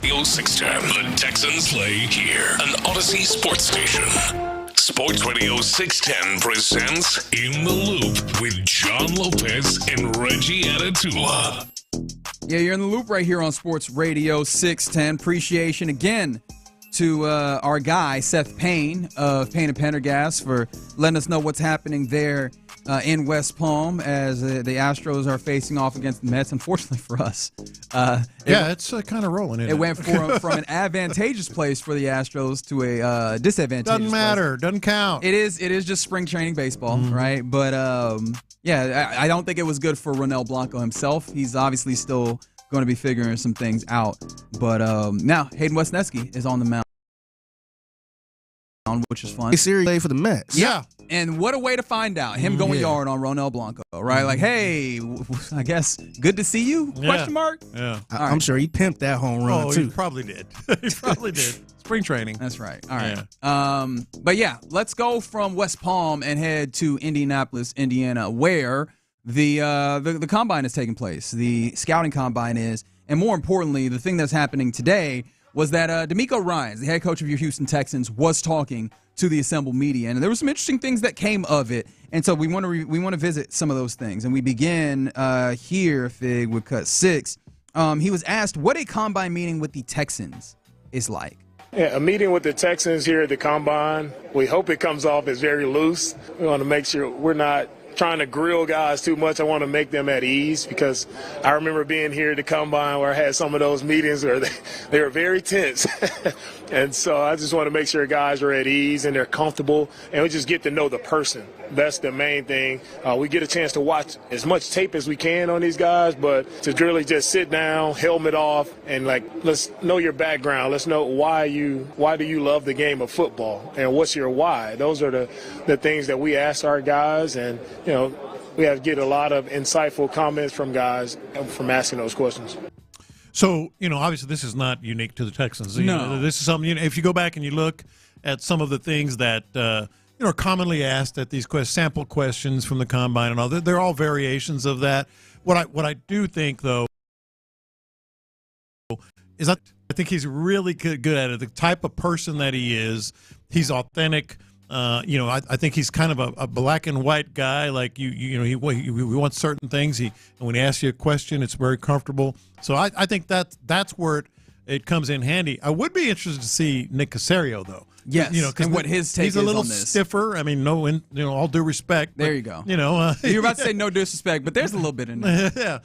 Radio 610. The Texans play here. An Odyssey sports station. Sports Radio 610 presents In the Loop with John Lopez and Reggie Atatula. Yeah, you're in the loop right here on Sports Radio 610. Appreciation again to our guy, Seth Payne of Payne and Pendergast, for letting us know what's happening there in West Palm as the Astros are facing off against the Mets. Unfortunately for us. It's kind of rolling. It went from an advantageous place for the Astros to a disadvantageous Doesn't matter. place. Doesn't count. It is just spring training baseball, right? But, I don't think it was good for Ronel Blanco himself. He's obviously still going to be figuring some things out. But now Hayden Wesneski is on the mound, which is fun. Series play for the Mets. Yeah. And what a way to find out. Him going yard on Ronel Blanco, right? Like, hey, I guess good to see you? Question mark? Yeah. I'm sure he pimped that home run, too. He probably did. He probably did. Spring training. That's right. All right. But yeah, let's go from West Palm and head to Indianapolis, Indiana, where the combine is taking place. The scouting combine is, and more importantly, the thing that's happening today was that DeMeco Ryans, the head coach of your Houston Texans, was talking to the assembled media, and there were some interesting things that came of it. And so we want to visit some of those things, and we begin here, Fig, with cut 6. He was asked what a combine meeting with the Texans is like. Yeah, a meeting with the Texans here at the Combine, we hope it comes off as very loose. We want to make sure we're not trying to grill guys too much. I want to make them at ease, because I remember being here at the Combine where I had some of those meetings where they were very tense. And so I just want to make sure guys are at ease and they're comfortable, and we just get to know the person. That's the main thing. We get a chance to watch as much tape as we can on these guys, but to really just sit down, helmet off, and let's know your background. Let's know why do you love the game of football, and what's your why. Those are the things that we ask our guys, and we have to get a lot of insightful comments from guys from asking those questions. So, obviously this is not unique to the Texans. No. This is something, if you go back and you look at some of the things that, are commonly asked at these sample questions from the Combine and all, they're all variations of that. What I do think, though, is I think he's really good at it. The type of person that he is, he's authentic. I think he's kind of a black and white guy. Like he wants certain things. And when he asks you a question, it's very comfortable. So I think that's where it comes in handy. I would be interested to see Nick Caserio, though. Yes, and what his take is on this. He's a little stiffer. I mean, all due respect. There you go. You were about to say no disrespect, but there's a little bit in there. Yeah.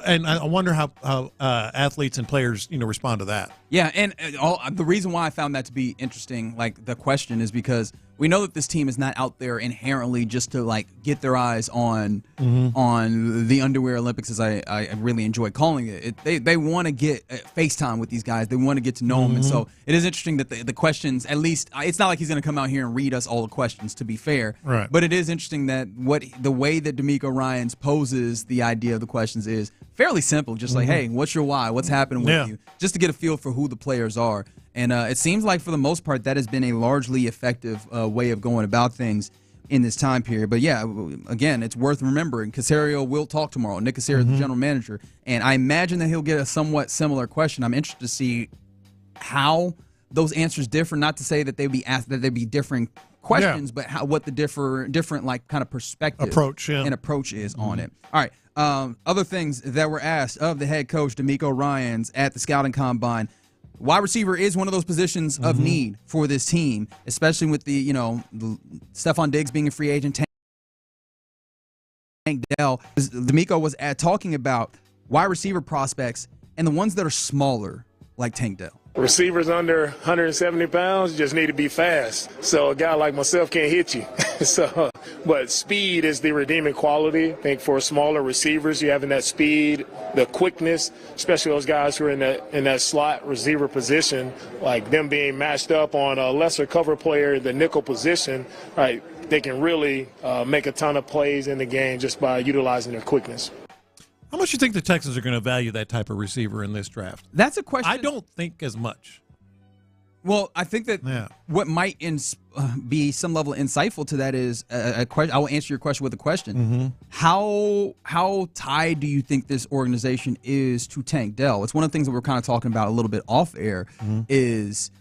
And I wonder how athletes and players, respond to that. Yeah, and the reason why I found that to be interesting, like the question, is because we know that this team is not out there inherently just to get their eyes on the underwear Olympics, as I really enjoy calling it. They want to get FaceTime with these guys. They want to get to know them, and so it is interesting that the questions, at least, it's not like he's going to come out here and read us all the questions, to be fair. Right. But it is interesting that the way that DeMeco Ryans poses the idea of the questions is fairly simple, just like, hey, what's your why? What's happening with you? Just to get a feel for who the players are. And it seems like, for the most part, that has been a largely effective way of going about things in this time period. But, yeah, again, it's worth remembering. Caserio will talk tomorrow. Nick Caserio, the general manager. And I imagine that he'll get a somewhat similar question. I'm interested to see how those answers differ. Not to say that they'd be asked, that they'd be different questions, but what the different kind of perspective and approach is on it. All right. Other things that were asked of the head coach, DeMeco Ryans, at the scouting combine. Wide receiver is one of those positions of need for this team, especially with the Stephon Diggs being a free agent. Tank Dell. DeMeco was talking about wide receiver prospects and the ones that are smaller, like Tank Dell. Receivers under 170 pounds just need to be fast. So a guy like myself can't hit you. But speed is the redeeming quality. I think for smaller receivers, you having that speed, the quickness, especially those guys who are in that slot receiver position, like them being matched up on a lesser cover player, the nickel position, right? They can really make a ton of plays in the game just by utilizing their quickness. How much do you think the Texans are going to value that type of receiver in this draft? That's a question. I don't think as much. Well, I think that what might be some level of insightful to that is a question. I will answer your question with a question. How tied do you think this organization is to Tank Dell? It's one of the things that we're kind of talking about a little bit off air is,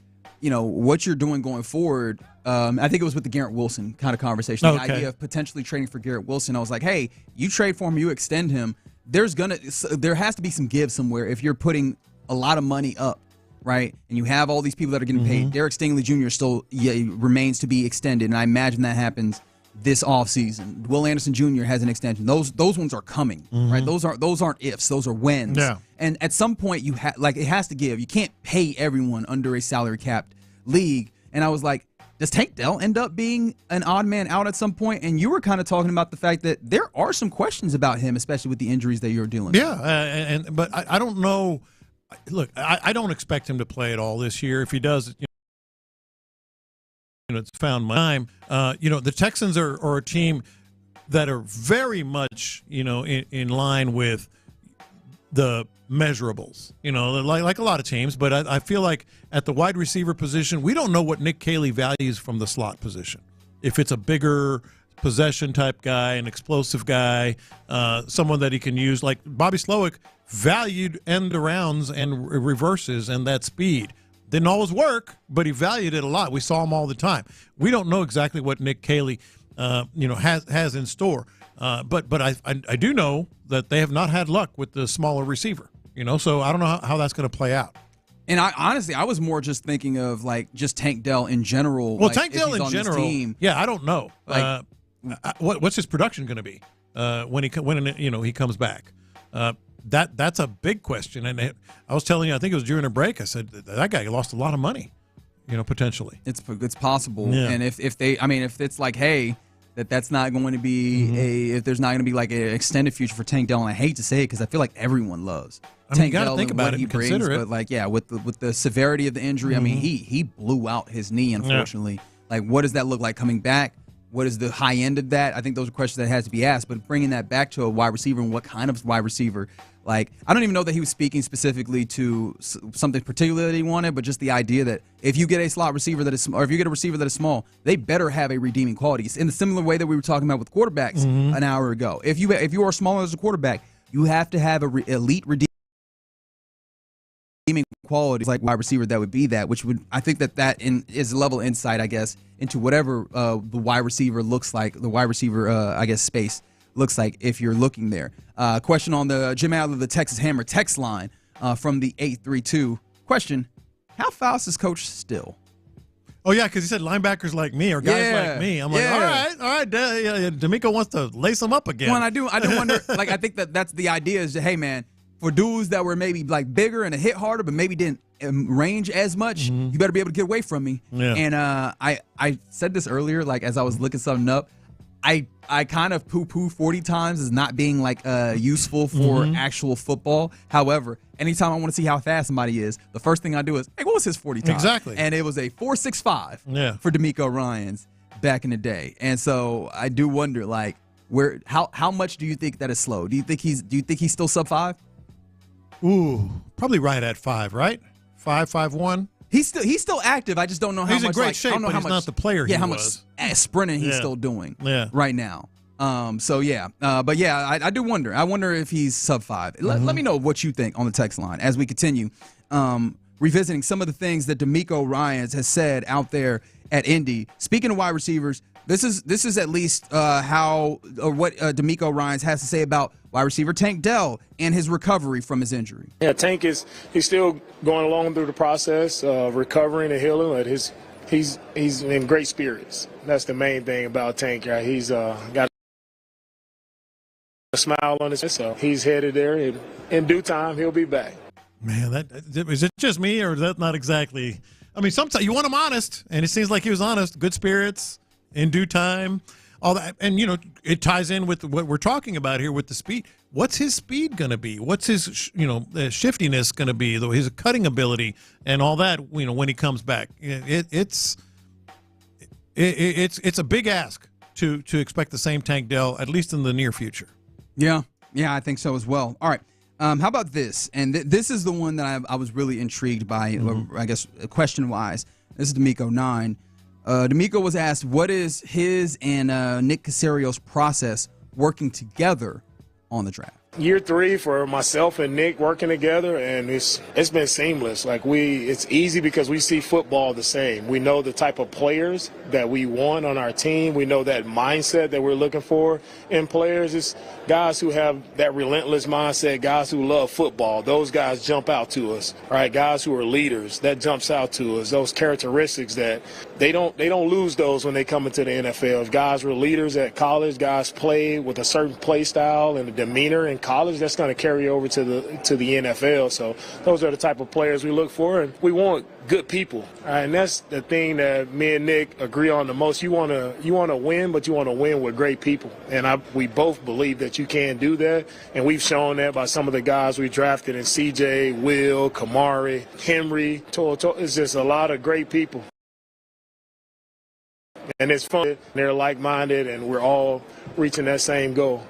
what you're doing going forward. I think it was with the Garrett Wilson kind of conversation. The idea of potentially trading for Garrett Wilson. I was like, hey, you trade for him, you extend him. There has to be some give somewhere if you're putting a lot of money up. Right, and you have all these people that are getting paid. Derek Stingley Jr. still remains to be extended, and I imagine that happens this offseason. Will Anderson Jr. has an extension. Those ones are coming, right? Those aren't ifs. Those are whens. Yeah. And at some point, it has to give. You can't pay everyone under a salary capped league. And I was like, does Tank Dell end up being an odd man out at some point? And you were kind of talking about the fact that there are some questions about him, especially with the injuries that you're dealing with. Yeah, but I don't know. Look, I don't expect him to play at all this year. If he does, it's found my time. The Texans are a team that are very much, in line with the measurables, like a lot of teams. But I feel like at the wide receiver position, we don't know what Nick Caley values from the slot position. If it's a bigger possession type guy, an explosive guy, someone that he can use, like Bobby Slowick valued end arounds and reverses and that speed. Didn't always work, but he valued it a lot. We saw him all the time. We don't know exactly what Nick Caley, has in store. But I do know that they have not had luck with the smaller receiver. So I don't know how that's going to play out. And I was more just thinking of just Tank Dell in general. Well, Tank Dell in general, I don't know. What's his production going to be when he comes back? That's a big question. And I was telling you, I think it was during a break, I said that guy lost a lot of money, potentially. It's possible. Yeah. And if it's like, hey, that's not going to be if there's not going to be like an extended future for Tank Dell, and I hate to say it because I feel like everyone loves Tank Dell think about what it he and brings, consider it. But with the severity of the injury, he blew out his knee, unfortunately. Like, what does that look like coming back? What is the high end of that? I think those are questions that has to be asked. But bringing that back to a wide receiver and what kind of wide receiver, I don't even know that he was speaking specifically to something particular that he wanted, but just the idea that if you get a slot receiver that is, or if you get a receiver that is small, they better have a redeeming quality. In the similar way that we were talking about with quarterbacks an hour ago. If you are smaller as a quarterback, you have to have a elite redeeming quality, like wide receiver that would be that, which would, I think that is a level of insight, I guess, into whatever the wide receiver looks like, the wide receiver, space looks like if you're looking there. Question on the Jim Adler, the Texas Hammer text line from the 832. Question, how fast is Coach Still? Oh, yeah, because he said linebackers like me or guys like me. I'm like, all right, DeMeco wants to lace them up again. Well, and I do wonder, I think that's the idea is that, hey, man, for dudes that were maybe bigger and a hit harder, but maybe didn't range as much, you better be able to get away from me. Yeah. And I said this earlier, as I was looking something up, I kind of poo-poo 40 times as not being useful for actual football. However, anytime I want to see how fast somebody is, the first thing I do is, hey, what was his 40 time? Exactly. And it was a 4.65 for DeMeco Ryans back in the day. And so I do wonder, how much do you think that is slow? Do you think he's still sub 5? Ooh, probably right at 5, right? 5.51. He's still active. I just don't know how he's much. He's in great shape, but he's not the player he was. How much sprinting he's still doing right now. But I do wonder. I wonder if he's sub 5. Let me know what you think on the text line as we continue revisiting some of the things that DeMeco Ryans has said out there at Indy. Speaking of wide receivers, this is at least what DeMeco Ryans has to say about wide receiver Tank Dell and his recovery from his injury. Yeah, Tank he's still going along through the process of recovering and healing. But he's in great spirits. That's the main thing about Tank. Right? He's got a smile on his face, so he's headed there. In due time, he'll be back. Man, is it just me, or is that not exactly? I mean, sometimes you want him honest, and it seems like he was honest. Good spirits, in due time, all that. And, it ties in with what we're talking about here with the speed. What's his speed going to be? What's his, shiftiness going to be, his cutting ability and all that, when he comes back? It's a big ask to expect the same Tank Dell, at least in the near future. Yeah, I think so as well. All right. How about this? And this is the one that I was really intrigued by, I guess, question-wise. This is DeMeco 9. DeMeco was asked, what is his and Nick Casario's process working together on the draft? Year 3 for myself and Nick working together, and it's been seamless. It's easy because we see football the same. We know the type of players that we want on our team. We know that mindset that we're looking for in players. It's guys who have that relentless mindset, guys who love football. Those guys jump out to us, right? Guys who are leaders, that jumps out to us. Those characteristics that they don't lose those when they come into the NFL. If guys were leaders at college, guys play with a certain play style and a demeanor in college, that's going to carry over to the NFL. So those are the type of players we look for, and we want good people. And that's the thing that me and Nick agree on the most. You want to win, but you want to win with great people. And we both believe that you can do that, and we've shown that by some of the guys we drafted in CJ, Will, Kamari, Henry. It's just a lot of great people. And it's fun. They're like-minded, and we're all reaching that same goal.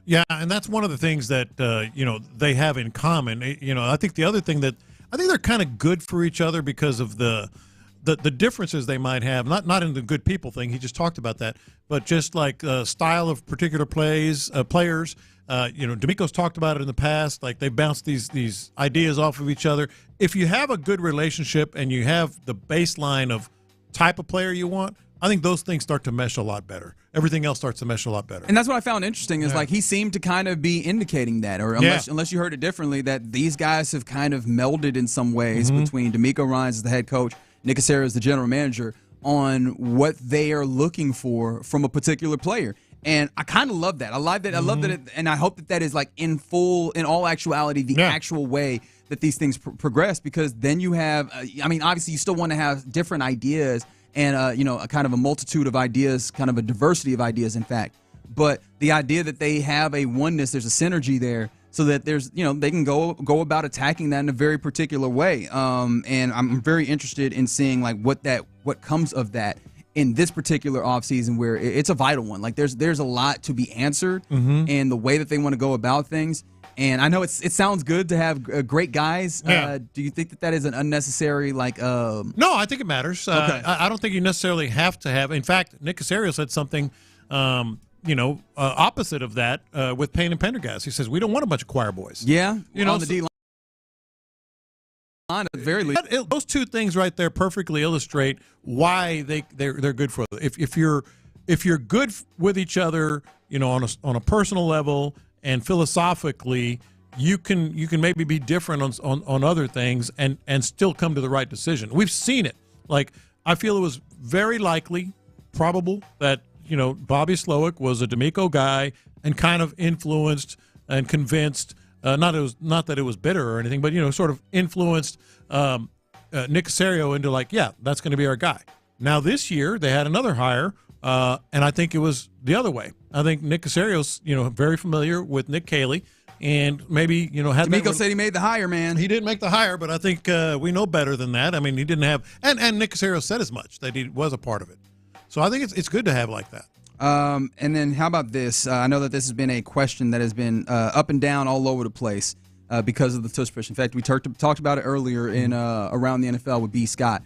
Yeah, and that's one of the things that they have in common. I think the other thing that I think they're kind of good for each other because of the differences they might have. Not in the good people thing. He just talked about that, but just like style of particular players. DeMeco's talked about it in the past. Like they bounce these ideas off of each other. If you have a good relationship and you have the baseline of type of player you want, I think those things start to mesh a lot better. Everything else starts to mesh a lot better. And that's what I found interesting is like he seemed to kind of be indicating that, or unless you heard it differently, that these guys have kind of melded in some ways between DeMeco Ryans as the head coach, Nick Caserio as the general manager, on what they are looking for from a particular player. And I kind of love that. I love that. I love that, and I hope that is like in all actuality, the actual way that these things progress, because then you have, obviously you still want to have different ideas and, a kind of a multitude of ideas, kind of a diversity of ideas, in fact. But the idea that they have a oneness, there's a synergy there, so that there's, they can go about attacking that in a very particular way. And I'm very interested in seeing like what comes of that in this particular offseason, where it's a vital one. Like there's a lot to be answered, and the way that they want to go about things. And I know it sounds good to have great guys. Yeah. Do you think that is an unnecessary No, I think it matters. Okay. I don't think you necessarily have to have. In fact, Nick Caserio said something, opposite of that with Payne and Pendergast. He says we don't want a bunch of choir boys. Yeah, on the D line. At the very least, those two things right there perfectly illustrate why they're good for. If you're good with each other, on a personal level. And philosophically, you can maybe be different on other things and still come to the right decision. We've seen it. Like, I feel it was very likely, probable, that, Bobby Slowick was a DeMeco guy and kind of influenced and convinced, not that it was bitter or anything, but, sort of influenced Nick Caserio into like, yeah, that's going to be our guy. Now this year, they had another hire, and I think it was the other way. I think Nick Caserio's, very familiar with Nick Caley, and maybe, had DeMeco said he made the hire, man. He didn't make the hire, but I think we know better than that. I mean, he didn't have, and Nick Caserio said as much, that he was a part of it. So I think it's good to have like that. And then how about this? I know that this has been a question that has been up and down all over the place because of the tush push. In fact, we talked about it earlier in Around the NFL with B. Scott.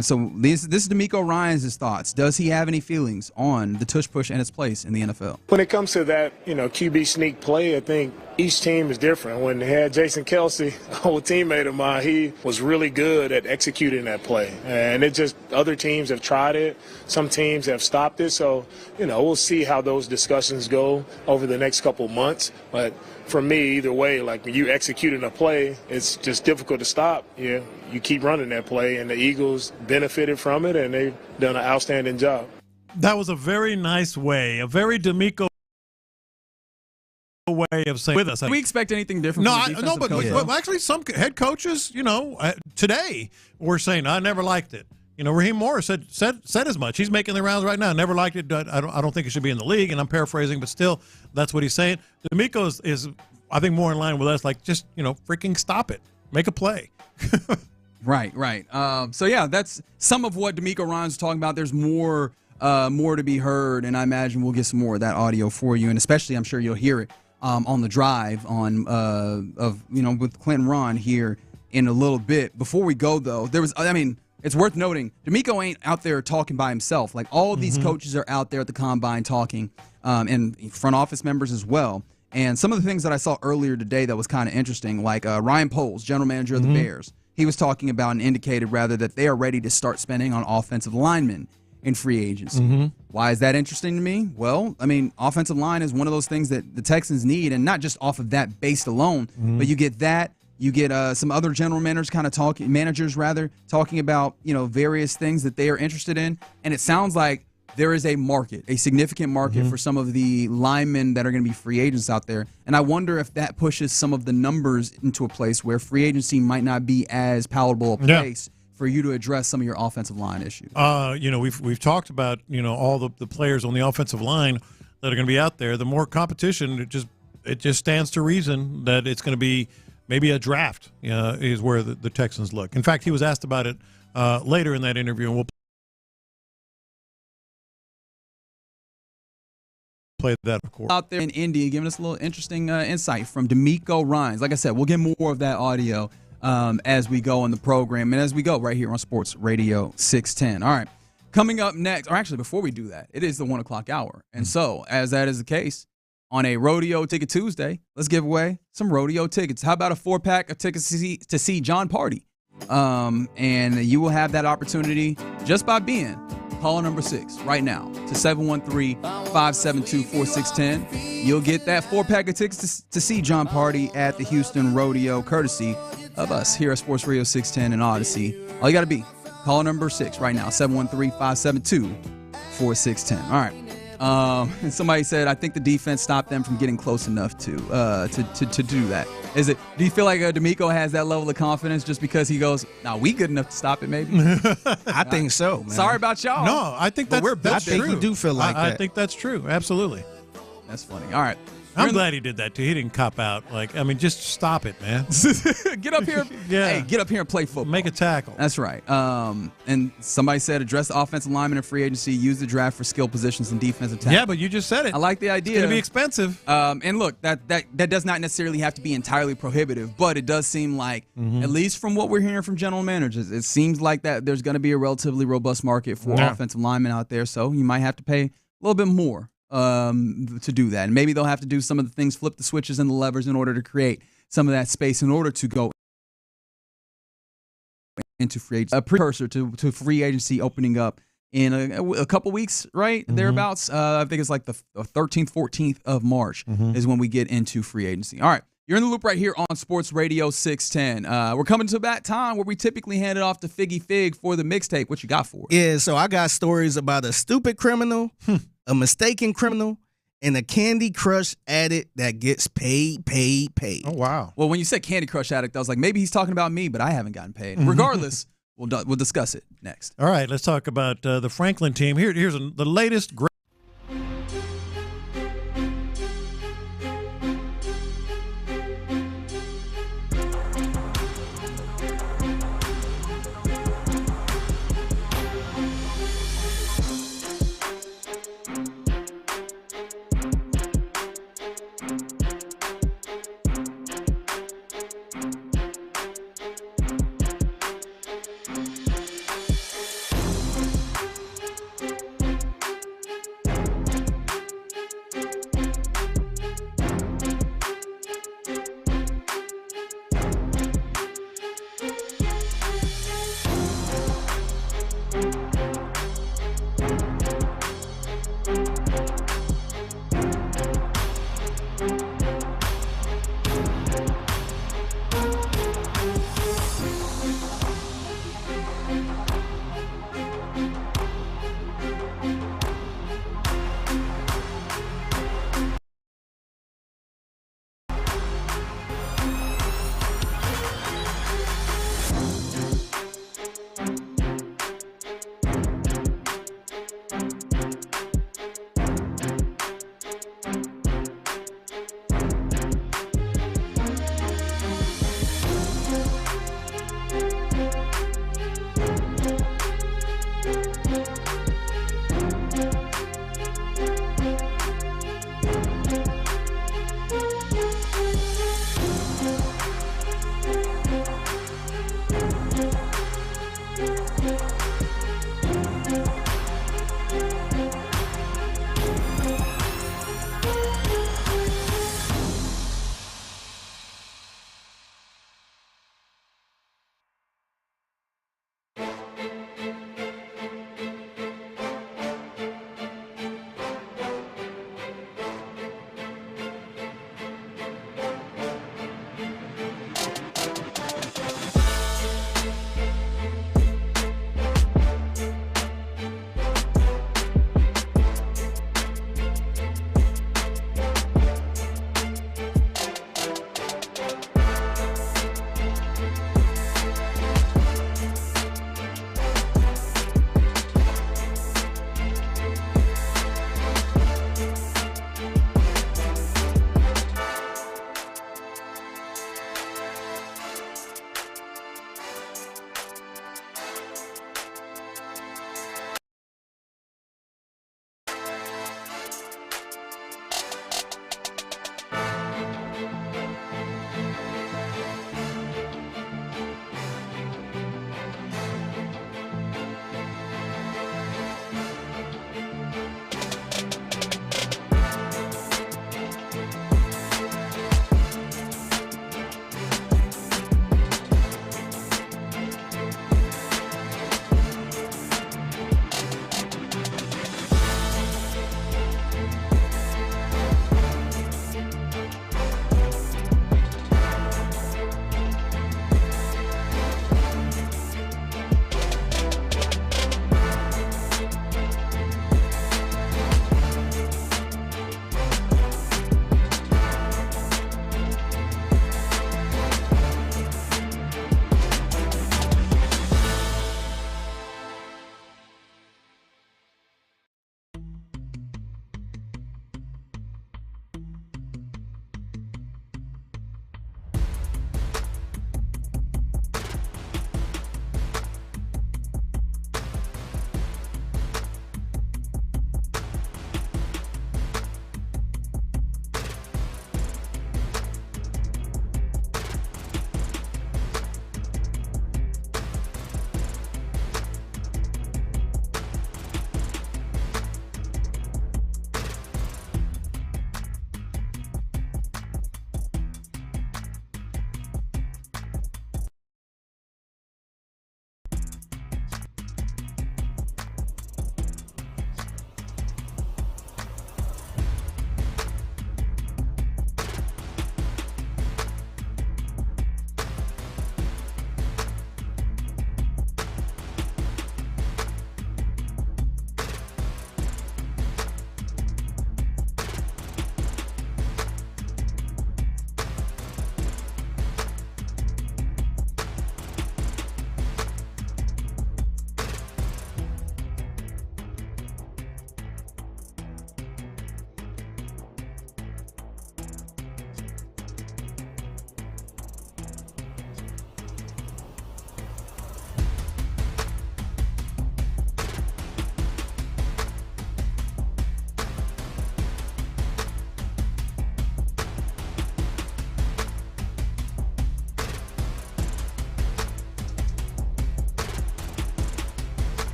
So this is DeMeco Ryans' thoughts. Does he have any feelings on the tush push and its place in the NFL? When it comes to that, QB sneak play, I think each team is different. When they had Jason Kelsey, an old teammate of mine, he was really good at executing that play. And other teams have tried it. Some teams have stopped it. So, we'll see how those discussions go over the next couple months. But for me, either way, like when you executing a play, it's just difficult to stop. Yeah, you keep running that play, and the Eagles benefited from it, and they've done an outstanding job. That was a very nice way, a very DeMeco way of saying with us. Do we expect anything different? But actually, some head coaches, today were saying, I never liked it. Raheem Morris said as much. He's making the rounds right now. Never liked it. I don't think it should be in the league, and I'm paraphrasing, but still, that's what he's saying. DeMeco is I think, more in line with us, like just, freaking stop it. Make a play. Right. So, yeah, that's some of what DeMeco Ryans is talking about. There's more to be heard, and I imagine we'll get some more of that audio for you, and especially I'm sure you'll hear it on the drive with Clinton Ron here in a little bit. Before we go, though, it's worth noting DeMeco ain't out there talking by himself. Like, all of these coaches are out there at the combine talking, and front office members as well. And some of the things that I saw earlier today that was kind of interesting, like Ryan Poles, general manager of the Bears, he was talking about and indicated rather that they are ready to start spending on offensive linemen in free agency. Why is that interesting to me? Well, offensive line is one of those things that the Texans need, and not just off of that based alone, but you get that. You get some other general managers talking about various things that they are interested in, and it sounds like there is a significant market for some of the linemen that are going to be free agents out there. And I wonder if that pushes some of the numbers into a place where free agency might not be as palatable a place for you to address some of your offensive line issues. We've talked about all the players on the offensive line that are going to be out there. The more competition, it just stands to reason that it's going to be maybe a draft is where the Texans look. In fact, he was asked about it later in that interview, and we'll play that, of course. Out there in Indy, giving us a little interesting insight from DeMeco Ryans. Like I said, we'll get more of that audio as we go on the program and as we go right here on Sports Radio 610. All right, coming up next, or actually before we do that, it is the 1 o'clock hour. And so, as that is the case, on a Rodeo Ticket Tuesday, let's give away some rodeo tickets. How about a 4-pack of tickets to see John Party? And you will have that opportunity just by being caller number 6 right now to 713-572-4610. You'll get that 4-pack of tickets to see John Party at the Houston Rodeo, courtesy of us here at Sports Radio 610 and Odyssey. All you got to be caller number 6 right now, 713-572-4610. All right. And somebody said, I think the defense stopped them from getting close enough to do that. Do you feel like DeMeco has that level of confidence just because he goes, we good enough to stop it, maybe? I think so, man. Sorry about y'all. No, I think that's true. I think we do feel like that. I think that's true. Absolutely. That's funny. All right. I'm glad he did that, too. He didn't cop out. Just stop it, man. Get up here. Hey, get up here and play football. Make a tackle. That's right. And somebody said address the offensive lineman in free agency, use the draft for skill positions and defensive tackle. Yeah, but you just said it. I like the idea. It's going to be expensive. And look, that does not necessarily have to be entirely prohibitive, but it does seem like, at least from what we're hearing from general managers, it seems like that there's going to be a relatively robust market for offensive linemen out there, so you might have to pay a little bit more to do that. And maybe they'll have to do some of the things, flip the switches and the levers in order to create some of that space in order to go into free agency. A precursor to free agency opening up in a couple weeks, right? Thereabouts. I think it's like the 13th, 14th of March is when we get into free agency. All right. You're in the loop right here on Sports Radio 610. We're coming to that time where we typically hand it off to Figgy Fig for the mixtape. What you got for us? Yeah, so I got stories about a stupid criminal, a mistaken criminal, and a Candy Crush addict that gets paid. Oh, wow. Well, when you said Candy Crush addict, I was like, maybe he's talking about me, but I haven't gotten paid. Regardless, we'll discuss it next. All right, let's talk about the Franklin team. Here's the latest great.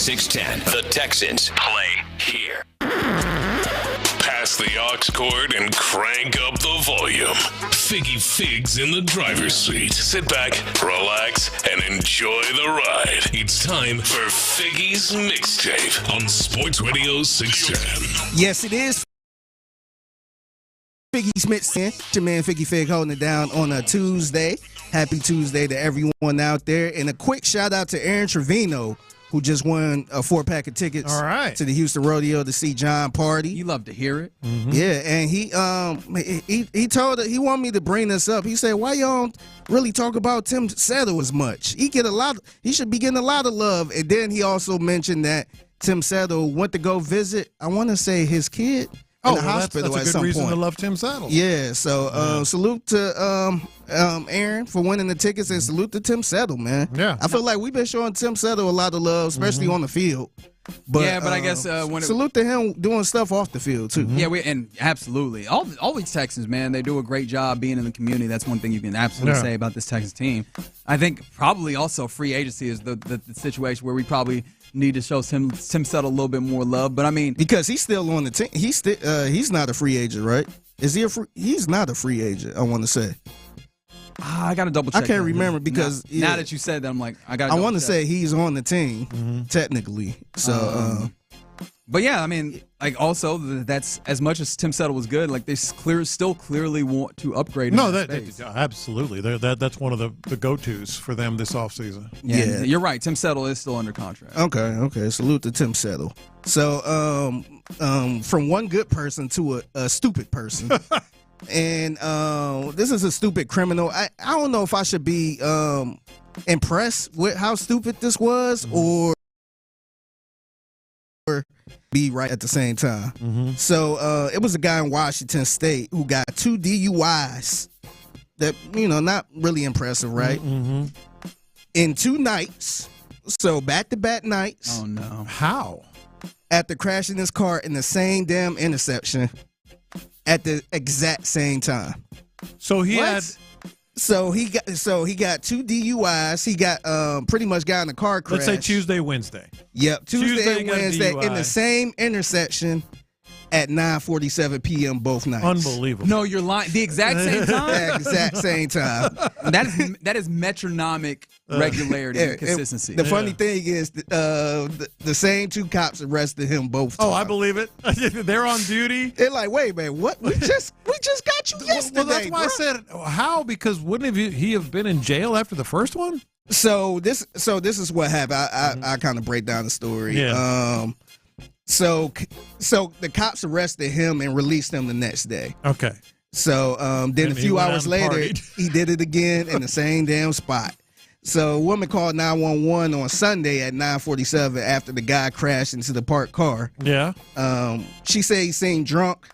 610. The Texans play here. Pass the aux cord and crank up the volume. Figgy Figs in the driver's seat. Sit back, relax, and enjoy the ride. It's time for Figgy's Mixtape on Sports Radio 610. Yes, it is. Figgy's Mixtape. Your man Figgy Fig holding it down on a Tuesday. Happy Tuesday to everyone out there. And a quick shout out to Aaron Trevino, who just won a 4-pack of tickets to the Houston Rodeo to see John Party. You love to hear it. Mm-hmm. Yeah, and he told he wanted me to bring this up. He said, "Why y'all don't really talk about Tim Settle as much? He should be getting a lot of love." And then he also mentioned that Tim Settle went to go visit, I want to say, his kid in the hospital that's a good reason to love Tim Settle. Yeah, so salute to Aaron for winning the tickets, and salute to Tim Settle, man. Yeah, I feel like we've been showing Tim Settle a lot of love, especially on the field. But I guess when salute to him doing stuff off the field too. Yeah, and absolutely all these Texans, man, they do a great job being in the community. That's one thing you can absolutely say about this Texans team. I think probably also free agency is the situation where we probably need to show Tim Settle a little bit more love. But I mean, because he's still on the team, he's not a free agent, right? Is he he's not a free agent, I want to say. I got to double check. I can't remember because now that you said that, I'm like, I want to say he's on the team technically. So, but yeah, I mean, like also that's as much as Tim Settle was good. Like they still clearly want to upgrade. No, absolutely. That's one of the go-tos for them this offseason. Yeah, you're right. Tim Settle is still under contract. Okay. Salute to Tim Settle. So, from one good person to a stupid person. And this is a stupid criminal. I don't know if I should be impressed with how stupid this was or be right at the same time. So it was a guy in Washington State who got 2 DUIs that, not really impressive, right? In 2 nights. So back-to-back nights. Oh, no. How? After crashing his car in the same damn intersection at the exact same time. So he got 2 DUIs. He got pretty much got in a car crash. Let's say Tuesday, Wednesday. Yep, Tuesday and Wednesday in the same intersection at 9:47 p.m. both nights. Unbelievable. No, you're lying. The exact same time? Exact same time. That is metronomic regularity and consistency. The funny thing is the same 2 cops arrested him both times. Oh, I believe it. They're on duty. They're like, wait, man, what? We just got you yesterday. Well, that's why I said how, because wouldn't he have been in jail after the first one? So this is what happened. I kind of break down the story. Yeah. So the cops arrested him and released him the next day. Okay. So then a few hours later, he did it again in the same damn spot. So a woman called 911 on Sunday at 9:47 after the guy crashed into the parked car. Yeah. She said he seemed drunk,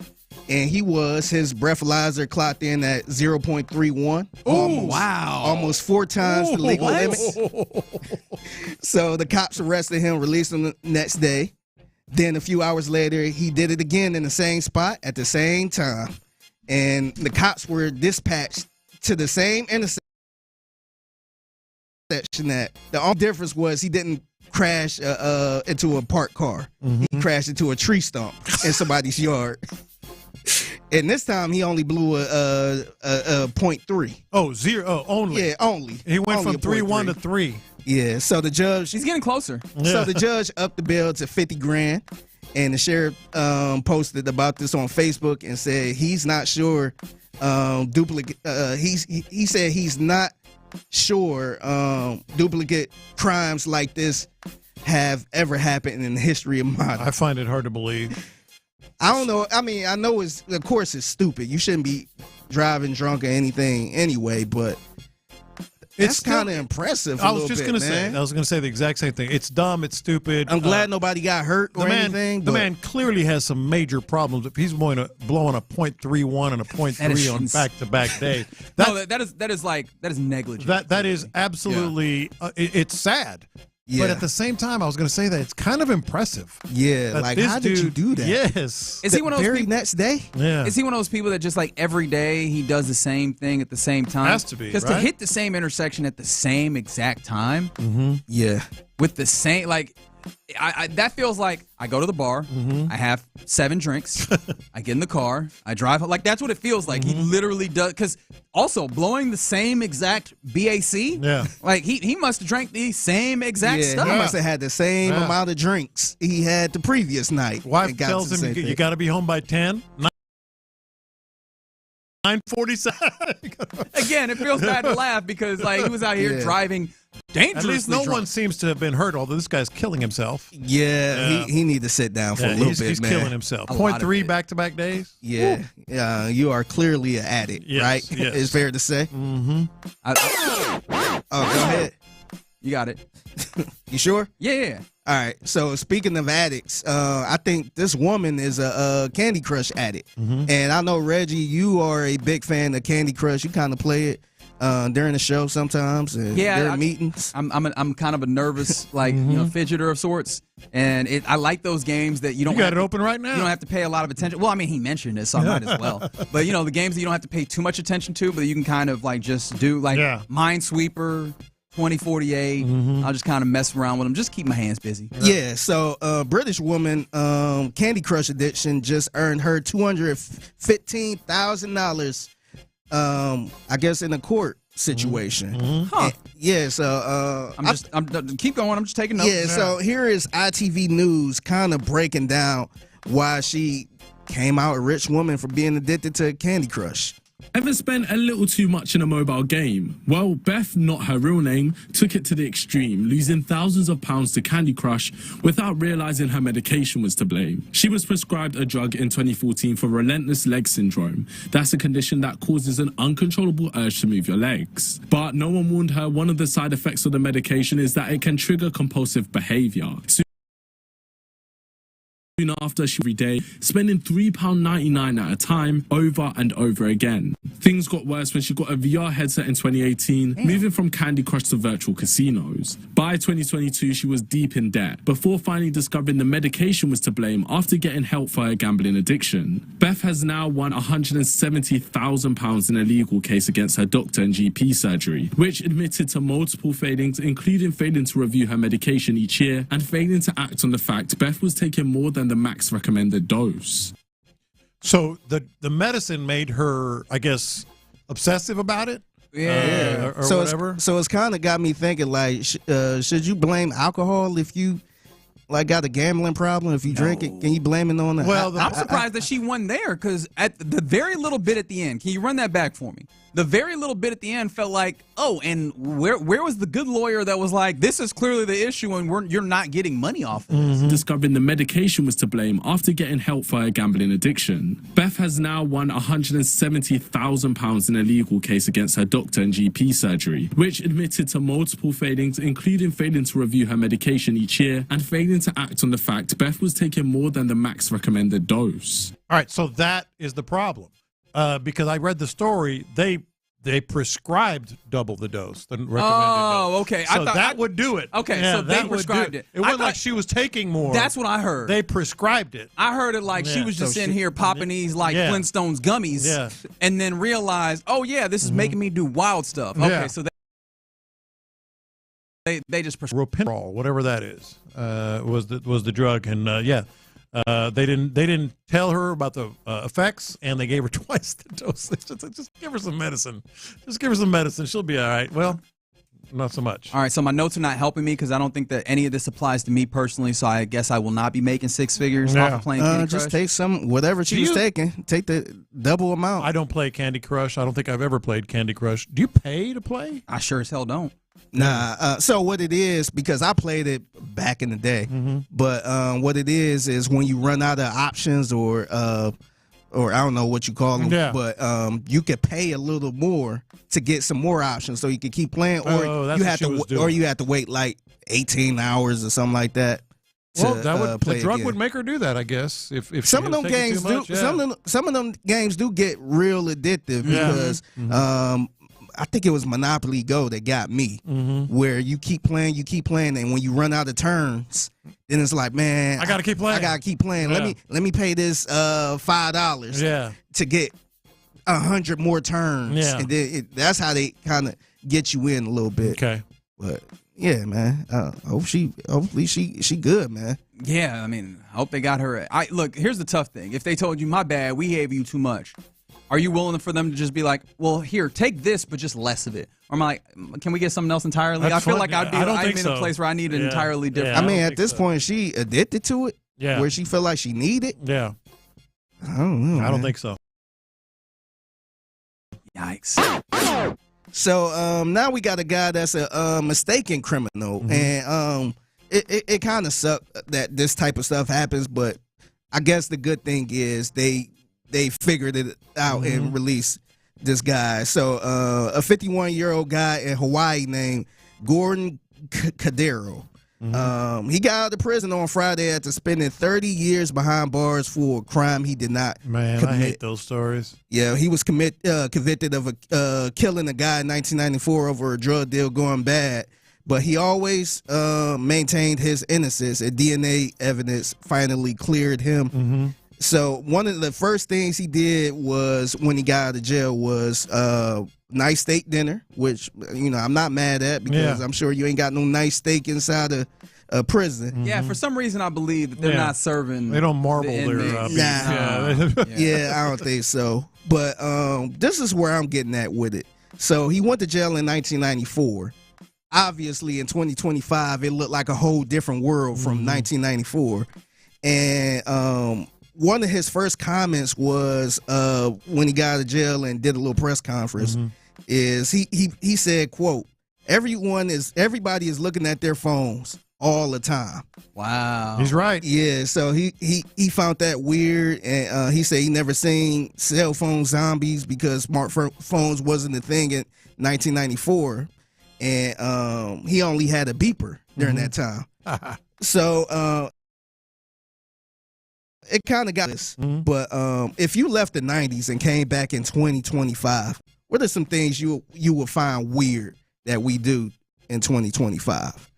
and he was. His breathalyzer clocked in at 0.31. Oh, wow. Almost 4 times the legal limit. So the cops arrested him, released him the next day. Then a few hours later, he did it again in the same spot at the same time. And the cops were dispatched to the same intersection. That the only difference was he didn't crash into a parked car. He crashed into a tree stump in somebody's yard. And this time he only blew a 0.3. Oh, 0. Oh, only. Yeah, only. He went only from 3-1 to 3. Yeah, so the judge... He's getting closer. Yeah. So the judge upped the bail to $50,000, and the sheriff posted about this on Facebook and said he's not sure duplicate... He said he's not sure duplicate crimes like this have ever happened in the history of modern. I find it hard to believe. I don't know. I mean, I know of course it's stupid. You shouldn't be driving drunk or anything anyway, but... It's kind of impressive. I was just going to say. I was going to say the exact same thing. It's dumb. It's stupid. I'm glad nobody got hurt or anything. The man clearly has some major problems. If he's blowing a 0.31 and a 0.3 on back-to-back days, that is negligent. That is absolutely. It's sad. Yeah. But at the same time, I was going to say that it's kind of impressive. Yeah, like how did you do that? Yes. Is he one of those people, next day? Yeah. Is he one of those people that just like every day he does the same thing at the same time? Has to be, because to hit the same intersection at the same exact time. Yeah. With the same that feels like I go to the bar, I have 7 drinks, I get in the car, I drive. Like, that's what it feels like. He literally does. Because also, blowing the same exact BAC, like, he must have drank the same exact stuff. He must have had the same amount of drinks he had the previous night. Wife tells him you got to be home by 10. 9:47. Again, it feels bad to laugh because like he was out here driving dangerously. At least no drunk. one seems to have been hurt, although this guy's killing himself. He need to sit down for a little bit, he's man. killing himself. 0.3 back-to-back days. Yeah. You are clearly an addict, right? Yes. It's fair to say. Mm-hmm. Go ahead. You got it. You sure? Yeah. All right. So speaking of addicts, I think this woman is a Candy Crush addict, and I know Reggie, you are a big fan of Candy Crush. You kind of play it during the show sometimes, and during meetings. I'm kind of a nervous fidgeter of sorts, and I like those games that you don't. You got it open right now. You don't have to pay a lot of attention. Well, I mean, he mentioned it, so I might as well. But the games that you don't have to pay too much attention to, but you can kind of like just do like Minesweeper. 2048. I'll just kind of mess around with them. Just keep my hands busy. Yeah. So, British woman, Candy Crush addiction just earned her $215,000. I guess in a court situation. Huh. Yeah. So, I'm keep going. I'm just taking notes. Yeah. So here is ITV News kind of breaking down why she came out a rich woman for being addicted to Candy Crush. Ever spent a little too much in a mobile game? Well, Beth, not her real name, took it to the extreme, losing thousands of pounds to Candy Crush without realizing her medication was to blame. She was prescribed a drug in 2014 for relentless leg syndrome. That's a condition that causes an uncontrollable urge to move your legs. But no one warned her one of the side effects of the medication is that it can trigger compulsive behavior. Soon after, she every day, spending £3.99 at a time over and over again. Things got worse when she got a VR headset in 2018, moving from Candy Crush to virtual casinos. By 2022, she was deep in debt, before finally discovering the medication was to blame after getting help for her gambling addiction. Beth has now won £170,000 in a legal case against her doctor and GP surgery, which admitted to multiple failings, including failing to review her medication each year and failing to act on the fact Beth was taking more than the max recommended dose. So the medicine made her, I guess, obsessive about it? Yeah. Or so whatever? It's kind of got me thinking, like, should you blame alcohol if you, like, got a gambling problem? If you drink it, can you blame it on that? Well, I'm surprised that she won there because at the very little bit at the end, can you run that back for me? The very little bit at the end felt like, oh, and where was the good lawyer that was like, this is clearly the issue and you're not getting money off of this. Discovering the medication was to blame after getting help for her gambling addiction. Beth has now won £170,000 in a legal case against her doctor and GP surgery, which admitted to multiple failings, including failing to review her medication each year and failing to act on the fact Beth was taking more than the max recommended dose. All right, so that is the problem. Because I read the story, they prescribed double the dose, the recommended dose. Okay. So that would do it. Okay, yeah, so they prescribed it. It wasn't like she was taking more. That's what I heard. They prescribed it. I heard it like she was just in here popping these like Flintstones gummies and then realized, oh, yeah, this is making me do wild stuff. Okay, so they just prescribed Ropenrol, whatever that is, was the drug. And, they didn't tell her about the effects, and they gave her twice the dosage. Just give her some medicine. Just give her some medicine. She'll be all right. Well, not so much. All right, so my notes are not helping me because I don't think that any of this applies to me personally, so I guess I will not be making 6 figures off of playing Candy Crush. Just take whatever she was taking. Take the double amount. I don't play Candy Crush. I don't think I've ever played Candy Crush. Do you pay to play? I sure as hell don't. Nah, so what it is, because I played it back in the day, but what it is when you run out of options or I don't know what you call them, but you can pay a little more to get some more options so you can keep playing, or you have to wait like 18 hours or something like that. Well, the drug would make her do that, I guess. If some of them games do, some of them games do get real addictive because I think it was Monopoly Go that got me, where you keep playing, and when you run out of turns, then it's like, man, I gotta keep playing. Yeah. Let me pay this $5 to get 100 more turns, and then that's how they kind of get you in a little bit. Okay, but Yeah, man. Hopefully she good, man. Yeah, I mean, I hope they got her. Look, here's the tough thing. If they told you, my bad, we gave you too much, are you willing for them to just be like, well, here, take this, but just less of it? Or am I like, can we get something else entirely? I feel like I'm in a place where I need an entirely different. I mean, at this point, she addicted to it. Yeah. Where she feel like she need it. Yeah. I don't know. I don't think so. Yikes. So now we got a guy that's a mistaken criminal, and it kind of sucks that this type of stuff happens. But I guess the good thing is they figured it out and released this guy. So a 51-year-old guy in Hawaii named Gordon Cadero. He got out of prison on Friday after spending 30 years behind bars for a crime he did not commit. I hate those stories. Yeah, he was convicted of killing a guy in 1994 over a drug deal going bad, but he always maintained his innocence, and DNA evidence finally cleared him. So one of the first things he did was, when he got out of jail, was nice steak dinner, which, I'm not mad at, because I'm sure you ain't got no nice steak inside a prison. Yeah, for some reason I believe that they're not serving. They don't marble their beef. Yeah, I don't think so. But this is where I'm getting at with it. So he went to jail in 1994. Obviously, in 2025, it looked like a whole different world from 1994. And one of his first comments was when he got out of jail and did a little press conference, is he said, quote, everybody is looking at their phones all the time. Wow. He's right. Yeah, so he found that weird, and he said he never seen cell phone zombies because smartphones wasn't a thing in 1994, and he only had a beeper during that time. So it kind of got us. But if you left the 90s and came back in 2025, what are some things you would find weird that we do in 2025?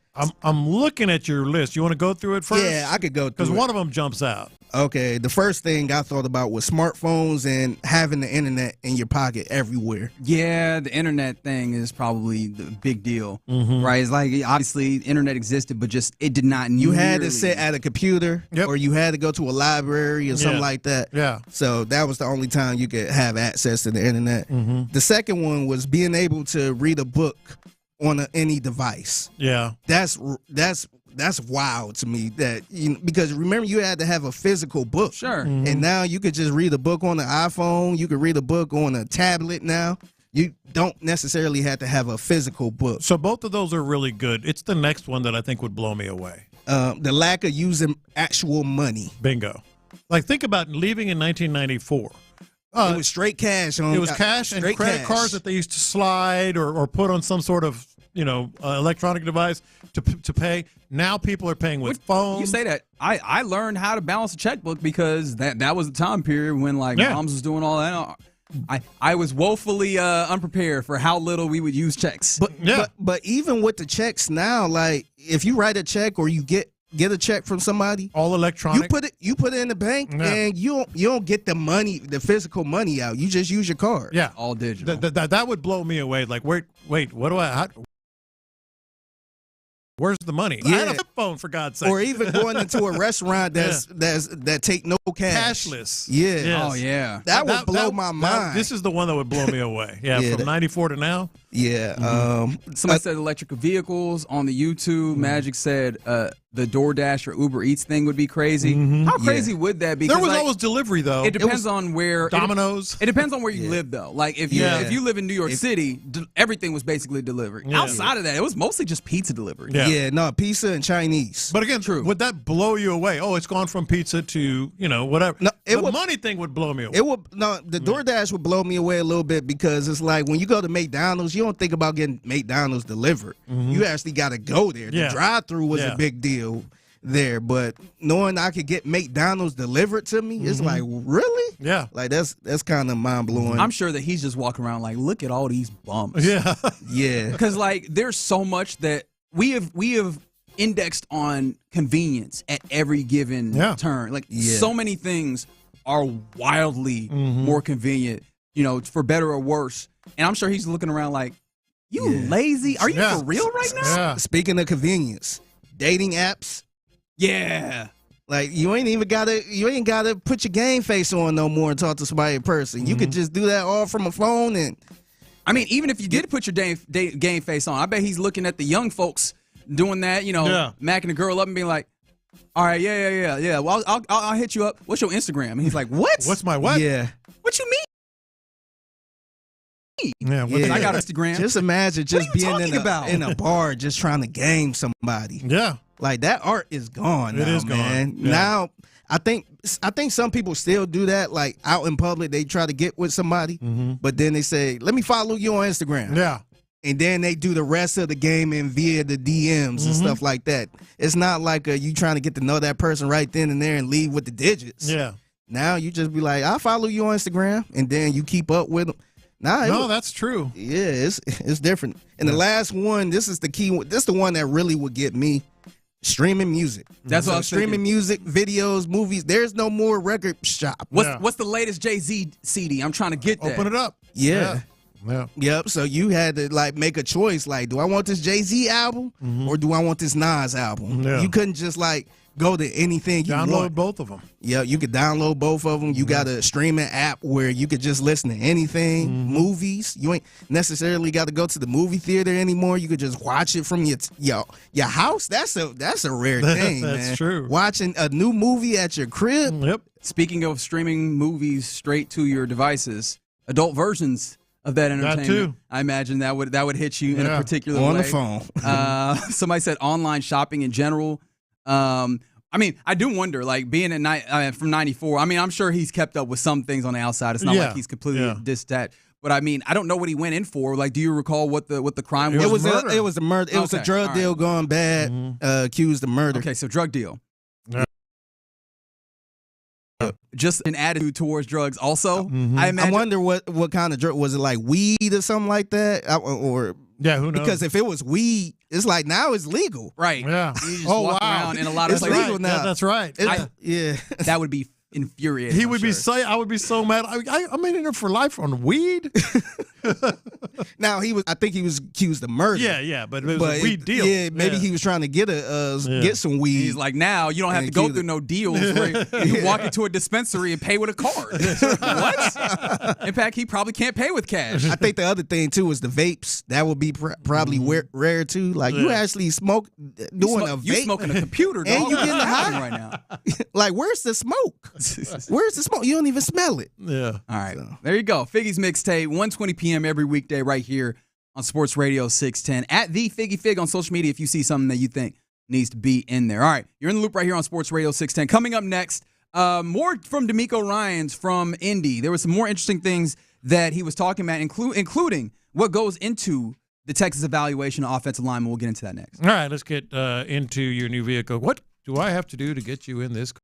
I'm looking at your list. You want to go through it first? Yeah, I could go through it. Because one of them jumps out. Okay, the first thing I thought about was smartphones and having the internet in your pocket everywhere. Yeah, the internet thing is probably the big deal, right? It's like, obviously, internet existed, but just it did not. You had to sit at a computer, or you had to go to a library or something like that. Yeah. So that was the only time you could have access to the internet. The second one was being able to read a book on any device. Yeah. That's wild to me, that because remember, you had to have a physical book. Sure. And now you could just read a book on an iPhone. You could read a book on a tablet now. You don't necessarily have to have a physical book. So both of those are really good. It's the next one that I think would blow me away. The lack of using actual money. Bingo. Like, think about leaving in 1994. It was straight cash. It was cash and credit cards that they used to slide or put on some sort of electronic device to pay. Now people are paying with phones. You say that. I learned how to balance a checkbook because that was the time period when moms was doing all that. I was woefully unprepared for how little we would use checks. But even with the checks now, like if you write a check or you get a check from somebody, all electronic. You put it in the bank, and you don't get the money, the physical money out. You just use your card. Yeah, all digital. That would blow me away. Like, wait, what do where's the money? Yeah. I had a flip phone, for God's sake. Or even going into a restaurant that take no cash. Cashless. Yeah. Yes. Oh, yeah. That would blow my mind. This is the one that would blow me away. Yeah, from 94 to now. Yeah. Somebody said electric vehicles on the YouTube. Magic said the DoorDash or Uber Eats thing would be crazy. How crazy would that be? There was always delivery, though. It depends on where. Domino's. It depends on where you live, though. Like, if you live in New York City, everything was basally delivered. Yeah. Outside of that, it was mostly just pizza delivery. Yeah, no, pizza and Chinese. But again, would that blow you away? Oh, it's gone from pizza to, whatever. No, the money thing would blow me away. The DoorDash would blow me away a little bit, because it's like when you go to McDonald's, you don't think about getting McDonald's delivered. You actually got to go there. The drive-through was a big deal there, but knowing I could get McDonald's delivered to me, it's like, really? Yeah. Like, that's kind of mind-blowing. I'm sure that he's just walking around like, look at all these bumps. Yeah. Yeah. Because, like, there's so much that we have indexed on convenience at every given turn. Like, so many things are wildly more convenient, for better or worse. And I'm sure he's looking around like, You lazy? Are you for real right now? Yeah. Speaking of convenience, dating apps. Yeah. Like you ain't gotta put your game face on no more and talk to somebody in person. You could just do that all from a phone. And I mean, even if you did put your game face on, I bet he's looking at the young folks doing that. Macking a girl up and being like, "All right, yeah. Well, I'll hit you up. What's your Instagram?" And he's like, "What? What's my what? Yeah. What you mean?" Yeah, I got Instagram. Just imagine just being in a bar just trying to game somebody. Yeah. Like that art is gone now, It is man. gone. Yeah. Now I think some people still do that. Like out in public, they try to get with somebody, but then they say, "Let me follow you on Instagram." Yeah. And then they do the rest of the game in via the DMs and stuff like that. It's not like you trying to get to know that person right then and there and leave with the digits. Yeah. Now you just be like, "I'll follow you on Instagram," and then you keep up with them. No, that's true. Yeah, it's different. And the last one, this is the key one. This is the one that really would get me. Streaming music. That's what I was streaming music, videos, movies. There's no more record shop. What's the latest Jay-Z CD? I'm trying to get that. Open it up. Yeah. Yeah. Yep. So you had to make a choice. Like, do I want this Jay-Z album or do I want this Nas album? Yeah. You couldn't just go to anything you Download want. both of them. Yeah, you could download both of them. You got a streaming app where you could just listen to anything. Movies, you ain't necessarily got to go to the movie theater anymore. You could just watch it from your house. That's a rare thing. That's man. true. Watching a new movie at your crib. Yep. Speaking of streaming movies straight to your devices, adult versions of that entertainment. too. I imagine that would hit you in a particular way. On the phone. Somebody said online shopping in general. I mean, I do wonder, like being from '94. I mean, I'm sure he's kept up with some things on the outside. It's not like he's completely detached. But I mean, I don't know what he went in for. Like, do you recall what the crime was? It was a murder. It was a drug deal gone bad. Accused of murder. Okay, so drug deal. Just an attitude towards drugs. Also, I imagine. I wonder what kind of drug was it, like weed or something like that, or who knows? Because if it was weed, it's like now it's legal, right? Yeah. You just walk around in a lot of it's places. legal now. Yeah, that's right. That would be infuriating. He would be I would be so mad. I'm in here for life on weed. Now I think he was accused of murder. Yeah, but it was a weed deal. Yeah, maybe he was trying to get some weed. He's like, now you don't have to go through no deals where you walk into a dispensary and pay with a card. What? In fact, he probably can't pay with cash. I think the other thing too is the vapes. That would be probably rare too. Like you actually smoke doing a vape. You smoking a computer, dog. And you getting high right now. Like, where's the smoke? Where's the smoke? You don't even smell it. Yeah. All right. So. There you go. Figgy's Mixtape, 1:20 p.m. every weekday right here on Sports Radio 610. At the Figgy Fig on social media if you see something that you think needs to be in there. All right. You're in the loop right here on Sports Radio 610. Coming up next, more from DeMeco Ryans from Indy. There were some more interesting things that he was talking about, including what goes into the Texas evaluation of offensive lineman. We'll get into that next. All right. Let's get into your new vehicle. What do I have to do to get you in this car?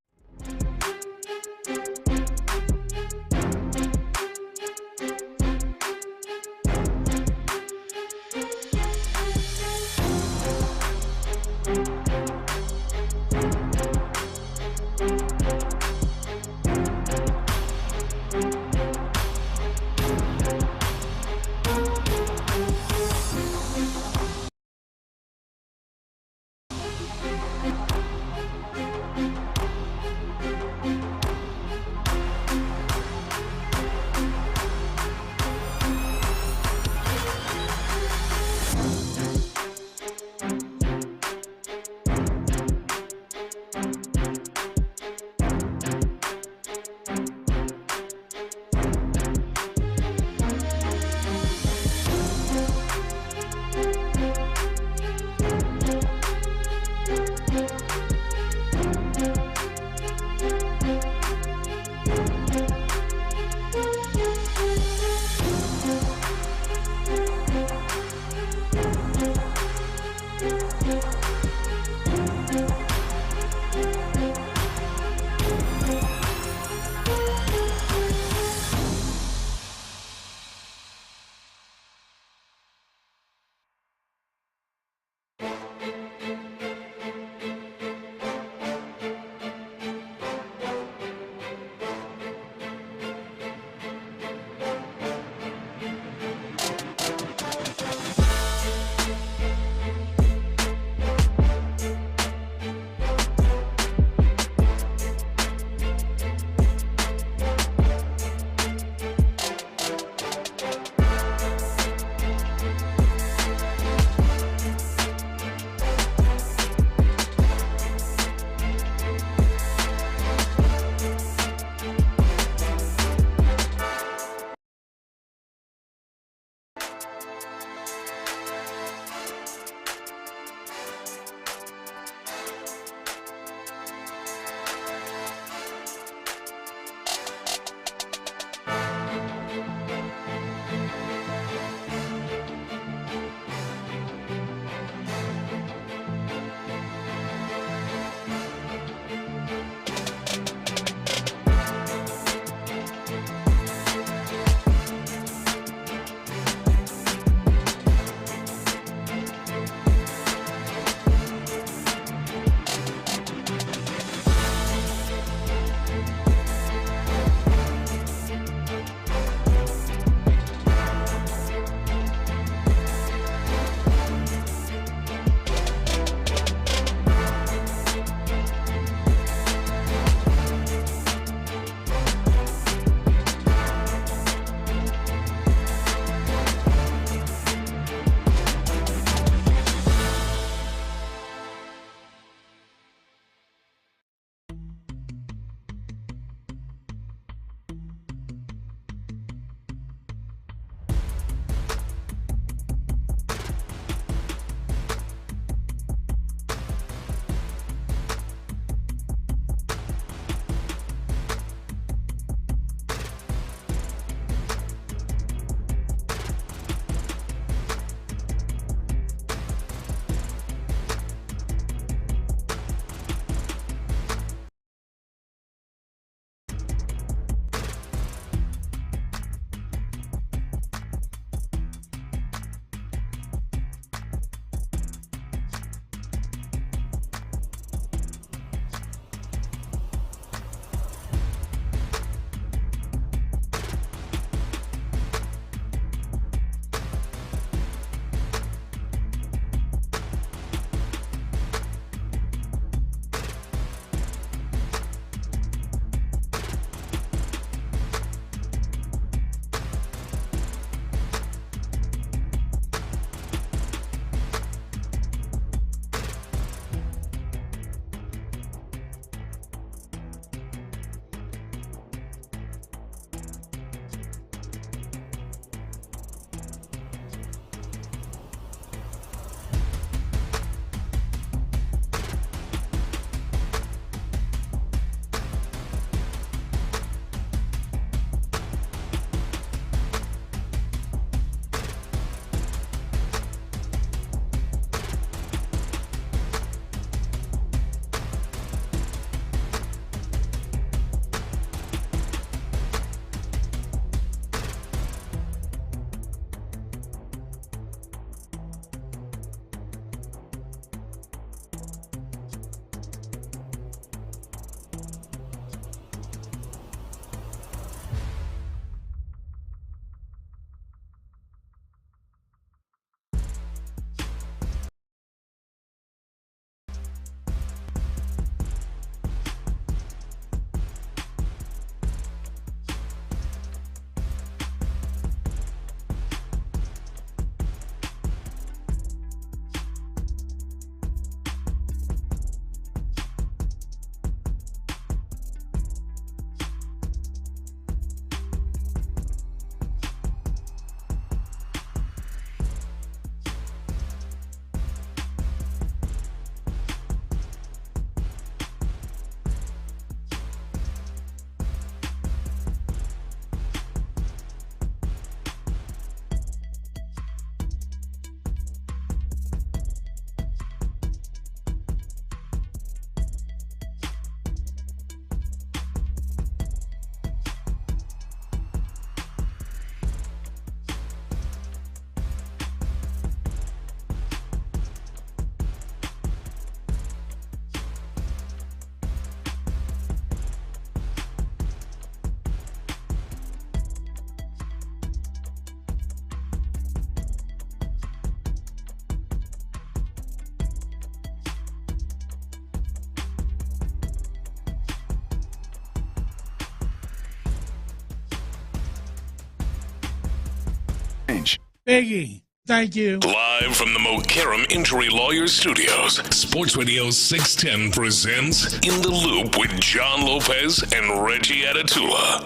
Biggie, thank you. Live from the Mokaram Injury Lawyers Studios, Sports Radio 610 presents In the Loop with John Lopez and Reggie Atatula.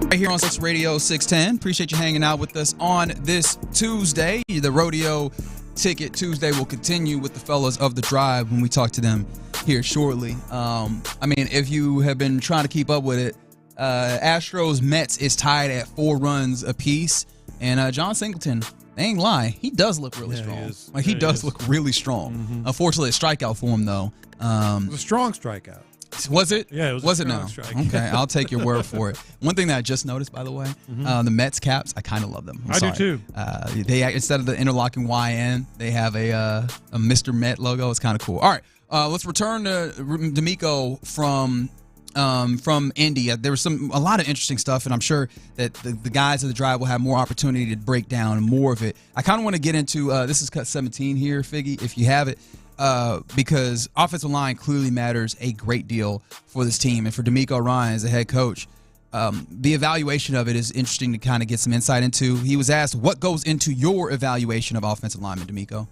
Right here on Sports Radio 610. Appreciate you hanging out with us on this Tuesday. The Rodeo Ticket Tuesday will continue with the fellas of the Drive when we talk to them here shortly. If you have been trying to keep up with it, Astros Mets is tied at 4 runs apiece, and John Singleton, they ain't lying, he does look really strong. He does look really strong. Mm-hmm. Unfortunately, a strikeout for him though. It was a strong strikeout. Was it? Yeah, it was. Was a it now? strike. Okay, I'll take your word for it. One thing that I just noticed, by the way, the Mets caps, I kind of love them. I do too. They instead of the interlocking YN, they have a Mr. Met logo. It's kind of cool. All right, let's return to DeMeco from Indy. There was a lot of interesting stuff, and I'm sure that the guys of the Drive will have more opportunity to break down more of it. I kind of want to get into this is cut 17 here, Figgy, if you have it. Because offensive line clearly matters a great deal for this team. And for DeMeco Ryans, the head coach, the evaluation of it is interesting to kind of get some insight into. He was asked, what goes into your evaluation of offensive lineman, DeMeco?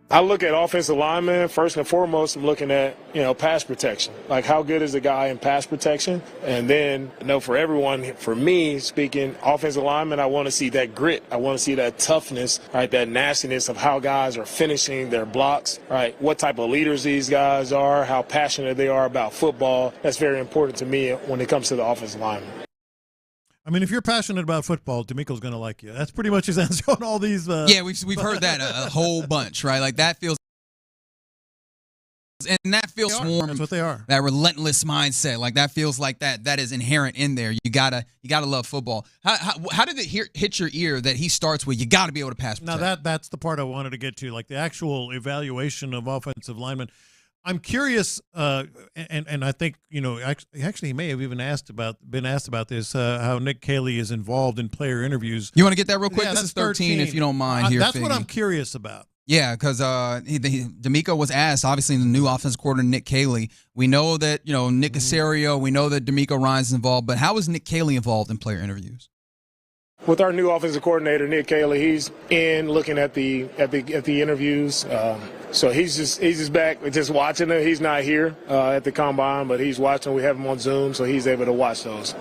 I look at offensive linemen, first and foremost, I'm looking at, pass protection. Like, how good is the guy in pass protection? And then, for everyone, for me, speaking, offensive linemen, I want to see that grit. I want to see that toughness, right, that nastiness of how guys are finishing their blocks, right, what type of leaders these guys are, how passionate they are about football. That's very important to me when it comes to the offensive lineman. I mean, if you're passionate about football, DeMeco's going to like you. That's pretty much his answer on all these. Yeah, we've heard that a whole bunch, right? Like that feels warm. That's what they are. That relentless mindset, like that feels like that is inherent in there. You gotta love football. How did it hit your ear that he starts with you got to be able to pass protect? Now that's the part I wanted to get to, like the actual evaluation of offensive linemen. I'm curious, and I think actually he may have even been asked about this. How Nick Caley is involved in player interviews. You want to get that real quick? Yeah, this is 13, if you don't mind. Here, that's Figgy. what I'm curious about. Yeah, because DeMeco was asked. Obviously, the new offensive coordinator Nick Caley. We know that Nick Caserio. We know that DeMeco Ryans is involved. But how is Nick Caley involved in player interviews? With our new offensive coordinator, Nick Caley, he's in looking at the interviews. So he's just back, just watching it. He's not here at the combine, but he's watching. We have him on Zoom, so he's able to watch those.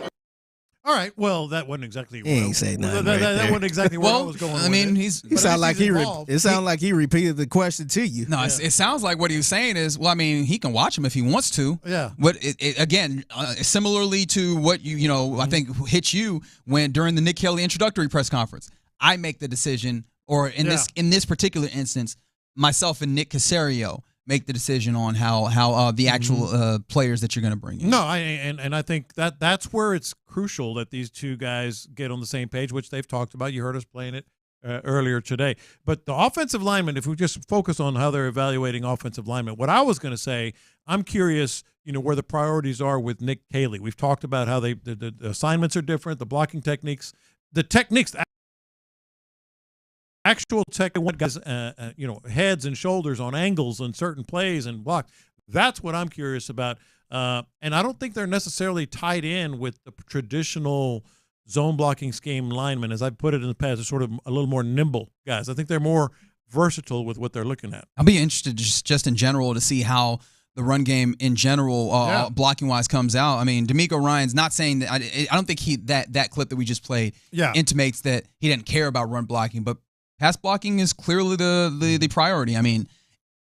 All right. Well, that wasn't exactly. He ain't say nothing. That wasn't exactly where I was going. I mean, it sounded like he repeated the question to you. No, it sounds like what he was saying is, well, I mean, he can watch him if he wants to. Yeah. But again, similarly to what I think hit you during the Nick Caley introductory press conference, I make the decision, or in this particular instance, myself and Nick Caserio make the decision on how the actual players that you're going to bring in. No, I think that's where it's crucial that these two guys get on the same page, which they've talked about. You heard us playing it earlier today. But the offensive linemen, if we just focus on how they're evaluating offensive linemen, what I was going to say, I'm curious, where the priorities are with Nick Caley. We've talked about how the assignments are different, the blocking techniques, actual tech, guys, heads and shoulders on angles and certain plays and block. That's what I'm curious about. And I don't think they're necessarily tied in with the traditional zone blocking scheme linemen. As I've put it in the past, they're sort of a little more nimble guys. I think they're more versatile with what they're looking at. I'll be interested just in general to see how the run game in general, blocking-wise, comes out. I mean, DeMeco Ryans, not saying that I don't think that clip that we just played intimates that he didn't care about run blocking, but pass blocking is clearly the priority. I mean,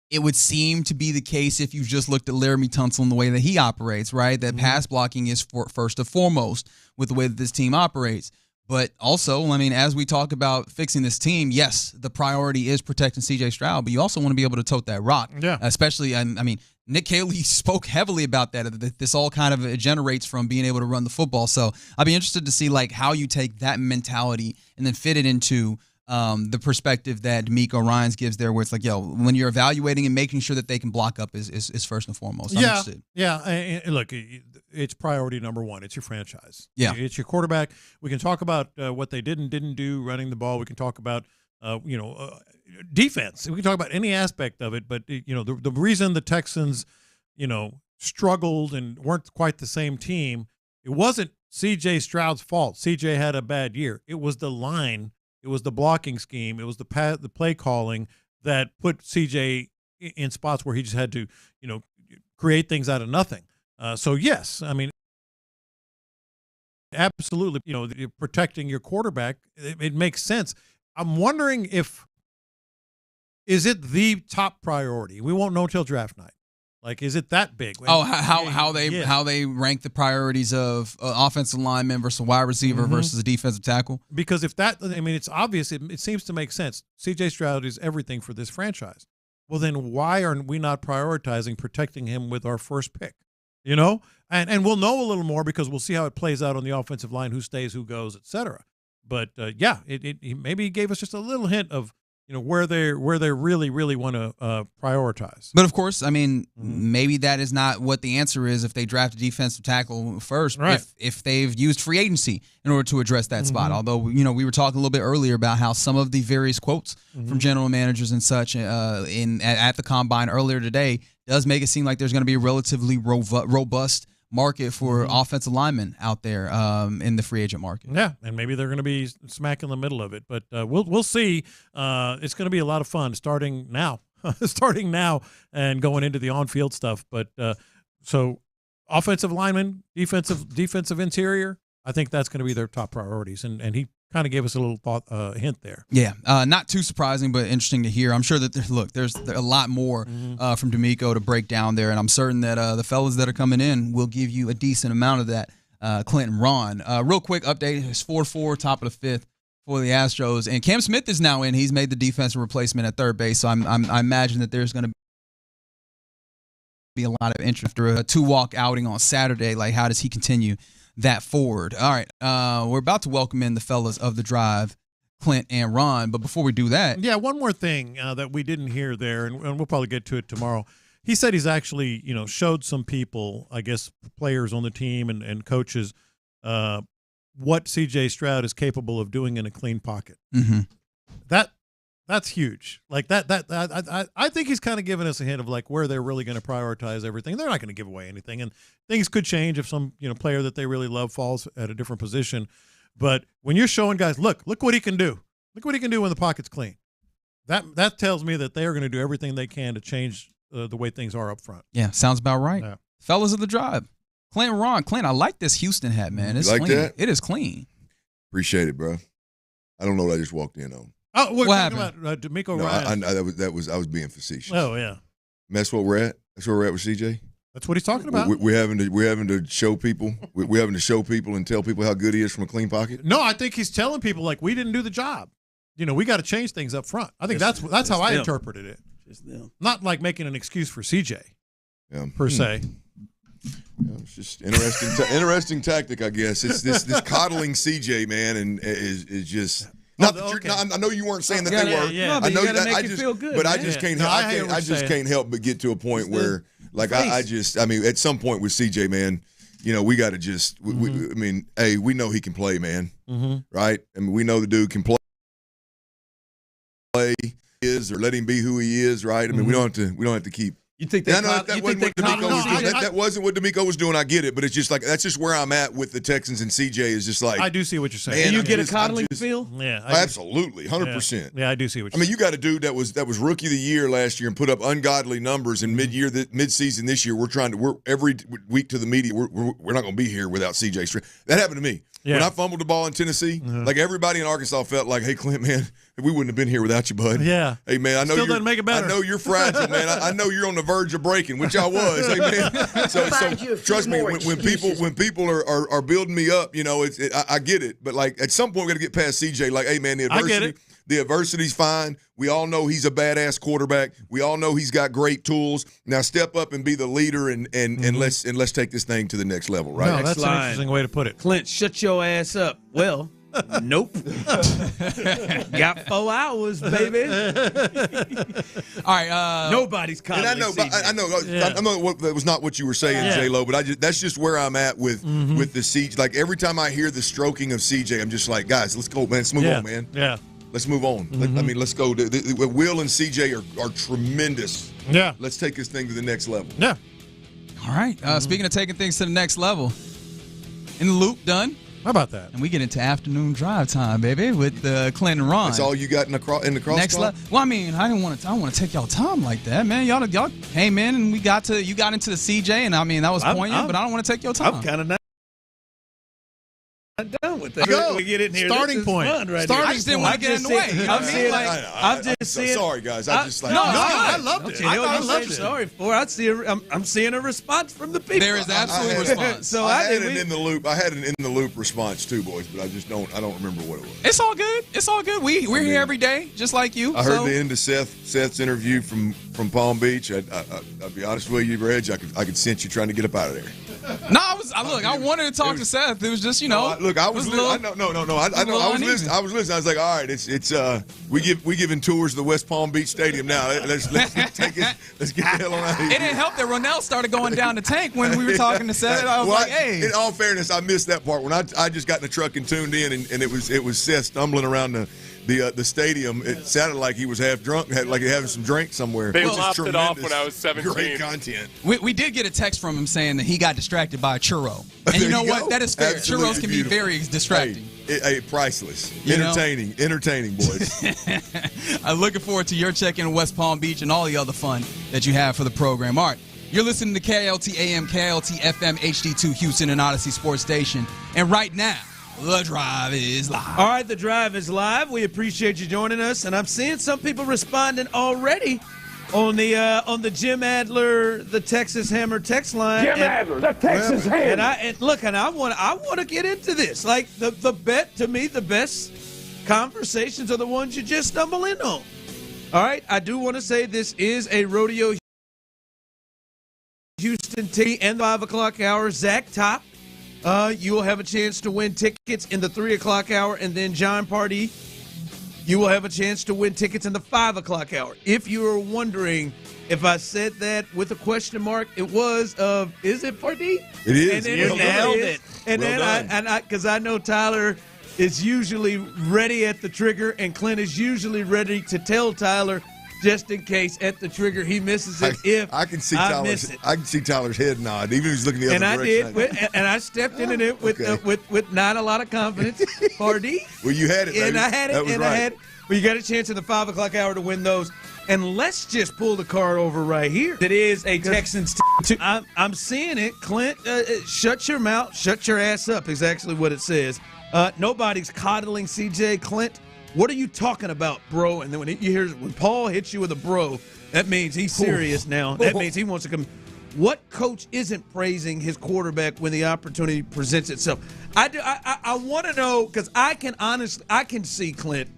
it would seem to be the case if you just looked at Laramie Tunsil and the way that he operates, right? That pass blocking is first and foremost with the way that this team operates. But also, I mean, as we talk about fixing this team, yes, the priority is protecting C.J. Stroud, but you also want to be able to tote that rock. Yeah. Especially, I mean, Nick Caley spoke heavily about that. This all kind of generates from being able to run the football. So I'd be interested to see like how you take that mentality and then fit it into the perspective that DeMeco Ryans gives there, where it's like, when you're evaluating and making sure that they can block up is first and foremost. I'm interested. Yeah. And look, it's priority number one. It's your franchise. Yeah. It's your quarterback. We can talk about what they did and didn't do running the ball. We can talk about, defense. We can talk about any aspect of it. But, the reason the Texans, struggled and weren't quite the same team, it wasn't C.J. Stroud's fault. C.J. had a bad year. It was the line. It was the blocking scheme. It was the play calling that put C.J. in spots where he just had to, create things out of nothing. So, yes, I mean, absolutely, you're protecting your quarterback. It makes sense. I'm wondering is it the top priority? We won't know until draft night. Like, is it that big? Oh, how they rank the priorities of offensive lineman versus wide receiver versus a defensive tackle? Because it's obvious. It seems to make sense. C.J. Stroud is everything for this franchise. Well, then why are we not prioritizing protecting him with our first pick? And we'll know a little more because we'll see how it plays out on the offensive line, who stays, who goes, et cetera. But maybe he gave us just a little hint of where they really, really want to prioritize. But of course, I mean, maybe that is not what the answer is if they draft a defensive tackle first. Right. If they've used free agency in order to address that spot. Although we were talking a little bit earlier about how some of the various quotes from general managers and such at the combine earlier today does make it seem like there's going to be a relatively robust market for offensive linemen out there in the free agent market. Yeah, and maybe they're going to be smack in the middle of it, but we'll see. It's going to be a lot of fun starting now, and going into the on-field stuff. But so offensive linemen, defensive interior, I think that's going to be their top priorities, and he kind of gave us a little hint there. Yeah, not too surprising, but interesting to hear. I'm sure that there's a lot more from DeMeco to break down there, and I'm certain that the fellas that are coming in will give you a decent amount of that. Clint and Ron, real quick update: it's 4-4, top of the fifth for the Astros, and Cam Smith is now in. He's made the defensive replacement at third base, so I imagine that there's going to be a lot of interest after a 2-walk outing on Saturday. Like, how does he continue that forward? All right, we're about to welcome in the fellas of the drive, Clint and Ron. But before we do that, one more thing that we didn't hear there, and we'll probably get to it tomorrow. He said he's actually, showed some people, I guess, players on the team and coaches, what C.J. Stroud is capable of doing in a clean pocket. That's huge. Like that I think he's kind of giving us a hint of like where they're really going to prioritize everything. They're not going to give away anything, and things could change if some player that they really love falls at a different position. But when you're showing guys, look what he can do. Look what he can do when the pocket's clean. That tells me that they are going to do everything they can to change the way things are up front. Yeah, sounds about right. Yeah. Fellas of the drive, Clint and Ron. Clint, I like this Houston hat, man. It's like clean. That? It is clean. Appreciate it, bro. I don't know what I just walked in on. Oh, we're what talking about DeMeco Ryans. I was being facetious. Oh yeah, that's what we're at. That's where we're at with CJ. That's what he's talking about. We're having to show people. We're having to show people and tell people how good he is from a clean pocket. No, I think he's telling people like we didn't do the job. We got to change things up front. I think that's how I interpreted it. Just them. Not like making an excuse for CJ per se. Yeah, it's just interesting tactic, I guess. It's this coddling CJ, man, and is just. Not that okay. I know you weren't saying that they were. Yeah, I know you make you feel good. But man. I just can't. I just can't help but get to a point where, like, I mean, at some point with CJ, man, we got to just. I mean, hey, we know he can play, man. Right? I mean, we know the dude can play. Or let him be who he is, right? I mean, we don't have to keep. You think that wasn't what DeMeco was doing. I get it, but it's just like that's just where I'm at with the Texans and CJ is just like I do see what you're saying. Man, you get a coddling feel? Yeah, absolutely, 100%. Yeah, I do see what you're saying. I mean, you got a dude that was rookie of the year last year and put up ungodly numbers in mid-season this year. We're every week to the media. We're not going to be here without CJ Stroud. That happened to me. Yeah. When I fumbled the ball in Tennessee, like everybody in Arkansas felt like, hey, Clint, man, we wouldn't have been here without you, bud. Yeah. Hey, man, I know Still doesn't make it better. I know you're fragile, man. I know you're on the verge of breaking, which I was. Hey, man. So trust me, when people are building me up, I get it. But like at some point, we got to get past CJ. Like, hey, man, the adversity's fine. We all know he's a badass quarterback. We all know he's got great tools. Now step up and be the leader and let's take this thing to the next level, right? No, that's an interesting way to put it. Clint, shut your ass up. Well, nope. Got 4 hours, baby. All right. Nobody's calling. I know that was not what you were saying, J-Lo, but that's just where I'm at with the CJ. Like every time I hear the stroking of CJ, I'm just like, guys, let's go, man. Let's move on, man. Yeah. Let's move on. Let's go. Will and CJ are tremendous. Yeah. Let's take this thing to the next level. Yeah. All right. Speaking of taking things to the next level, In the loop, done. How about that? And we get into afternoon drive time, baby, with Clint and Ron. That's all you got in the cross Next talk? Well, I mean, I don't want to take y'all time like that, man. Y'all came in and you got into the CJ, and I mean that was poignant, but I don't want to take your time. I'm kind of not done with that. Go. We get in here. Starting This is point. fun right Starting here. I just didn't want to get in the way. You know what I mean? I'm just saying. Sorry, guys. I loved it. I loved it. Sorry for. I'm seeing a response from the people. There is absolutely a response. So I had an in the loop. I had an in the loop response too, boys, but I don't remember what it was. It's all good. It's all good. We're here every day, just like you. I heard the end of Seth's interview from Palm Beach. I'll be honest with you, Reg. I could sense you trying to get up out of there. No, I wanted to talk to Seth. It was just, look, I was listening. I was listening. I was like, all right, it's we giving tours of the West Palm Beach Stadium now. Let's take it. Let's get the hell on out of here. It didn't help that Ronell started going down the tank when we were talking to Seth. I was like, hey. In all fairness, I missed that part when I just got in the truck and tuned in, and it was Seth stumbling around the stadium. It sounded like he was half drunk, like having some drink somewhere. They lopped it off when I was 17. Great content. We did get a text from him saying that he got distracted by a churro. And you know what? That is fair. Absolutely Churros can be very distracting. Hey, priceless. Entertaining, boys. I'm looking forward to your check-in in West Palm Beach and all the other fun that you have for the program. All right, you're listening to KLT AM, KLT FM, HD2 Houston and Odyssey Sports Station. And right now, The Drive is live. All right, The Drive is live. We appreciate you joining us, and I'm seeing some people responding already on the Jim Adler, the Texas Hammer text line. Adler, the Texas Hammer. And I want to get into this. Like the best conversations are the ones you just stumble in on. All right, I do want to say this is a Rodeo Houston T and the 5 o'clock hour. Zach Top. You will have a chance to win tickets in the 3 o'clock hour, and then John Pardee, you will have a chance to win tickets in the 5 o'clock hour. If you are wondering if I said that with a question mark, it was is it Pardee? It is. And then You nailed it. And well then because I know Tyler is usually ready at the trigger, and Clint is usually ready to tell Tyler just in case at the trigger he misses it. I can see Tyler's head nod, even if he's looking the other direction. And I stepped into it with not a lot of confidence. Pardee. Well, you had it, baby. And I had it. That was right. Well, you got a chance in the 5 o'clock hour to win those. And let's just pull the card over right here. It is a Texans. I'm seeing it. Clint, shut your mouth, shut your ass up is actually what it says. Nobody's coddling CJ. Clint, what are you talking about, bro? And then when Paul hits you with a bro, that means he's serious now. That means he wants to come. What coach isn't praising his quarterback when the opportunity presents itself? I want to know, because I can see Clint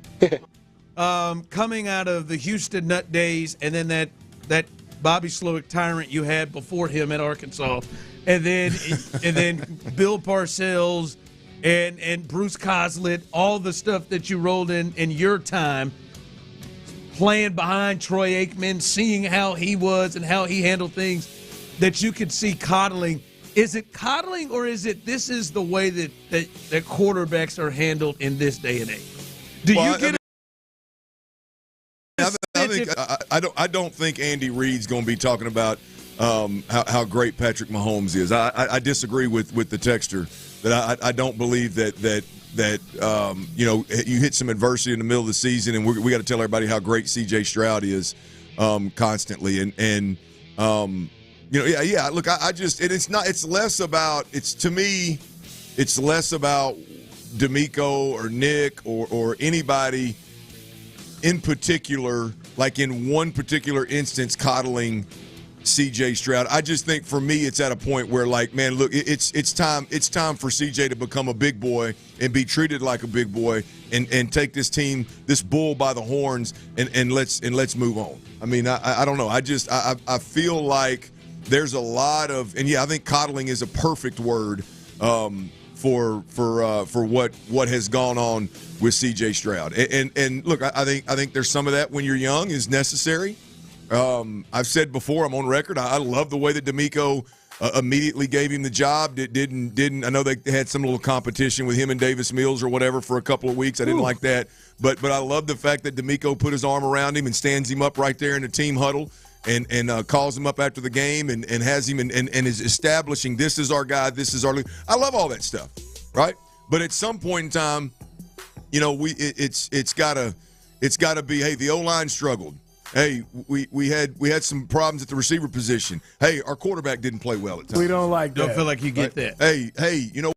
coming out of the Houston Nut days, and then that Bobby Slowick tyrant you had before him at Arkansas, and then Bill Parcells. And Bruce Coslett, all the stuff that you rolled in your time, playing behind Troy Aikman, seeing how he was and how he handled things, that you could see coddling. Is it coddling, or is it this is the way that quarterbacks are handled in this day and age? I don't think Andy Reid's going to be talking about how great Patrick Mahomes is. I disagree with the texter. That I don't believe that you hit some adversity in the middle of the season, and we got to tell everybody how great C.J. Stroud is constantly. Look, it's less about DeMeco or Nick or anybody in particular, like in one particular instance, coddling C.J. Stroud. I just think for me it's at a point where, like, man, look, it's time for C.J. to become a big boy and be treated like a big boy and take this team, this bull by the horns, and let's move on. I mean, I don't know. I feel like there's a lot of, and I think coddling is a perfect word for what has gone on with C.J. Stroud. And look, I think there's some of that when you're young is necessary. I've said before, I'm on record, I love the way that DeMeco immediately gave him the job. Didn't I know they had some little competition with him and Davis Mills or whatever for a couple of weeks. I didn't like that. But I love the fact that DeMeco put his arm around him and stands him up right there in the team huddle and calls him up after the game and has him and is establishing this is our guy, this is our leader. I love all that stuff, right? But at some point in time, it's gotta be, hey, the O-line struggled. Hey, we had some problems at the receiver position. Hey, our quarterback didn't play well at times. We don't like that. Don't feel like you get that. Hey, you know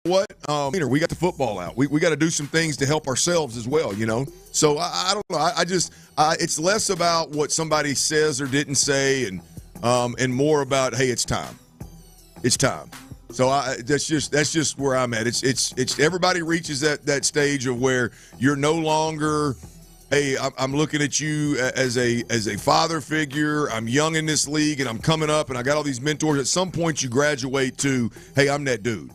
what? We got the football out. We got to do some things to help ourselves as well, So I don't know. It's less about what somebody says or didn't say, and more about, hey, it's time. It's time. So that's just where I'm at. It's everybody reaches that stage of where you're no longer, hey, I'm looking at you as a father figure. I'm young in this league, and I'm coming up, and I got all these mentors. At some point, you graduate to, hey, I'm that dude.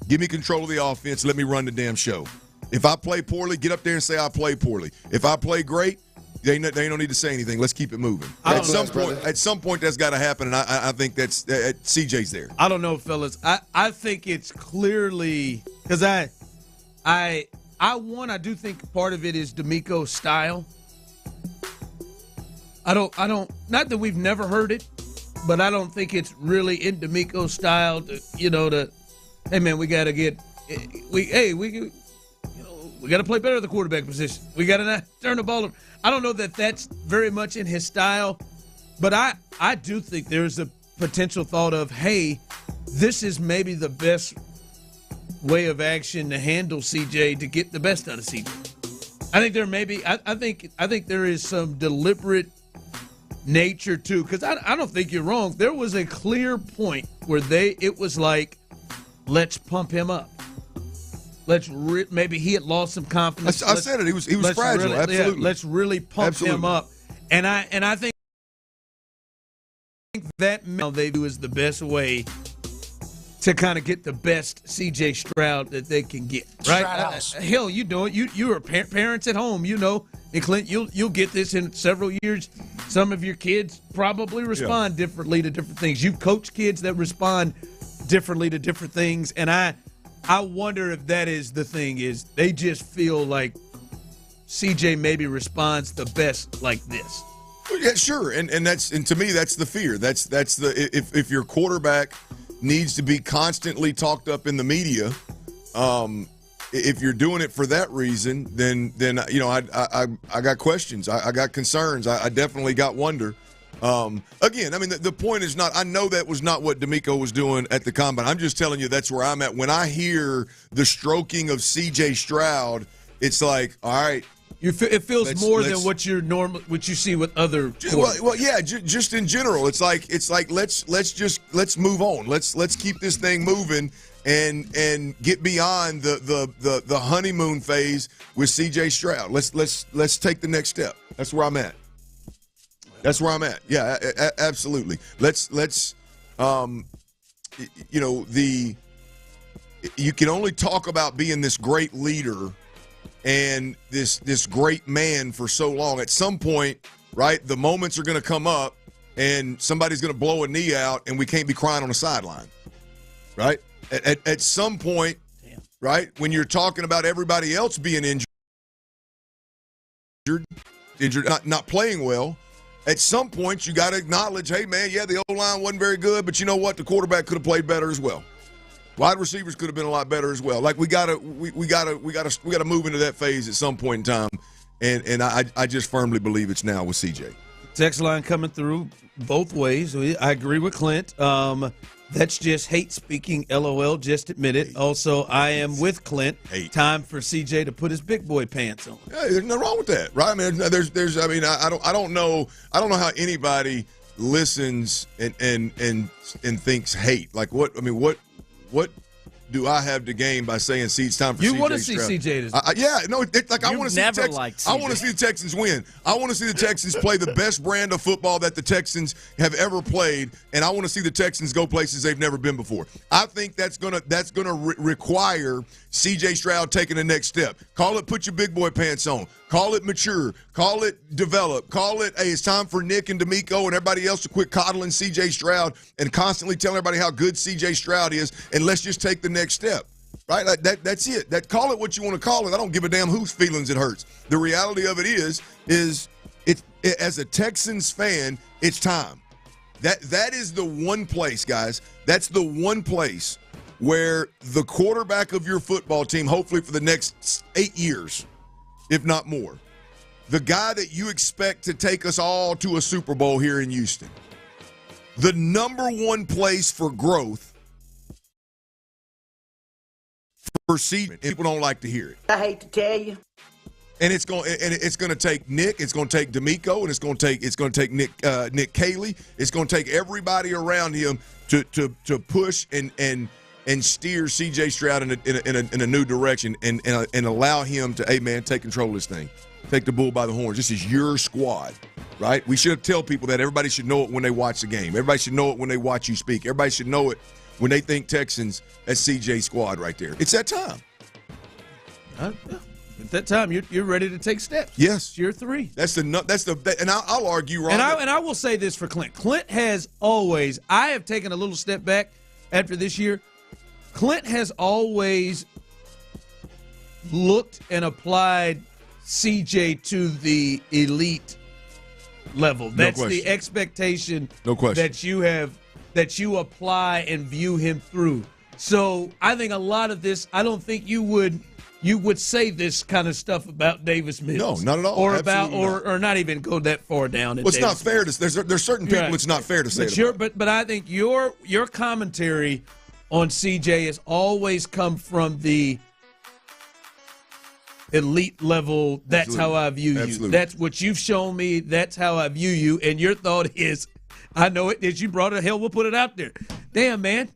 Give me control of the offense. Let me run the damn show. If I play poorly, get up there and say I play poorly. If I play great, they don't need to say anything. Let's keep it moving. At some point, that's got to happen, and I think that's CJ's there. I don't know, fellas. I think it's clearly because I do think part of it is DeMeco's style. I don't. Not that we've never heard it, but I don't think it's really in DeMeco's style to hey man, we got to get we got to play better at the quarterback position. We got to not turn the ball over. I don't know that that's very much in his style, but I do think there's a potential thought of, hey, this is maybe the best way of action to handle CJ to get the best out of CJ. I think there may be. I think there is some deliberate nature too, because I don't think you're wrong. There was a clear point where it was like, let's pump him up. Maybe he had lost some confidence. I said it. He was fragile. Absolutely. Yeah, let's really pump him up. And I think that they do is the best way to kind of get the best CJ Stroud that they can get. Right? Hell, you know it. You are parents at home. And Clint, you'll get this in several years. Some of your kids probably respond differently to different things. You coach kids that respond differently to different things, and I wonder if that is the thing, is they just feel like CJ maybe responds the best like this. Yeah, sure. And to me that's the fear. That's the if your quarterback needs to be constantly talked up in the media, if you're doing it for that reason, then I got questions. I got concerns. I definitely got wonder. Again, I mean, the point is not – I know that was not what DeMeco was doing at the Combine. I'm just telling you that's where I'm at. When I hear the stroking of C.J. Stroud, it's like, all right. It feels more than what you see with other – Well, yeah, just in general. It's like let's move on. Let's keep this thing moving and get beyond the honeymoon phase with C.J. Stroud. Let's take the next step. That's where I'm at. Yeah, absolutely. You can only talk about being this great leader and this great man for so long. At some point, right, the moments are going to come up and somebody's going to blow a knee out and we can't be crying on the sideline, right? At some point, right, when you're talking about everybody else being injured, not playing well, at some point, you got to acknowledge, hey, man, yeah, the O-line wasn't very good, but you know what? The quarterback could have played better as well. Wide receivers could have been a lot better as well. Like we got to move into that phase at some point in time, and I just firmly believe it's now with CJ. Text line coming through both ways. I agree with Clint. That's just hate speaking. LOL. Just admit it. Also, I am with Clint. Time for CJ to put his big boy pants on. Yeah, there's nothing wrong with that, right? I mean, I don't know how anybody listens and thinks hate. Like what? I mean, what do I have to gain by saying, "See, it's time for CJ"? You want to see CJ? I want to see the Texans. I want to see the Texans win. I want to see the Texans play the best brand of football that the Texans have ever played, and I want to see the Texans go places they've never been before. I think that's gonna require CJ Stroud taking the next step. Call it put your big boy pants on. Call it mature. Call it develop. Call it, hey, it's time for Nick and DeMeco and everybody else to quit coddling CJ Stroud and constantly telling everybody how good CJ Stroud is, and let's just take the next step. Right? That's it. Call it what you want to call it. I don't give a damn whose feelings it hurts. The reality of it is as a Texans fan, it's time. That is the one place, guys. That's the one place where the quarterback of your football team, hopefully for the next 8 years, if not more, the guy that you expect to take us all to a Super Bowl here in Houston, the number one place for growth for season. People don't like to hear it. I hate to tell you. And it's going to take Nick, it's going to take DeMeco, and it's going to take Nick Cayley. It's going to take everybody around him to push and steer C.J. Stroud in a new direction and allow him to, hey man, take control of this thing, take the bull by the horns. This is your squad, right? We should tell people that. Everybody should know it when they watch the game. Everybody should know it when they watch you speak. Everybody should know it when they think Texans. That's C.J.'s squad right there. It's that time. At that time, you're ready to take steps. Yes, it's year 3. And I'll argue, Ron. And I will say this for Clint. Clint has always. I have taken a little step back after this year. Clint has always looked and applied CJ to the elite level. That's the expectation. No question. That you apply and view him through. So I think a lot of this. I don't think you would say this kind of stuff about Davis Mills. No, not at all. Or Absolutely about, or not even go that far down. Well, it's not fair to. There's certain people Right. it's not fair to say. But I think your commentary on CJ has always come from the elite level. That's Absolutely. how I view you. Absolutely. That's what you've shown me. That's how I view you. And your thought is, I know it. As you brought it, hell, we'll put it out there. Damn, man.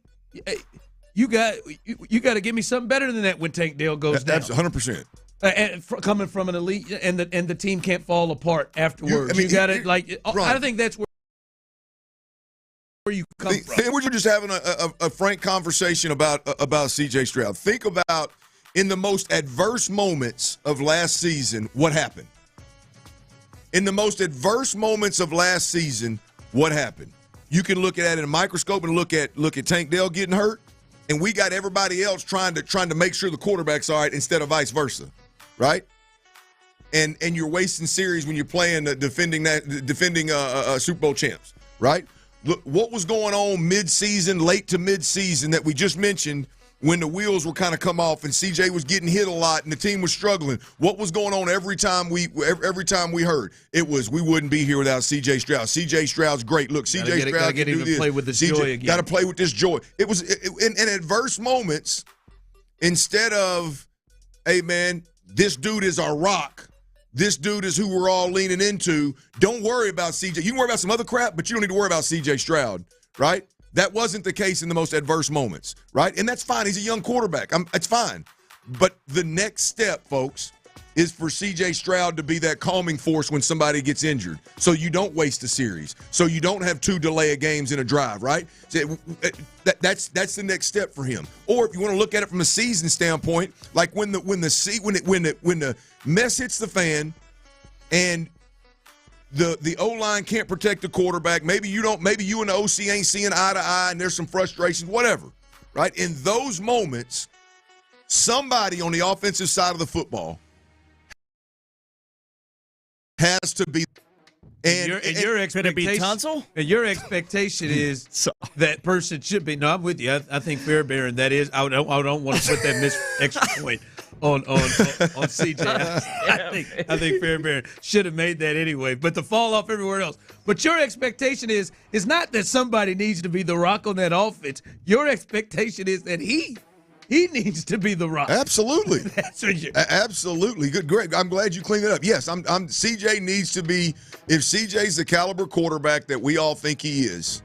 You got to give me something better than that when Tank Dell goes down. That's 100%. And coming from an elite, and the team can't fall apart afterwards. You got it. Like I think that's where you come from. We're just having a frank conversation about C.J. Stroud. Think about in the most adverse moments of last season, what happened? In the most adverse moments of last season, what happened? You can look at it in a microscope and look at Tank Dell getting hurt. And we got everybody else trying to make sure the quarterback's all right instead of vice versa, right? And you're wasting series when you're playing defending Super Bowl champs, right? Look, what was going on late to mid-season that we just mentioned when the wheels were kind of come off and CJ was getting hit a lot and the team was struggling? What was going on every time we heard? It was we wouldn't be here without CJ Stroud. CJ Stroud's great. Look, CJ Stroud get can him do to this. play with this CJ, joy again. Got to play with this joy. It was in adverse moments, instead of, hey man, this dude is our rock. This dude is who we're all leaning into. Don't worry about CJ. You can worry about some other crap, but you don't need to worry about CJ Stroud, right? That wasn't the case in the most adverse moments, right? And that's fine. He's a young quarterback. It's fine. But the next step, folks, is for C.J. Stroud to be that calming force when somebody gets injured, so you don't waste a series, so you don't have 2 delay games in a drive, right? That's the next step for him. Or if you want to look at it from a season standpoint, like when the mess hits the fan, and the O-line can't protect the quarterback. Maybe you and the OC ain't seeing eye to eye, and there's some frustration, whatever, right? In those moments, somebody on the offensive side of the football has to be. And your expectation, and your expectation is that person should be. No, I'm with you. I think Fairbairn. That is. I don't want to put that extra point on CJ. I think Fairbairn should have made that anyway. But the fall off everywhere else. But your expectation is not that somebody needs to be the rock on that offense. Your expectation is that he needs to be the rock. Absolutely. That's what absolutely. Good, great. I'm glad you cleaned it up. Yes, CJ needs to be. If CJ's the caliber quarterback that we all think he is,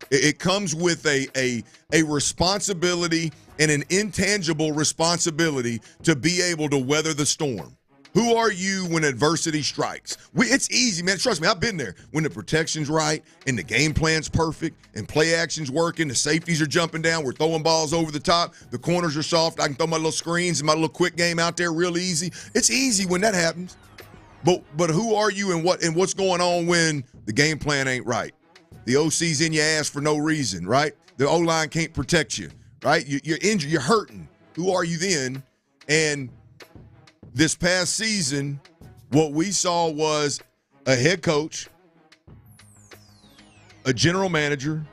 it comes with a responsibility and an intangible responsibility to be able to weather the storm. Who are you when adversity strikes? It's easy, man. Trust me, I've been there. When the protection's right and the game plan's perfect and play action's working, the safeties are jumping down, we're throwing balls over the top, the corners are soft, I can throw my little screens and my little quick game out there real easy. It's easy when that happens. But who are you and what's going on when the game plan ain't right? The OC's in your ass for no reason, right? The O-line can't protect you, right? You're injured, you're hurting. Who are you then? And this past season, what we saw was a head coach, a general manager,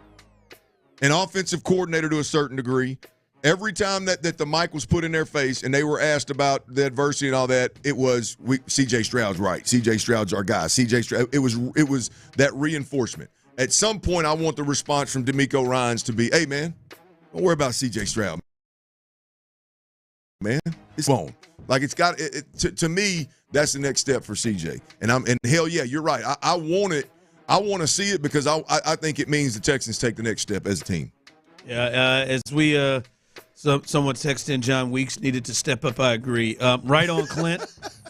an offensive coordinator to a certain degree. Every time that the mic was put in their face and they were asked about the adversity and all that, it was C.J. Stroud's right. C.J. Stroud's our guy. C.J. Stroud. It was that reinforcement. At some point, I want the response from DeMeco Ryans to be, "Hey man, don't worry about C.J. Stroud, man. It's on." Like it's got to me. That's the next step for C.J. And hell yeah, you're right. I want it. I want to see it because I think it means the Texans take the next step as a team. Yeah, as we someone texted in, John Weeks needed to step up. I agree. Right on, Clint.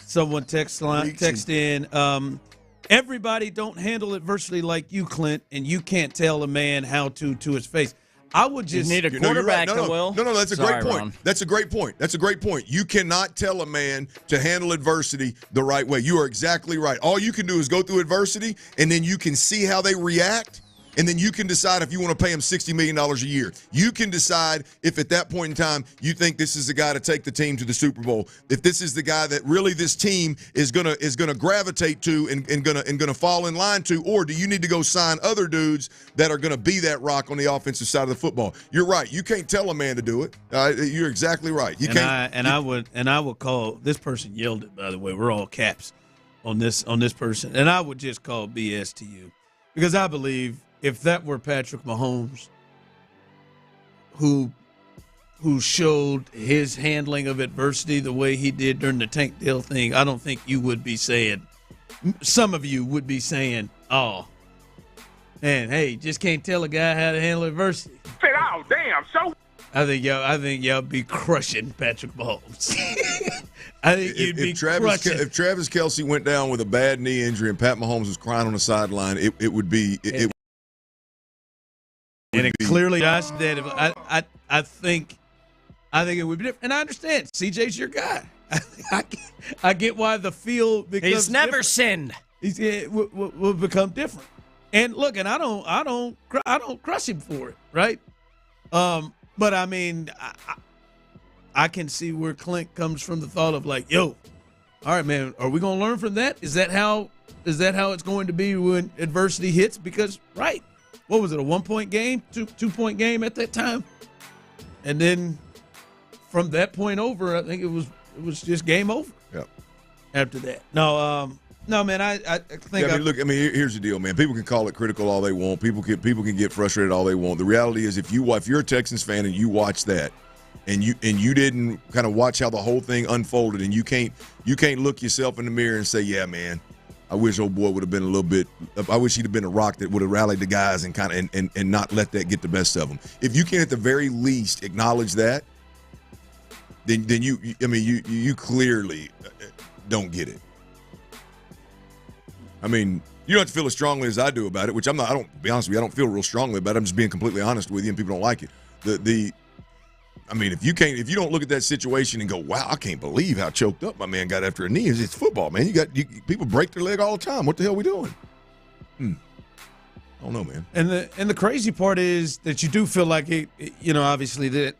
Someone text in. Everybody don't handle adversity like you, Clint, and you can't tell a man how to his face. I would just need a quarterback. No, that's a great point. Ron. That's a great point. You cannot tell a man to handle adversity the right way. You are exactly right. All you can do is go through adversity, and then you can see how they react, and then you can decide if you want to pay them $60 million a year. You can decide if at that point in time you think this is the guy to take the team to the Super Bowl. If this is the guy that really this team is gonna gravitate to and gonna fall in line to, or do you need to go sign other dudes that are gonna be that rock on the offensive side of the football? You're right. You can't tell a man to do it. You're exactly right. I would call this person yelled it, by the way. We're all caps on this person, and I would just call BS to you because I believe. If that were Patrick Mahomes, who showed his handling of adversity the way he did during the Tank Dell thing, I don't think you would be saying, some of you would be saying, "Oh, man, hey, just can't tell a guy how to handle adversity." Oh, damn, so. I think y'all be crushing Patrick Mahomes. I think you'd be crushing. If Travis Kelce went down with a bad knee injury and Pat Mahomes was crying on the sideline, it would be. And it clearly I said I think it would be different. And I understand CJ's your guy. I get why the field becomes He's never different. sinned. Will become different. And look, and I don't crush him for it, right? But I mean, I can see where Clint comes from the thought of like, yo, all right, man, are we gonna learn from that? Is that how it's going to be when adversity hits? Because what was it, a 1-point game, 2-point game at that time? And then from that point over, I think it was just game over. Yep. After that. No, man, I think. Yeah, here's the deal, man. People can call it critical all they want. People can get frustrated all they want. The reality is, if you're a Texans fan and you watch that, and you didn't kind of watch how the whole thing unfolded, and you can't look yourself in the mirror and say, yeah, man, I wish old boy would have been a little bit. I wish he'd have been a rock that would have rallied the guys and kind of and not let that get the best of them. If you can at the very least acknowledge that, then you clearly don't get it. I mean, you don't have to feel as strongly as I do about it, which I'm not. I don't be honest with you. I don't feel real strongly about it. I'm just being completely honest with you, and people don't like it. If you don't look at that situation and go, wow, I can't believe how choked up my man got after a knee. It's football, man. People break their leg all the time. What the hell are we doing? I don't know, man. And the crazy part is that you do feel like obviously that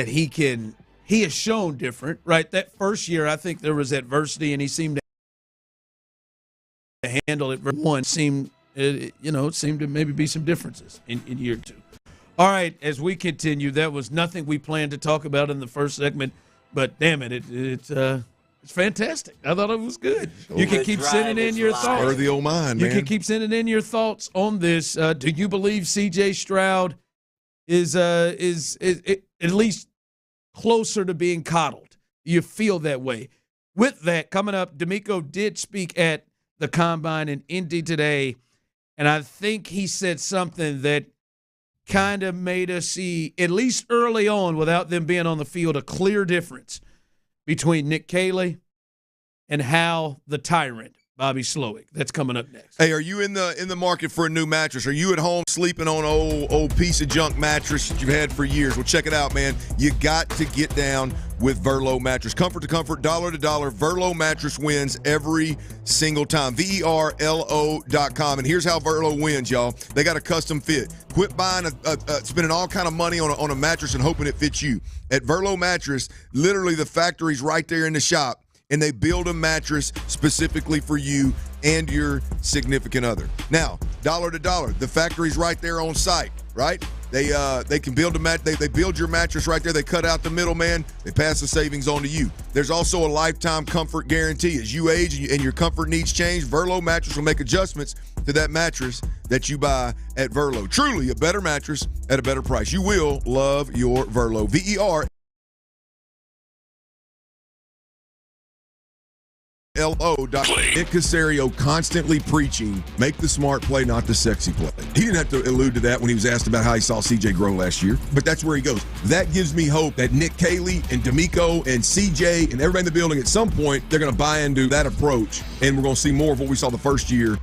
he has shown different, right? That first year, I think there was adversity, and he seemed to handle it. It seemed to maybe be some differences in year two. All right, as we continue, that was nothing we planned to talk about in the first segment, but damn it, it's fantastic. I thought it was good. You can keep sending in your thoughts. Spur the old mind, man. You can keep sending in your thoughts on this. Do you believe C.J. Stroud is at least closer to being coddled? You feel that way. With that, coming up, DeMeco did speak at the Combine in Indy today, and I think he said something that kind of made us see, at least early on, without them being on the field, a clear difference between Nick Caley and Hal the Tyrant, Bobby Slowick. That's coming up next. Hey, are you in the market for a new mattress? Are you at home sleeping on an old piece of junk mattress that you've had for years? Well, check it out, man. You got to get down with Verlo mattress. Comfort to comfort, dollar to dollar. Verlo mattress wins every single time. VERLO.com. And here's how Verlo wins, y'all. They got a custom fit. Quit buying spending all kind of money on a mattress and hoping it fits you. At Verlo mattress, literally the factory's right there in the shop. and they build a mattress specifically for you and your significant other. Now, dollar to dollar, the factory's right there on site, right? They can build they build your mattress right there. They cut out the middleman. They pass the savings on to you. There's also a lifetime comfort guarantee. As you age and your comfort needs change, Verlo Mattress will make adjustments to that mattress that you buy at Verlo. Truly a better mattress at a better price. You will love your Verlo. VER. Nick Caserio constantly preaching, make the smart play, not the sexy play. He didn't have to allude to that when he was asked about how he saw CJ grow last year, but that's where he goes. That gives me hope that Nick Caley and DeMeco and CJ and everybody in the building, at some point, they're going to buy into that approach, and we're going to see more of what we saw the first year.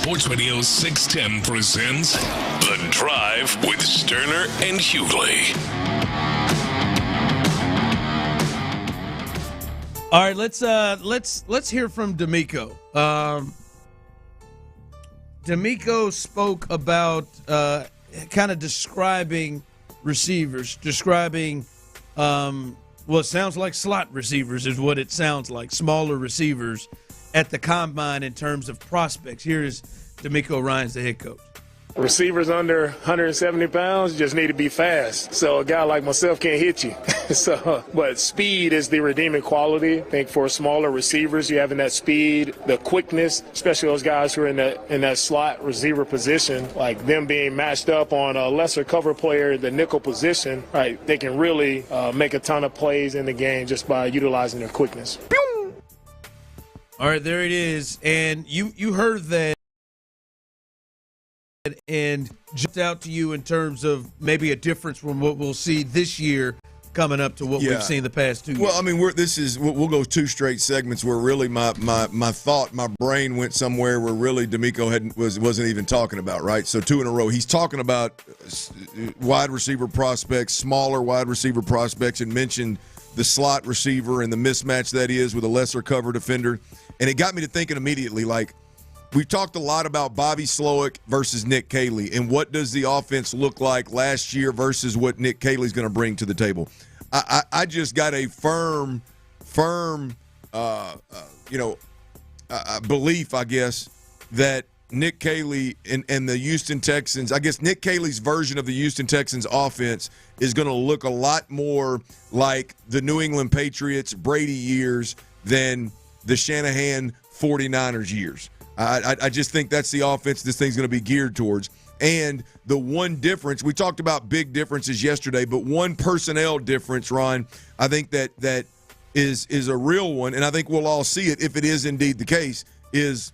Sports Radio 610 presents The Drive with Stoerner and Hughley. All right, let's hear from DeMeco. DeMeco spoke about kind of describing receivers, it sounds like slot receivers is what it sounds like, smaller receivers at the combine in terms of prospects. Here is DeMeco Ryans, the head coach. Receivers under 170 pounds just need to be fast. So a guy like myself can't hit you. But speed is the redeeming quality. I think for smaller receivers, you having that speed, the quickness, especially those guys who are in that slot receiver position, like them being matched up on a lesser cover player, the nickel position, right? They can really make a ton of plays in the game just by utilizing their quickness. All right, there it is. And you heard that and jumped out to you in terms of maybe a difference from what we'll see this year coming up to what we've seen the past 2 years. Well, I mean, we'll go 2 straight segments where really my brain went somewhere where really DeMeco wasn't even talking about, right? So 2 in a row. He's talking about wide receiver prospects, smaller wide receiver prospects, and mentioned the slot receiver and the mismatch that is with a lesser cover defender. And it got me to thinking immediately, like, we've talked a lot about Bobby Slowick versus Nick Caley, and what does the offense look like last year versus what Nick Caley's going to bring to the table. I just got a firm belief, I guess, that Nick Caley and the Houston Texans, I guess Nick Caley's version of the Houston Texans offense is going to look a lot more like the New England Patriots Brady years than the Shanahan 49ers years. I just think that's the offense this thing's going to be geared towards. And the one difference, we talked about big differences yesterday, but one personnel difference, Ron, I think that is a real one, and I think we'll all see it if it is indeed the case, is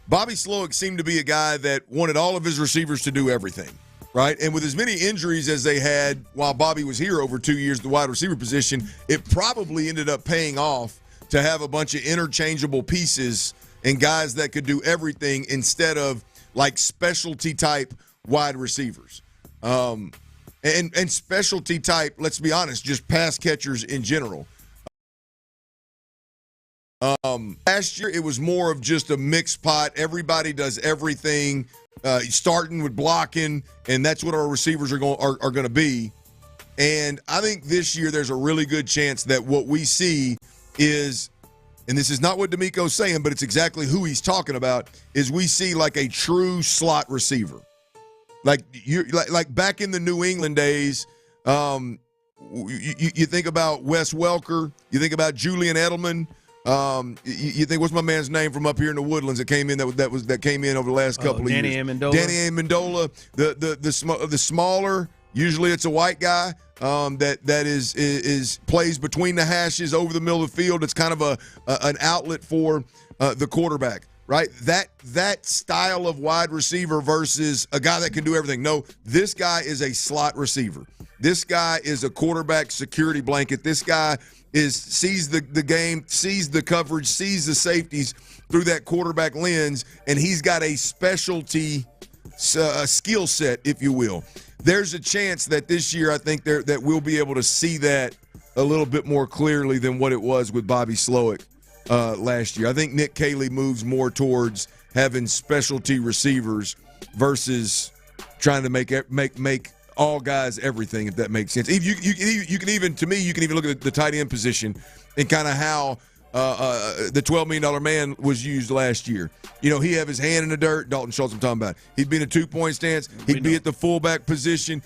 Bobby Slowick seemed to be a guy that wanted all of his receivers to do everything, right? And with as many injuries as they had while Bobby was here over 2 years, the wide receiver position, it probably ended up paying off to have a bunch of interchangeable pieces and guys that could do everything instead of like specialty type wide receivers. And specialty type, let's be honest, just pass catchers in general. Last year it was more of just a mixed pot. Everybody does everything, starting with blocking, and that's what our receivers are going to be. And I think this year there's a really good chance that what we see is, and this is not what DeMeco's saying, but it's exactly who he's talking about, is we see like a true slot receiver. Like back in the New England days, you think about Wes Welker, you think about Julian Edelman, you think, what's my man's name from up here in the Woodlands that came in that came in over the last couple of years? Danny Amendola. The smaller, usually it's a white guy. That is plays between the hashes over the middle of the field. It's kind of an outlet for the quarterback, right? That style of wide receiver versus a guy that can do everything. No, this guy is a slot receiver. This guy is a quarterback security blanket. This guy sees the game, sees the coverage, sees the safeties through that quarterback lens, and he's got a specialty skill set, if you will. There's a chance that this year I think that we'll be able to see that a little bit more clearly than what it was with Bobby Slowick last year. I think Nick Caley moves more towards having specialty receivers versus trying to make all guys everything, if that makes sense. If you can even look at the tight end position and kind of how the $12 million man was used last year. You know, he have his hand in the dirt. Dalton Schultz, I'm talking about. He'd be in a 2-point stance. He'd be at the fullback position.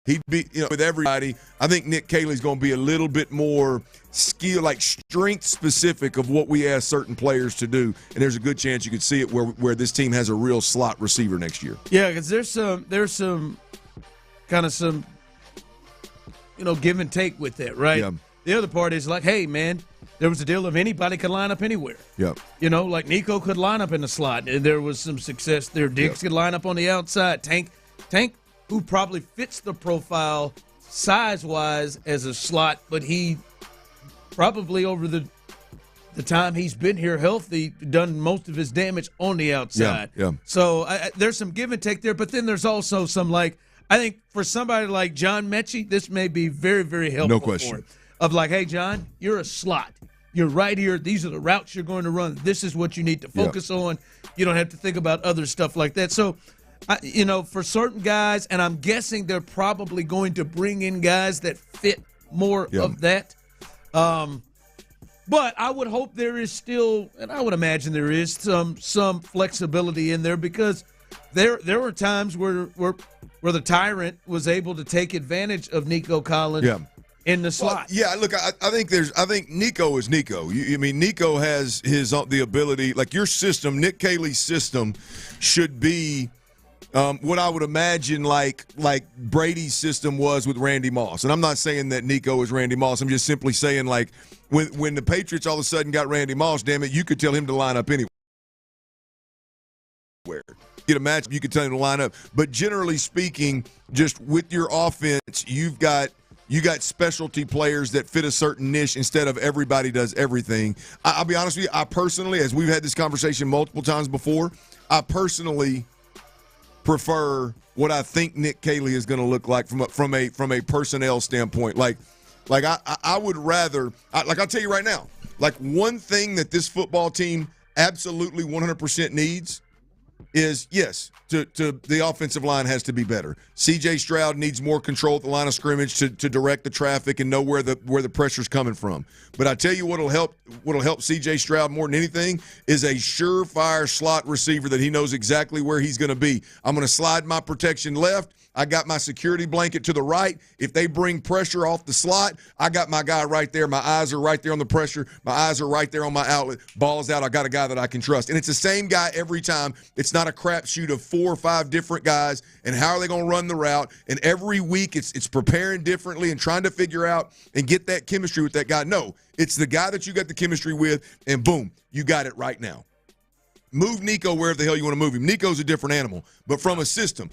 He'd be, with everybody. I think Nick Caley's going to be a little bit more strength specific of what we ask certain players to do. And there's a good chance you could see it where this team has a real slot receiver next year. Yeah, because there's some give and take with that, right? Yeah. The other part is like, hey, man, there was a deal of anybody could line up anywhere. Yep. Like Nico could line up in the slot, and there was some success there. Diggs could line up on the outside. Tank, who probably fits the profile size-wise as a slot, but he probably over the the time he's been here healthy, done most of his damage on the outside. Yeah. So there's some give and take there, but then there's also some, I think for somebody like John Mechie, this may be very, very helpful. No question. For him. Of hey, John, you're a slot. You're right here. These are the routes you're going to run. This is what you need to focus on. You don't have to think about other stuff like that. So, for certain guys, and I'm guessing they're probably going to bring in guys that fit more of that. But I would hope there is still, and I would imagine there is some flexibility in there, because there were times where the Tyrant was able to take advantage of Nico Collins in the slot. Well, look, I think Nico is Nico. Nico has the ability, like your system, Nick Caley's system should be what I would imagine like Brady's system was with Randy Moss. And I'm not saying that Nico is Randy Moss. I'm just simply saying, when the Patriots all of a sudden got Randy Moss, damn it, you could tell him to line up anywhere. Get a matchup, you could tell him to line up. But generally speaking, just with your offense, you got specialty players that fit a certain niche instead of everybody does everything. I'll be honest with you, I personally, as we've had this conversation multiple times before, I personally prefer what I think Nick Caley is going to look like from a personnel standpoint. I would rather, I'll tell you right now, one thing that this football team absolutely 100% needs is, the offensive line has to be better. C.J. Stroud needs more control at the line of scrimmage to direct the traffic and know where the pressure's coming from. But I tell you what'll help C.J. Stroud more than anything is a surefire slot receiver that he knows exactly where he's going to be. I'm going to slide my protection left. I got my security blanket to the right. If they bring pressure off the slot, I got my guy right there. My eyes are right there on the pressure. My eyes are right there on my outlet. Ball's out. I got a guy that I can trust. And it's the same guy every time. It's not a crapshoot of 4 or 5 different guys. And how are they going to run the route? And every week it's preparing differently and trying to figure out and get that chemistry with that guy. No, it's the guy that you got the chemistry with, and boom, you got it right now. Move Nico wherever the hell you want to move him. Nico's a different animal, but from a system.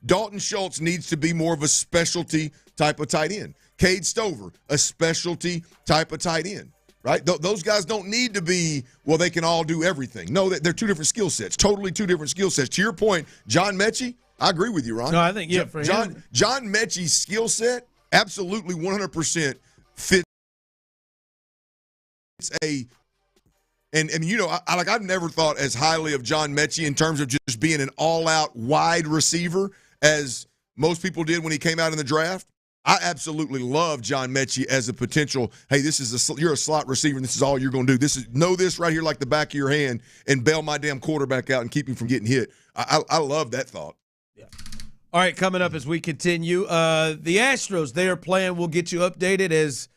Dalton Schultz needs to be more of a specialty type of tight end. Cade Stover, a specialty type of tight end, right? Those guys don't need to be, they can all do everything. No, they're two different skill sets, totally two different skill sets. To your point, John Mechie, I agree with you, Ron. No, I think, for him. John Mechie's skill set absolutely 100% fits I've never thought as highly of John Mechie in terms of just being an all-out wide receiver as most people did when he came out in the draft. I absolutely love John Mechie as a potential, hey, you're a slot receiver and this is all you're going to do. Know this right here like the back of your hand and bail my damn quarterback out and keep him from getting hit. I love that thought. Yeah. All right, coming up as we continue, the Astros, they are playing. We'll get you updated as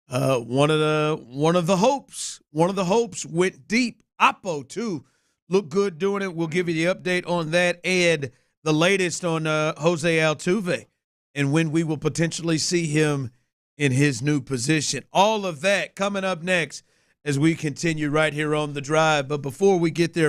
one of the hopes went deep. Oppo too looked good doing it. We'll give you the update on that and the latest on Jose Altuve and when we will potentially see him in his new position. All of that coming up next as we continue right here on The Drive. But before we get there,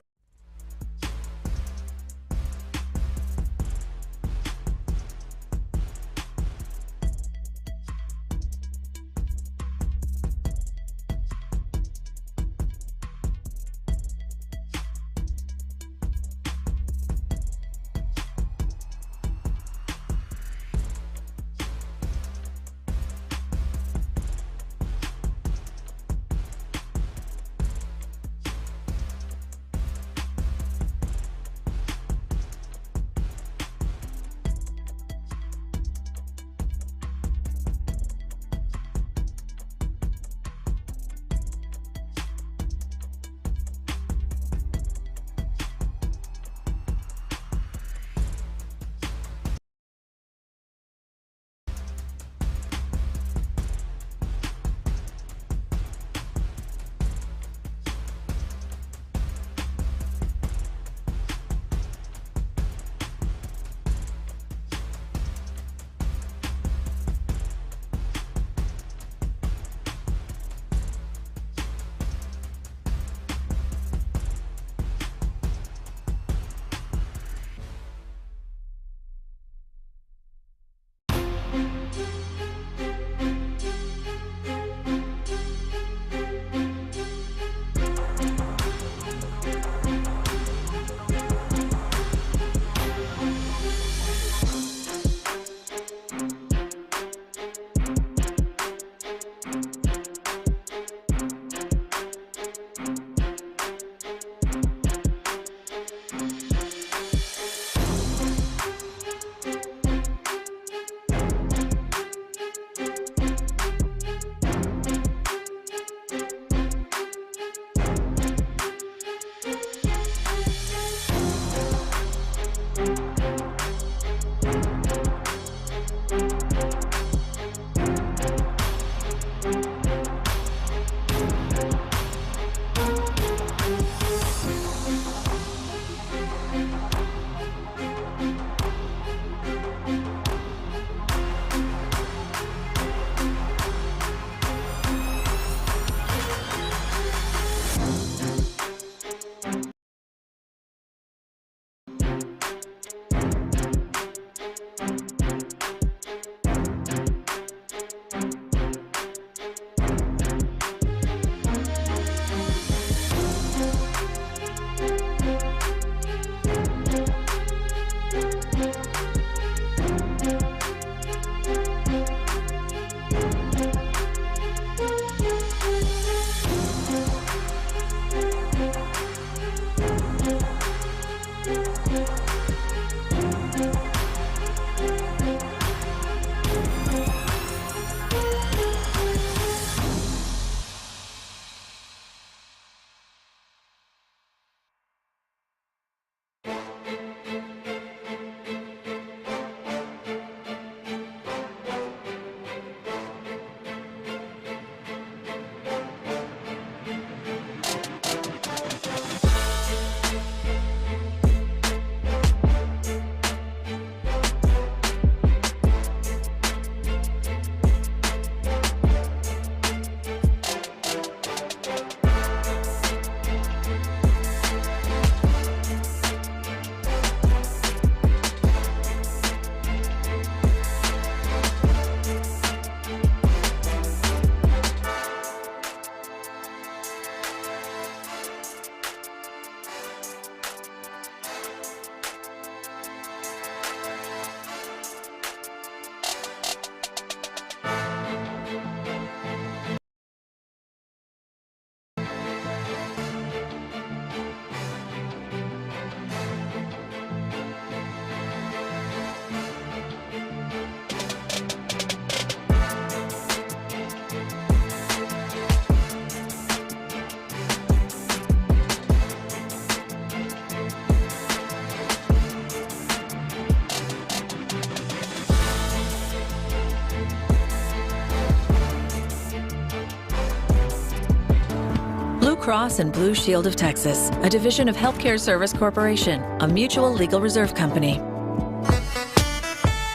Blue Cross and Blue Shield of Texas, a division of Healthcare Service Corporation, a mutual legal reserve company.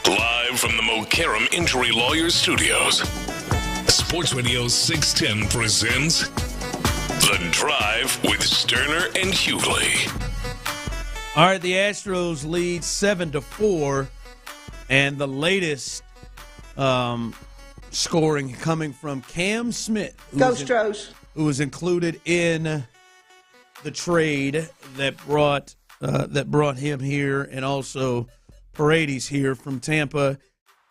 Live from the Mokaram Injury Lawyers Studios, Sports Radio 610 presents The Drive with Stoerner and Hughley. All right, the Astros lead 7-4, and the latest scoring coming from Cam Smith, who was included in the trade that brought him here, and also Paredes here from Tampa.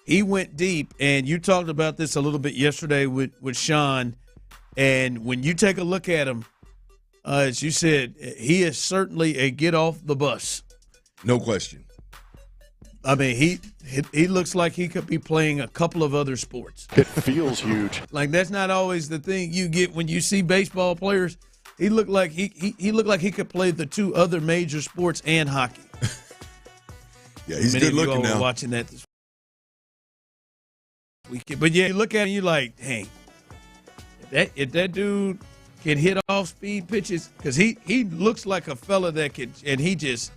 He went deep, and you talked about this a little bit yesterday with Sean. And when you take a look at him, as you said, he is certainly a get off the bus. No question. I mean, he looks like he could be playing a couple of other sports. It feels huge. Like, that's not always the thing you get when you see baseball players. He looked like he looked like he could play the two other major sports and hockey. Yeah, he's good looking now. Watching that this weekend, but yeah, you look at him, you like, dang, if that dude can hit off speed pitches, because he looks like a fella that could, and he just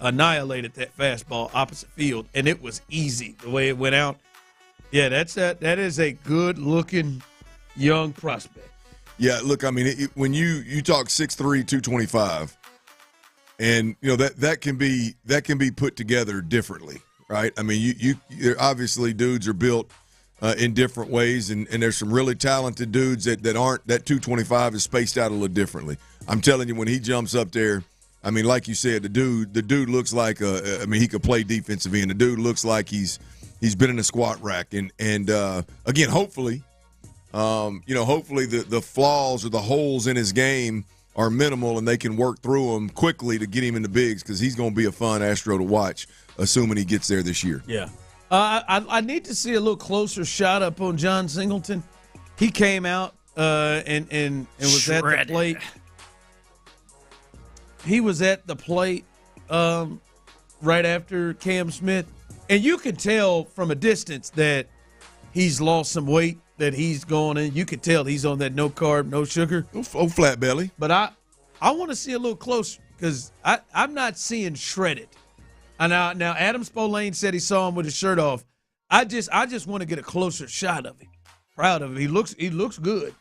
annihilated that fastball opposite field, and it was easy the way it went out. Yeah, that is a good looking young prospect. Yeah, look, I mean, when you talk 6'3", 225, and you know that can be put together differently, right? I mean, you obviously dudes are built in different ways, and there's some really talented dudes that aren't. That 225 is spaced out a little differently. I'm telling you, when he jumps up there, I mean, like you said, the dude looks like I mean, he could play defensive end. The dude looks like he's been in a squat rack, and again, hopefully, hopefully the flaws or the holes in his game are minimal, and they can work through them quickly to get him in the bigs, because he's going to be a fun Astro to watch, assuming he gets there this year. Yeah. I need to see a little closer shot up on John Singleton. He came out and was shredded at the plate. He was at the plate right after Cam Smith, and you can tell from a distance that he's lost some weight, that he's going in. You can tell he's on that no carb, no sugar. Oh, flat belly. But I want to see a little closer, because I'm not seeing shredded. Now Adam Spolane said he saw him with his shirt off. I just want to get a closer shot of him. Proud of him. He looks good.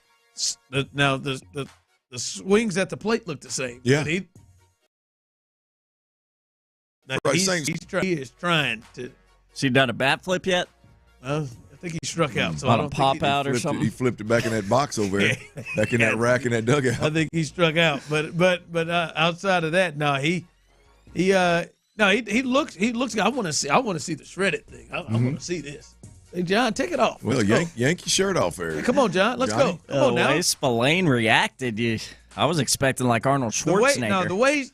Now the swings at the plate look the same. Yeah. But he is trying to. Has he done a bat flip yet? I think he struck out. So on I don't a pop out or something. He flipped it back in that box over there, back in that rack in that dugout. I think he struck out. But outside of that, no, he looks. I want to see the shredded thing. I want to see this. Hey, John, take it off. Well, yank your shirt off there. Hey, come on, John. Let's go. Come on now. The way Spillane reacted, I was expecting like Arnold Schwarzenegger.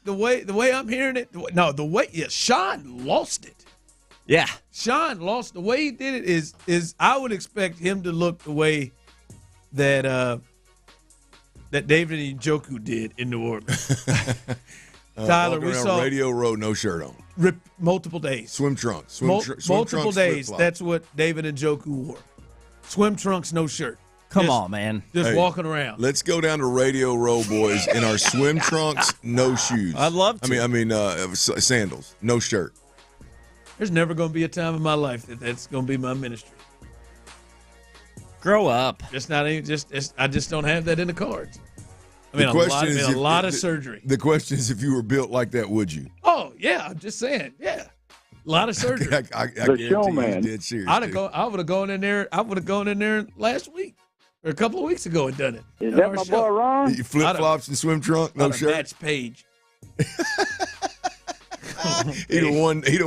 The way I'm hearing it. Sean lost it. Yeah, Sean lost. The way he did it is I would expect him to look the way that David Njoku did in New Orleans. Tyler, we saw Radio Row, no shirt on. Multiple days. Swim trunks. Multiple trunks, days. That's what David Njoku wore. Swim trunks, no shirt. Come on, man. Just walking around. Let's go down to Radio Row, boys, in our swim trunks, no shoes. I'd love to. I mean, sandals, no shirt. There's never going to be a time in my life that's going to be my ministry. Grow up. I just don't have that in the cards. I mean, a lot of surgery. The question is, if you were built like that, would you? Oh yeah, I'm just saying. Yeah, a lot of surgery. The showman. Dead serious. I would have gone in there. I would have gone in there last week or a couple of weeks ago and done it. Is that my boy Ron? You flip flops and swim trunk, no shirt. Match Page. He'd have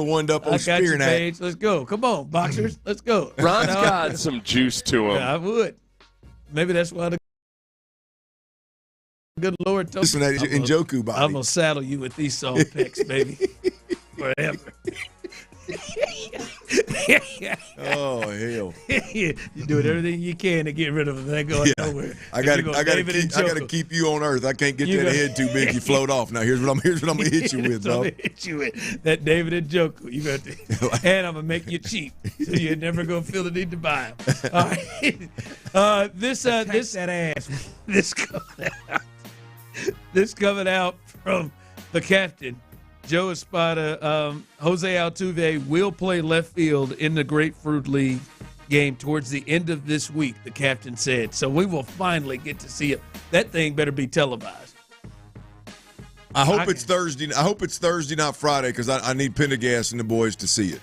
won up on Spear Page. Let's go. Come on, boxers. Let's go. Ron's got some juice to him. Yeah, I would. Maybe that's why the good Lord told me. Njoku body. I'm going to saddle you with these salt picks, baby. Forever. Oh, hell. You're doing everything you can to get rid of them. They're going nowhere. I got to keep you on earth. I can't get that head too big. You float off. Now, here's what I'm going to hit you with, dog. Hit you with that David Njoku. You got to, and I'm going to make you cheap, so you're never going to feel the need to buy them. All right. This that ass. This This coming out from the captain, Joe Espada. Jose Altuve will play left field in the Grapefruit League game towards the end of this week, the captain said. So we will finally get to see it. That thing better be televised. I hope it's Thursday. I hope it's Thursday, not Friday, because I need Pendergast and the boys to see it.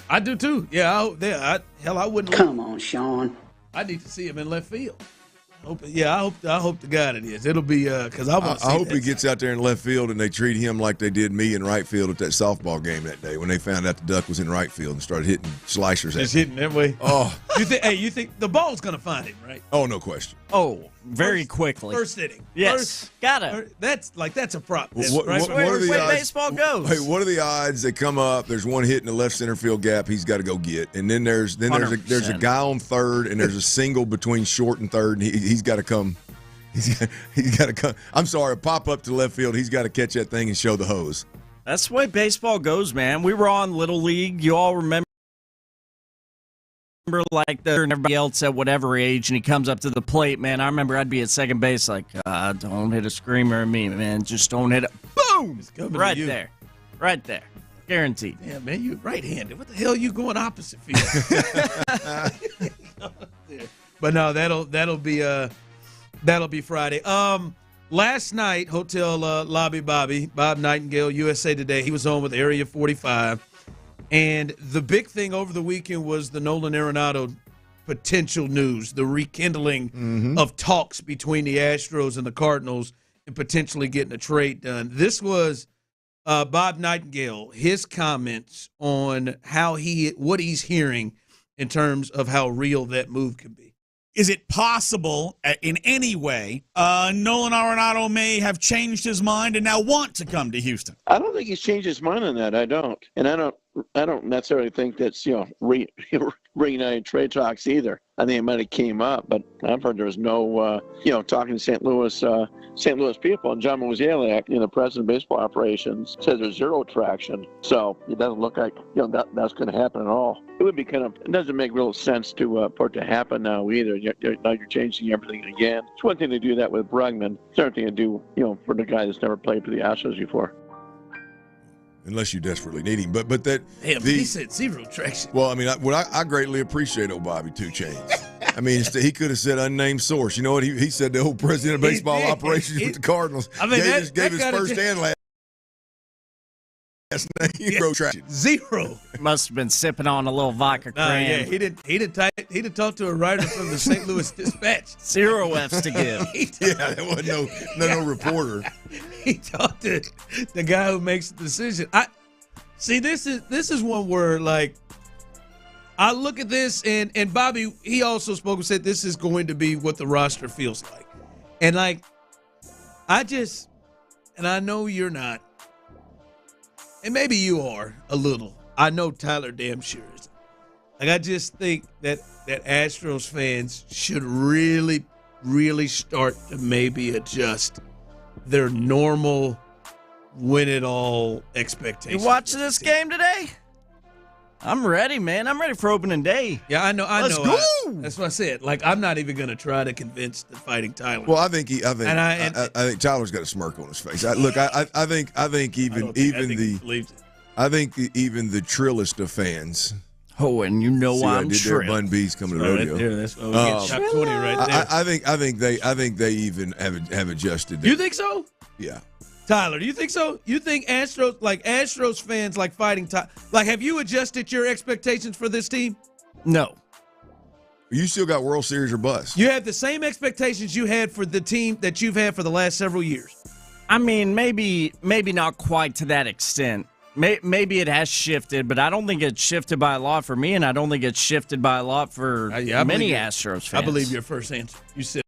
I do too. Yeah, I wouldn't. Come on, Sean. I need to see him in left field. I hope to God it is. It'll be because I want to see I hope he gets out there in left field and they treat him like they did me in right field at that softball game that day when they found out the duck was in right field and started hitting slicers at him. Just hitting that way. Oh, you think the ball's gonna find him, right? Oh, no question. Oh, very quickly. First inning. Yes, gotta. That's a prop. What right? are the way odds, baseball goes. Hey, what are the odds they come up? There's one hit in the left center field gap. He's got to go get, and then there's a guy on third, and there's a single between short and third, and he's got to come. He's got to come. I'm sorry, pop up to left field. He's got to catch that thing and show the hose. That's the way baseball goes, man. We were on Little League. You all remember like everybody else at whatever age, and he comes up to the plate, man. I remember I'd be at second base like, don't hit a screamer at me, man. Just don't hit it. Boom! Right there. Right there. Guaranteed. Yeah, man, you right-handed. What the hell are you going opposite field? But no, that'll be Friday. Last night, Hotel Lobby Bob Nightingale, USA Today, he was on with Area 45. And the big thing over the weekend was the Nolan Arenado potential news, the rekindling of talks between the Astros and the Cardinals and potentially getting a trade done. This was Bob Nightingale, his comments on what he's hearing in terms of how real that move could be. Is it possible in any way Nolan Arenado may have changed his mind and now want to come to Houston? I don't think he's changed his mind on that. I don't. And I don't necessarily think that's, reunited trade talks either. I think it might have came up, but I've heard there was no, talking to St. Louis people, and John Mosielak, the president of baseball operations, says there's zero traction. So it doesn't look like, that's going to happen at all. It would be it doesn't make real sense for it to happen now either. Now you're changing everything again. It's one thing to do that with Bregman. It's another thing to do, for the guy that's never played for the Astros before. Unless you desperately need him, but that he said zero traction. Well, I mean, I greatly appreciate old Bobby 2 Chains. I mean, he could have said unnamed source. You know what? He said the old president of baseball operations with the Cardinals. I mean, gave his first and last name. Zero traction. Zero. Must have been sipping on a little vodka cran. Yeah, he'd talked to a writer from the St. Louis Dispatch. 0 F's to give. There wasn't no reporter. He talked to the guy who makes the decision. This is one where, like, I look at this, and Bobby, he also spoke and said this is going to be what the roster feels like. And, like, I know you're not, and maybe you are a little. I know Tyler damn sure is. Like, I just think that Astros fans should really, really start to maybe adjust their normal win-it-all expectations. You watching this game today? I'm ready, man. I'm ready for opening day. Yeah, I know. Let's go. That's what I said. Like, I'm not even going to try to convince the Fighting Tyler. Well, I think Tyler's got a smirk on his face. I think even the trillest of fans. Oh, and I'm trill. Their Bun B's coming to the rodeo. Right there, top 20 right there. I think they even have adjusted. You think so? Yeah. Tyler, do you think so? You think Astros fans like Fighting Tyler? Like, have you adjusted your expectations for this team? No. You still got World Series or bust. You have the same expectations you had for the team that you've had for the last several years. I mean, maybe not quite to that extent. Maybe it has shifted, but I don't think it's shifted by a lot for me, and I don't think it's shifted by a lot for many Astros fans. I believe your first answer. You said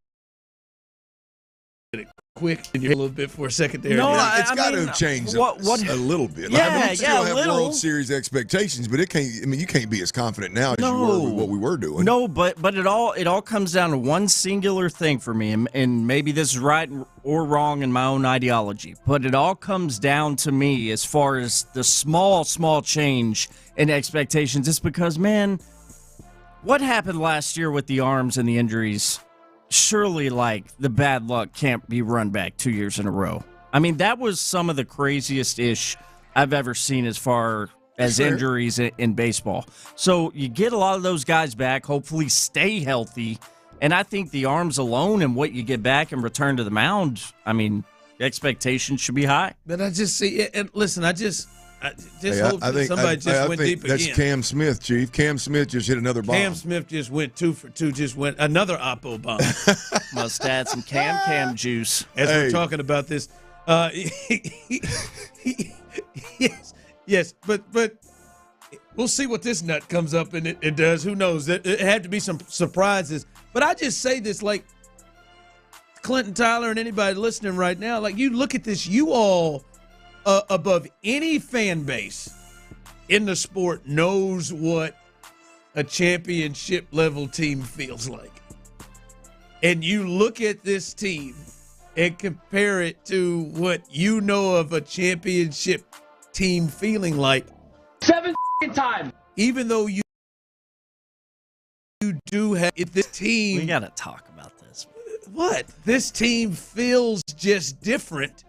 it quick and you're a little bit for a second there. No, it's got to have changed a little bit. Yeah, we still have World Series expectations, but it can't. I mean, you can't be as confident now as you were with what we were doing. No, but it all comes down to one singular thing for me, and maybe this is right or wrong in my own ideology, but it all comes down to me as far as the small change in expectations. It's because, man, what happened last year with the arms and the injuries surely, like, the bad luck can't be run back 2 years in a row. I mean, that was some of the craziest-ish I've ever seen as far as injuries in baseball. So you get a lot of those guys back, hopefully stay healthy, and I think the arms alone and what you get back and return to the mound, I mean, the expectations should be high. But I just see, and listen, I just hope somebody just went deep that's again. Cam Smith, Chief. Cam Smith just hit another bomb. Cam Smith just went 2 for 2, just went another Oppo bomb. Must add some Cam juice. As we're talking about this. Yes, but we'll see what this nut comes up and it does. Who knows? It had to be some surprises. But I just say this, like, Clinton, Tyler, and anybody listening right now, like, you look at this, you all above any fan base in the sport knows what a championship level team feels like. And you look at this team and compare it to what you know of a championship team feeling like 7 times. Even though you do have this team. We got to talk about this. What? This team feels just different.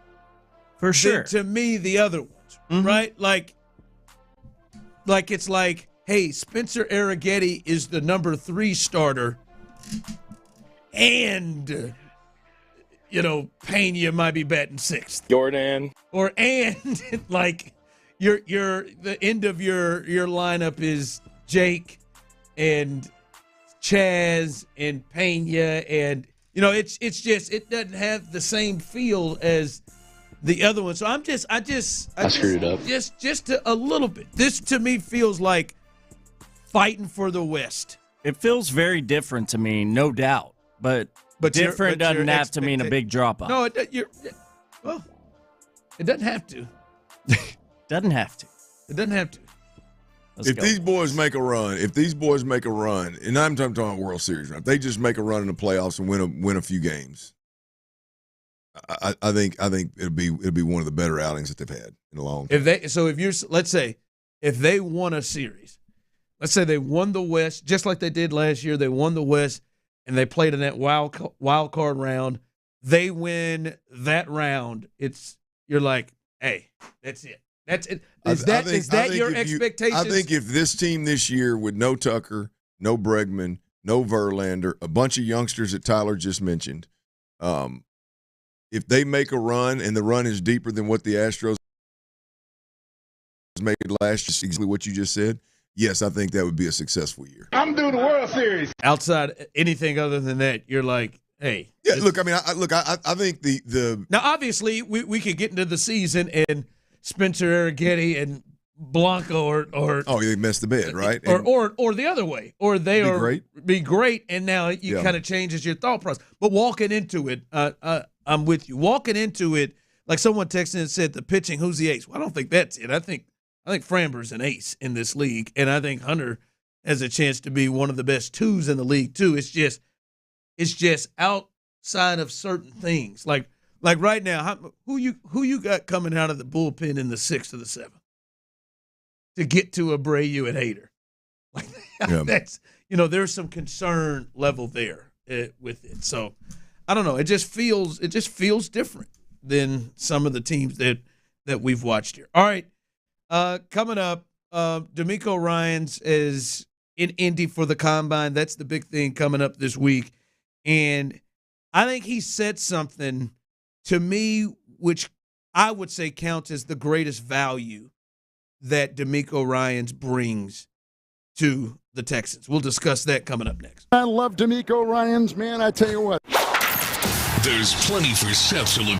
For sure. Than, to me, the other ones, right? Like it's like, hey, Spencer Arrighetti is the number 3 starter, and Pena might be batting 6th. Jordan. And like your the end of your lineup is Jake and Chaz and Pena, and it's just it doesn't have the same feel as the other one. So I screwed it up. Just a little bit. This to me feels like fighting for the West. It feels very different to me, no doubt. But different doesn't have to mean a big drop off. No, it doesn't have to. Doesn't have to. It doesn't have to. If these boys make a run, and I'm talking about World Series, right? If they just make a run in the playoffs and win a few games, I think it'll be one of the better outings that they've had in a long time. Let's say if they won a series, let's say they won the West just like they did last year. They won the West and they played in that wild card round. They win that round. You're like, hey, that's it. That's it. Is that your expectation? I think if this team this year with no Tucker, no Bregman, no Verlander, a bunch of youngsters that Tyler just mentioned, if they make a run and the run is deeper than what the Astros made last year, exactly what you just said, yes, I think that would be a successful year. I'm doing the World Series. Outside anything other than that, you're like, hey. Yeah, look, I mean, I think the now obviously we could get into the season and Spencer Arrighetti and Blanco or they messed the bed, right? Or the other way, or they be great, and now you kind of changes your thought process. But walking into it, I'm with you. Walking into it, like someone texted and said, the pitching, who's the ace? Well, I don't think that's it. I think Framber's an ace in this league, and I think Hunter has a chance to be one of the best 2s in the league too. It's just outside of certain things. Like right now, who you got coming out of the bullpen in the 6th or the 7th to get to Abreu and Hader? Like that's there's some concern level there with it. So I don't know. It just feels different than some of the teams that we've watched here. All right, coming up, DeMeco Ryans is in Indy for the Combine. That's the big thing coming up this week, and I think he said something to me, which I would say counts as the greatest value that DeMeco Ryans brings to the Texans. We'll discuss that coming up next. I love DeMeco Ryans, man. I tell you what. There's plenty for Seth to look.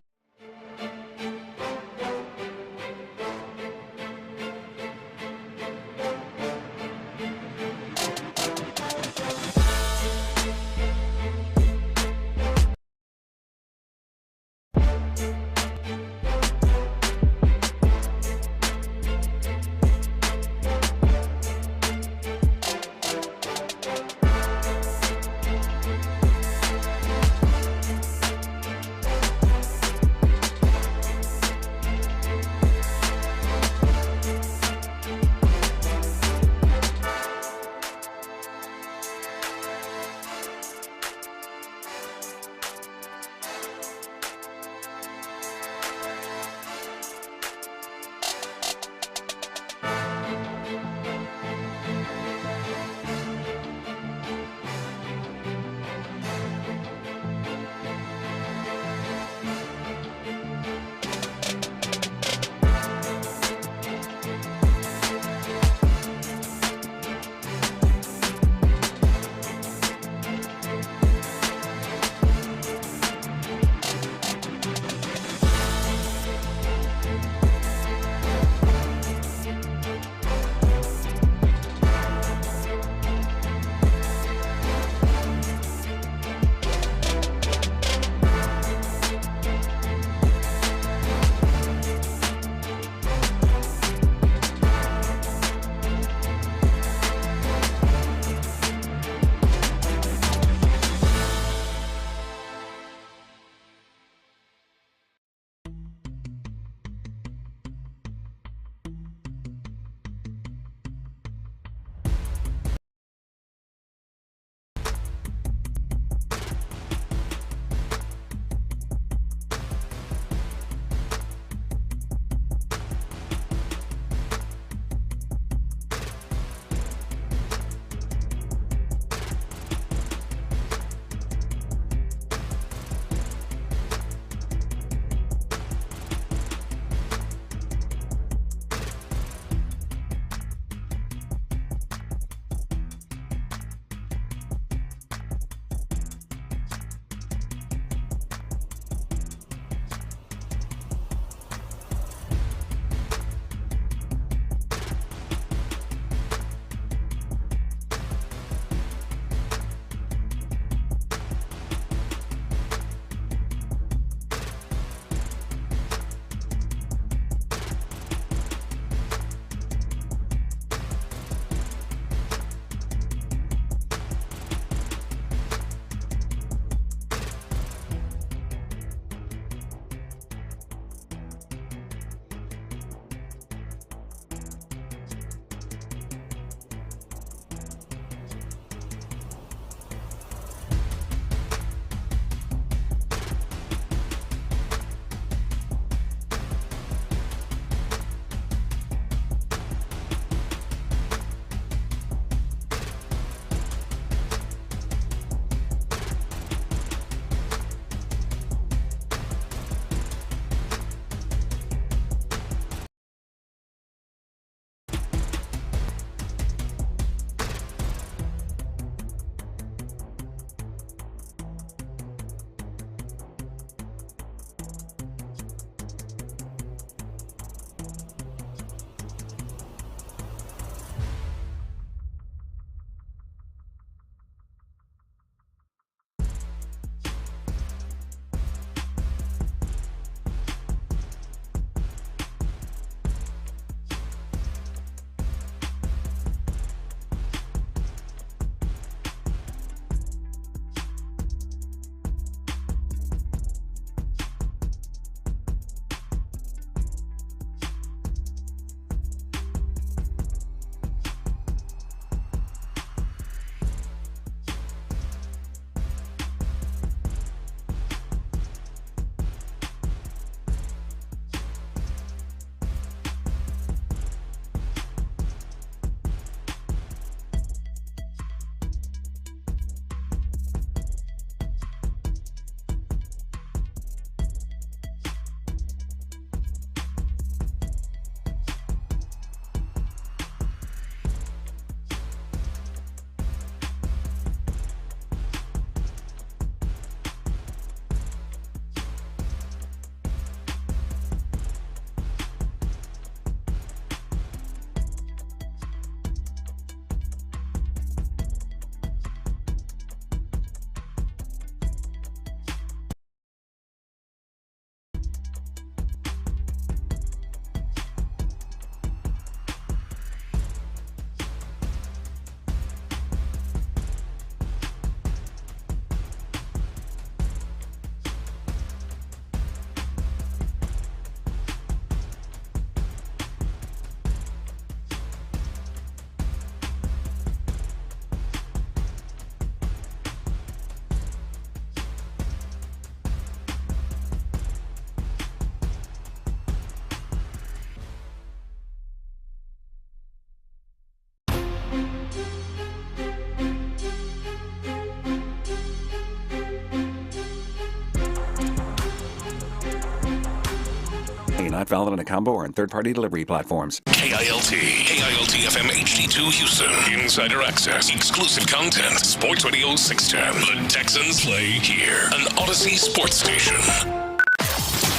Not valid on a combo or on third-party delivery platforms. KILT FM HD2 Houston. Insider access, exclusive content. Sports Radio 610. The Texans play here. An Odyssey sports station.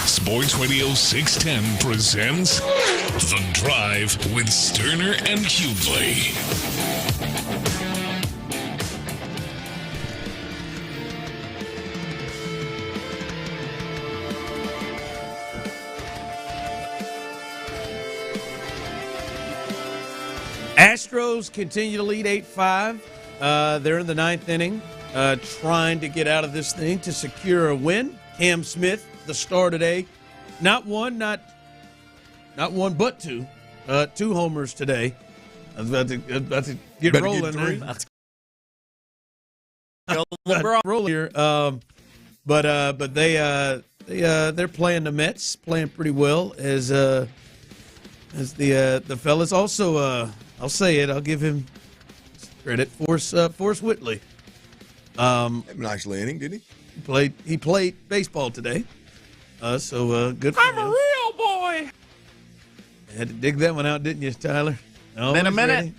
Sports Radio 610 presents The Drive with Stoerner and Hughley. Astros continue to lead 8-5. They're in the ninth inning, trying to get out of this thing to secure a win. Cam Smith, the star today. Not one, but two. 2 homers today. I was about to get Better rolling. get 3. Rolling here. But they're playing the Mets, playing pretty well as the fellas. Also, I'll say it. I'll give him credit. Forrest Whitley. Nice landing, did he? He played baseball today. So good for him. I'm a real boy. Had to dig that one out, didn't you, Tyler? No, Been a minute.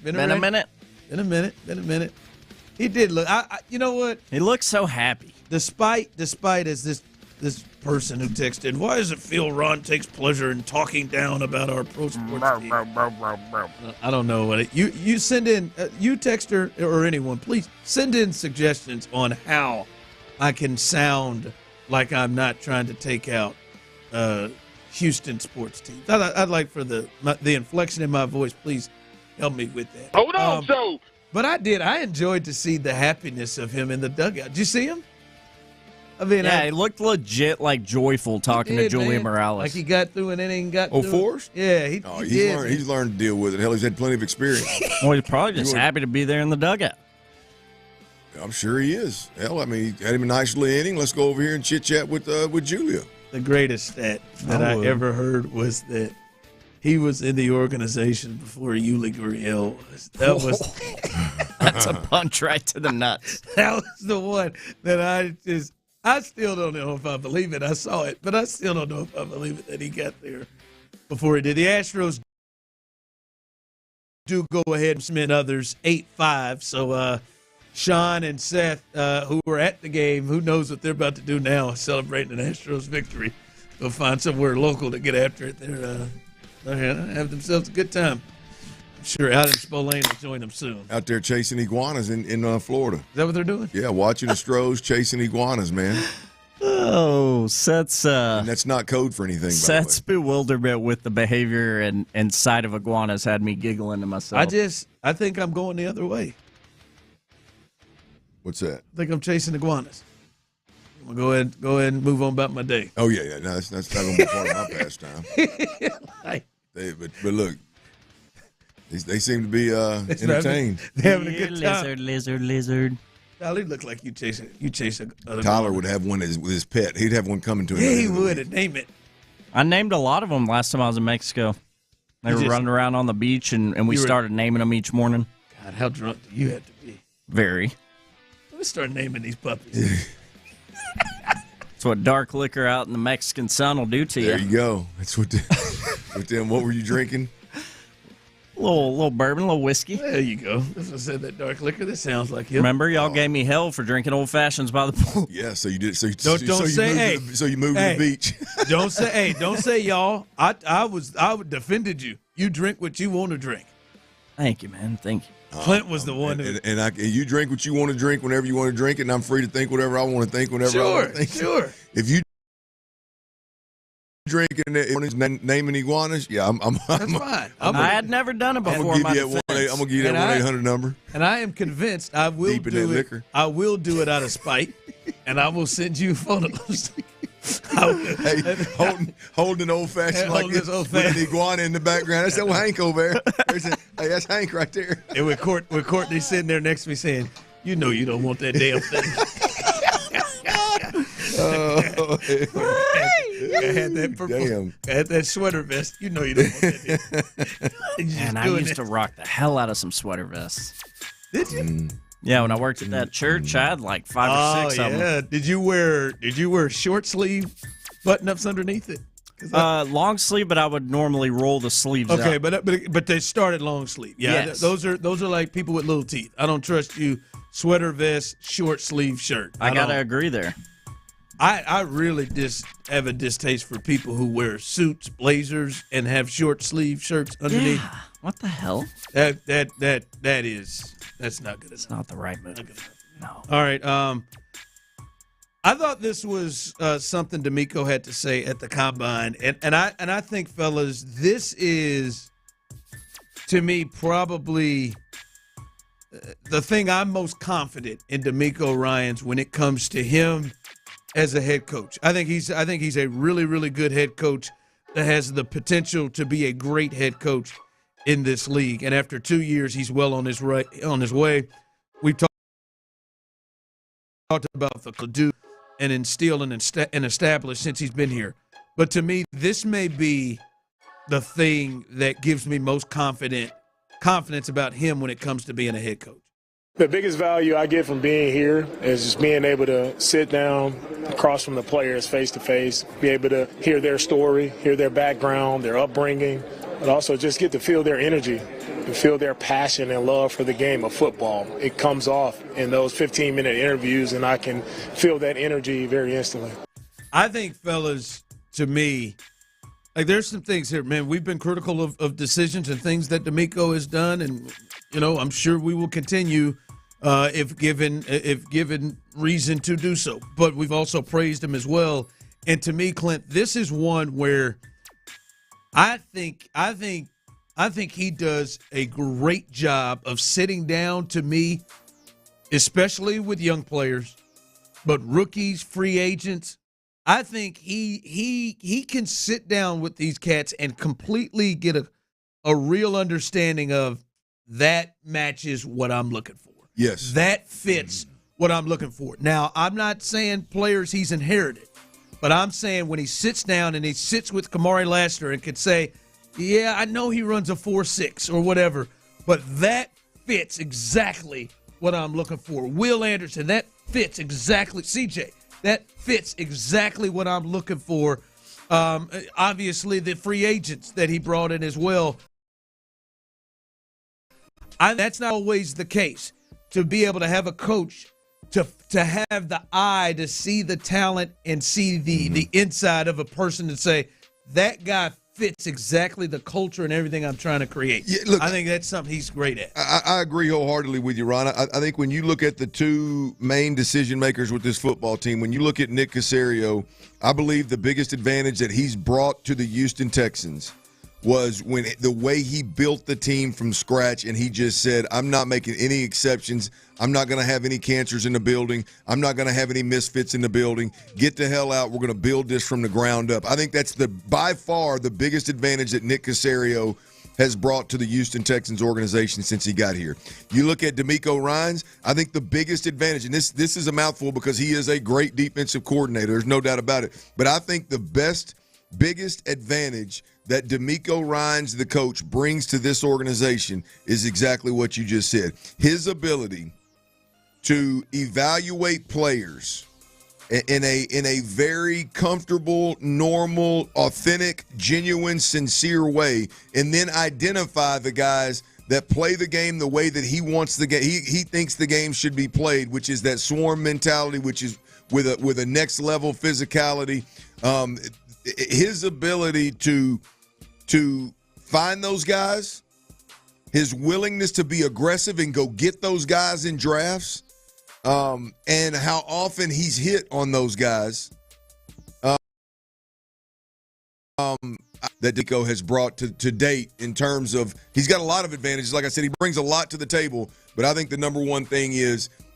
He did look. You know what? He looks so happy. Despite as this person who texted, why does it feel Ron takes pleasure in talking down about our pro sports team? I don't know what you send in. You texter or anyone, please send in suggestions on how I can sound like I'm not trying to take out Houston sports teams. I'd like for the inflection in my voice. Please help me with that. Hold on, Joe. But I enjoyed to see the happiness of him in the dugout. Did you see him? I mean, yeah, he looked legit like joyful talking to Julian Morales. Like he got through an inning, Forrest? Yeah, he did. He's learned to deal with it. Hell, he's had plenty of experience. Well, he's probably just happy to be there in the dugout. I'm sure he is. Hell, I mean, he had him a nice little inning. Let's go over here and chit-chat with Julia. The greatest stat that I ever heard was that he was in the organization before Yuli Gurriel was. That's a punch right to the nuts. That was the one that I still don't know if I believe it. I saw it, but I still don't know if I believe it that he got there before he did. The Astros do go ahead and submit others 8-5. So Sean and Seth, who were at the game, who knows what they're about to do now, celebrating an Astros victory. They'll find somewhere local to get after it. They're have themselves a good time. I'm sure Adam Spillane will join them soon. Out there chasing iguanas in Florida. Is that what they're doing? Yeah, watching the Astros chasing iguanas, man. Oh, Seth's and that's not code for anything. Seth's bewilderment with the behavior and sight of iguanas had me giggling to myself. I think I'm going the other way. What's that? I think I'm chasing iguanas. I'm gonna go ahead and move on about my day. Oh yeah. No, that's not gonna be part of my pastime. But look, they seem to be entertained. They're having a good time. Lizard. Tyler, look like you chase a Tyler would have one with his pet. He'd have one coming to him. Yeah, he would and name it. I named a lot of them last time I was in Mexico. They were running around on the beach, and we started naming them each morning. God, how drunk do you have to be? Very. Let's start naming these puppies. That's what dark liquor out in the Mexican sun will do to you. There you go. That's what. With them, what were you drinking? A little bourbon, a little whiskey. There you go. That's what I said. That dark liquor. This sounds like him. Remember, y'all gave me hell for drinking old fashions by the pool. Yeah, so you did. So you moved to the beach. Don't say y'all. I would defended you. You drink what you want to drink. Thank you, man. Thank you. Clint was the one. And you drink what you want to drink whenever you want to drink it, and I'm free to think whatever I want to think whenever I want to think. Sure. If you drinking it, naming iguanas, yeah, that's fine. I had never done it before. I'm gonna give you that 1-800 number. And I am convinced I will do it. Liquor. I will do it out of spite, and I will send you photos. Hey, holding an old fashioned like this with an iguana in the background. That's old Hank over there. Hey, that's Hank right there. And with Courtney sitting there next to me saying, "You know you don't want that damn thing." I had that sweater vest. You know you don't want that. And I used to rock the hell out of some sweater vests. Did you? Yeah, when I worked at that church, I had like 5 or 6 of them. Did you wear short sleeve button ups underneath it? Long sleeve, but I would normally roll the sleeves up. Okay, but they started long sleeve. Yeah, Yes. those are like people with little teeth. I don't trust you. Sweater vest, short sleeve shirt. I gotta agree there. I really just have a distaste for people who wear suits, blazers, and have short sleeve shirts underneath. Yeah. What the hell? That's not good. It's not the right move. No. All right. I thought this was something DeMeco had to say at the combine, and I think, fellas, this is to me probably the thing I'm most confident in DeMeco Ryans when it comes to him as a head coach. I think he's a really, really good head coach that has the potential to be a great head coach in this league. And after 2 years, he's well on his way. We've talked about the do and instill and establish since he's been here. But to me, this may be the thing that gives me most confidence about him when it comes to being a head coach. The biggest value I get from being here is just being able to sit down across from the players face to face, be able to hear their story, hear their background, their upbringing, but also just get to feel their energy and feel their passion and love for the game of football. It comes off in those 15-minute interviews, and I can feel that energy very instantly. I think, fellas, to me, like there's some things here, man, we've been critical of decisions and things that DeMeco has done, and, I'm sure we will continue if given reason to do so. But we've also praised him as well. And to me, Clint, this is one where I think he does a great job of sitting down, to me, especially with young players, but rookies, free agents. I think he can sit down with these cats and completely get a real understanding of that matches what I'm looking for. Yes. That fits what I'm looking for. Now, I'm not saying players he's inherited, but I'm saying when he sits down and he sits with Kamari Lassiter and could say, yeah, I know he runs a 4.6 or whatever, but that fits exactly what I'm looking for. Will Anderson, that fits exactly. CJ, that fits exactly what I'm looking for. Obviously, the free agents that he brought in as well. That's not always the case. To be able to have a coach to have the eye to see the talent and see the inside of a person and say, that guy fits exactly the culture and everything I'm trying to create. Yeah, look, I think that's something he's great at. I agree wholeheartedly with you, Ron. I think when you look at the two main decision makers with this football team, when you look at Nick Caserio, I believe the biggest advantage that he's brought to the Houston Texans was when the way he built the team from scratch, and he just said, I'm not making any exceptions. I'm not going to have any cancers in the building. I'm not going to have any misfits in the building. Get the hell out. We're going to build this from the ground up. I think that's by far the biggest advantage that Nick Caserio has brought to the Houston Texans organization since he got here. You look at DeMeco Ryans, I think the biggest advantage, and this is a mouthful because he is a great defensive coordinator, there's no doubt about it, but I think the biggest advantage that DeMeco Ryans, the coach, brings to this organization is exactly what you just said. His ability to evaluate players in a very comfortable, normal, authentic, genuine, sincere way, and then identify the guys that play the game the way that he wants the game. He thinks the game should be played, which is that swarm mentality, which is with a next level physicality. His ability to find those guys, his willingness to be aggressive and go get those guys in drafts, and how often he's hit on those guys that DeMeco has brought to date in terms of he's got a lot of advantages. Like I said, he brings a lot to the table, but I think the number one thing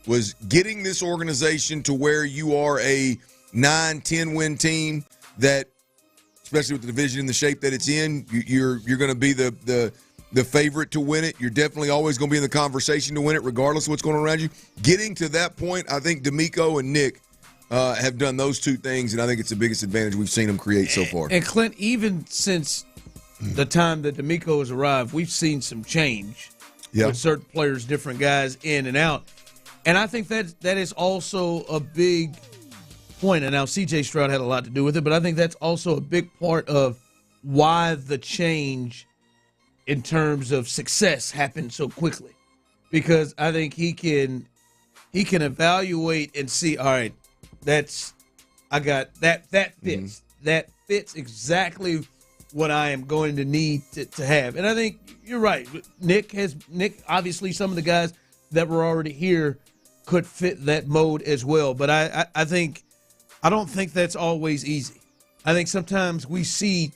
was getting this organization to where you are a 9-10 win team that, especially with the division in the shape that it's in, you're going to be the favorite to win it. You're definitely always going to be in the conversation to win it, regardless of what's going on around you. Getting to that point, I think DeMeco and Nick have done those two things, and I think it's the biggest advantage we've seen them create so far. And Clint, even since the time that DeMeco has arrived, we've seen some change with certain players, different guys in and out. And I think that is also a big point, and now C.J. Stroud had a lot to do with it, but I think that's also a big part of why the change in terms of success happened so quickly. Because I think he can evaluate and see, all right, that fits. That fits exactly what I am going to need to have. And I think you're right. Nick, obviously some of the guys that were already here could fit that mode as well. But I don't think that's always easy. I think sometimes we see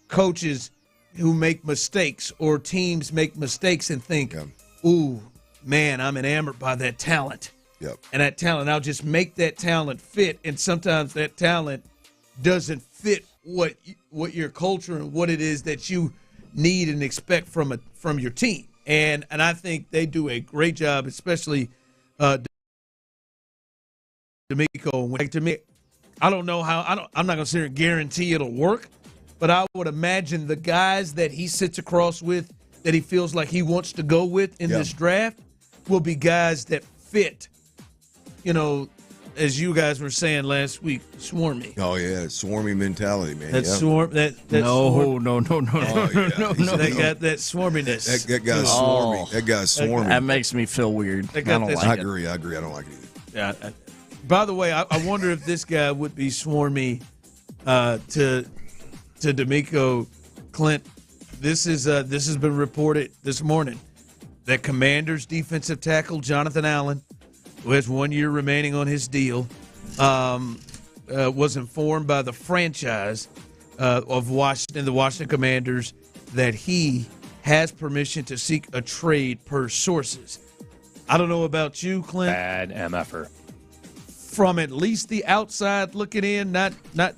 coaches who make mistakes or teams make mistakes and think, ooh, man, I'm enamored by that talent. Yep. And that talent, I'll just make that talent fit. And sometimes that talent doesn't fit what your culture and what it is that you need and expect from your team. And I think they do a great job, especially DeMeco. To me, I don't know how. I'm not going to sit here and guarantee it'll work, but I would imagine the guys that he sits across with, that he feels like he wants to go with in this draft, will be guys that fit. You know, as you guys were saying last week, swarmy. Oh yeah, swarmy mentality, man. That swarm. That no. They got that swarminess. That guy's swarmy. That guy's swarmy. That makes me feel weird. I don't like it. I agree. I don't like it either. Yeah. By the way, I wonder if this guy would be swarmy to DeMeco. Clint. This has been reported this morning that Commanders defensive tackle Jonathan Allen, who has 1 year remaining on his deal, was informed by the franchise of the Washington Commanders, that he has permission to seek a trade per sources. I don't know about you, Clint. Bad MFer. From at least the outside looking in, not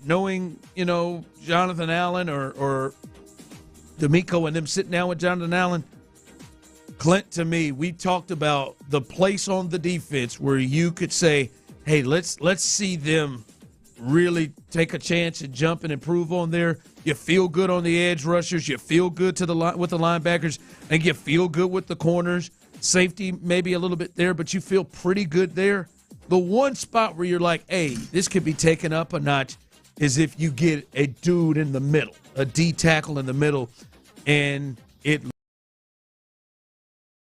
knowing, Jonathan Allen or DeMeco and them sitting down with Jonathan Allen, Clint, to me, we talked about the place on the defense where you could say, hey, let's see them really take a chance and jump and improve on there. You feel good on the edge rushers. You feel good with the linebackers, and you feel good with the corners. Safety maybe a little bit there, but you feel pretty good there. The one spot where you're like, hey, this could be taken up a notch is if you get a dude in the middle, a D tackle in the middle, and it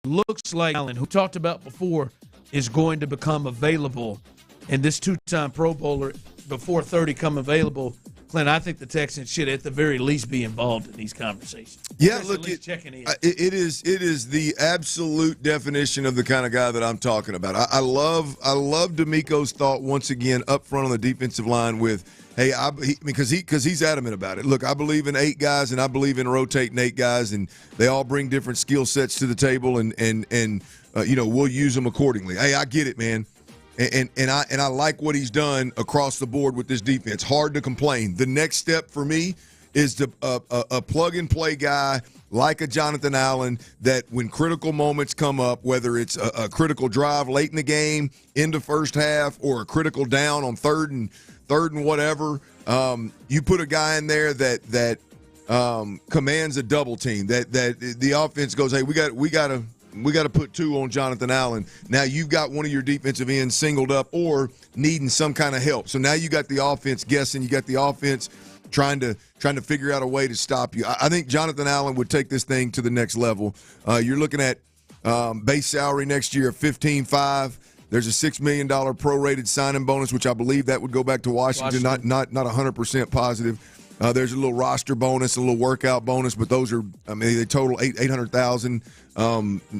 looks like Allen, who talked about before, is going to become available, and this two-time Pro Bowler before 30 come available. Clint, I think the Texans should at the very least be involved in these conversations. Yeah, Chris, look, checking in. It is the absolute definition of the kind of guy that I'm talking about. I love DeMeco's thought once again up front on the defensive line with, hey, because he's adamant about it. Look, I believe in 8 guys, and I believe in rotating 8 guys, and they all bring different skill sets to the table, and we'll use them accordingly. Hey, I get it, man. And I like what he's done across the board with this defense. Hard to complain. The next step for me is a plug-and-play guy like a Jonathan Allen that when critical moments come up, whether it's a critical drive late in the game, into first half, or a critical down on third and whatever, you put a guy in there that commands a double team, that the offense goes, hey, we got to put 2 on Jonathan Allen. Now you've got one of your defensive ends singled up or needing some kind of help. So now you got the offense guessing. You got the offense trying to figure out a way to stop you. I think Jonathan Allen would take this thing to the next level. You're looking at base salary next year of $15.5. There's a $6 million prorated signing bonus, which I believe that would go back to Washington. Not 100% positive. There's a little roster bonus, a little workout bonus, but those are, they total $800,000.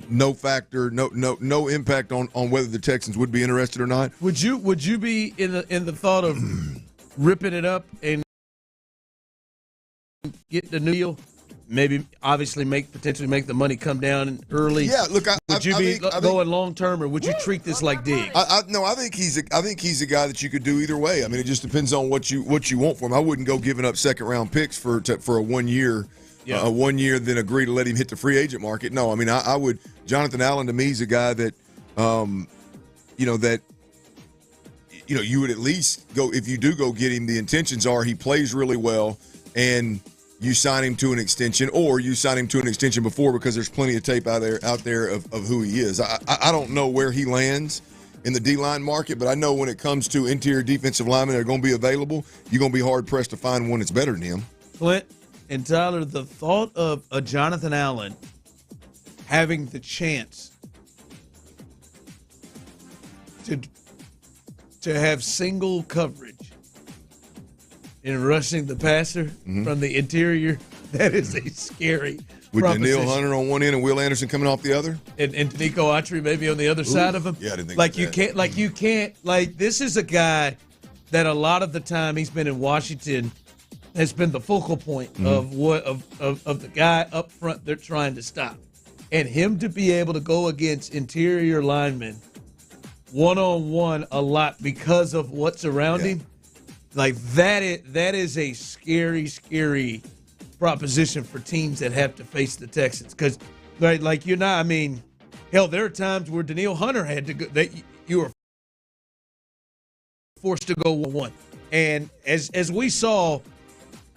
No factor, no impact on whether the Texans would be interested or not. Would you be in the thought of ripping it up and get the new deal? Maybe obviously potentially make the money come down early. Yeah, look, would you be going long term, or would you treat this like Diggs? No, I think he's a guy that you could do either way. I mean, it just depends on what you want for him. I wouldn't go giving up second round picks for a 1 year. Yeah. 1 year, then agree to let him hit the free agent market. No, I mean, I would. Jonathan Allen to me is a guy that, you would at least go, if you do go get him. The intentions are he plays really well, and you sign him to an extension, or you sign him to an extension before, because there's plenty of tape out there of who he is. I don't know where he lands in the D-line market, but I know when it comes to interior defensive linemen that are going to be available, you're going to be hard-pressed to find one that's better than him. Clint and Tyler, the thought of a Jonathan Allen having the chance to have single coverage in rushing the passer from the interior, that is a scary With proposition. Daniil Hunter on one end and Will Anderson coming off the other? And DeMeco Autry maybe on the other side of him. Yeah, I didn't think like of you that. can't this is a guy that a lot of the time he's been in Washington has been the focal point of the guy up front they're trying to stop. And him to be able to go against interior linemen one-on-one a lot because of what's around him, like that is a scary, scary proposition for teams that have to face the Texans. Because, like you're not, I mean, hell, there are times where Daniil Hunter had to go, that you were forced to go 1-1. And as we saw,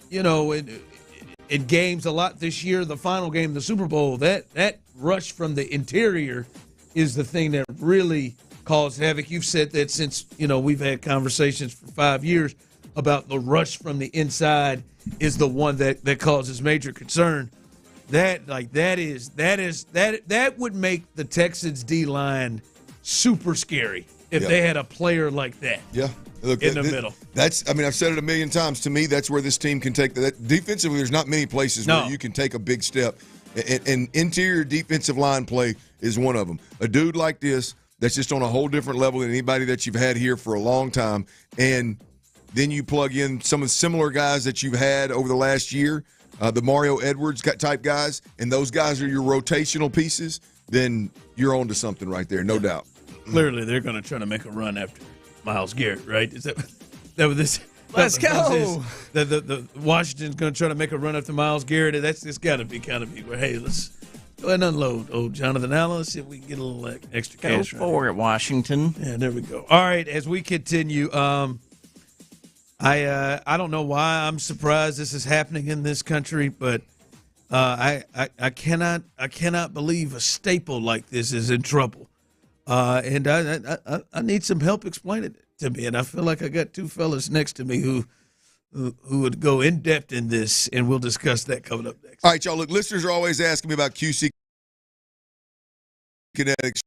you know, in games a lot this year, the final game of the Super Bowl, that rush from the interior is the thing that really caused havoc. You've said that since, you know, we've had conversations for 5 years about the rush from the inside is the one that causes major concern. That would make the Texans D-line super scary if they had a player like that. Yeah. Look, in the middle. That's, I mean, I've said it a million times. To me, that's where this team can take that. Defensively, there's not many places where you can take a big step. And interior defensive line play is one of them. A dude like this that's just on a whole different level than anybody that you've had here for a long time. And then you plug in some of the similar guys that you've had over the last year, the Mario Edwards type guys, and those guys are your rotational pieces, then you're on to something right there, no doubt. Clearly, they're going to try to make a run after Myles Garrett, right? Is that what this? Let's go. The Washington's going to try to make a run after Myles Garrett. It's got to be kind of where, hey, let's go ahead and unload old Jonathan Allen. Let's see if we can get a little extra cash. Go for it, Washington. Yeah, there we go. All right, as we continue, I don't know why I'm surprised this is happening in this country, but I cannot believe a staple like this is in trouble. And I need some help explaining it to me. And I feel like I got two fellas next to me who would go in depth in this, and we'll discuss that coming up next. All right, y'all. Look, listeners are always asking me about QC Kinetics.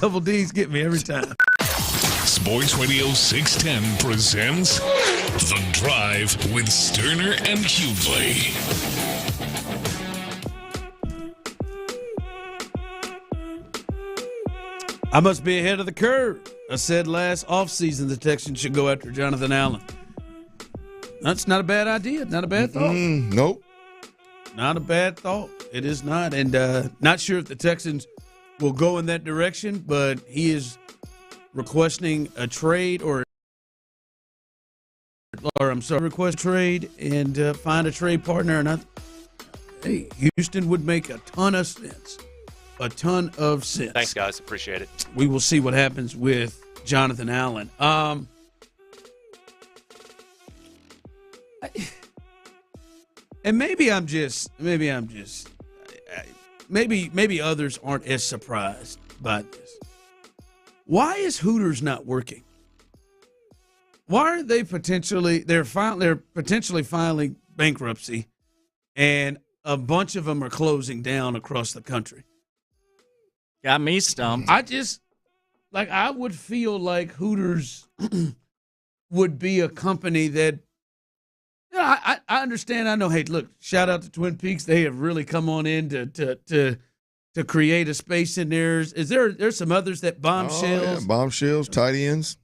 Double D's get me every time. Sports Radio 610 presents The Drive with Stoerner and Hughley. I must be ahead of the curve. I said last offseason the Texans should go after Jonathan Allen. That's not a bad idea. Not a bad thought. Nope. Not a bad thought. It is not. And not sure if the Texans will go in that direction, but he is requesting a trade request trade and find a trade partner. And Houston would make a ton of sense. A ton of sense. Thanks, guys. Appreciate it. We will see what happens with Jonathan Allen. And maybe others aren't as surprised by this. Why is Hooters not working? Why are they potentially filing bankruptcy, and a bunch of them are closing down across the country? Got me stumped. I would feel like Hooters would be a company that, I understand. I know. Hey, look! Shout out to Twin Peaks. They have really come on in to create a space in there. There's some others that Bombshells, Bombshells, tight ends.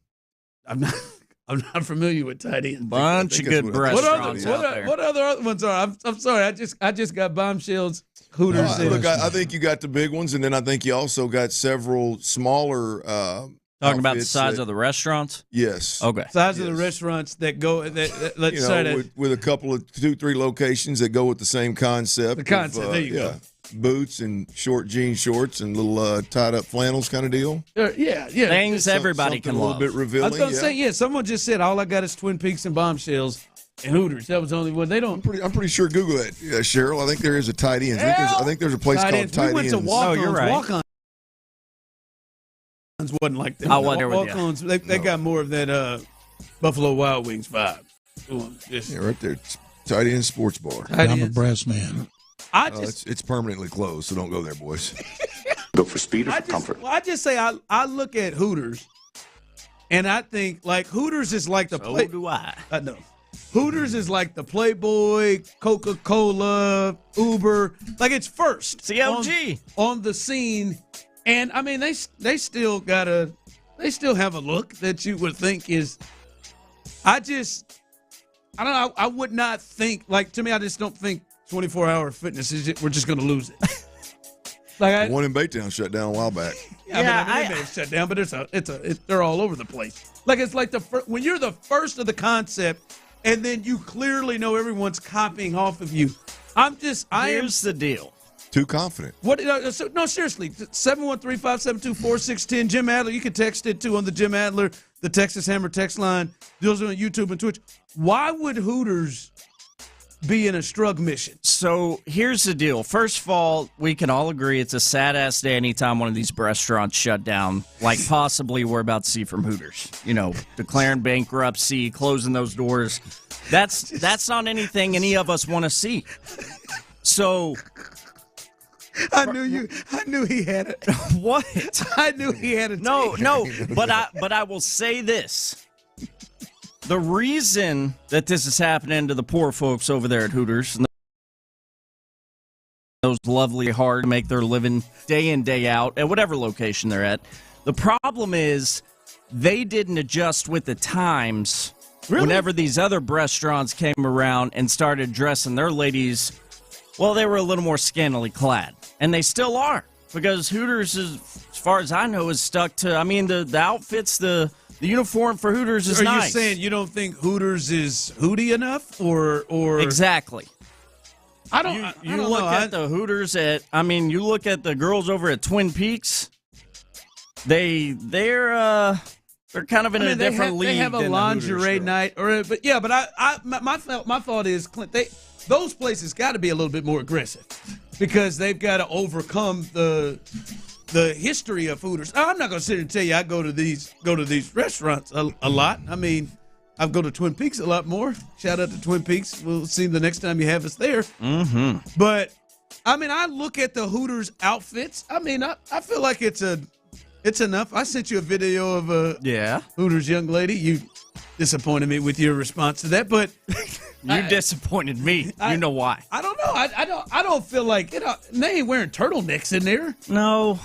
I'm not familiar with tight ends. Bunch of good restaurants out there. What other ones are? I'm sorry. I just got Bombshells, Hooters. Look, I think you got the big ones, and then I think you also got several smaller. Talking about the size of the restaurants? Yes. Okay. Size of the restaurants that go. Let's say that with a couple of 2-3 locations that go with the same concept. The concept. There you go. Boots and short jean shorts and little tied up flannels kind of deal. Yeah. Things everybody can love. A little bit revealing. I was going to say, someone just said all I got is Twin Peaks and Bombshells and Hooters. That was the only one. They don't. I'm pretty sure. Google that, Cheryl. I think there is a tight ends. I think there's a place called Tight Ends. We went to Walk-Ons. No, you're right. Walk-Ons wasn't like that. I wasn't there with you. Walk-Ons, they got more of that Buffalo Wild Wings vibe. Right there. Tight End Sports Bar. I'm a brass man. It's permanently closed, so don't go there, boys. Go for speed or for comfort? Well, I just say I look at Hooters, and I think like Hooters is like the do I. I know. Hooters is like the Playboy, Coca-Cola, Uber, like it's first CLG on the scene, and I mean they still have a look that you would think is. I don't know. I would not think to me. I just don't think 24-hour fitness is. We're just going to lose it. One in Baytown shut down a while back. They may have shut down, but they're all over the place. It's like when you're the first of the concept, and then you clearly know everyone's copying off of you. Here's the deal. Too confident. What? No, seriously. 713-572-4610. Jim Adler. You can text it too on the Jim Adler, the Texas Hammer text line. Those are on YouTube and Twitch. Why would Hooters be in a strug mission? So here's the deal. First of all, we can all agree it's a sad-ass day anytime one of these restaurants shut down, like possibly we're about to see from Hooters. Declaring bankruptcy, closing those doors. That's not anything any of us want to see. So I knew he had it. What? I knew he had it. No, but I will say this. The reason that this is happening to the poor folks over there at Hooters, and those lovely hard to make their living day in, day out at whatever location they're at, the problem is they didn't adjust with the times. Really? Whenever these other restaurants came around and started dressing their ladies, well, they were a little more scantily clad. And they still are, because Hooters, as far as I know, is stuck to, the outfits, the uniform for Hooters is nice. Are you saying you don't think Hooters is hootie enough, or exactly? I don't. You look at the Hooters you look at the girls over at Twin Peaks. They're kind of in a different league. They have a lingerie night, my thought is, Clint, those places got to be a little bit more aggressive because they've got to overcome the history of Hooters. I'm not going to sit here and tell you I go to these restaurants a lot. I go to Twin Peaks a lot more. Shout out to Twin Peaks. We'll see the next time you have us there. Mm-hmm. But I look at the Hooters outfits. I feel like it's a It's enough. I sent you a video of a Hooters young lady. You disappointed me with your response to that, but you disappointed me. You know why? I don't know. I don't feel like they ain't wearing turtlenecks in there. No.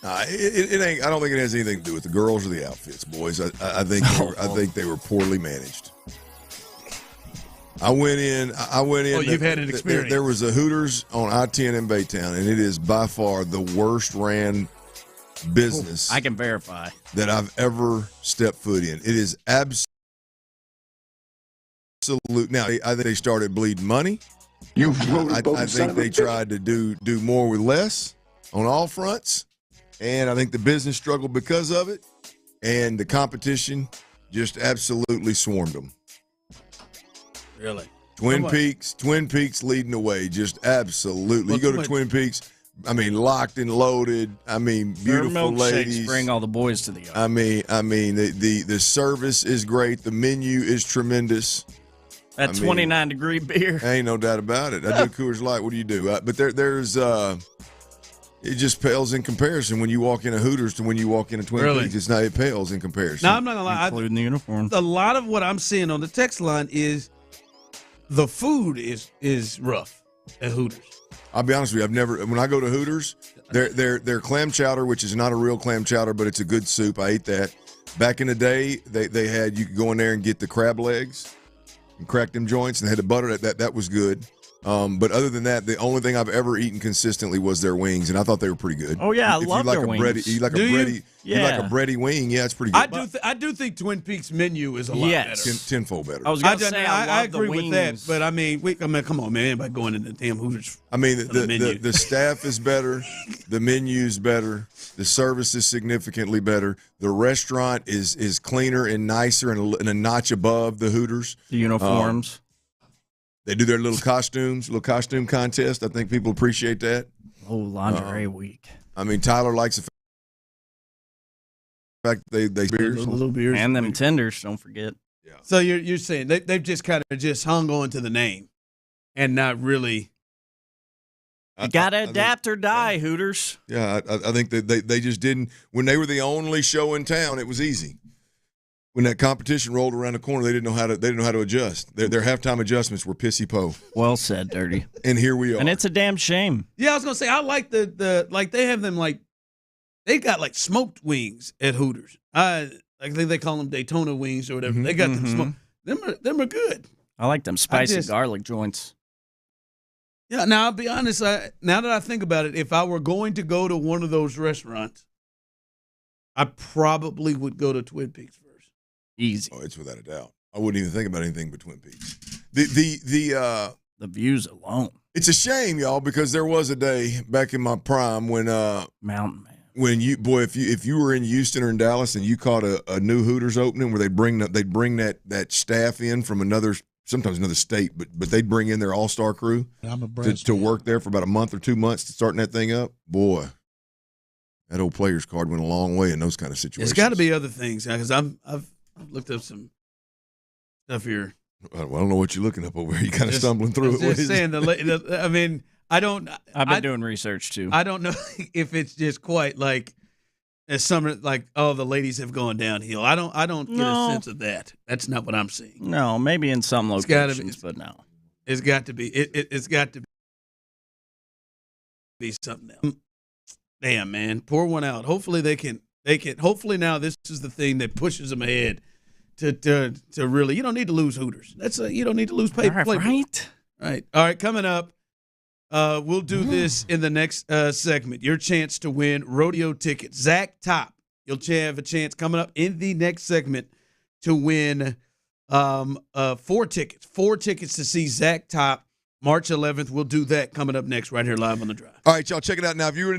It ain't. I don't think it has anything to do with the girls or the outfits, boys. I think they were poorly managed. I went in. Oh, you've had an experience. There was a Hooters on I-10 in Baytown, and it is by far the worst ran business. I can verify that I've ever stepped foot in. It is absolute. Now, I think they started bleeding money. I think they tried to do more with less on all fronts, and I think the business struggled because of it, and the competition just absolutely swarmed them. Really? Twin Peaks leading the way, just absolutely. You go to Twin Peaks, I mean, locked and loaded. I mean, beautiful ladies. Bring all the boys to the yard. I mean, the service is great. The menu is tremendous. That 29-degree beer. Ain't no doubt about it. I do Coors Light. What do you do? But there's it just pales in comparison when you walk in a Hooters to when you walk in a Twin Peaks. It pales in comparison. No, I'm not gonna lie. Including the uniforms. A lot of what I'm seeing on the text line is the food is rough at Hooters. I'll be honest with you. When I go to Hooters, their clam chowder, which is not a real clam chowder, but it's a good soup. I ate that. Back in the day, they had, you could go in there and get the crab legs and crack them joints, and they had the butter. That was good. But other than that, the only thing I've ever eaten consistently was their wings, and I thought they were pretty good. Oh yeah, I love their wings. You like a bready wing? Yeah, it's pretty good. I do think Twin Peaks menu is a lot better. Tenfold better. I was going to say I agree with that, but I mean, come on, man, by going into the damn Hooters. I mean, the staff is better, the menu's better, the service is significantly better. The restaurant is cleaner and nicer and a notch above the Hooters. The uniforms. They do their little costume contest. I think people appreciate that. Oh, lingerie week. I mean, Tyler likes the fact they beers. Little beers. And them tenders, don't forget. Yeah. So you're saying they've just kind of just hung on to the name and not really. You got to adapt or die, Hooters. Yeah, I think that they just didn't. When they were the only show in town, it was easy. When that competition rolled around the corner, they didn't know how to adjust. Their halftime adjustments were pissy po. Well said, Dirty. And here we are. And it's a damn shame. Yeah, I was gonna say I like the like they have them like they got like smoked wings at Hooters. I think they call them Daytona wings or whatever. Mm-hmm. They got them smoked. Them are good. I like them spicy garlic joints. Yeah. Now I'll be honest. Now that I think about it, if I were going to go to one of those restaurants, I probably would go to Twin Peaks first. Easy. Oh, it's without a doubt. I wouldn't even think about anything but Twin Peaks. The views alone. It's a shame, y'all, because there was a day back in my prime when Mountain Man. When if you were in Houston or in Dallas and you caught a new Hooters opening where they'd bring that staff in from sometimes another state, but they'd bring in their all-star crew to work there for about a month or 2 months to starting that thing up. Boy, that old player's card went a long way in those kind of situations. It's got to be other things because I've looked up some stuff here. I don't know what you're looking up over here. You're kind of stumbling through it. Just saying, I mean, I don't. I've been doing research too. I don't know if it's just quite like as summer, like the ladies have gone downhill. I don't get a sense of that. That's not what I'm seeing. No, maybe in some locations, but no. It's got to be. It's got to be something else. Damn, man, pour one out. Hopefully they can. Hopefully now this is the thing that pushes them ahead to really. You don't need to lose Hooters. You don't need to lose play. Right. All right. Coming up, we'll do this in the next segment. Your chance to win rodeo tickets. Zach Top, you'll have a chance coming up in the next segment to win 4 tickets. 4 tickets to see Zach Top March 11th. We'll do that coming up next right here live on The Drive. All right, y'all, check it out now. If you're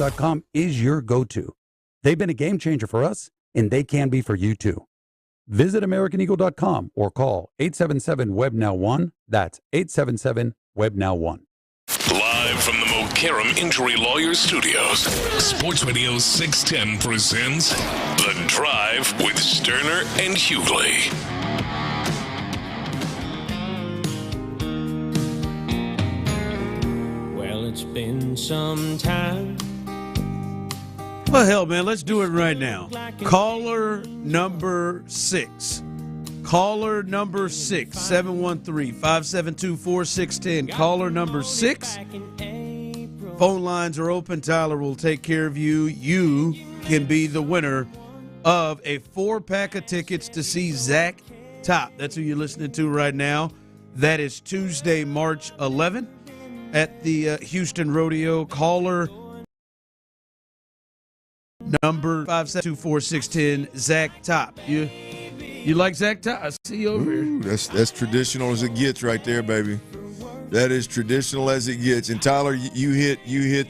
AmericanEagle.com is your go-to. They've been a game changer for us, and they can be for you too. Visit AmericanEagle.com or call 877-WEB-NOW-1. That's 877-WEB-NOW-1. Live from the Mokaram Injury Lawyers Studios, Sports Radio 610 presents The Drive with Stoerner and Hughley. Well, it's been some time. Well, hell, man, let's do it right now. Caller number 6. Caller number 6, 713-572-4610. Caller number 6. Phone lines are open. Tyler will take care of you. You can be the winner of a 4-pack of tickets to see Zach Top. That's who you're listening to right now. That is Tuesday, March 11th at the Houston Rodeo. Caller number 572-4610, Zach Top. You like Zach Top? I see you over here. That's traditional as it gets right there, baby. That is traditional as it gets. And Tyler, you hit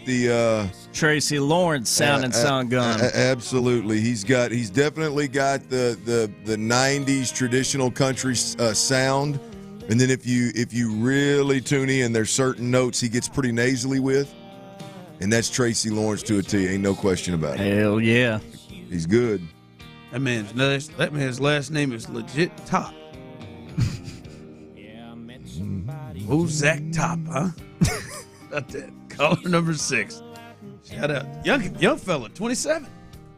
the Tracy Lawrence sound gun. Absolutely. He's definitely got the 90s traditional country sound. And then if you really tune in, there's certain notes he gets pretty nasally with. And that's Tracy Lawrence to a T. Ain't no question about it. Hell yeah. He's good. That man's last name is legit Top. Who's Zach Top, huh? Not that. Caller number 6. Shout out. Young fella, 27.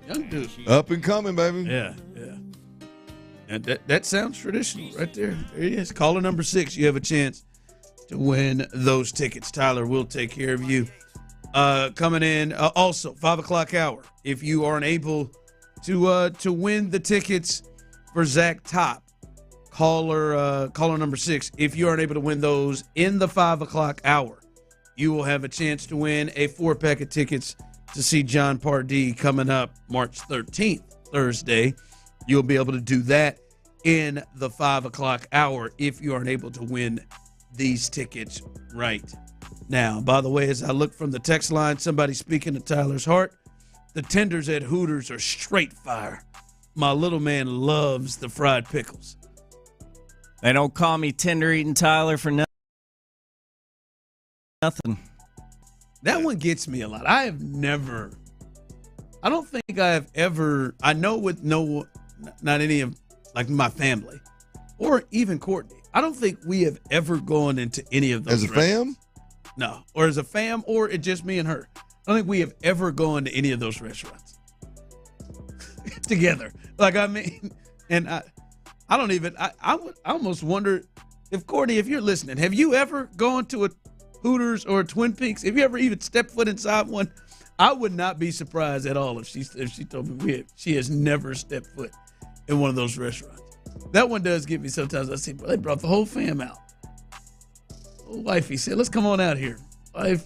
Young dude. Up and coming, baby. Yeah. And that sounds traditional right there. There he is. Caller number 6. You have a chance to win those tickets. Tyler will take care of you. Coming in also 5 o'clock hour. If you aren't able to win the tickets for Zach Top, caller number 6. If you aren't able to win those in the 5 o'clock hour, you will have a chance to win a 4-pack of tickets to see John Pardee coming up March 13th, Thursday. You'll be able to do that in the 5 o'clock hour if you aren't able to win these tickets right now. By the way, as I look from the text line, somebody speaking to Tyler's heart, the tenders at Hooters are straight fire. My little man loves the fried pickles. They don't call me tender eating Tyler for nothing. That one gets me a lot. I don't think I have ever, not any of like my family or even Courtney. I don't think we have ever gone into any of those. As a fam? No, or as a fam, or it just me and her. I don't think we have ever gone to any of those restaurants together. Like, I mean, and I almost wonder if Courtney, if you're listening, have you ever gone to a Hooters or a Twin Peaks? Have you ever even stepped foot inside one? I would not be surprised at all if she told me she has never stepped foot in one of those restaurants. That one does get me sometimes. I see, they brought the whole fam out. Old wifey said, let's come on out here. Wife,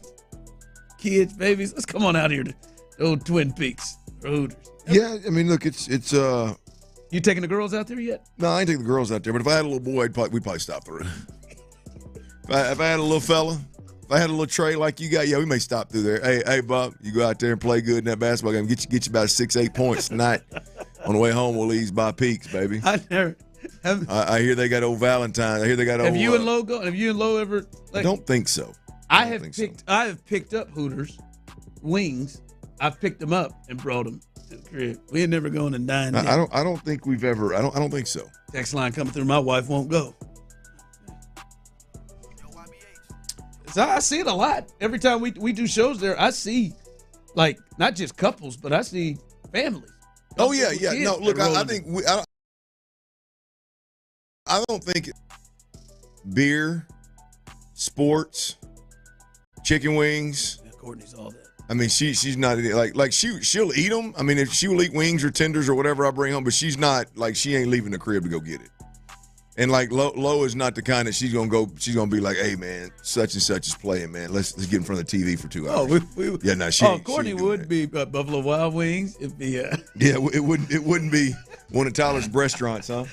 kids, babies, let's come on out here to the old Twin Peaks or Hooters. Yeah, I mean, look, it's You taking the girls out there yet? No, I ain't taking the girls out there, but if I had a little boy, we'd probably stop through. If I had a little fella, if I had a little tray like you got, yeah, we may stop through there. Hey, Bob, you go out there and play good in that basketball game. Get you about 6-8 points tonight. On the way home, we'll ease by Peaks, baby. I hear they got old Valentine. I hear they got old. Have you and Lo ever? I don't think so. I have picked up Hooters wings. I've picked them up and brought them to the crib. We ain't never going to dine. I don't think we've ever. I don't think so. Text line coming through. My wife won't go. So I see it a lot. Every time we do shows there, I see, like, not just couples, but I see families. Oh yeah. No, look, I think I don't think beer, sports, chicken wings. Yeah, Courtney's all that. I mean, she's not like she'll eat them. I mean, if she will eat wings or tenders or whatever I bring home, but she's not like she ain't leaving the crib to go get it. And like Lo is not the kind that she's gonna be like, hey man, such and such is playing, man. Let's get in front of the TV for 2 hours. Courtney would be Buffalo Wild Wings. It'd be it wouldn't be one of Tyler's restaurants, huh?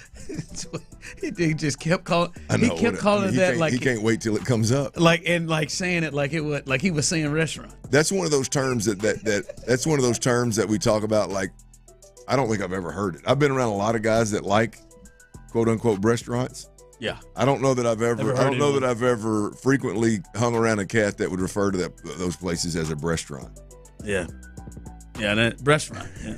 He just kept calling. I know, he kept calling that like he can't wait till it comes up. Saying it like he was saying restaurant. That's one of those terms that's one of those terms that we talk about. Like, I don't think I've ever heard it. I've been around a lot of guys that like quote unquote restaurants. Yeah. I don't know that I've ever frequently hung around a cat that would refer to those places as a restaurant. Yeah. Yeah, that restaurant. Yeah.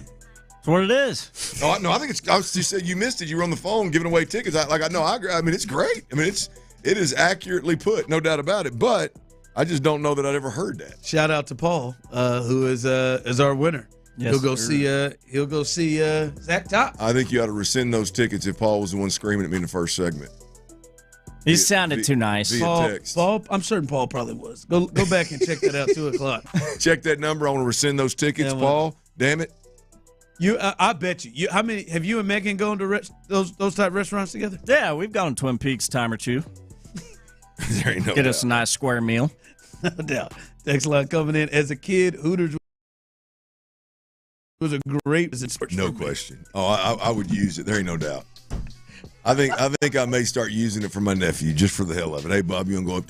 That's what it is. No, I think it's. You said you missed it. You were on the phone giving away tickets. I agree. I mean, it's great. I mean, it is accurately put, no doubt about it. But I just don't know that I'd ever heard that. Shout out to Paul, who is our winner. Yes, he'll go see Zach Top. I think you ought to rescind those tickets if Paul was the one screaming at me in the first segment. He sounded too nice. Paul, I'm certain Paul probably was. Go back and check that out. 2:00. Check that number. I want to rescind those tickets, Paul. Damn it. I bet you. How many have you and Megan gone to those type restaurants together? Yeah, we've gone to Twin Peaks a time or two. There ain't no Get doubt. us a nice square meal. No doubt. Text line coming in. As a kid, Hooters was a great sport. No question. Oh, I would use it. There ain't no doubt. I think I may start using it for my nephew just for the hell of it. Hey, Bob, you wanna go up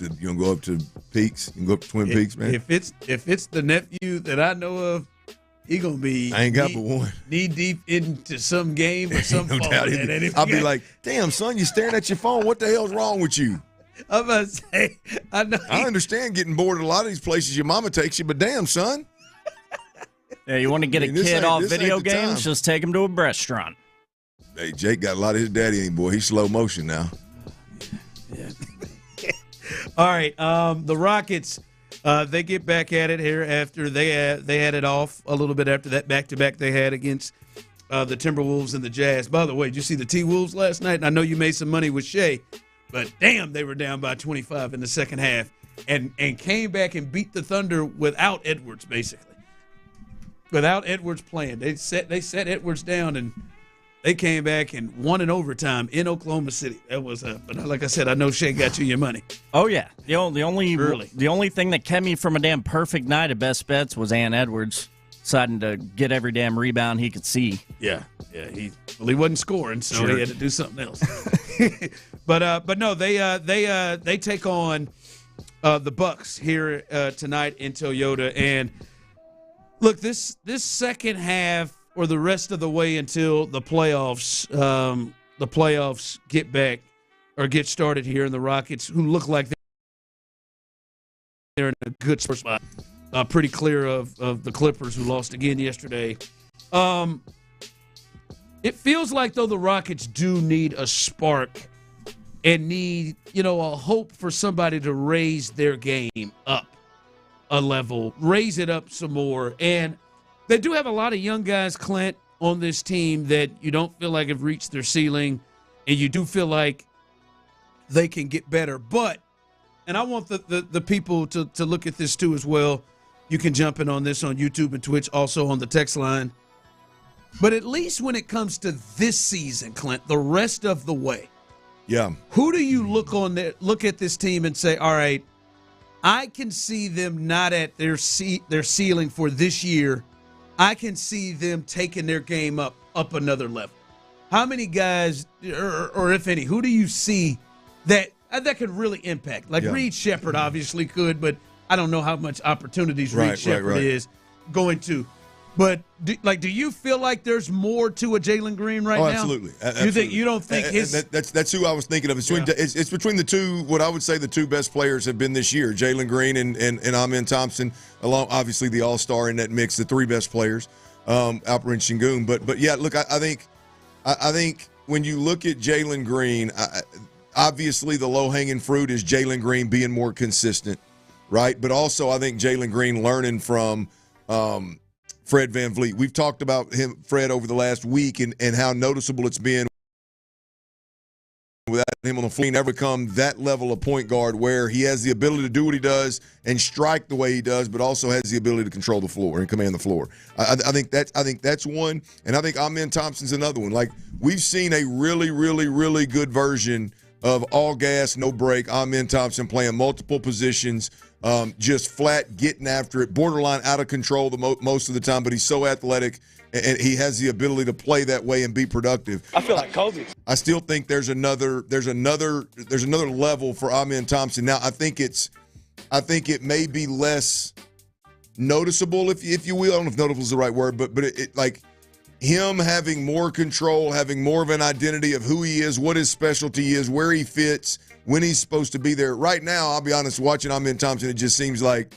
to Peaks? You can go up to Twin Peaks, man. If it's the nephew that I know of, he gonna be. I ain't got but one. Knee deep into some game or some. No doubt. I'll be like, damn, son, you staring at your phone. What the hell's wrong with you? I'm about to say, I know. I understand getting bored at a lot of these places your mama takes you, but damn, son. Yeah, you want to get a kid off video games? Just take him to a restaurant. Hey, Jake got a lot of his daddy in, boy. He's slow motion now. Yeah. All right. The Rockets, they get back at it here after they had it off a little bit after that back-to-back they had against the Timberwolves and the Jazz. By the way, did you see the T-Wolves last night? And I know you made some money with Shea, but damn, they were down by 25 in the second half and came back and beat the Thunder without Edwards, basically. Without Edwards playing. They set Edwards down and they came back and won in overtime in Oklahoma City. That was but like I said, I know Shea got you your money. Oh yeah. The only thing that kept me from a damn perfect night at Best Bets was Ann Edwards deciding to get every damn rebound he could see. Yeah. He wasn't scoring, so he had to do something else. but no, they take on the Bucks here tonight in Toyota. And look, this second half or the rest of the way until the playoffs get started here, and the Rockets, who look like they're in a good spot, pretty clear of the Clippers, who lost again yesterday. It feels like, though, the Rockets do need a spark and need, a hope for somebody to raise their game up a level, raise it up some more. And they do have a lot of young guys, Clint, on this team that you don't feel like have reached their ceiling, and you do feel like they can get better. But, and I want the people to look at this too as well. You can jump in on this on YouTube and Twitch, also on the text line. But at least when it comes to this season, Clint, the rest of the way, yeah, who do you look at this team and say, all right, I can see them not at their ceiling for this year. I can see them taking their game up another level. How many guys, or if any, who do you see that could really impact? Like Reed Shepherd obviously could, but I don't know how much opportunities Reed Shepherd is going to. But do you feel like there's more to a Jalen Green right now? Absolutely. You don't think his? That's who I was thinking of. It's between the two. What I would say the two best players have been this year: Jalen Green and Amen Thompson. Along, obviously, the All-Star in that mix, the three best players, Alperen Şengün. But yeah, look, I think when you look at Jalen Green, obviously the low-hanging fruit is Jalen Green being more consistent, right? But also, I think Jalen Green learning from Fred VanVleet. We've talked about Fred, over the last week and how noticeable it's been without him on the floor. He never become that level of point guard where he has the ability to do what he does and strike the way he does, but also has the ability to control the floor and command the floor. I think that's one, and I think Amen Thompson's another one. Like we've seen a really, really, really good version of all gas, no break. Amen Thompson playing multiple positions, just flat getting after it, borderline out of control most of the time, but he's so athletic and he has the ability to play that way and be productive. I feel like Kobe. I still think there's another level for Amen Thompson. Now I think it may be less noticeable, if you will. I don't know if noticeable is the right word, but it like him having more control, having more of an identity of who he is, what his specialty is, where he fits, when he's supposed to be there. Right now, I'll be honest, watching Amen Thompson, it just seems like,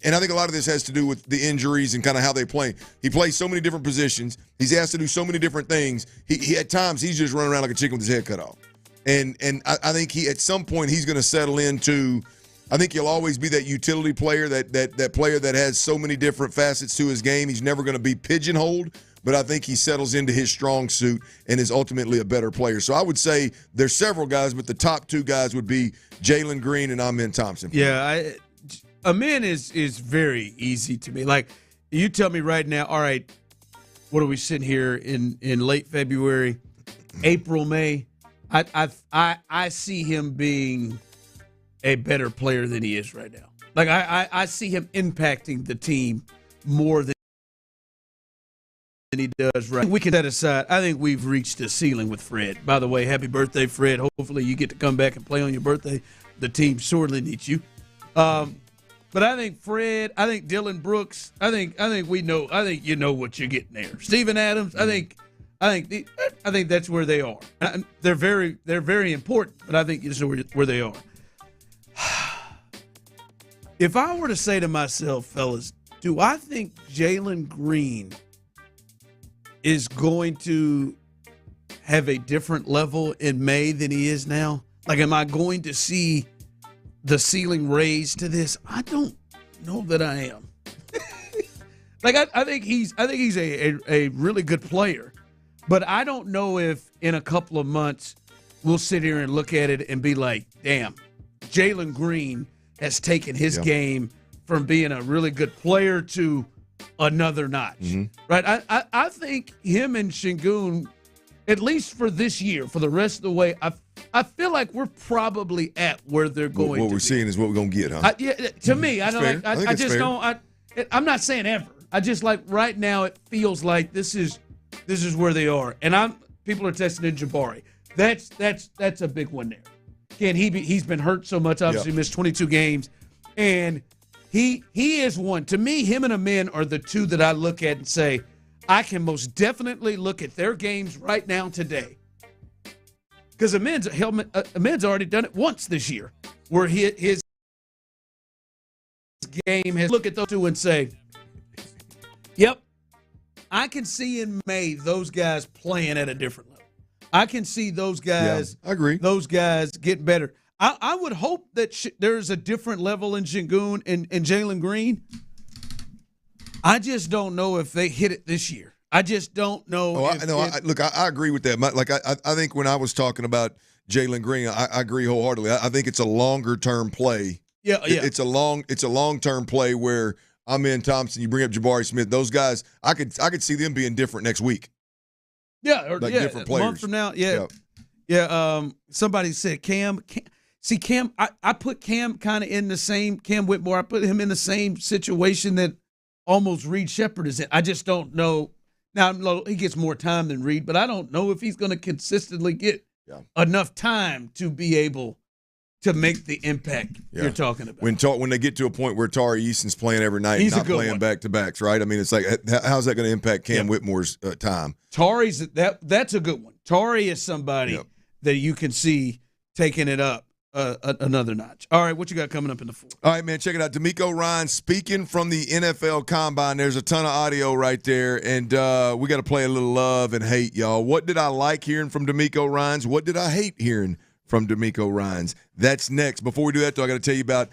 and I think a lot of this has to do with the injuries and kind of how they play. He plays so many different positions. He's asked to do so many different things. He at times he's just running around like a chicken with his head cut off. And I think at some point he's going to settle into. I think he'll always be that utility player, that player that has so many different facets to his game. He's never going to be pigeonholed, but I think he settles into his strong suit and is ultimately a better player. So I would say there's several guys, but the top two guys would be Jalen Green and Amen Thompson. Yeah, Amen is very easy to me. Like, you tell me right now, all right, what are we sitting here in late February, April, May? I see him being a better player than he is right now. Like, I see him impacting the team more than he does right now. We can set aside. I think we've reached a ceiling with Fred. By the way, happy birthday, Fred. Hopefully you get to come back and play on your birthday. The team sorely needs you. But I think Fred, I think Dylan Brooks, I think we know. I think you know what you're getting there. Steven Adams, I think that's where they are. They're very important, but I think you know where they are. If I were to say to myself, fellas, do I think Jalen Green is going to have a different level in May than he is now? Like, am I going to see the ceiling raised to this? I don't know that I am. Like, I think he's a really good player, but I don't know if in a couple of months we'll sit here and look at it and be like, damn, Jalen Green has taken his game from being a really good player to another notch. Mm-hmm. Right? I think him and Şengün, at least for this year, for the rest of the way, I feel like we're probably at where they're going. What we're seeing is what we're going to get, huh? To me, I don't. I just don't. I'm not saying ever. I just like right now. It feels like this is where they are, and people are testing in Jabari. That's a big one there. Can he's been hurt so much? Obviously, missed 22 games, and he is one. To me, him and Amen are the two that I look at and say, I can most definitely look at their games right now today. Because Amen's already done it once this year, where his game has look at those two and say, yep, I can see in May those guys playing at a different level. I can see those guys. I agree. Those guys getting better. I would hope that there's a different level in Şengün and Jalen Green. I just don't know if they hit it this year. I just don't know. Look, I agree with that. I think when I was talking about Jalen Green, I agree wholeheartedly. I think it's a longer term play. Yeah. It's a long term play where Amen Thompson, you bring up Jabari Smith. Those guys, I could see them being different next week. Yeah, different players. A month from now. Yeah. Somebody said Cam. See, Cam, I put Cam kind of in the same, Cam Whitmore, I put him in the same situation that almost Reed Shepherd is in. I just don't know. Now, he gets more time than Reed, but I don't know if he's going to consistently get enough time to be able to make the impact you're talking about. When they get to a point where Tari Easton's playing every night and not playing back-to-backs, right? I mean, it's like, how's that going to impact Cam Whitmore's time? Tari's that's a good one. Tari is somebody that you can see taking it up another notch. All right, what you got coming up in the fourth? All right, man, check it out. DeMeco Ryans speaking from the NFL Combine. There's a ton of audio right there, and we got to play a little love and hate, y'all. What did I like hearing from DeMeco Ryans? What did I hate hearing from DeMeco Ryans? That's next. Before we do that, though, I got to tell you about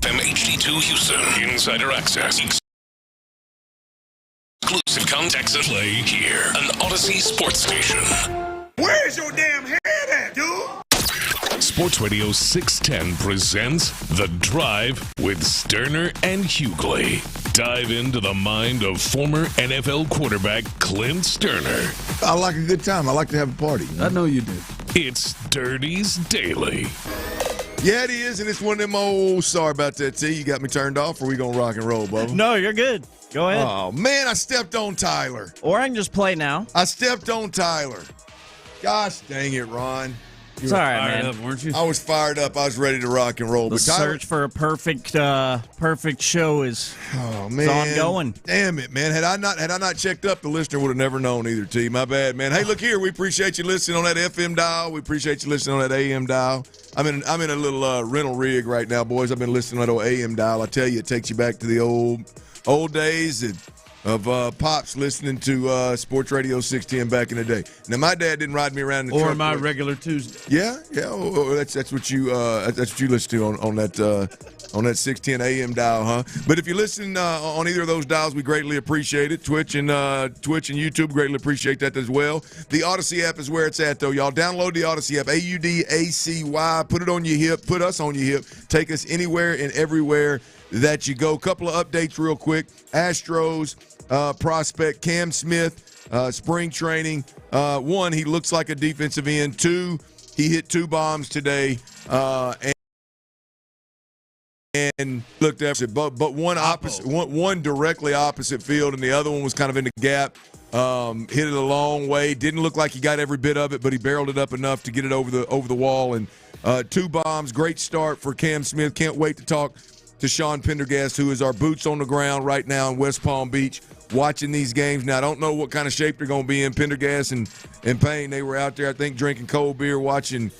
FM HD2 Houston. Insider access. Exclusive context and play here, an Odyssey sports station. Where's your damn head at, dude? Sports Radio 610 presents The Drive with Stoerner and Hughley. Dive into the mind of former NFL quarterback Clint Stoerner. I like a good time. I like to have a party. I know you do. It's Dirty's Daily. Yeah, it is, and it's one of them old, sorry about that, T. You got me turned off, or we going to rock and roll, Bubba? No, you're good. Go ahead. Oh, man, I stepped on Tyler. Or I can just play now. I stepped on Tyler. Gosh dang it, Ron. It's all right, man. Up, weren't you? I was fired up. I was ready to rock and roll. The but Tyler, search for a perfect show is ongoing. Damn it, man. Had I not checked up, the listener would have never known either, T. My bad, man. Hey, look here. We appreciate you listening on that FM dial. We appreciate you listening on that AM dial. I'm in a little rental rig right now, boys. I've been listening on that old AM dial. I tell you, it takes you back to the old days of Pops listening to Sports Radio 610 back in the day. Now, my dad didn't ride me around in the truck. Or my regular Tuesday. Yeah. That's what you listen to on that 610 AM dial, huh? But if you listen on either of those dials, we greatly appreciate it. Twitch and YouTube greatly appreciate that as well. The Odyssey app is where it's at, though. Y'all download the Odyssey app, AUDACY. Put it on your hip. Put us on your hip. Take us anywhere and everywhere that you go. Couple of updates real quick. Astros prospect Cam Smith, spring training. One, he looks like a defensive end. Two, he hit 2 bombs today. And looked at it, but one opposite, one directly opposite field, and the other one was kind of in the gap. Hit it a long way. Didn't look like he got every bit of it, but he barreled it up enough to get it over the wall. And 2 bombs. Great start for Cam Smith. Can't wait to talk to Sean Pendergast, who is our boots on the ground right now in West Palm Beach, watching these games. Now, I don't know what kind of shape they're going to be in. Pendergast and Payne, they were out there, I think, drinking cold beer, watching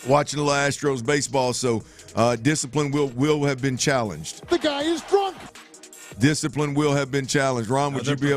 the little Astros baseball. So discipline will have been challenged. The guy is drunk. Discipline will have been challenged. Ron, would you be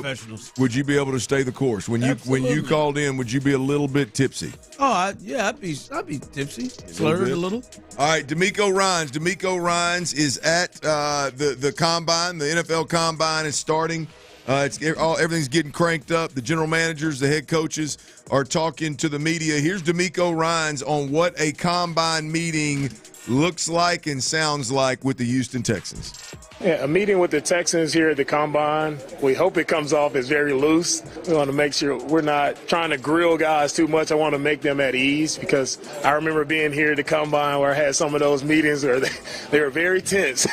able to stay the course when you called in? Would you be a little bit tipsy? Oh, I'd be tipsy, slurred a little. All right, DeMeco Ryans. DeMeco Ryans is at the combine. The NFL combine is starting. Everything's getting cranked up. The general managers, the head coaches are talking to the media. Here's DeMeco Ryans on what a combine meeting looks like and sounds like with the Houston Texans. Yeah, a meeting with the Texans here at the Combine. We hope it comes off as very loose. We want to make sure we're not trying to grill guys too much. I want to make them at ease because I remember being here at the Combine where I had some of those meetings where they were very tense.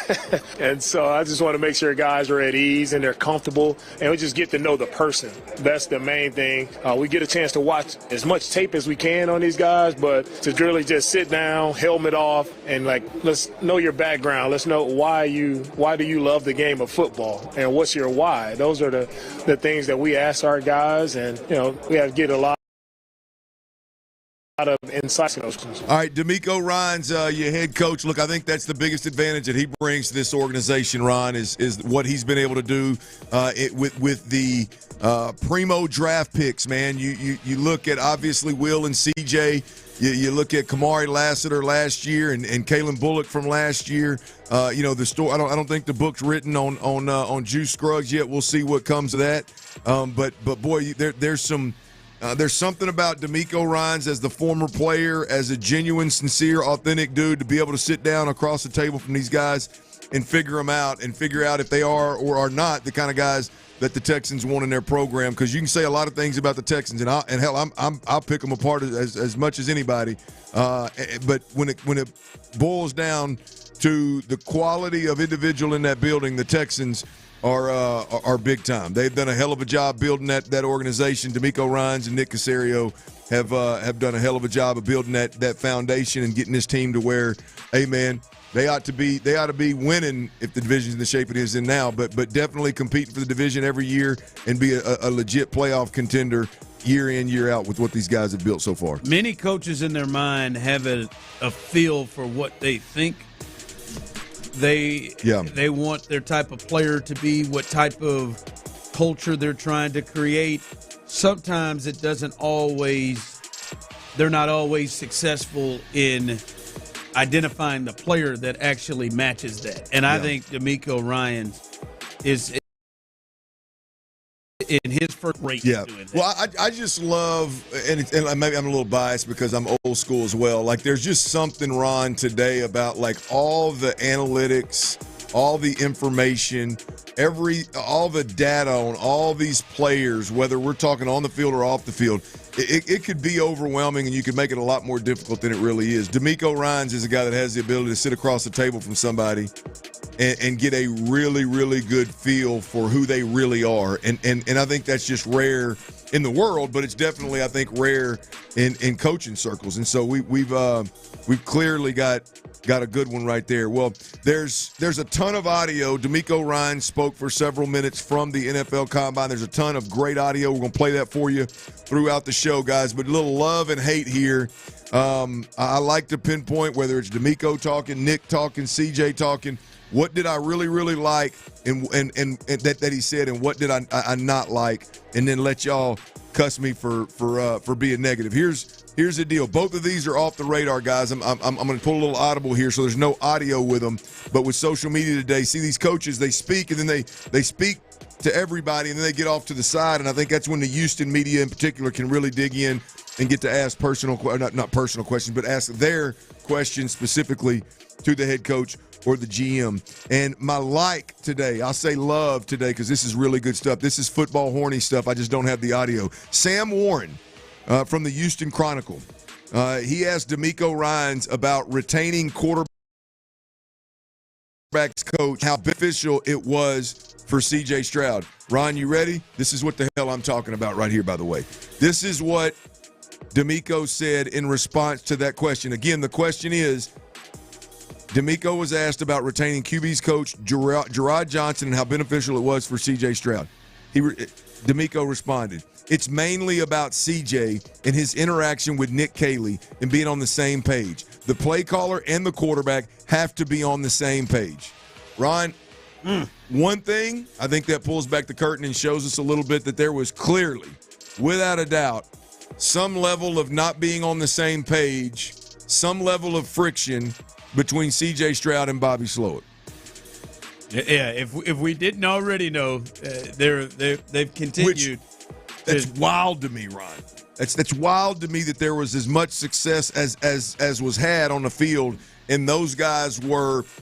And so I just want to make sure guys are at ease and they're comfortable and we just get to know the person. That's the main thing. We get a chance to watch as much tape as we can on these guys, but to really just sit down, helmet off, and let's know your background. Let's know why do you love the game of football and what's your why? Those are the things that we ask our guys, and we have to get a lot of insights in those questions. All right, DeMeco Ryans, your head coach. Look, I think that's the biggest advantage that he brings to this organization, Ron, is what he's been able to do with the primo draft picks, man. You look at, obviously, Will and CJ. You look at Kamari Lassiter last year and Kalen Bullock from last year. The story. I don't think the book's written on Juice Scruggs yet. We'll see what comes of that. But boy, there's something about DeMeco Ryans as the former player, as a genuine, sincere, authentic dude, to be able to sit down across the table from these guys and figure them out and figure out if they are or are not the kind of guys that the Texans want in their program. Because you can say a lot of things about the Texans, and I'll pick them apart as much as anybody. But when it boils down to the quality of individual in that building, the Texans are big time. They've done a hell of a job building that organization. DeMeco Ryans and Nick Caserio have done a hell of a job of building that foundation and getting this team to where, hey man, they ought to be winning if the division's in the shape it is in now, but definitely competing for the division every year and be a legit playoff contender year in, year out with what these guys have built so far. Many coaches in their mind have a feel for what they think they want their type of player to be, what type of culture they're trying to create. Sometimes it doesn't always – they're not always successful in identifying the player that actually matches that. And I think DeMeco Ryans is in his first rate. Yeah. Doing that. Well, I just love, and maybe I'm a little biased because I'm old school as well. Like, there's just something, Ron, today about like all the analytics, all the information, all the data on all these players, whether we're talking on the field or off the field. It could be overwhelming, and you could make it a lot more difficult than it really is. DeMeco Ryans is a guy that has the ability to sit across the table from somebody and get a really, really good feel for who they really are. And I think that's just rare in the world, but it's definitely, I think, rare in coaching circles. And so we've clearly got a good one right there. Well, there's a ton of audio. DeMeco Ryans spoke for several minutes from the NFL Combine. There's a ton of great audio. We're going to play that for you throughout the show, guys. But a little love and hate here. I like to pinpoint whether it's DeMeco talking, Nick talking, CJ talking. What did I really, really like and that he said, and what did I not like, and then let y'all cuss me for being negative. Here's the deal. Both of these are off the radar, guys. I'm going to pull a little audible here, so there's no audio with them. But with social media today, see these coaches, they speak, and then they speak to everybody, and then they get off to the side. And I think that's when the Houston media in particular can really dig in and get to ask not personal questions, but ask their questions specifically to the head coach or the GM. And my like today, I'll say love today because this is really good stuff. This is football horny stuff. I just don't have the audio. Sam Warren from the Houston Chronicle. He asked DeMeco Ryans about retaining quarterbacks coach, how beneficial it was for C.J. Stroud. Ron, you ready? This is what the hell I'm talking about right here, by the way. This is what DeMeco said in response to that question. Again, the question is, DeMeco was asked about retaining QB's coach Gerard Johnson and how beneficial it was for C.J. Stroud. DeMeco responded, "It's mainly about CJ and his interaction with Nick Caley and being on the same page. The play caller and the quarterback have to be on the same page." Ron, one thing, I think that pulls back the curtain and shows us a little bit that there was clearly, without a doubt, some level of not being on the same page, some level of friction between C.J. Stroud and Bobby Slowick. Yeah, if we didn't already know, they've continued. That's wild to me, Ron. That's wild to me that there was as much success as was had on the field, and those guys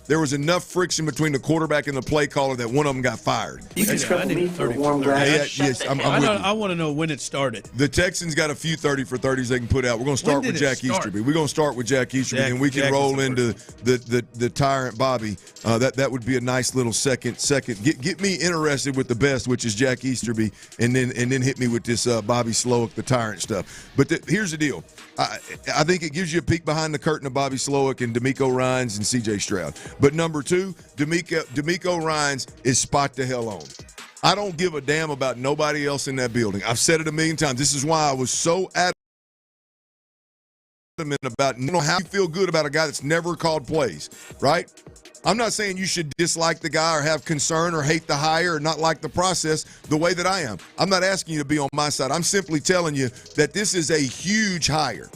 there was enough friction between the quarterback and the play caller that one of them got fired. Yes, I want to know when it started. The Texans got a few 30 for 30s they can put out. We're going to start with Jack Easterby. We're going to start with Jack Easterby, and we can roll into the tyrant Bobby. That would be a nice little second. Get me interested with the best, which is Jack Easterby, and then hit me with this Bobby Slowick, the tyrant stuff. But here's the deal. I think it gives you a peek behind the curtain of Bobby Slowick and DeMeco Ryans and C.J. Stroud. But number two, DeMeco Ryans is spot the hell on. I don't give a damn about nobody else in that building. I've said it a million times. This is why I was so adamant about how you feel good about a guy that's never called plays, right? I'm not saying you should dislike the guy or have concern or hate the hire or not like the process the way that I am. I'm not asking you to be on my side. I'm simply telling you that this is a huge hire.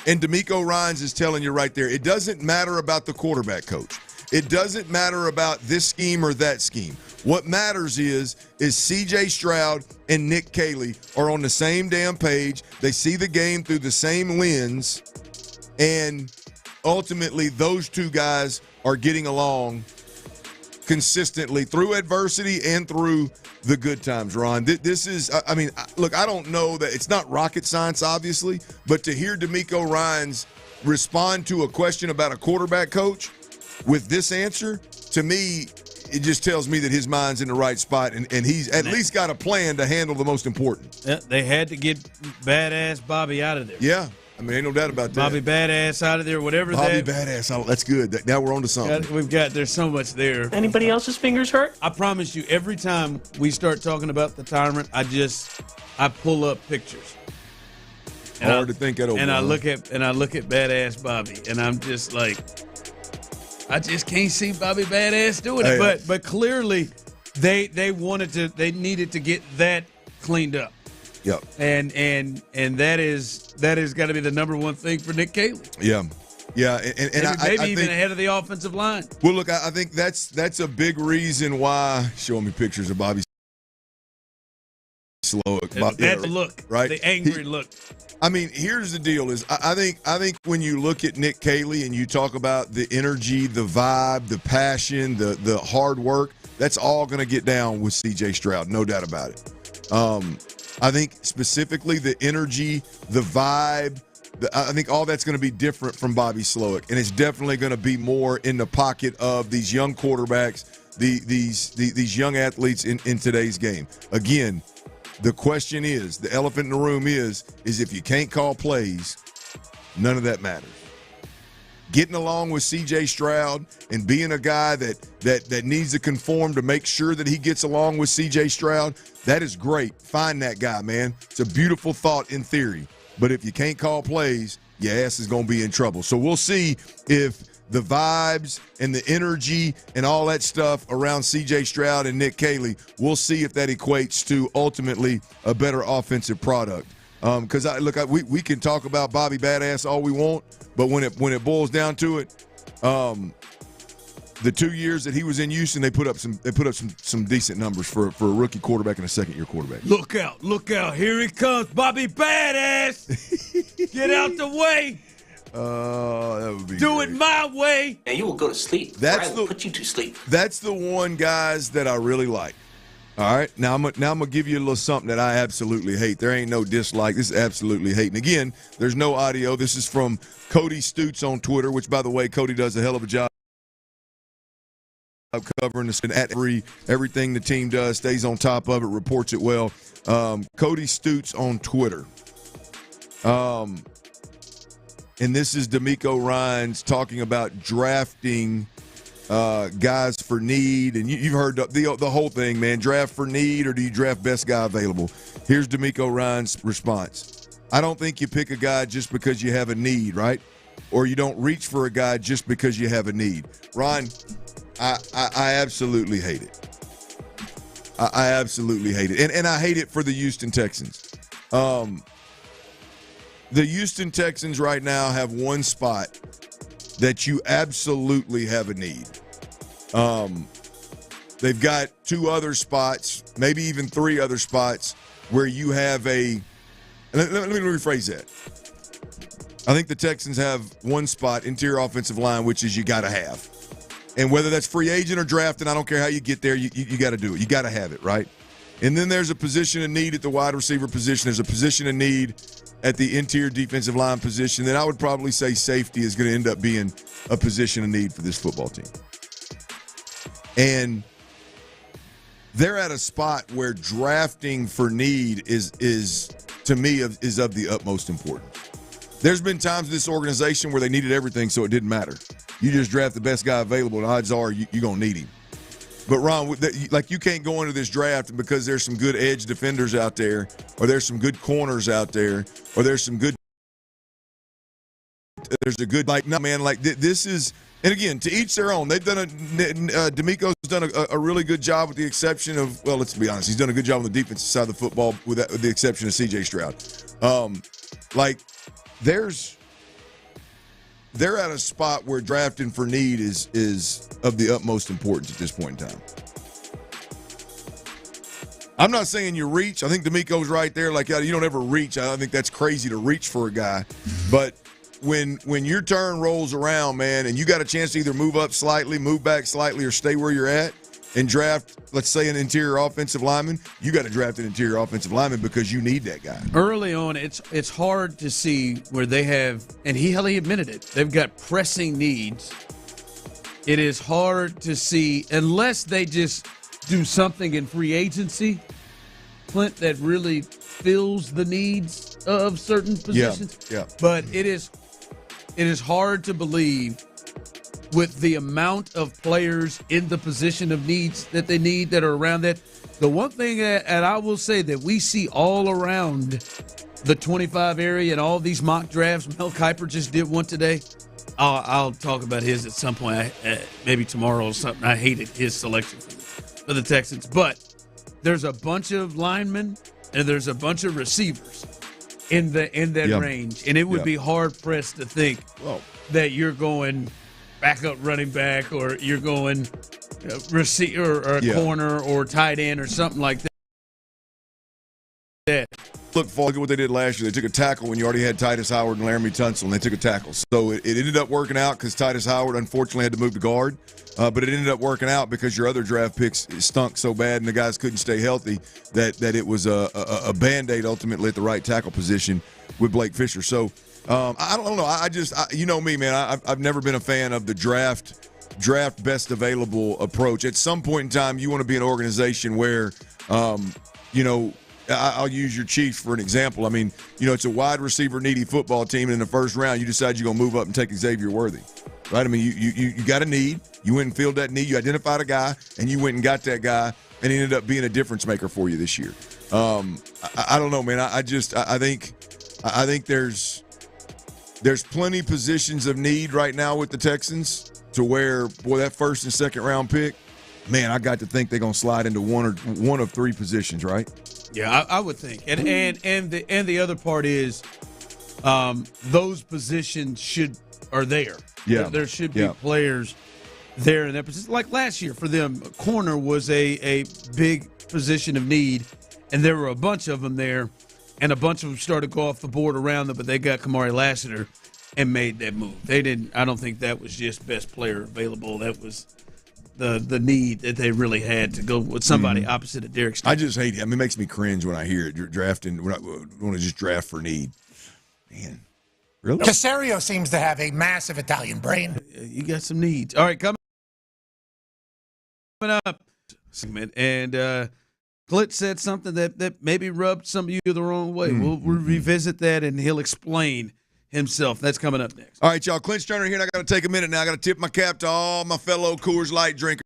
And DeMeco Ryans is telling you right there, it doesn't matter about the quarterback coach. It doesn't matter about this scheme or that scheme. What matters is C.J. Stroud and Nick Caley are on the same damn page. They see the game through the same lens. And ultimately, those two guys are getting along consistently through adversity and through the good times, Ron. This is, I mean, look, I don't know that it's not rocket science, obviously, but to hear DeMeco Ryans respond to a question about a quarterback coach with this answer, to me, it just tells me that his mind's in the right spot and he's at least got a plan to handle the most important. Yeah, they had to get badass Bobby out of there. Yeah. I mean, ain't no doubt about that. Bobby Badass out of there, whatever Bobby Badass. Oh, that's good. Now we're on to something. There's so much there. Anybody else's fingers hurt? I promise you, every time we start talking about the tyrant, I pull up pictures. Hard to think that over. And I look at Badass Bobby, and I'm just like, I just can't see Bobby Badass doing it. But clearly, they needed to get that cleaned up. Yep. And that is got to be the number one thing for Nick Caley. Yeah. Yeah, and maybe I even think, ahead of the offensive line. Well, look, I think that's a big reason why. Showing me pictures of Bobby Slowick. That look, right? The angry look. I mean, here's the deal: is I think when you look at Nick Caley and you talk about the energy, the vibe, the passion, the hard work, that's all going to get down with C.J. Stroud, no doubt about it. I think specifically the energy, the vibe. I think all that's going to be different from Bobby Slowick, and it's definitely going to be more in the pocket of these young quarterbacks, these young athletes in today's game. Again, the question is, the elephant in the room is if you can't call plays, none of that matters. Getting along with C.J. Stroud and being a guy that needs to conform to make sure that he gets along with C.J. Stroud, that is great. Find that guy, man. It's a beautiful thought in theory. But if you can't call plays, your ass is going to be in trouble. So we'll see if the vibes and the energy and all that stuff around C.J. Stroud and Nick Caley, we'll see if that equates to ultimately a better offensive product. Because we can talk about Bobby Badass all we want, but when it boils down to it, the 2 years that he was in Houston, they put up some decent numbers for a rookie quarterback and a second-year quarterback. Look out! Here he comes, Bobby Badass! Get out the way! That would be Do great. it my way. And you will go to sleep. Put you to sleep. That's the one, guys, that I really like. All right, now I'm gonna give you a little something that I absolutely hate. There ain't no dislike. This is absolutely hate. And again, there's no audio. This is from Cody Stutes on Twitter, which, by the way, Cody does a hell of a job covering this and at everything the team does, stays on top of it, reports it well. Cody Stutes on Twitter. And this is DeMeco Ryans talking about drafting guys for need. And you've heard the whole thing, man. Draft for need, or do you draft best guy available? Here's DeMeco Ryans' response. I don't think you pick a guy just because you have a need, right? Or you don't reach for a guy just because you have a need. Ron, I absolutely hate it. I absolutely hate it. And I hate it for the Houston Texans. The Houston Texans right now have one spot that you absolutely have a need. They've got two other spots, maybe even three other spots where you have a – let me rephrase that. I think the Texans have one spot, interior offensive line, which is you got to have. And whether that's free agent or drafting, I don't care how you get there, you got to do it. You got to have it, right? And then there's a position of need at the wide receiver position. There's a position of need at the interior defensive line position. Then I would probably say safety is going to end up being a position of need for this football team. And they're at a spot where drafting for need is to me, is of the utmost importance. There's been times in this organization where they needed everything, so it didn't matter. You just draft the best guy available, and odds are you're going to need him. But, Ron, you can't go into this draft because there's some good edge defenders out there, or there's some good corners out there, or there's a good this is, and again, to each their own. They've done DeMeco's done a really good job with the exception of, well, let's be honest, he's done a good job on the defensive side of the football with the exception of C.J. Stroud. They're at a spot where drafting for need is of the utmost importance at this point in time. I'm not saying you reach. I think DeMeco's right there. You don't ever reach. I think that's crazy to reach for a guy. But when your turn rolls around, man, and you got a chance to either move up slightly, move back slightly, or stay where you're at and draft, let's say, an interior offensive lineman, you got to draft an interior offensive lineman because you need that guy. Early on, it's hard to see where they have, and he admitted it, they've got pressing needs. It is hard to see, unless they just do something in free agency, Clint, that really fills the needs of certain positions. Yeah. But it is hard to believe, with the amount of players in the position of needs that they need that are around that. The one thing that I will say that we see all around the 25 area and all these mock drafts, Mel Kiper just did one today. I'll talk about his at some point, maybe tomorrow or something. I hated his selection for the Texans. But there's a bunch of linemen and there's a bunch of receivers in that range. And it would be hard-pressed to think that you're going – backup running back, or you're going receiver or a corner or tight end or something like that. look at what they did last year. They took a tackle when you already had Titus Howard and Laramie Tunsil, and they took a tackle. So it ended up working out because Titus Howard unfortunately had to move to guard. But it ended up working out because your other draft picks stunk so bad and the guys couldn't stay healthy that it was a Band-Aid ultimately at the right tackle position with Blake Fisher. So I don't know. You know me, man. I've never been a fan of the draft best available approach. At some point in time, you want to be an organization where, I'll use your Chiefs for an example. I mean, it's a wide receiver needy football team, and in the first round, you decide you're going to move up and take Xavier Worthy, right? I mean, you got a need. You went and filled that need. You identified a guy, and you went and got that guy, and he ended up being a difference maker for you this year. I don't know, man. I think there's plenty positions of need right now with the Texans to where, boy, that first and second round pick, man, I got to think they're going to slide into one of three positions, right? Yeah, I would think. And the other part is those positions are there. Yeah. There should be players there in that position. Like last year for them, corner was a big position of need, and there were a bunch of them there, and a bunch of them started to go off the board around them, but they got Kamari Lassiter and made that move. I don't think that was just best player available. That was the need that they really had to go with somebody opposite of Derek Stingley. I just hate it. I mean, it makes me cringe when I hear it. You're drafting. We want to just draft for need. Man, really? Caserio seems to have a massive Italian brain. You got some needs. All right, coming up. And Clint said something that maybe rubbed some of you the wrong way. We'll revisit that, and he'll explain himself. That's coming up next. All right, y'all. Clint Stoerner here, and I got to take a minute now. I got to tip my cap to all my fellow Coors Light drinkers.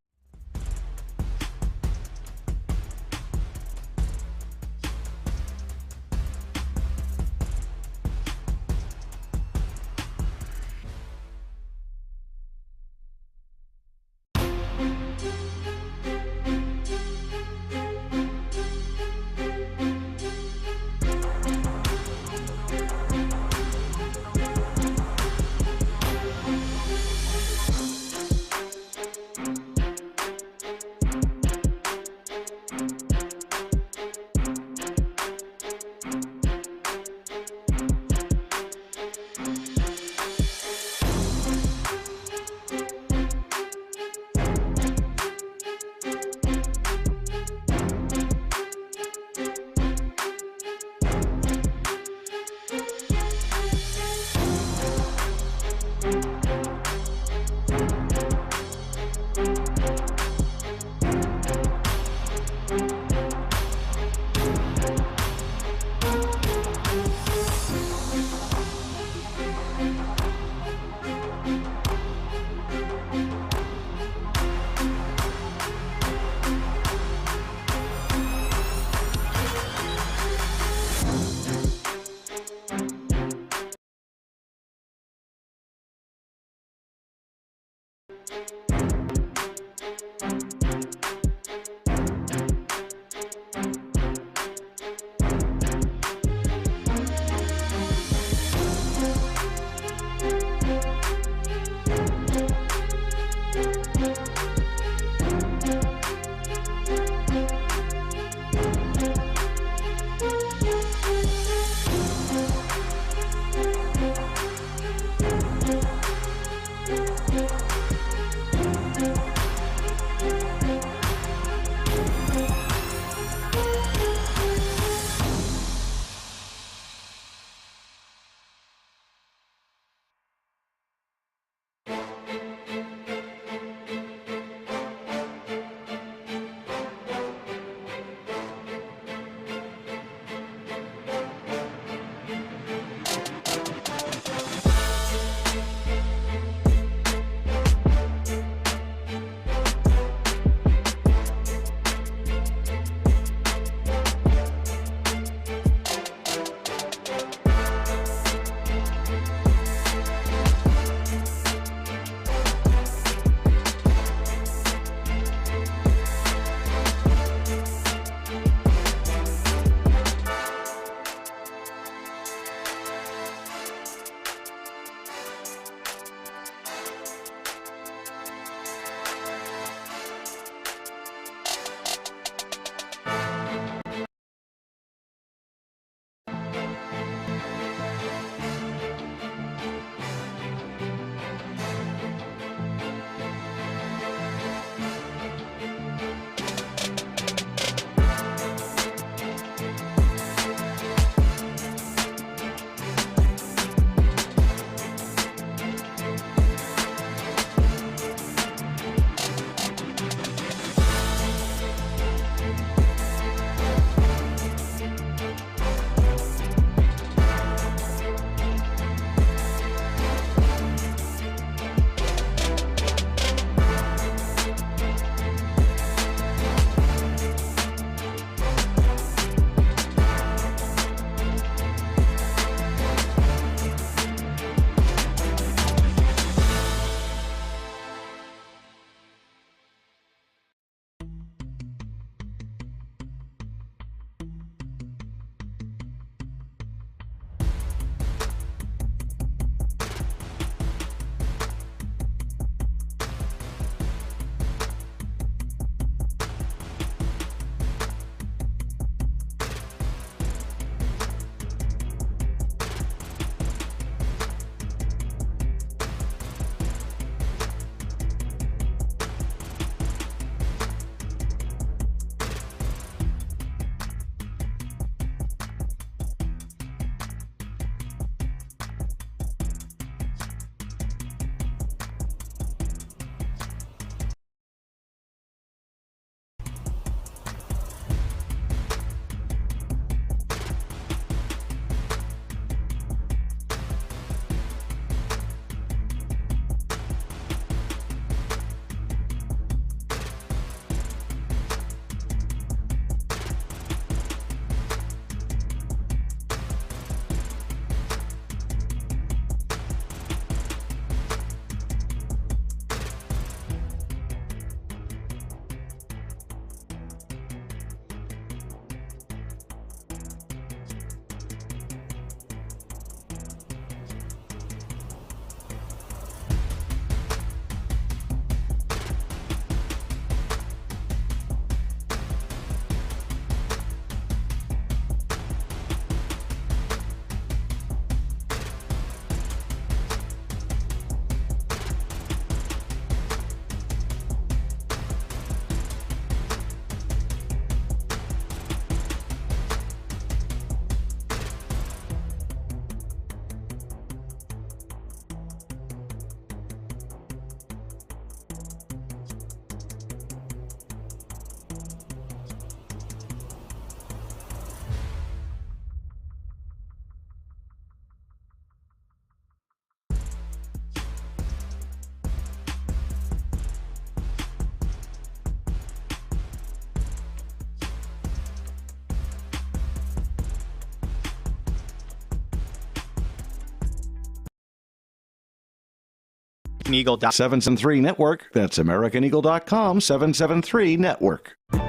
AmericanEagle. 773 Network. That's AmericanEagle.com, 773 Network. Live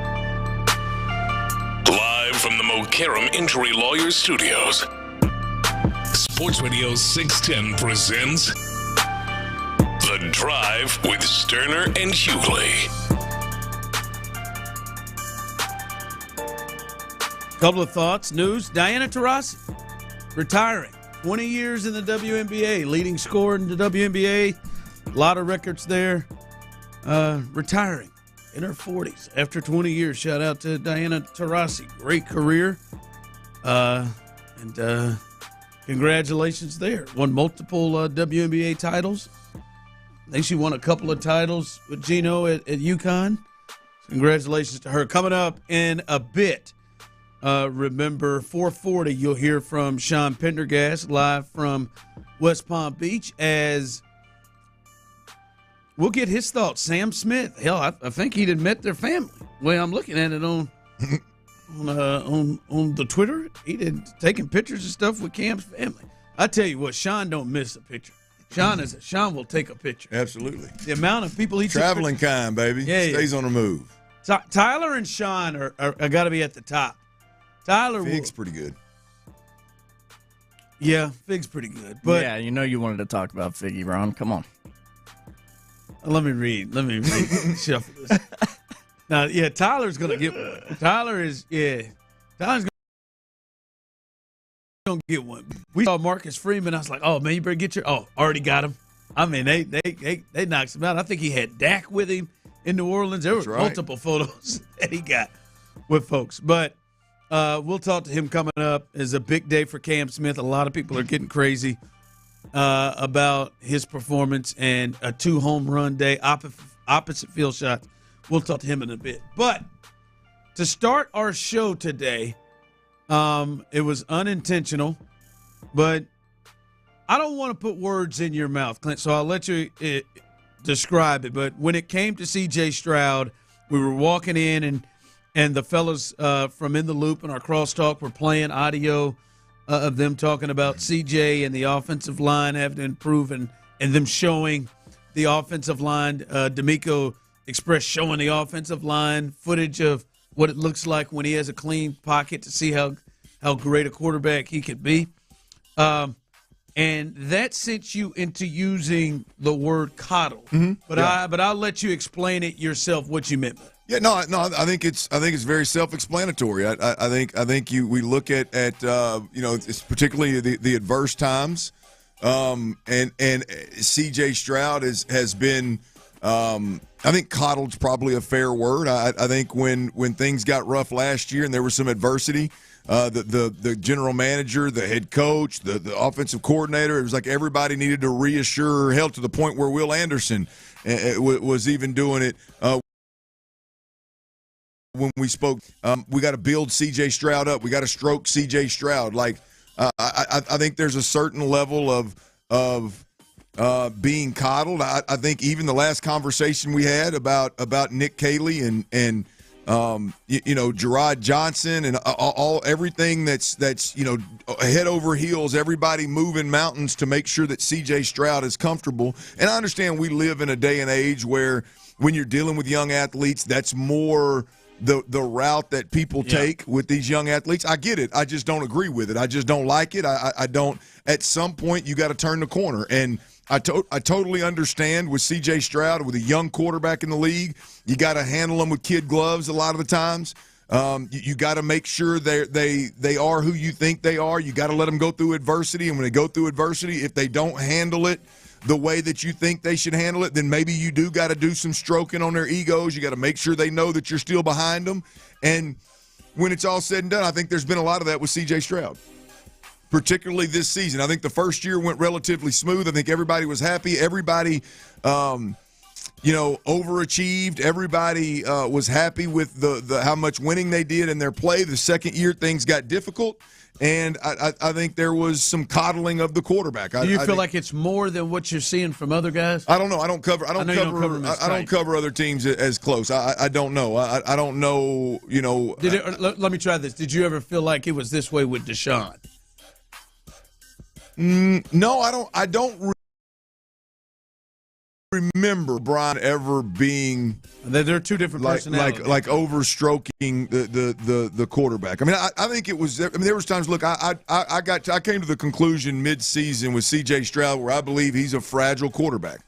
from the Mokaram Injury Lawyers Studios, Sports Radio 610 presents The Drive with Stoerner and Hughley. Couple of thoughts, news. Diana Taurasi retiring. 20 years in the WNBA, leading scorer in the WNBA. A lot of records there. Retiring in her 40s after 20 years. Shout out to Diana Taurasi. Great career. And congratulations there. Won multiple WNBA titles. I think she won a couple of titles with Gino at UConn. Congratulations to her. Coming up in a bit. Remember, 4:40, you'll hear from Sean Pendergast live from West Palm Beach as we'll get his thoughts. Sam Smith, hell, I think he'd met their family. The way I'm looking at it on the Twitter, he did taking pictures and stuff with Cam's family. I tell you what, Sean don't miss a picture. Sean will take a picture. Absolutely. The amount of people he traveling kind, baby. Yeah, stays on the move. Tyler and Sean are got to be at the top. Tyler Fig's pretty good. Yeah, Fig's pretty good. But yeah, you know you wanted to talk about Figgy, Ron. Come on. Let me read. Shuffle this. Now, yeah, Tyler's going to get one. Tyler's going to get one. We saw Marcus Freeman. I was like, oh, man, you better get your – oh, already got him. I mean, they knocked him out. I think he had Dak with him in New Orleans. There were multiple photos that he got with folks. But – we'll talk to him coming up. It's a big day for Cam Smith. A lot of people are getting crazy about his performance and a 2-home run day, opposite field shots. We'll talk to him in a bit. But to start our show today, it was unintentional, but I don't want to put words in your mouth, Clint, so I'll let you describe it. But when it came to C.J. Stroud, we were walking in and the fellas from In the Loop and our crosstalk were playing audio of them talking about CJ and the offensive line having to improve and them showing the offensive line. DeMeco Express showing the offensive line footage of what it looks like when he has a clean pocket to see how great a quarterback he could be. And that sent you into using the word coddle. Mm-hmm. But I'll let you explain it yourself what you meant by it. Yeah, no. I think it's very self-explanatory. I think we look at it's particularly the adverse times, and C.J. Stroud has been. I think coddled's probably a fair word. I think when things got rough last year and there was some adversity, the general manager, the head coach, the offensive coordinator, it was like everybody needed to reassure. Hell, to the point where Will Anderson was even doing it. When we spoke, we got to build C.J. Stroud up. We got to stroke C.J. Stroud. Like I think there's a certain level of being coddled. I think even the last conversation we had about Nick Caley and Gerard Johnson and everything that's head over heels, everybody moving mountains to make sure that C.J. Stroud is comfortable. And I understand we live in a day and age where when you're dealing with young athletes, that's more the route that people take with these young athletes. I get it. I just don't agree with it. I just don't like it. I don't. At some point, you got to turn the corner. And I totally understand with C.J. Stroud, with a young quarterback in the league, you got to handle them with kid gloves a lot of the times. You got to make sure they are who you think they are. You got to let them go through adversity. And when they go through adversity, if they don't handle it the way that you think they should handle it, then maybe you do got to do some stroking on their egos. You got to make sure they know that you're still behind them. And when it's all said and done, I think there's been a lot of that with C.J. Stroud, particularly this season. I think the first year went relatively smooth. I think everybody was happy. Everybody, overachieved. Everybody was happy with the how much winning they did in their play. The second year, things got difficult. And I think there was some coddling of the quarterback. Do you feel like it's more than what you're seeing from other guys? I don't know. I don't cover other teams as close. I don't know. I don't know. Let me try this. Did you ever feel like it was this way with Deshaun? No, I don't. remember Brian ever being there are two different personalities, like overstroking the quarterback. I mean, I think it was. I mean, there was times. Look, I came to the conclusion mid-season with C.J. Stroud where I believe he's a fragile quarterback.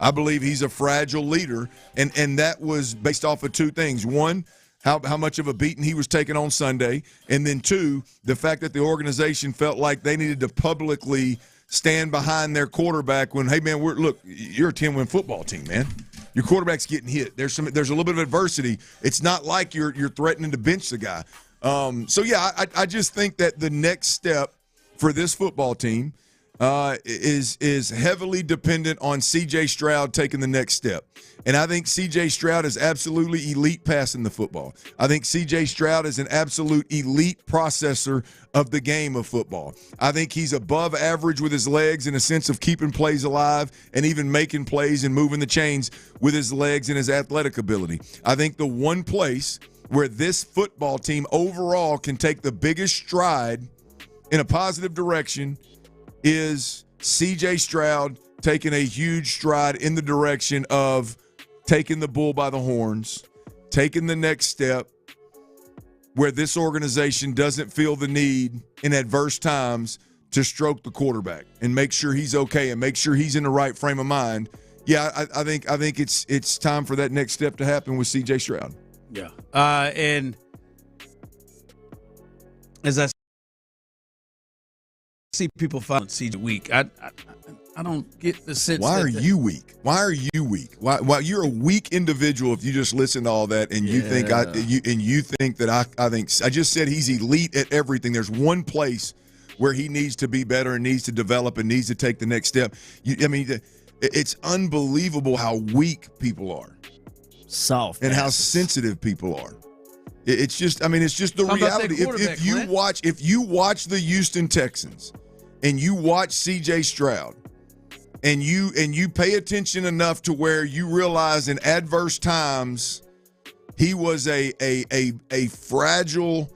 I believe he's a fragile leader, and that was based off of two things. One, how much of a beating he was taking on Sunday, and then two, the fact that the organization felt like they needed to publicly stand behind their quarterback when, hey, man, you're a 10-win football team, man. Your quarterback's getting hit. There's a little bit of adversity. It's not like you're threatening to bench the guy. I just think that the next step for this football team is heavily dependent on C.J. Stroud taking the next step. And I think C.J. Stroud is absolutely elite passing the football. I think C.J. Stroud is an absolute elite processor of the game of football. I think he's above average with his legs in a sense of keeping plays alive and even making plays and moving the chains with his legs and his athletic ability. I think the one place where this football team overall can take the biggest stride in a positive direction is C.J. Stroud taking a huge stride in the direction of taking the bull by the horns, taking the next step where this organization doesn't feel the need in adverse times to stroke the quarterback and make sure he's okay and make sure he's in the right frame of mind. Yeah, I think it's time for that next step to happen with C.J. Stroud. Yeah. And as I see people following CJ weak, I don't get the sense. Why are you weak? Why are you weak? Why you're a weak individual if you just listen to all that and you think I just said he's elite at everything. There's one place where he needs to be better and needs to develop and needs to take the next step. It's unbelievable how weak people are, soft, and how sensitive people are. It's just the reality. If you watch the Houston Texans and you watch C.J. Stroud, and you pay attention enough to where you realize in adverse times he was a fragile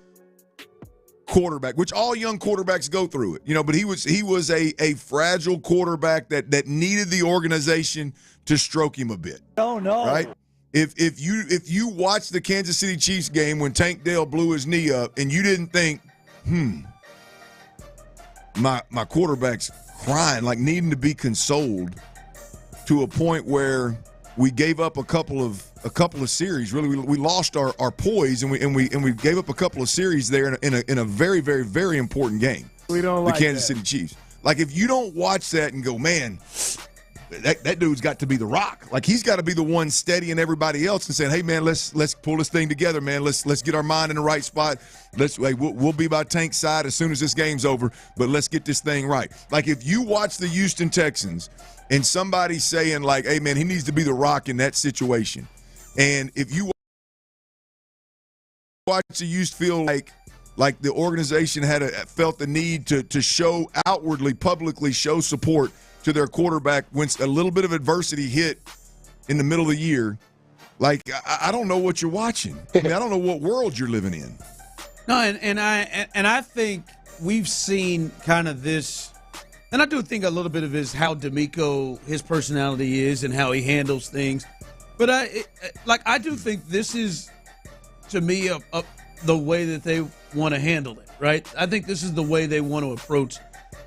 quarterback, which all young quarterbacks go through it, but he was a fragile quarterback that needed the organization to stroke him a bit. Oh no. Right? If you watch the Kansas City Chiefs game when Tank Dell blew his knee up and you didn't think, my quarterback's crying, like needing to be consoled to a point where we gave up a couple of series. Really, we lost our poise and we gave up a couple of series there in a very, very, very important game. We don't the like Kansas City Chiefs. Like if you don't watch that and go, man, that dude's got to be the rock. Like he's got to be the one steadying everybody else and saying, hey man, let's pull this thing together, man. Let's get our mind in the right spot. We'll be by Tank's side as soon as this game's over, but let's get this thing right. Like if you watch the Houston Texans and somebody's saying like, hey man, he needs to be the rock in that situation, and if you watch the Houston feel like the organization felt the need to show outwardly, publicly show support to their quarterback when a little bit of adversity hit in the middle of the year, like I don't know what you're watching. I mean, I don't know what world you're living in. No, and I think we've seen kind of this, and I do think a little bit of how DeMeco, his personality is and how he handles things. But I do think this is, to me, the way that they want to handle it, right? I think this is the way they want to approach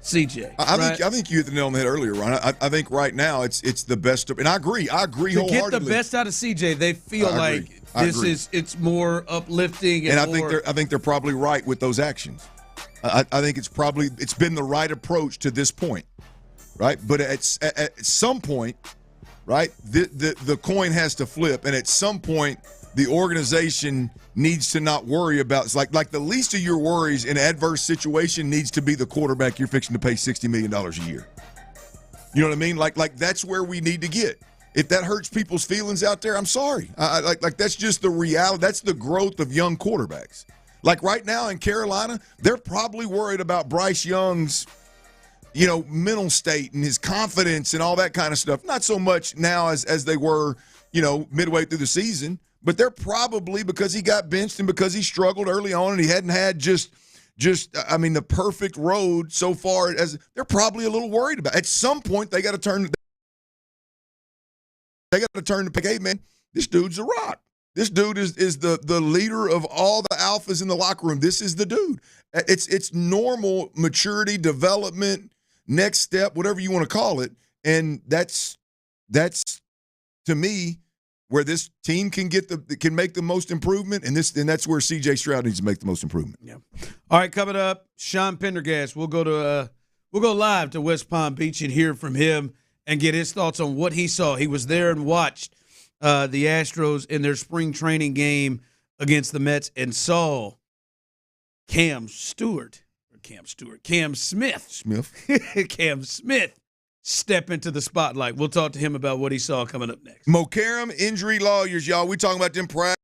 CJ. I think you hit the nail on the head earlier, Ron. I think right now it's the best, and I agree wholeheartedly. To get the best out of CJ, they feel it's more uplifting, and I think they're probably right with those actions. I think it's been the right approach to this point, right? But at some point, right, the coin has to flip, and at some point the organization needs to not worry about. It's like the least of your worries in adverse situation needs to be the quarterback you're fixing to pay $60 million a year. You know what I mean? Like that's where we need to get. If that hurts people's feelings out there, I'm sorry. Like that's just the reality. That's the growth of young quarterbacks. Like right now in Carolina, they're probably worried about Bryce Young's, mental state and his confidence and all that kind of stuff. Not so much now as they were, midway through the season. But they're probably, because he got benched and because he struggled early on and he hadn't had just the perfect road so far, as they're probably a little worried about. At some point, they got to turn They got to turn to pick, hey, man, this dude's a rock. This dude is the leader of all the alphas in the locker room. This is the dude. It's normal maturity, development, next step, whatever you want to call it. And that's to me where this team can make the most improvement, and that's where C.J. Stroud needs to make the most improvement. Yeah. All right, coming up, Sean Pendergast. We'll go live to West Palm Beach and hear from him and get his thoughts on what he saw. He was there and watched the Astros in their spring training game against the Mets and saw Cam Smith step into the spotlight. We'll talk to him about what he saw coming up next. Mokaram Injury Lawyers, y'all. We talking about them practice.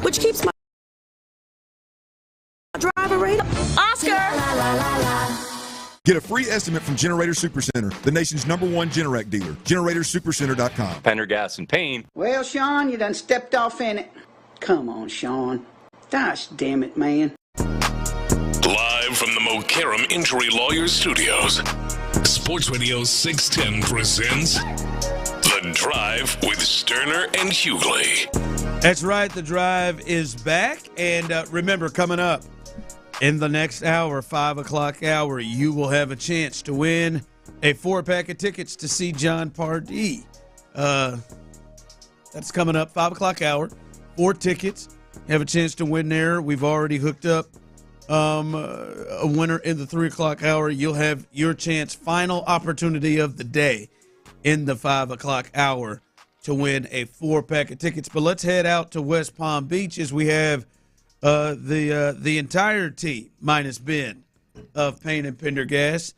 which keeps my driver rate up. Oscar! Get a free estimate from Generator Supercenter, the nation's #1 Generac dealer. GeneratorSupercenter.com. Pendergast and Payne. Well, Sean, you done stepped off in it. Come on, Sean. Gosh damn it, man. Live from the Mokaram Injury Lawyers Studios, Sports Radio 610 presents The Drive with Stoerner and Hughley. That's right. The Drive is back. And remember, coming up in the next hour, 5 o'clock hour, you will have a chance to win a 4-pack of tickets to see John Pardee. That's coming up, 5 o'clock hour. 4 tickets. Have a chance to win there. We've already hooked up a winner in the 3 o'clock hour. You'll have your chance, final opportunity of the day in the 5 o'clock hour to win a 4-pack of tickets. But let's head out to West Palm Beach as we have the entire team, minus Ben, of Payne and Pendergast.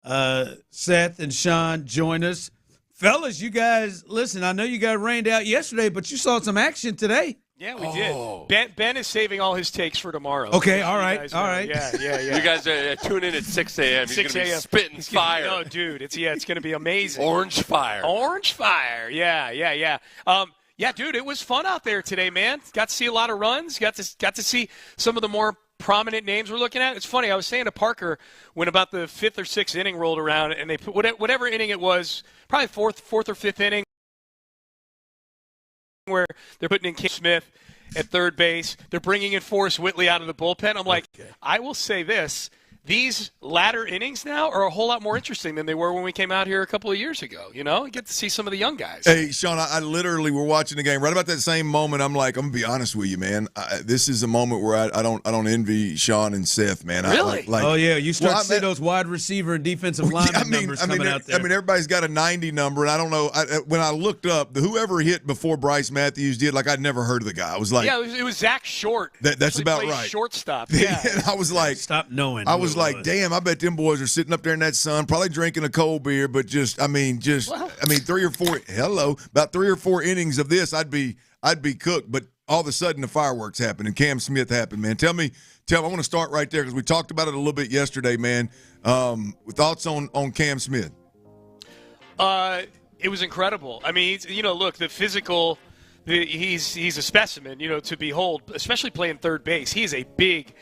Seth and Sean join us. Fellas, you guys, listen, I know you got rained out yesterday, but you saw some action today. Yeah, we did. Ben is saving all his takes for tomorrow. Okay, all right. Yeah. You guys tune in at 6 a.m. He's going to be spitting fire. No, dude, it's going to be amazing. Orange fire. Yeah. Yeah, dude, it was fun out there today, man. Got to see a lot of runs. Got to see some of the more prominent names we're looking at. It's funny. I was saying to Parker when about the 5th or 6th inning rolled around, and they put whatever inning it was, probably fourth or 5th inning, where they're putting in Cam Smith at third base. They're bringing in Forrest Whitley out of the bullpen. I'm like, I will say this. These latter innings now are a whole lot more interesting than they were when we came out here a couple of years ago. You know, you get to see some of the young guys. Hey, Sean, I literally were watching the game right about that same moment. I'm like, I'm gonna be honest with you, man. This is a moment where I don't envy Sean and Seth, man. Really? Oh yeah, you start to see those wide receiver and defensive lineman numbers coming out there. I mean, everybody's got a 90 number, and I don't know. When I looked up, whoever hit before Bryce Matthews did, like I'd never heard of the guy. I was like, yeah, it was Zach Short. That's about right. Shortstop. Yeah. And I was like, stop knowing. I was like, damn, I bet them boys are sitting up there in that sun, probably drinking a cold beer, but about 3 or 4 innings of this, I'd be cooked. But all of a sudden, the fireworks happened and Cam Smith happened, man. Tell me, I want to start right there because we talked about it a little bit yesterday, man. Thoughts on Cam Smith? It was incredible. I mean, look, the physical, he's a specimen, to behold, especially playing third base. He is a big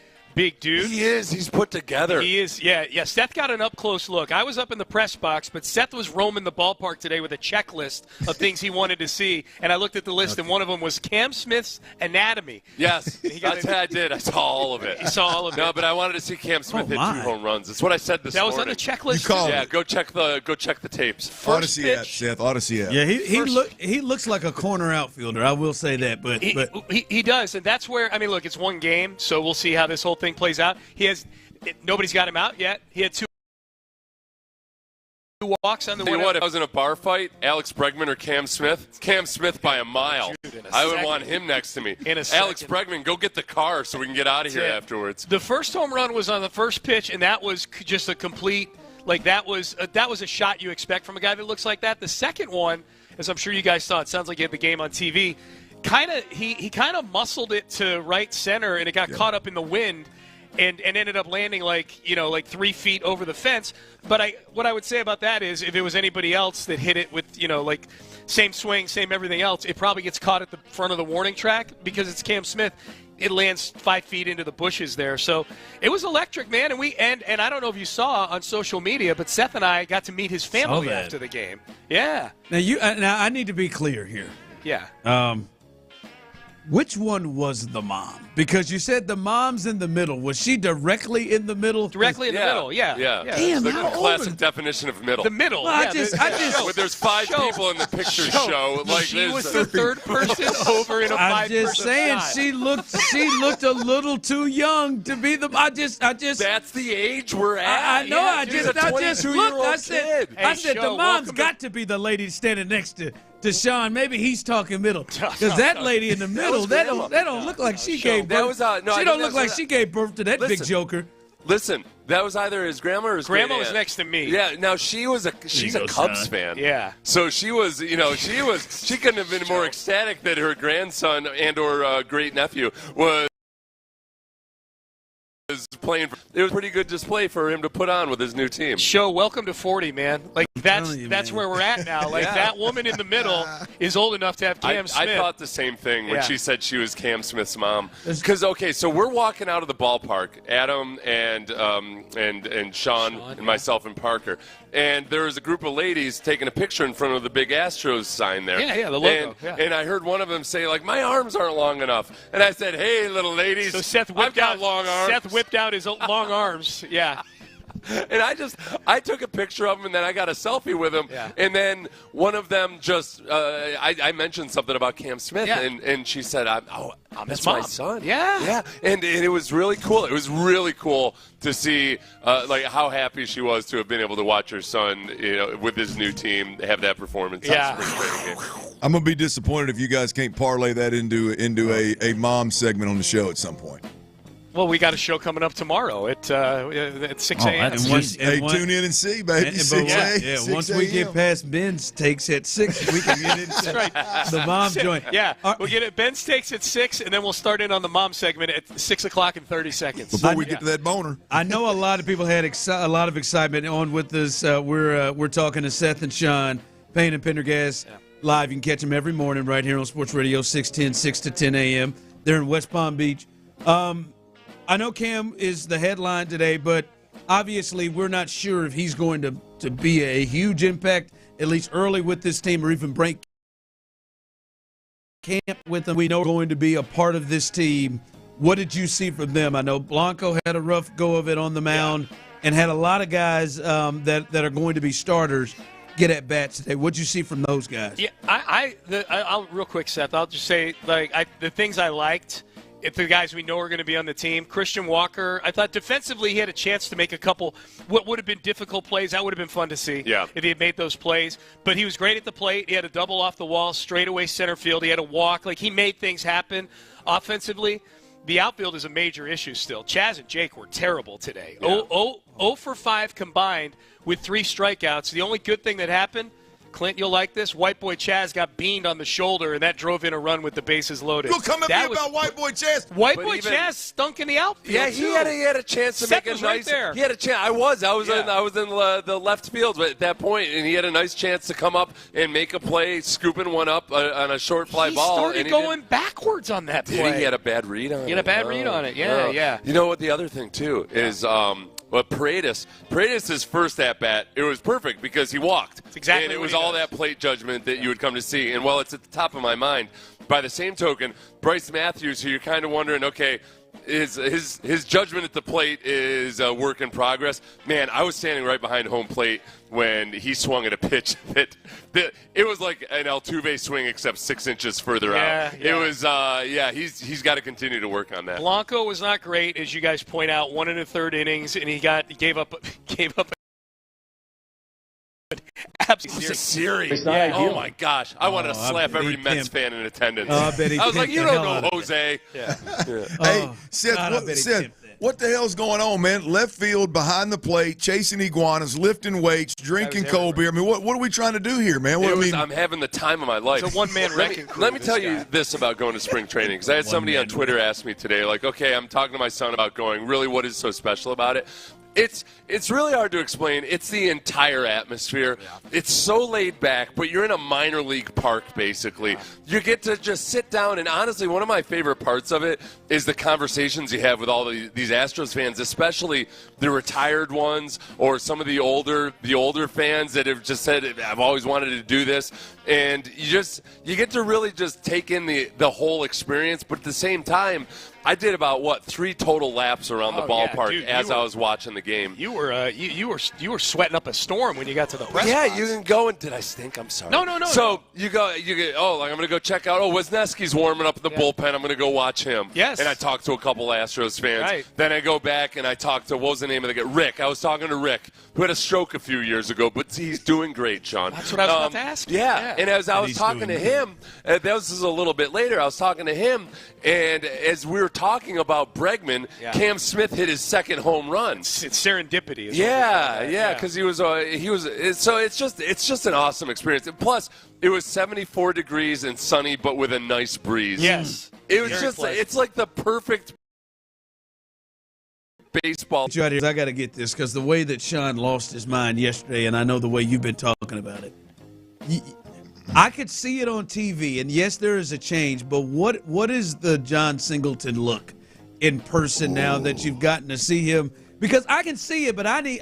dude. He is. He's put together. He is. Yeah. Seth got an up-close look. I was up in the press box, but Seth was roaming the ballpark today with a checklist of things he wanted to see, and I looked at the list, and one of them was Cam Smith's anatomy. Yes, that's what I did. I saw all of it. You saw all of it? No, but I wanted to see Cam Smith hit 2 home runs. That's what I said this morning. That was on the checklist? You called Yeah, it. go check the tapes. Odyssey app, Seth. Odyssey app. Yeah, he looks like a corner outfielder. I will say that, but he does, and that's where look, it's one game, so we'll see how this whole thing plays out. Nobody's got him out yet. He had 2 walks on the way. Tell you what, if I was in a bar fight, Alex Bregman or Cam Smith by a mile. I would want him next to me. Alex Bregman, go get the car so we can get out of here afterwards. The first home run was on the first pitch, and that was just a complete that was a shot you expect from a guy that looks like that. The second one, as I'm sure you guys saw, it sounds like you had the game on TV. He kind of muscled it to right center, and it got caught up in the wind. And ended up landing like 3 feet over the fence. But what I would say about that is if it was anybody else that hit it with, same swing, same everything else, it probably gets caught at the front of the warning track because it's Cam Smith. It lands 5 feet into the bushes there. So it was electric, man. And I don't know if you saw on social media, but Seth and I got to meet his family after the game. Yeah. Now I need to be clear here. Yeah. Which one was the mom? Because you said the mom's in the middle. Was she directly in the middle? Directly in the middle, yeah. Damn, the classic definition of middle. The middle. Well, I just when there's 5 people in the picture show. She was the third person over in a 5-person I'm just saying shot. she looked a little too young to be the. I just. That's the age we're at. I know. I just looked. I said the mom's got to be the lady standing next to Sean. Maybe he's talking middle because that lady in the middle that don't look like she gave birth. She don't look like she gave birth to that big joker. Listen, that was either his grandma or his grandma great was aunt. next to me. Yeah, now she's a Cubs fan. Yeah. So she couldn't have been more ecstatic that her grandson and or great nephew was playing. It was a pretty good display for him to put on with his new team. Show, welcome to 40, man. Like that's where we're at now. Like that woman in the middle is old enough to have Cam Smith. I thought the same thing when she said she was Cam Smith's mom. Because so we're walking out of the ballpark, Adam and Sean and myself and Parker, and there was a group of ladies taking a picture in front of the big Astros sign there. Yeah, the logo. And I heard one of them say, like, my arms aren't long enough. And I said, hey, little ladies, so Seth I've got long arms. Seth whipped out his long arms. Yeah. And I took a picture of him, and then I got a selfie with him. Yeah. And then one of them I mentioned something about Cam Smith, and she said, that's my son. Yeah. Yeah. And it was really cool. It was really cool to see like how happy she was to have been able to watch her son, with his new team have that performance. Yeah. I'm going to be disappointed if you guys can't parlay that into a mom segment on the show at some point. Well, we got a show coming up tomorrow at 6 a.m. Tune in and see, baby. Once we get past Ben's takes at 6, we can get into the mom joint. Yeah, we'll get it. Ben's takes at 6, and then we'll start in on the mom segment at 6 o'clock and 30 seconds. Before we get to that boner. I know a lot of people had a lot of excitement on with this. We're talking to Seth and Sean, Payne and Pendergast, live. You can catch them every morning right here on Sports Radio, 6 to 10 a.m. They're in West Palm Beach. I know Cam is the headline today, but obviously we're not sure if he's going to be a huge impact, at least early with this team, or even break camp with them. We know going to be a part of this team. What did you see from them? I know Blanco had a rough go of it on the mound and had a lot of guys that are going to be starters get at bats today. What did you see from those guys? Yeah, I'll real quick, Seth. I'll just say the things I liked. If the guys we know are going to be on the team, Christian Walker, I thought defensively he had a chance to make a couple what would have been difficult plays. That would have been fun to see if he had made those plays. But he was great at the plate. He had a double off the wall, straightaway center field. He had a walk. Like, he made things happen offensively. The outfield is a major issue still. Chaz and Jake were terrible today. 0 for 5 combined with 3 strikeouts. The only good thing that happened, Clint, you'll like this. White Boy Chaz got beamed on the shoulder, and that drove in a run with the bases loaded. You'll come at me about White Boy Chaz. White Boy Chaz stunk in the outfield. Yeah, he had a chance to Seth make a was nice. Right there. He had a chance. I was in the left field at that point, and he had a nice chance to come up and make a play, scooping one up on a short fly ball. He started going backwards on that play. He had a bad read on it. He had a bad read on it. Yeah. You know what? The other thing too is. But Paredes' first at-bat, it was perfect because he walked. That's exactly and it what was he all does. that plate judgment that you would come to see. And while it's at the top of my mind, by the same token, Bryce Matthews, who you're kind of wondering, okay, his judgment at the plate is a work in progress. Man, I was standing right behind home plate when he swung at a pitch that it was like an Altuve swing except 6 inches further out. It was he's got to continue to work on that. Blanco was not great, as you guys point out, 1 1/3 innings, and he gave up absolutely series. Oh my gosh, I wanted to slap every Mets fan in attendance. I bet he I was like, you don't know him. Jose. Hey, Seth, what the hell's going on, man? Left field, behind the plate, chasing iguanas, lifting weights, drinking cold beer. I mean, what are we trying to do here, man? I'm having the time of my life. It's a one-man wrecking crew. Let me tell you this about going to spring training, because I had somebody on Twitter ask me today, like, okay, I'm talking to my son about going. Really, what is so special about it? It's really hard to explain. It's the entire atmosphere. It's so laid back, but you're in a minor league park, basically. You get to just sit down, and honestly, one of my favorite parts of it is the conversations you have with all these Astros fans, especially the retired ones or some of the older fans that have just said, I've always wanted to do this. And you get to really just take in the whole experience, but at the same time, I did about 3 total laps around the ballpark I was watching the game. You were sweating up a storm when you got to the press box. You can go and did I stink? I'm sorry. No. So you go. I'm going to go check out. Wisniewski's warming up in the bullpen. I'm going to go watch him. Yes. And I talked to a couple Astros fans. Right. Then I go back and I talked to what was the name of the guy? Rick. I was talking to Rick, who had a stroke a few years ago, but he's doing great, Sean. That's what I was about to ask. Yeah. And as I was talking to him, that was a little bit later, I was talking to him, and as we were talking about Bregman, Cam Smith hit his second home run. It's serendipity. Because he was. So it's just an awesome experience. And plus, it was 74 degrees and sunny, but with a nice breeze. Yes, it was it's like the perfect baseball. I got to get this because the way that Sean lost his mind yesterday, and I know the way you've been talking about it, I could see it on TV, and yes, there is a change. But what is the John Singleton look in person now that you've gotten to see him? Because I can see it, but I need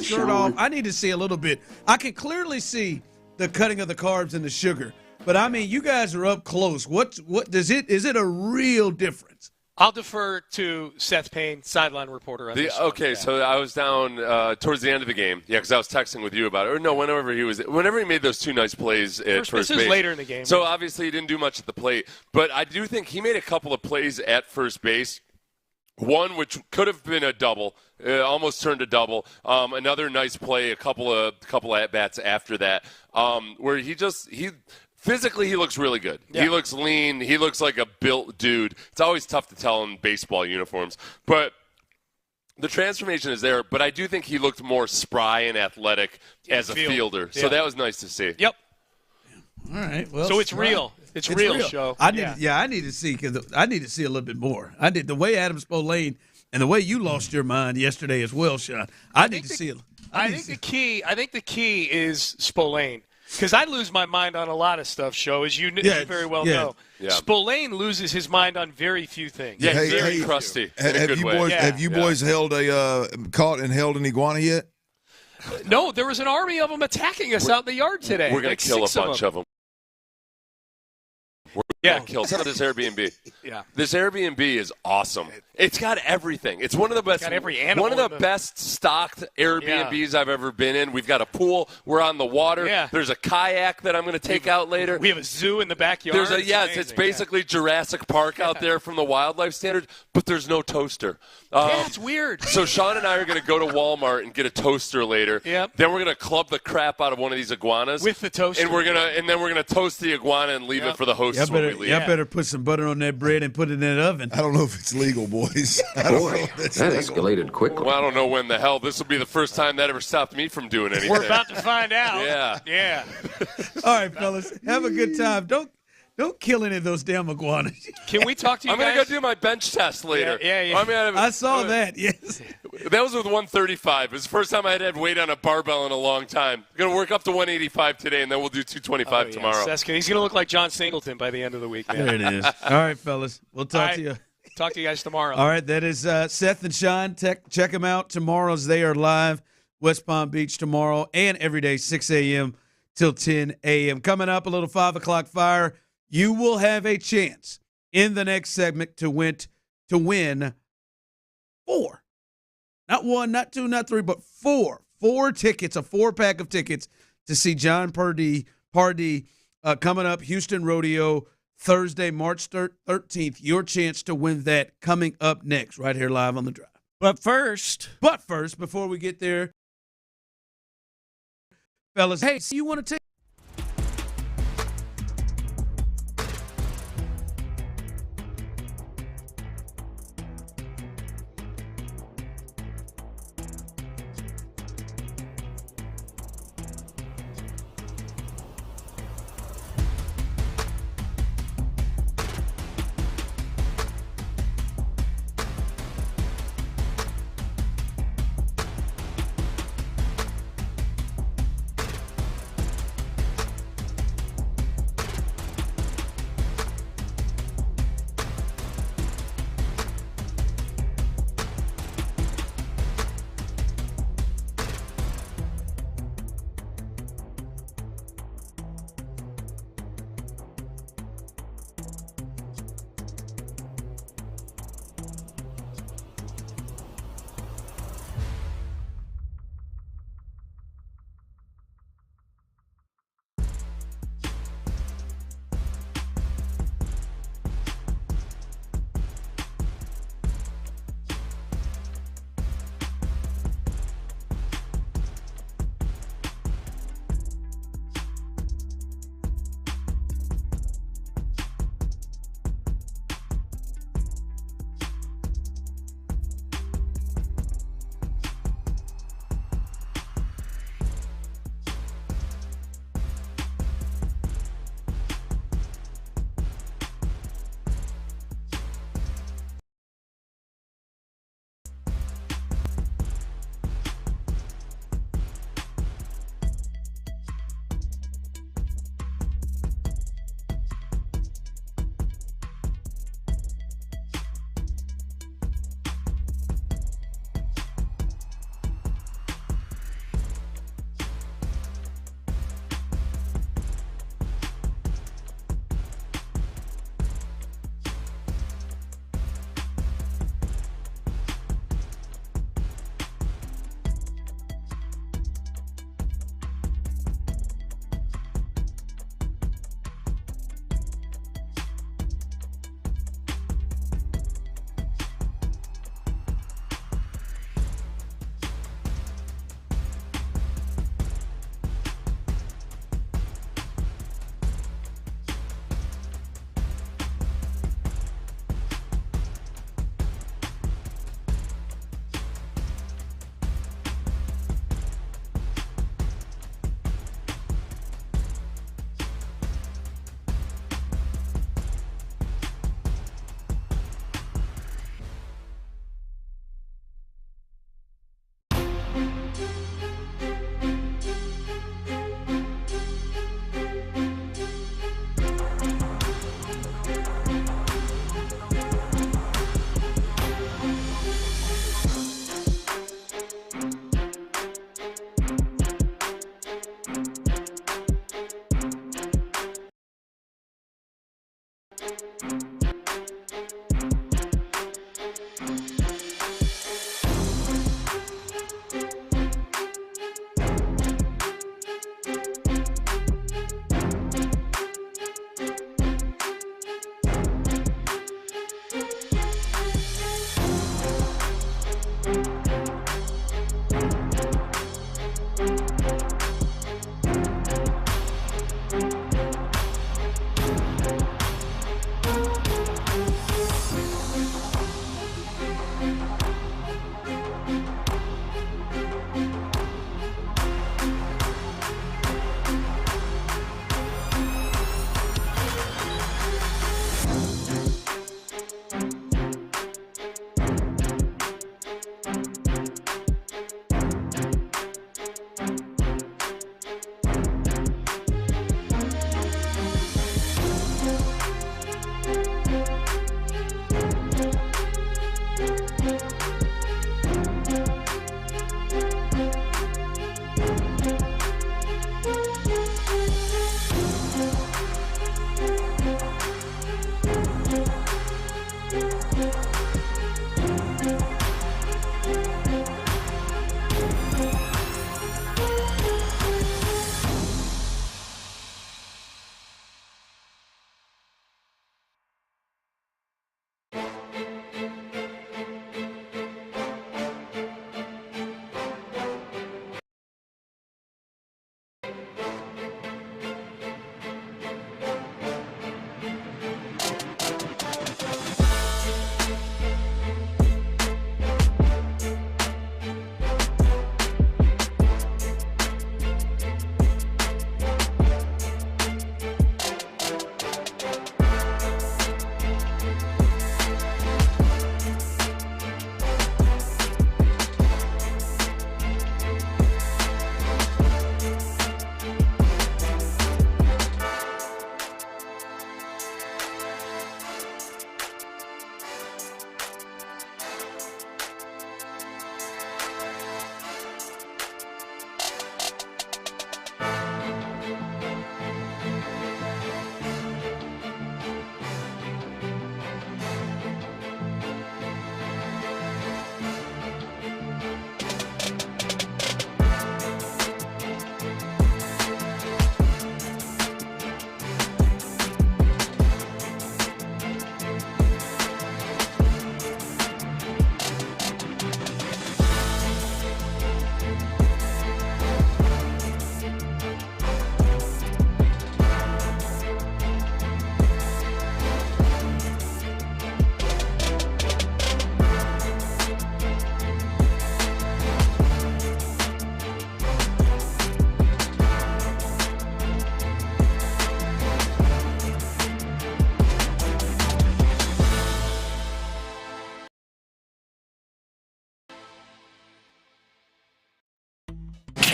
shirt off. I need to see a little bit. I can clearly see the cutting of the carbs and the sugar. But I mean, you guys are up close. What is it a real difference? I'll defer to Seth Payne, sideline reporter on this. Okay, so I was down towards the end of the game. Yeah, because I was texting with you about it. Or no, whenever he made those two nice plays at first base. Later in the game. So obviously he didn't do much at the plate. But I do think he made a couple of plays at first base. One which could have been a double, almost turned a double. Another nice play, a couple of at-bats after that, where physically, he looks really good. Yeah. He looks lean. He looks like a built dude. It's always tough to tell in baseball uniforms. But the transformation is there. But I do think he looked more spry and athletic as a fielder. Yeah. So that was nice to see. Yep. All right. Well, so it's real. It's real, show. I need to see because I need to see a little bit more. I did the way Adam Spolane and the way you lost your mind yesterday as well, Sean. I need to see it. I think the key is Spolane. Because I lose my mind on a lot of stuff, Show, as you very well know. Yeah. Spolane loses his mind on very few things. Yeah, very crusty. Have you boys caught and held an iguana yet? No, there was an army of them attacking us out in the yard today. We're going to kill a bunch of them. We're going to kill this Airbnb. Yeah. This Airbnb is awesome. It's got everything. It's one of the best. It's got every animal. One of the best stocked Airbnbs I've ever been in. We've got a pool. We're on the water. Yeah. There's a kayak that I'm going to take out later. We have a zoo in the backyard. It's basically Jurassic Park out there from the wildlife standard, but there's no toaster. It's weird. So Sean and I are going to go to Walmart and get a toaster later. Yep. Then we're going to club the crap out of one of these iguanas with the toaster, and then we're going to toast the iguana and leave it for the hosts when we leave. Y'all better put some butter on that bread and put it in that oven. I don't know if it's legal, boys. Boy, that escalated quickly. Well, I don't know when the hell. This will be the first time that ever stopped me from doing anything. We're about to find out. Yeah. All right, fellas. Have a good time. Don't kill any of those damn iguanas. Can we talk to you I'm guys? going to go do my bench test later. Yeah. I saw that, yes. That was with 135. It was the first time I had weight on a barbell in a long time. I'm going to work up to 185 today, and then we'll do 225 tomorrow. He's going to look like John Singleton by the end of the week. Man. There it is. All right, fellas. We'll talk to you. Talk to you guys tomorrow. All right, that is Seth and Sean. Check them out tomorrow as they are live. West Palm Beach tomorrow and every day, 6 a.m. till 10 a.m. Coming up, a little 5 o'clock fire. You will have a chance in the next segment to win 4. Not 1, not 2, not 3, but 4. 4 tickets, a 4-pack of tickets to see John Pardee coming up, Houston Rodeo, Thursday, March 13th. Your chance to win that coming up next, right here live on The Drive. But first, before we get there, fellas, hey, so you want to take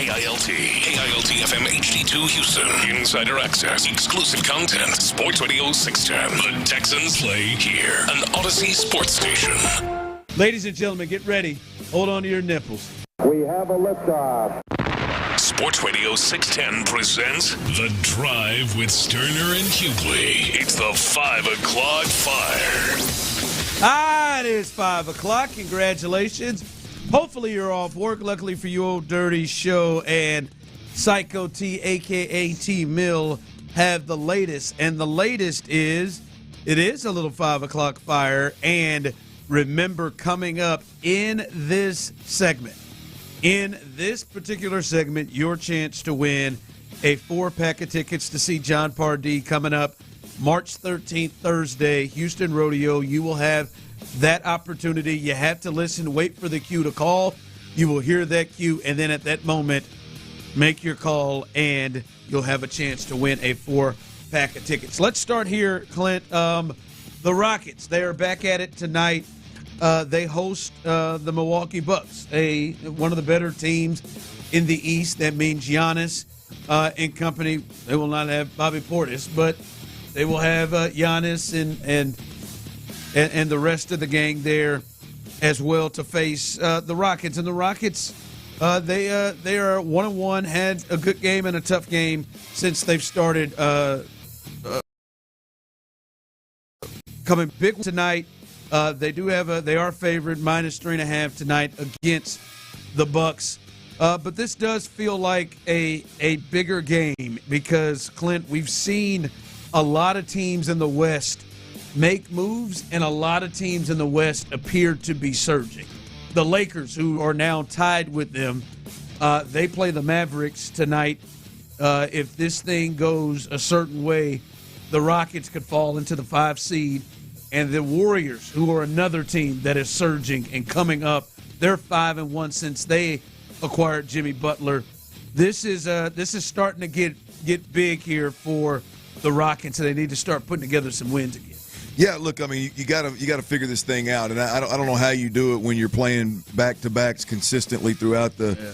KILT FM HD2 Houston. Insider access, exclusive content. Sports Radio 610. The Texans play here. An Odyssey sports station. Ladies and gentlemen, get ready. Hold on to your nipples. We have a liftoff. Sports Radio 610 presents The Drive with Stoerner and Hughley. It's the 5 o'clock fire. It is 5 o'clock. Congratulations. Hopefully you're off work. Luckily for you, Old Dirty Show and Psycho T, a.k.a. T Mill, have the latest. And the latest is, it is a little 5 o'clock fire. And remember, coming up in this segment, in this particular segment, your chance to win a 4-pack of tickets to see John Pardee coming up March 13th, Thursday, Houston Rodeo. You will have that opportunity. You have to listen, wait for the cue to call. You will hear that cue, and then at that moment, make your call, and you'll have a chance to win a 4-pack of tickets. Let's start here, Clint. The Rockets, they are back at it tonight. They host the Milwaukee Bucks, one of the better teams in the East. That means Giannis and company. They will not have Bobby Portis, but they will have Giannis and the rest of the gang there as well to face the Rockets. And the Rockets, they are 1-1, had a good game and a tough game since they've started coming big tonight. They are favored -3.5 tonight against the Bucks. But this does feel like a bigger game because, Clint, we've seen a lot of teams in the West make moves, and a lot of teams in the West appear to be surging. The Lakers, who are now tied with them, they play the Mavericks tonight. If this thing goes a certain way, the Rockets could fall into the 5 seed. And the Warriors, who are another team that is surging and coming up, they're 5-1 since they acquired Jimmy Butler. This is starting to get big here for the Rockets, and they need to start putting together some wins again. Yeah, look, I mean, you got to figure this thing out, and I don't know how you do it when you're playing back-to-backs consistently throughout the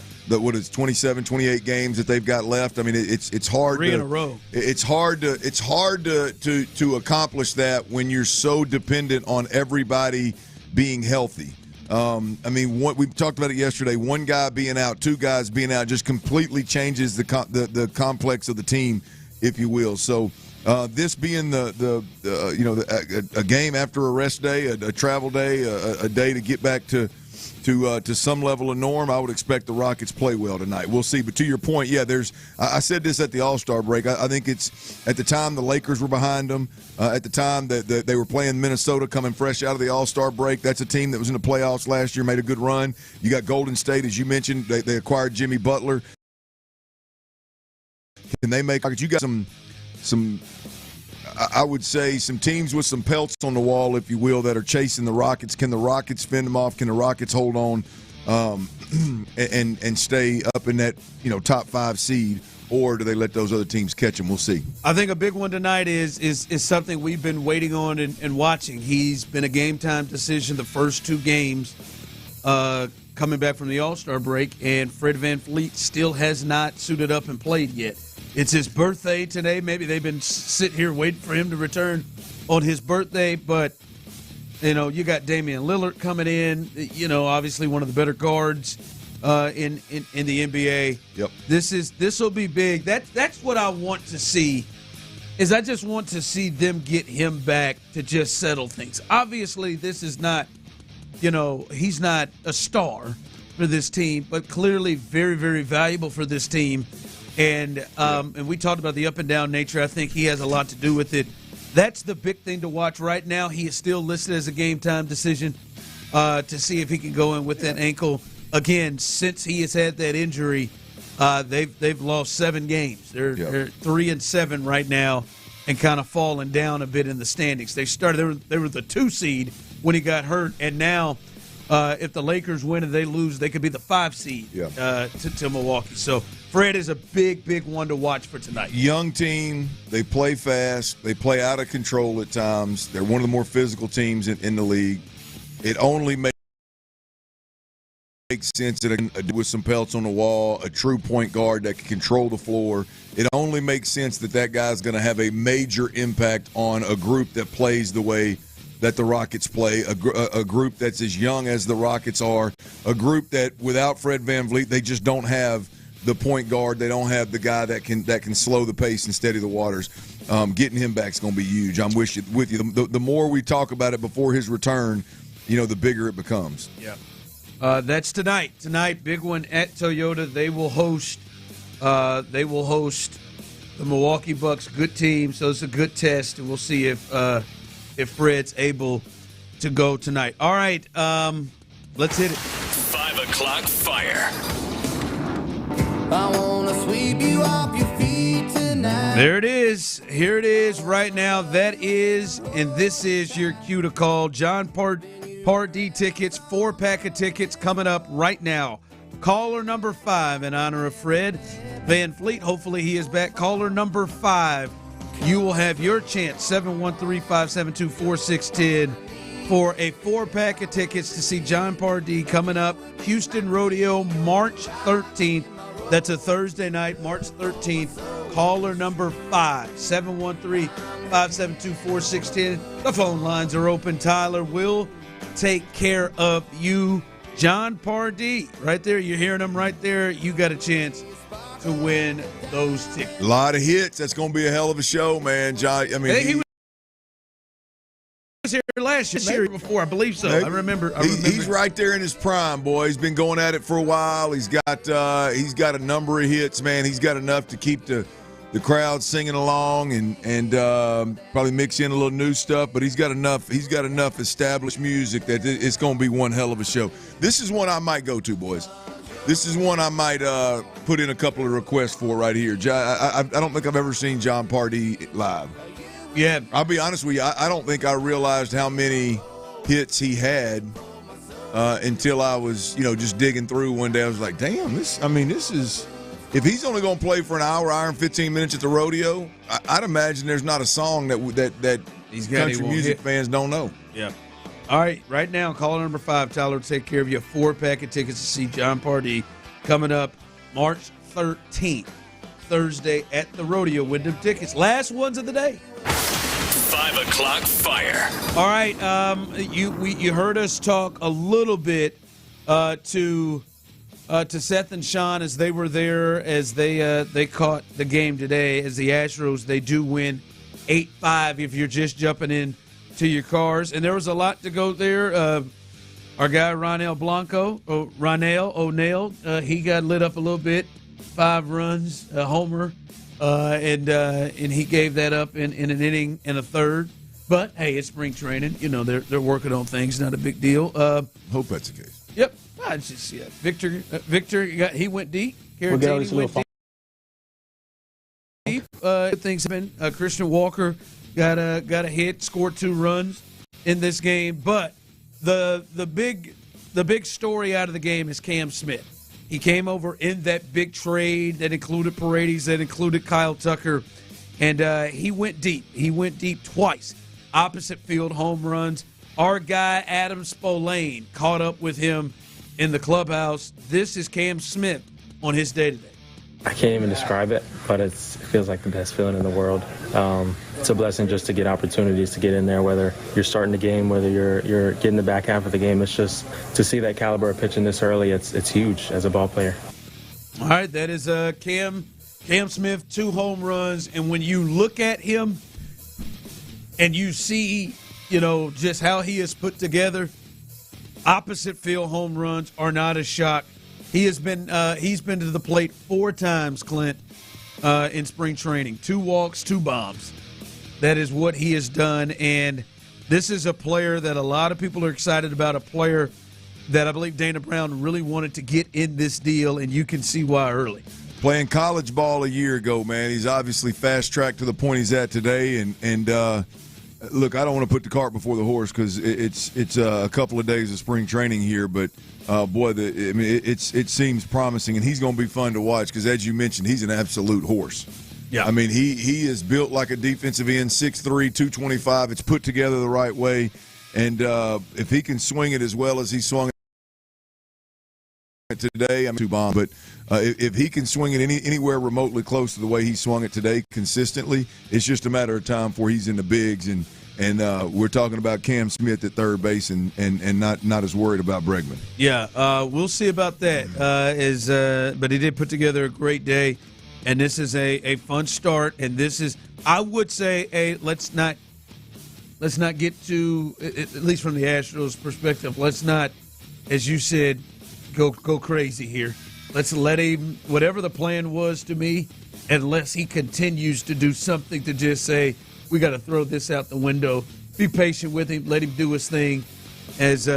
27, 28 games that they've got left. I mean, it's hard. 3 in a row. It's hard to accomplish that when you're so dependent on everybody being healthy. I mean, we talked about it yesterday. One guy being out, 2 guys being out, just completely changes the complex of the team, if you will. So. This being a game after a rest day, a travel day, a day to get back to some level of norm, I would expect the Rockets play well tonight. We'll see. But to your point, yeah, I said this at the All-Star break. I think it's at the time the Lakers were behind them. At the time that they were playing Minnesota, coming fresh out of the All-Star break. That's a team that was in the playoffs last year, made a good run. You got Golden State, as you mentioned. They acquired Jimmy Butler. Can they make? You got some. I would say some teams with some pelts on the wall, if you will, that are chasing the Rockets. Can the Rockets fend them off? Can the Rockets hold on and stay up in that top 5 seed, or do they let those other teams catch them? We'll see. I think a big one tonight is something we've been waiting on and watching. He's been a game-time decision the first 2 games coming back from the All-Star break, and Fred VanVleet still has not suited up and played yet. It's his birthday today. Maybe they've been sitting here waiting for him to return on his birthday. But, you got Damian Lillard coming in, obviously one of the better guards in the NBA. Yep. This will be big. That's what I want to see, is I just want to see them get him back to just settle things. Obviously, this is not, he's not a star for this team, but clearly very, very valuable for this team. And we talked about the up and down nature. I think he has a lot to do with it. That's the big thing to watch right now. He is still listed as a game time decision to see if he can go in with that ankle again. Since he has had that injury, they've lost 7 games. They're 3-7 right now, and kind of falling down a bit in the standings. They were the 2 seed when he got hurt, and now if the Lakers win and they lose, they could be the 5 seed to Milwaukee. So Fred is a big, big one to watch for tonight. Young team. They play fast. They play out of control at times. They're one of the more physical teams in the league. It only makes makes sense that with some pelts on the wall, a true point guard that can control the floor. It only makes sense that guy's going to have a major impact on a group that plays the way that the Rockets play, a group that's as young as the Rockets are, a group that without Fred VanVleet, they just don't have the point guard. They don't have the guy that can slow the pace and steady the waters. Getting him back is going to be huge. I'm with you. The more we talk about it before his return, the bigger it becomes. Yeah. That's tonight. Tonight, big one at Toyota. They will host the Milwaukee Bucks. Good team, so it's a good test, and we'll see if Fred's able to go tonight. All right, let's hit it. 5 o'clock fire. I want to sweep you off your feet tonight. There it is. Here it is right now. That is, and this is your cue to call. John Pardee tickets, 4-pack of tickets coming up right now. Caller number 5 in honor of Fred VanVleet. Hopefully he is back. Caller number 5. You will have your chance, 713-572-4610, for a 4-pack of tickets to see John Pardee coming up. Houston Rodeo, March 13th. That's a Thursday night, March 13th. Caller number 5, 713-572-4610. The phone lines are open. Tyler will take care of you. John Pardee, right there. You're hearing him right there. You got a chance to win those tickets. A lot of hits. That's going to be a hell of a show, man. John, I mean, he was here last year before, I believe so. I remember. He's right there in his prime, boy. He's been going at it for a while. He's got a number of hits, man. He's got enough to keep the crowd singing along and probably mix in a little new stuff. But he's got enough established music that it's going to be one hell of a show. This is one I might go to, boys. This is one I might put in a couple of requests for right here. I don't think I've ever seen John Pardee live. Yeah. I'll be honest with you. I don't think I realized how many hits he had until I was, just digging through one day. I was like, damn, this is – if he's only going to play for an hour and 15 minutes at the rodeo, I'd imagine there's not a song that country music fans don't know. Yeah. All right, right now, caller number 5, Tyler, will take care of you. 4-pack of tickets to see John Pardee coming up March 13th, Thursday at the rodeo. Win them tickets. Last ones of the day. 5 o'clock fire. All right, you heard us talk a little bit to Seth and Sean as they were there, as they caught the game today. As the Astros, they do win 8-5 if you're just jumping in to your cars. And there was a lot to go there. Our guy Ronell O'Neill, he got lit up a little bit. 5 runs, a homer, and he gave that up in an inning and a third. But hey, it's spring training. They're working on things. Not a big deal. Hope that's the case. Yep. Victor, he went deep. Caratini went deep. Things have been. Christian Walker got a hit, scored 2 runs in this game. But the big story out of the game is Cam Smith. He came over in that big trade that included Paredes, that included Kyle Tucker, and he went deep. He went deep twice. Opposite field home runs. Our guy Adam Spolane caught up with him in the clubhouse. This is Cam Smith on his day-to-day. I can't even describe it, but it feels like the best feeling in the world. It's a blessing just to get opportunities to get in there, whether you're starting the game, whether you're getting the back half of the game. It's just to see that caliber of pitching this early, it's huge as a ball player. All right, that is Cam Smith, 2 home runs, and when you look at him and you see, just how he is put together, opposite field home runs are not a shock. He's been to the plate 4 times, Clint, in spring training. 2 walks, 2 bombs. That is what he has done, and this is a player that a lot of people are excited about, a player that I believe Dana Brown really wanted to get in this deal, and you can see why early. Playing college ball a year ago, man. He's obviously fast-tracked to the point he's at today, and look, I don't want to put the cart before the horse because it's a couple of days of spring training here, but boy, it seems promising, and he's going to be fun to watch because, as you mentioned, he's an absolute horse. Yeah, I mean, he is built like a defensive end, 6'3", 225. It's put together the right way, and if he can swing it as well as he swung it today, I'm too bomb. But if he can swing it anywhere remotely close to the way he swung it today consistently, it's just a matter of time before he's in the bigs. And we're talking about Cam Smith at third base and not as worried about Bregman. Yeah, we'll see about that. But he did put together a great day, and this is a fun start. And this is, I would say, let's not get to, at least from the Astros' perspective, let's not, as you said, go crazy here. Let's let him, whatever the plan was to me, unless he continues to do something to just say, we got to throw this out the window. Be patient with him. Let him do his thing. As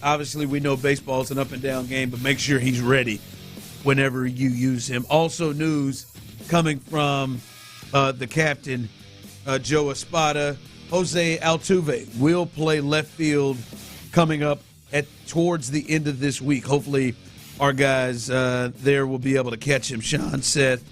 obviously we know baseball is an up and down game, but make sure he's ready whenever you use him. Also news coming from the captain, Joe Espada. Jose Altuve will play left field coming up towards the end of this week. Hopefully our guys there will be able to catch him. Sean, Seth,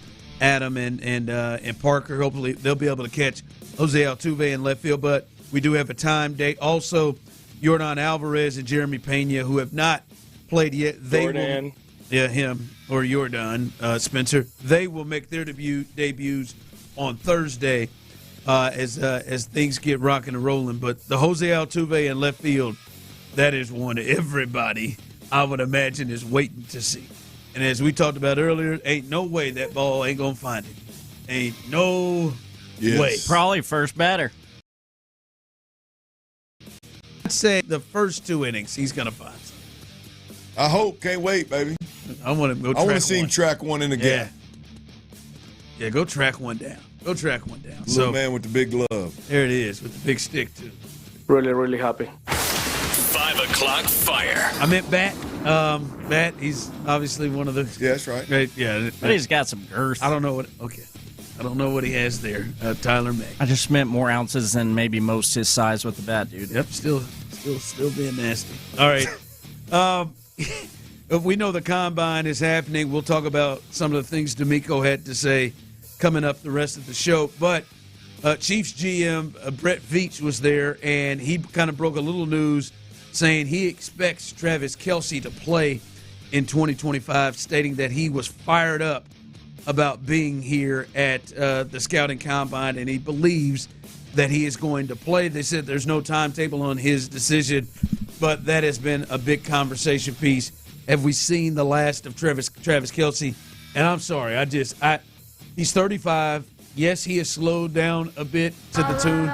Adam, and Parker. Hopefully they'll be able to catch Jose Altuve in left field. But we do have a time date. Also, Yordan Alvarez and Jeremy Pena, who have not played yet. Him or Yordan Spencer. They will make their debuts on Thursday as things get rocking and rolling. But the Jose Altuve in left field, that is one everybody, I would imagine, is waiting to see. And as we talked about earlier, ain't no way that ball ain't going to find it. Ain't no way. Probably first batter. I'd say the first 2 innings, he's going to find something. I hope. Can't wait, baby. I want to go. I want to see him track one in the gap. Yeah, go track one down. Go track one down. Little man with the big glove. There it is, with the big stick, too. Really, really happy. 5 o'clock fire. I meant Bat. Bat, he's obviously one of the. Yeah, that's right. Right, yeah. But he's got some girth. I don't know what. Okay. I don't know what he has there. Tyler May. I just meant more ounces than maybe most his size with the bat, dude. Yep, still being nasty. All right. We know the combine is happening. We'll talk about some of the things DeMeco had to say coming up the rest of the show. But Chiefs GM Brett Veach was there, and he kind of broke a little news saying he expects Travis Kelce to play in 2025, stating that he was fired up about being here at the scouting combine, and he believes that he is going to play. They said there's no timetable on his decision, but that has been a big conversation piece. Have we seen the last of Travis Kelce? And I'm sorry, he's 35. Yes, he has slowed down a bit to the tune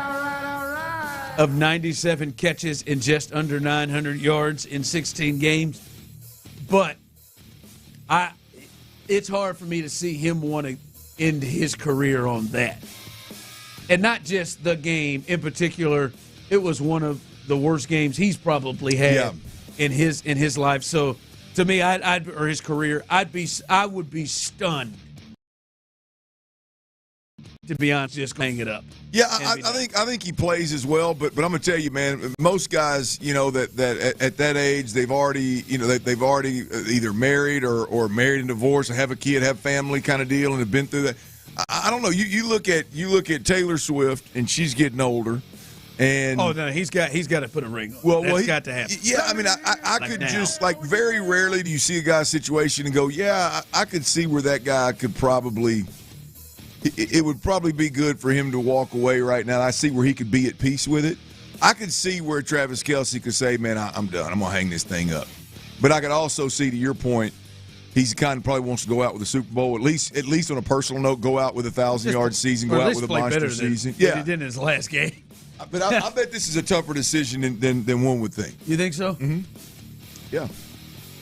of 97 catches and just under 900 yards in 16 games. But it's hard for me to see him want to end his career on that. And not just the game in particular. It was one of the worst games he's probably had in his life. So to me, or his career, I would be stunned, to be honest, just hang it up. Yeah, I think he plays as well, but I'm gonna tell you, man, most guys, that at that age they've already either married or married and divorced, or have a kid, have family kind of deal, and have been through that. I don't know. You look at Taylor Swift, and she's getting older. And no, he's got to put a ring on. Well, that's got to happen. Yeah, I mean, I could now. Just very rarely do you see a guy's situation and go, yeah, I could see where that guy could probably. It would probably be good for him to walk away right now. I see where he could be at peace with it. I could see where Travis Kelce could say, man, I'm done. I'm gonna hang this thing up. But I could also see, to your point, he's kind of probably wants to go out with a Super Bowl, at least on a personal note, go out with a 1,000-yard season, go out with a monster season. Yeah, he did in his last game. But I bet this is a tougher decision than one would think. You think so? Mm-hmm. Yeah.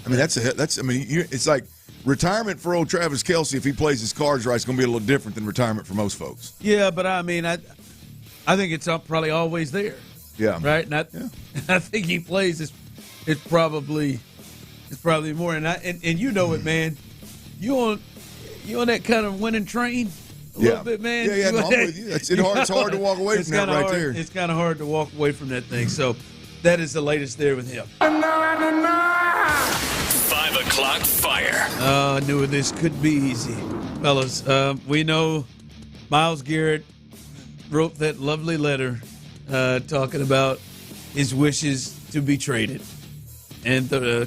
I mean, it's like retirement for old Travis Kelce, if he plays his cards right, is going to be a little different than retirement for most folks. Yeah, but I mean, I think it's probably always there. Yeah. Right? And I think he plays it's probably more. And you know it, man. You on that kind of winning train? A little bit, man. Yeah, no, I'm with you. It's hard to walk away from that right there. It's kind of hard to walk away from that thing. So that is the latest there with him. 5 o'clock fire. I knew this could be easy. Fellas, we know Myles Garrett wrote that lovely letter talking about his wishes to be traded. And the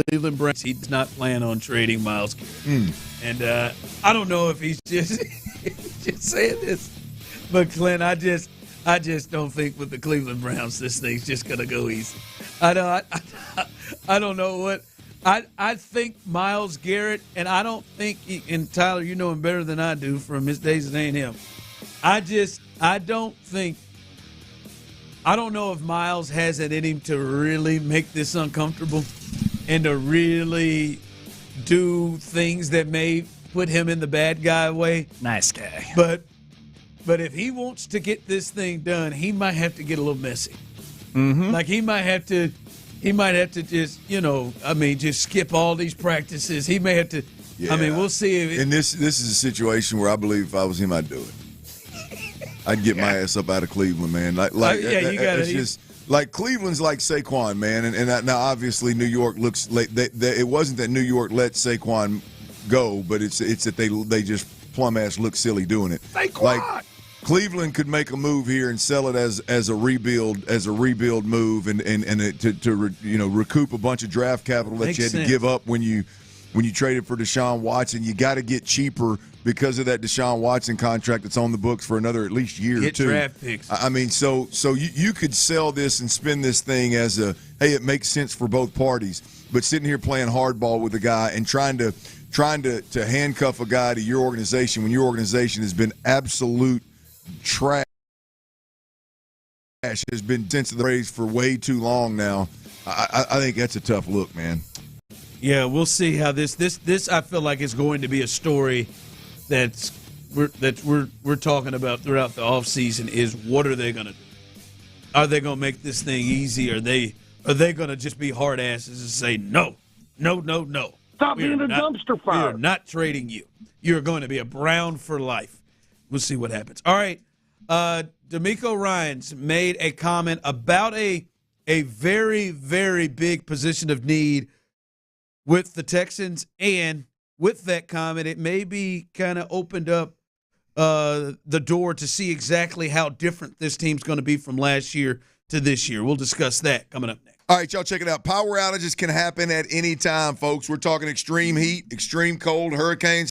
Cleveland Browns, he does not plan on trading Myles Garrett. And I don't know if he's just saying this, but Clint, I just don't think with the Cleveland Browns this thing's just gonna go easy. I don't know what. I think Myles Garrett, and I don't think and Tyler, you know him better than I do from his days at A&M. I don't know if Myles has it in him to really make this uncomfortable and to really do things that may put him in the bad guy way. Nice guy. But if he wants to get this thing done, he might have to get a little messy. Mm-hmm. Like he might have to just, just skip all these practices. He may have to. Yeah. We'll see. And this is a situation where I believe if I was him, I'd do it. I'd get my ass up out of Cleveland, man. You got it. It's just like Cleveland's like Saquon, man. And now obviously New York looks like it wasn't that New York let Saquon go, but it's that they just plumb ass look silly doing it. Saquon. Like Cleveland could make a move here and sell it as a rebuild move and to recoup a bunch of draft capital that you had to give up when you traded for Deshaun Watson. You got to get cheaper because of that Deshaun Watson contract that's on the books for another at least year or two. Get draft picks. So you could sell this and spin this thing as a, hey, it makes sense for both parties. But sitting here playing hardball with a guy and trying to handcuff a guy to your organization when your organization has been absolute trash, has been since the race for way too long now. I think that's a tough look, man. Yeah, we'll see how this I feel like is going to be a story that we're talking about throughout the offseason is what are they going to do? Are they going to make this thing easy? Are they going to just be hard asses and say no? Stop being a dumpster fire. We are not trading you. You're going to be a Brown for life. We'll see what happens. All right, DeMeco Ryans made a comment about a very, very big position of need with the Texans, and with that comment, it maybe kind of opened up the door to see exactly how different this team's going to be from last year to this year. We'll discuss that coming up next. All right, y'all, check it out. Power outages can happen at any time, folks. We're talking extreme heat, extreme cold, hurricanes.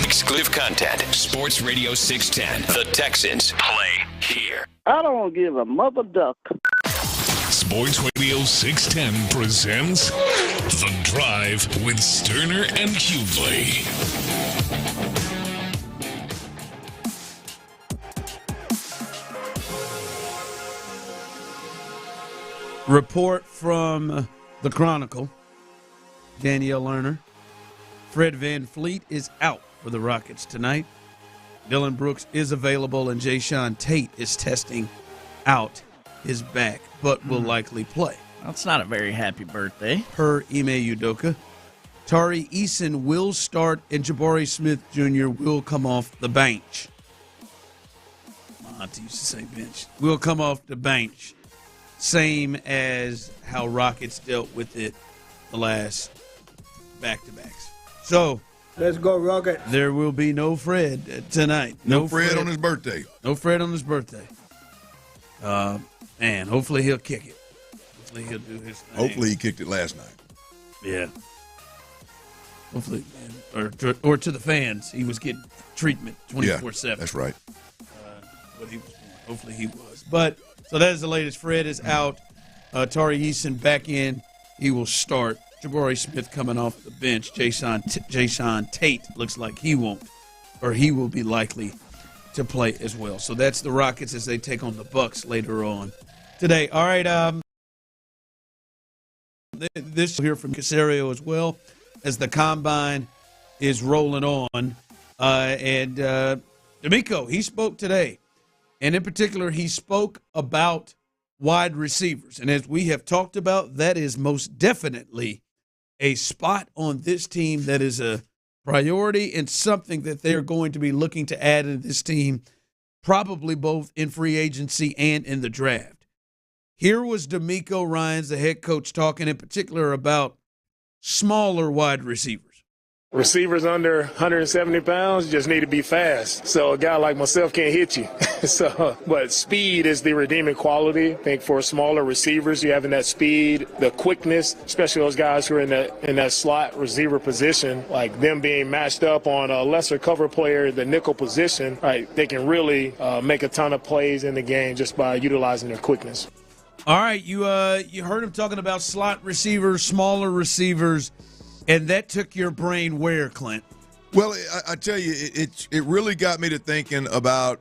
Exclusive content. Sports Radio 610. The Texans play here. I don't give a mother duck. Sports Radio 610 presents The Drive with Stoerner and Hughley. Report from the Chronicle. Danielle Lerner. Fred VanVleet is out for the Rockets tonight. Dylan Brooks is available, and Jayshawn Tate is testing out his back, but will likely play. That's not a very happy birthday. Per Ime Udoka. Tari Eason will start, and Jabari Smith Jr. will come off the bench. My auntie used to say bench. Will come off the bench. Same as how Rockets dealt with it the last back-to-backs. So, let's go, Rocket. There will be no Fred tonight. No Fred on his birthday. No Fred on his birthday. And hopefully he'll kick it. Hopefully he'll do his thing. Hopefully he kicked it last night. Yeah. Hopefully, or to the fans, he was getting treatment 24/7. Yeah, that's right. What he was doing. Hopefully he was. But so that is the latest. Fred is out. Tari Eason back in. He will start. Jabari Smith coming off the bench. Jayshawn Tate looks like he won't, or he will be likely to play as well. So that's the Rockets as they take on the Bucks later on today. All right, this we'll hear from Caserio as well as the Combine is rolling on. And DeMeco, he spoke today, and in particular, he spoke about wide receivers. And as we have talked about, that is most definitely a spot on this team that is a priority and something that they're going to be looking to add in this team, probably both in free agency and in the draft. Here was DeMeco Ryans, the head coach, talking in particular about smaller wide receivers. Receivers under 170 pounds just need to be fast. So a guy like myself can't hit you. But speed is the redeeming quality. I think for smaller receivers, you having that speed, the quickness, especially those guys who are in that slot receiver position, like them being matched up on a lesser cover player, the nickel position, right? They can really make a ton of plays in the game just by utilizing their quickness. All right, you heard him talking about slot receivers, smaller receivers. And that took your brain where, Clint? Well, I tell you, it really got me to thinking about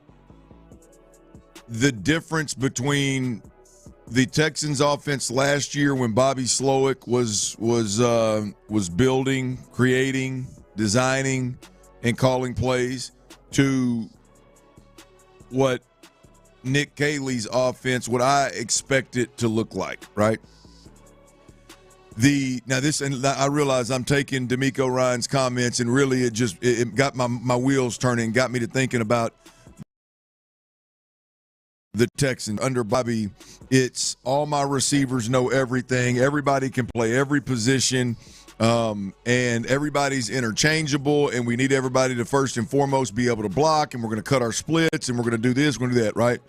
the difference between the Texans' offense last year when Bobby Slowick was building, creating, designing, and calling plays to what Nick Caley's offense what I expect it to look like, right? I realize I'm taking DeMeco Ryans' comments, and really it got my wheels turning, got me to thinking about the Texans under Bobby. It's all my receivers know everything. Everybody can play every position, and everybody's interchangeable, and we need everybody to first and foremost be able to block, and we're going to cut our splits, and we're going to do this, we're going to do that, right?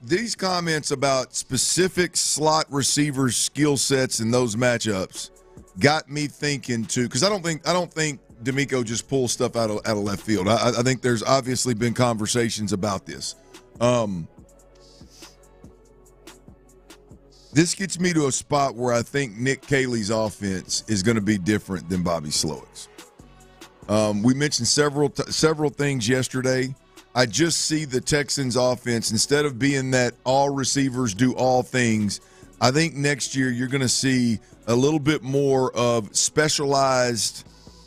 These comments about specific slot receivers' skill sets and those matchups got me thinking too, because I don't think DeMeco just pulls stuff out of left field. I think there's obviously been conversations about this. This gets me to a spot where I think Nick Caley's offense is going to be different than Bobby Slowick's. We mentioned several things yesterday. I just see the Texans offense, instead of being that all receivers do all things, I think next year you're going to see a little bit more of specialized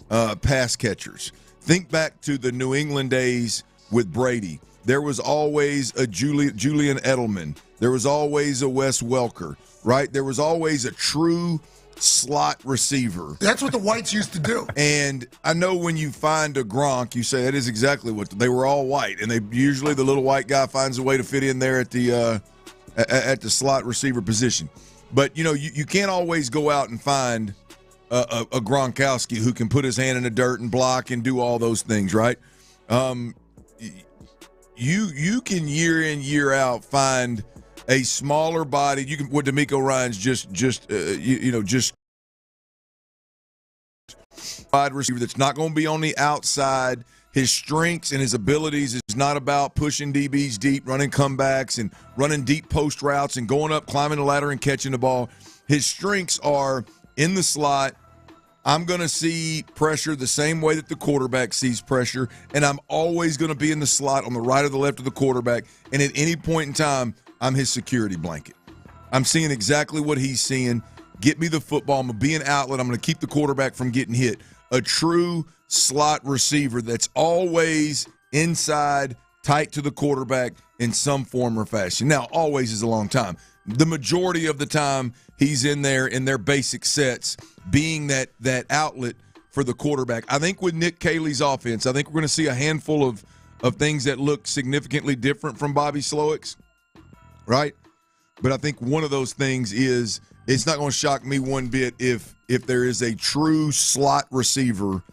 pass catchers. Think back to the New England days with Brady. There was always a Julian Edelman. There was always a Wes Welker, right? There was always a true slot receiver. That's what the Whites used to do. And I know when you find a Gronk, you say that is exactly what they were, all white, and usually the little white guy finds a way to fit in there at the slot receiver position. But you can't always go out and find a Gronkowski who can put his hand in the dirt and block and do all those things, right? You can year in, year out find a smaller body. You can, what DeMeco Ryans just wide receiver that's not going to be on the outside. His strengths and his abilities is not about pushing DBs deep, running comebacks and running deep post routes and going up, climbing the ladder and catching the ball. His strengths are in the slot. I'm going to see pressure the same way that the quarterback sees pressure, and I'm always going to be in the slot on the right or the left of the quarterback, and at any point in time, I'm his security blanket. I'm seeing exactly what he's seeing. Get me the football. I'm going to be an outlet. I'm going to keep the quarterback from getting hit. A true slot receiver that's always inside, tight to the quarterback in some form or fashion. Now, always is a long time. The majority of the time, he's in there in their basic sets, being that outlet for the quarterback. I think with Nick Caley's offense, I think we're going to see a handful of things that look significantly different from Bobby Slowick's, right? But I think one of those things is it's not going to shock me one bit if there is a true slot receiver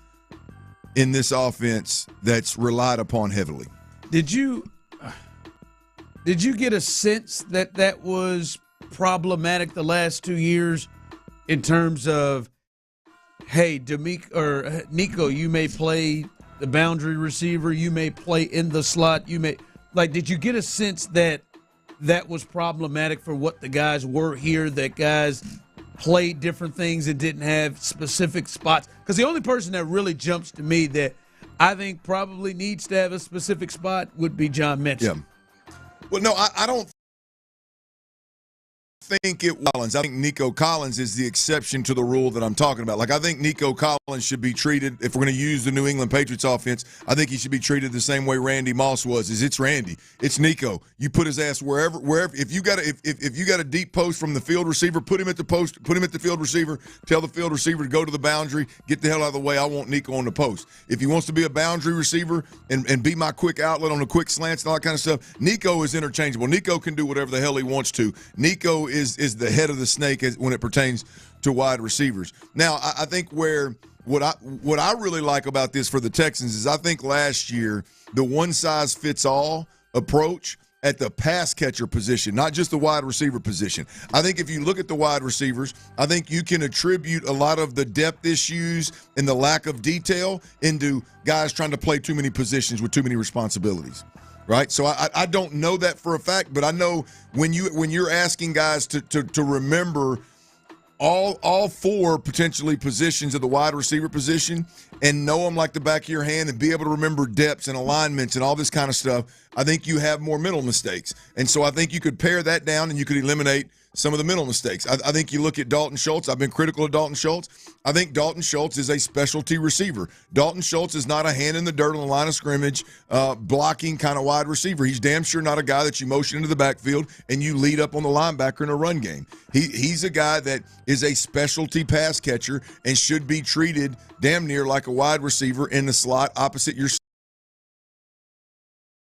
in this offense that's relied upon heavily. Did you get a sense that was problematic the last 2 years in terms of, hey, Nico, you may play the boundary receiver, you may play in the slot, did you get a sense that was problematic for what the guys were here, that guys played different things and didn't have specific spots? Because the only person that really jumps to me that I think probably needs to have a specific spot would be John Mitchell. Yeah. Well, no, I don't think it was. I think Nico Collins is the exception to the rule that I'm talking about. Like, I think Nico Collins should be treated, if we're going to use the New England Patriots offense, I think he should be treated the same way Randy Moss was. It's Randy. It's Nico. You put his ass wherever. If you got a deep post from the field receiver, put him at the post, put him at the field receiver, tell the field receiver to go to the boundary, get the hell out of the way. I want Nico on the post. If he wants to be a boundary receiver and be my quick outlet on the quick slants and all that kind of stuff, Nico is interchangeable. Nico can do whatever the hell he wants to. Nico is the head of the snake when it pertains to wide receivers. Now, I think what I really like about this for the Texans is I think last year the one-size-fits-all approach at the pass catcher position, not just the wide receiver position. I think if you look at the wide receivers, I think you can attribute a lot of the depth issues and the lack of detail into guys trying to play too many positions with too many responsibilities. Right, so I don't know that for a fact, but I know when you're asking guys to remember all four potentially positions of the wide receiver position and know them like the back of your hand and be able to remember depths and alignments and all this kind of stuff, I think you have more mental mistakes. And so I think you could pare that down and you could eliminate some of the mental mistakes. I think you look at Dalton Schultz. I've been critical of Dalton Schultz. I think Dalton Schultz is a specialty receiver. Dalton Schultz is not a hand in the dirt on the line of scrimmage, blocking kind of wide receiver. He's damn sure not a guy that you motion into the backfield and you lead up on the linebacker in a run game. He's a guy that is a specialty pass catcher and should be treated damn near like a wide receiver in the slot opposite your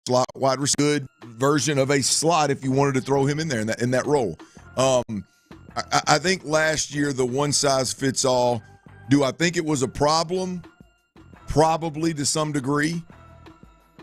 slot wide receiver. Good version of a slot if you wanted to throw him in there in that role. I think last year the one-size-fits-all, do I think it was a problem? Probably to some degree.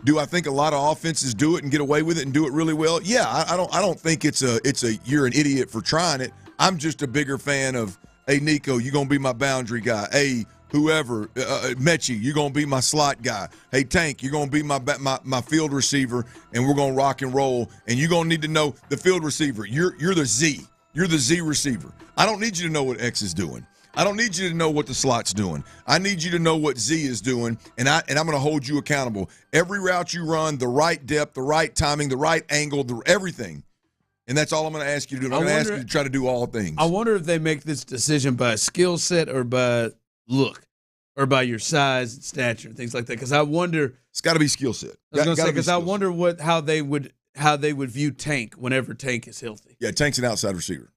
Do I think a lot of offenses do it and get away with it and do it really well? Yeah, I don't think it's a you're an idiot for trying it. I'm just a bigger fan of, hey, Nico, you're going to be my boundary guy. Hey, whoever, Mechie, you're going to be my slot guy. Hey, Tank, you're going to be my field receiver, and we're going to rock and roll. And you're going to need to know the field receiver. You're the Z. You're the Z receiver. I don't need you to know what X is doing. I don't need you to know what the slot's doing. I need you to know what Z is doing, and I'm going to hold you accountable. Every route you run, the right depth, the right timing, the right angle, everything. And that's all I'm going to ask you to do. I'm going to ask you to try to do all things. I wonder if they make this decision by skill set or by look or by your size and stature and things like that. Because I wonder. It's got to be skill set. I was going to say, because I wonder how they would view Tank whenever Tank is healthy. Yeah, Tank's an outside receiver.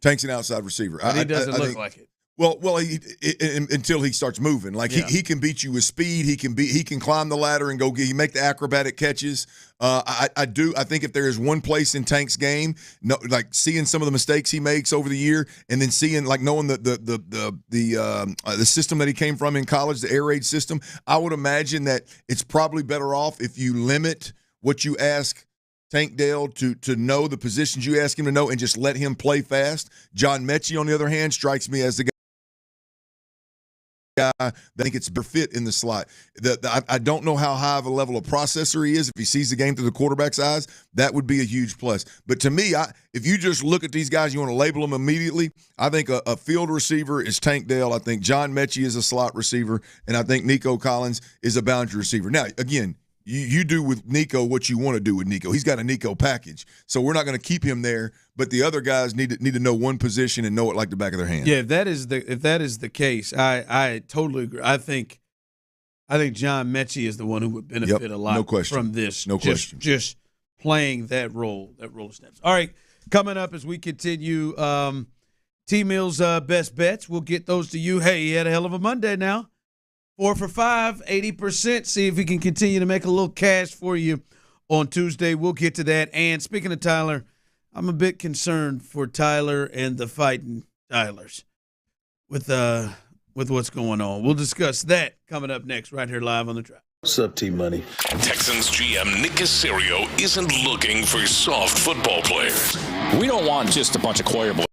But he doesn't look like it. Well, until he starts moving, like he can beat you with speed. He can climb the ladder and go. He make the acrobatic catches. I think if there is one place in Tank's game, like seeing some of the mistakes he makes over the year, and then seeing knowing the system that he came from in college, the air raid system, I would imagine that it's probably better off if you limit what you ask Tank Dell to know, the positions you ask him to know, and just let him play fast. John Mechie, on the other hand, strikes me as the guy that I think it's better fit in the slot. I don't know how high of a level of processor he is. If he sees the game through the quarterback's eyes, that would be a huge plus. But to me, if you just look at these guys, you want to label them immediately, I think a field receiver is Tank Dell. I think John Mechie is a slot receiver, and I think Nico Collins is a boundary receiver. Now, again, you do with Nico what you want to do with Nico. He's got a Nico package, so we're not going to keep him there. But the other guys need to know one position and know it like the back of their hand. Yeah, if that is the case, I totally agree. I think John Mechie is the one who would benefit a lot from this. No question. Just playing that role of snaps. All right, coming up as we continue, T-Mill's best bets. We'll get those to you. Hey, he had a hell of a Monday now. 4 for 5, 80%. See if we can continue to make a little cash for you on Tuesday. We'll get to that. And speaking of Tyler, I'm a bit concerned for Tyler and the Fighting Tylers with what's going on. We'll discuss that coming up next right here live on the Drive. What's up, T-Money? Texans GM Nick Caserio isn't looking for soft football players. We don't want just a bunch of choir boys.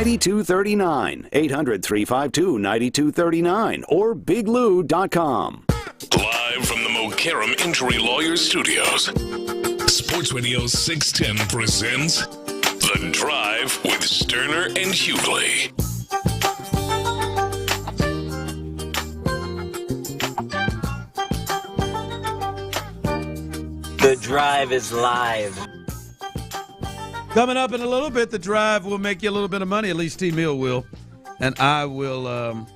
9239. 800-352-9239 or biglou.com. Live from the Mokaram Injury Lawyers Studios, Sports Radio 610 presents The Drive with Stoerner and Hughley. The Drive is live. Coming up in a little bit, The Drive will make you a little bit of money. At least T-Mill will. And I will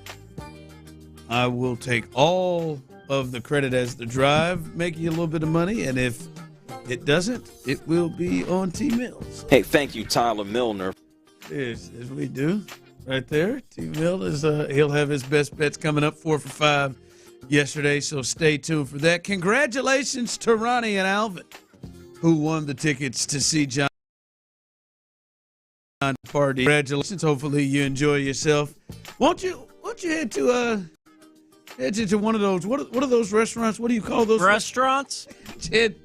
take all of the credit as The Drive, making you a little bit of money. And if it doesn't, it will be on T-Mills. Hey, thank you, Tyler Milner. Yes, as we do. Right there. T-Mill is he'll have his best bets coming up 4 for 5 yesterday, so stay tuned for that. Congratulations to Ronnie and Alvin, who won the tickets to see John Party. Congratulations. Hopefully you enjoy yourself. Won't you head to one of those, what are those restaurants? What do you call those restaurants? What'd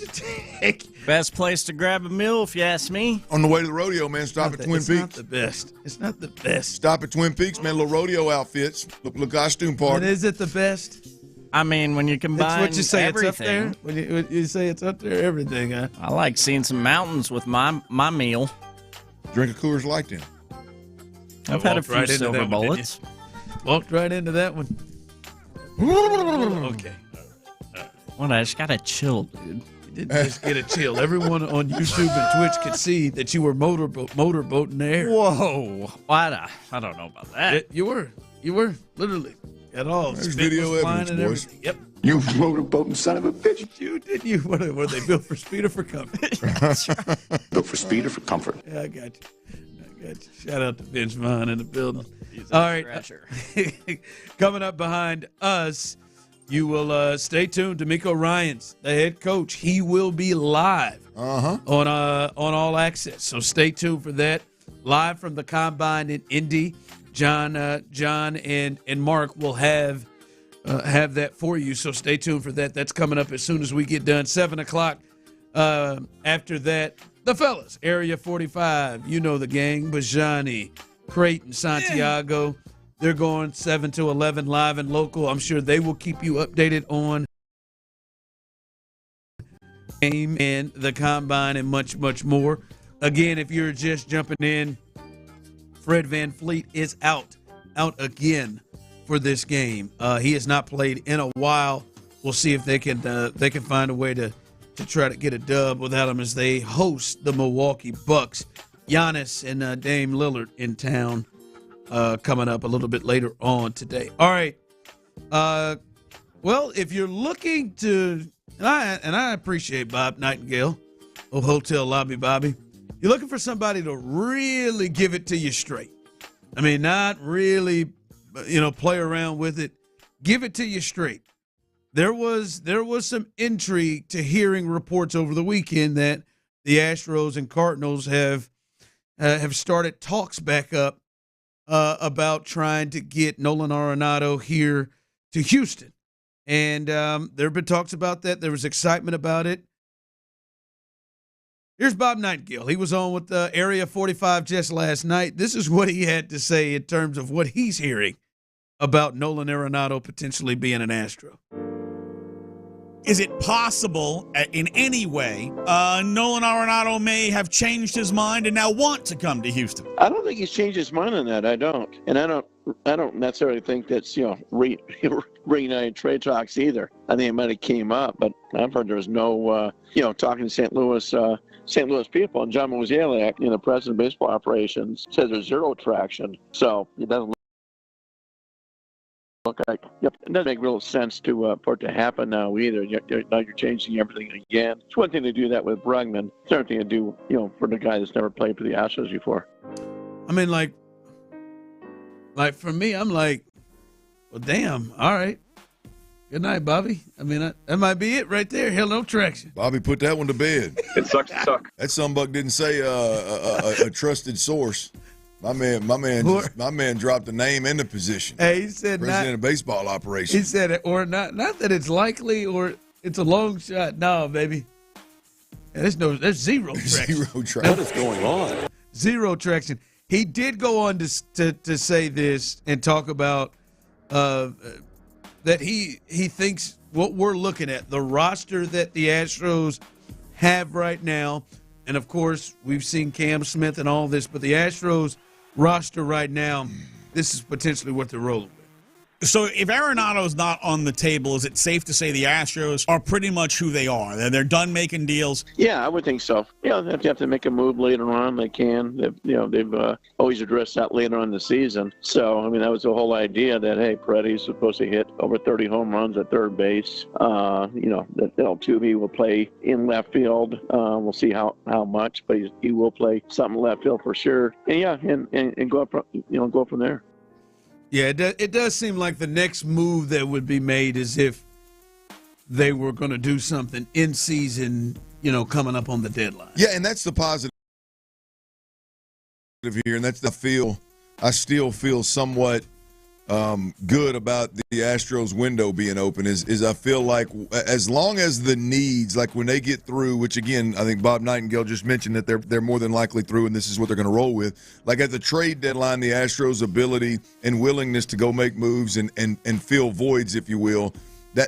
you take? Best place to grab a meal, if you ask me. On the way to the rodeo, man, stop at Twin Peaks. It's not the best. It's not the best. Stop at Twin Peaks, man. Little rodeo outfits, little costume party. And is it the best? I mean, when you combine That's what you say everything. It's up there? When you say it's up there, everything, huh? I like seeing some mountains with my meal. Drink a Coors Light then. I've had a few silver bullets. Walked right into that one. Okay. Well, I just got to chill, dude. You didn't just get a chill. Everyone on YouTube and Twitch could see that you were motorboating there. Whoa. What? I don't know about that. You were. Literally. At all. There's video evidence, boys. Everything. Yep. You motorboating son of a bitch. You did you? Were they built for speed or for comfort? Built for speed or for comfort? Yeah, I got you. Shout out to Vince Vaughn in the building. All right. Coming up behind us, you will stay tuned. DeMeco Ryans, the head coach, he will be live on All Access. So stay tuned for that. Live from the Combine in Indy. John and Mark will have that for you. So stay tuned for that. That's coming up as soon as we get done. 7 o'clock. After that, the fellas, Area 45. You know the gang. Bijani, Creighton, Santiago. They're going 7 to 11 live and local. I'm sure they will keep you updated on game and the Combine and much, much more. Again, if you're just jumping in, Fred VanVleet is out again for this game. He has not played in a while. We'll see if they can find a way to try to get a dub without him as they host the Milwaukee Bucks. Giannis and Dame Lillard in town coming up a little bit later on today. All right. Well, if you're looking to, and I appreciate Bob Nightingale, Hotel Lobby Bobby. You're looking for somebody to really give it to you straight. I mean, not really, play around with it. Give it to you straight. There was some intrigue to hearing reports over the weekend that the Astros and Cardinals have started talks back up about trying to get Nolan Arenado here to Houston. And there have been talks about that. There was excitement about it. Here's Bob Nightingale. He was on with Area 45 just last night. This is what he had to say in terms of what he's hearing about Nolan Arenado potentially being an Astro. Is it possible in any way Nolan Arenado may have changed his mind and now want to come to Houston? I don't think he's changed his mind on that. I don't. And I don't necessarily think that's, reunited trade talks either. I think it might have came up, but I've heard there was no, talking to St. Louis people, and John Mozeliak, the president of baseball operations, says there's zero traction. So it doesn't look like, it doesn't make real sense for it to happen now either. Now you're changing everything again. It's one thing to do that with Bregman. It's another thing to do, for the guy that's never played for the Astros before. I mean, like for me, I'm like, well, damn, all right. Good night, Bobby. I mean, that might be it right there. Hell, no traction. Bobby put that one to bed. It sucks to suck. That sumbuck didn't say a trusted source. My man dropped the name and the position. Hey, he said president of baseball operations. He said it, or not that it's likely or it's a long shot. No, baby. Yeah, there's zero traction. What is going on? Zero traction. He did go on to say this and talk about that he thinks what we're looking at, the roster that the Astros have right now, and of course we've seen Cam Smith and all this, but the Astros roster right now, this is potentially what they're rolling with. So if Arenado's not on the table, is it safe to say the Astros are pretty much who they are? They're done making deals? Yeah, I would think so. Yeah, if they have to make a move later on, they can. They've always addressed that later on in the season. So, I mean, that was the whole idea that, hey, Paredes supposed to hit over 30 home runs at third base. That Altuve will play in left field. We'll see how much, but he will play something left field for sure. And go from there. Yeah, it does seem like the next move that would be made is if they were going to do something in season, coming up on the deadline. Yeah, and that's the positive here, and that's I still feel somewhat good about the Astros window being open is I feel like as long as the needs, like when they get through, which again, I think Bob Nightingale just mentioned that they're more than likely through and this is what they're going to roll with. Like at the trade deadline, the Astros' ability and willingness to go make moves and fill voids, if you will,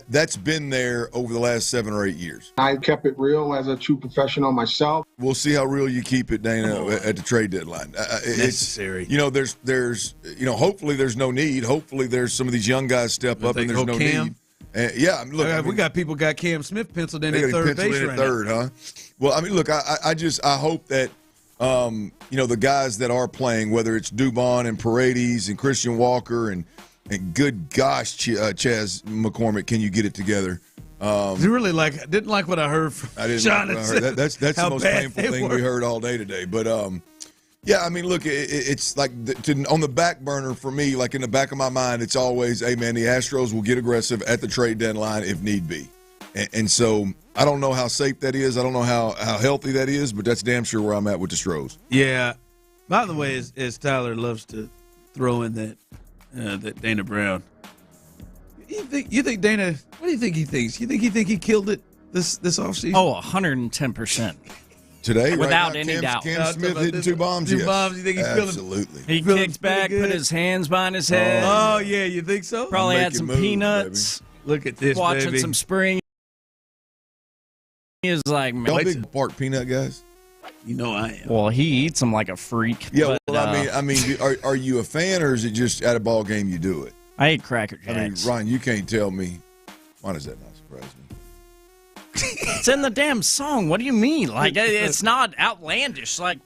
that's been there over the last 7 or 8 years. I kept it real as a true professional myself. We'll see how real you keep it, Dana, at the trade deadline. Necessary. There's hopefully there's no need. Hopefully there's some of these young guys step up and there's no Cam? need. Look, we got people got Cam Smith penciled in at third base right third, now. huh? Well, I mean, look, I hope that the guys that are playing, whether it's Dubon and Paredes and Christian Walker and good gosh, Chaz McCormick, can you get it together? You really didn't like what I heard from Jonathan. That's the most painful thing we heard all day today. But yeah, I mean, look, it's like on the back burner for me, like in the back of my mind, it's always, hey man, the Astros will get aggressive at the trade deadline if need be. And so I don't know how safe that is. I don't know how healthy that is, but that's damn sure where I'm at with the Astros. Yeah. By the way, as Tyler loves to throw in that Dana Brown. You think Dana? What do you think he thinks? You think he killed it this offseason? Oh, 110%. Today, without right now, any doubt. Cam Smith hitting 2 bombs. Two bombs. You think he's absolutely? He kicked back, put his hands behind his head. Oh yeah, you think so? Probably had some peanuts. Baby. Look at this, watching baby. some spring. He is like, man, y'all big Park peanut guys. You know I am. Well, he eats them like a freak. Yeah, but, I mean, are you a fan or is it just at a ball game you do it? I eat Cracker Jacks. I mean, Ryan, you can't tell me. Why does that not surprise me? It's in the damn song. What do you mean? Like it's not outlandish. Like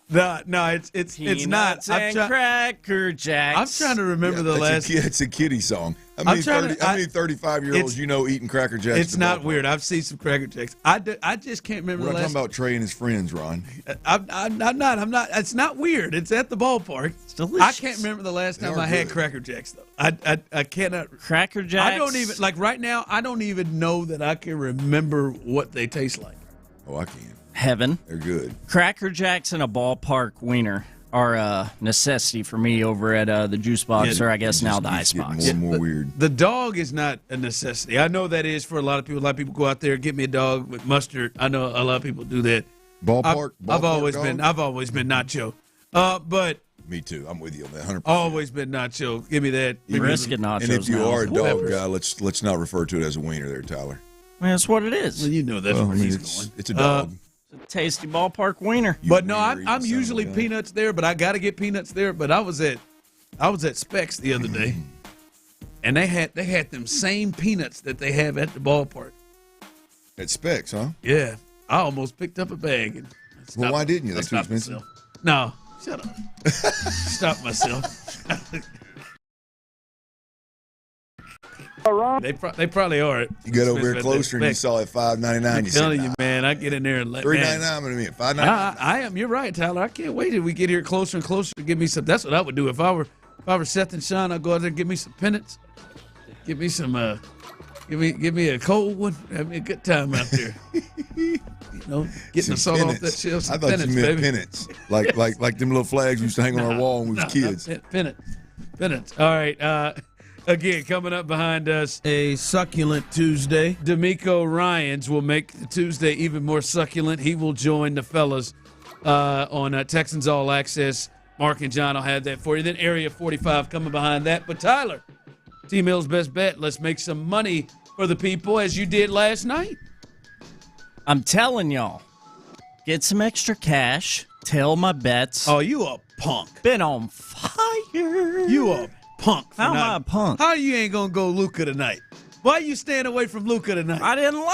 no, it's not. Cracker Jacks. I'm trying to remember the last. It's a kiddie song. How many 35-year-olds you know eating Cracker Jacks? It's not weird. I've seen some Cracker Jacks. I just can't remember. We're not talking about Trey and his friends, Ron. I'm not. It's not weird. It's at the ballpark. It's delicious. I can't remember the last time I had Cracker Jacks though. I cannot. Cracker Jacks. I don't even right now. I don't even know that I can remember what they taste like. Oh, I can. Heaven. They're good. Cracker Jacks and a ballpark wiener are a necessity for me over at the juice box, or I guess now the ice box. More and more weird. The dog is not a necessity. I know that is for a lot of people. A lot of people go out there, get me a dog with mustard. I know a lot of people do that. Ballpark. I've always been nacho. But me too. I'm with you on that. 100%. Always been nacho. Give me that. Brisket nachos. And if you are a dog guy, let's not refer to it as a wiener, there, Tyler. Well, that's what it is. Well, you know that's where he's going. It's a dog. Tasty ballpark wiener. But no, I'm usually peanuts there, but I got to get peanuts there. But I was at Specs the other day, and they had them same peanuts that they have at the ballpark. At Specs, huh? Yeah, I almost picked up a bag. And well, why didn't you? That's too expensive. No, shut up. Stop myself. They probably are. You got over here closer and you saw it $5.99. I'm telling you, man, I get in there and $3.99. $5.99. I am. You're right, Tyler. I can't wait till we get here closer and closer to give me some. That's what I would do if I were Seth and Sean. I'd go out there and give me some pennants. Give me some. Give me a cold one. Have me a good time out there. Getting the salt off that shelf. I thought you meant pennants, like them little flags we used to hang on our wall when we was kids. Pennants. All right. Again, coming up behind us, a succulent Tuesday. DeMeco Ryans will make the Tuesday even more succulent. He will join the fellas on Texans All Access Mark and John will have that for you. Then Area 45 coming behind that. But Tyler, T-Mill's best bet. Let's make some money for the people as you did last night. I'm telling y'all, get some extra cash. Tell my bets. Oh, you a punk. Been on fire. You a punk. How am I a punk? How you ain't going to go Luka tonight? Why you staying away from Luka tonight? I didn't like